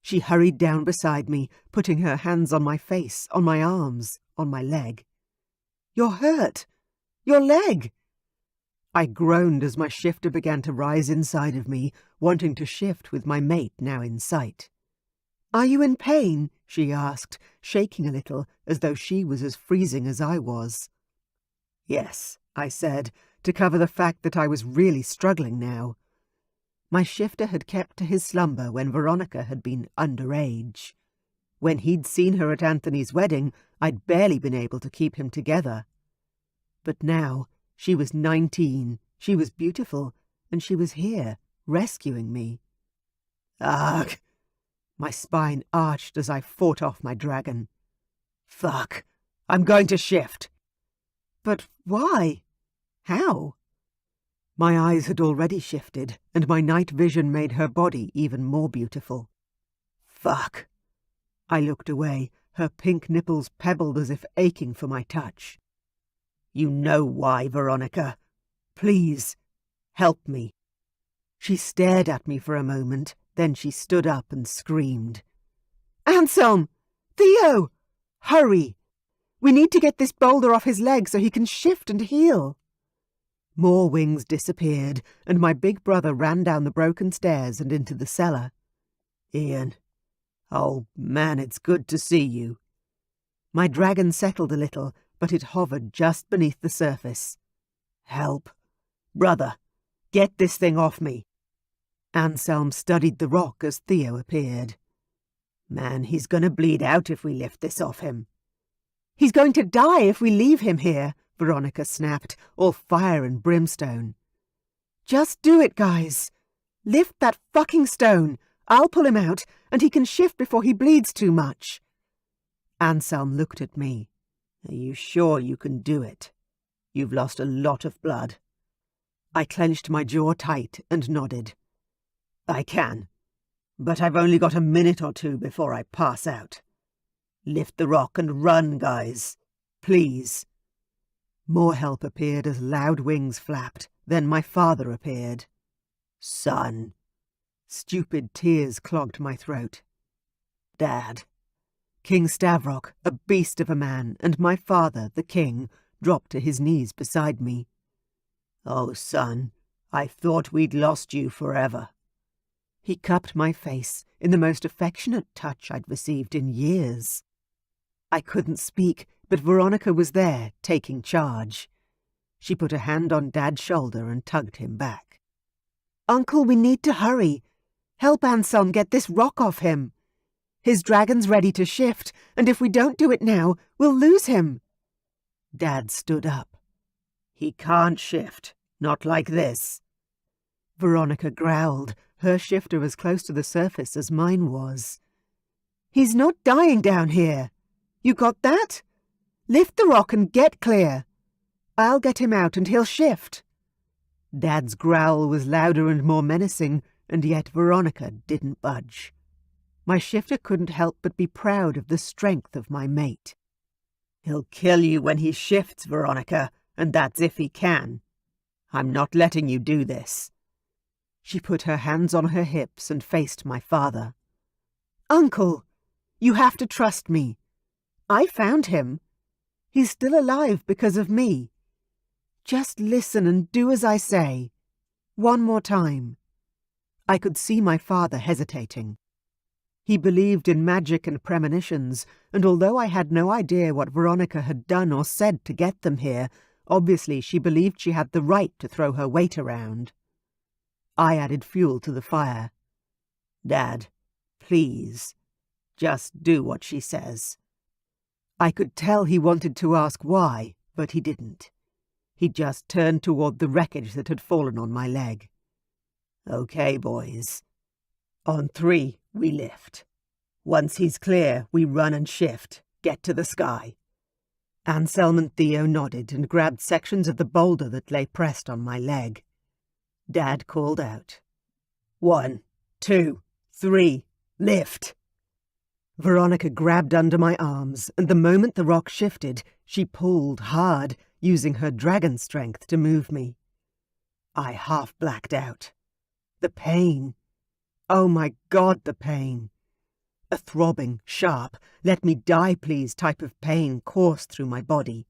She hurried down beside me, putting her hands on my face, on my arms, on my leg. "You're hurt! Your leg!" I groaned as my shifter began to rise inside of me, wanting to shift with my mate now in sight. "Are you in pain?" she asked, shaking a little, as though she was as freezing as I was. "Yes," I said, to cover the fact that I was really struggling now. My shifter had kept to his slumber when Veronica had been underage. When he'd seen her at Anthony's wedding, I'd barely been able to keep him together. But now, she was 19, she was beautiful, and she was here, rescuing me. Ugh! My spine arched as I fought off my dragon. Fuck! I'm going to shift! But why? How? My eyes had already shifted, and my night vision made her body even more beautiful. Fuck! I looked away, her pink nipples pebbled as if aching for my touch. You know why, Veronica. Please, help me. She stared at me for a moment, then she stood up and screamed. Anselm! Theo! Hurry! We need to get this boulder off his leg so he can shift and heal. More wings disappeared, and my big brother ran down the broken stairs and into the cellar. Ian. Oh, man, it's good to see you. My dragon settled a little, but it hovered just beneath the surface. Help. Brother, get this thing off me. Anselm studied the rock as Theo appeared. Man, he's going to bleed out if we lift this off him. He's going to die if we leave him here, Veronica snapped, all fire and brimstone. Just do it, guys. Lift that fucking stone. I'll pull him out, and he can shift before he bleeds too much. Anselm looked at me. Are you sure you can do it? You've lost a lot of blood. I clenched my jaw tight and nodded. I can, but I've only got a minute or two before I pass out. Lift the rock and run, guys. Please. More help appeared as loud wings flapped. Then my father appeared. Son. Stupid tears clogged my throat. Dad. King Stavrock, a beast of a man, and my father, the king, dropped to his knees beside me. Oh, son, I thought we'd lost you forever. He cupped my face in the most affectionate touch I'd received in years. I couldn't speak, but Veronica was there, taking charge. She put a hand on Dad's shoulder and tugged him back. Uncle, we need to hurry. Help Anselm get this rock off him. His dragon's ready to shift, and if we don't do it now, we'll lose him. Dad stood up. He can't shift, not like this. Veronica growled, her shifter as close to the surface as mine was. He's not dying down here. You got that? Lift the rock and get clear. I'll get him out and he'll shift. Dad's growl was louder and more menacing, and yet Veronica didn't budge. My shifter couldn't help but be proud of the strength of my mate. He'll kill you when he shifts, Veronica, and that's if he can. I'm not letting you do this. She put her hands on her hips and faced my father. Uncle, you have to trust me. I found him. He's still alive because of me. Just listen and do as I say. One more time. I could see my father hesitating. He believed in magic and premonitions, and although I had no idea what Veronica had done or said to get them here, Obviously, she believed she had the right to throw her weight around. I added fuel to the fire. "Dad, please, just do what she says." I could tell he wanted to ask why, but he didn't. He just turned toward the wreckage that had fallen on my leg. "Okay, boys. On 3, we lift. Once he's clear, we run and shift, get to the sky." Anselm and Theo nodded and grabbed sections of the boulder that lay pressed on my leg. Dad called out, "1, 2, 3, lift!" Veronica grabbed under my arms, and the moment the rock shifted, she pulled hard, using her dragon strength to move me. I half blacked out. The pain. Oh my God, the pain. A throbbing, sharp, let me die please type of pain coursed through my body.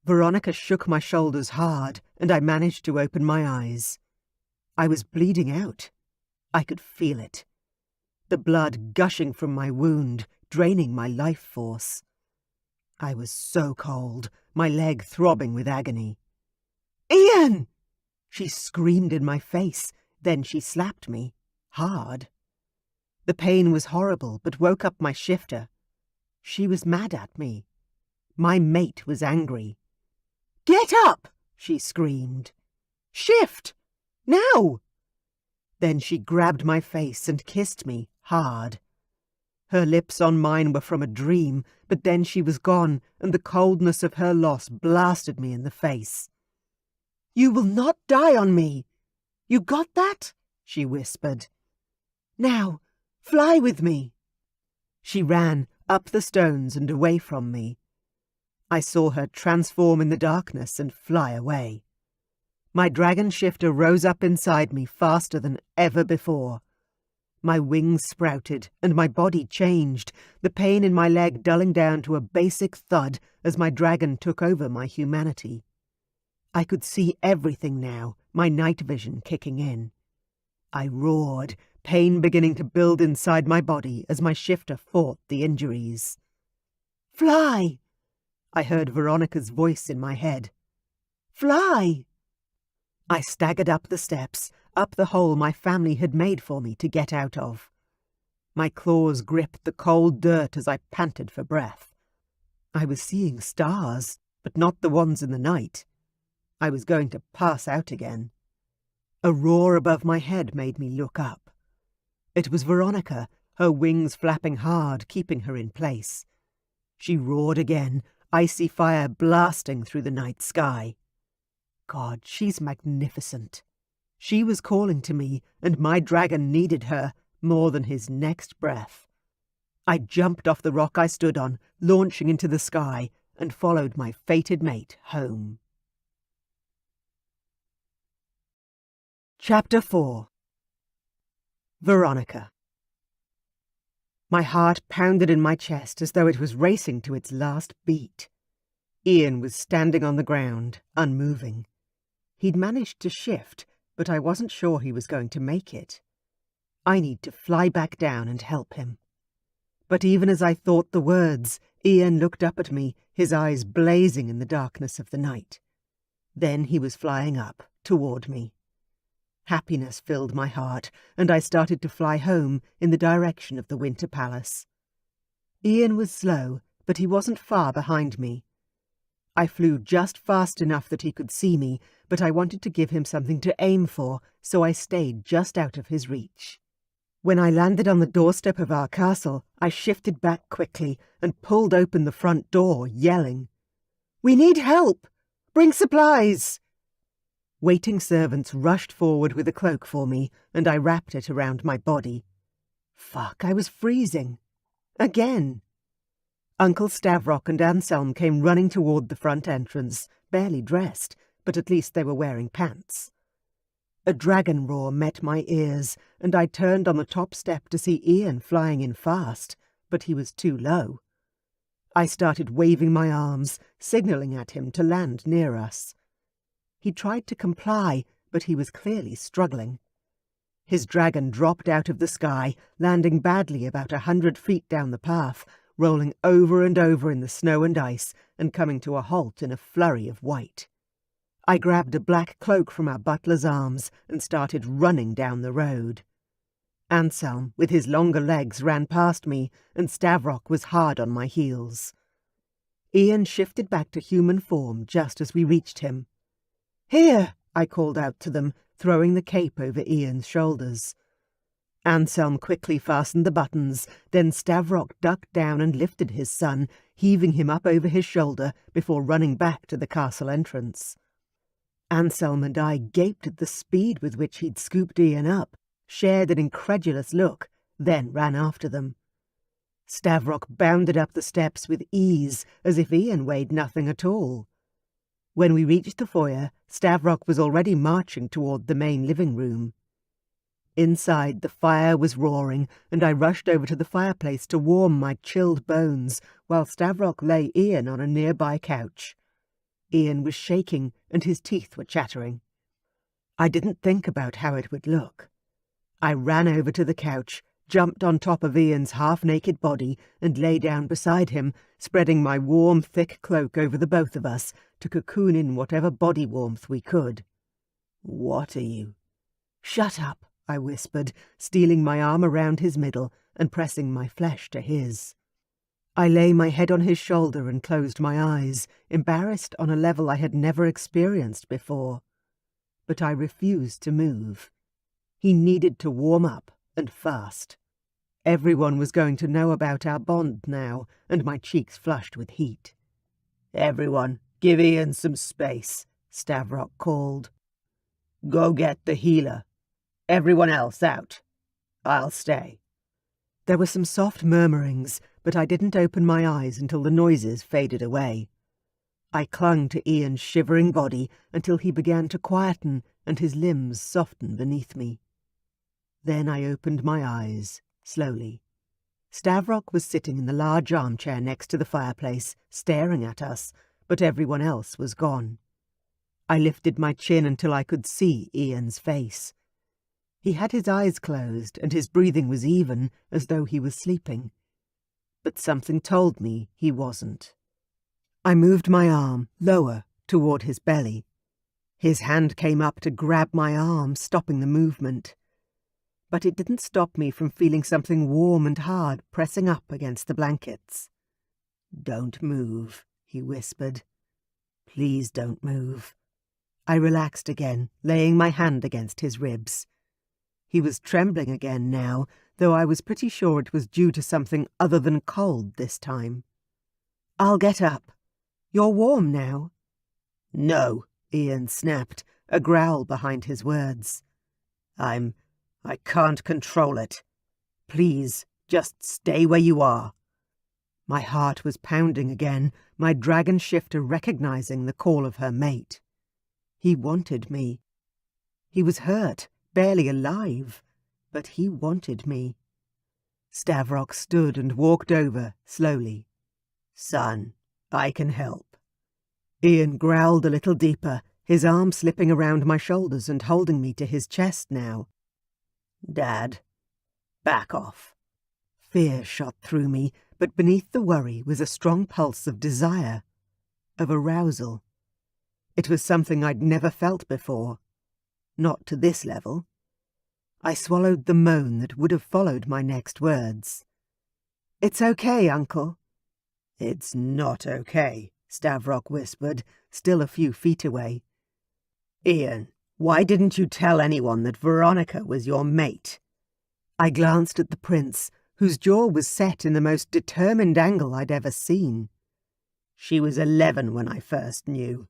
Veronica shook my shoulders hard, and I managed to open my eyes. I was bleeding out. I could feel it. The blood gushing from my wound, draining my life force. I was so cold, my leg throbbing with agony. "Ian!" She screamed in my face, then she slapped me, hard. The pain was horrible, but woke up my shifter. She was mad at me. My mate was angry. "Get up!" she screamed. "Shift! Now!" Then she grabbed my face and kissed me, hard. Her lips on mine were from a dream, but then she was gone, and the coldness of her loss blasted me in the face. "You will not die on me. You got that?" she whispered. "Now, fly with me." She ran up the stones and away from me. I saw her transform in the darkness and fly away. My dragon shifter rose up inside me faster than ever before. My wings sprouted and my body changed, the pain in my leg dulling down to a basic thud as my dragon took over my humanity. I could see everything now, my night vision kicking in. I roared, pain beginning to build inside my body as my shifter fought the injuries. "Fly!" I heard Veronica's voice in my head. "Fly!" I staggered up the steps, up the hole my family had made for me to get out of. My claws gripped the cold dirt as I panted for breath. I was seeing stars, but not the ones in the night. I was going to pass out again. A roar above my head made me look up. It was Veronica, her wings flapping hard, keeping her in place. She roared again, icy fire blasting through the night sky. God, she's magnificent. She was calling to me, and my dragon needed her more than his next breath. I jumped off the rock I stood on, launching into the sky, and followed my fated mate home. Chapter 4. Veronica. My heart pounded in my chest as though it was racing to its last beat. Ian was standing on the ground, unmoving. He'd managed to shift, but I wasn't sure he was going to make it. I need to fly back down and help him. But even as I thought the words, Ian looked up at me, his eyes blazing in the darkness of the night. Then he was flying up, toward me. Happiness filled my heart, and I started to fly home in the direction of the Winter Palace. Ian was slow, but he wasn't far behind me. I flew just fast enough that he could see me, but I wanted to give him something to aim for, so I stayed just out of his reach. When I landed on the doorstep of our castle, I shifted back quickly and pulled open the front door, yelling, "We need help! Bring supplies!" Waiting servants rushed forward with a cloak for me, and I wrapped it around my body. Fuck, I was freezing. Again. Uncle Stavrock and Anselm came running toward the front entrance, barely dressed, but at least they were wearing pants. A dragon roar met my ears, and I turned on the top step to see Ian flying in fast, but he was too low. I started waving my arms, signalling at him to land near us. He tried to comply, but he was clearly struggling. His dragon dropped out of the sky, landing badly about 100 feet down the path, rolling over and over in the snow and ice and coming to a halt in a flurry of white. I grabbed a black cloak from our butler's arms and started running down the road. Anselm, with his longer legs, ran past me, and Stavrock was hard on my heels. Ian shifted back to human form just as we reached him. "Here!" I called out to them, throwing the cape over Ian's shoulders. Anselm quickly fastened the buttons, then Stavrock ducked down and lifted his son, heaving him up over his shoulder before running back to the castle entrance. Anselm and I gaped at the speed with which he'd scooped Ian up, shared an incredulous look, then ran after them. Stavrock bounded up the steps with ease, as if Ian weighed nothing at all. When we reached the foyer, Stavrock was already marching toward the main living room. Inside, the fire was roaring, and I rushed over to the fireplace to warm my chilled bones, while Stavrock lay Ian on a nearby couch. Ian was shaking, and his teeth were chattering. I didn't think about how it would look. I ran over to the couch, jumped on top of Ian's half-naked body, and lay down beside him, spreading my warm, thick cloak over the both of us to cocoon in whatever body warmth we could. "What are you?" "Shut up," I whispered, stealing my arm around his middle and pressing my flesh to his. I lay my head on his shoulder and closed my eyes, embarrassed on a level I had never experienced before. But I refused to move. He needed to warm up, and fast. Everyone was going to know about our bond now, and my cheeks flushed with heat. "Everyone, give Ian some space," Stavrock called. "Go get the healer. Everyone else out. I'll stay." There were some soft murmurings, but I didn't open my eyes until the noises faded away. I clung to Ian's shivering body until he began to quieten and his limbs soften beneath me. Then I opened my eyes, slowly. Stavrock was sitting in the large armchair next to the fireplace, staring at us, but everyone else was gone. I lifted my chin until I could see Ian's face. He had his eyes closed, and his breathing was even, as though he was sleeping. But something told me he wasn't. I moved my arm, lower, toward his belly. His hand came up to grab my arm, stopping the movement. But it didn't stop me from feeling something warm and hard pressing up against the blankets. "Don't move," he whispered. "Please don't move." I relaxed again, laying my hand against his ribs. He was trembling again now, though I was pretty sure it was due to something other than cold this time. "I'll get up. You're warm now." "No," Ian snapped, a growl behind his words. I can't control it. Please, just stay where you are." My heart was pounding again, my dragon shifter recognizing the call of her mate. He wanted me. He was hurt, barely alive, but he wanted me. Stavrock stood and walked over, slowly. "Son, I can help." Ian growled a little deeper, his arm slipping around my shoulders and holding me to his chest now. "Dad, back off." Fear shot through me, but beneath the worry was a strong pulse of desire, of arousal. It was something I'd never felt before. Not to this level. I swallowed the moan that would have followed my next words. "It's okay, Uncle." "It's not okay," Stavrock whispered, still a few feet away. "Ian, why didn't you tell anyone that Veronica was your mate?" I glanced at the prince, whose jaw was set in the most determined angle I'd ever seen. "She was 11 when I first knew.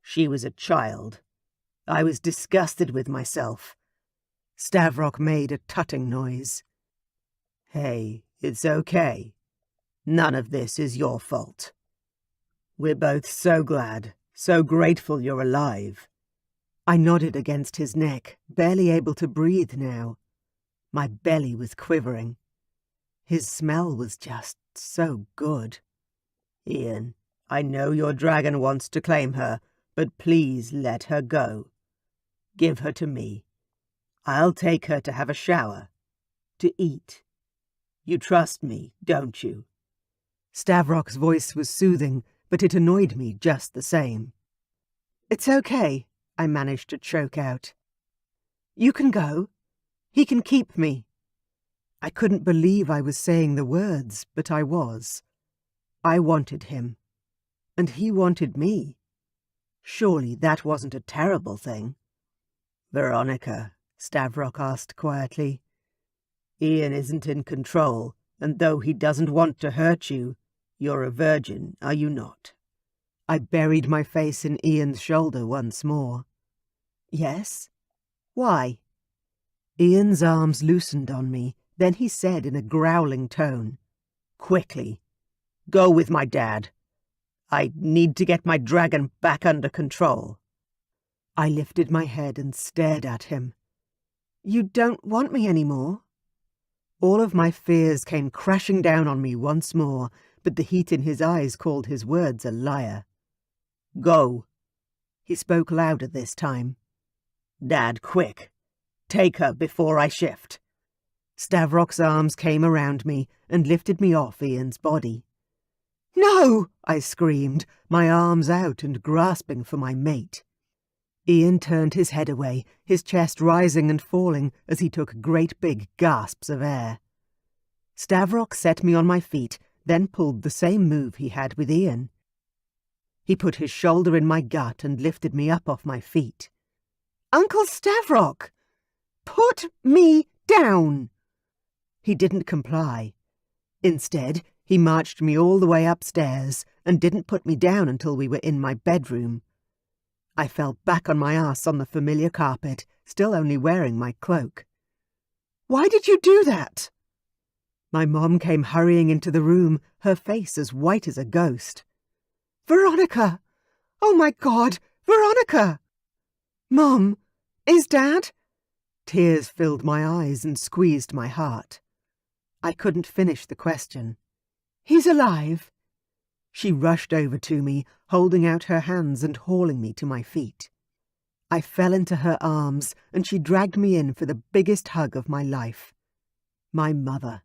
She was a child. I was disgusted with myself." Stavrock made a tutting noise. "Hey, it's okay. None of this is your fault. We're both so glad, so grateful you're alive." I nodded against his neck, barely able to breathe now. My belly was quivering. His smell was just so good. "Ian, I know your dragon wants to claim her, but please let her go. Give her to me. I'll take her to have a shower, to eat. You trust me, don't you?" Stavrok's voice was soothing, but it annoyed me just the same. "It's okay," I managed to choke out. "You can go. He can keep me." I couldn't believe I was saying the words, but I was. I wanted him, and he wanted me. Surely that wasn't a terrible thing. "Veronica," Stavrok asked quietly, "Ian isn't in control, and though he doesn't want to hurt you, you're a virgin, are you not?" I buried my face in Ian's shoulder once more. "Yes? Why?" Ian's arms loosened on me, then he said in a growling tone, "Quickly, go with my dad. I need to get my dragon back under control." I lifted my head and stared at him. "You don't want me anymore?" All of my fears came crashing down on me once more, but the heat in his eyes called his words a liar. "Go." He spoke louder this time. "Dad, quick. Take her before I shift." Stavrok's arms came around me and lifted me off Ian's body. "No!" I screamed, my arms out and grasping for my mate. Ian turned his head away, his chest rising and falling as he took great big gasps of air. Stavrok set me on my feet, then pulled the same move he had with Ian. He put his shoulder in my gut and lifted me up off my feet. "Uncle Stavrok! Put me down!" He didn't comply. Instead, he marched me all the way upstairs and didn't put me down until we were in my bedroom. I fell back on my ass on the familiar carpet, still only wearing my cloak. "Why did you do that?" My mom came hurrying into the room, her face as white as a ghost. "Veronica! Oh my God, Veronica!" "Mom, is Dad?" Tears filled my eyes and squeezed my heart. I couldn't finish the question. "He's alive." She rushed over to me, holding out her hands and hauling me to my feet. I fell into her arms, and she dragged me in for the biggest hug of my life. My mother.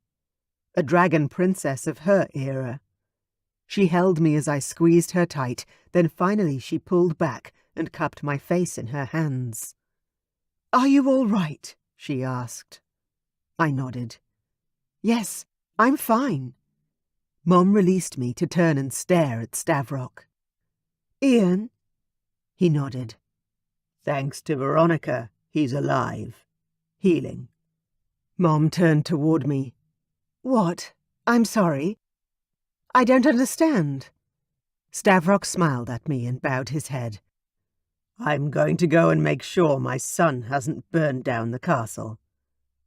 A dragon princess of her era. She held me as I squeezed her tight, then finally she pulled back and cupped my face in her hands. "Are you all right?" she asked. I nodded. "Yes, I'm fine." Mom released me to turn and stare at Stavrok. "Ian?" He nodded. "Thanks to Veronica, he's alive. Healing." Mom turned toward me. "What? I'm sorry. I don't understand." Stavrok smiled at me and bowed his head. "I'm going to go and make sure my son hasn't burned down the castle.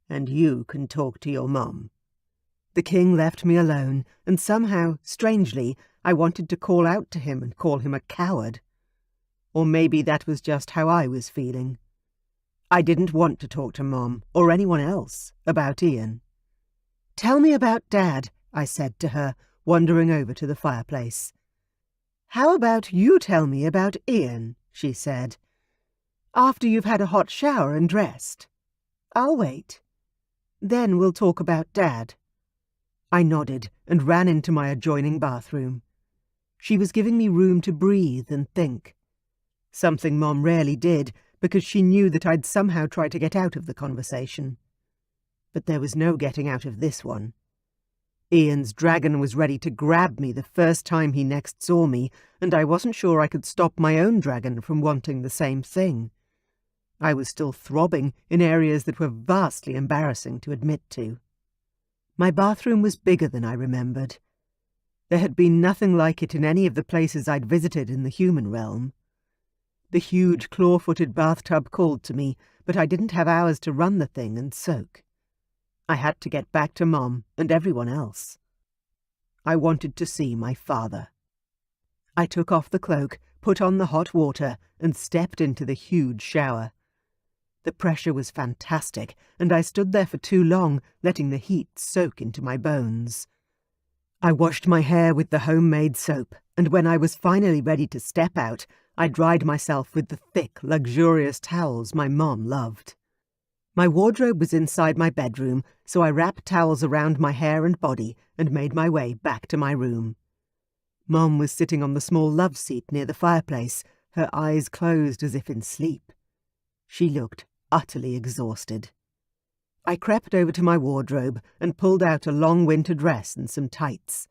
And you can talk to your mom." The king left me alone, and somehow, strangely, I wanted to call out to him and call him a coward. Or maybe that was just how I was feeling. I didn't want to talk to Mom, or anyone else, about Ian. "Tell me about Dad," I said to her, wandering over to the fireplace. "How about you tell me about Ian?" she said. "After you've had a hot shower and dressed. I'll wait. Then we'll talk about Dad." I nodded and ran into my adjoining bathroom. She was giving me room to breathe and think. Something Mom rarely did, because she knew that I'd somehow try to get out of the conversation. But there was no getting out of this one. Ian's dragon was ready to grab me the first time he next saw me, and I wasn't sure I could stop my own dragon from wanting the same thing. I was still throbbing in areas that were vastly embarrassing to admit to. My bathroom was bigger than I remembered. There had been nothing like it in any of the places I'd visited in the human realm. The huge claw-footed bathtub called to me, but I didn't have hours to run the thing and soak. I had to get back to Mom and everyone else. I wanted to see my father. I took off the cloak, put on the hot water, and stepped into the huge shower. The pressure was fantastic, and I stood there for too long, letting the heat soak into my bones. I washed my hair with the homemade soap, and when I was finally ready to step out, I dried myself with the thick, luxurious towels my mom loved. My wardrobe was inside my bedroom, so I wrapped towels around my hair and body and made my way back to my room. Mom was sitting on the small love seat near the fireplace, her eyes closed as if in sleep. She looked utterly exhausted. I crept over to my wardrobe and pulled out a long winter dress and some tights.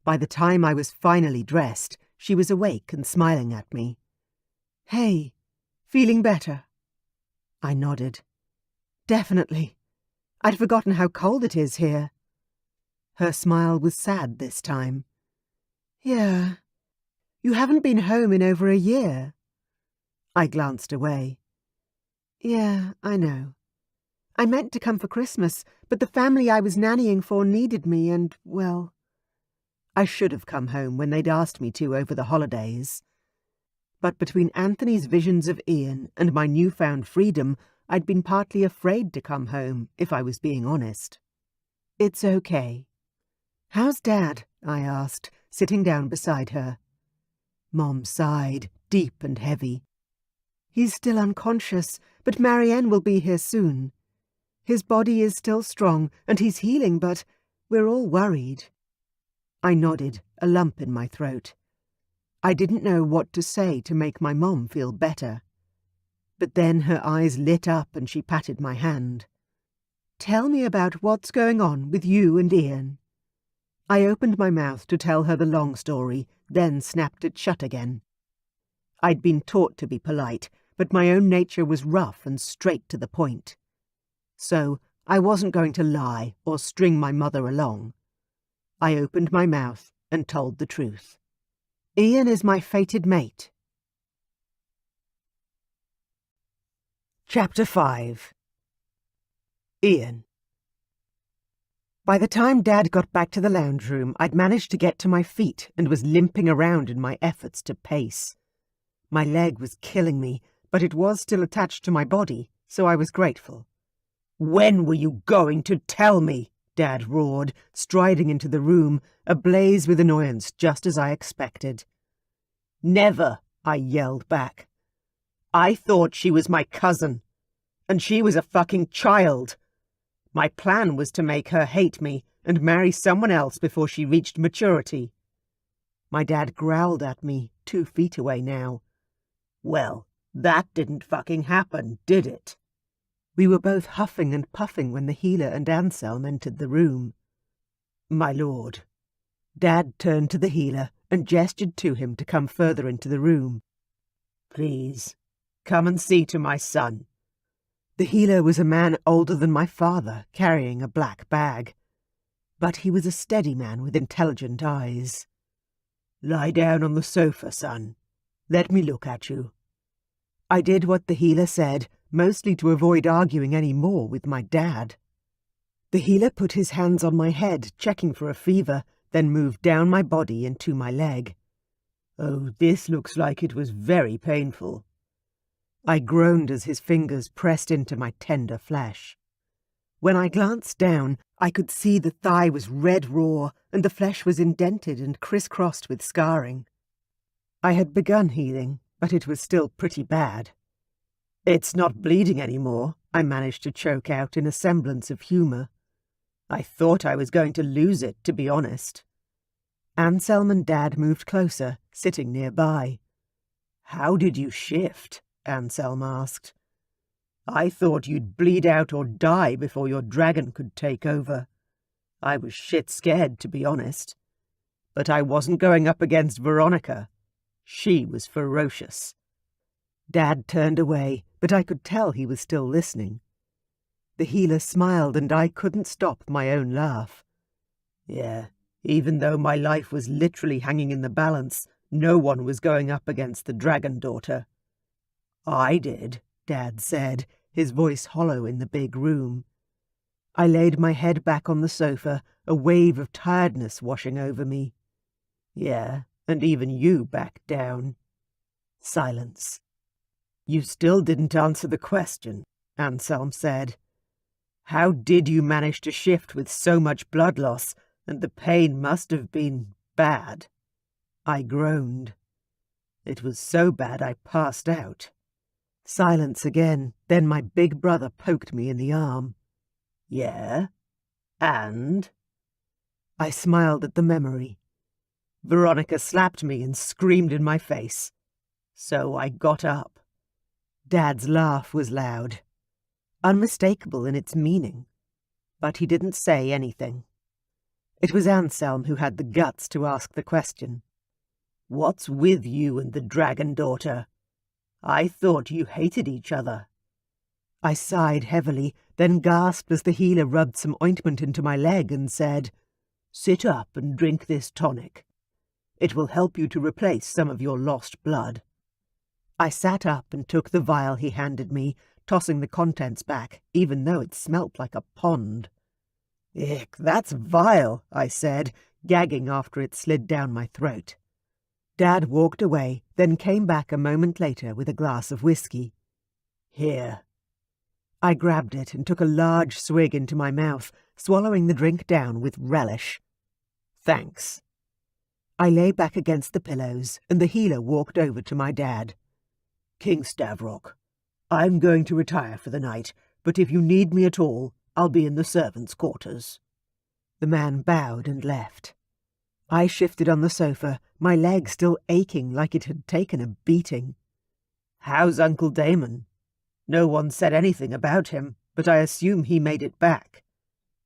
By the time I was finally dressed, she was awake and smiling at me. "Hey, feeling better?" I nodded. "Definitely. I'd forgotten how cold it is here." Her smile was sad this time. "Yeah. You haven't been home in over a year." I glanced away. "Yeah, I know. I meant to come for Christmas, but the family I was nannying for needed me and, well, I should have come home when they'd asked me to over the holidays. But between Anthony's visions of Ian and my newfound freedom, I'd been partly afraid to come home, if I was being honest." "It's okay." "How's Dad?" I asked, sitting down beside her. Mom sighed, deep and heavy. "He's still unconscious, but Marianne will be here soon. His body is still strong, and he's healing, but we're all worried." I nodded, a lump in my throat. I didn't know what to say to make my mom feel better. But then her eyes lit up and she patted my hand. "Tell me about what's going on with you and Ian." I opened my mouth to tell her the long story, then snapped it shut again. I'd been taught to be polite, but my own nature was rough and straight to the point. So I wasn't going to lie or string my mother along. I opened my mouth and told the truth. "Ian is my fated mate." Chapter 5. Ian. By the time Dad got back to the lounge room, I'd managed to get to my feet and was limping around in my efforts to pace. My leg was killing me, but it was still attached to my body, so I was grateful. "When were you going to tell me?" Dad roared, striding into the room, ablaze with annoyance just as I expected. "Never," I yelled back. "I thought she was my cousin, and she was a fucking child. My plan was to make her hate me and marry someone else before she reached maturity." My dad growled at me, 2 feet away now. "Well, that didn't fucking happen, did it?" We were both huffing and puffing when the healer and Anselm entered the room. "My lord." Dad turned to the healer and gestured to him to come further into the room. "Please, come and see to my son." The healer was a man older than my father, carrying a black bag. But he was a steady man with intelligent eyes. "Lie down on the sofa, son. Let me look at you." I did what the healer said, mostly to avoid arguing any more with my dad. The healer put his hands on my head, checking for a fever, then moved down my body and to my leg. "Oh, this looks like it was very painful." I groaned as his fingers pressed into my tender flesh. When I glanced down, I could see the thigh was red raw and the flesh was indented and crisscrossed with scarring. I had begun healing, but it was still pretty bad. "It's not bleeding anymore," I managed to choke out in a semblance of humour. I thought I was going to lose it, to be honest. Anselm and Dad moved closer, sitting nearby. "How did you shift?" Anselm asked. "I thought you'd bleed out or die before your dragon could take over. I was shit scared, to be honest. But I wasn't going up against Veronica. She was ferocious." Dad turned away, but I could tell he was still listening. The healer smiled and I couldn't stop my own laugh. "Yeah, even though my life was literally hanging in the balance, no one was going up against the dragon daughter." "I did," Dad said, his voice hollow in the big room. I laid my head back on the sofa, a wave of tiredness washing over me. "Yeah, and even you backed down." Silence. "You still didn't answer the question," Anselm said. "How did you manage to shift with so much blood loss, and the pain must have been bad?" I groaned. "It was so bad I passed out." Silence again, then my big brother poked me in the arm. Yeah? And? I smiled at the memory. Veronica slapped me and screamed in my face. So I got up. Dad's laugh was loud, unmistakable in its meaning, but he didn't say anything. It was Anselm who had the guts to ask the question. What's with you and the dragon daughter? I thought you hated each other. I sighed heavily, then gasped as the healer rubbed some ointment into my leg and said, Sit up and drink this tonic. It will help you to replace some of your lost blood. I sat up and took the vial he handed me, tossing the contents back, even though it smelt like a pond. Ick, that's vile, I said, gagging after it slid down my throat. Dad walked away, then came back a moment later with a glass of whiskey. Here. I grabbed it and took a large swig into my mouth, swallowing the drink down with relish. Thanks. I lay back against the pillows, and the healer walked over to my dad. King Stavrock, I'm going to retire for the night, but if you need me at all, I'll be in the servants' quarters. The man bowed and left. I shifted on the sofa, my leg still aching like it had taken a beating. How's Uncle Damon? No one said anything about him, but I assume he made it back.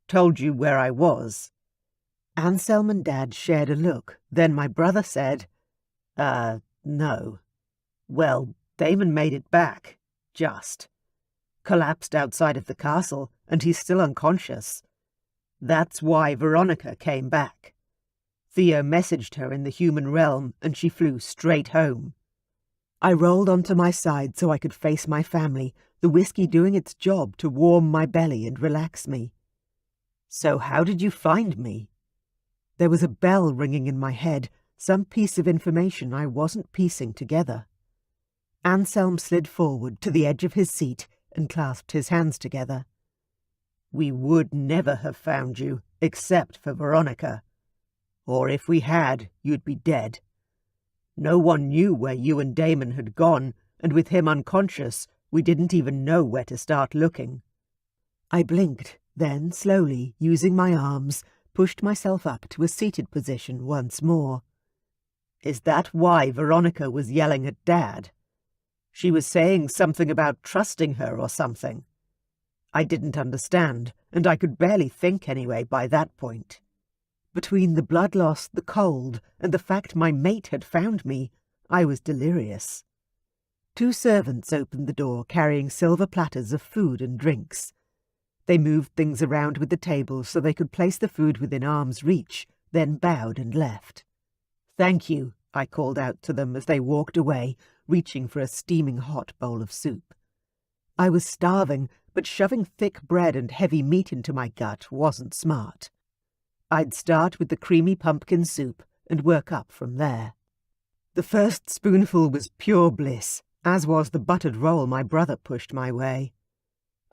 Told you where I was. Anselm and Dad shared a look. Then my brother said, no. Well, Damon made it back. Just. Collapsed outside of the castle, and he's still unconscious. That's why Veronica came back. Theo messaged her in the human realm, and she flew straight home. I rolled onto my side so I could face my family, the whiskey doing its job to warm my belly and relax me. So how did you find me? There was a bell ringing in my head, some piece of information I wasn't piecing together. Anselm slid forward to the edge of his seat and clasped his hands together. We would never have found you, except for Veronica. Or if we had, you'd be dead. No one knew where you and Damon had gone, and with him unconscious, we didn't even know where to start looking. I blinked, then, slowly, using my arms, pushed myself up to a seated position once more. Is that why Veronica was yelling at Dad? She was saying something about trusting her or something. I didn't understand, and I could barely think anyway by that point. Between the blood loss, the cold, and the fact my mate had found me, I was delirious. 2 servants opened the door carrying silver platters of food and drinks. They moved things around with the tables so they could place the food within arm's reach, then bowed and left. Thank you, I called out to them as they walked away, reaching for a steaming hot bowl of soup. I was starving, but shoving thick bread and heavy meat into my gut wasn't smart. I'd start with the creamy pumpkin soup and work up from there. The first spoonful was pure bliss, as was the buttered roll my brother pushed my way.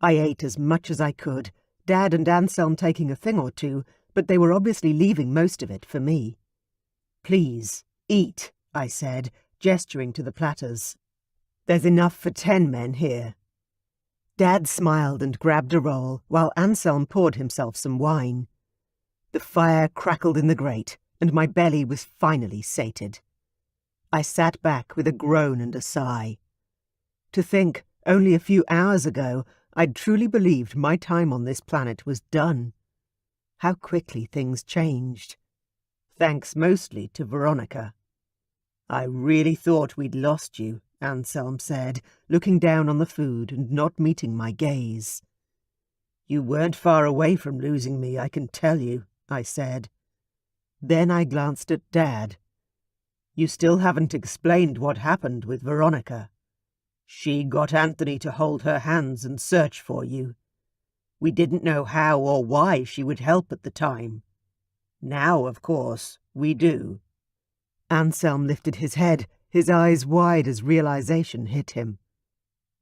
I ate as much as I could, Dad and Anselm taking a thing or two, but they were obviously leaving most of it for me. Please, eat, I said, gesturing to the platters. There's enough for 10 men here. Dad smiled and grabbed a roll, while Anselm poured himself some wine. The fire crackled in the grate, and my belly was finally sated. I sat back with a groan and a sigh. To think, only a few hours ago, I'd truly believed my time on this planet was done. How quickly things changed. Thanks mostly to Veronica. I really thought we'd lost you, Anselm said, looking down on the food and not meeting my gaze. You weren't far away from losing me, I can tell you, I said. Then I glanced at Dad. You still haven't explained what happened with Veronica. She got Anthony to hold her hands and search for you. We didn't know how or why she would help at the time. Now, of course, we do. Anselm lifted his head, his eyes wide as realization hit him.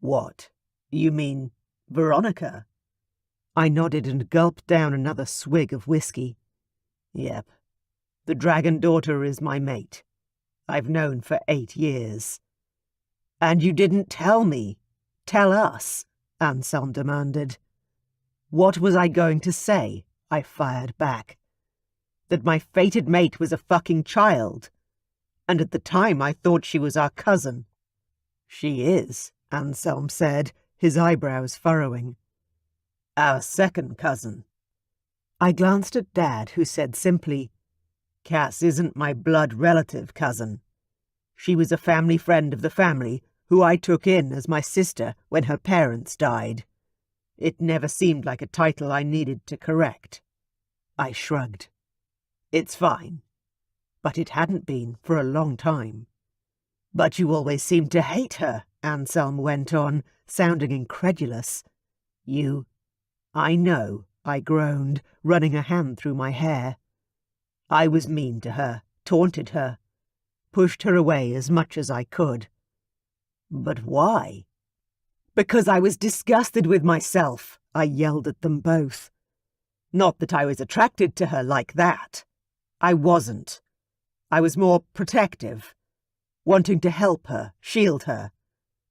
What? You mean Veronica? I nodded and gulped down another swig of whiskey. Yep. The dragon daughter is my mate. I've known for 8 years. And you didn't tell me, Tell us, Anselm demanded. What was I going to say? I fired back. That my fated mate was a fucking child. And at the time I thought she was our cousin. She is, Anselm said, his eyebrows furrowing. Our second cousin. I glanced at Dad, who said simply, Cass isn't my blood relative cousin. She was a family friend of the family, who I took in as my sister when her parents died. It never seemed like a title I needed to correct. I shrugged. It's fine. But it hadn't been for a long time. But you always seemed to hate her, Anselm went on, sounding incredulous. You... I know, I groaned, running a hand through my hair. I was mean to her, taunted her, pushed her away as much as I could. But why? Because I was disgusted with myself, I yelled at them both. Not that I was attracted to her like that. I wasn't. I was more protective, wanting to help her, shield her.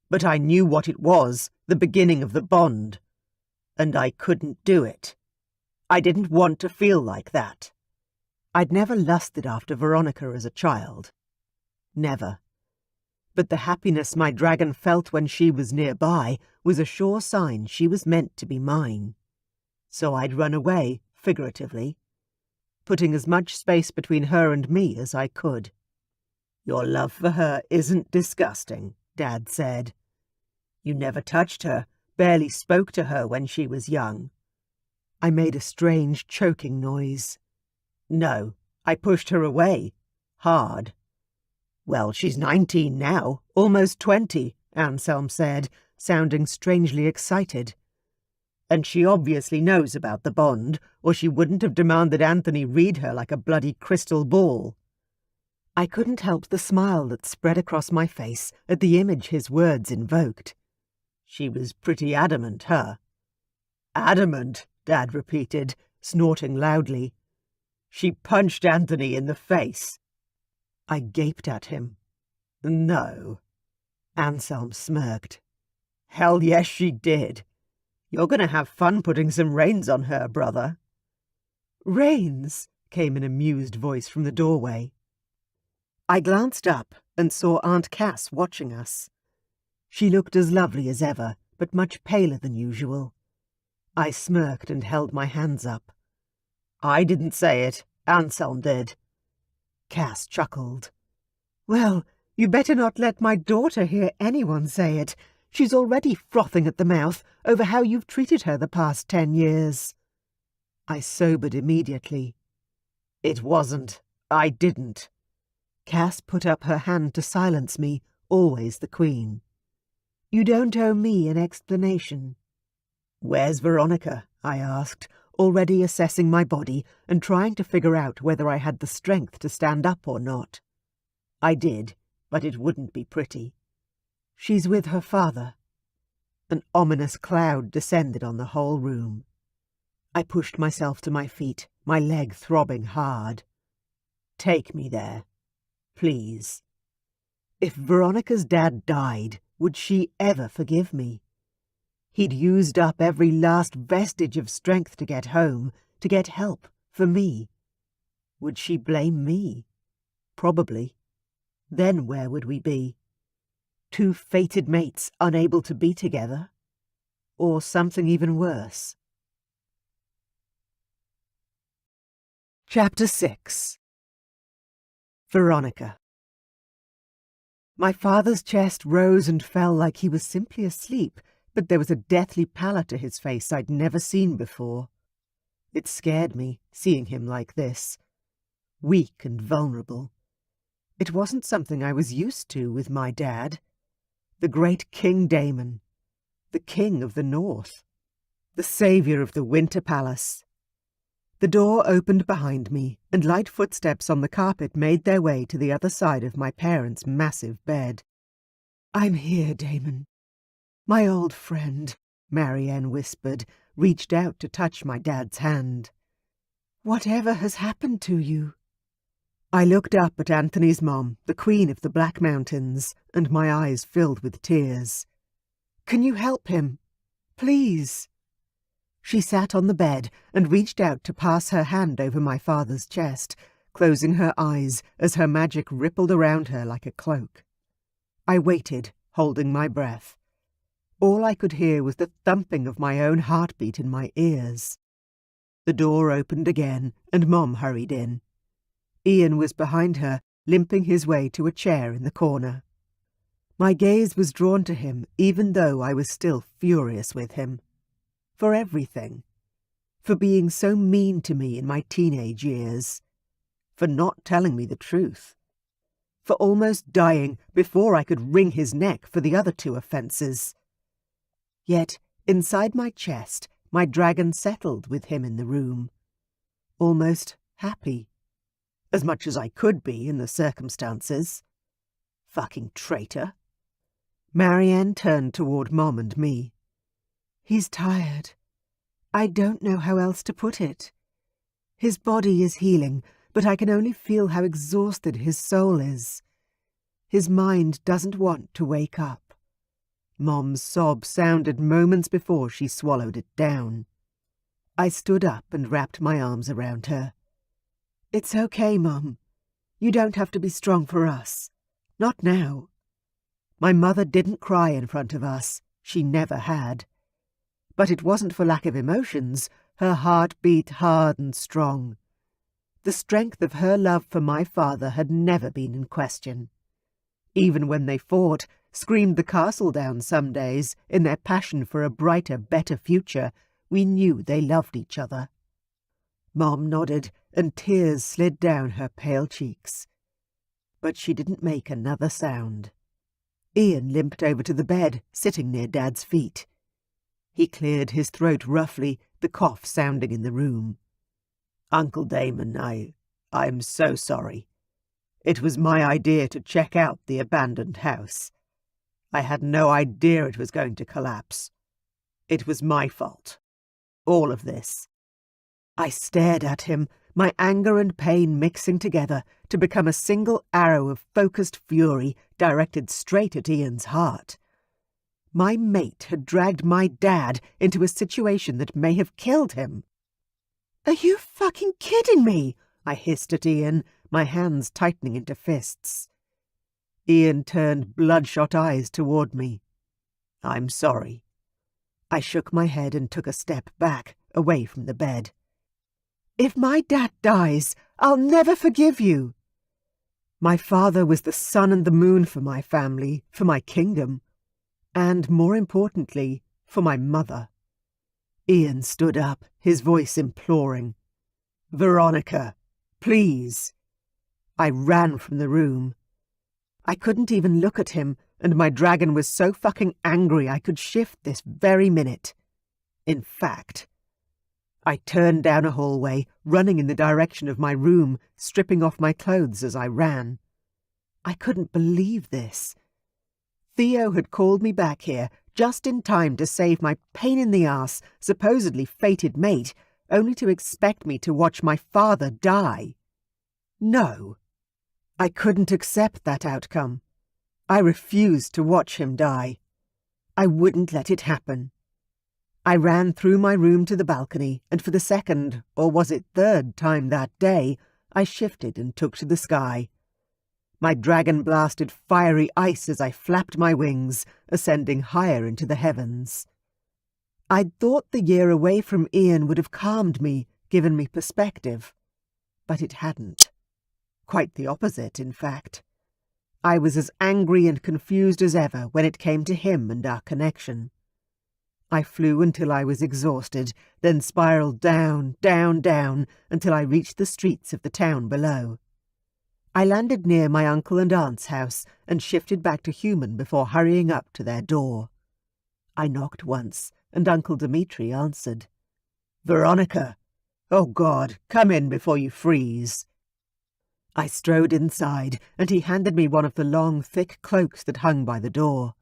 But I knew what it was, the beginning of the bond. And I couldn't do it. I didn't want to feel like that. I'd never lusted after Veronica as a child. Never. But the happiness my dragon felt when she was nearby was a sure sign she was meant to be mine. So I'd run away, figuratively, putting as much space between her and me as I could. Your love for her isn't disgusting, Dad said. You never touched her, barely spoke to her when she was young. I made a strange, choking noise. No, I pushed her away. Hard. Well, she's 19 now, almost 20, Anselm said, sounding strangely excited. And she obviously knows about the bond, or she wouldn't have demanded Anthony read her like a bloody crystal ball. I couldn't help the smile that spread across my face at the image his words invoked. She was pretty adamant, her. Adamant, Dad repeated, snorting loudly. She punched Anthony in the face. I gaped at him. No. Anselm smirked. Hell yes, she did. You're going to have fun putting some reins on her, brother. Reins, came an amused voice from the doorway. I glanced up and saw Aunt Cass watching us. She looked as lovely as ever, but much paler than usual. I smirked and held my hands up. I didn't say it. Anselm did. Cass chuckled. Well, you better not let my daughter hear anyone say it. She's already frothing at the mouth over how you've treated her the past 10 years. I sobered immediately. It wasn't. I didn't. Cass put up her hand to silence me, always the queen. You don't owe me an explanation. Where's Veronica? I asked, already assessing my body and trying to figure out whether I had the strength to stand up or not. I did, but it wouldn't be pretty. She's with her father. An ominous cloud descended on the whole room. I pushed myself to my feet, my leg throbbing hard. Take me there, please. If Veronica's dad died, would she ever forgive me? He'd used up every last vestige of strength to get home, to get help for me. Would she blame me? Probably. Then where would we be? Two fated mates unable to be together? Or something even worse? Chapter 6. Veronica. My father's chest rose and fell like he was simply asleep, but there was a deathly pallor to his face I'd never seen before. It scared me, seeing him like this, weak and vulnerable. It wasn't something I was used to with my dad. The great King Damon, the king of the north, the saviour of the Winter Palace. The door opened behind me, and light footsteps on the carpet made their way to the other side of my parents' massive bed. I'm here, Damon. My old friend, Marianne whispered, reached out to touch my dad's hand. Whatever has happened to you? I looked up at Anthony's mom, the queen of the Black Mountains, and my eyes filled with tears. Can you help him? Please." She sat on the bed and reached out to pass her hand over my father's chest, closing her eyes as her magic rippled around her like a cloak. I waited, holding my breath. All I could hear was the thumping of my own heartbeat in my ears. The door opened again, and Mom hurried in. Ian was behind her, limping his way to a chair in the corner. My gaze was drawn to him, even though I was still furious with him. For everything. For being so mean to me in my teenage years. For not telling me the truth. For almost dying before I could wring his neck for the other 2 offences. Yet, inside my chest, my dragon settled with him in the room. Almost happy. As much as I could be in the circumstances. Fucking traitor. Marianne turned toward Mom and me. "He's tired. I don't know how else to put it. His body is healing, but I can only feel how exhausted his soul is. His mind doesn't want to wake up." Mom's sob sounded moments before she swallowed it down. I stood up and wrapped my arms around her. "It's okay, Mom. You don't have to be strong for us. Not now." My mother didn't cry in front of us. She never had. But it wasn't for lack of emotions. Her heart beat hard and strong. The strength of her love for my father had never been in question. Even when they fought, screamed the castle down some days, in their passion for a brighter, better future, we knew they loved each other. Mom nodded, and tears slid down her pale cheeks. But she didn't make another sound. Ian limped over to the bed, sitting near Dad's feet. He cleared his throat roughly, the cough sounding in the room. "Uncle Damon, I'm so sorry. It was my idea to check out the abandoned house. I had no idea it was going to collapse. It was my fault. All of this." I stared at him, my anger and pain mixing together to become a single arrow of focused fury directed straight at Ian's heart. My mate had dragged my dad into a situation that may have killed him. "Are you fucking kidding me?" I hissed at Ian, my hands tightening into fists. Ian turned bloodshot eyes toward me. "I'm sorry." I shook my head and took a step back, away from the bed. "If my dad dies, I'll never forgive you." My father was the sun and the moon for my family, for my kingdom, and, more importantly, for my mother. Ian stood up, his voice imploring. "Veronica, please." I ran from the room. I couldn't even look at him, and my dragon was so fucking angry I could shift this very minute. In fact, I turned down a hallway, running in the direction of my room, stripping off my clothes as I ran. I couldn't believe this. Theo had called me back here just in time to save my pain-in-the-ass, supposedly fated mate, only to expect me to watch my father die. No. I couldn't accept that outcome. I refused to watch him die. I wouldn't let it happen. I ran through my room to the balcony, and for the second, or was it third time that day, I shifted and took to the sky. My dragon blasted fiery ice as I flapped my wings, ascending higher into the heavens. I'd thought the year away from Ian would have calmed me, given me perspective. But it hadn't. Quite the opposite, in fact. I was as angry and confused as ever when it came to him and our connection. I flew until I was exhausted, then spiraled down, down, down, until I reached the streets of the town below. I landed near my uncle and aunt's house and shifted back to human before hurrying up to their door. I knocked once, and Uncle Dmitri answered. "Veronica! Oh, God, come in before you freeze." I strode inside, and he handed me one of the long, thick cloaks that hung by the door.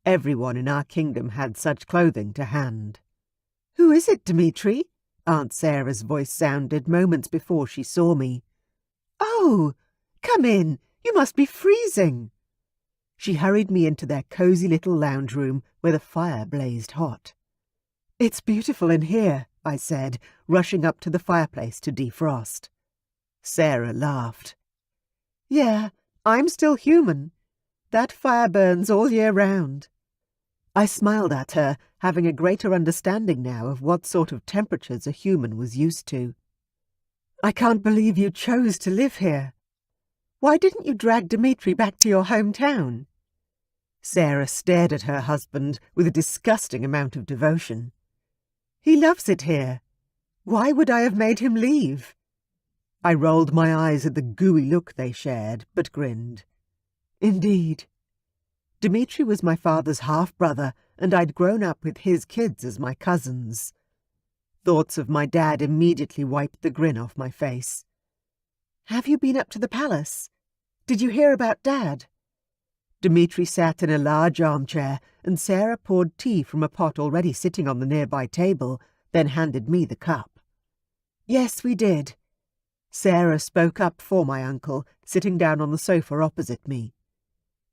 Everyone in our kingdom had such clothing to hand. "Who is it, Dmitri?" Aunt Sarah's voice sounded moments before she saw me. "Oh, come in. You must be freezing." She hurried me into their cosy little lounge room where the fire blazed hot. "It's beautiful in here," I said, rushing up to the fireplace to defrost. Sarah laughed. "Yeah, I'm still human. That fire burns all year round." I smiled at her, having a greater understanding now of what sort of temperatures a human was used to. "I can't believe you chose to live here. Why didn't you drag Dmitri back to your hometown?" Sarah stared at her husband with a disgusting amount of devotion. "He loves it here. Why would I have made him leave?" I rolled my eyes at the gooey look they shared, but grinned. "Indeed. Dmitri was my father's half-brother, and I'd grown up with his kids as my cousins." Thoughts of my dad immediately wiped the grin off my face. "Have you been up to the palace? Did you hear about Dad?" Dmitri sat in a large armchair, and Sarah poured tea from a pot already sitting on the nearby table, then handed me the cup. "Yes, we did." Sarah spoke up for my uncle, sitting down on the sofa opposite me.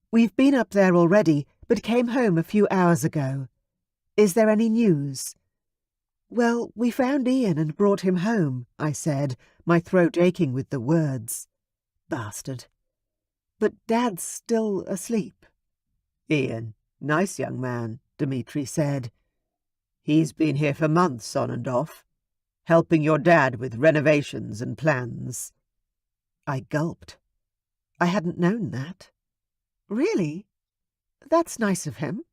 "We've been up there already, but came home a few hours ago. Is there any news?" "Well, we found Ian and brought him home," I said, my throat aching with the words. Bastard. "But Dad's still asleep." "Ian, nice young man," Dmitri said. "He's been here for months on and off, helping your dad with renovations and plans." I gulped. I hadn't known that. "Really? That's nice of him."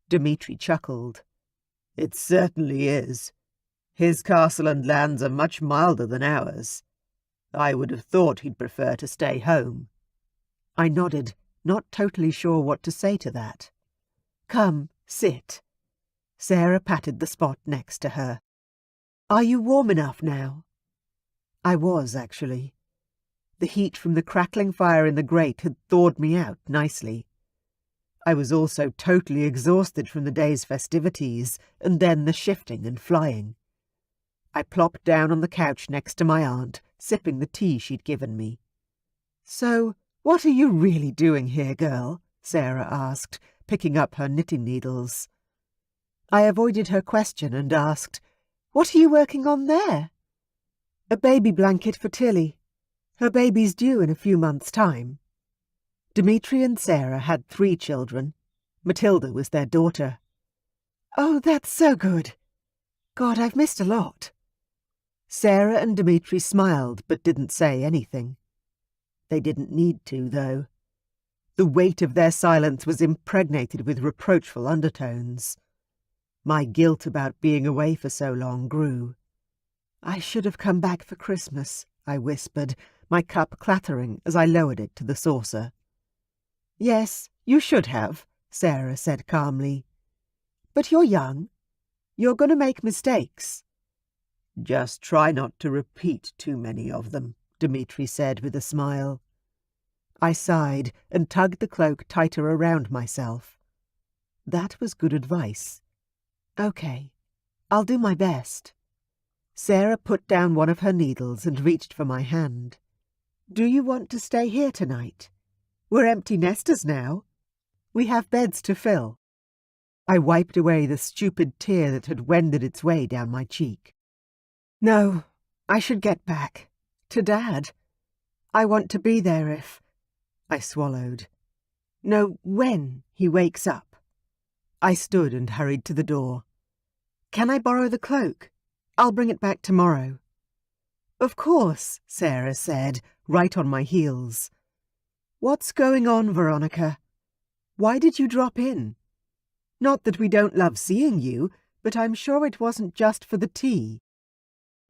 Dmitri chuckled. "It certainly is. His castle and lands are much milder than ours. I would have thought he'd prefer to stay home." I nodded, not totally sure what to say to that. "Come, sit." Sarah patted the spot next to her. "Are you warm enough now?" I was, actually. The heat from the crackling fire in the grate had thawed me out nicely. I was also totally exhausted from the day's festivities, and then the shifting and flying. I plopped down on the couch next to my aunt, sipping the tea she'd given me. "So, what are you really doing here, girl?" Sarah asked, picking up her knitting needles. I avoided her question and asked, "What are you working on there?" "A baby blanket for Tilly. Her baby's due in a few months' time." Dmitri and Sarah had 3 children. Matilda was their daughter. "Oh, that's so good. God, I've missed a lot." Sarah and Dmitri smiled but didn't say anything. They didn't need to, though. The weight of their silence was impregnated with reproachful undertones. My guilt about being away for so long grew. "I should have come back for Christmas," I whispered, my cup clattering as I lowered it to the saucer. "Yes, you should have," Sarah said calmly. "But you're young. You're going to make mistakes." "Just try not to repeat too many of them," Dmitri said with a smile. I sighed and tugged the cloak tighter around myself. That was good advice. "Okay, I'll do my best." Sarah put down one of her needles and reached for my hand. "Do you want to stay here tonight? We're empty nesters now. We have beds to fill." I wiped away the stupid tear that had wended its way down my cheek. "No, I should get back. To Dad. I want to be there if—" I swallowed. "No, when he wakes up." I stood and hurried to the door. "Can I borrow the cloak? I'll bring it back tomorrow." "Of course," Sarah said, right on my heels. "What's going on, Veronica? Why did you drop in? Not that we don't love seeing you, but I'm sure it wasn't just for the tea."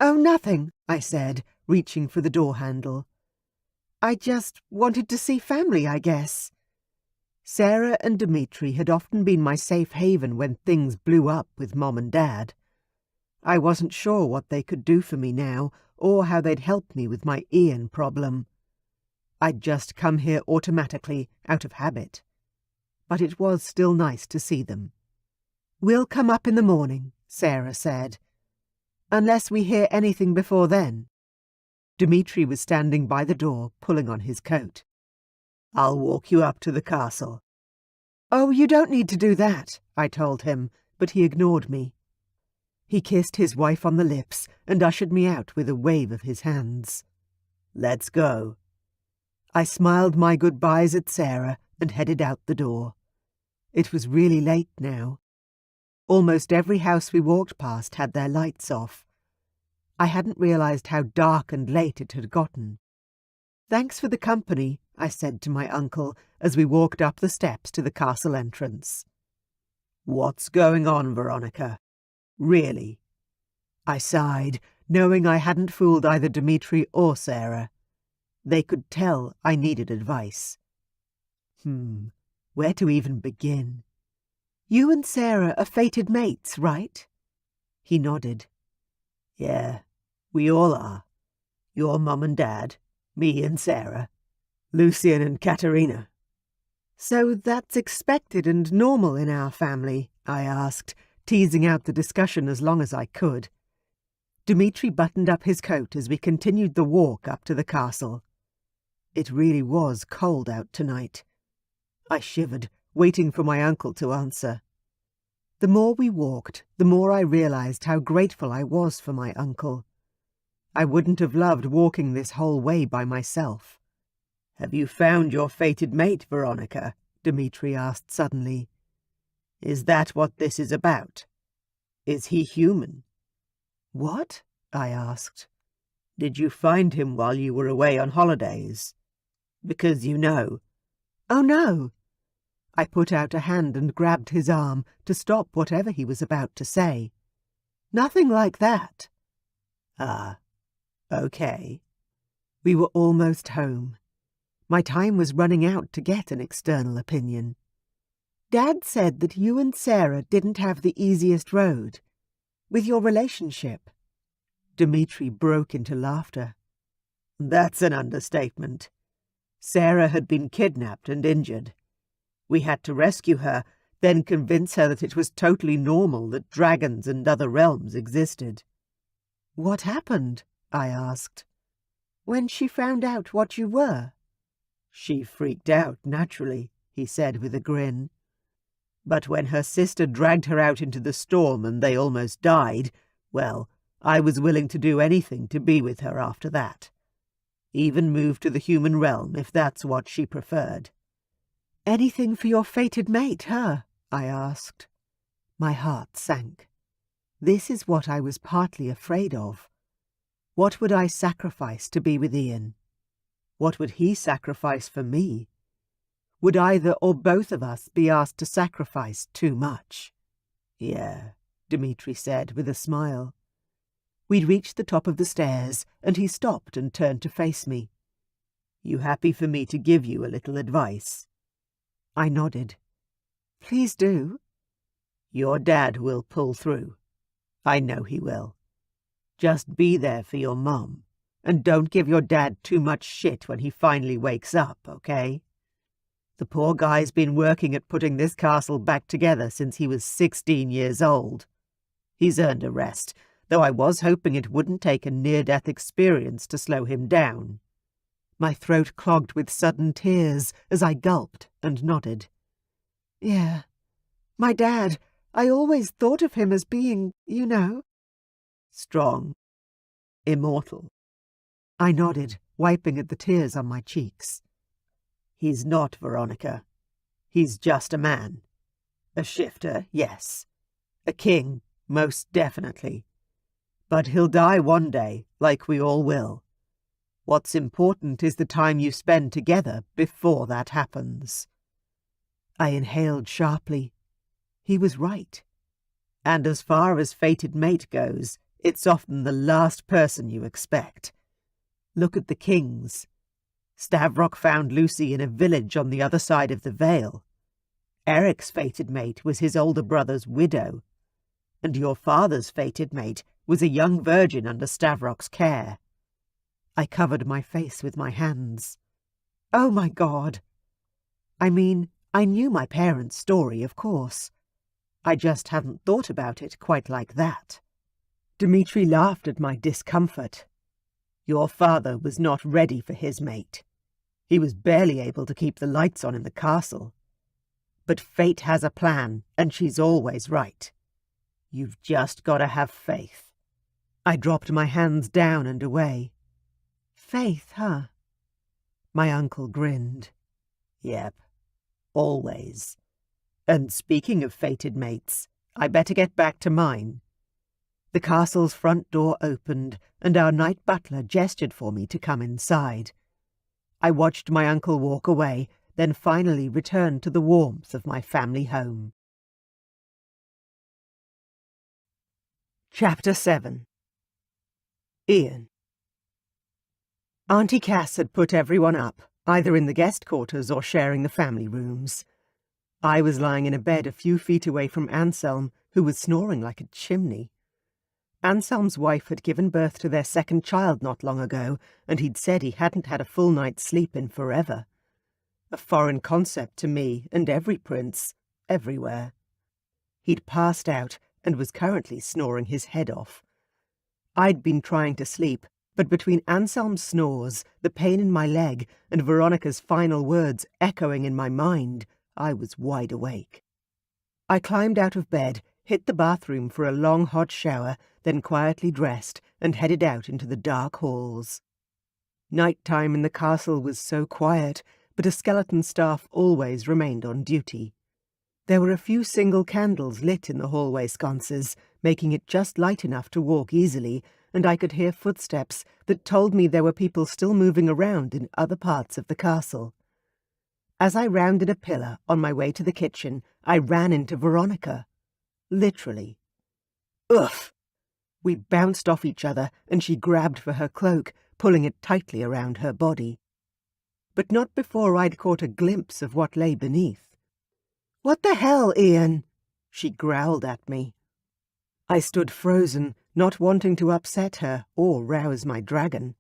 "Oh, nothing," I said, reaching for the door handle. "I just wanted to see family, I guess." Sarah and Dmitri had often been my safe haven when things blew up with Mom and Dad. I wasn't sure what they could do for me now, or how they'd help me with my Ian problem. I'd just come here automatically, out of habit. But it was still nice to see them. "We'll come up in the morning," Sarah said. "Unless we hear anything before then." Dmitri was standing by the door, pulling on his coat. I'll walk you up to the castle." "Oh, you don't need to do that," I told him, but he ignored me. He kissed his wife on the lips and ushered me out with a wave of his hands. "Let's go." I smiled my goodbyes at Sarah and headed out the door. It was really late now. Almost every house we walked past had their lights off. I hadn't realized how dark and late it had gotten. "Thanks for the company," I said to my uncle as we walked up the steps to the castle entrance. "What's going on, Veronica? Really?" I sighed, knowing I hadn't fooled either Dmitri or Sarah. They could tell I needed advice. Where to even begin? "You and Sarah are fated mates, right?" He nodded. "Yeah, we all are. Your mum and dad, me and Sarah, Lucian and Katerina." "So that's expected and normal in our family?" I asked, teasing out the discussion as long as I could. Dmitri buttoned up his coat as we continued the walk up to the castle. It really was cold out tonight. I shivered, waiting for my uncle to answer. The more we walked, the more I realized how grateful I was for my uncle. I wouldn't have loved walking this whole way by myself. "Have you found your fated mate, Veronica?" Dmitri asked suddenly. "Is that what this is about? Is he human?" "What?" I asked. "Did you find him while you were away on holidays? Because you know." "Oh, no." I put out a hand and grabbed his arm to stop whatever he was about to say. "Nothing like that." "Ah, okay." We were almost home. My time was running out to get an external opinion. "Dad said that you and Sarah didn't have the easiest road. With your relationship." Dmitri broke into laughter. "That's an understatement. Sarah had been kidnapped and injured. We had to rescue her, then convince her that it was totally normal that dragons and other realms existed." "What happened?" I asked. "When she found out what you were?" "She freaked out, naturally," he said with a grin. "But when her sister dragged her out into the storm and they almost died, well, I was willing to do anything to be with her after that. Even move to the human realm if that's what she preferred." "Anything for your fated mate, her?" I asked. My heart sank. This is what I was partly afraid of. What would I sacrifice to be with Ian? What would he sacrifice for me? Would either or both of us be asked to sacrifice too much? "Yeah," Dmitri said with a smile. We'd reached the top of the stairs, and he stopped and turned to face me. "You happy for me to give you a little advice?" I nodded. "Please do." "Your dad will pull through. I know he will. Just be there for your mum, and don't give your dad too much shit when he finally wakes up, okay? The poor guy's been working at putting this castle back together since he was 16 years old. He's earned a rest, though I was hoping it wouldn't take a near-death experience to slow him down." My throat clogged with sudden tears as I gulped and nodded. "Yeah, my dad, I always thought of him as being, you know—" "Strong. Immortal." I nodded, wiping at the tears on my cheeks. "He's not, Veronica. He's just a man. A shifter, yes. A king, most definitely. But he'll die one day, like we all will. What's important is the time you spend together before that happens." I inhaled sharply. He was right. And as far as fated mate goes, it's often the last person you expect. Look at the kings. Stavrock found Lucy in a village on the other side of the Vale. Eric's fated mate was his older brother's widow. And your father's fated mate was a young virgin under Stavrock's care. I covered my face with my hands. Oh, my God! I mean, I knew my parents' story, of course. I just hadn't thought about it quite like that. Dmitri laughed at my discomfort. Your father was not ready for his mate. He was barely able to keep the lights on in the castle. But fate has a plan, and she's always right. You've just got to have faith. I dropped my hands down and away. Faith, huh? My uncle grinned. Yep, always. And speaking of fated mates, I better get back to mine. The castle's front door opened, and our night butler gestured for me to come inside. I watched my uncle walk away, then finally returned to the warmth of my family home. Chapter 7. Ian. Auntie Cass had put everyone up, either in the guest quarters or sharing the family rooms. I was lying in a bed a few feet away from Anselm, who was snoring like a chimney. Anselm's wife had given birth to their second child not long ago, and he'd said he hadn't had a full night's sleep in forever. A foreign concept to me and every prince, everywhere. He'd passed out and was currently snoring his head off. I'd been trying to sleep, but between Anselm's snores, the pain in my leg, and Veronica's final words echoing in my mind, I was wide awake. I climbed out of bed, hit the bathroom for a long hot shower, then quietly dressed and headed out into the dark halls. Night-time in the castle was so quiet, but a skeleton staff always remained on duty. There were a few single candles lit in the hallway sconces, making it just light enough to walk easily, and I could hear footsteps that told me there were people still moving around in other parts of the castle. As I rounded a pillar on my way to the kitchen, I ran into Veronica. Literally. Oof! We bounced off each other, and she grabbed for her cloak, pulling it tightly around her body. But not before I'd caught a glimpse of what lay beneath. "What the hell, Ian?" she growled at me. I stood frozen, not wanting to upset her or rouse my dragon.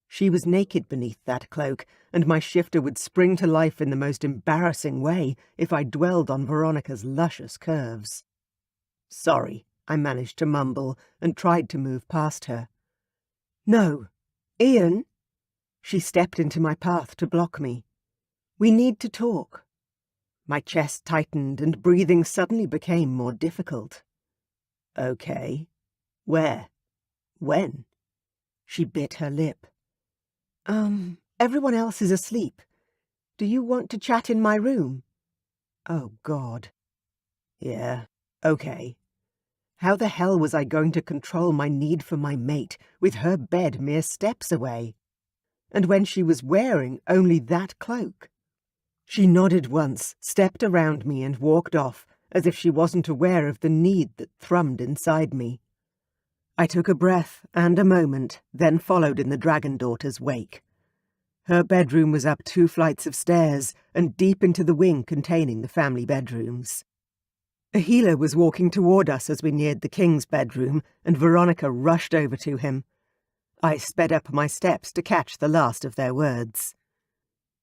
She was naked beneath that cloak, and my shifter would spring to life in the most embarrassing way if I dwelled on Veronica's luscious curves. "Sorry," I managed to mumble, and tried to move past her. "No. Ian?" She stepped into my path to block me. "We need to talk." My chest tightened, and breathing suddenly became more difficult. "Okay. Where? When?" She bit her lip. Everyone else is asleep. Do you want to chat in my room?" Oh, God. Yeah, okay. How the hell was I going to control my need for my mate with her bed mere steps away? And when she was wearing only that cloak? She nodded once, stepped around me and walked off, as if she wasn't aware of the need that thrummed inside me. I took a breath and a moment, then followed in the dragon daughter's wake. Her bedroom was up 2 flights of stairs and deep into the wing containing the family bedrooms. A healer was walking toward us as we neared the king's bedroom, and Veronica rushed over to him. I sped up my steps to catch the last of their words.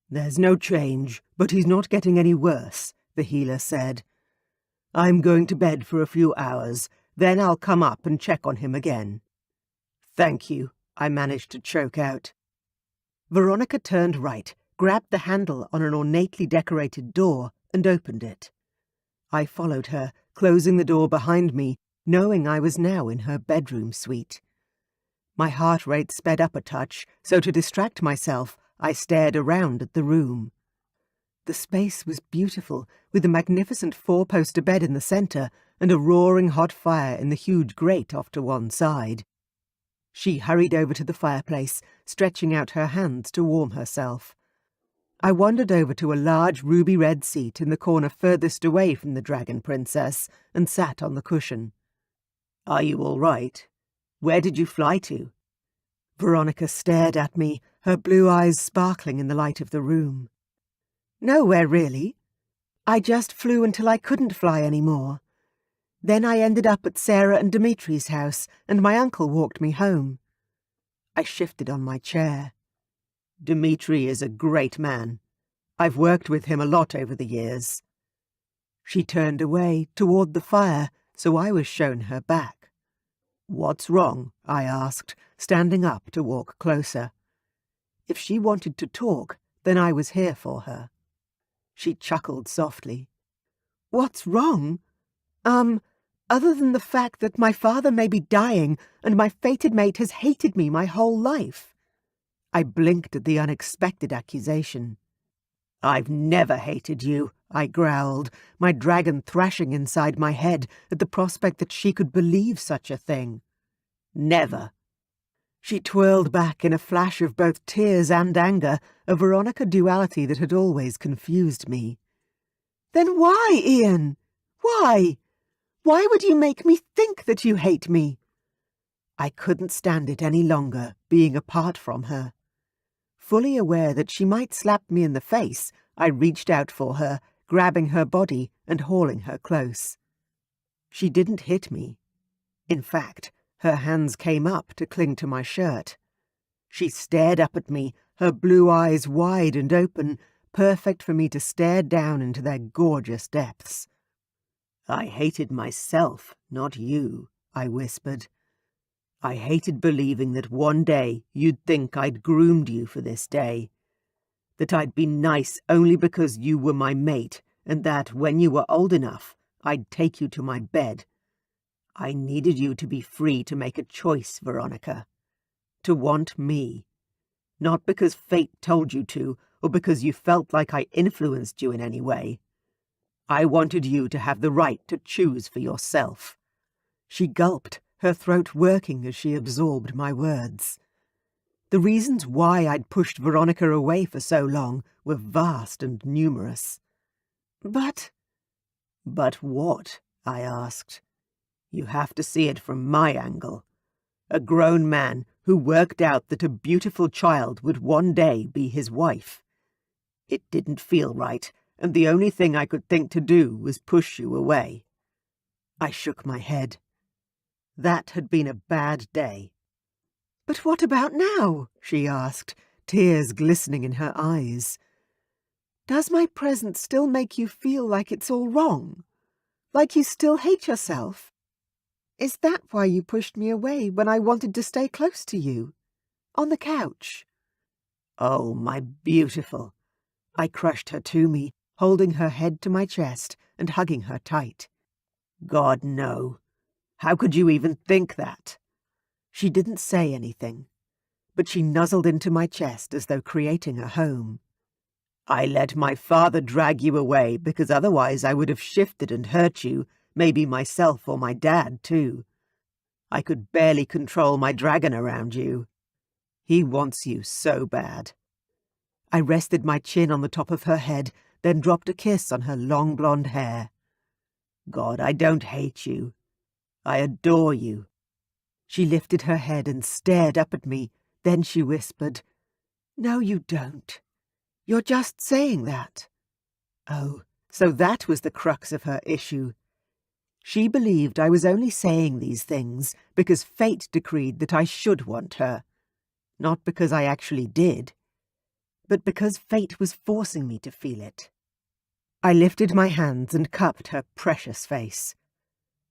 "There's no change, but he's not getting any worse," the healer said. "I'm going to bed for a few hours, then I'll come up and check on him again." "Thank you," I managed to choke out. Veronica turned right, grabbed the handle on an ornately decorated door, and opened it. I followed her, closing the door behind me, knowing I was now in her bedroom suite. My heart rate sped up a touch, so to distract myself, I stared around at the room. The space was beautiful, with a magnificent 4-poster bed in the centre and a roaring hot fire in the huge grate off to one side. She hurried over to the fireplace, stretching out her hands to warm herself. I wandered over to a large ruby-red seat in the corner furthest away from the Dragon Princess and sat on the cushion. "Are you all right? Where did you fly to?" Veronica stared at me, her blue eyes sparkling in the light of the room. "Nowhere, really. I just flew until I couldn't fly anymore. Then I ended up at Sarah and Dimitri's house, and my uncle walked me home." I shifted on my chair. "Dimitri is a great man. I've worked with him a lot over the years." She turned away, toward the fire, so I was shown her back. "What's wrong?" I asked, standing up to walk closer. If she wanted to talk, then I was here for her. She chuckled softly. What's wrong? Other than the fact that my father may be dying and my fated mate has hated me my whole life. I blinked at the unexpected accusation. I've never hated you, I growled, my dragon thrashing inside my head at the prospect that she could believe such a thing. Never. She twirled back in a flash of both tears and anger, a Veronica duality that had always confused me. Then why, Ian? Why? Why would you make me think that you hate me? I couldn't stand it any longer, being apart from her. Fully aware that she might slap me in the face, I reached out for her, grabbing her body and hauling her close. She didn't hit me. In fact, her hands came up to cling to my shirt. She stared up at me, her blue eyes wide and open, perfect for me to stare down into their gorgeous depths. I hated myself, not you, I whispered. I hated believing that one day you'd think I'd groomed you for this day. That I'd be nice only because you were my mate, and that, when you were old enough, I'd take you to my bed. I needed you to be free to make a choice, Veronica. To want me. Not because fate told you to, or because you felt like I influenced you in any way. I wanted you to have the right to choose for yourself. She gulped, her throat working as she absorbed my words. The reasons why I'd pushed Veronica away for so long were vast and numerous. But what? I asked. You have to see it from my angle. A grown man who worked out that a beautiful child would one day be his wife. It didn't feel right, and the only thing I could think to do was push you away. I shook my head. That had been a bad day. But what about now? She asked, tears glistening in her eyes. Does my presence still make you feel like it's all wrong? Like you still hate yourself? Is that why you pushed me away when I wanted to stay close to you? On the couch? Oh, my beautiful. I crushed her to me, holding her head to my chest and hugging her tight. God, no. How could you even think that? She didn't say anything, but she nuzzled into my chest as though creating a home. I let my father drag you away because otherwise I would have shifted and hurt you, maybe myself or my dad too. I could barely control my dragon around you. He wants you so bad. I rested my chin on the top of her head, then dropped a kiss on her long blonde hair. God, I don't hate you. I adore you. She lifted her head and stared up at me. Then she whispered, No, you don't. You're just saying that. Oh, so that was the crux of her issue. She believed I was only saying these things because fate decreed that I should want her. Not because I actually did, but because fate was forcing me to feel it. I lifted my hands and cupped her precious face.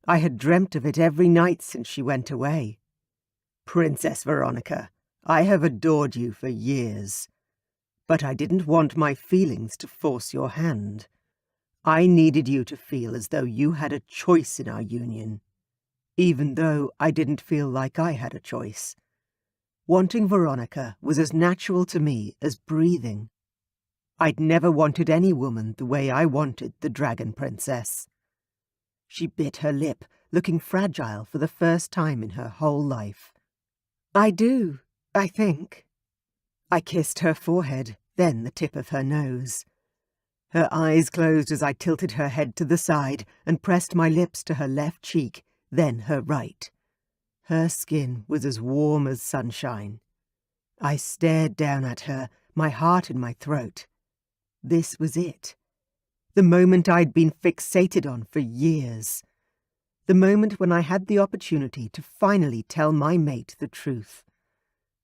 I had dreamt of it every night since she went away. Princess Veronica, I have adored you for years. But I didn't want my feelings to force your hand. I needed you to feel as though you had a choice in our union, even though I didn't feel like I had a choice. Wanting Veronica was as natural to me as breathing. I'd never wanted any woman the way I wanted the Dragon Princess. She bit her lip, looking fragile for the first time in her whole life. I do, I think. I kissed her forehead, then the tip of her nose. Her eyes closed as I tilted her head to the side and pressed my lips to her left cheek, then her right. Her skin was as warm as sunshine. I stared down at her, my heart in my throat. This was it. The moment I'd been fixated on for years. The moment when I had the opportunity to finally tell my mate the truth.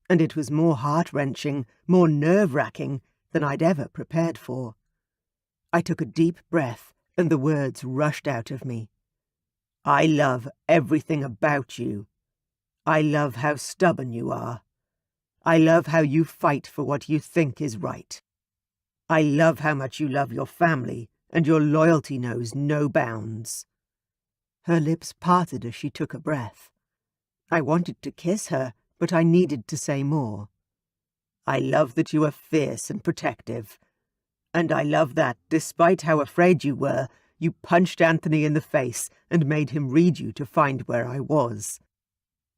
And it was more heart-wrenching, more nerve-wracking than I'd ever prepared for. I took a deep breath, and the words rushed out of me. I love everything about you. I love how stubborn you are. I love how you fight for what you think is right. I love how much you love your family, and your loyalty knows no bounds." Her lips parted as she took a breath. I wanted to kiss her, but I needed to say more. "I love that you are fierce and protective. And I love that, despite how afraid you were, you punched Anthony in the face and made him read you to find where I was.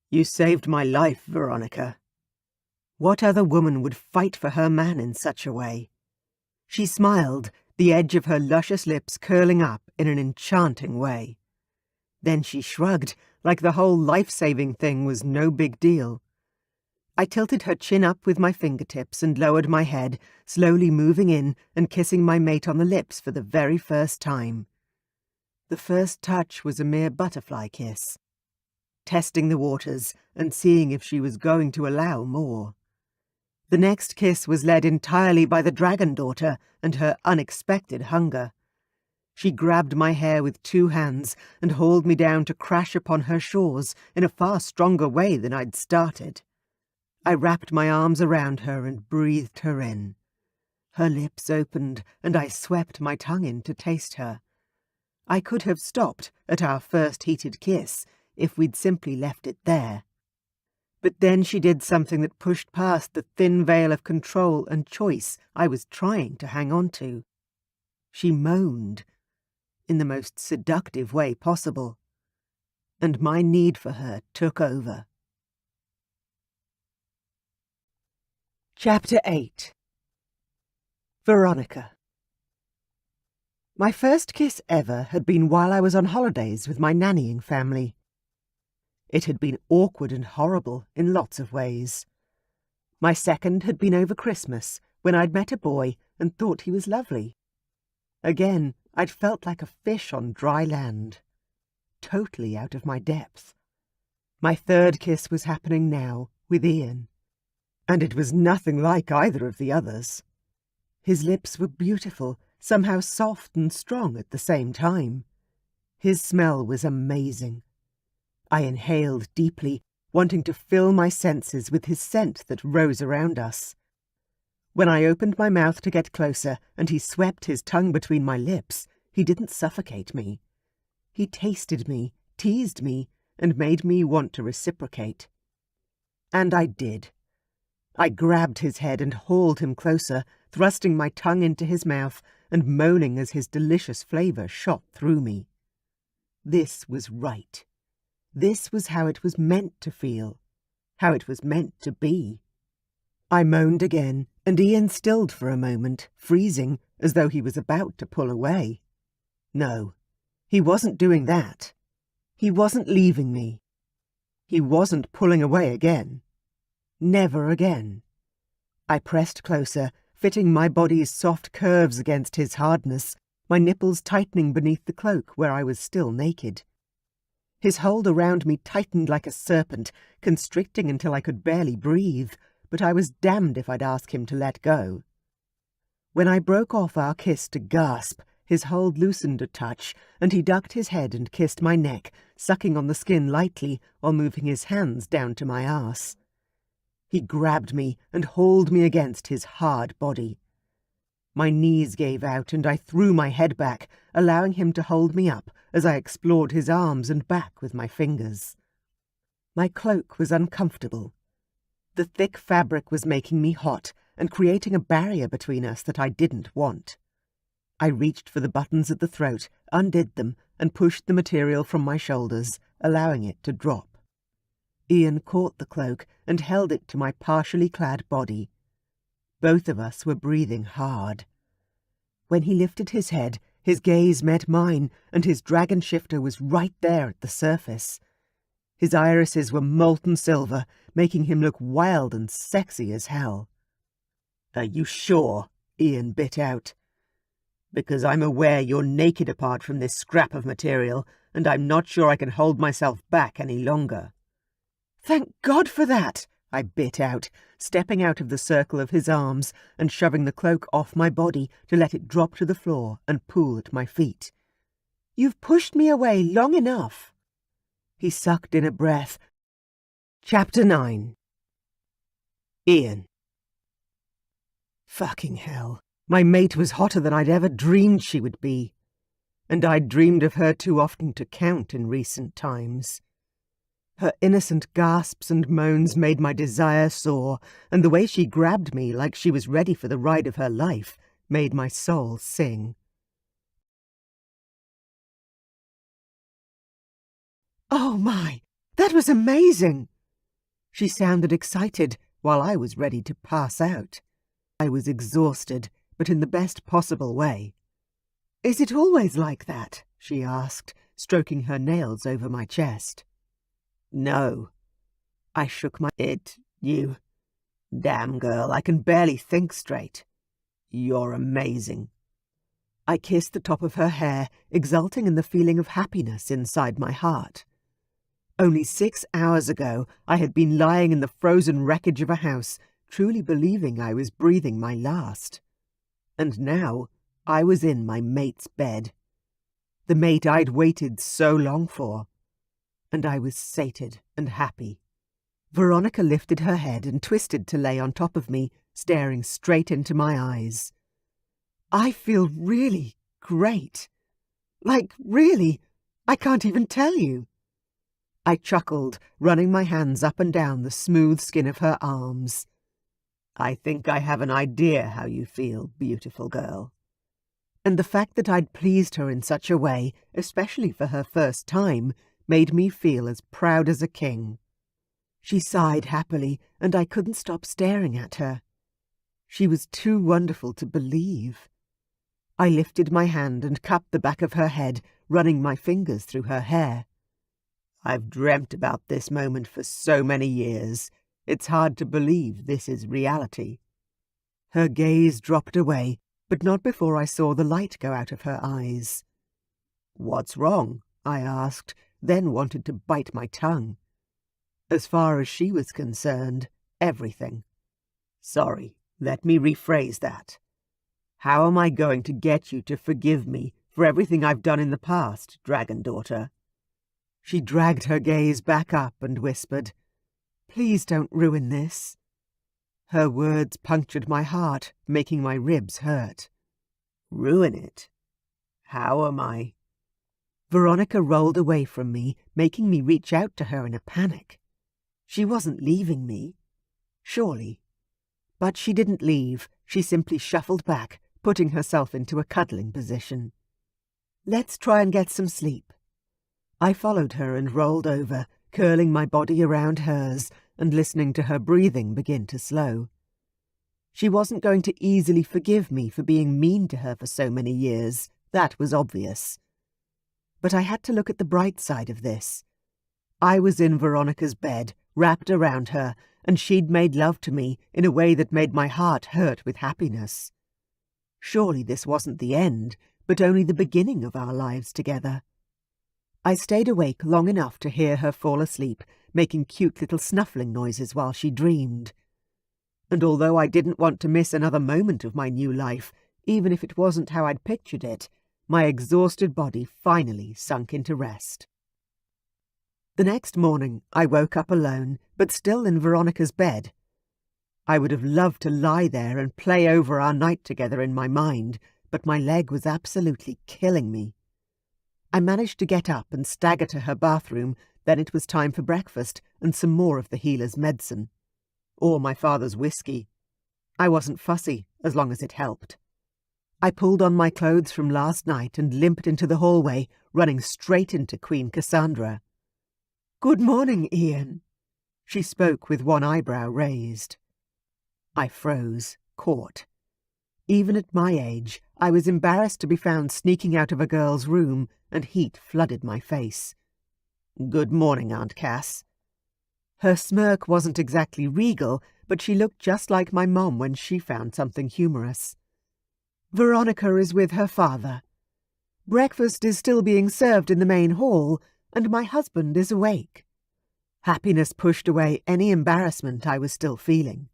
You saved my life, Veronica." What other woman would fight for her man in such a way? She smiled, the edge of her luscious lips curling up in an enchanting way. Then she shrugged, like the whole life-saving thing was no big deal. I tilted her chin up with my fingertips and lowered my head, slowly moving in and kissing my mate on the lips for the very first time. The first touch was a mere butterfly kiss, testing the waters and seeing if she was going to allow more. The next kiss was led entirely by the dragon daughter and her unexpected hunger. She grabbed my hair with 2 hands and hauled me down to crash upon her shores in a far stronger way than I'd started. I wrapped my arms around her and breathed her in. Her lips opened, and I swept my tongue in to taste her. I could have stopped at our first heated kiss if we'd simply left it there. But then she did something that pushed past the thin veil of control and choice I was trying to hang on to. She moaned, in the most seductive way possible, and my need for her took over. Chapter 8. Veronica. My first kiss ever had been while I was on holidays with my nannying family. It had been awkward and horrible in lots of ways. My second had been over Christmas, when I'd met a boy and thought he was lovely. Again, I'd felt like a fish on dry land, totally out of my depth. My third kiss was happening now, with Ian, and it was nothing like either of the others. His lips were beautiful, somehow soft and strong at the same time. His smell was amazing. I inhaled deeply, wanting to fill my senses with his scent that rose around us. When I opened my mouth to get closer and he swept his tongue between my lips, he didn't suffocate me. He tasted me, teased me, and made me want to reciprocate. And I did. I grabbed his head and hauled him closer, thrusting my tongue into his mouth and moaning as his delicious flavour shot through me. This was right. This was how it was meant to feel, how it was meant to be. I moaned again, and Ian stilled for a moment, freezing, as though he was about to pull away. No, he wasn't doing that. He wasn't leaving me. He wasn't pulling away again. Never again. I pressed closer, fitting my body's soft curves against his hardness, my nipples tightening beneath the cloak where I was still naked. His hold around me tightened like a serpent, constricting until I could barely breathe, but I was damned if I'd ask him to let go. When I broke off our kiss to gasp, his hold loosened a touch, and he ducked his head and kissed my neck, sucking on the skin lightly while moving his hands down to my arse. He grabbed me and hauled me against his hard body. My knees gave out and I threw my head back, allowing him to hold me up as I explored his arms and back with my fingers. My cloak was uncomfortable. The thick fabric was making me hot and creating a barrier between us that I didn't want. I reached for the buttons at the throat, undid them, and pushed the material from my shoulders, allowing it to drop. Ian caught the cloak and held it to my partially clad body. Both of us were breathing hard. When he lifted his head, his gaze met mine, and his dragon shifter was right there at the surface. His irises were molten silver, making him look wild and sexy as hell. "Are you sure?" Ian bit out. "Because I'm aware you're naked apart from this scrap of material, and I'm not sure I can hold myself back any longer." "Thank God for that!" I bit out, stepping out of the circle of his arms and shoving the cloak off my body to let it drop to the floor and pool at my feet. "You've pushed me away long enough." He sucked in a breath. Chapter 9. Ian. Fucking hell. My mate was hotter than I'd ever dreamed she would be, and I'd dreamed of her too often to count in recent times. Her innocent gasps and moans made my desire soar, and the way she grabbed me like she was ready for the ride of her life made my soul sing. "Oh my, that was amazing!" She sounded excited while I was ready to pass out. I was exhausted, but in the best possible way. "Is it always like that?" she asked, stroking her nails over my chest. "No." I shook my head. "You. Damn, girl, I can barely think straight. You're amazing." I kissed the top of her hair, exulting in the feeling of happiness inside my heart. Only 6 hours ago, I had been lying in the frozen wreckage of a house, truly believing I was breathing my last. And now, I was in my mate's bed. The mate I'd waited so long for. And I was sated and happy. Veronica lifted her head and twisted to lay on top of me, staring straight into my eyes. "I feel really great. Like, really, I can't even tell you." I chuckled, running my hands up and down the smooth skin of her arms. "I think I have an idea how you feel, beautiful girl." And the fact that I'd pleased her in such a way, especially for her first time, made me feel as proud as a king. She sighed happily, and I couldn't stop staring at her. She was too wonderful to believe. I lifted my hand and cupped the back of her head, running my fingers through her hair. "I've dreamt about this moment for so many years. It's hard to believe this is reality." Her gaze dropped away, but not before I saw the light go out of her eyes. "What's wrong?" I asked, then wanted to bite my tongue. As far as she was concerned, everything. "Sorry, let me rephrase that. How am I going to get you to forgive me for everything I've done in the past, dragon daughter?" She dragged her gaze back up and whispered, "Please don't ruin this." Her words punctured my heart, making my ribs hurt. "Ruin it? How am I?" Veronica rolled away from me, making me reach out to her in a panic. She wasn't leaving me. Surely. But she didn't leave. She simply shuffled back, putting herself into a cuddling position. "Let's try and get some sleep." I followed her and rolled over, curling my body around hers and listening to her breathing begin to slow. She wasn't going to easily forgive me for being mean to her for so many years. That was obvious. But I had to look at the bright side of this. I was in Veronica's bed, wrapped around her, and she'd made love to me in a way that made my heart hurt with happiness. Surely this wasn't the end, but only the beginning of our lives together. I stayed awake long enough to hear her fall asleep, making cute little snuffling noises while she dreamed. And although I didn't want to miss another moment of my new life, even if it wasn't how I'd pictured it, my exhausted body finally sunk into rest. The next morning I woke up alone, but still in Veronica's bed. I would have loved to lie there and play over our night together in my mind, but my leg was absolutely killing me. I managed to get up and stagger to her bathroom. Then it was time for breakfast and some more of the healer's medicine. Or my father's whiskey. I wasn't fussy, as long as it helped. I pulled on my clothes from last night and limped into the hallway, running straight into Queen Cassandra. "Good morning, Ian." She spoke with one eyebrow raised. I froze, caught. Even at my age, I was embarrassed to be found sneaking out of a girl's room, and heat flooded my face. "Good morning, Aunt Cass." Her smirk wasn't exactly regal, but she looked just like my mom when she found something humorous. "Veronica is with her father. Breakfast is still being served in the main hall, and my husband is awake." Happiness pushed away any embarrassment I was still feeling.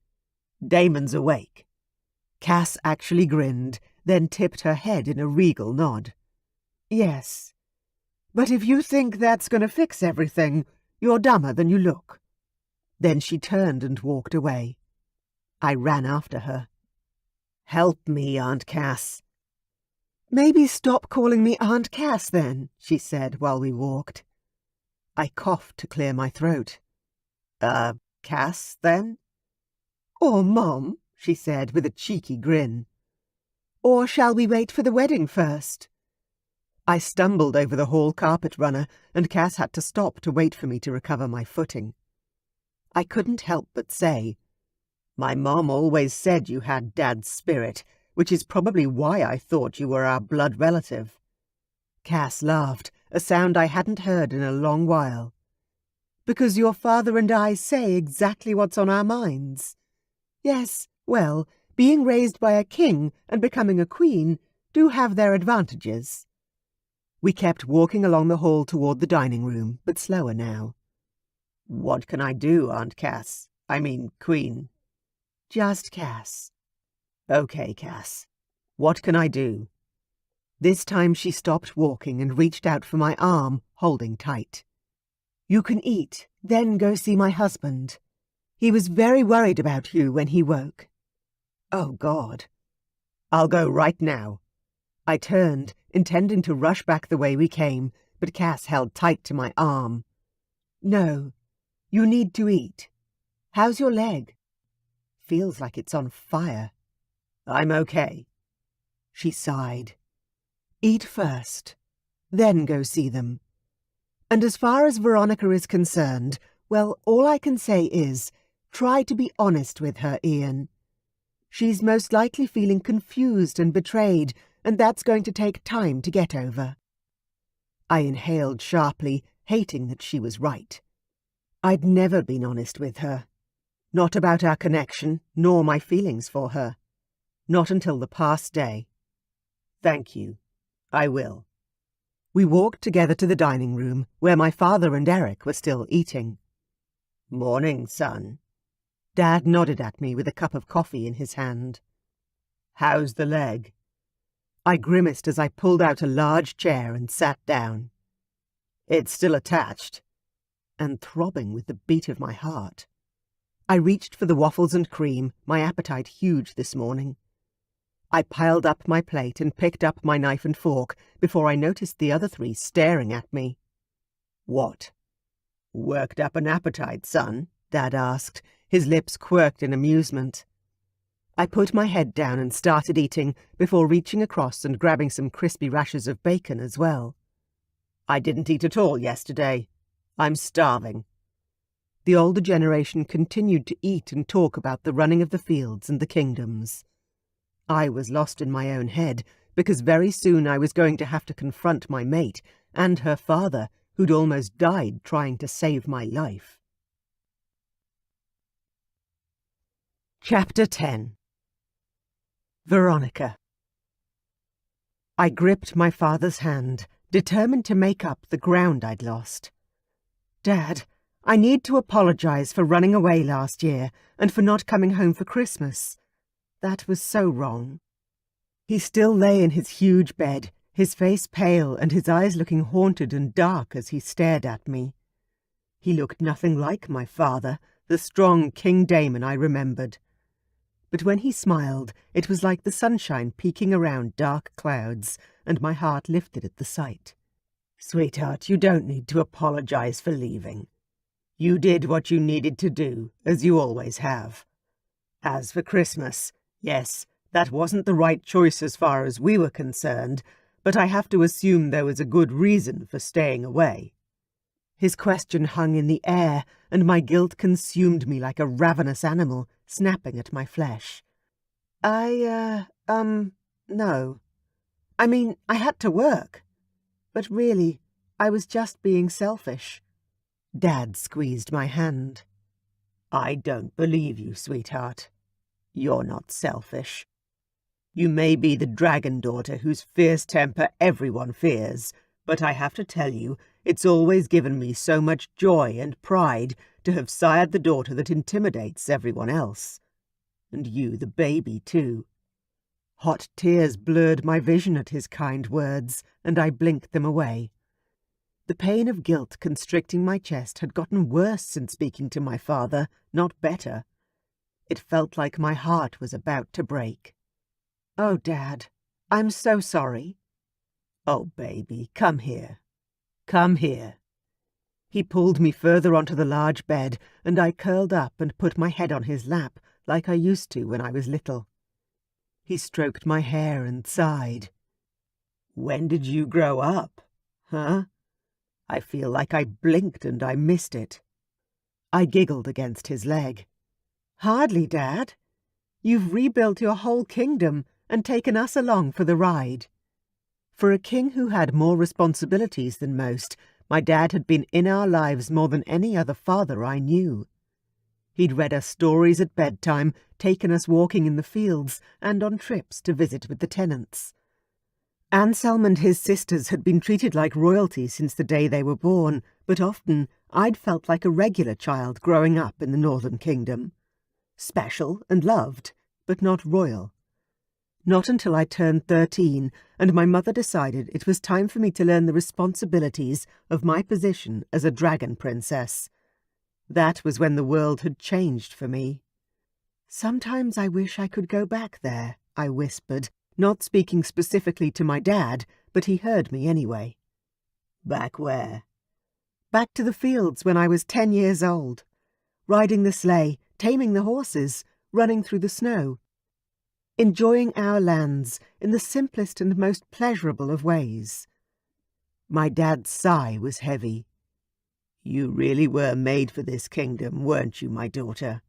"Damon's awake." Cass actually grinned, then tipped her head in a regal nod. "Yes. But if you think that's going to fix everything, you're dumber than you look." Then she turned and walked away. I ran after her. Help me, Aunt Cass. Maybe stop calling me Aunt Cass, then, she said while we walked. I coughed to clear my throat. Cass, then? Or Mom, she said with a cheeky grin. Or shall we wait for the wedding first? I stumbled over the hall carpet runner, and Cass had to stop to wait for me to recover my footing. I couldn't help but say, "My mom always said you had Dad's spirit, which is probably why I thought you were our blood relative." Cass laughed, a sound I hadn't heard in a long while. "Because your father and I say exactly what's on our minds. Yes, well, being raised by a king and becoming a queen do have their advantages." We kept walking along the hall toward the dining room, but slower now. "What can I do, Aunt Cass? I mean, Queen." "Just Cass." "Okay, Cass. What can I do?" This time she stopped walking and reached out for my arm, holding tight. "You can eat, then go see my husband. He was very worried about you when he woke." "Oh, God. I'll go right now." I turned, intending to rush back the way we came, but Cass held tight to my arm. "No, you need to eat. How's your leg?" "Feels like it's on fire." "I'm okay." She sighed. "Eat first, then go see them. And as far as Veronica is concerned, well, all I can say is, try to be honest with her, Ian. She's most likely feeling confused and betrayed, and that's going to take time to get over." I inhaled sharply, hating that she was right. I'd never been honest with her. Not about our connection, nor my feelings for her. Not until the past day. "Thank you. I will." We walked together to the dining room, where my father and Eric were still eating. "Morning, son." Dad nodded at me with a cup of coffee in his hand. "How's the leg?" I grimaced as I pulled out a large chair and sat down. "It's still attached." And throbbing with the beat of my heart. I reached for the waffles and cream, my appetite huge this morning. I piled up my plate and picked up my knife and fork before I noticed the other three staring at me. "What? Worked up an appetite, son?" Dad asked, his lips quirked in amusement. I put my head down and started eating before reaching across and grabbing some crispy rashers of bacon as well. "I didn't eat at all yesterday. I'm starving." The older generation continued to eat and talk about the running of the fields and the kingdoms. I was lost in my own head, because very soon I was going to have to confront my mate and her father, who'd almost died trying to save my life. Chapter 10. Veronica. I gripped my father's hand, determined to make up the ground I'd lost. "Dad, I need to apologize for running away last year and for not coming home for Christmas. That was so wrong." He still lay in his huge bed, his face pale and his eyes looking haunted and dark as he stared at me. He looked nothing like my father, the strong King Damon I remembered. But when he smiled, it was like the sunshine peeking around dark clouds, and my heart lifted at the sight. "Sweetheart, you don't need to apologize for leaving. You did what you needed to do, as you always have. As for Christmas, yes, that wasn't the right choice as far as we were concerned, but I have to assume there was a good reason for staying away." His question hung in the air, and my guilt consumed me like a ravenous animal, snapping at my flesh. No. I mean, I had to work. But really, I was just being selfish. Dad squeezed my hand. "I don't believe you, sweetheart. You're not selfish. You may be the dragon daughter whose fierce temper everyone fears, but I have to tell you, it's always given me so much joy and pride to have sired the daughter that intimidates everyone else. And you, the baby, too." Hot tears blurred my vision at his kind words, and I blinked them away. The pain of guilt constricting my chest had gotten worse since speaking to my father, not better. It felt like my heart was about to break. Oh, Dad, I'm so sorry. Oh, baby, come here. Come here. He pulled me further onto the large bed, and I curled up and put my head on his lap like I used to when I was little. He stroked my hair and sighed. When did you grow up, huh? I feel like I blinked and I missed it. I giggled against his leg. Hardly, Dad. You've rebuilt your whole kingdom and taken us along for the ride. For a king who had more responsibilities than most, my dad had been in our lives more than any other father I knew. He'd read us stories at bedtime, taken us walking in the fields, and on trips to visit with the tenants. Anselm and his sisters had been treated like royalty since the day they were born, but often I'd felt like a regular child growing up in the Northern Kingdom. Special and loved, but not royal. Not until I turned 13, and my mother decided it was time for me to learn the responsibilities of my position as a dragon princess. That was when the world had changed for me. Sometimes I wish I could go back there, I whispered, not speaking specifically to my dad, but he heard me anyway. Back where? Back to the fields when I was 10 years old. Riding the sleigh, taming the horses, running through the snow. Enjoying our lands in the simplest and most pleasurable of ways. My dad's sigh was heavy. You really were made for this kingdom, weren't you, my daughter?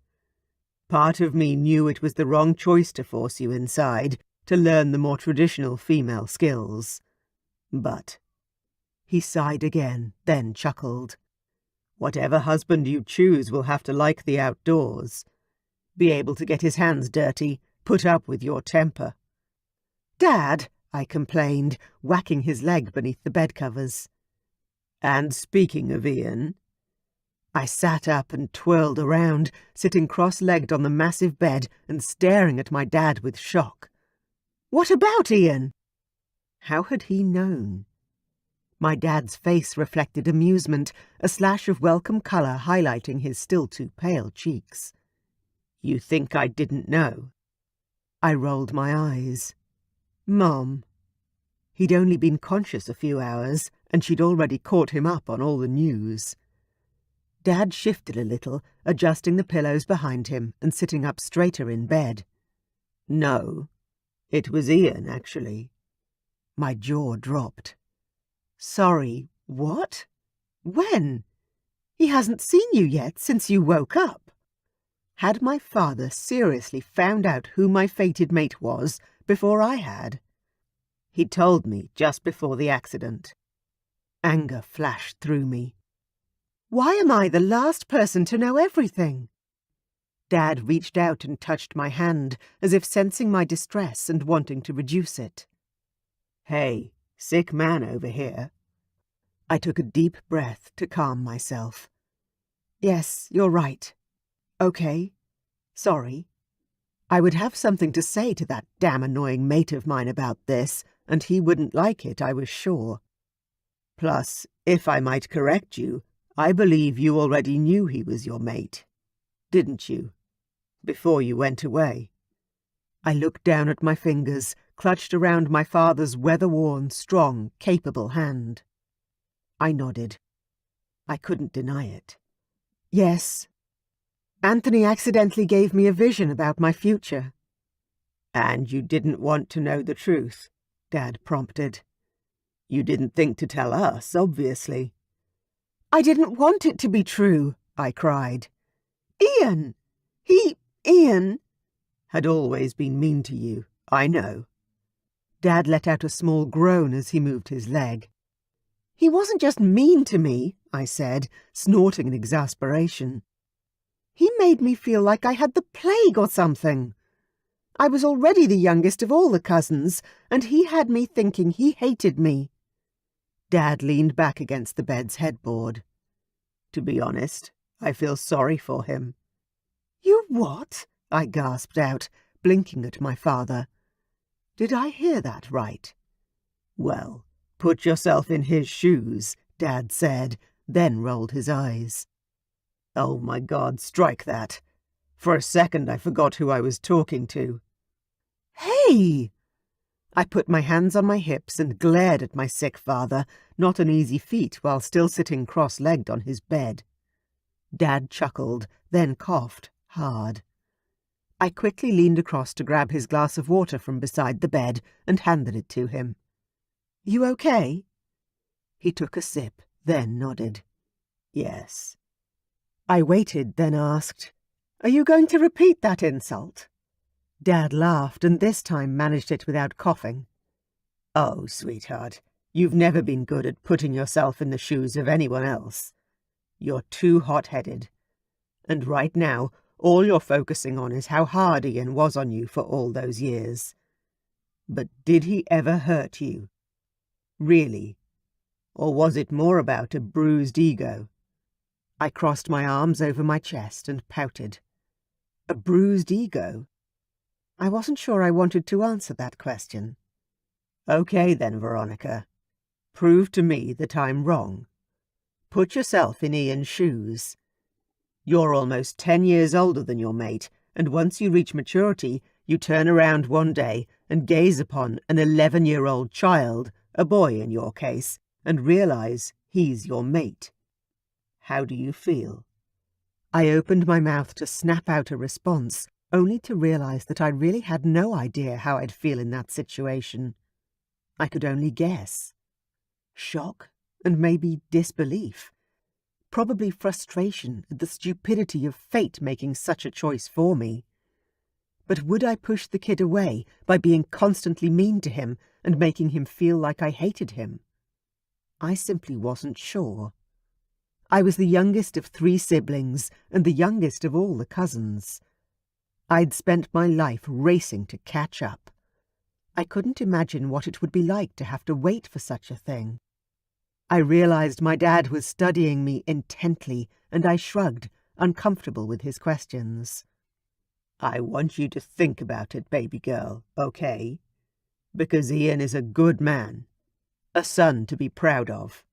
Part of me knew it was the wrong choice to force you inside, to learn the more traditional female skills. But... He sighed again, then chuckled. Whatever husband you choose will have to like the outdoors. Be able to get his hands dirty, put up with your temper. Dad, I complained, whacking his leg beneath the bedcovers. And speaking of Ian... I sat up and twirled around, sitting cross-legged on the massive bed and staring at my dad with shock. What about Ian? How had he known? My dad's face reflected amusement, a slash of welcome colour highlighting his still too pale cheeks. You think I didn't know? I rolled my eyes. Mom. He'd only been conscious a few hours, and she'd already caught him up on all the news. Dad shifted a little, adjusting the pillows behind him and sitting up straighter in bed. No, it was Ian, actually. My jaw dropped. Sorry, what? When? He hasn't seen you yet since you woke up. Had my father seriously found out who my fated mate was before I had? He'd told me just before the accident. Anger flashed through me. Why am I the last person to know everything? Dad reached out and touched my hand, as if sensing my distress and wanting to reduce it. Hey, sick man over here. I took a deep breath to calm myself. Yes, you're right. Okay. Sorry. I would have something to say to that damn annoying mate of mine about this, and he wouldn't like it, I was sure. Plus, if I might correct you, I believe you already knew he was your mate. Didn't you? Before you went away. I looked down at my fingers, clutched around my father's weather-worn, strong, capable hand. I nodded. I couldn't deny it. Yes. Anthony accidentally gave me a vision about my future. And you didn't want to know the truth, Dad prompted. You didn't think to tell us, obviously. I didn't want it to be true, I cried. Ian! Ian had always been mean to you, I know. Dad let out a small groan as he moved his leg. He wasn't just mean to me, I said, snorting in exasperation. He made me feel like I had the plague or something. I was already the youngest of all the cousins, and he had me thinking he hated me. Dad leaned back against the bed's headboard. To be honest, I feel sorry for him. You what? I gasped out, blinking at my father. Did I hear that right? Well, put yourself in his shoes, Dad said, then rolled his eyes. Oh my God, strike that. For a second I forgot who I was talking to. Hey! I put my hands on my hips and glared at my sick father, not an easy feat while still sitting cross-legged on his bed. Dad chuckled, then coughed hard. I quickly leaned across to grab his glass of water from beside the bed and handed it to him. "You okay?" He took a sip, then nodded. "Yes." I waited, then asked, "Are you going to repeat that insult?" Dad laughed and this time managed it without coughing. "Oh, sweetheart, you've never been good at putting yourself in the shoes of anyone else. You're too hot-headed. And right now, all you're focusing on is how hard Ian was on you for all those years. But did he ever hurt you? Really? Or was it more about a bruised ego?" I crossed my arms over my chest and pouted. A bruised ego? I wasn't sure I wanted to answer that question. "Okay then, Veronica. Prove to me that I'm wrong. Put yourself in Ian's shoes. You're almost 10 years older than your mate, and once you reach maturity, you turn around one day and gaze upon an 11-year-old child, a boy in your case, and realize he's your mate. How do you feel?" I opened my mouth to snap out a response, only to realize that I really had no idea how I'd feel in that situation. I could only guess. Shock, and maybe disbelief. Probably frustration at the stupidity of fate making such a choice for me. But would I push the kid away by being constantly mean to him and making him feel like I hated him? I simply wasn't sure. I was the youngest of 3 siblings and the youngest of all the cousins. I'd spent my life racing to catch up. I couldn't imagine what it would be like to have to wait for such a thing. I realized my dad was studying me intently, and I shrugged, uncomfortable with his questions. "I want you to think about it, baby girl, okay? Because Ian is a good man, a son to be proud of.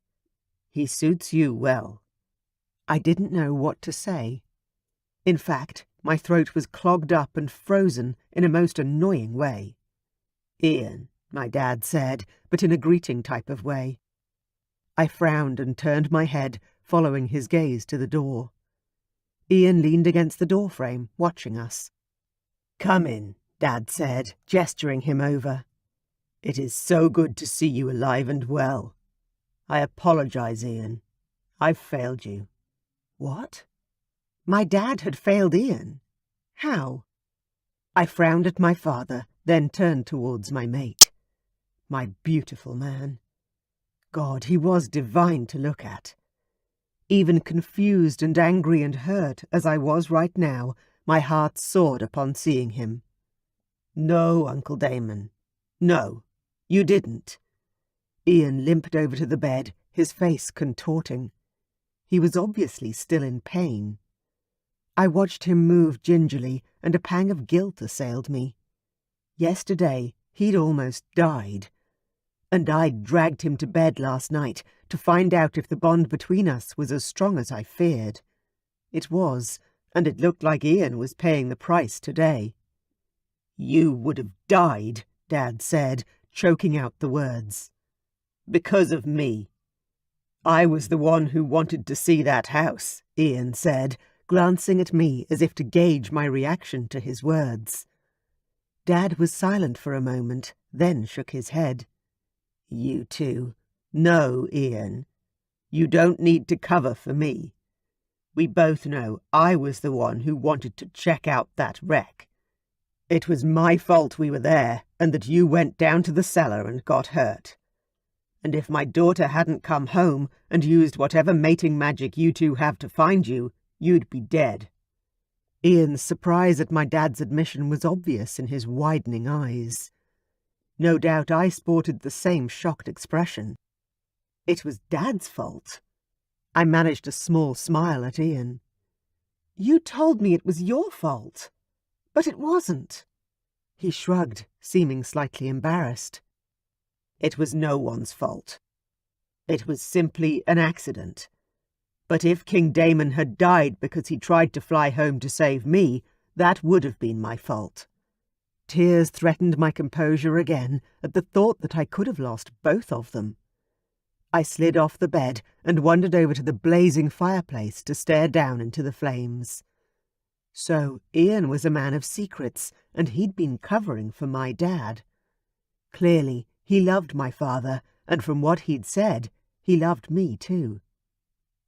He suits you well." I didn't know what to say. In fact, my throat was clogged up and frozen in a most annoying way. "Ian," my dad said, but in a greeting type of way. I frowned and turned my head, following his gaze to the door. Ian leaned against the doorframe, watching us. "Come in," Dad said, gesturing him over. "It is so good to see you alive and well. I apologize, Ian. I've failed you." What? My dad had failed Ian? How? I frowned at my father, then turned towards my mate. My beautiful man. God, he was divine to look at. Even confused and angry and hurt as I was right now, my heart soared upon seeing him. "No, Uncle Damon. No, you didn't." Ian limped over to the bed, his face contorting. He was obviously still in pain. I watched him move gingerly, and a pang of guilt assailed me. Yesterday, he'd almost died. And I'd dragged him to bed last night to find out if the bond between us was as strong as I feared. It was, and it looked like Ian was paying the price today. "You would have died," Dad said, choking out the words. "Because of me." "I was the one who wanted to see that house," Ian said, glancing at me as if to gauge my reaction to his words. Dad was silent for a moment, then shook his head. "You two. No, Ian. You don't need to cover for me. We both know I was the one who wanted to check out that wreck. It was my fault we were there, and that you went down to the cellar and got hurt. And if my daughter hadn't come home and used whatever mating magic you two have to find you, you'd be dead." Ian's surprise at my dad's admission was obvious in his widening eyes. No doubt I sported the same shocked expression. It was Dad's fault. I managed a small smile at Ian. "You told me it was your fault. But it wasn't." He shrugged, seeming slightly embarrassed. "It was no one's fault. It was simply an accident. But if King Damon had died because he tried to fly home to save me, that would have been my fault. Tears threatened my composure again at the thought that I could have lost both of them. I slid off the bed and wandered over to the blazing fireplace to stare down into the flames. So Ian was a man of secrets, and he'd been covering for my dad. Clearly, he loved my father, and from what he'd said, he loved me too.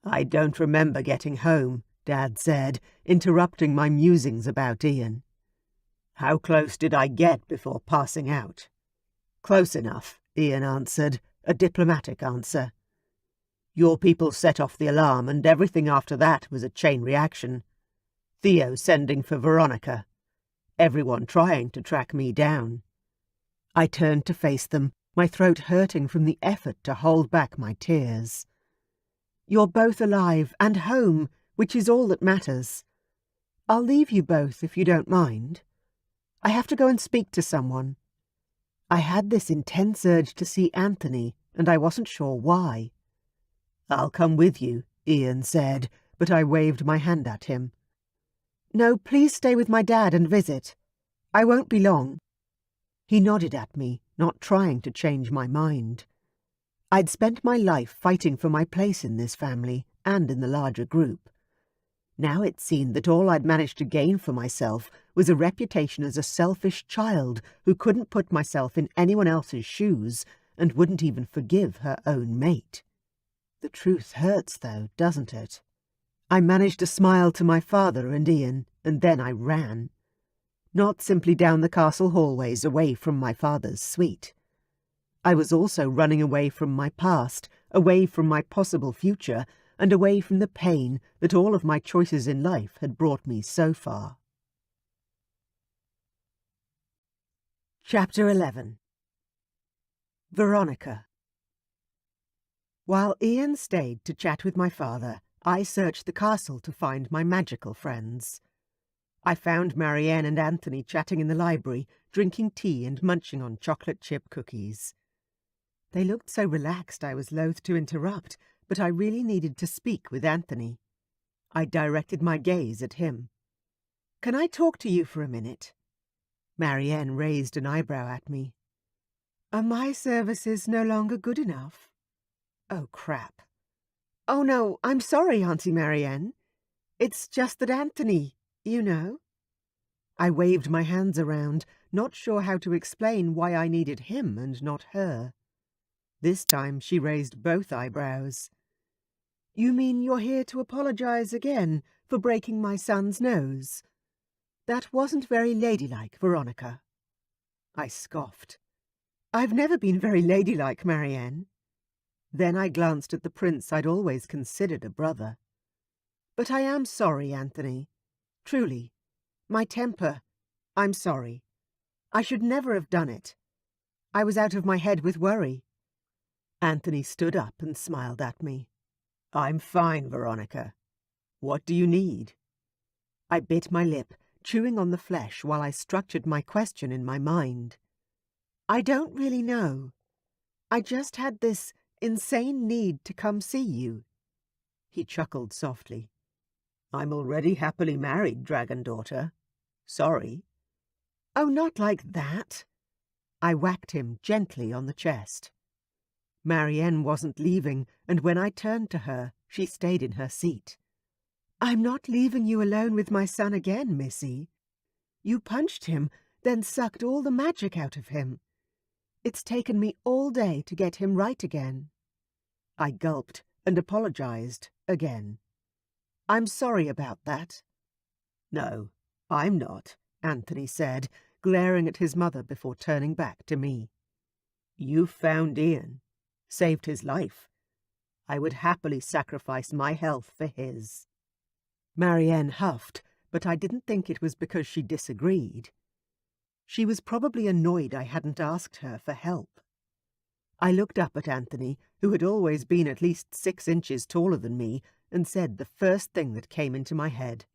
"I don't remember getting home," Dad said, interrupting my musings about Ian. "How close did I get before passing out?" "Close enough," Ian answered, a diplomatic answer. "Your people set off the alarm, and everything after that was a chain reaction. Theo sending for Veronica. Everyone trying to track me down." I turned to face them, my throat hurting from the effort to hold back my tears. "You're both alive and home, which is all that matters. I'll leave you both if you don't mind. I have to go and speak to someone." I had this intense urge to see Anthony, and I wasn't sure why. "I'll come with you," Ian said, but I waved my hand at him. "No, please stay with my dad and visit. I won't be long." He nodded at me, not trying to change my mind. I'd spent my life fighting for my place in this family and in the larger group. Now it seemed that all I'd managed to gain for myself was a reputation as a selfish child who couldn't put myself in anyone else's shoes and wouldn't even forgive her own mate. The truth hurts, though, doesn't it? I managed to smile to my father and Ian, and then I ran. Not simply down the castle hallways away from my father's suite. I was also running away from my past, away from my possible future, and away from the pain that all of my choices in life had brought me so far. Chapter 11. Veronica. While Ian stayed to chat with my father, I searched the castle to find my magical friends. I found Marianne and Anthony chatting in the library, drinking tea and munching on chocolate chip cookies. They looked so relaxed I was loath to interrupt, but I really needed to speak with Anthony. I directed my gaze at him. "Can I talk to you for a minute?" Marianne raised an eyebrow at me. "Are my services no longer good enough?" Oh, crap. "Oh, no, I'm sorry, Auntie Marianne. It's just that Anthony, you know." I waved my hands around, not sure how to explain why I needed him and not her. This time she raised both eyebrows. "You mean you're here to apologize again for breaking my son's nose? That wasn't very ladylike, Veronica." I scoffed. "I've never been very ladylike, Marianne." Then I glanced at the prince I'd always considered a brother. "But I am sorry, Anthony. Truly. My temper. I'm sorry. I should never have done it. I was out of my head with worry." Anthony stood up and smiled at me. "I'm fine, Veronica. What do you need?" I bit my lip, chewing on the flesh while I structured my question in my mind. "I don't really know. I just had this insane need to come see you." He chuckled softly. "I'm already happily married, dragon daughter. Sorry." "Oh, not like that." I whacked him gently on the chest. Marianne wasn't leaving, and when I turned to her, she stayed in her seat. "I'm not leaving you alone with my son again, Missy. You punched him, then sucked all the magic out of him. It's taken me all day to get him right again." I gulped and apologized again. "I'm sorry about that." "No, I'm not," Anthony said, glaring at his mother before turning back to me. "You found Ian, saved his life. I would happily sacrifice my health for his." Marianne huffed, but I didn't think it was because she disagreed. She was probably annoyed I hadn't asked her for help. I looked up at Anthony, who had always been at least 6 inches taller than me, and said the first thing that came into my head.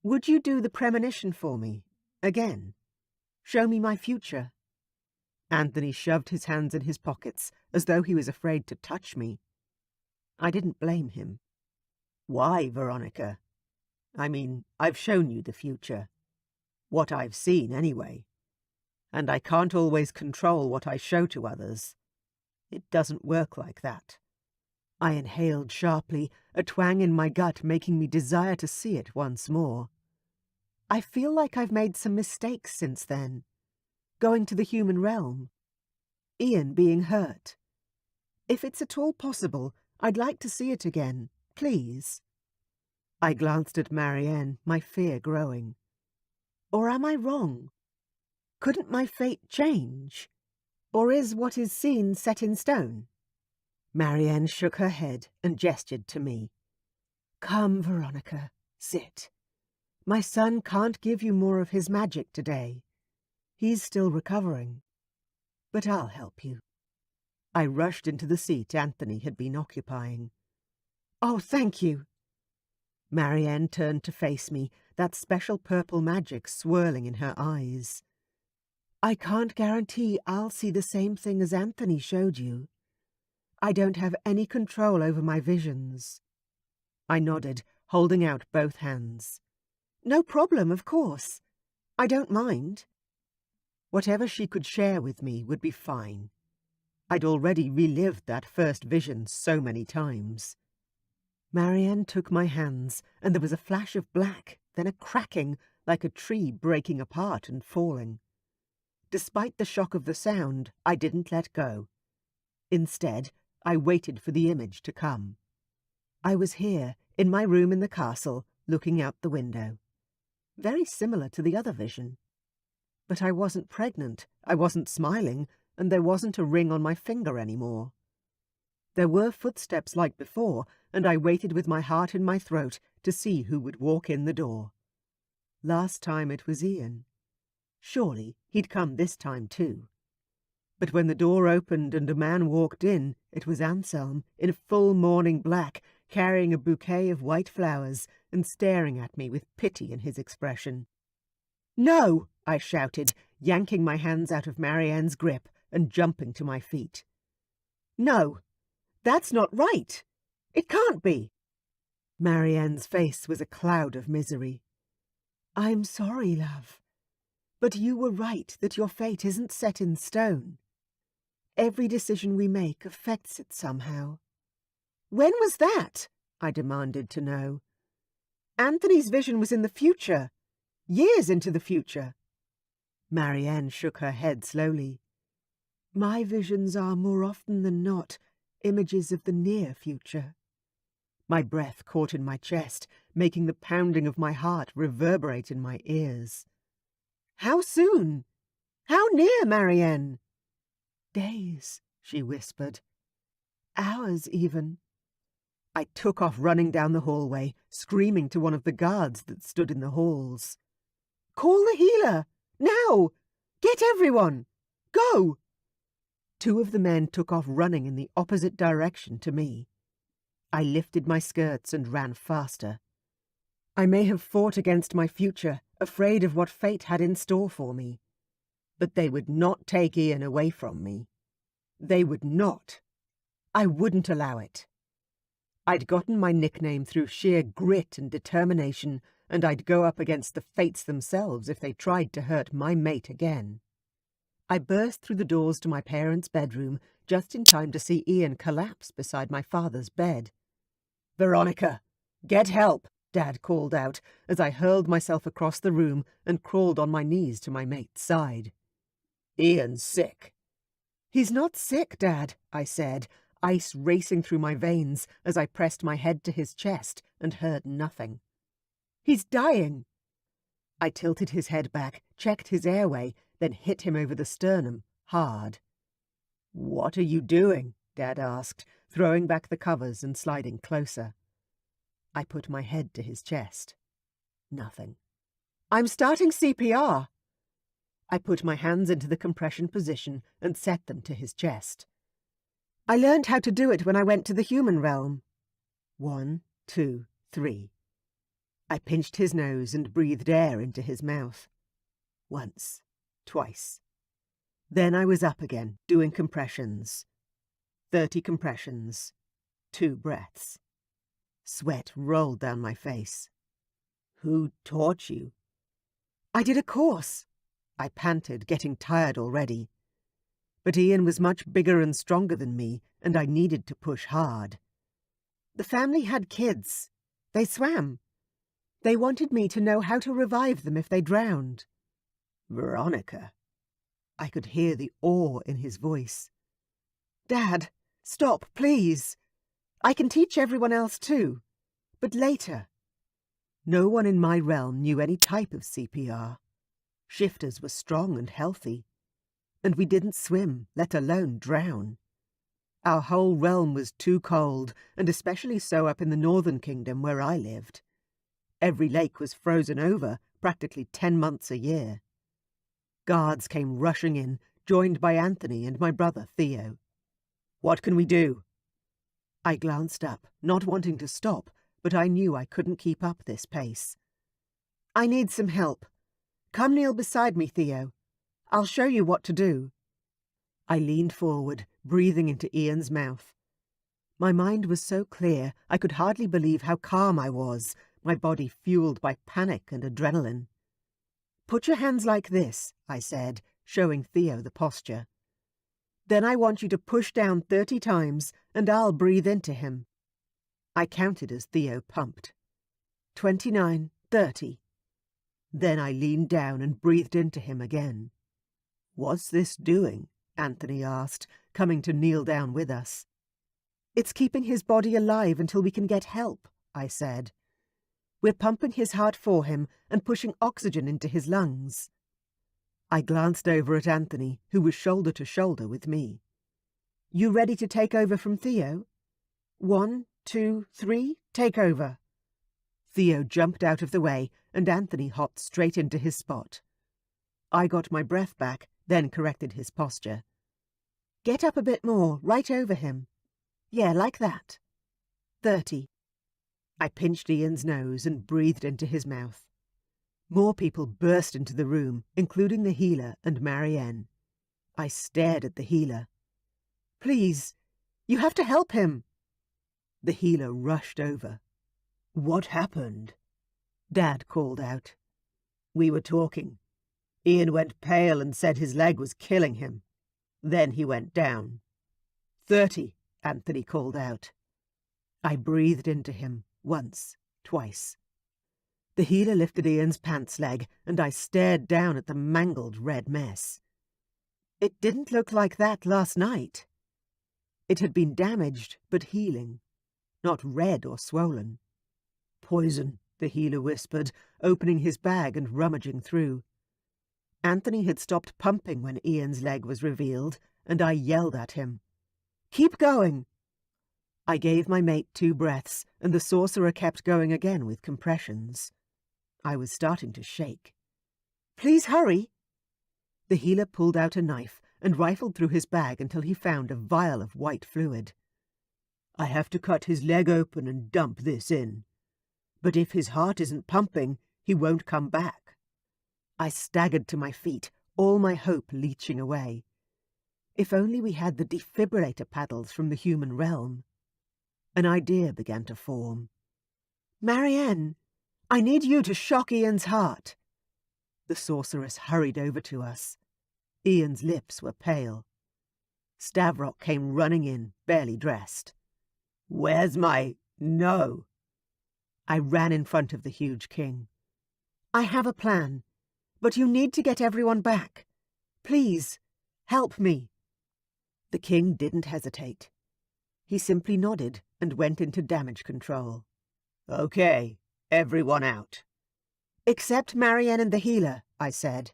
"Would you do the premonition for me? Again? Show me my future?" Anthony shoved his hands in his pockets, as though he was afraid to touch me. I didn't blame him. "Why, Veronica? I mean, I've shown you the future. What I've seen, anyway. and I can't always control what I show to others. It doesn't work like that. I inhaled sharply, a twang in my gut making me desire to see it once more. I feel like I've made some mistakes since then. Going to the human realm. Ian being hurt. If it's at all possible, I'd like to see it again, please. I glanced at Marianne, my fear growing. Or am I wrong? Couldn't my fate change? Or is what is seen set in stone? Marianne shook her head and gestured to me. Come, Veronica, sit. My son can't give you more of his magic today. He's still recovering. But I'll help you. I rushed into the seat Anthony had been occupying. Oh, thank you. Marianne turned to face me, that special purple magic swirling in her eyes. I can't guarantee I'll see the same thing as Anthony showed you. I don't have any control over my visions. I nodded, holding out both hands. No problem, of course. I don't mind. Whatever she could share with me would be fine. I'd already relived that first vision so many times. Marianne took my hands, and there was a flash of black, then a cracking, like a tree breaking apart and falling. Despite the shock of the sound, I didn't let go. Instead, I waited for the image to come. I was here, in my room in the castle, looking out the window. Very similar to the other vision. But I wasn't pregnant, I wasn't smiling, and there wasn't a ring on my finger anymore. There were footsteps like before, and I waited with my heart in my throat to see who would walk in the door. Last time it was Ian. Surely he'd come this time too. But when the door opened and a man walked in, it was Anselm, in full morning black, carrying a bouquet of white flowers and staring at me with pity in his expression. "No!" I shouted, yanking my hands out of Marianne's grip and jumping to my feet. "No, that's not right. It can't be." Marianne's face was a cloud of misery. "I'm sorry, love. But you were right that your fate isn't set in stone. Every decision we make affects it somehow." "When was that?" I demanded to know. "Anthony's vision was in the future. Years into the future." Marianne shook her head slowly. "My visions are, more often than not, images of the near future." My breath caught in my chest, making the pounding of my heart reverberate in my ears. "How soon? How near, Marianne?" "Days," she whispered. "Hours, even." I took off running down the hallway, screaming to one of the guards that stood in the halls. "Call the healer! Now! Get everyone! Go!" Two of the men took off running in the opposite direction to me. I lifted my skirts and ran faster. I may have fought against my future, afraid of what fate had in store for me. But they would not take Ian away from me. They would not. I wouldn't allow it. I'd gotten my nickname through sheer grit and determination, and I'd go up against the fates themselves if they tried to hurt my mate again. I burst through the doors to my parents' bedroom, just in time to see Ian collapse beside my father's bed. "Veronica, get help!" Dad called out as I hurled myself across the room and crawled on my knees to my mate's side. "Ian's sick." "He's not sick, Dad," I said, ice racing through my veins as I pressed my head to his chest and heard nothing. "He's dying." I tilted his head back, checked his airway, then hit him over the sternum, hard. "What are you doing?" Dad asked, throwing back the covers and sliding closer. I put my head to his chest. Nothing. "I'm starting CPR." I put my hands into the compression position and set them to his chest. "I learned how to do it when I went to the human realm." 1, 2, 3. I pinched his nose and breathed air into his mouth. Once, twice. Then I was up again, doing compressions. 30 compressions. 2 breaths. Sweat rolled down my face. "Who taught you?" "I did a course." I panted, getting tired already. But Ian was much bigger and stronger than me, and I needed to push hard. The family had kids. They swam. They wanted me to know how to revive them if they drowned. Veronica. I could hear the awe in his voice. Dad, stop, please. I can teach everyone else too, but later. No one in my realm knew any type of CPR. Shifters were strong and healthy, and we didn't swim, let alone drown. Our whole realm was too cold, and especially so up in the northern kingdom where I lived. Every lake was frozen over, practically 10 months a year. Guards came rushing in, joined by Anthony and my brother Theo. What can we do? I glanced up, not wanting to stop, but I knew I couldn't keep up this pace. I need some help. Come kneel beside me, Theo. I'll show you what to do. I leaned forward, breathing into Ian's mouth. My mind was so clear I could hardly believe how calm I was, my body fueled by panic and adrenaline. Put your hands like this, I said, showing Theo the posture. Then I want you to push down 30 times, and I'll breathe into him. I counted as Theo pumped. 29, 30. Then I leaned down and breathed into him again. What's this doing? Anthony asked, coming to kneel down with us. It's keeping his body alive until we can get help, I said. We're pumping his heart for him and pushing oxygen into his lungs. I glanced over at Anthony, who was shoulder to shoulder with me. You ready to take over from Theo? 1, 2, 3, take over. Theo jumped out of the way, and Anthony hopped straight into his spot. I got my breath back, then corrected his posture. Get up a bit more, right over him. Yeah, like that. 30. I pinched Ian's nose and breathed into his mouth. More people burst into the room, including the healer and Marianne. I stared at the healer. Please, you have to help him. The healer rushed over. What happened? Dad called out. We were talking. Ian went pale and said his leg was killing him. Then he went down. 30, Anthony called out. I breathed into him, once, twice. The healer lifted Ian's pants leg, and I stared down at the mangled red mess. It didn't look like that last night. It had been damaged, but healing, not red or swollen. Poison, the healer whispered, opening his bag and rummaging through. Anthony had stopped pumping when Ian's leg was revealed, and I yelled at him. Keep going! I gave my mate 2 breaths, and the sorcerer kept going again with compressions. I was starting to shake. Please hurry! The healer pulled out a knife and rifled through his bag until he found a vial of white fluid. I have to cut his leg open and dump this in. But if his heart isn't pumping, he won't come back. I staggered to my feet, all my hope leaching away. If only we had the defibrillator paddles from the human realm. An idea began to form. Marianne, I need you to shock Ian's heart. The sorceress hurried over to us. Ian's lips were pale. Stavrock came running in, barely dressed. Where's my... No! I ran in front of the huge king. I have a plan, but you need to get everyone back. Please, help me. The king didn't hesitate. He simply nodded and went into damage control. Okay, everyone out. Except Marianne and the healer, I said.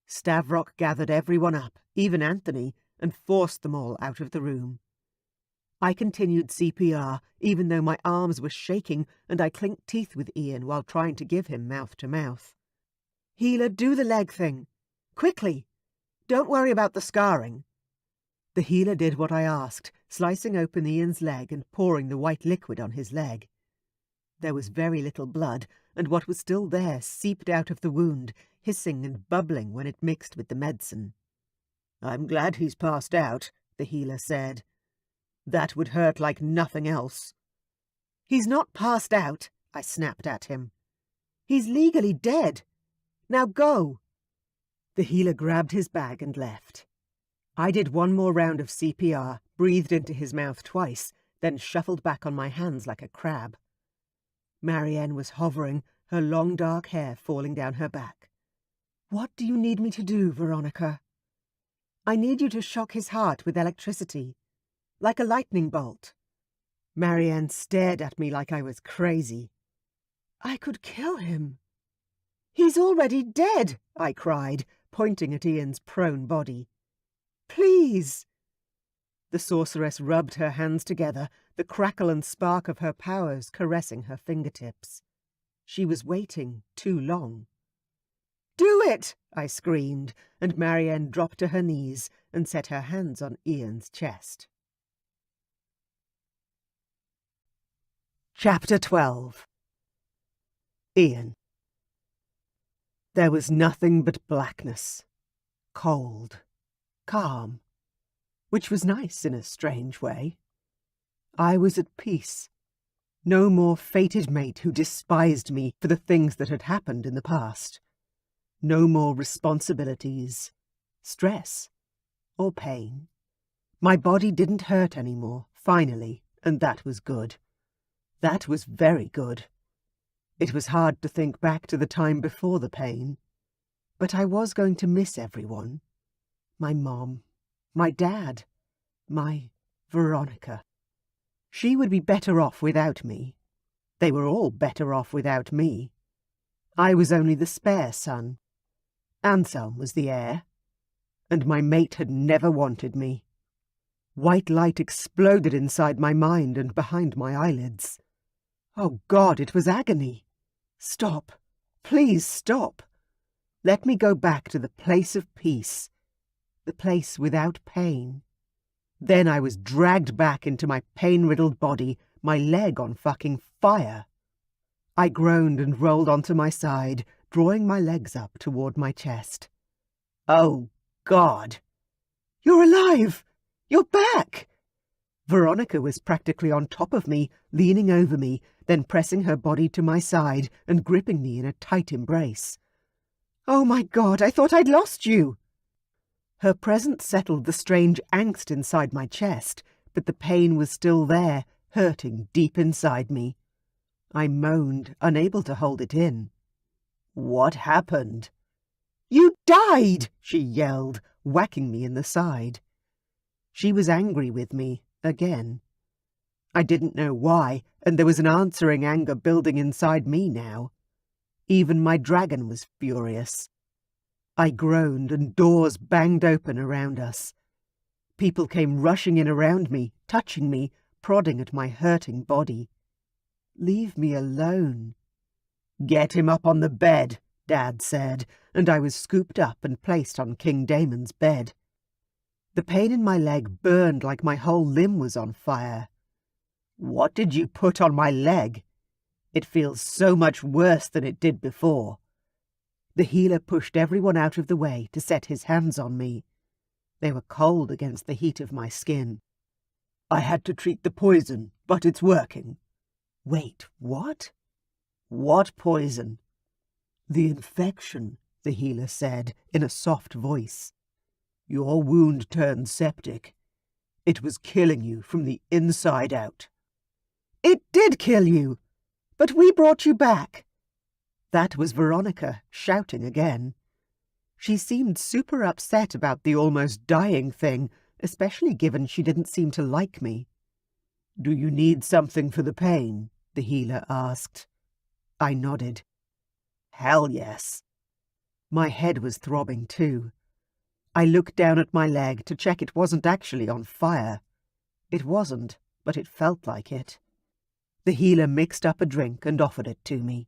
Stavrock gathered everyone up, even Anthony, and forced them all out of the room. I continued CPR, even though my arms were shaking and I clinked teeth with Ian while trying to give him mouth to mouth. Healer, do the leg thing. Quickly. Don't worry about the scarring. The healer did what I asked, slicing open Ian's leg and pouring the white liquid on his leg. There was very little blood, and what was still there seeped out of the wound, hissing and bubbling when it mixed with the medicine. I'm glad he's passed out, the healer said. That would hurt like nothing else. He's not passed out, I snapped at him. He's legally dead. Now go. The healer grabbed his bag and left. I did one more round of CPR, breathed into his mouth twice, then shuffled back on my hands like a crab. Marianne was hovering, her long dark hair falling down her back. "What do you need me to do, Veronica?" "I need you to shock his heart with electricity, like a lightning bolt." Marianne stared at me like I was crazy. "I could kill him." "He's already dead," I cried, pointing at Ian's prone body. "Please." The sorceress rubbed her hands together, the crackle and spark of her powers caressing her fingertips. She was waiting too long. "Do it!" I screamed, and Marianne dropped to her knees and set her hands on Ian's chest. Chapter 12. Ian. There was nothing but blackness. Cold. Calm. Which was nice in a strange way. I was at peace. No more fated mate who despised me for the things that had happened in the past. No more responsibilities, stress, or pain. My body didn't hurt anymore, finally, and that was good. That was very good. It was hard to think back to the time before the pain. But I was going to miss everyone. My mom, my dad, my Veronica. She would be better off without me. They were all better off without me. I was only the spare son. Anselm was the heir. And my mate had never wanted me. White light exploded inside my mind and behind my eyelids. Oh God, it was agony. Stop. Please stop. Let me go back to the place of peace. The place without pain. Then I was dragged back into my pain-riddled body, my leg on fucking fire. I groaned and rolled onto my side, drawing my legs up toward my chest. Oh, God. You're alive! You're back! Veronica was practically on top of me, leaning over me, then pressing her body to my side and gripping me in a tight embrace. Oh my God, I thought I'd lost you! Her presence settled the strange angst inside my chest, but the pain was still there, hurting deep inside me. I moaned, unable to hold it in. What happened? You died, she yelled, whacking me in the side. She was angry with me, again. I didn't know why, and there was an answering anger building inside me now. Even my dragon was furious. I groaned, and doors banged open around us. People came rushing in around me, touching me, prodding at my hurting body. Leave me alone. Get him up on the bed, Dad said, and I was scooped up and placed on King Damon's bed. The pain in my leg burned like my whole limb was on fire. What did you put on my leg? It feels so much worse than it did before. The healer pushed everyone out of the way to set his hands on me. They were cold against the heat of my skin. I had to treat the poison, but it's working. Wait, what? What poison? The infection, the healer said in a soft voice. Your wound turned septic. It was killing you from the inside out. It did kill you, but we brought you back. That was Veronica, shouting again. She seemed super upset about the almost dying thing, especially given she didn't seem to like me. Do you need something for the pain? The healer asked. I nodded. Hell yes. My head was throbbing too. I looked down at my leg to check it wasn't actually on fire. It wasn't, but it felt like it. The healer mixed up a drink and offered it to me.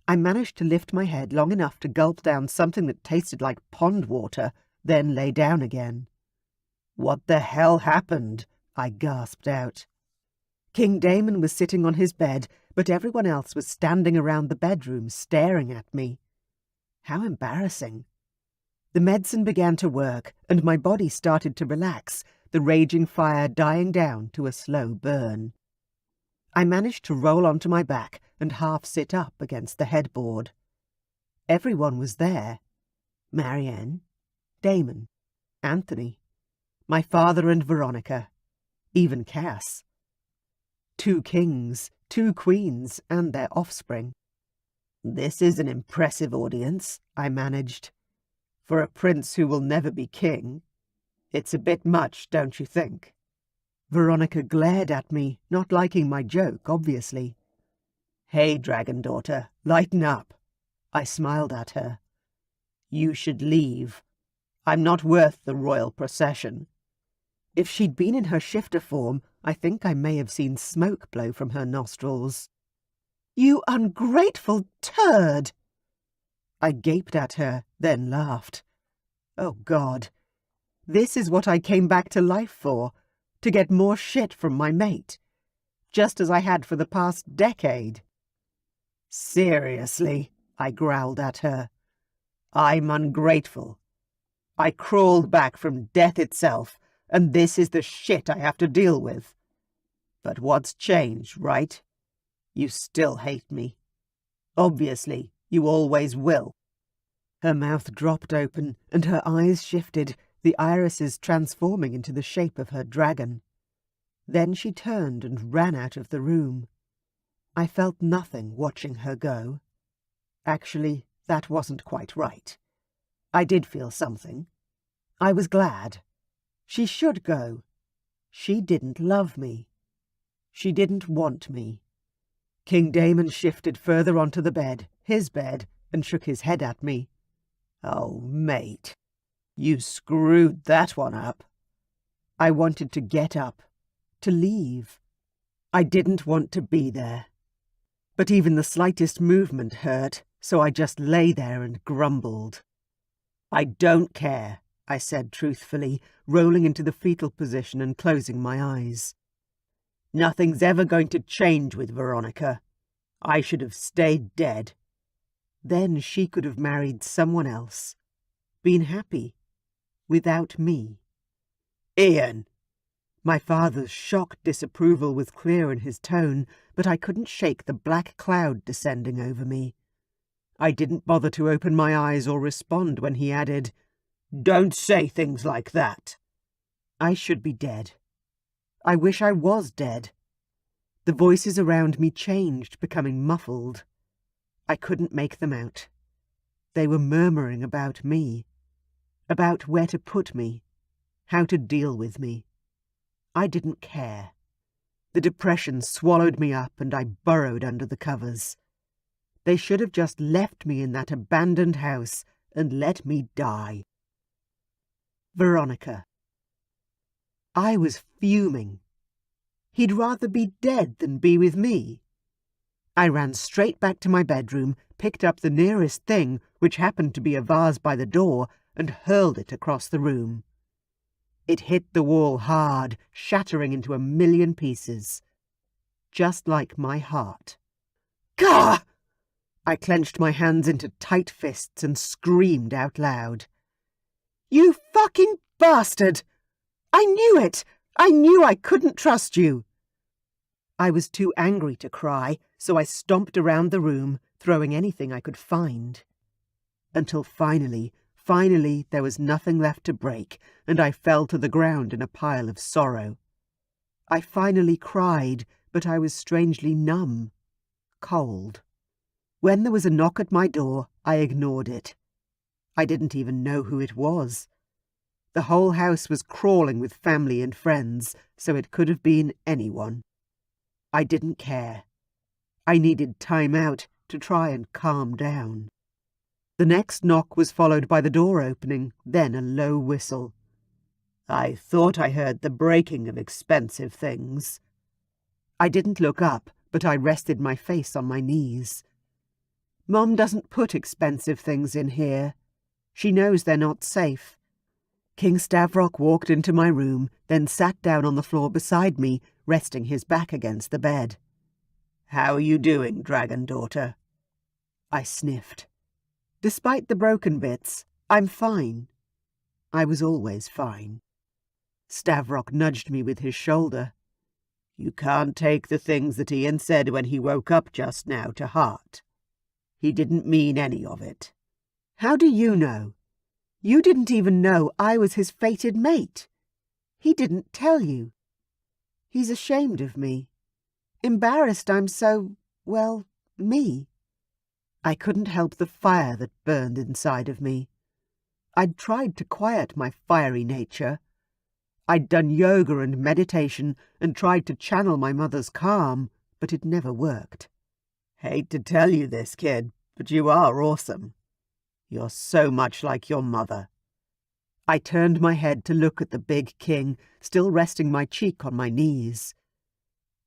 I managed to lift my head long enough to gulp down something that tasted like pond water, then lay down again. What the hell happened? I gasped out. King Damon was sitting on his bed, but everyone else was standing around the bedroom staring at me. How embarrassing. The medicine began to work, and my body started to relax, the raging fire dying down to a slow burn. I managed to roll onto my back and half sit up against the headboard. Everyone was there. Marianne, Damon, Anthony, my father and Veronica, even Cass. 2 kings, 2 queens, and their offspring. This is an impressive audience, I managed. For a prince who will never be king. It's a bit much, don't you think? Veronica glared at me, not liking my joke, obviously. Hey, dragon daughter, lighten up. I smiled at her. You should leave. I'm not worth the royal procession. If she'd been in her shifter form, I think I may have seen smoke blow from her nostrils. You ungrateful turd! I gaped at her, then laughed. Oh, God. This is what I came back to life for, to get more shit from my mate, just as I had for the past decade. Seriously, I growled at her. I'm ungrateful. I crawled back from death itself, and this is the shit I have to deal with. But what's changed, right? You still hate me. Obviously, you always will. Her mouth dropped open, and her eyes shifted, the irises transforming into the shape of her dragon. Then she turned and ran out of the room. I felt nothing watching her go. Actually, that wasn't quite right. I did feel something. I was glad. She should go. She didn't love me. She didn't want me. King Damon shifted further onto the bed, his bed, and shook his head at me. Oh, mate, you screwed that one up. I wanted to get up, to leave. I didn't want to be there. But even the slightest movement hurt, so I just lay there and grumbled. I don't care, I said truthfully, rolling into the fetal position and closing my eyes. Nothing's ever going to change with Veronica. I should have stayed dead. Then she could have married someone else, been happy, without me. Ian! My father's shocked disapproval was clear in his tone, but I couldn't shake the black cloud descending over me. I didn't bother to open my eyes or respond when he added, Don't say things like that. I should be dead. I wish I was dead. The voices around me changed, becoming muffled. I couldn't make them out. They were murmuring about me, about where to put me, how to deal with me. I didn't care. The depression swallowed me up and I burrowed under the covers. They should have just left me in that abandoned house and let me die. Veronica. I was fuming. He'd rather be dead than be with me. I ran straight back to my bedroom, picked up the nearest thing, which happened to be a vase by the door, and hurled it across the room. It hit the wall hard, shattering into a million pieces. Just like my heart. Gah! I clenched my hands into tight fists and screamed out loud. You fucking bastard! I knew it! I knew I couldn't trust you! I was too angry to cry, so I stomped around the room, throwing anything I could find. Until finally, there was nothing left to break, and I fell to the ground in a pile of sorrow. I finally cried, but I was strangely numb, cold. When there was a knock at my door, I ignored it. I didn't even know who it was. The whole house was crawling with family and friends, so it could have been anyone. I didn't care. I needed time out to try and calm down. The next knock was followed by the door opening, then a low whistle. I thought I heard the breaking of expensive things. I didn't look up, but I rested my face on my knees. Mom doesn't put expensive things in here. She knows they're not safe. King Stavrock walked into my room, then sat down on the floor beside me, resting his back against the bed. How are you doing, dragon daughter? I sniffed. Despite the broken bits, I'm fine. I was always fine. Stavrock nudged me with his shoulder. You can't take the things that Ian said when he woke up just now to heart. He didn't mean any of it. How do you know? You didn't even know I was his fated mate. He didn't tell you. He's ashamed of me. Embarrassed I'm so, well, me. I couldn't help the fire that burned inside of me. I'd tried to quiet my fiery nature. I'd done yoga and meditation and tried to channel my mother's calm, but it never worked. Hate to tell you this, kid, but you are awesome. You're so much like your mother. I turned my head to look at the big king, still resting my cheek on my knees.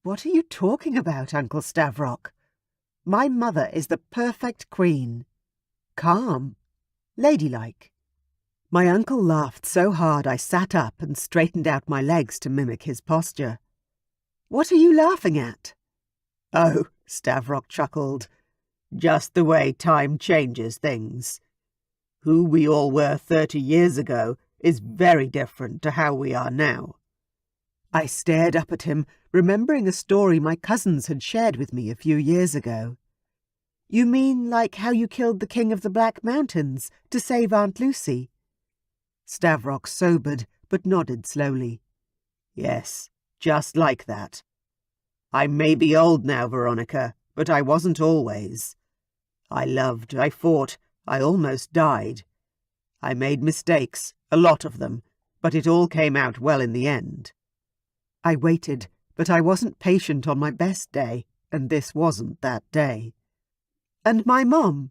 What are you talking about, Uncle Stavrock? My mother is the perfect queen. Calm. Ladylike. My uncle laughed so hard I sat up and straightened out my legs to mimic his posture. What are you laughing at? Oh, Stavrock chuckled. Just the way time changes things. Who we all were 30 years ago is very different to how we are now. I stared up at him, remembering a story my cousins had shared with me a few years ago. You mean like how you killed the King of the Black Mountains to save Aunt Lucy? Stavrock sobered, but nodded slowly. Yes, just like that. I may be old now, Veronica, but I wasn't always. I loved, I fought, I almost died. I made mistakes, a lot of them, but it all came out well in the end. I waited, but I wasn't patient on my best day, and this wasn't that day. And my mom,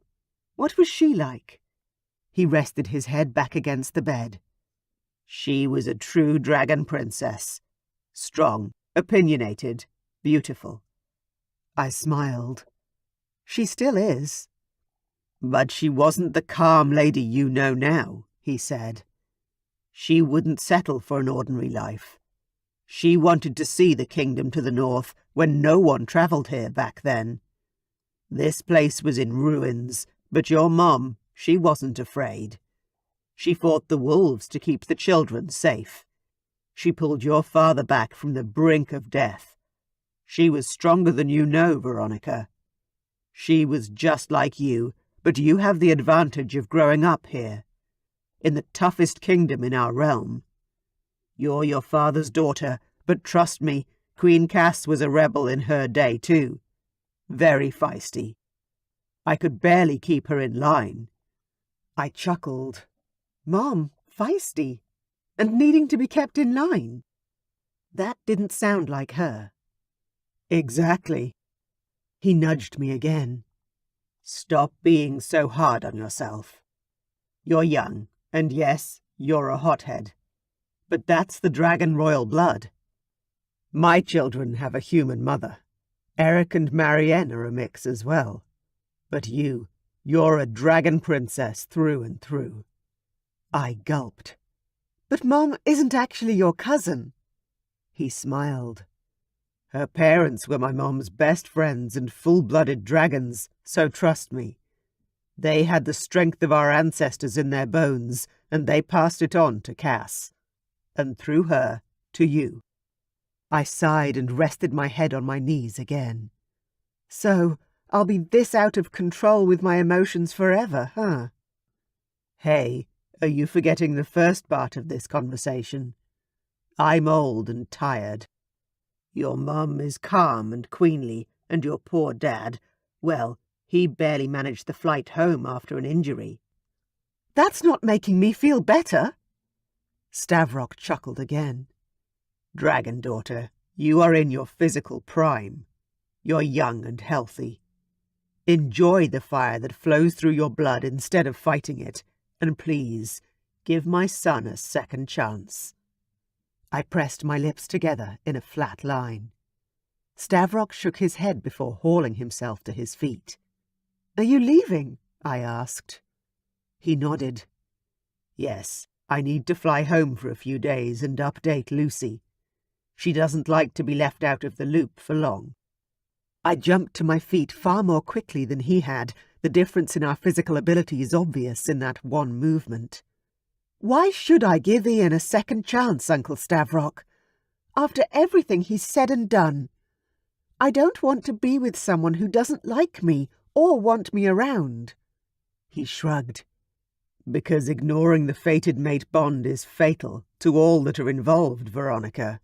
what was she like? He rested his head back against the bed. She was a true dragon princess. Strong, opinionated, beautiful. I smiled. She still is. But she wasn't the calm lady you know now, he said. She wouldn't settle for an ordinary life. She wanted to see the kingdom to the north when no one travelled here back then. This place was in ruins, but your mom, she wasn't afraid. She fought the wolves to keep the children safe. She pulled your father back from the brink of death. She was stronger than you know, Veronica. She was just like you, but you have the advantage of growing up here, in the toughest kingdom in our realm. You're your father's daughter, but trust me, Queen Cass was a rebel in her day too. Very feisty. I could barely keep her in line. I chuckled. Mom, feisty? And needing to be kept in line? That didn't sound like her. Exactly. He nudged me again. Stop being so hard on yourself. You're young, and yes, you're a hothead. But that's the dragon royal blood. My children have a human mother. Eric and Marianne are a mix as well. But you're a dragon princess through and through. I gulped. But Mom isn't actually your cousin. He smiled. Her parents were my mom's best friends and full-blooded dragons, so trust me. They had the strength of our ancestors in their bones, and they passed it on to Cass. And through her, to you. I sighed and rested my head on my knees again. So, I'll be this out of control with my emotions forever, huh? Hey, are you forgetting the first part of this conversation? I'm old and tired. Your mum is calm and queenly, and your poor dad, well, he barely managed the flight home after an injury. That's not making me feel better. Stavrock chuckled again. Dragon daughter, you are in your physical prime. You're young and healthy. Enjoy the fire that flows through your blood instead of fighting it, and please, give my son a second chance. I pressed my lips together in a flat line. Stavrock shook his head before hauling himself to his feet. Are you leaving? I asked. He nodded. Yes, I need to fly home for a few days and update Lucy. She doesn't like to be left out of the loop for long. I jumped to my feet far more quickly than he had. The difference in our physical ability is obvious in that one movement. Why should I give Ian a second chance, Uncle Stavrock? After everything he's said and done. I don't want to be with someone who doesn't like me or want me around. He shrugged. Because ignoring the fated mate bond is fatal to all that are involved, Veronica.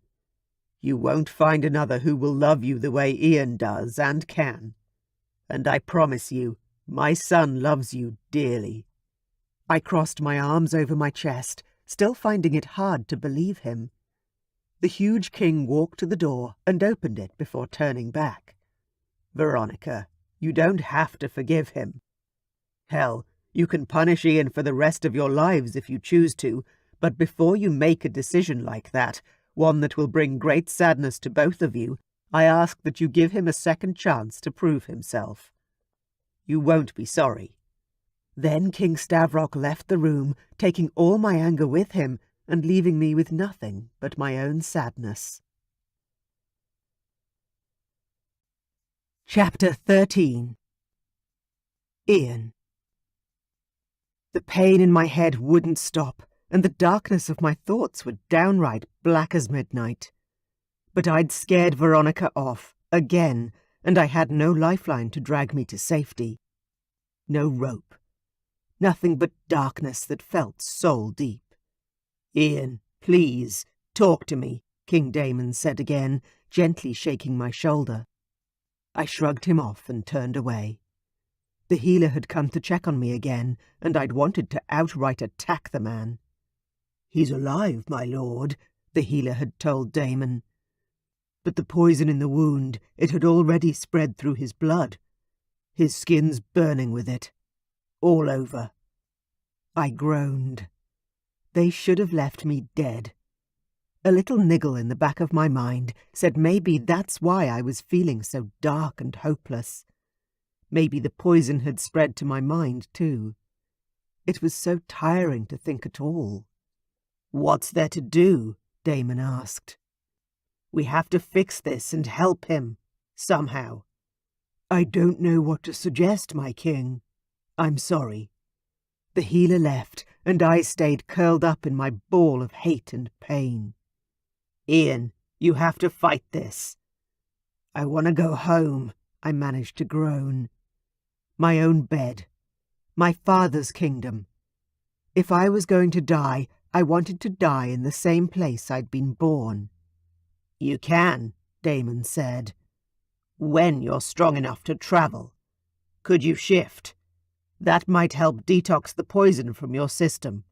You won't find another who will love you the way Ian does and can. And I promise you, my son loves you dearly. I crossed my arms over my chest, still finding it hard to believe him. The huge king walked to the door and opened it before turning back. Veronica, you don't have to forgive him. Hell, you can punish Ian for the rest of your lives if you choose to, but before you make a decision like that, one that will bring great sadness to both of you, I ask that you give him a second chance to prove himself. You won't be sorry. Then King Stavrock left the room, taking all my anger with him, and leaving me with nothing but my own sadness. Chapter 13. Ian. The pain in my head wouldn't stop, and the darkness of my thoughts were downright black as midnight. But I'd scared Veronica off, again, and I had no lifeline to drag me to safety. No rope. Nothing but darkness that felt soul-deep. "Ian, please, talk to me," King Damon said again, gently shaking my shoulder. I shrugged him off and turned away. The healer had come to check on me again, and I'd wanted to outright attack the man. "He's alive, my lord," the healer had told Damon. But the poison in the wound, it had already spread through his blood. His skin's burning with it. All over. I groaned. They should have left me dead. A little niggle in the back of my mind said maybe that's why I was feeling so dark and hopeless. Maybe the poison had spread to my mind too. It was so tiring to think at all. "What's there to do?" Damon asked. "We have to fix this and help him, somehow." "I don't know what to suggest, my king. I'm sorry." The healer left, and I stayed curled up in my ball of hate and pain. "Ian, you have to fight this." "I want to go home," I managed to groan. My own bed. My father's kingdom. If I was going to die, I wanted to die in the same place I'd been born. "You can," Damon said. "When you're strong enough to travel. Could you shift? That might help detox the poison from your system."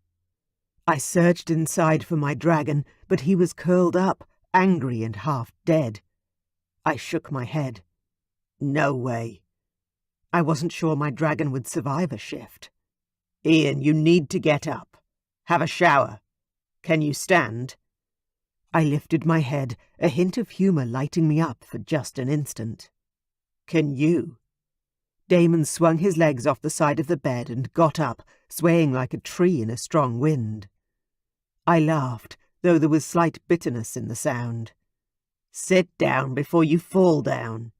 I searched inside for my dragon, but he was curled up, angry and half dead. I shook my head. No way. I wasn't sure my dragon would survive a shift. "Ian, you need to get up. Have a shower. Can you stand?" I lifted my head, a hint of humour lighting me up for just an instant. "Can you?" Damon swung his legs off the side of the bed and got up, swaying like a tree in a strong wind. I laughed, though there was slight bitterness in the sound. "Sit down before you fall down."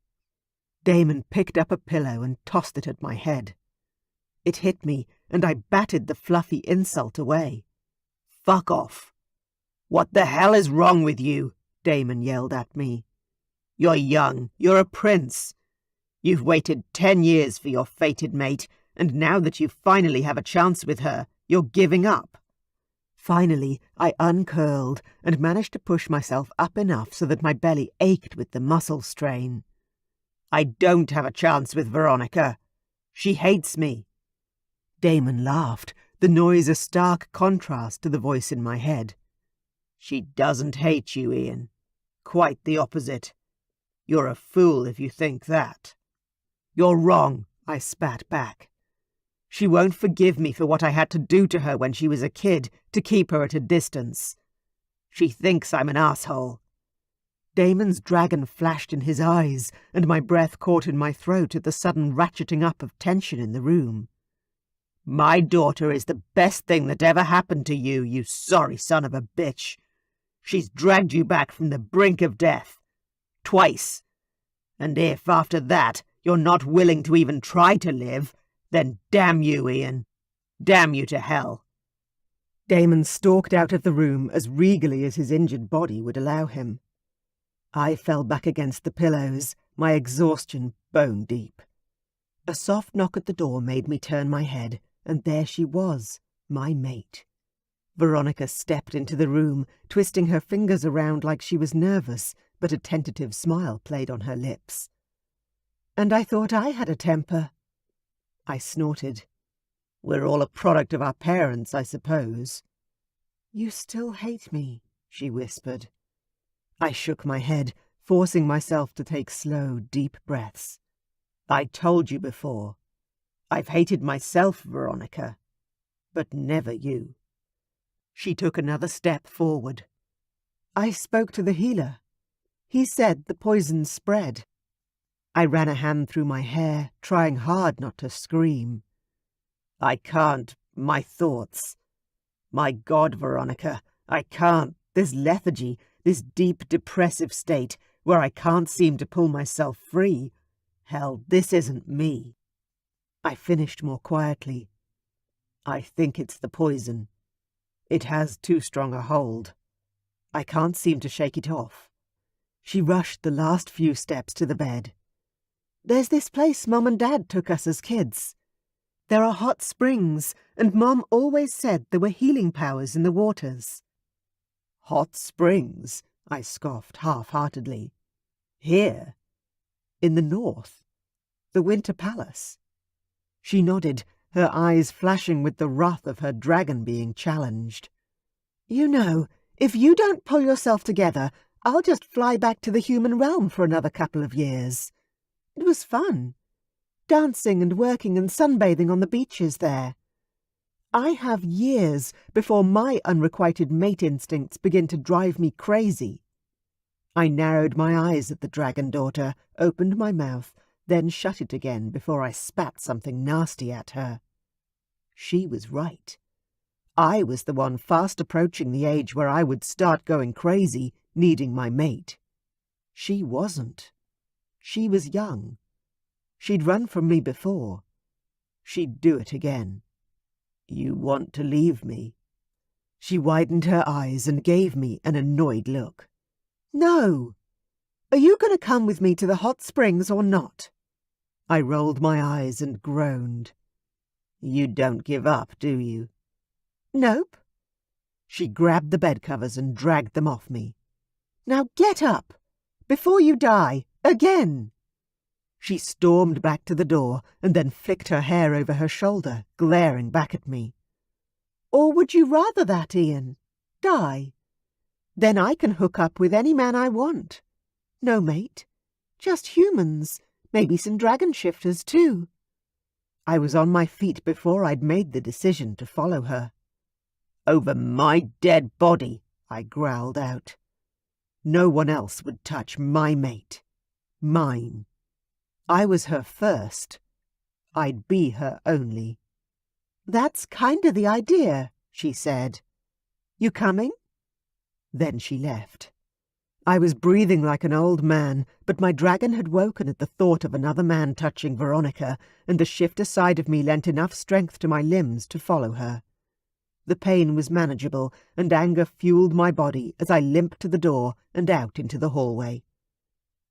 Damon picked up a pillow and tossed it at my head. It hit me, and I batted the fluffy insult away. "Fuck off." "What the hell is wrong with you?" Damon yelled at me. "You're young. You're a prince. You've waited 10 years for your fated mate, and now that you finally have a chance with her, you're giving up." Finally, I uncurled and managed to push myself up enough so that my belly ached with the muscle strain. "I don't have a chance with Veronica. She hates me." Damon laughed, the noise a stark contrast to the voice in my head. "She doesn't hate you, Ian. Quite the opposite. You're a fool if you think that." "You're wrong," I spat back. "She won't forgive me for what I had to do to her when she was a kid to keep her at a distance. She thinks I'm an asshole." Damon's dragon flashed in his eyes, and my breath caught in my throat at the sudden ratcheting up of tension in the room. "My daughter is the best thing that ever happened to you, you sorry son of a bitch. She's dragged you back from the brink of death. Twice. And if, after that, you're not willing to even try to live, then damn you, Ian. Damn you to hell." Damon stalked out of the room as regally as his injured body would allow him. I fell back against the pillows, my exhaustion bone deep. A soft knock at the door made me turn my head, and there she was, My mate. Veronica stepped into the room, twisting her fingers around like she was nervous, but a tentative smile played on her lips. "And I thought I had a temper." I snorted. "We're all a product of our parents, I suppose." "You still hate me," she whispered. I shook my head, forcing myself to take slow, deep breaths. "I told you before. I've hated myself, Veronica, but never you." She took another step forward. "I spoke to the healer. He said the poison spread." I ran a hand through my hair, trying hard not to scream. "I can't. My thoughts. My God, Veronica, I can't. This lethargy, this deep depressive state where I can't seem to pull myself free. Hell, this isn't me." I finished more quietly. "I think it's the poison. It has too strong a hold. I can't seem to shake it off." She rushed the last few steps to the bed. "There's this place Mom and Dad took us as kids. There are hot springs, and Mom always said there were healing powers in the waters." "Hot springs?" I scoffed half-heartedly. "Here?" "In the north. The Winter Palace." She nodded, her eyes flashing with the wrath of her dragon being challenged. "You know, if you don't pull yourself together, I'll just fly back to the human realm for another couple of years. It was fun. Dancing and working and sunbathing on the beaches there. I have years before my unrequited mate instincts begin to drive me crazy." I narrowed my eyes at the dragon daughter, opened my mouth, then shut it again before I spat something nasty at her. She was right. I was the one fast approaching the age where I would start going crazy, needing my mate. She wasn't. She was young. She'd run from me before. She'd do it again. "You want to leave me?" She widened her eyes and gave me an annoyed look. "No. Are you going to come with me to the hot springs or not?" I rolled my eyes and groaned. "You don't give up, do you?" "Nope." She grabbed the bed covers and dragged them off me. "Now get up! Before you die! Again!" She stormed back to the door and then flicked her hair over her shoulder, glaring back at me. "Or would you rather that, Ian? Die? Then I can hook up with any man I want. No mate. Just humans. Maybe some dragon shifters too." I was on my feet before I'd made the decision to follow her. "Over my dead body," I growled out. No one else would touch my mate. Mine. I was her first. I'd be her only. "That's kinda the idea," she said. "You coming?" Then she left. I was breathing like an old man, but my dragon had woken at the thought of another man touching Veronica, and the shifter side of me lent enough strength to my limbs to follow her. The pain was manageable, and anger fueled my body as I limped to the door and out into the hallway.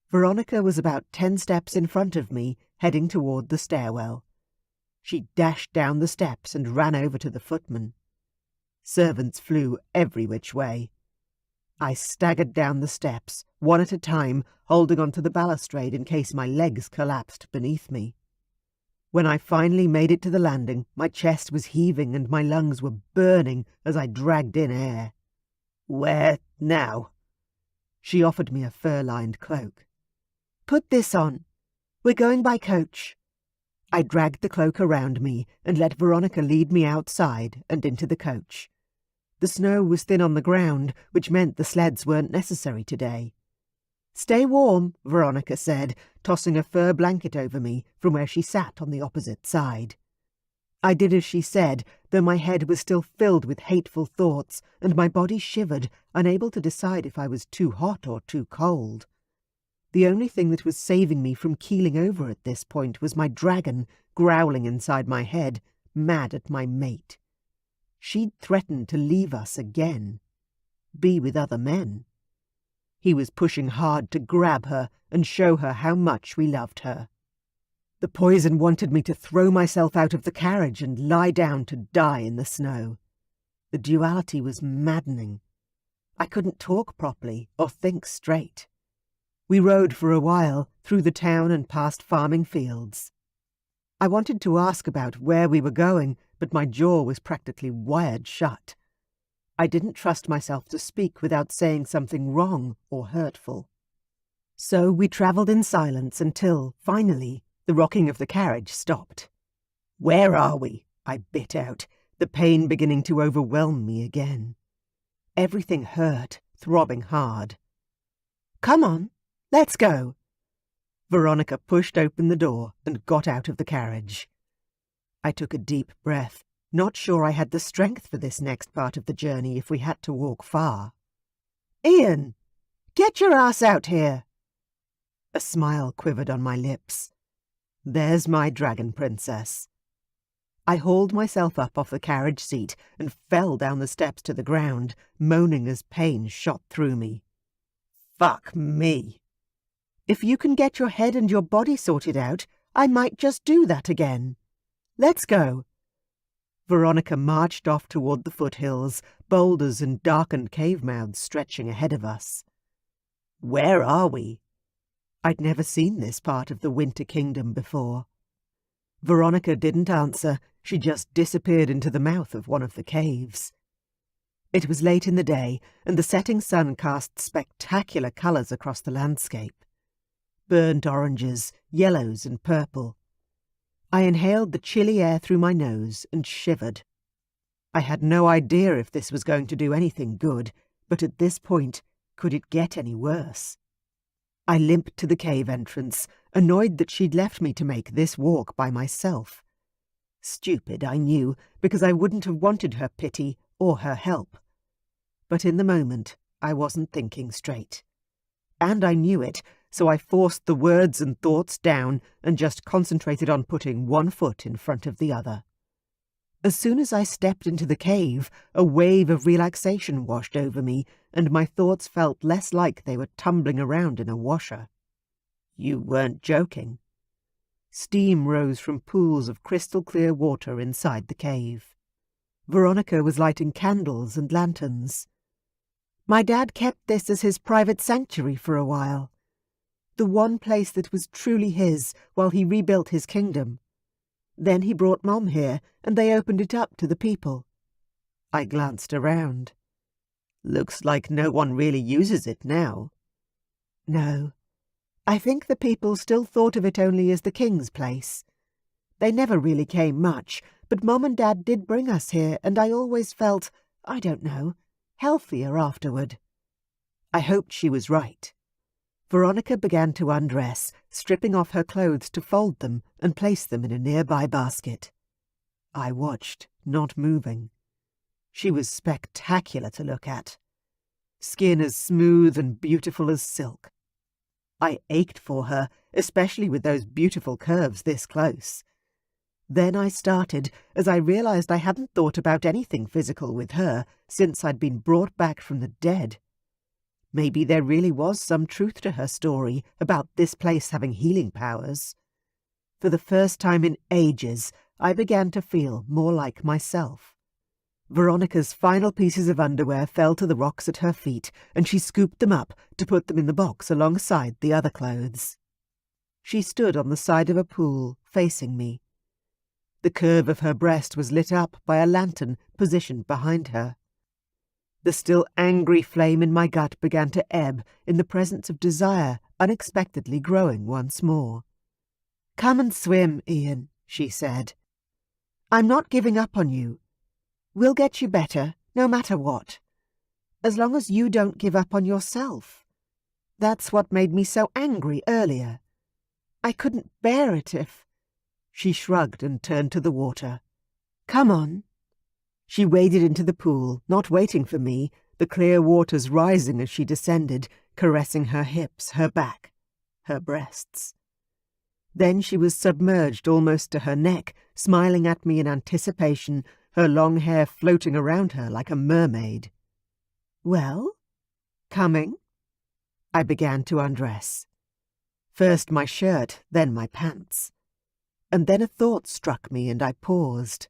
Veronica was about 10 steps in front of me, heading toward the stairwell. She dashed down the steps and ran over to the footman. Servants flew every which way. I staggered down the steps, one at a time, holding onto the balustrade in case my legs collapsed beneath me. When I finally made it to the landing, my chest was heaving and my lungs were burning as I dragged in air. "Where now?" She offered me a fur-lined cloak. "Put this on. We're going by coach." I dragged the cloak around me and let Veronica lead me outside and into the coach. The snow was thin on the ground, which meant the sleds weren't necessary today. "Stay warm," Veronica said, tossing a fur blanket over me from where she sat on the opposite side. I did as she said, though my head was still filled with hateful thoughts, and my body shivered, unable to decide if I was too hot or too cold. The only thing that was saving me from keeling over at this point was my dragon, growling inside my head, mad at my mate. She'd threatened to leave us again. Be with other men. He was pushing hard to grab her and show her how much we loved her. The poison wanted me to throw myself out of the carriage and lie down to die in the snow. The duality was maddening. I couldn't talk properly or think straight. We rode for a while through the town and past farming fields. I wanted to ask about where we were going, but my jaw was practically wired shut. I didn't trust myself to speak without saying something wrong or hurtful. So we travelled in silence until, finally, the rocking of the carriage stopped. "Where are we?" I bit out, the pain beginning to overwhelm me again. Everything hurt, throbbing hard. "Come on, let's go." Veronica pushed open the door and got out of the carriage. I took a deep breath, not sure I had the strength for this next part of the journey if we had to walk far. "Ian, get your ass out here!" A smile quivered on my lips. There's my dragon princess. I hauled myself up off the carriage seat and fell down the steps to the ground, moaning as pain shot through me. Fuck me. If you can get your head and your body sorted out, I might just do that again. Let's go. Veronica marched off toward the foothills, boulders and darkened cave mouths stretching ahead of us. Where are we? I'd never seen this part of the Winter Kingdom before. Veronica didn't answer, she just disappeared into the mouth of one of the caves. It was late in the day, and the setting sun cast spectacular colours across the landscape. Burnt oranges, yellows and purple. I inhaled the chilly air through my nose and shivered. I had no idea if this was going to do anything good, but at this point, could it get any worse? I limped to the cave entrance, annoyed that she'd left me to make this walk by myself. Stupid, I knew, because I wouldn't have wanted her pity or her help. But in the moment, I wasn't thinking straight. And I knew it, so I forced the words and thoughts down and just concentrated on putting one foot in front of the other. As soon as I stepped into the cave, a wave of relaxation washed over me, and my thoughts felt less like they were tumbling around in a washer. You weren't joking. Steam rose from pools of crystal-clear water inside the cave. Veronica was lighting candles and lanterns. My dad kept this as his private sanctuary for a while. The one place that was truly his while he rebuilt his kingdom. Then he brought Mom here, and they opened it up to the people. I glanced around. Looks like no one really uses it now. No. I think the people still thought of it only as the king's place. They never really came much, but Mom and Dad did bring us here, and I always felt, I don't know, healthier afterward. I hoped she was right. Veronica began to undress, stripping off her clothes to fold them and place them in a nearby basket. I watched, not moving. She was spectacular to look at. Skin as smooth and beautiful as silk. I ached for her, especially with those beautiful curves this close. Then I started, as I realized I hadn't thought about anything physical with her since I'd been brought back from the dead. Maybe there really was some truth to her story about this place having healing powers. For the first time in ages, I began to feel more like myself. Veronica's final pieces of underwear fell to the rocks at her feet, and she scooped them up to put them in the box alongside the other clothes. She stood on the side of a pool, facing me. The curve of her breast was lit up by a lantern positioned behind her. The still angry flame in my gut began to ebb in the presence of desire unexpectedly growing once more. "Come and swim, Ian," she said. "I'm not giving up on you. We'll get you better, no matter what. As long as you don't give up on yourself. That's what made me so angry earlier. I couldn't bear it if—" She shrugged and turned to the water. "Come on." She waded into the pool, not waiting for me, the clear waters rising as she descended, caressing her hips, her back, her breasts. Then she was submerged almost to her neck, smiling at me in anticipation, her long hair floating around her like a mermaid. "Well? Coming?" I began to undress. First my shirt, then my pants. And then a thought struck me and I paused.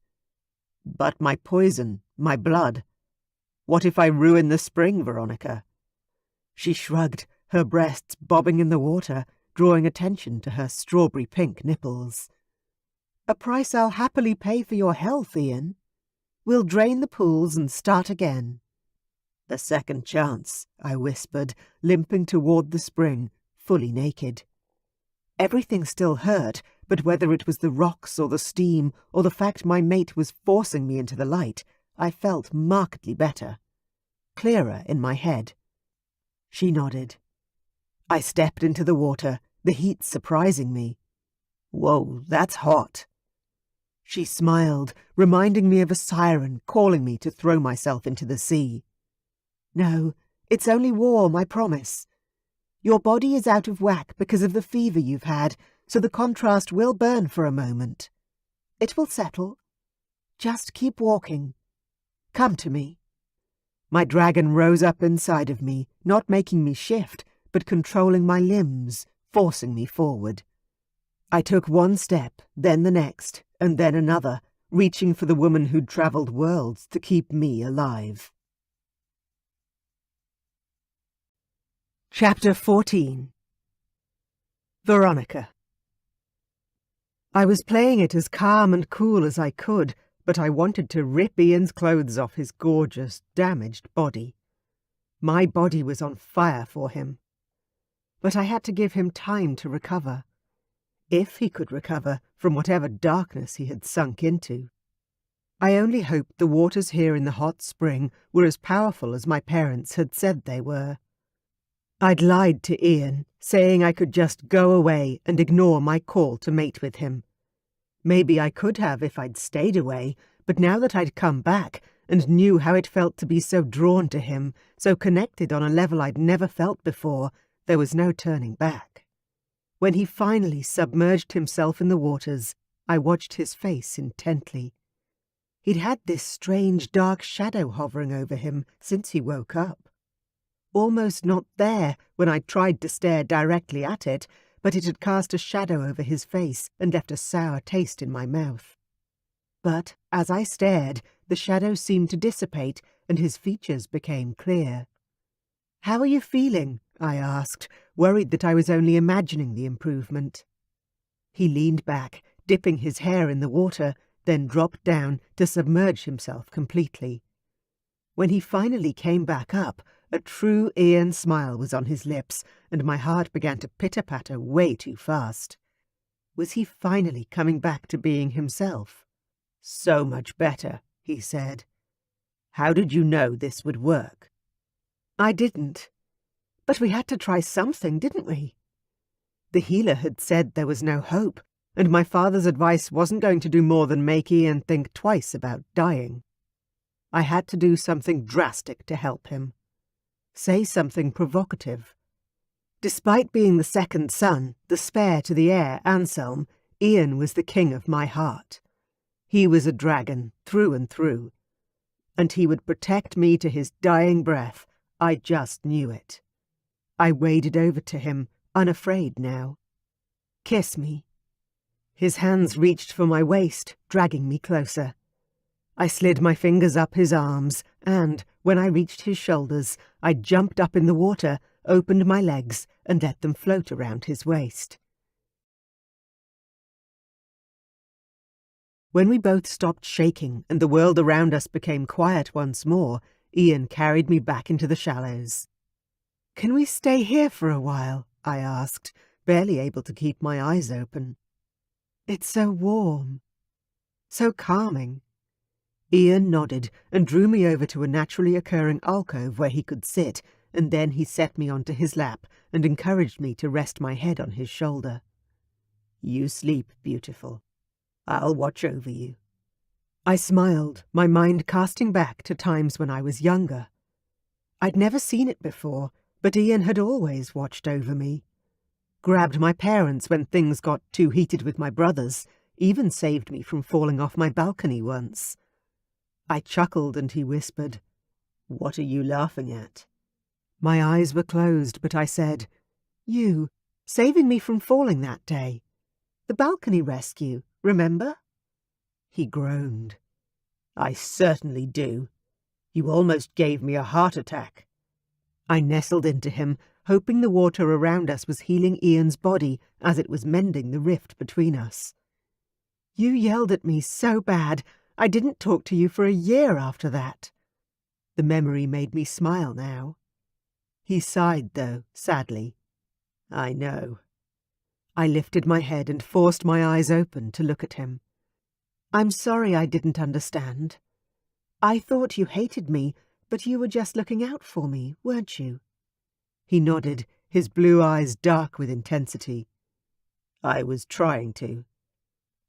But my poison, my blood. What if I ruin the spring, Veronica? She shrugged, her breasts bobbing in the water, drawing attention to her strawberry-pink nipples. A price I'll happily pay for your health, Ian. We'll drain the pools and start again. A second chance, I whispered, limping toward the spring, fully naked. Everything still hurt, but whether it was the rocks or the steam or the fact my mate was forcing me into the light, I felt markedly better. Clearer in my head. She nodded. I stepped into the water, the heat surprising me. Whoa, that's hot. She smiled, reminding me of a siren calling me to throw myself into the sea. No, it's only warm, I promise. Your body is out of whack because of the fever you've had, so the contrast will burn for a moment. It will settle. Just keep walking. Come to me. My dragon rose up inside of me, not making me shift, but controlling my limbs, forcing me forward. I took one step, then the next, and then another, reaching for the woman who'd travelled worlds to keep me alive. Chapter 14. Veronica. I was playing it as calm and cool as I could, but I wanted to rip Ian's clothes off his gorgeous, damaged body. My body was on fire for him. But I had to give him time to recover. If he could recover from whatever darkness he had sunk into. I only hoped the waters here in the hot spring were as powerful as my parents had said they were. I'd lied to Ian, saying I could just go away and ignore my call to mate with him. Maybe I could have if I'd stayed away, but now that I'd come back and knew how it felt to be so drawn to him, so connected on a level I'd never felt before, there was no turning back. When he finally submerged himself in the waters, I watched his face intently. He'd had this strange dark shadow hovering over him since he woke up. Almost not there when I tried to stare directly at it, but it had cast a shadow over his face and left a sour taste in my mouth. But as I stared, the shadow seemed to dissipate and his features became clear. "How are you feeling?" I asked, worried that I was only imagining the improvement. He leaned back, dipping his hair in the water, then dropped down to submerge himself completely. When he finally came back up, a true Ian smile was on his lips, and my heart began to pitter-patter way too fast. Was he finally coming back to being himself? "So much better," he said. "How did you know this would work?" "I didn't. But we had to try something, didn't we?" The healer had said there was no hope, and my father's advice wasn't going to do more than make Ian think twice about dying. I had to do something drastic to help him. Say something provocative. Despite being the second son, the spare to the heir, Anselm, Ian was the king of my heart. He was a dragon, through and through. And he would protect me to his dying breath. I just knew it. I waded over to him, unafraid now. "Kiss me." His hands reached for my waist, dragging me closer. I slid my fingers up his arms, and, when I reached his shoulders, I jumped up in the water, opened my legs, and let them float around his waist. When we both stopped shaking and the world around us became quiet once more, Ian carried me back into the shallows. "Can we stay here for a while?" I asked, barely able to keep my eyes open. "It's so warm. So calming." Ian nodded and drew me over to a naturally occurring alcove where he could sit, and then he set me onto his lap and encouraged me to rest my head on his shoulder. "You sleep, beautiful. I'll watch over you." I smiled, my mind casting back to times when I was younger. I'd never seen it before, but Ian had always watched over me. Grabbed my parents when things got too heated with my brothers, even saved me from falling off my balcony once. I chuckled and he whispered, "What are you laughing at?" My eyes were closed, but I said, "You, saving me from falling that day. The balcony rescue, remember?" He groaned. "I certainly do. You almost gave me a heart attack." I nestled into him, hoping the water around us was healing Ian's body as it was mending the rift between us. "You yelled at me so bad, I didn't talk to you for a year after that." The memory made me smile now. He sighed, though, sadly. "I know." I lifted my head and forced my eyes open to look at him. "I'm sorry I didn't understand. I thought you hated me, but you were just looking out for me, weren't you?" He nodded, his blue eyes dark with intensity. "I was trying to."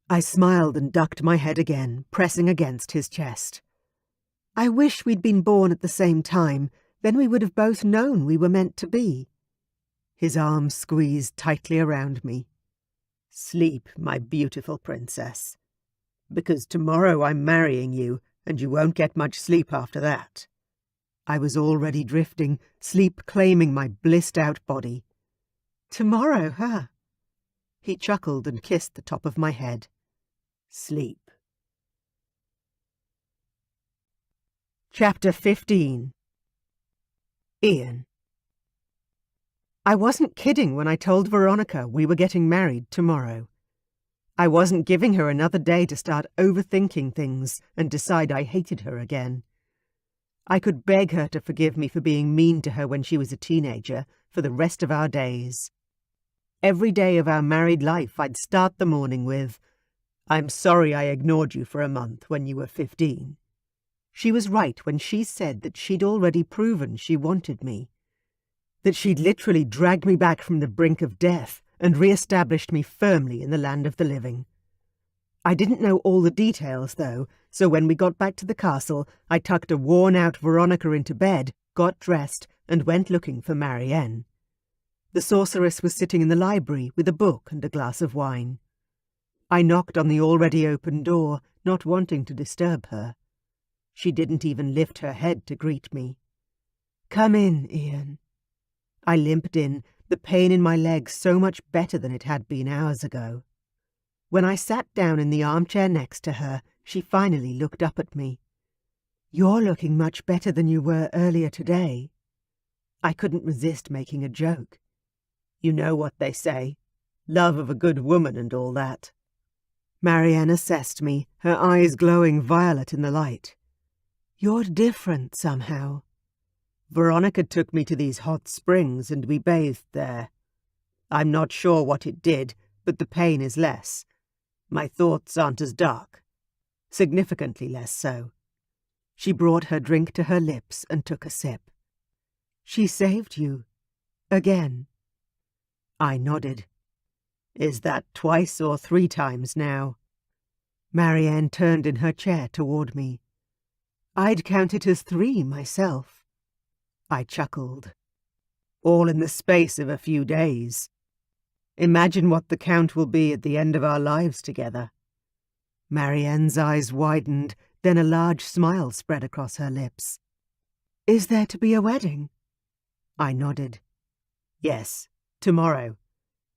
I smiled and ducked my head again, pressing against his chest. "I wish we'd been born at the same time, then we would have both known we were meant to be." His arms squeezed tightly around me. "Sleep, my beautiful princess. Because tomorrow I'm marrying you, and you won't get much sleep after that." I was already drifting, sleep claiming my blissed-out body. "Tomorrow, huh?" He chuckled and kissed the top of my head. "Sleep." Chapter 15. Ian. I wasn't kidding when I told Veronica we were getting married tomorrow. I wasn't giving her another day to start overthinking things and decide I hated her again. I could beg her to forgive me for being mean to her when she was a teenager for the rest of our days. Every day of our married life I'd start the morning with, "I'm sorry I ignored you for a month when you were 15. She was right when she said that she'd already proven she wanted me, that she'd literally dragged me back from the brink of death and re-established me firmly in the land of the living. I didn't know all the details, though, so when we got back to the castle, I tucked a worn-out Veronica into bed, got dressed, and went looking for Marianne. The sorceress was sitting in the library with a book and a glass of wine. I knocked on the already open door, not wanting to disturb her. She didn't even lift her head to greet me. "Come in, Ian." I limped in, the pain in my legs so much better than it had been hours ago. When I sat down in the armchair next to her, she finally looked up at me. "You're looking much better than you were earlier today." I couldn't resist making a joke. "You know what they say, love of a good woman and all that." Marianne assessed me, her eyes glowing violet in the light. "You're different somehow." "Veronica took me to these hot springs and we bathed there. I'm not sure what it did, but the pain is less. My thoughts aren't as dark. Significantly less so." She brought her drink to her lips and took a sip. "She saved you. Again." I nodded. "Is that twice or 3 times now?" Marianne turned in her chair toward me. "I'd count it as 3 myself." I chuckled. "All in the space of a few days. Imagine what the count will be at the end of our lives together." Marianne's eyes widened, then a large smile spread across her lips. "Is there to be a wedding?" I nodded. "Yes, tomorrow.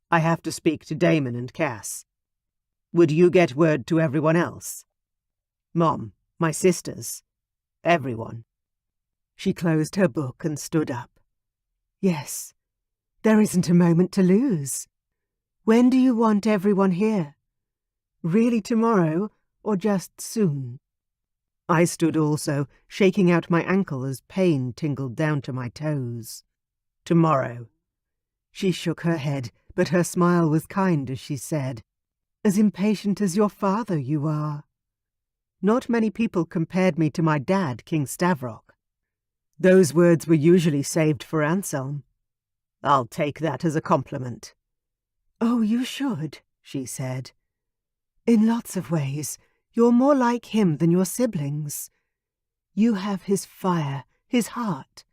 I have to speak to Damon and Cass. Would you get word to everyone else? Mom, my sisters, everyone." She closed her book and stood up. "Yes, there isn't a moment to lose. When do you want everyone here? Really tomorrow, or just soon?" I stood also, shaking out my ankle as pain tingled down to my toes. "Tomorrow." She shook her head, but her smile was kind as she said, "As impatient as your father you are." Not many people compared me to my dad, King Stavrock. Those words were usually saved for Anselm. "I'll take that as a compliment." "Oh, you should," she said. "In lots of ways, you're more like him than your siblings. You have his fire, his heart.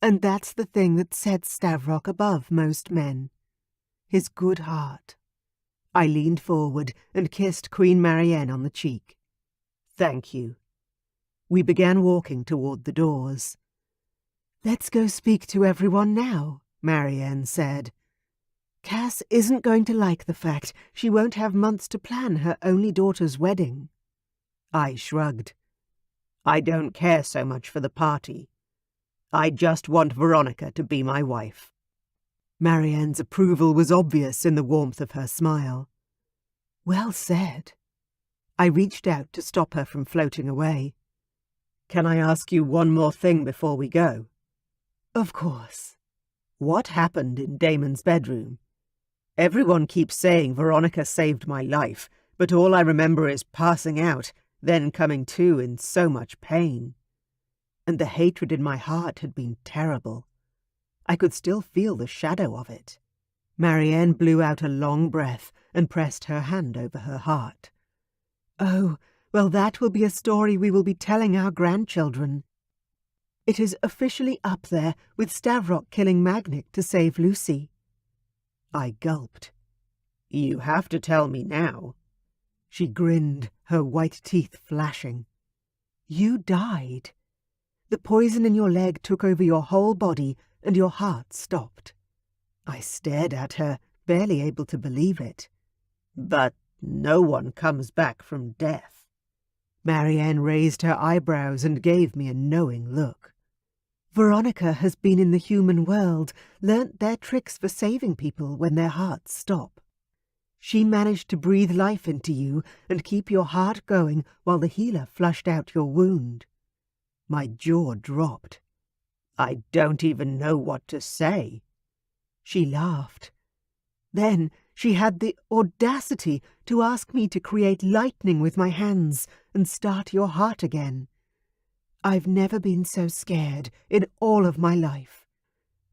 And that's the thing that sets Stavrock above most men. His good heart." I leaned forward and kissed Queen Marianne on the cheek. "Thank you." We began walking toward the doors. "Let's go speak to everyone now," Marianne said. Cass isn't going to like the fact she won't have months to plan her only daughter's wedding. I shrugged. I don't care so much for the party. I just want Veronica to be my wife. Marianne's approval was obvious in the warmth of her smile. Well said. I reached out to stop her from floating away. Can I ask you one more thing before we go? Of course. What happened in Damon's bedroom? Everyone keeps saying Veronica saved my life, but all I remember is passing out, then coming to in so much pain. And the hatred in my heart had been terrible. I could still feel the shadow of it. Marianne blew out a long breath and pressed her hand over her heart. Oh, well, that will be a story we will be telling our grandchildren. It is officially up there with Stavrock killing Magnic to save Lucy. I gulped. You have to tell me now. She grinned, her white teeth flashing. You died. The poison in your leg took over your whole body and your heart stopped. I stared at her, barely able to believe it. But no one comes back from death. Marianne raised her eyebrows and gave me a knowing look. Veronica has been in the human world, learnt their tricks for saving people when their hearts stop. She managed to breathe life into you and keep your heart going while the healer flushed out your wound. My jaw dropped. I don't even know what to say. She laughed. Then she had the audacity to ask me to create lightning with my hands and start your heart again. I've never been so scared in all of my life.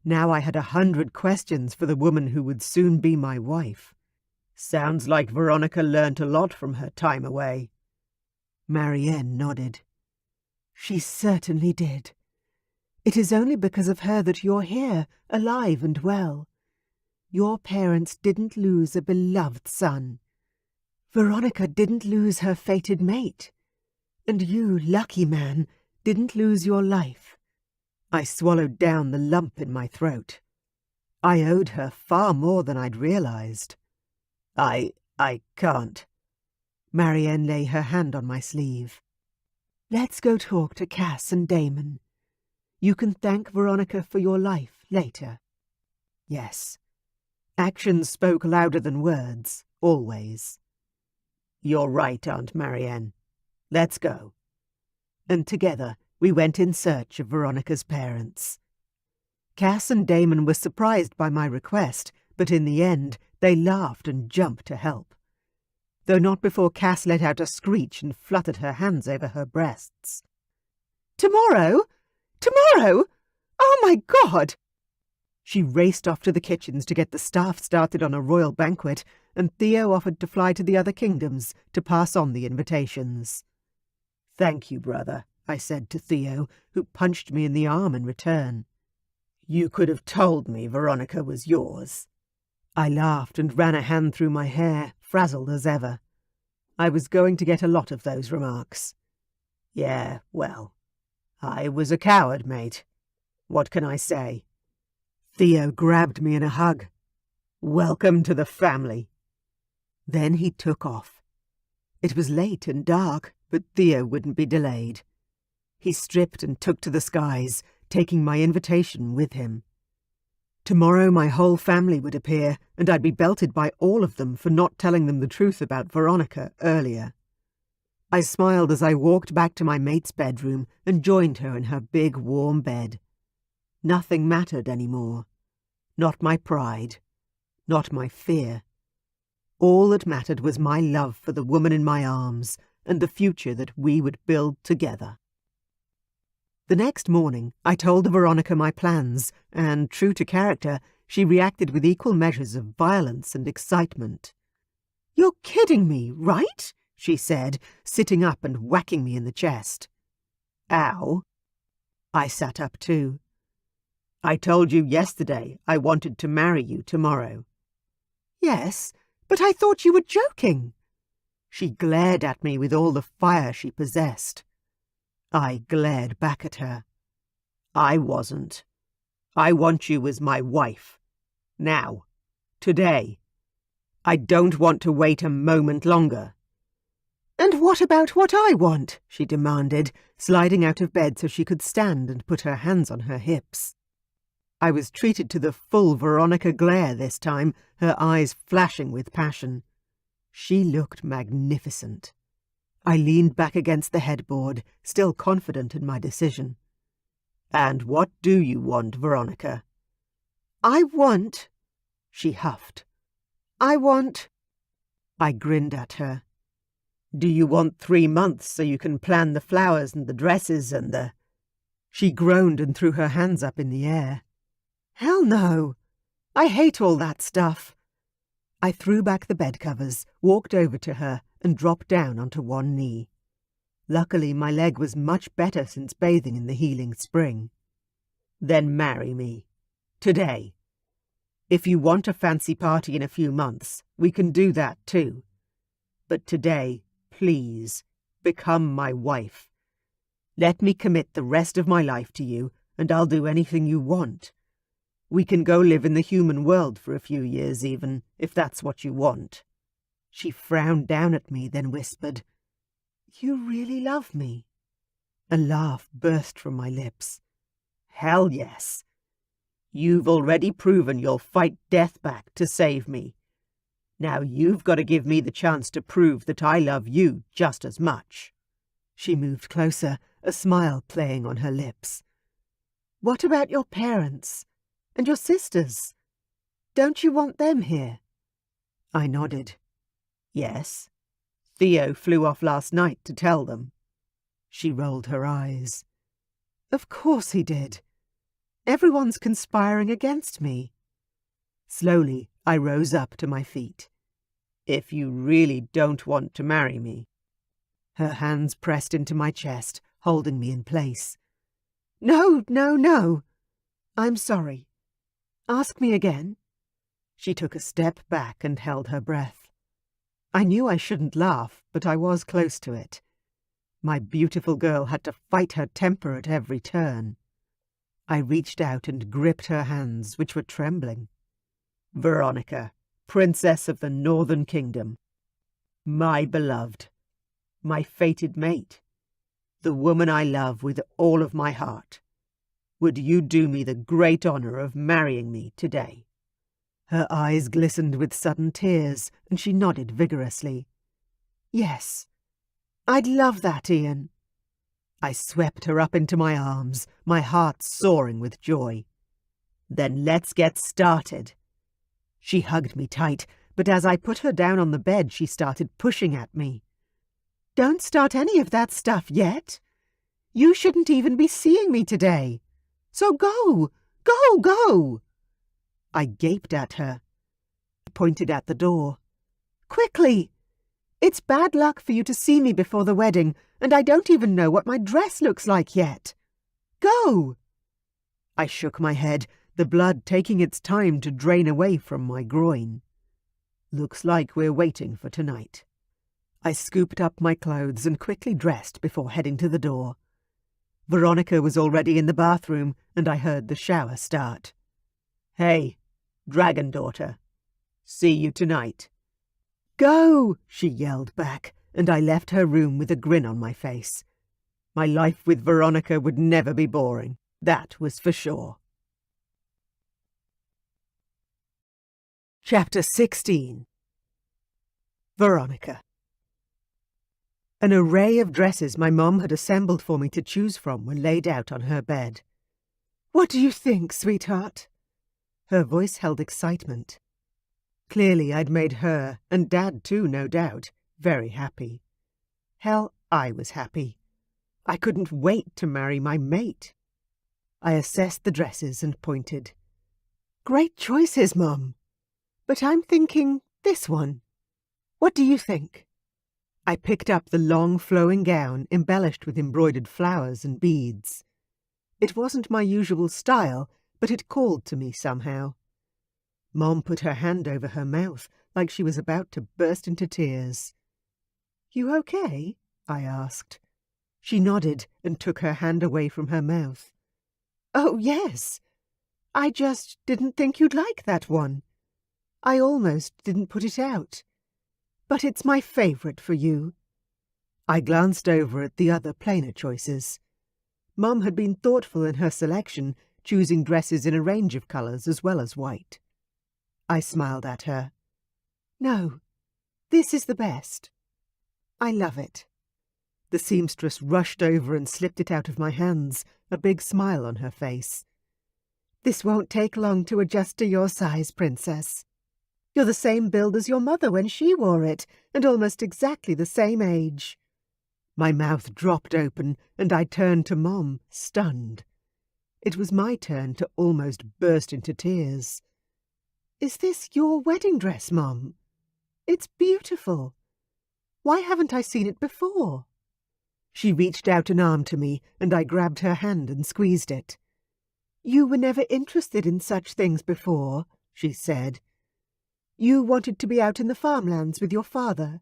Now I had 100 questions for the woman who would soon be my wife. Sounds like Veronica learnt a lot from her time away. Marianne nodded. She certainly did. It is only because of her that you're here, alive and well. Your parents didn't lose a beloved son. Veronica didn't lose her fated mate. And you, lucky man, didn't lose your life. I swallowed down the lump in my throat. I owed her far more than I'd realized. I can't. Marianne lay her hand on my sleeve. Let's go talk to Cass and Damon. You can thank Veronica for your life later. Yes. Actions spoke louder than words, always. You're right, Aunt Marianne. Let's go. And together we went in search of Veronica's parents. Cass and Damon were surprised by my request, but in the end they laughed and jumped to help. Though not before Cass let out a screech and fluttered her hands over her breasts. Tomorrow? Tomorrow? Oh, my God! She raced off to the kitchens to get the staff started on a royal banquet, and Theo offered to fly to the other kingdoms to pass on the invitations. Thank you, brother, I said to Theo, who punched me in the arm in return. You could have told me Veronica was yours. I laughed and ran a hand through my hair, frazzled as ever. I was going to get a lot of those remarks. Yeah, well, I was a coward, mate. What can I say? Theo grabbed me in a hug. Welcome to the family. Then he took off. It was late and dark, but Theo wouldn't be delayed. He stripped and took to the skies, taking my invitation with him. Tomorrow my whole family would appear, and I'd be belted by all of them for not telling them the truth about Veronica earlier. I smiled as I walked back to my mate's bedroom and joined her in her big, warm bed. Nothing mattered anymore. Not my pride. Not my fear. All that mattered was my love for the woman in my arms and the future that we would build together. The next morning, I told Veronica my plans, and, true to character, she reacted with equal measures of violence and excitement. "You're kidding me, right?" she said, sitting up and whacking me in the chest. Ow. I sat up too. I told you yesterday I wanted to marry you tomorrow. Yes, but I thought you were joking. She glared at me with all the fire she possessed. I glared back at her. I wasn't. I want you as my wife. Now. Today. I don't want to wait a moment longer." "And what about what I want?" she demanded, sliding out of bed so she could stand and put her hands on her hips. I was treated to the full Veronica glare this time, her eyes flashing with passion. She looked magnificent. I leaned back against the headboard, still confident in my decision. "And what do you want, Veronica?" "I want—" she huffed. "I want—" I grinned at her. "Do you want 3 months so you can plan the flowers and the dresses and the—" She groaned and threw her hands up in the air. "Hell no! I hate all that stuff." I threw back the bed covers, walked over to her, and dropped down onto one knee. Luckily, my leg was much better since bathing in the healing spring. "Then marry me. Today. If you want a fancy party in a few months, we can do that too. But today, please, become my wife. Let me commit the rest of my life to you, and I'll do anything you want. We can go live in the human world for a few years even, if that's what you want." She frowned down at me, then whispered, "You really love me?" A laugh burst from my lips. "Hell yes. You've already proven you'll fight death back to save me. Now you've got to give me the chance to prove that I love you just as much." She moved closer, a smile playing on her lips. "What about your parents? And your sisters? Don't you want them here?" I nodded. "Yes. Theo flew off last night to tell them." She rolled her eyes. "Of course he did. Everyone's conspiring against me." Slowly, I rose up to my feet. "If you really don't want to marry me—" Her hands pressed into my chest, holding me in place. "No, no, no. I'm sorry. Ask me again." She took a step back and held her breath. I knew I shouldn't laugh, but I was close to it. My beautiful girl had to fight her temper at every turn. I reached out and gripped her hands, which were trembling. "Veronica, Princess of the Northern Kingdom. My beloved. My fated mate. The woman I love with all of my heart. Would you do me the great honor of marrying me today?" Her eyes glistened with sudden tears, and she nodded vigorously. "Yes. I'd love that, Ian." I swept her up into my arms, my heart soaring with joy. "Then let's get started." She hugged me tight, but as I put her down on the bed, she started pushing at me. "Don't start any of that stuff yet. You shouldn't even be seeing me today. So go, go, go." I gaped at her. I pointed at the door. "Quickly! It's bad luck for you to see me before the wedding, and I don't even know what my dress looks like yet. Go!" I shook my head, the blood taking its time to drain away from my groin. "Looks like we're waiting for tonight." I scooped up my clothes and quickly dressed before heading to the door. Veronica was already in the bathroom, and I heard the shower start. "Hey, dragon daughter. See you tonight." "Go!" she yelled back, and I left her room with a grin on my face. My life with Veronica would never be boring, that was for sure. Chapter 16. Veronica. An array of dresses my mom had assembled for me to choose from were laid out on her bed. "What do you think, sweetheart?" Her voice held excitement. Clearly I'd made her, and Dad too, no doubt, very happy. Hell, I was happy. I couldn't wait to marry my mate. I assessed the dresses and pointed. "Great choices, Mum. But I'm thinking this one. What do you think?" I picked up the long flowing gown embellished with embroidered flowers and beads. It wasn't my usual style, but it called to me somehow. Mom put her hand over her mouth like she was about to burst into tears. "You okay?" I asked. She nodded and took her hand away from her mouth. "Oh, yes. I just didn't think you'd like that one. I almost didn't put it out. But it's my favourite for you." I glanced over at the other plainer choices. Mum had been thoughtful in her selection, choosing dresses in a range of colours as well as white. I smiled at her. "No, this is the best. I love it." The seamstress rushed over and slipped it out of my hands, a big smile on her face. "This won't take long to adjust to your size, Princess. You're the same build as your mother when she wore it, and almost exactly the same age." My mouth dropped open, and I turned to Mom, stunned. It was my turn to almost burst into tears. "Is this your wedding dress, Mom? It's beautiful. Why haven't I seen it before?" She reached out an arm to me, and I grabbed her hand and squeezed it. "You were never interested in such things before," she said. "You wanted to be out in the farmlands with your father,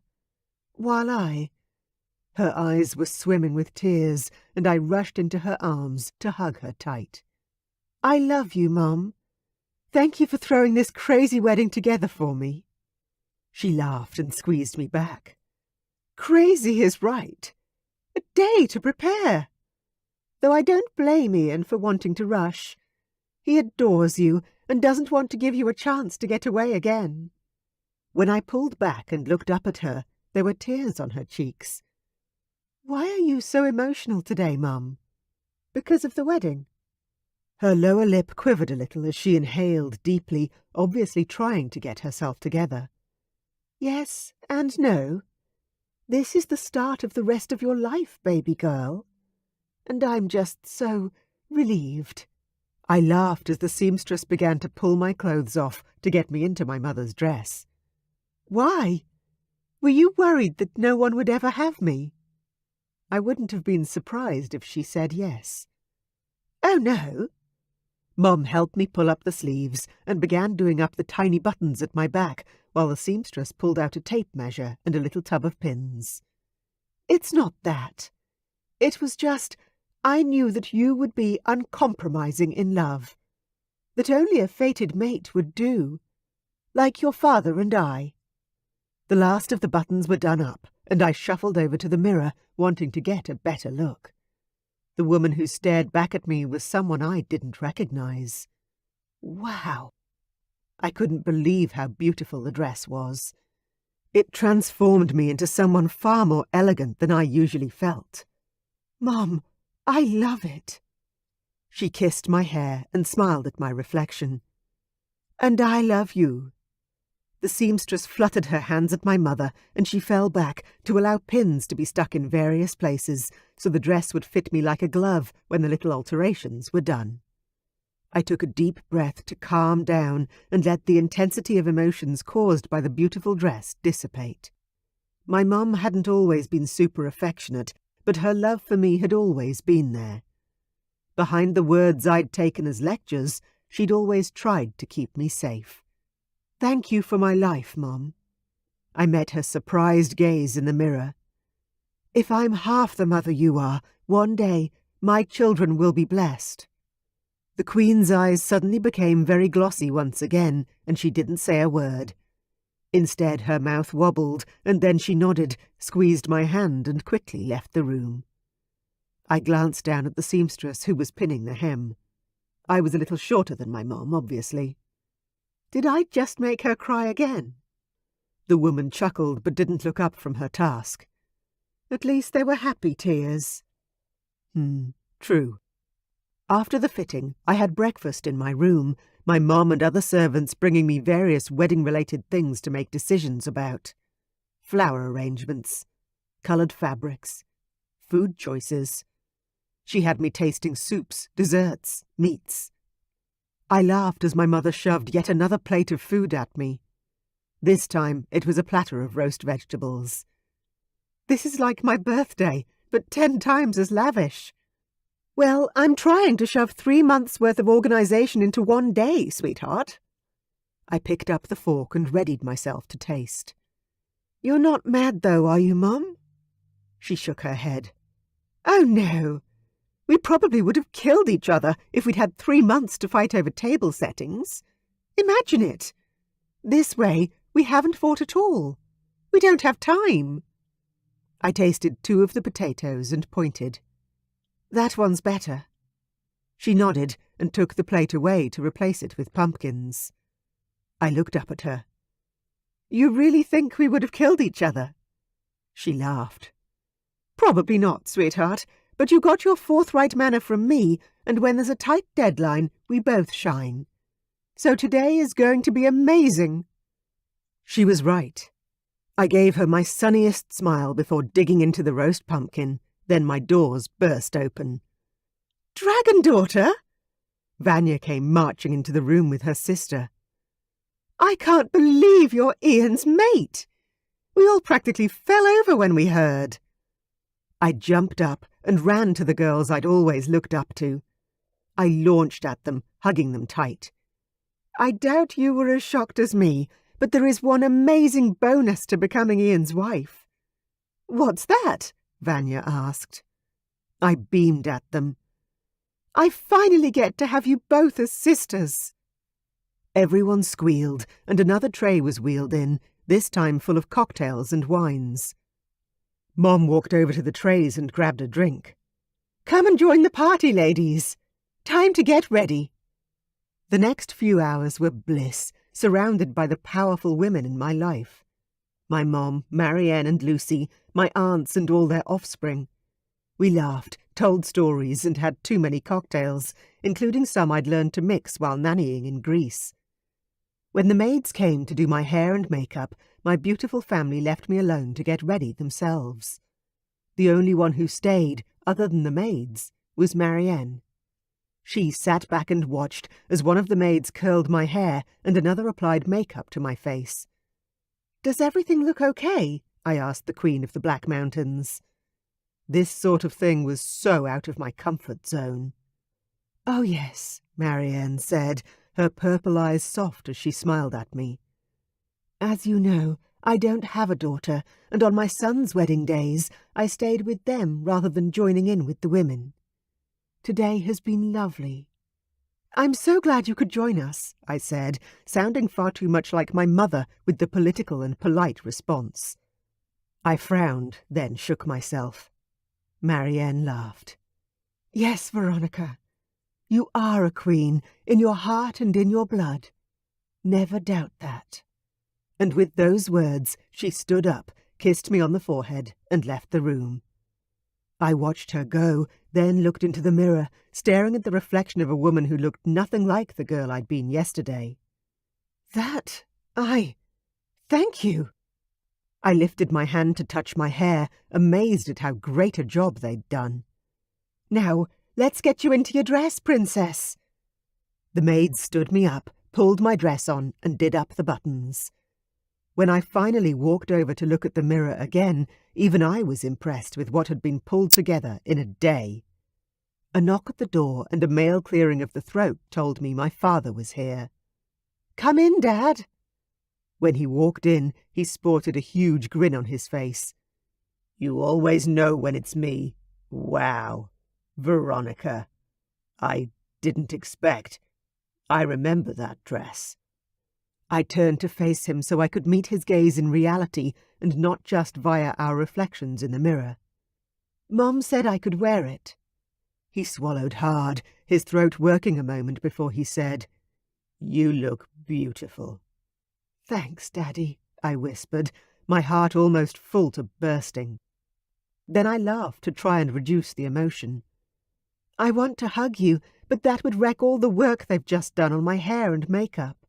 while I—" Her eyes were swimming with tears, and I rushed into her arms to hug her tight. "I love you, Mum. Thank you for throwing this crazy wedding together for me." She laughed and squeezed me back. "Crazy is right. A day to prepare. Though I don't blame Ian for wanting to rush. He adores you and doesn't want to give you a chance to get away again." When I pulled back and looked up at her, there were tears on her cheeks. "Why are you so emotional today, Mum? Because of the wedding?" Her lower lip quivered a little as she inhaled deeply, obviously trying to get herself together. "Yes and no. This is the start of the rest of your life, baby girl. And I'm just so relieved." I laughed as the seamstress began to pull my clothes off to get me into my mother's dress. "Why? Were you worried that no one would ever have me?" I wouldn't have been surprised if she said yes. "Oh, no." Mum helped me pull up the sleeves and began doing up the tiny buttons at my back while the seamstress pulled out a tape measure and a little tub of pins. "It's not that. It was just, I knew that you would be uncompromising in love. That only a fated mate would do. Like your father and I." The last of the buttons were done up, and I shuffled over to the mirror, wanting to get a better look. The woman who stared back at me was someone I didn't recognize. Wow! I couldn't believe how beautiful the dress was. It transformed me into someone far more elegant than I usually felt. "Mom, I love it." She kissed my hair and smiled at my reflection. "And I love you." The seamstress fluttered her hands at my mother, and she fell back to allow pins to be stuck in various places so the dress would fit me like a glove when the little alterations were done. I took a deep breath to calm down and let the intensity of emotions caused by the beautiful dress dissipate. My mum hadn't always been super affectionate, but her love for me had always been there. Behind the words I'd taken as lectures, she'd always tried to keep me safe. "Thank you for my life, Mum." I met her surprised gaze in the mirror. "If I'm half the mother you are, one day my children will be blessed." The Queen's eyes suddenly became very glossy once again, and she didn't say a word. Instead, her mouth wobbled, and then she nodded, squeezed my hand, and quickly left the room. I glanced down at the seamstress who was pinning the hem. I was a little shorter than my mum, obviously. Did I just make her cry again? The woman chuckled but didn't look up from her task. At least they were happy tears. True. After the fitting, I had breakfast in my room, my mum and other servants bringing me various wedding-related things to make decisions about. Flower arrangements, coloured fabrics, food choices. She had me tasting soups, desserts, meats. I laughed as my mother shoved yet another plate of food at me. This time it was a platter of roast vegetables. "This is like my birthday, but 10 times as lavish." "Well, I'm trying to shove 3 months' worth of organisation into one day, sweetheart." I picked up the fork and readied myself to taste. "You're not mad, though, are you, Mum?" She shook her head. "Oh, no. We probably would have killed each other if we'd had 3 months to fight over table settings. Imagine it. This way, we haven't fought at all. We don't have time. I tasted 2 of the potatoes and pointed. That one's better. She nodded and took the plate away to replace it with pumpkins. I looked up at her. You really think we would have killed each other? She laughed. Probably not, sweetheart, but you got your forthright manner from me, and when there's a tight deadline, we both shine. So today is going to be amazing. She was right. I gave her my sunniest smile before digging into the roast pumpkin. Then my doors burst open. Dragon daughter? Vanya came marching into the room with her sister. I can't believe you're Ian's mate. We all practically fell over when we heard. I jumped up and ran to the girls I'd always looked up to. I launched at them, hugging them tight. I doubt you were as shocked as me, but there is one amazing bonus to becoming Ian's wife. What's that? Vanya asked. I beamed at them. I finally get to have you both as sisters. Everyone squealed, and another tray was wheeled in, this time full of cocktails and wines. Mom walked over to the trays and grabbed a drink. Come and join the party, ladies. Time to get ready. The next few hours were bliss, surrounded by the powerful women in my life. My mom, Marianne and Lucy, my aunts and all their offspring. We laughed, told stories and had too many cocktails, including some I'd learned to mix while nannying in Greece. When the maids came to do my hair and makeup, my beautiful family left me alone to get ready themselves. The only one who stayed, other than the maids, was Marianne. She sat back and watched as one of the maids curled my hair and another applied makeup to my face. "Does everything look okay?" I asked the Queen of the Black Mountains. This sort of thing was so out of my comfort zone. "Oh yes," Marianne said, her purple eyes soft as she smiled at me. "As you know, I don't have a daughter, and on my son's wedding days I stayed with them rather than joining in with the women. Today has been lovely." "I'm so glad you could join us," I said, sounding far too much like my mother with the political and polite response. I frowned, then shook myself. Marianne laughed. "Yes, Veronica. You are a queen, in your heart and in your blood. Never doubt that." And with those words, she stood up, kissed me on the forehead, and left the room. I watched her go, then looked into the mirror, staring at the reflection of a woman who looked nothing like the girl I'd been yesterday. Thank you." I lifted my hand to touch my hair, amazed at how great a job they'd done. "Now, let's get you into your dress, princess." The maid stood me up, pulled my dress on, and did up the buttons. When I finally walked over to look at the mirror again, even I was impressed with what had been pulled together in a day. A knock at the door and a male clearing of the throat told me my father was here. "Come in, Dad." When he walked in, he sported a huge grin on his face. "You always know when it's me. Wow. Veronica. I didn't expect. I remember that dress." I turned to face him so I could meet his gaze in reality and not just via our reflections in the mirror. "Mom said I could wear it." He swallowed hard, his throat working a moment before he said, "You look beautiful." "Thanks, Daddy," I whispered, my heart almost full to bursting. Then I laughed to try and reduce the emotion. "I want to hug you, but that would wreck all the work they've just done on my hair and makeup."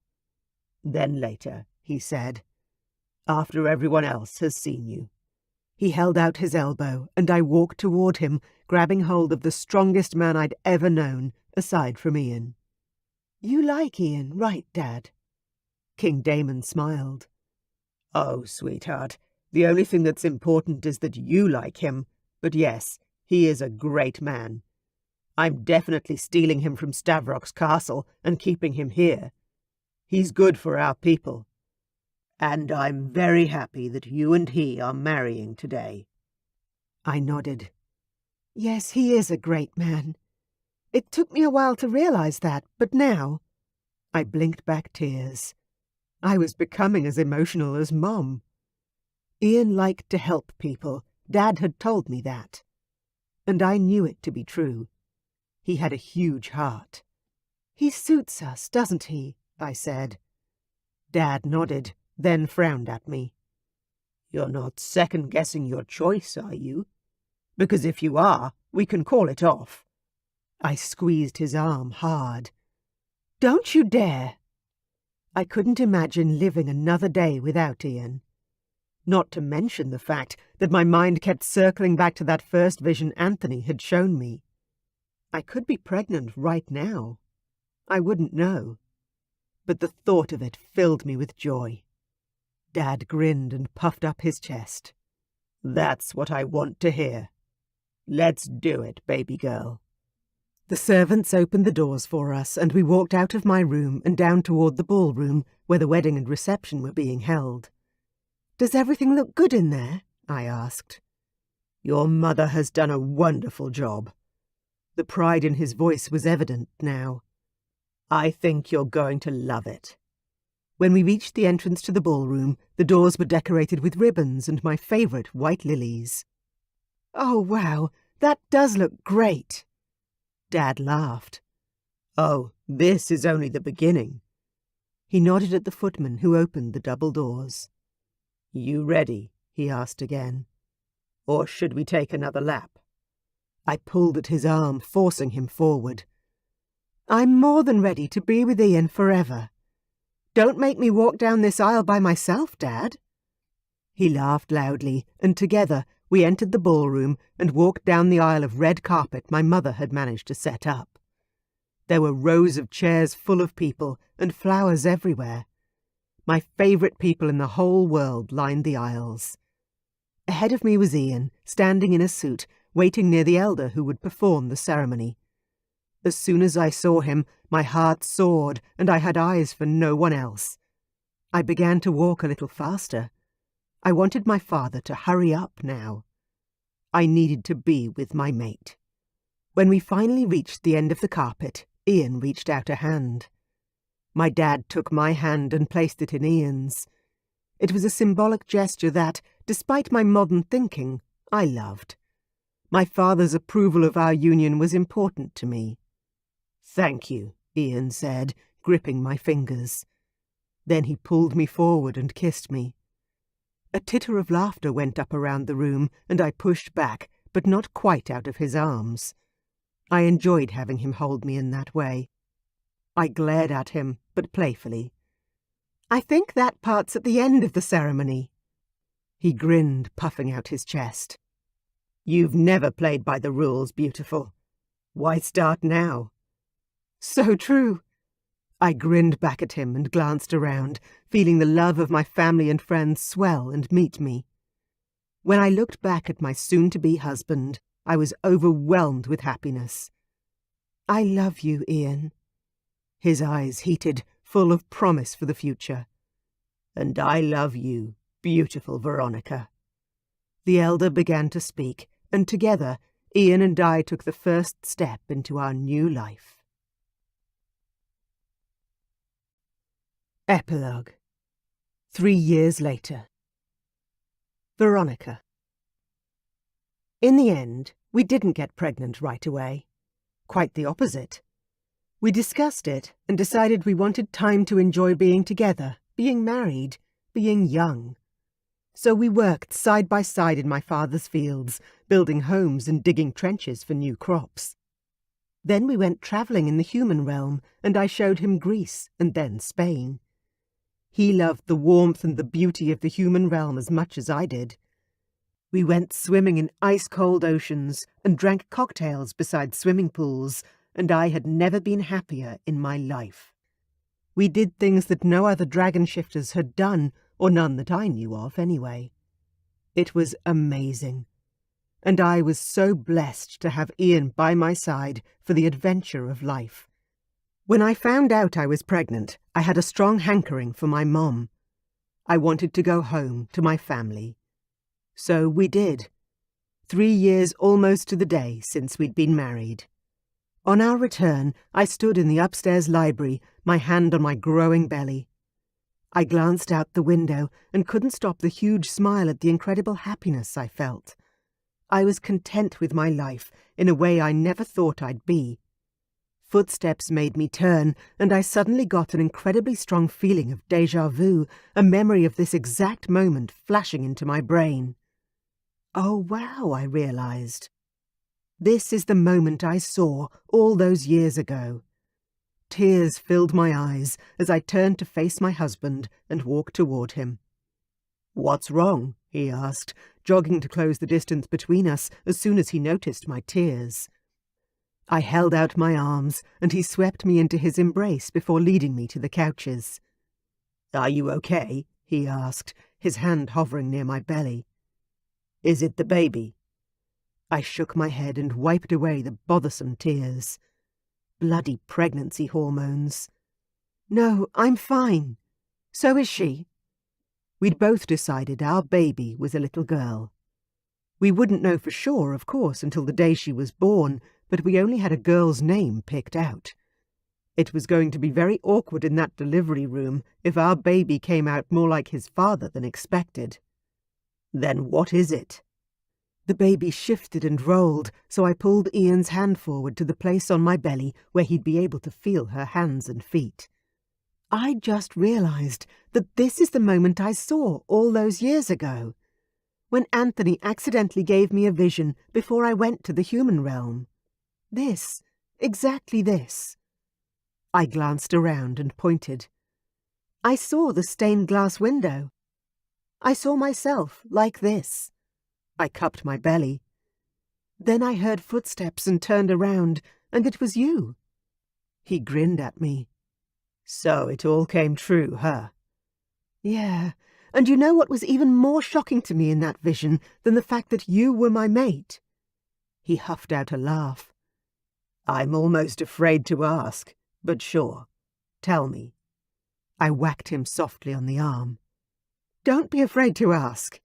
"Then later," he said, "after everyone else has seen you." He held out his elbow, and I walked toward him, grabbing hold of the strongest man I'd ever known, aside from Ian. "You like Ian, right, Dad?" King Damon smiled. "Oh, sweetheart, the only thing that's important is that you like him. But yes, he is a great man. I'm definitely stealing him from Stavrock's castle and keeping him here. He's good for our people. And I'm very happy that you and he are marrying today." I nodded. "Yes, he is a great man. It took me a while to realize that, but now—" I blinked back tears. I was becoming as emotional as Mom. Ian liked to help people. Dad had told me that. And I knew it to be true. He had a huge heart. "He suits us, doesn't he?" I said. Dad nodded, then frowned at me. "You're not second-guessing your choice, are you? Because if you are, we can call it off." I squeezed his arm hard. "Don't you dare!" I couldn't imagine living another day without Ian. Not to mention the fact that my mind kept circling back to that first vision Anthony had shown me. I could be pregnant right now. I wouldn't know. But the thought of it filled me with joy. Dad grinned and puffed up his chest. "That's what I want to hear. Let's do it, baby girl." The servants opened the doors for us, and we walked out of my room and down toward the ballroom where the wedding and reception were being held. "Does everything look good in there?" I asked. "Your mother has done a wonderful job." The pride in his voice was evident now. "I think you're going to love it." When we reached the entrance to the ballroom, the doors were decorated with ribbons and my favourite white lilies. "Oh, wow, that does look great." Dad laughed. "Oh, this is only the beginning." He nodded at the footman who opened the double doors. "You ready?" he asked again. "Or should we take another lap?" I pulled at his arm, forcing him forward. "I'm more than ready to be with Ian forever. Don't make me walk down this aisle by myself, Dad." He laughed loudly, and together we entered the ballroom and walked down the aisle of red carpet my mother had managed to set up. There were rows of chairs full of people and flowers everywhere. My favourite people in the whole world lined the aisles. Ahead of me was Ian, standing in a suit, waiting near the elder who would perform the ceremony. As soon as I saw him, my heart soared, and I had eyes for no one else. I began to walk a little faster. I wanted my father to hurry up now. I needed to be with my mate. When we finally reached the end of the carpet, Ian reached out a hand. My dad took my hand and placed it in Ian's. It was a symbolic gesture that, despite my modern thinking, I loved. My father's approval of our union was important to me. "Thank you," Ian said, gripping my fingers. Then he pulled me forward and kissed me. A titter of laughter went up around the room, and I pushed back, but not quite out of his arms. I enjoyed having him hold me in that way. I glared at him, but playfully. "I think that part's at the end of the ceremony." He grinned, puffing out his chest. "You've never played by the rules, beautiful. Why start now?" "So true." I grinned back at him and glanced around, feeling the love of my family and friends swell and meet me. When I looked back at my soon-to-be husband, I was overwhelmed with happiness. "I love you, Ian." His eyes heated, full of promise for the future. "And I love you, beautiful Veronica." The elder began to speak, and together Ian and I took the first step into our new life. Epilogue. 3 years later. Veronica. In the end, we didn't get pregnant right away. Quite the opposite. We discussed it and decided we wanted time to enjoy being together, being married, being young. So we worked side by side in my father's fields, building homes and digging trenches for new crops. Then we went travelling in the human realm, and I showed him Greece and then Spain. He loved the warmth and the beauty of the human realm as much as I did. We went swimming in ice-cold oceans and drank cocktails beside swimming pools, and I had never been happier in my life. We did things that no other dragon shifters had done, or none that I knew of anyway. It was amazing. And I was so blessed to have Ian by my side for the adventure of life. When I found out I was pregnant, I had a strong hankering for my mom. I wanted to go home to my family. So we did. 3 years almost to the day since we'd been married. On our return, I stood in the upstairs library, my hand on my growing belly. I glanced out the window and couldn't stop the huge smile at the incredible happiness I felt. I was content with my life in a way I never thought I'd be. Footsteps made me turn, and I suddenly got an incredibly strong feeling of déjà vu, a memory of this exact moment flashing into my brain. Oh wow, I realized. This is the moment I saw all those years ago. Tears filled my eyes as I turned to face my husband and walked toward him. "What's wrong?" he asked, jogging to close the distance between us as soon as he noticed my tears. I held out my arms, and he swept me into his embrace before leading me to the couches. "Are you okay?" he asked, his hand hovering near my belly. "Is it the baby?" I shook my head and wiped away the bothersome tears. Bloody pregnancy hormones. "No, I'm fine. So is she." We'd both decided our baby was a little girl. We wouldn't know for sure, of course, until the day she was born, but we only had a girl's name picked out. It was going to be very awkward in that delivery room if our baby came out more like his father than expected. "Then what is it?" The baby shifted and rolled, so I pulled Ian's hand forward to the place on my belly where he'd be able to feel her hands and feet. I just realized that this is the moment I saw all those years ago, when Anthony accidentally gave me a vision before I went to the human realm. This, exactly this. I glanced around and pointed. I saw the stained glass window. I saw myself like this. I cupped my belly. Then I heard footsteps and turned around, and it was you. He grinned at me. "So it all came true, huh?" "Yeah, and you know what was even more shocking to me in that vision than the fact that you were my mate?" He huffed out a laugh. "I'm almost afraid to ask, but sure. Tell me." I whacked him softly on the arm. "Don't be afraid to ask.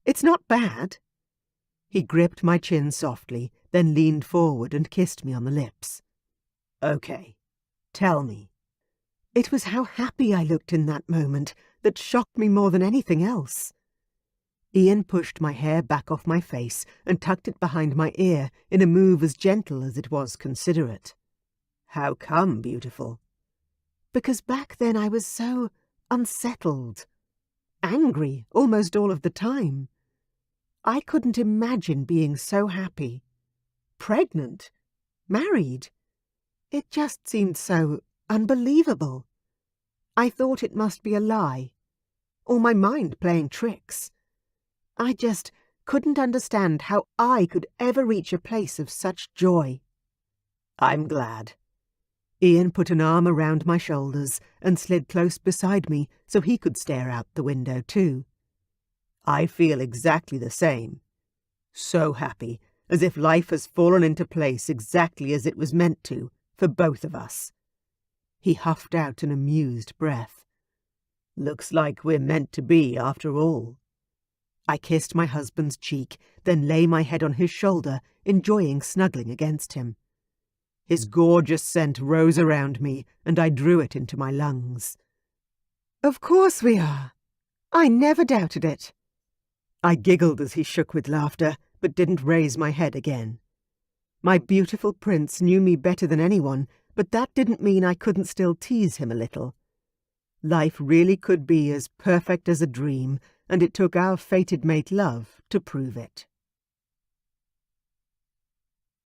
It's not bad." He gripped my chin softly, then leaned forward and kissed me on the lips. "Okay, tell me." It was how happy I looked in that moment that shocked me more than anything else. Ian pushed my hair back off my face and tucked it behind my ear in a move as gentle as it was considerate. "How come, beautiful?" "Because back then I was so unsettled. Angry almost all of the time. I couldn't imagine being so happy. Pregnant. Married. It just seemed so unbelievable. I thought it must be a lie. Or my mind playing tricks. I just couldn't understand how I could ever reach a place of such joy." "I'm glad." Ian put an arm around my shoulders and slid close beside me so he could stare out the window too. "I feel exactly the same. So happy, as if life has fallen into place exactly as it was meant to, for both of us." He huffed out an amused breath. "Looks like we're meant to be after all." I kissed my husband's cheek, then lay my head on his shoulder, enjoying snuggling against him. His gorgeous scent rose around me, and I drew it into my lungs. "Of course we are. I never doubted it." I giggled as he shook with laughter, but didn't raise my head again. My beautiful prince knew me better than anyone, but that didn't mean I couldn't still tease him a little. Life really could be as perfect as a dream, and it took our fated mate love to prove it.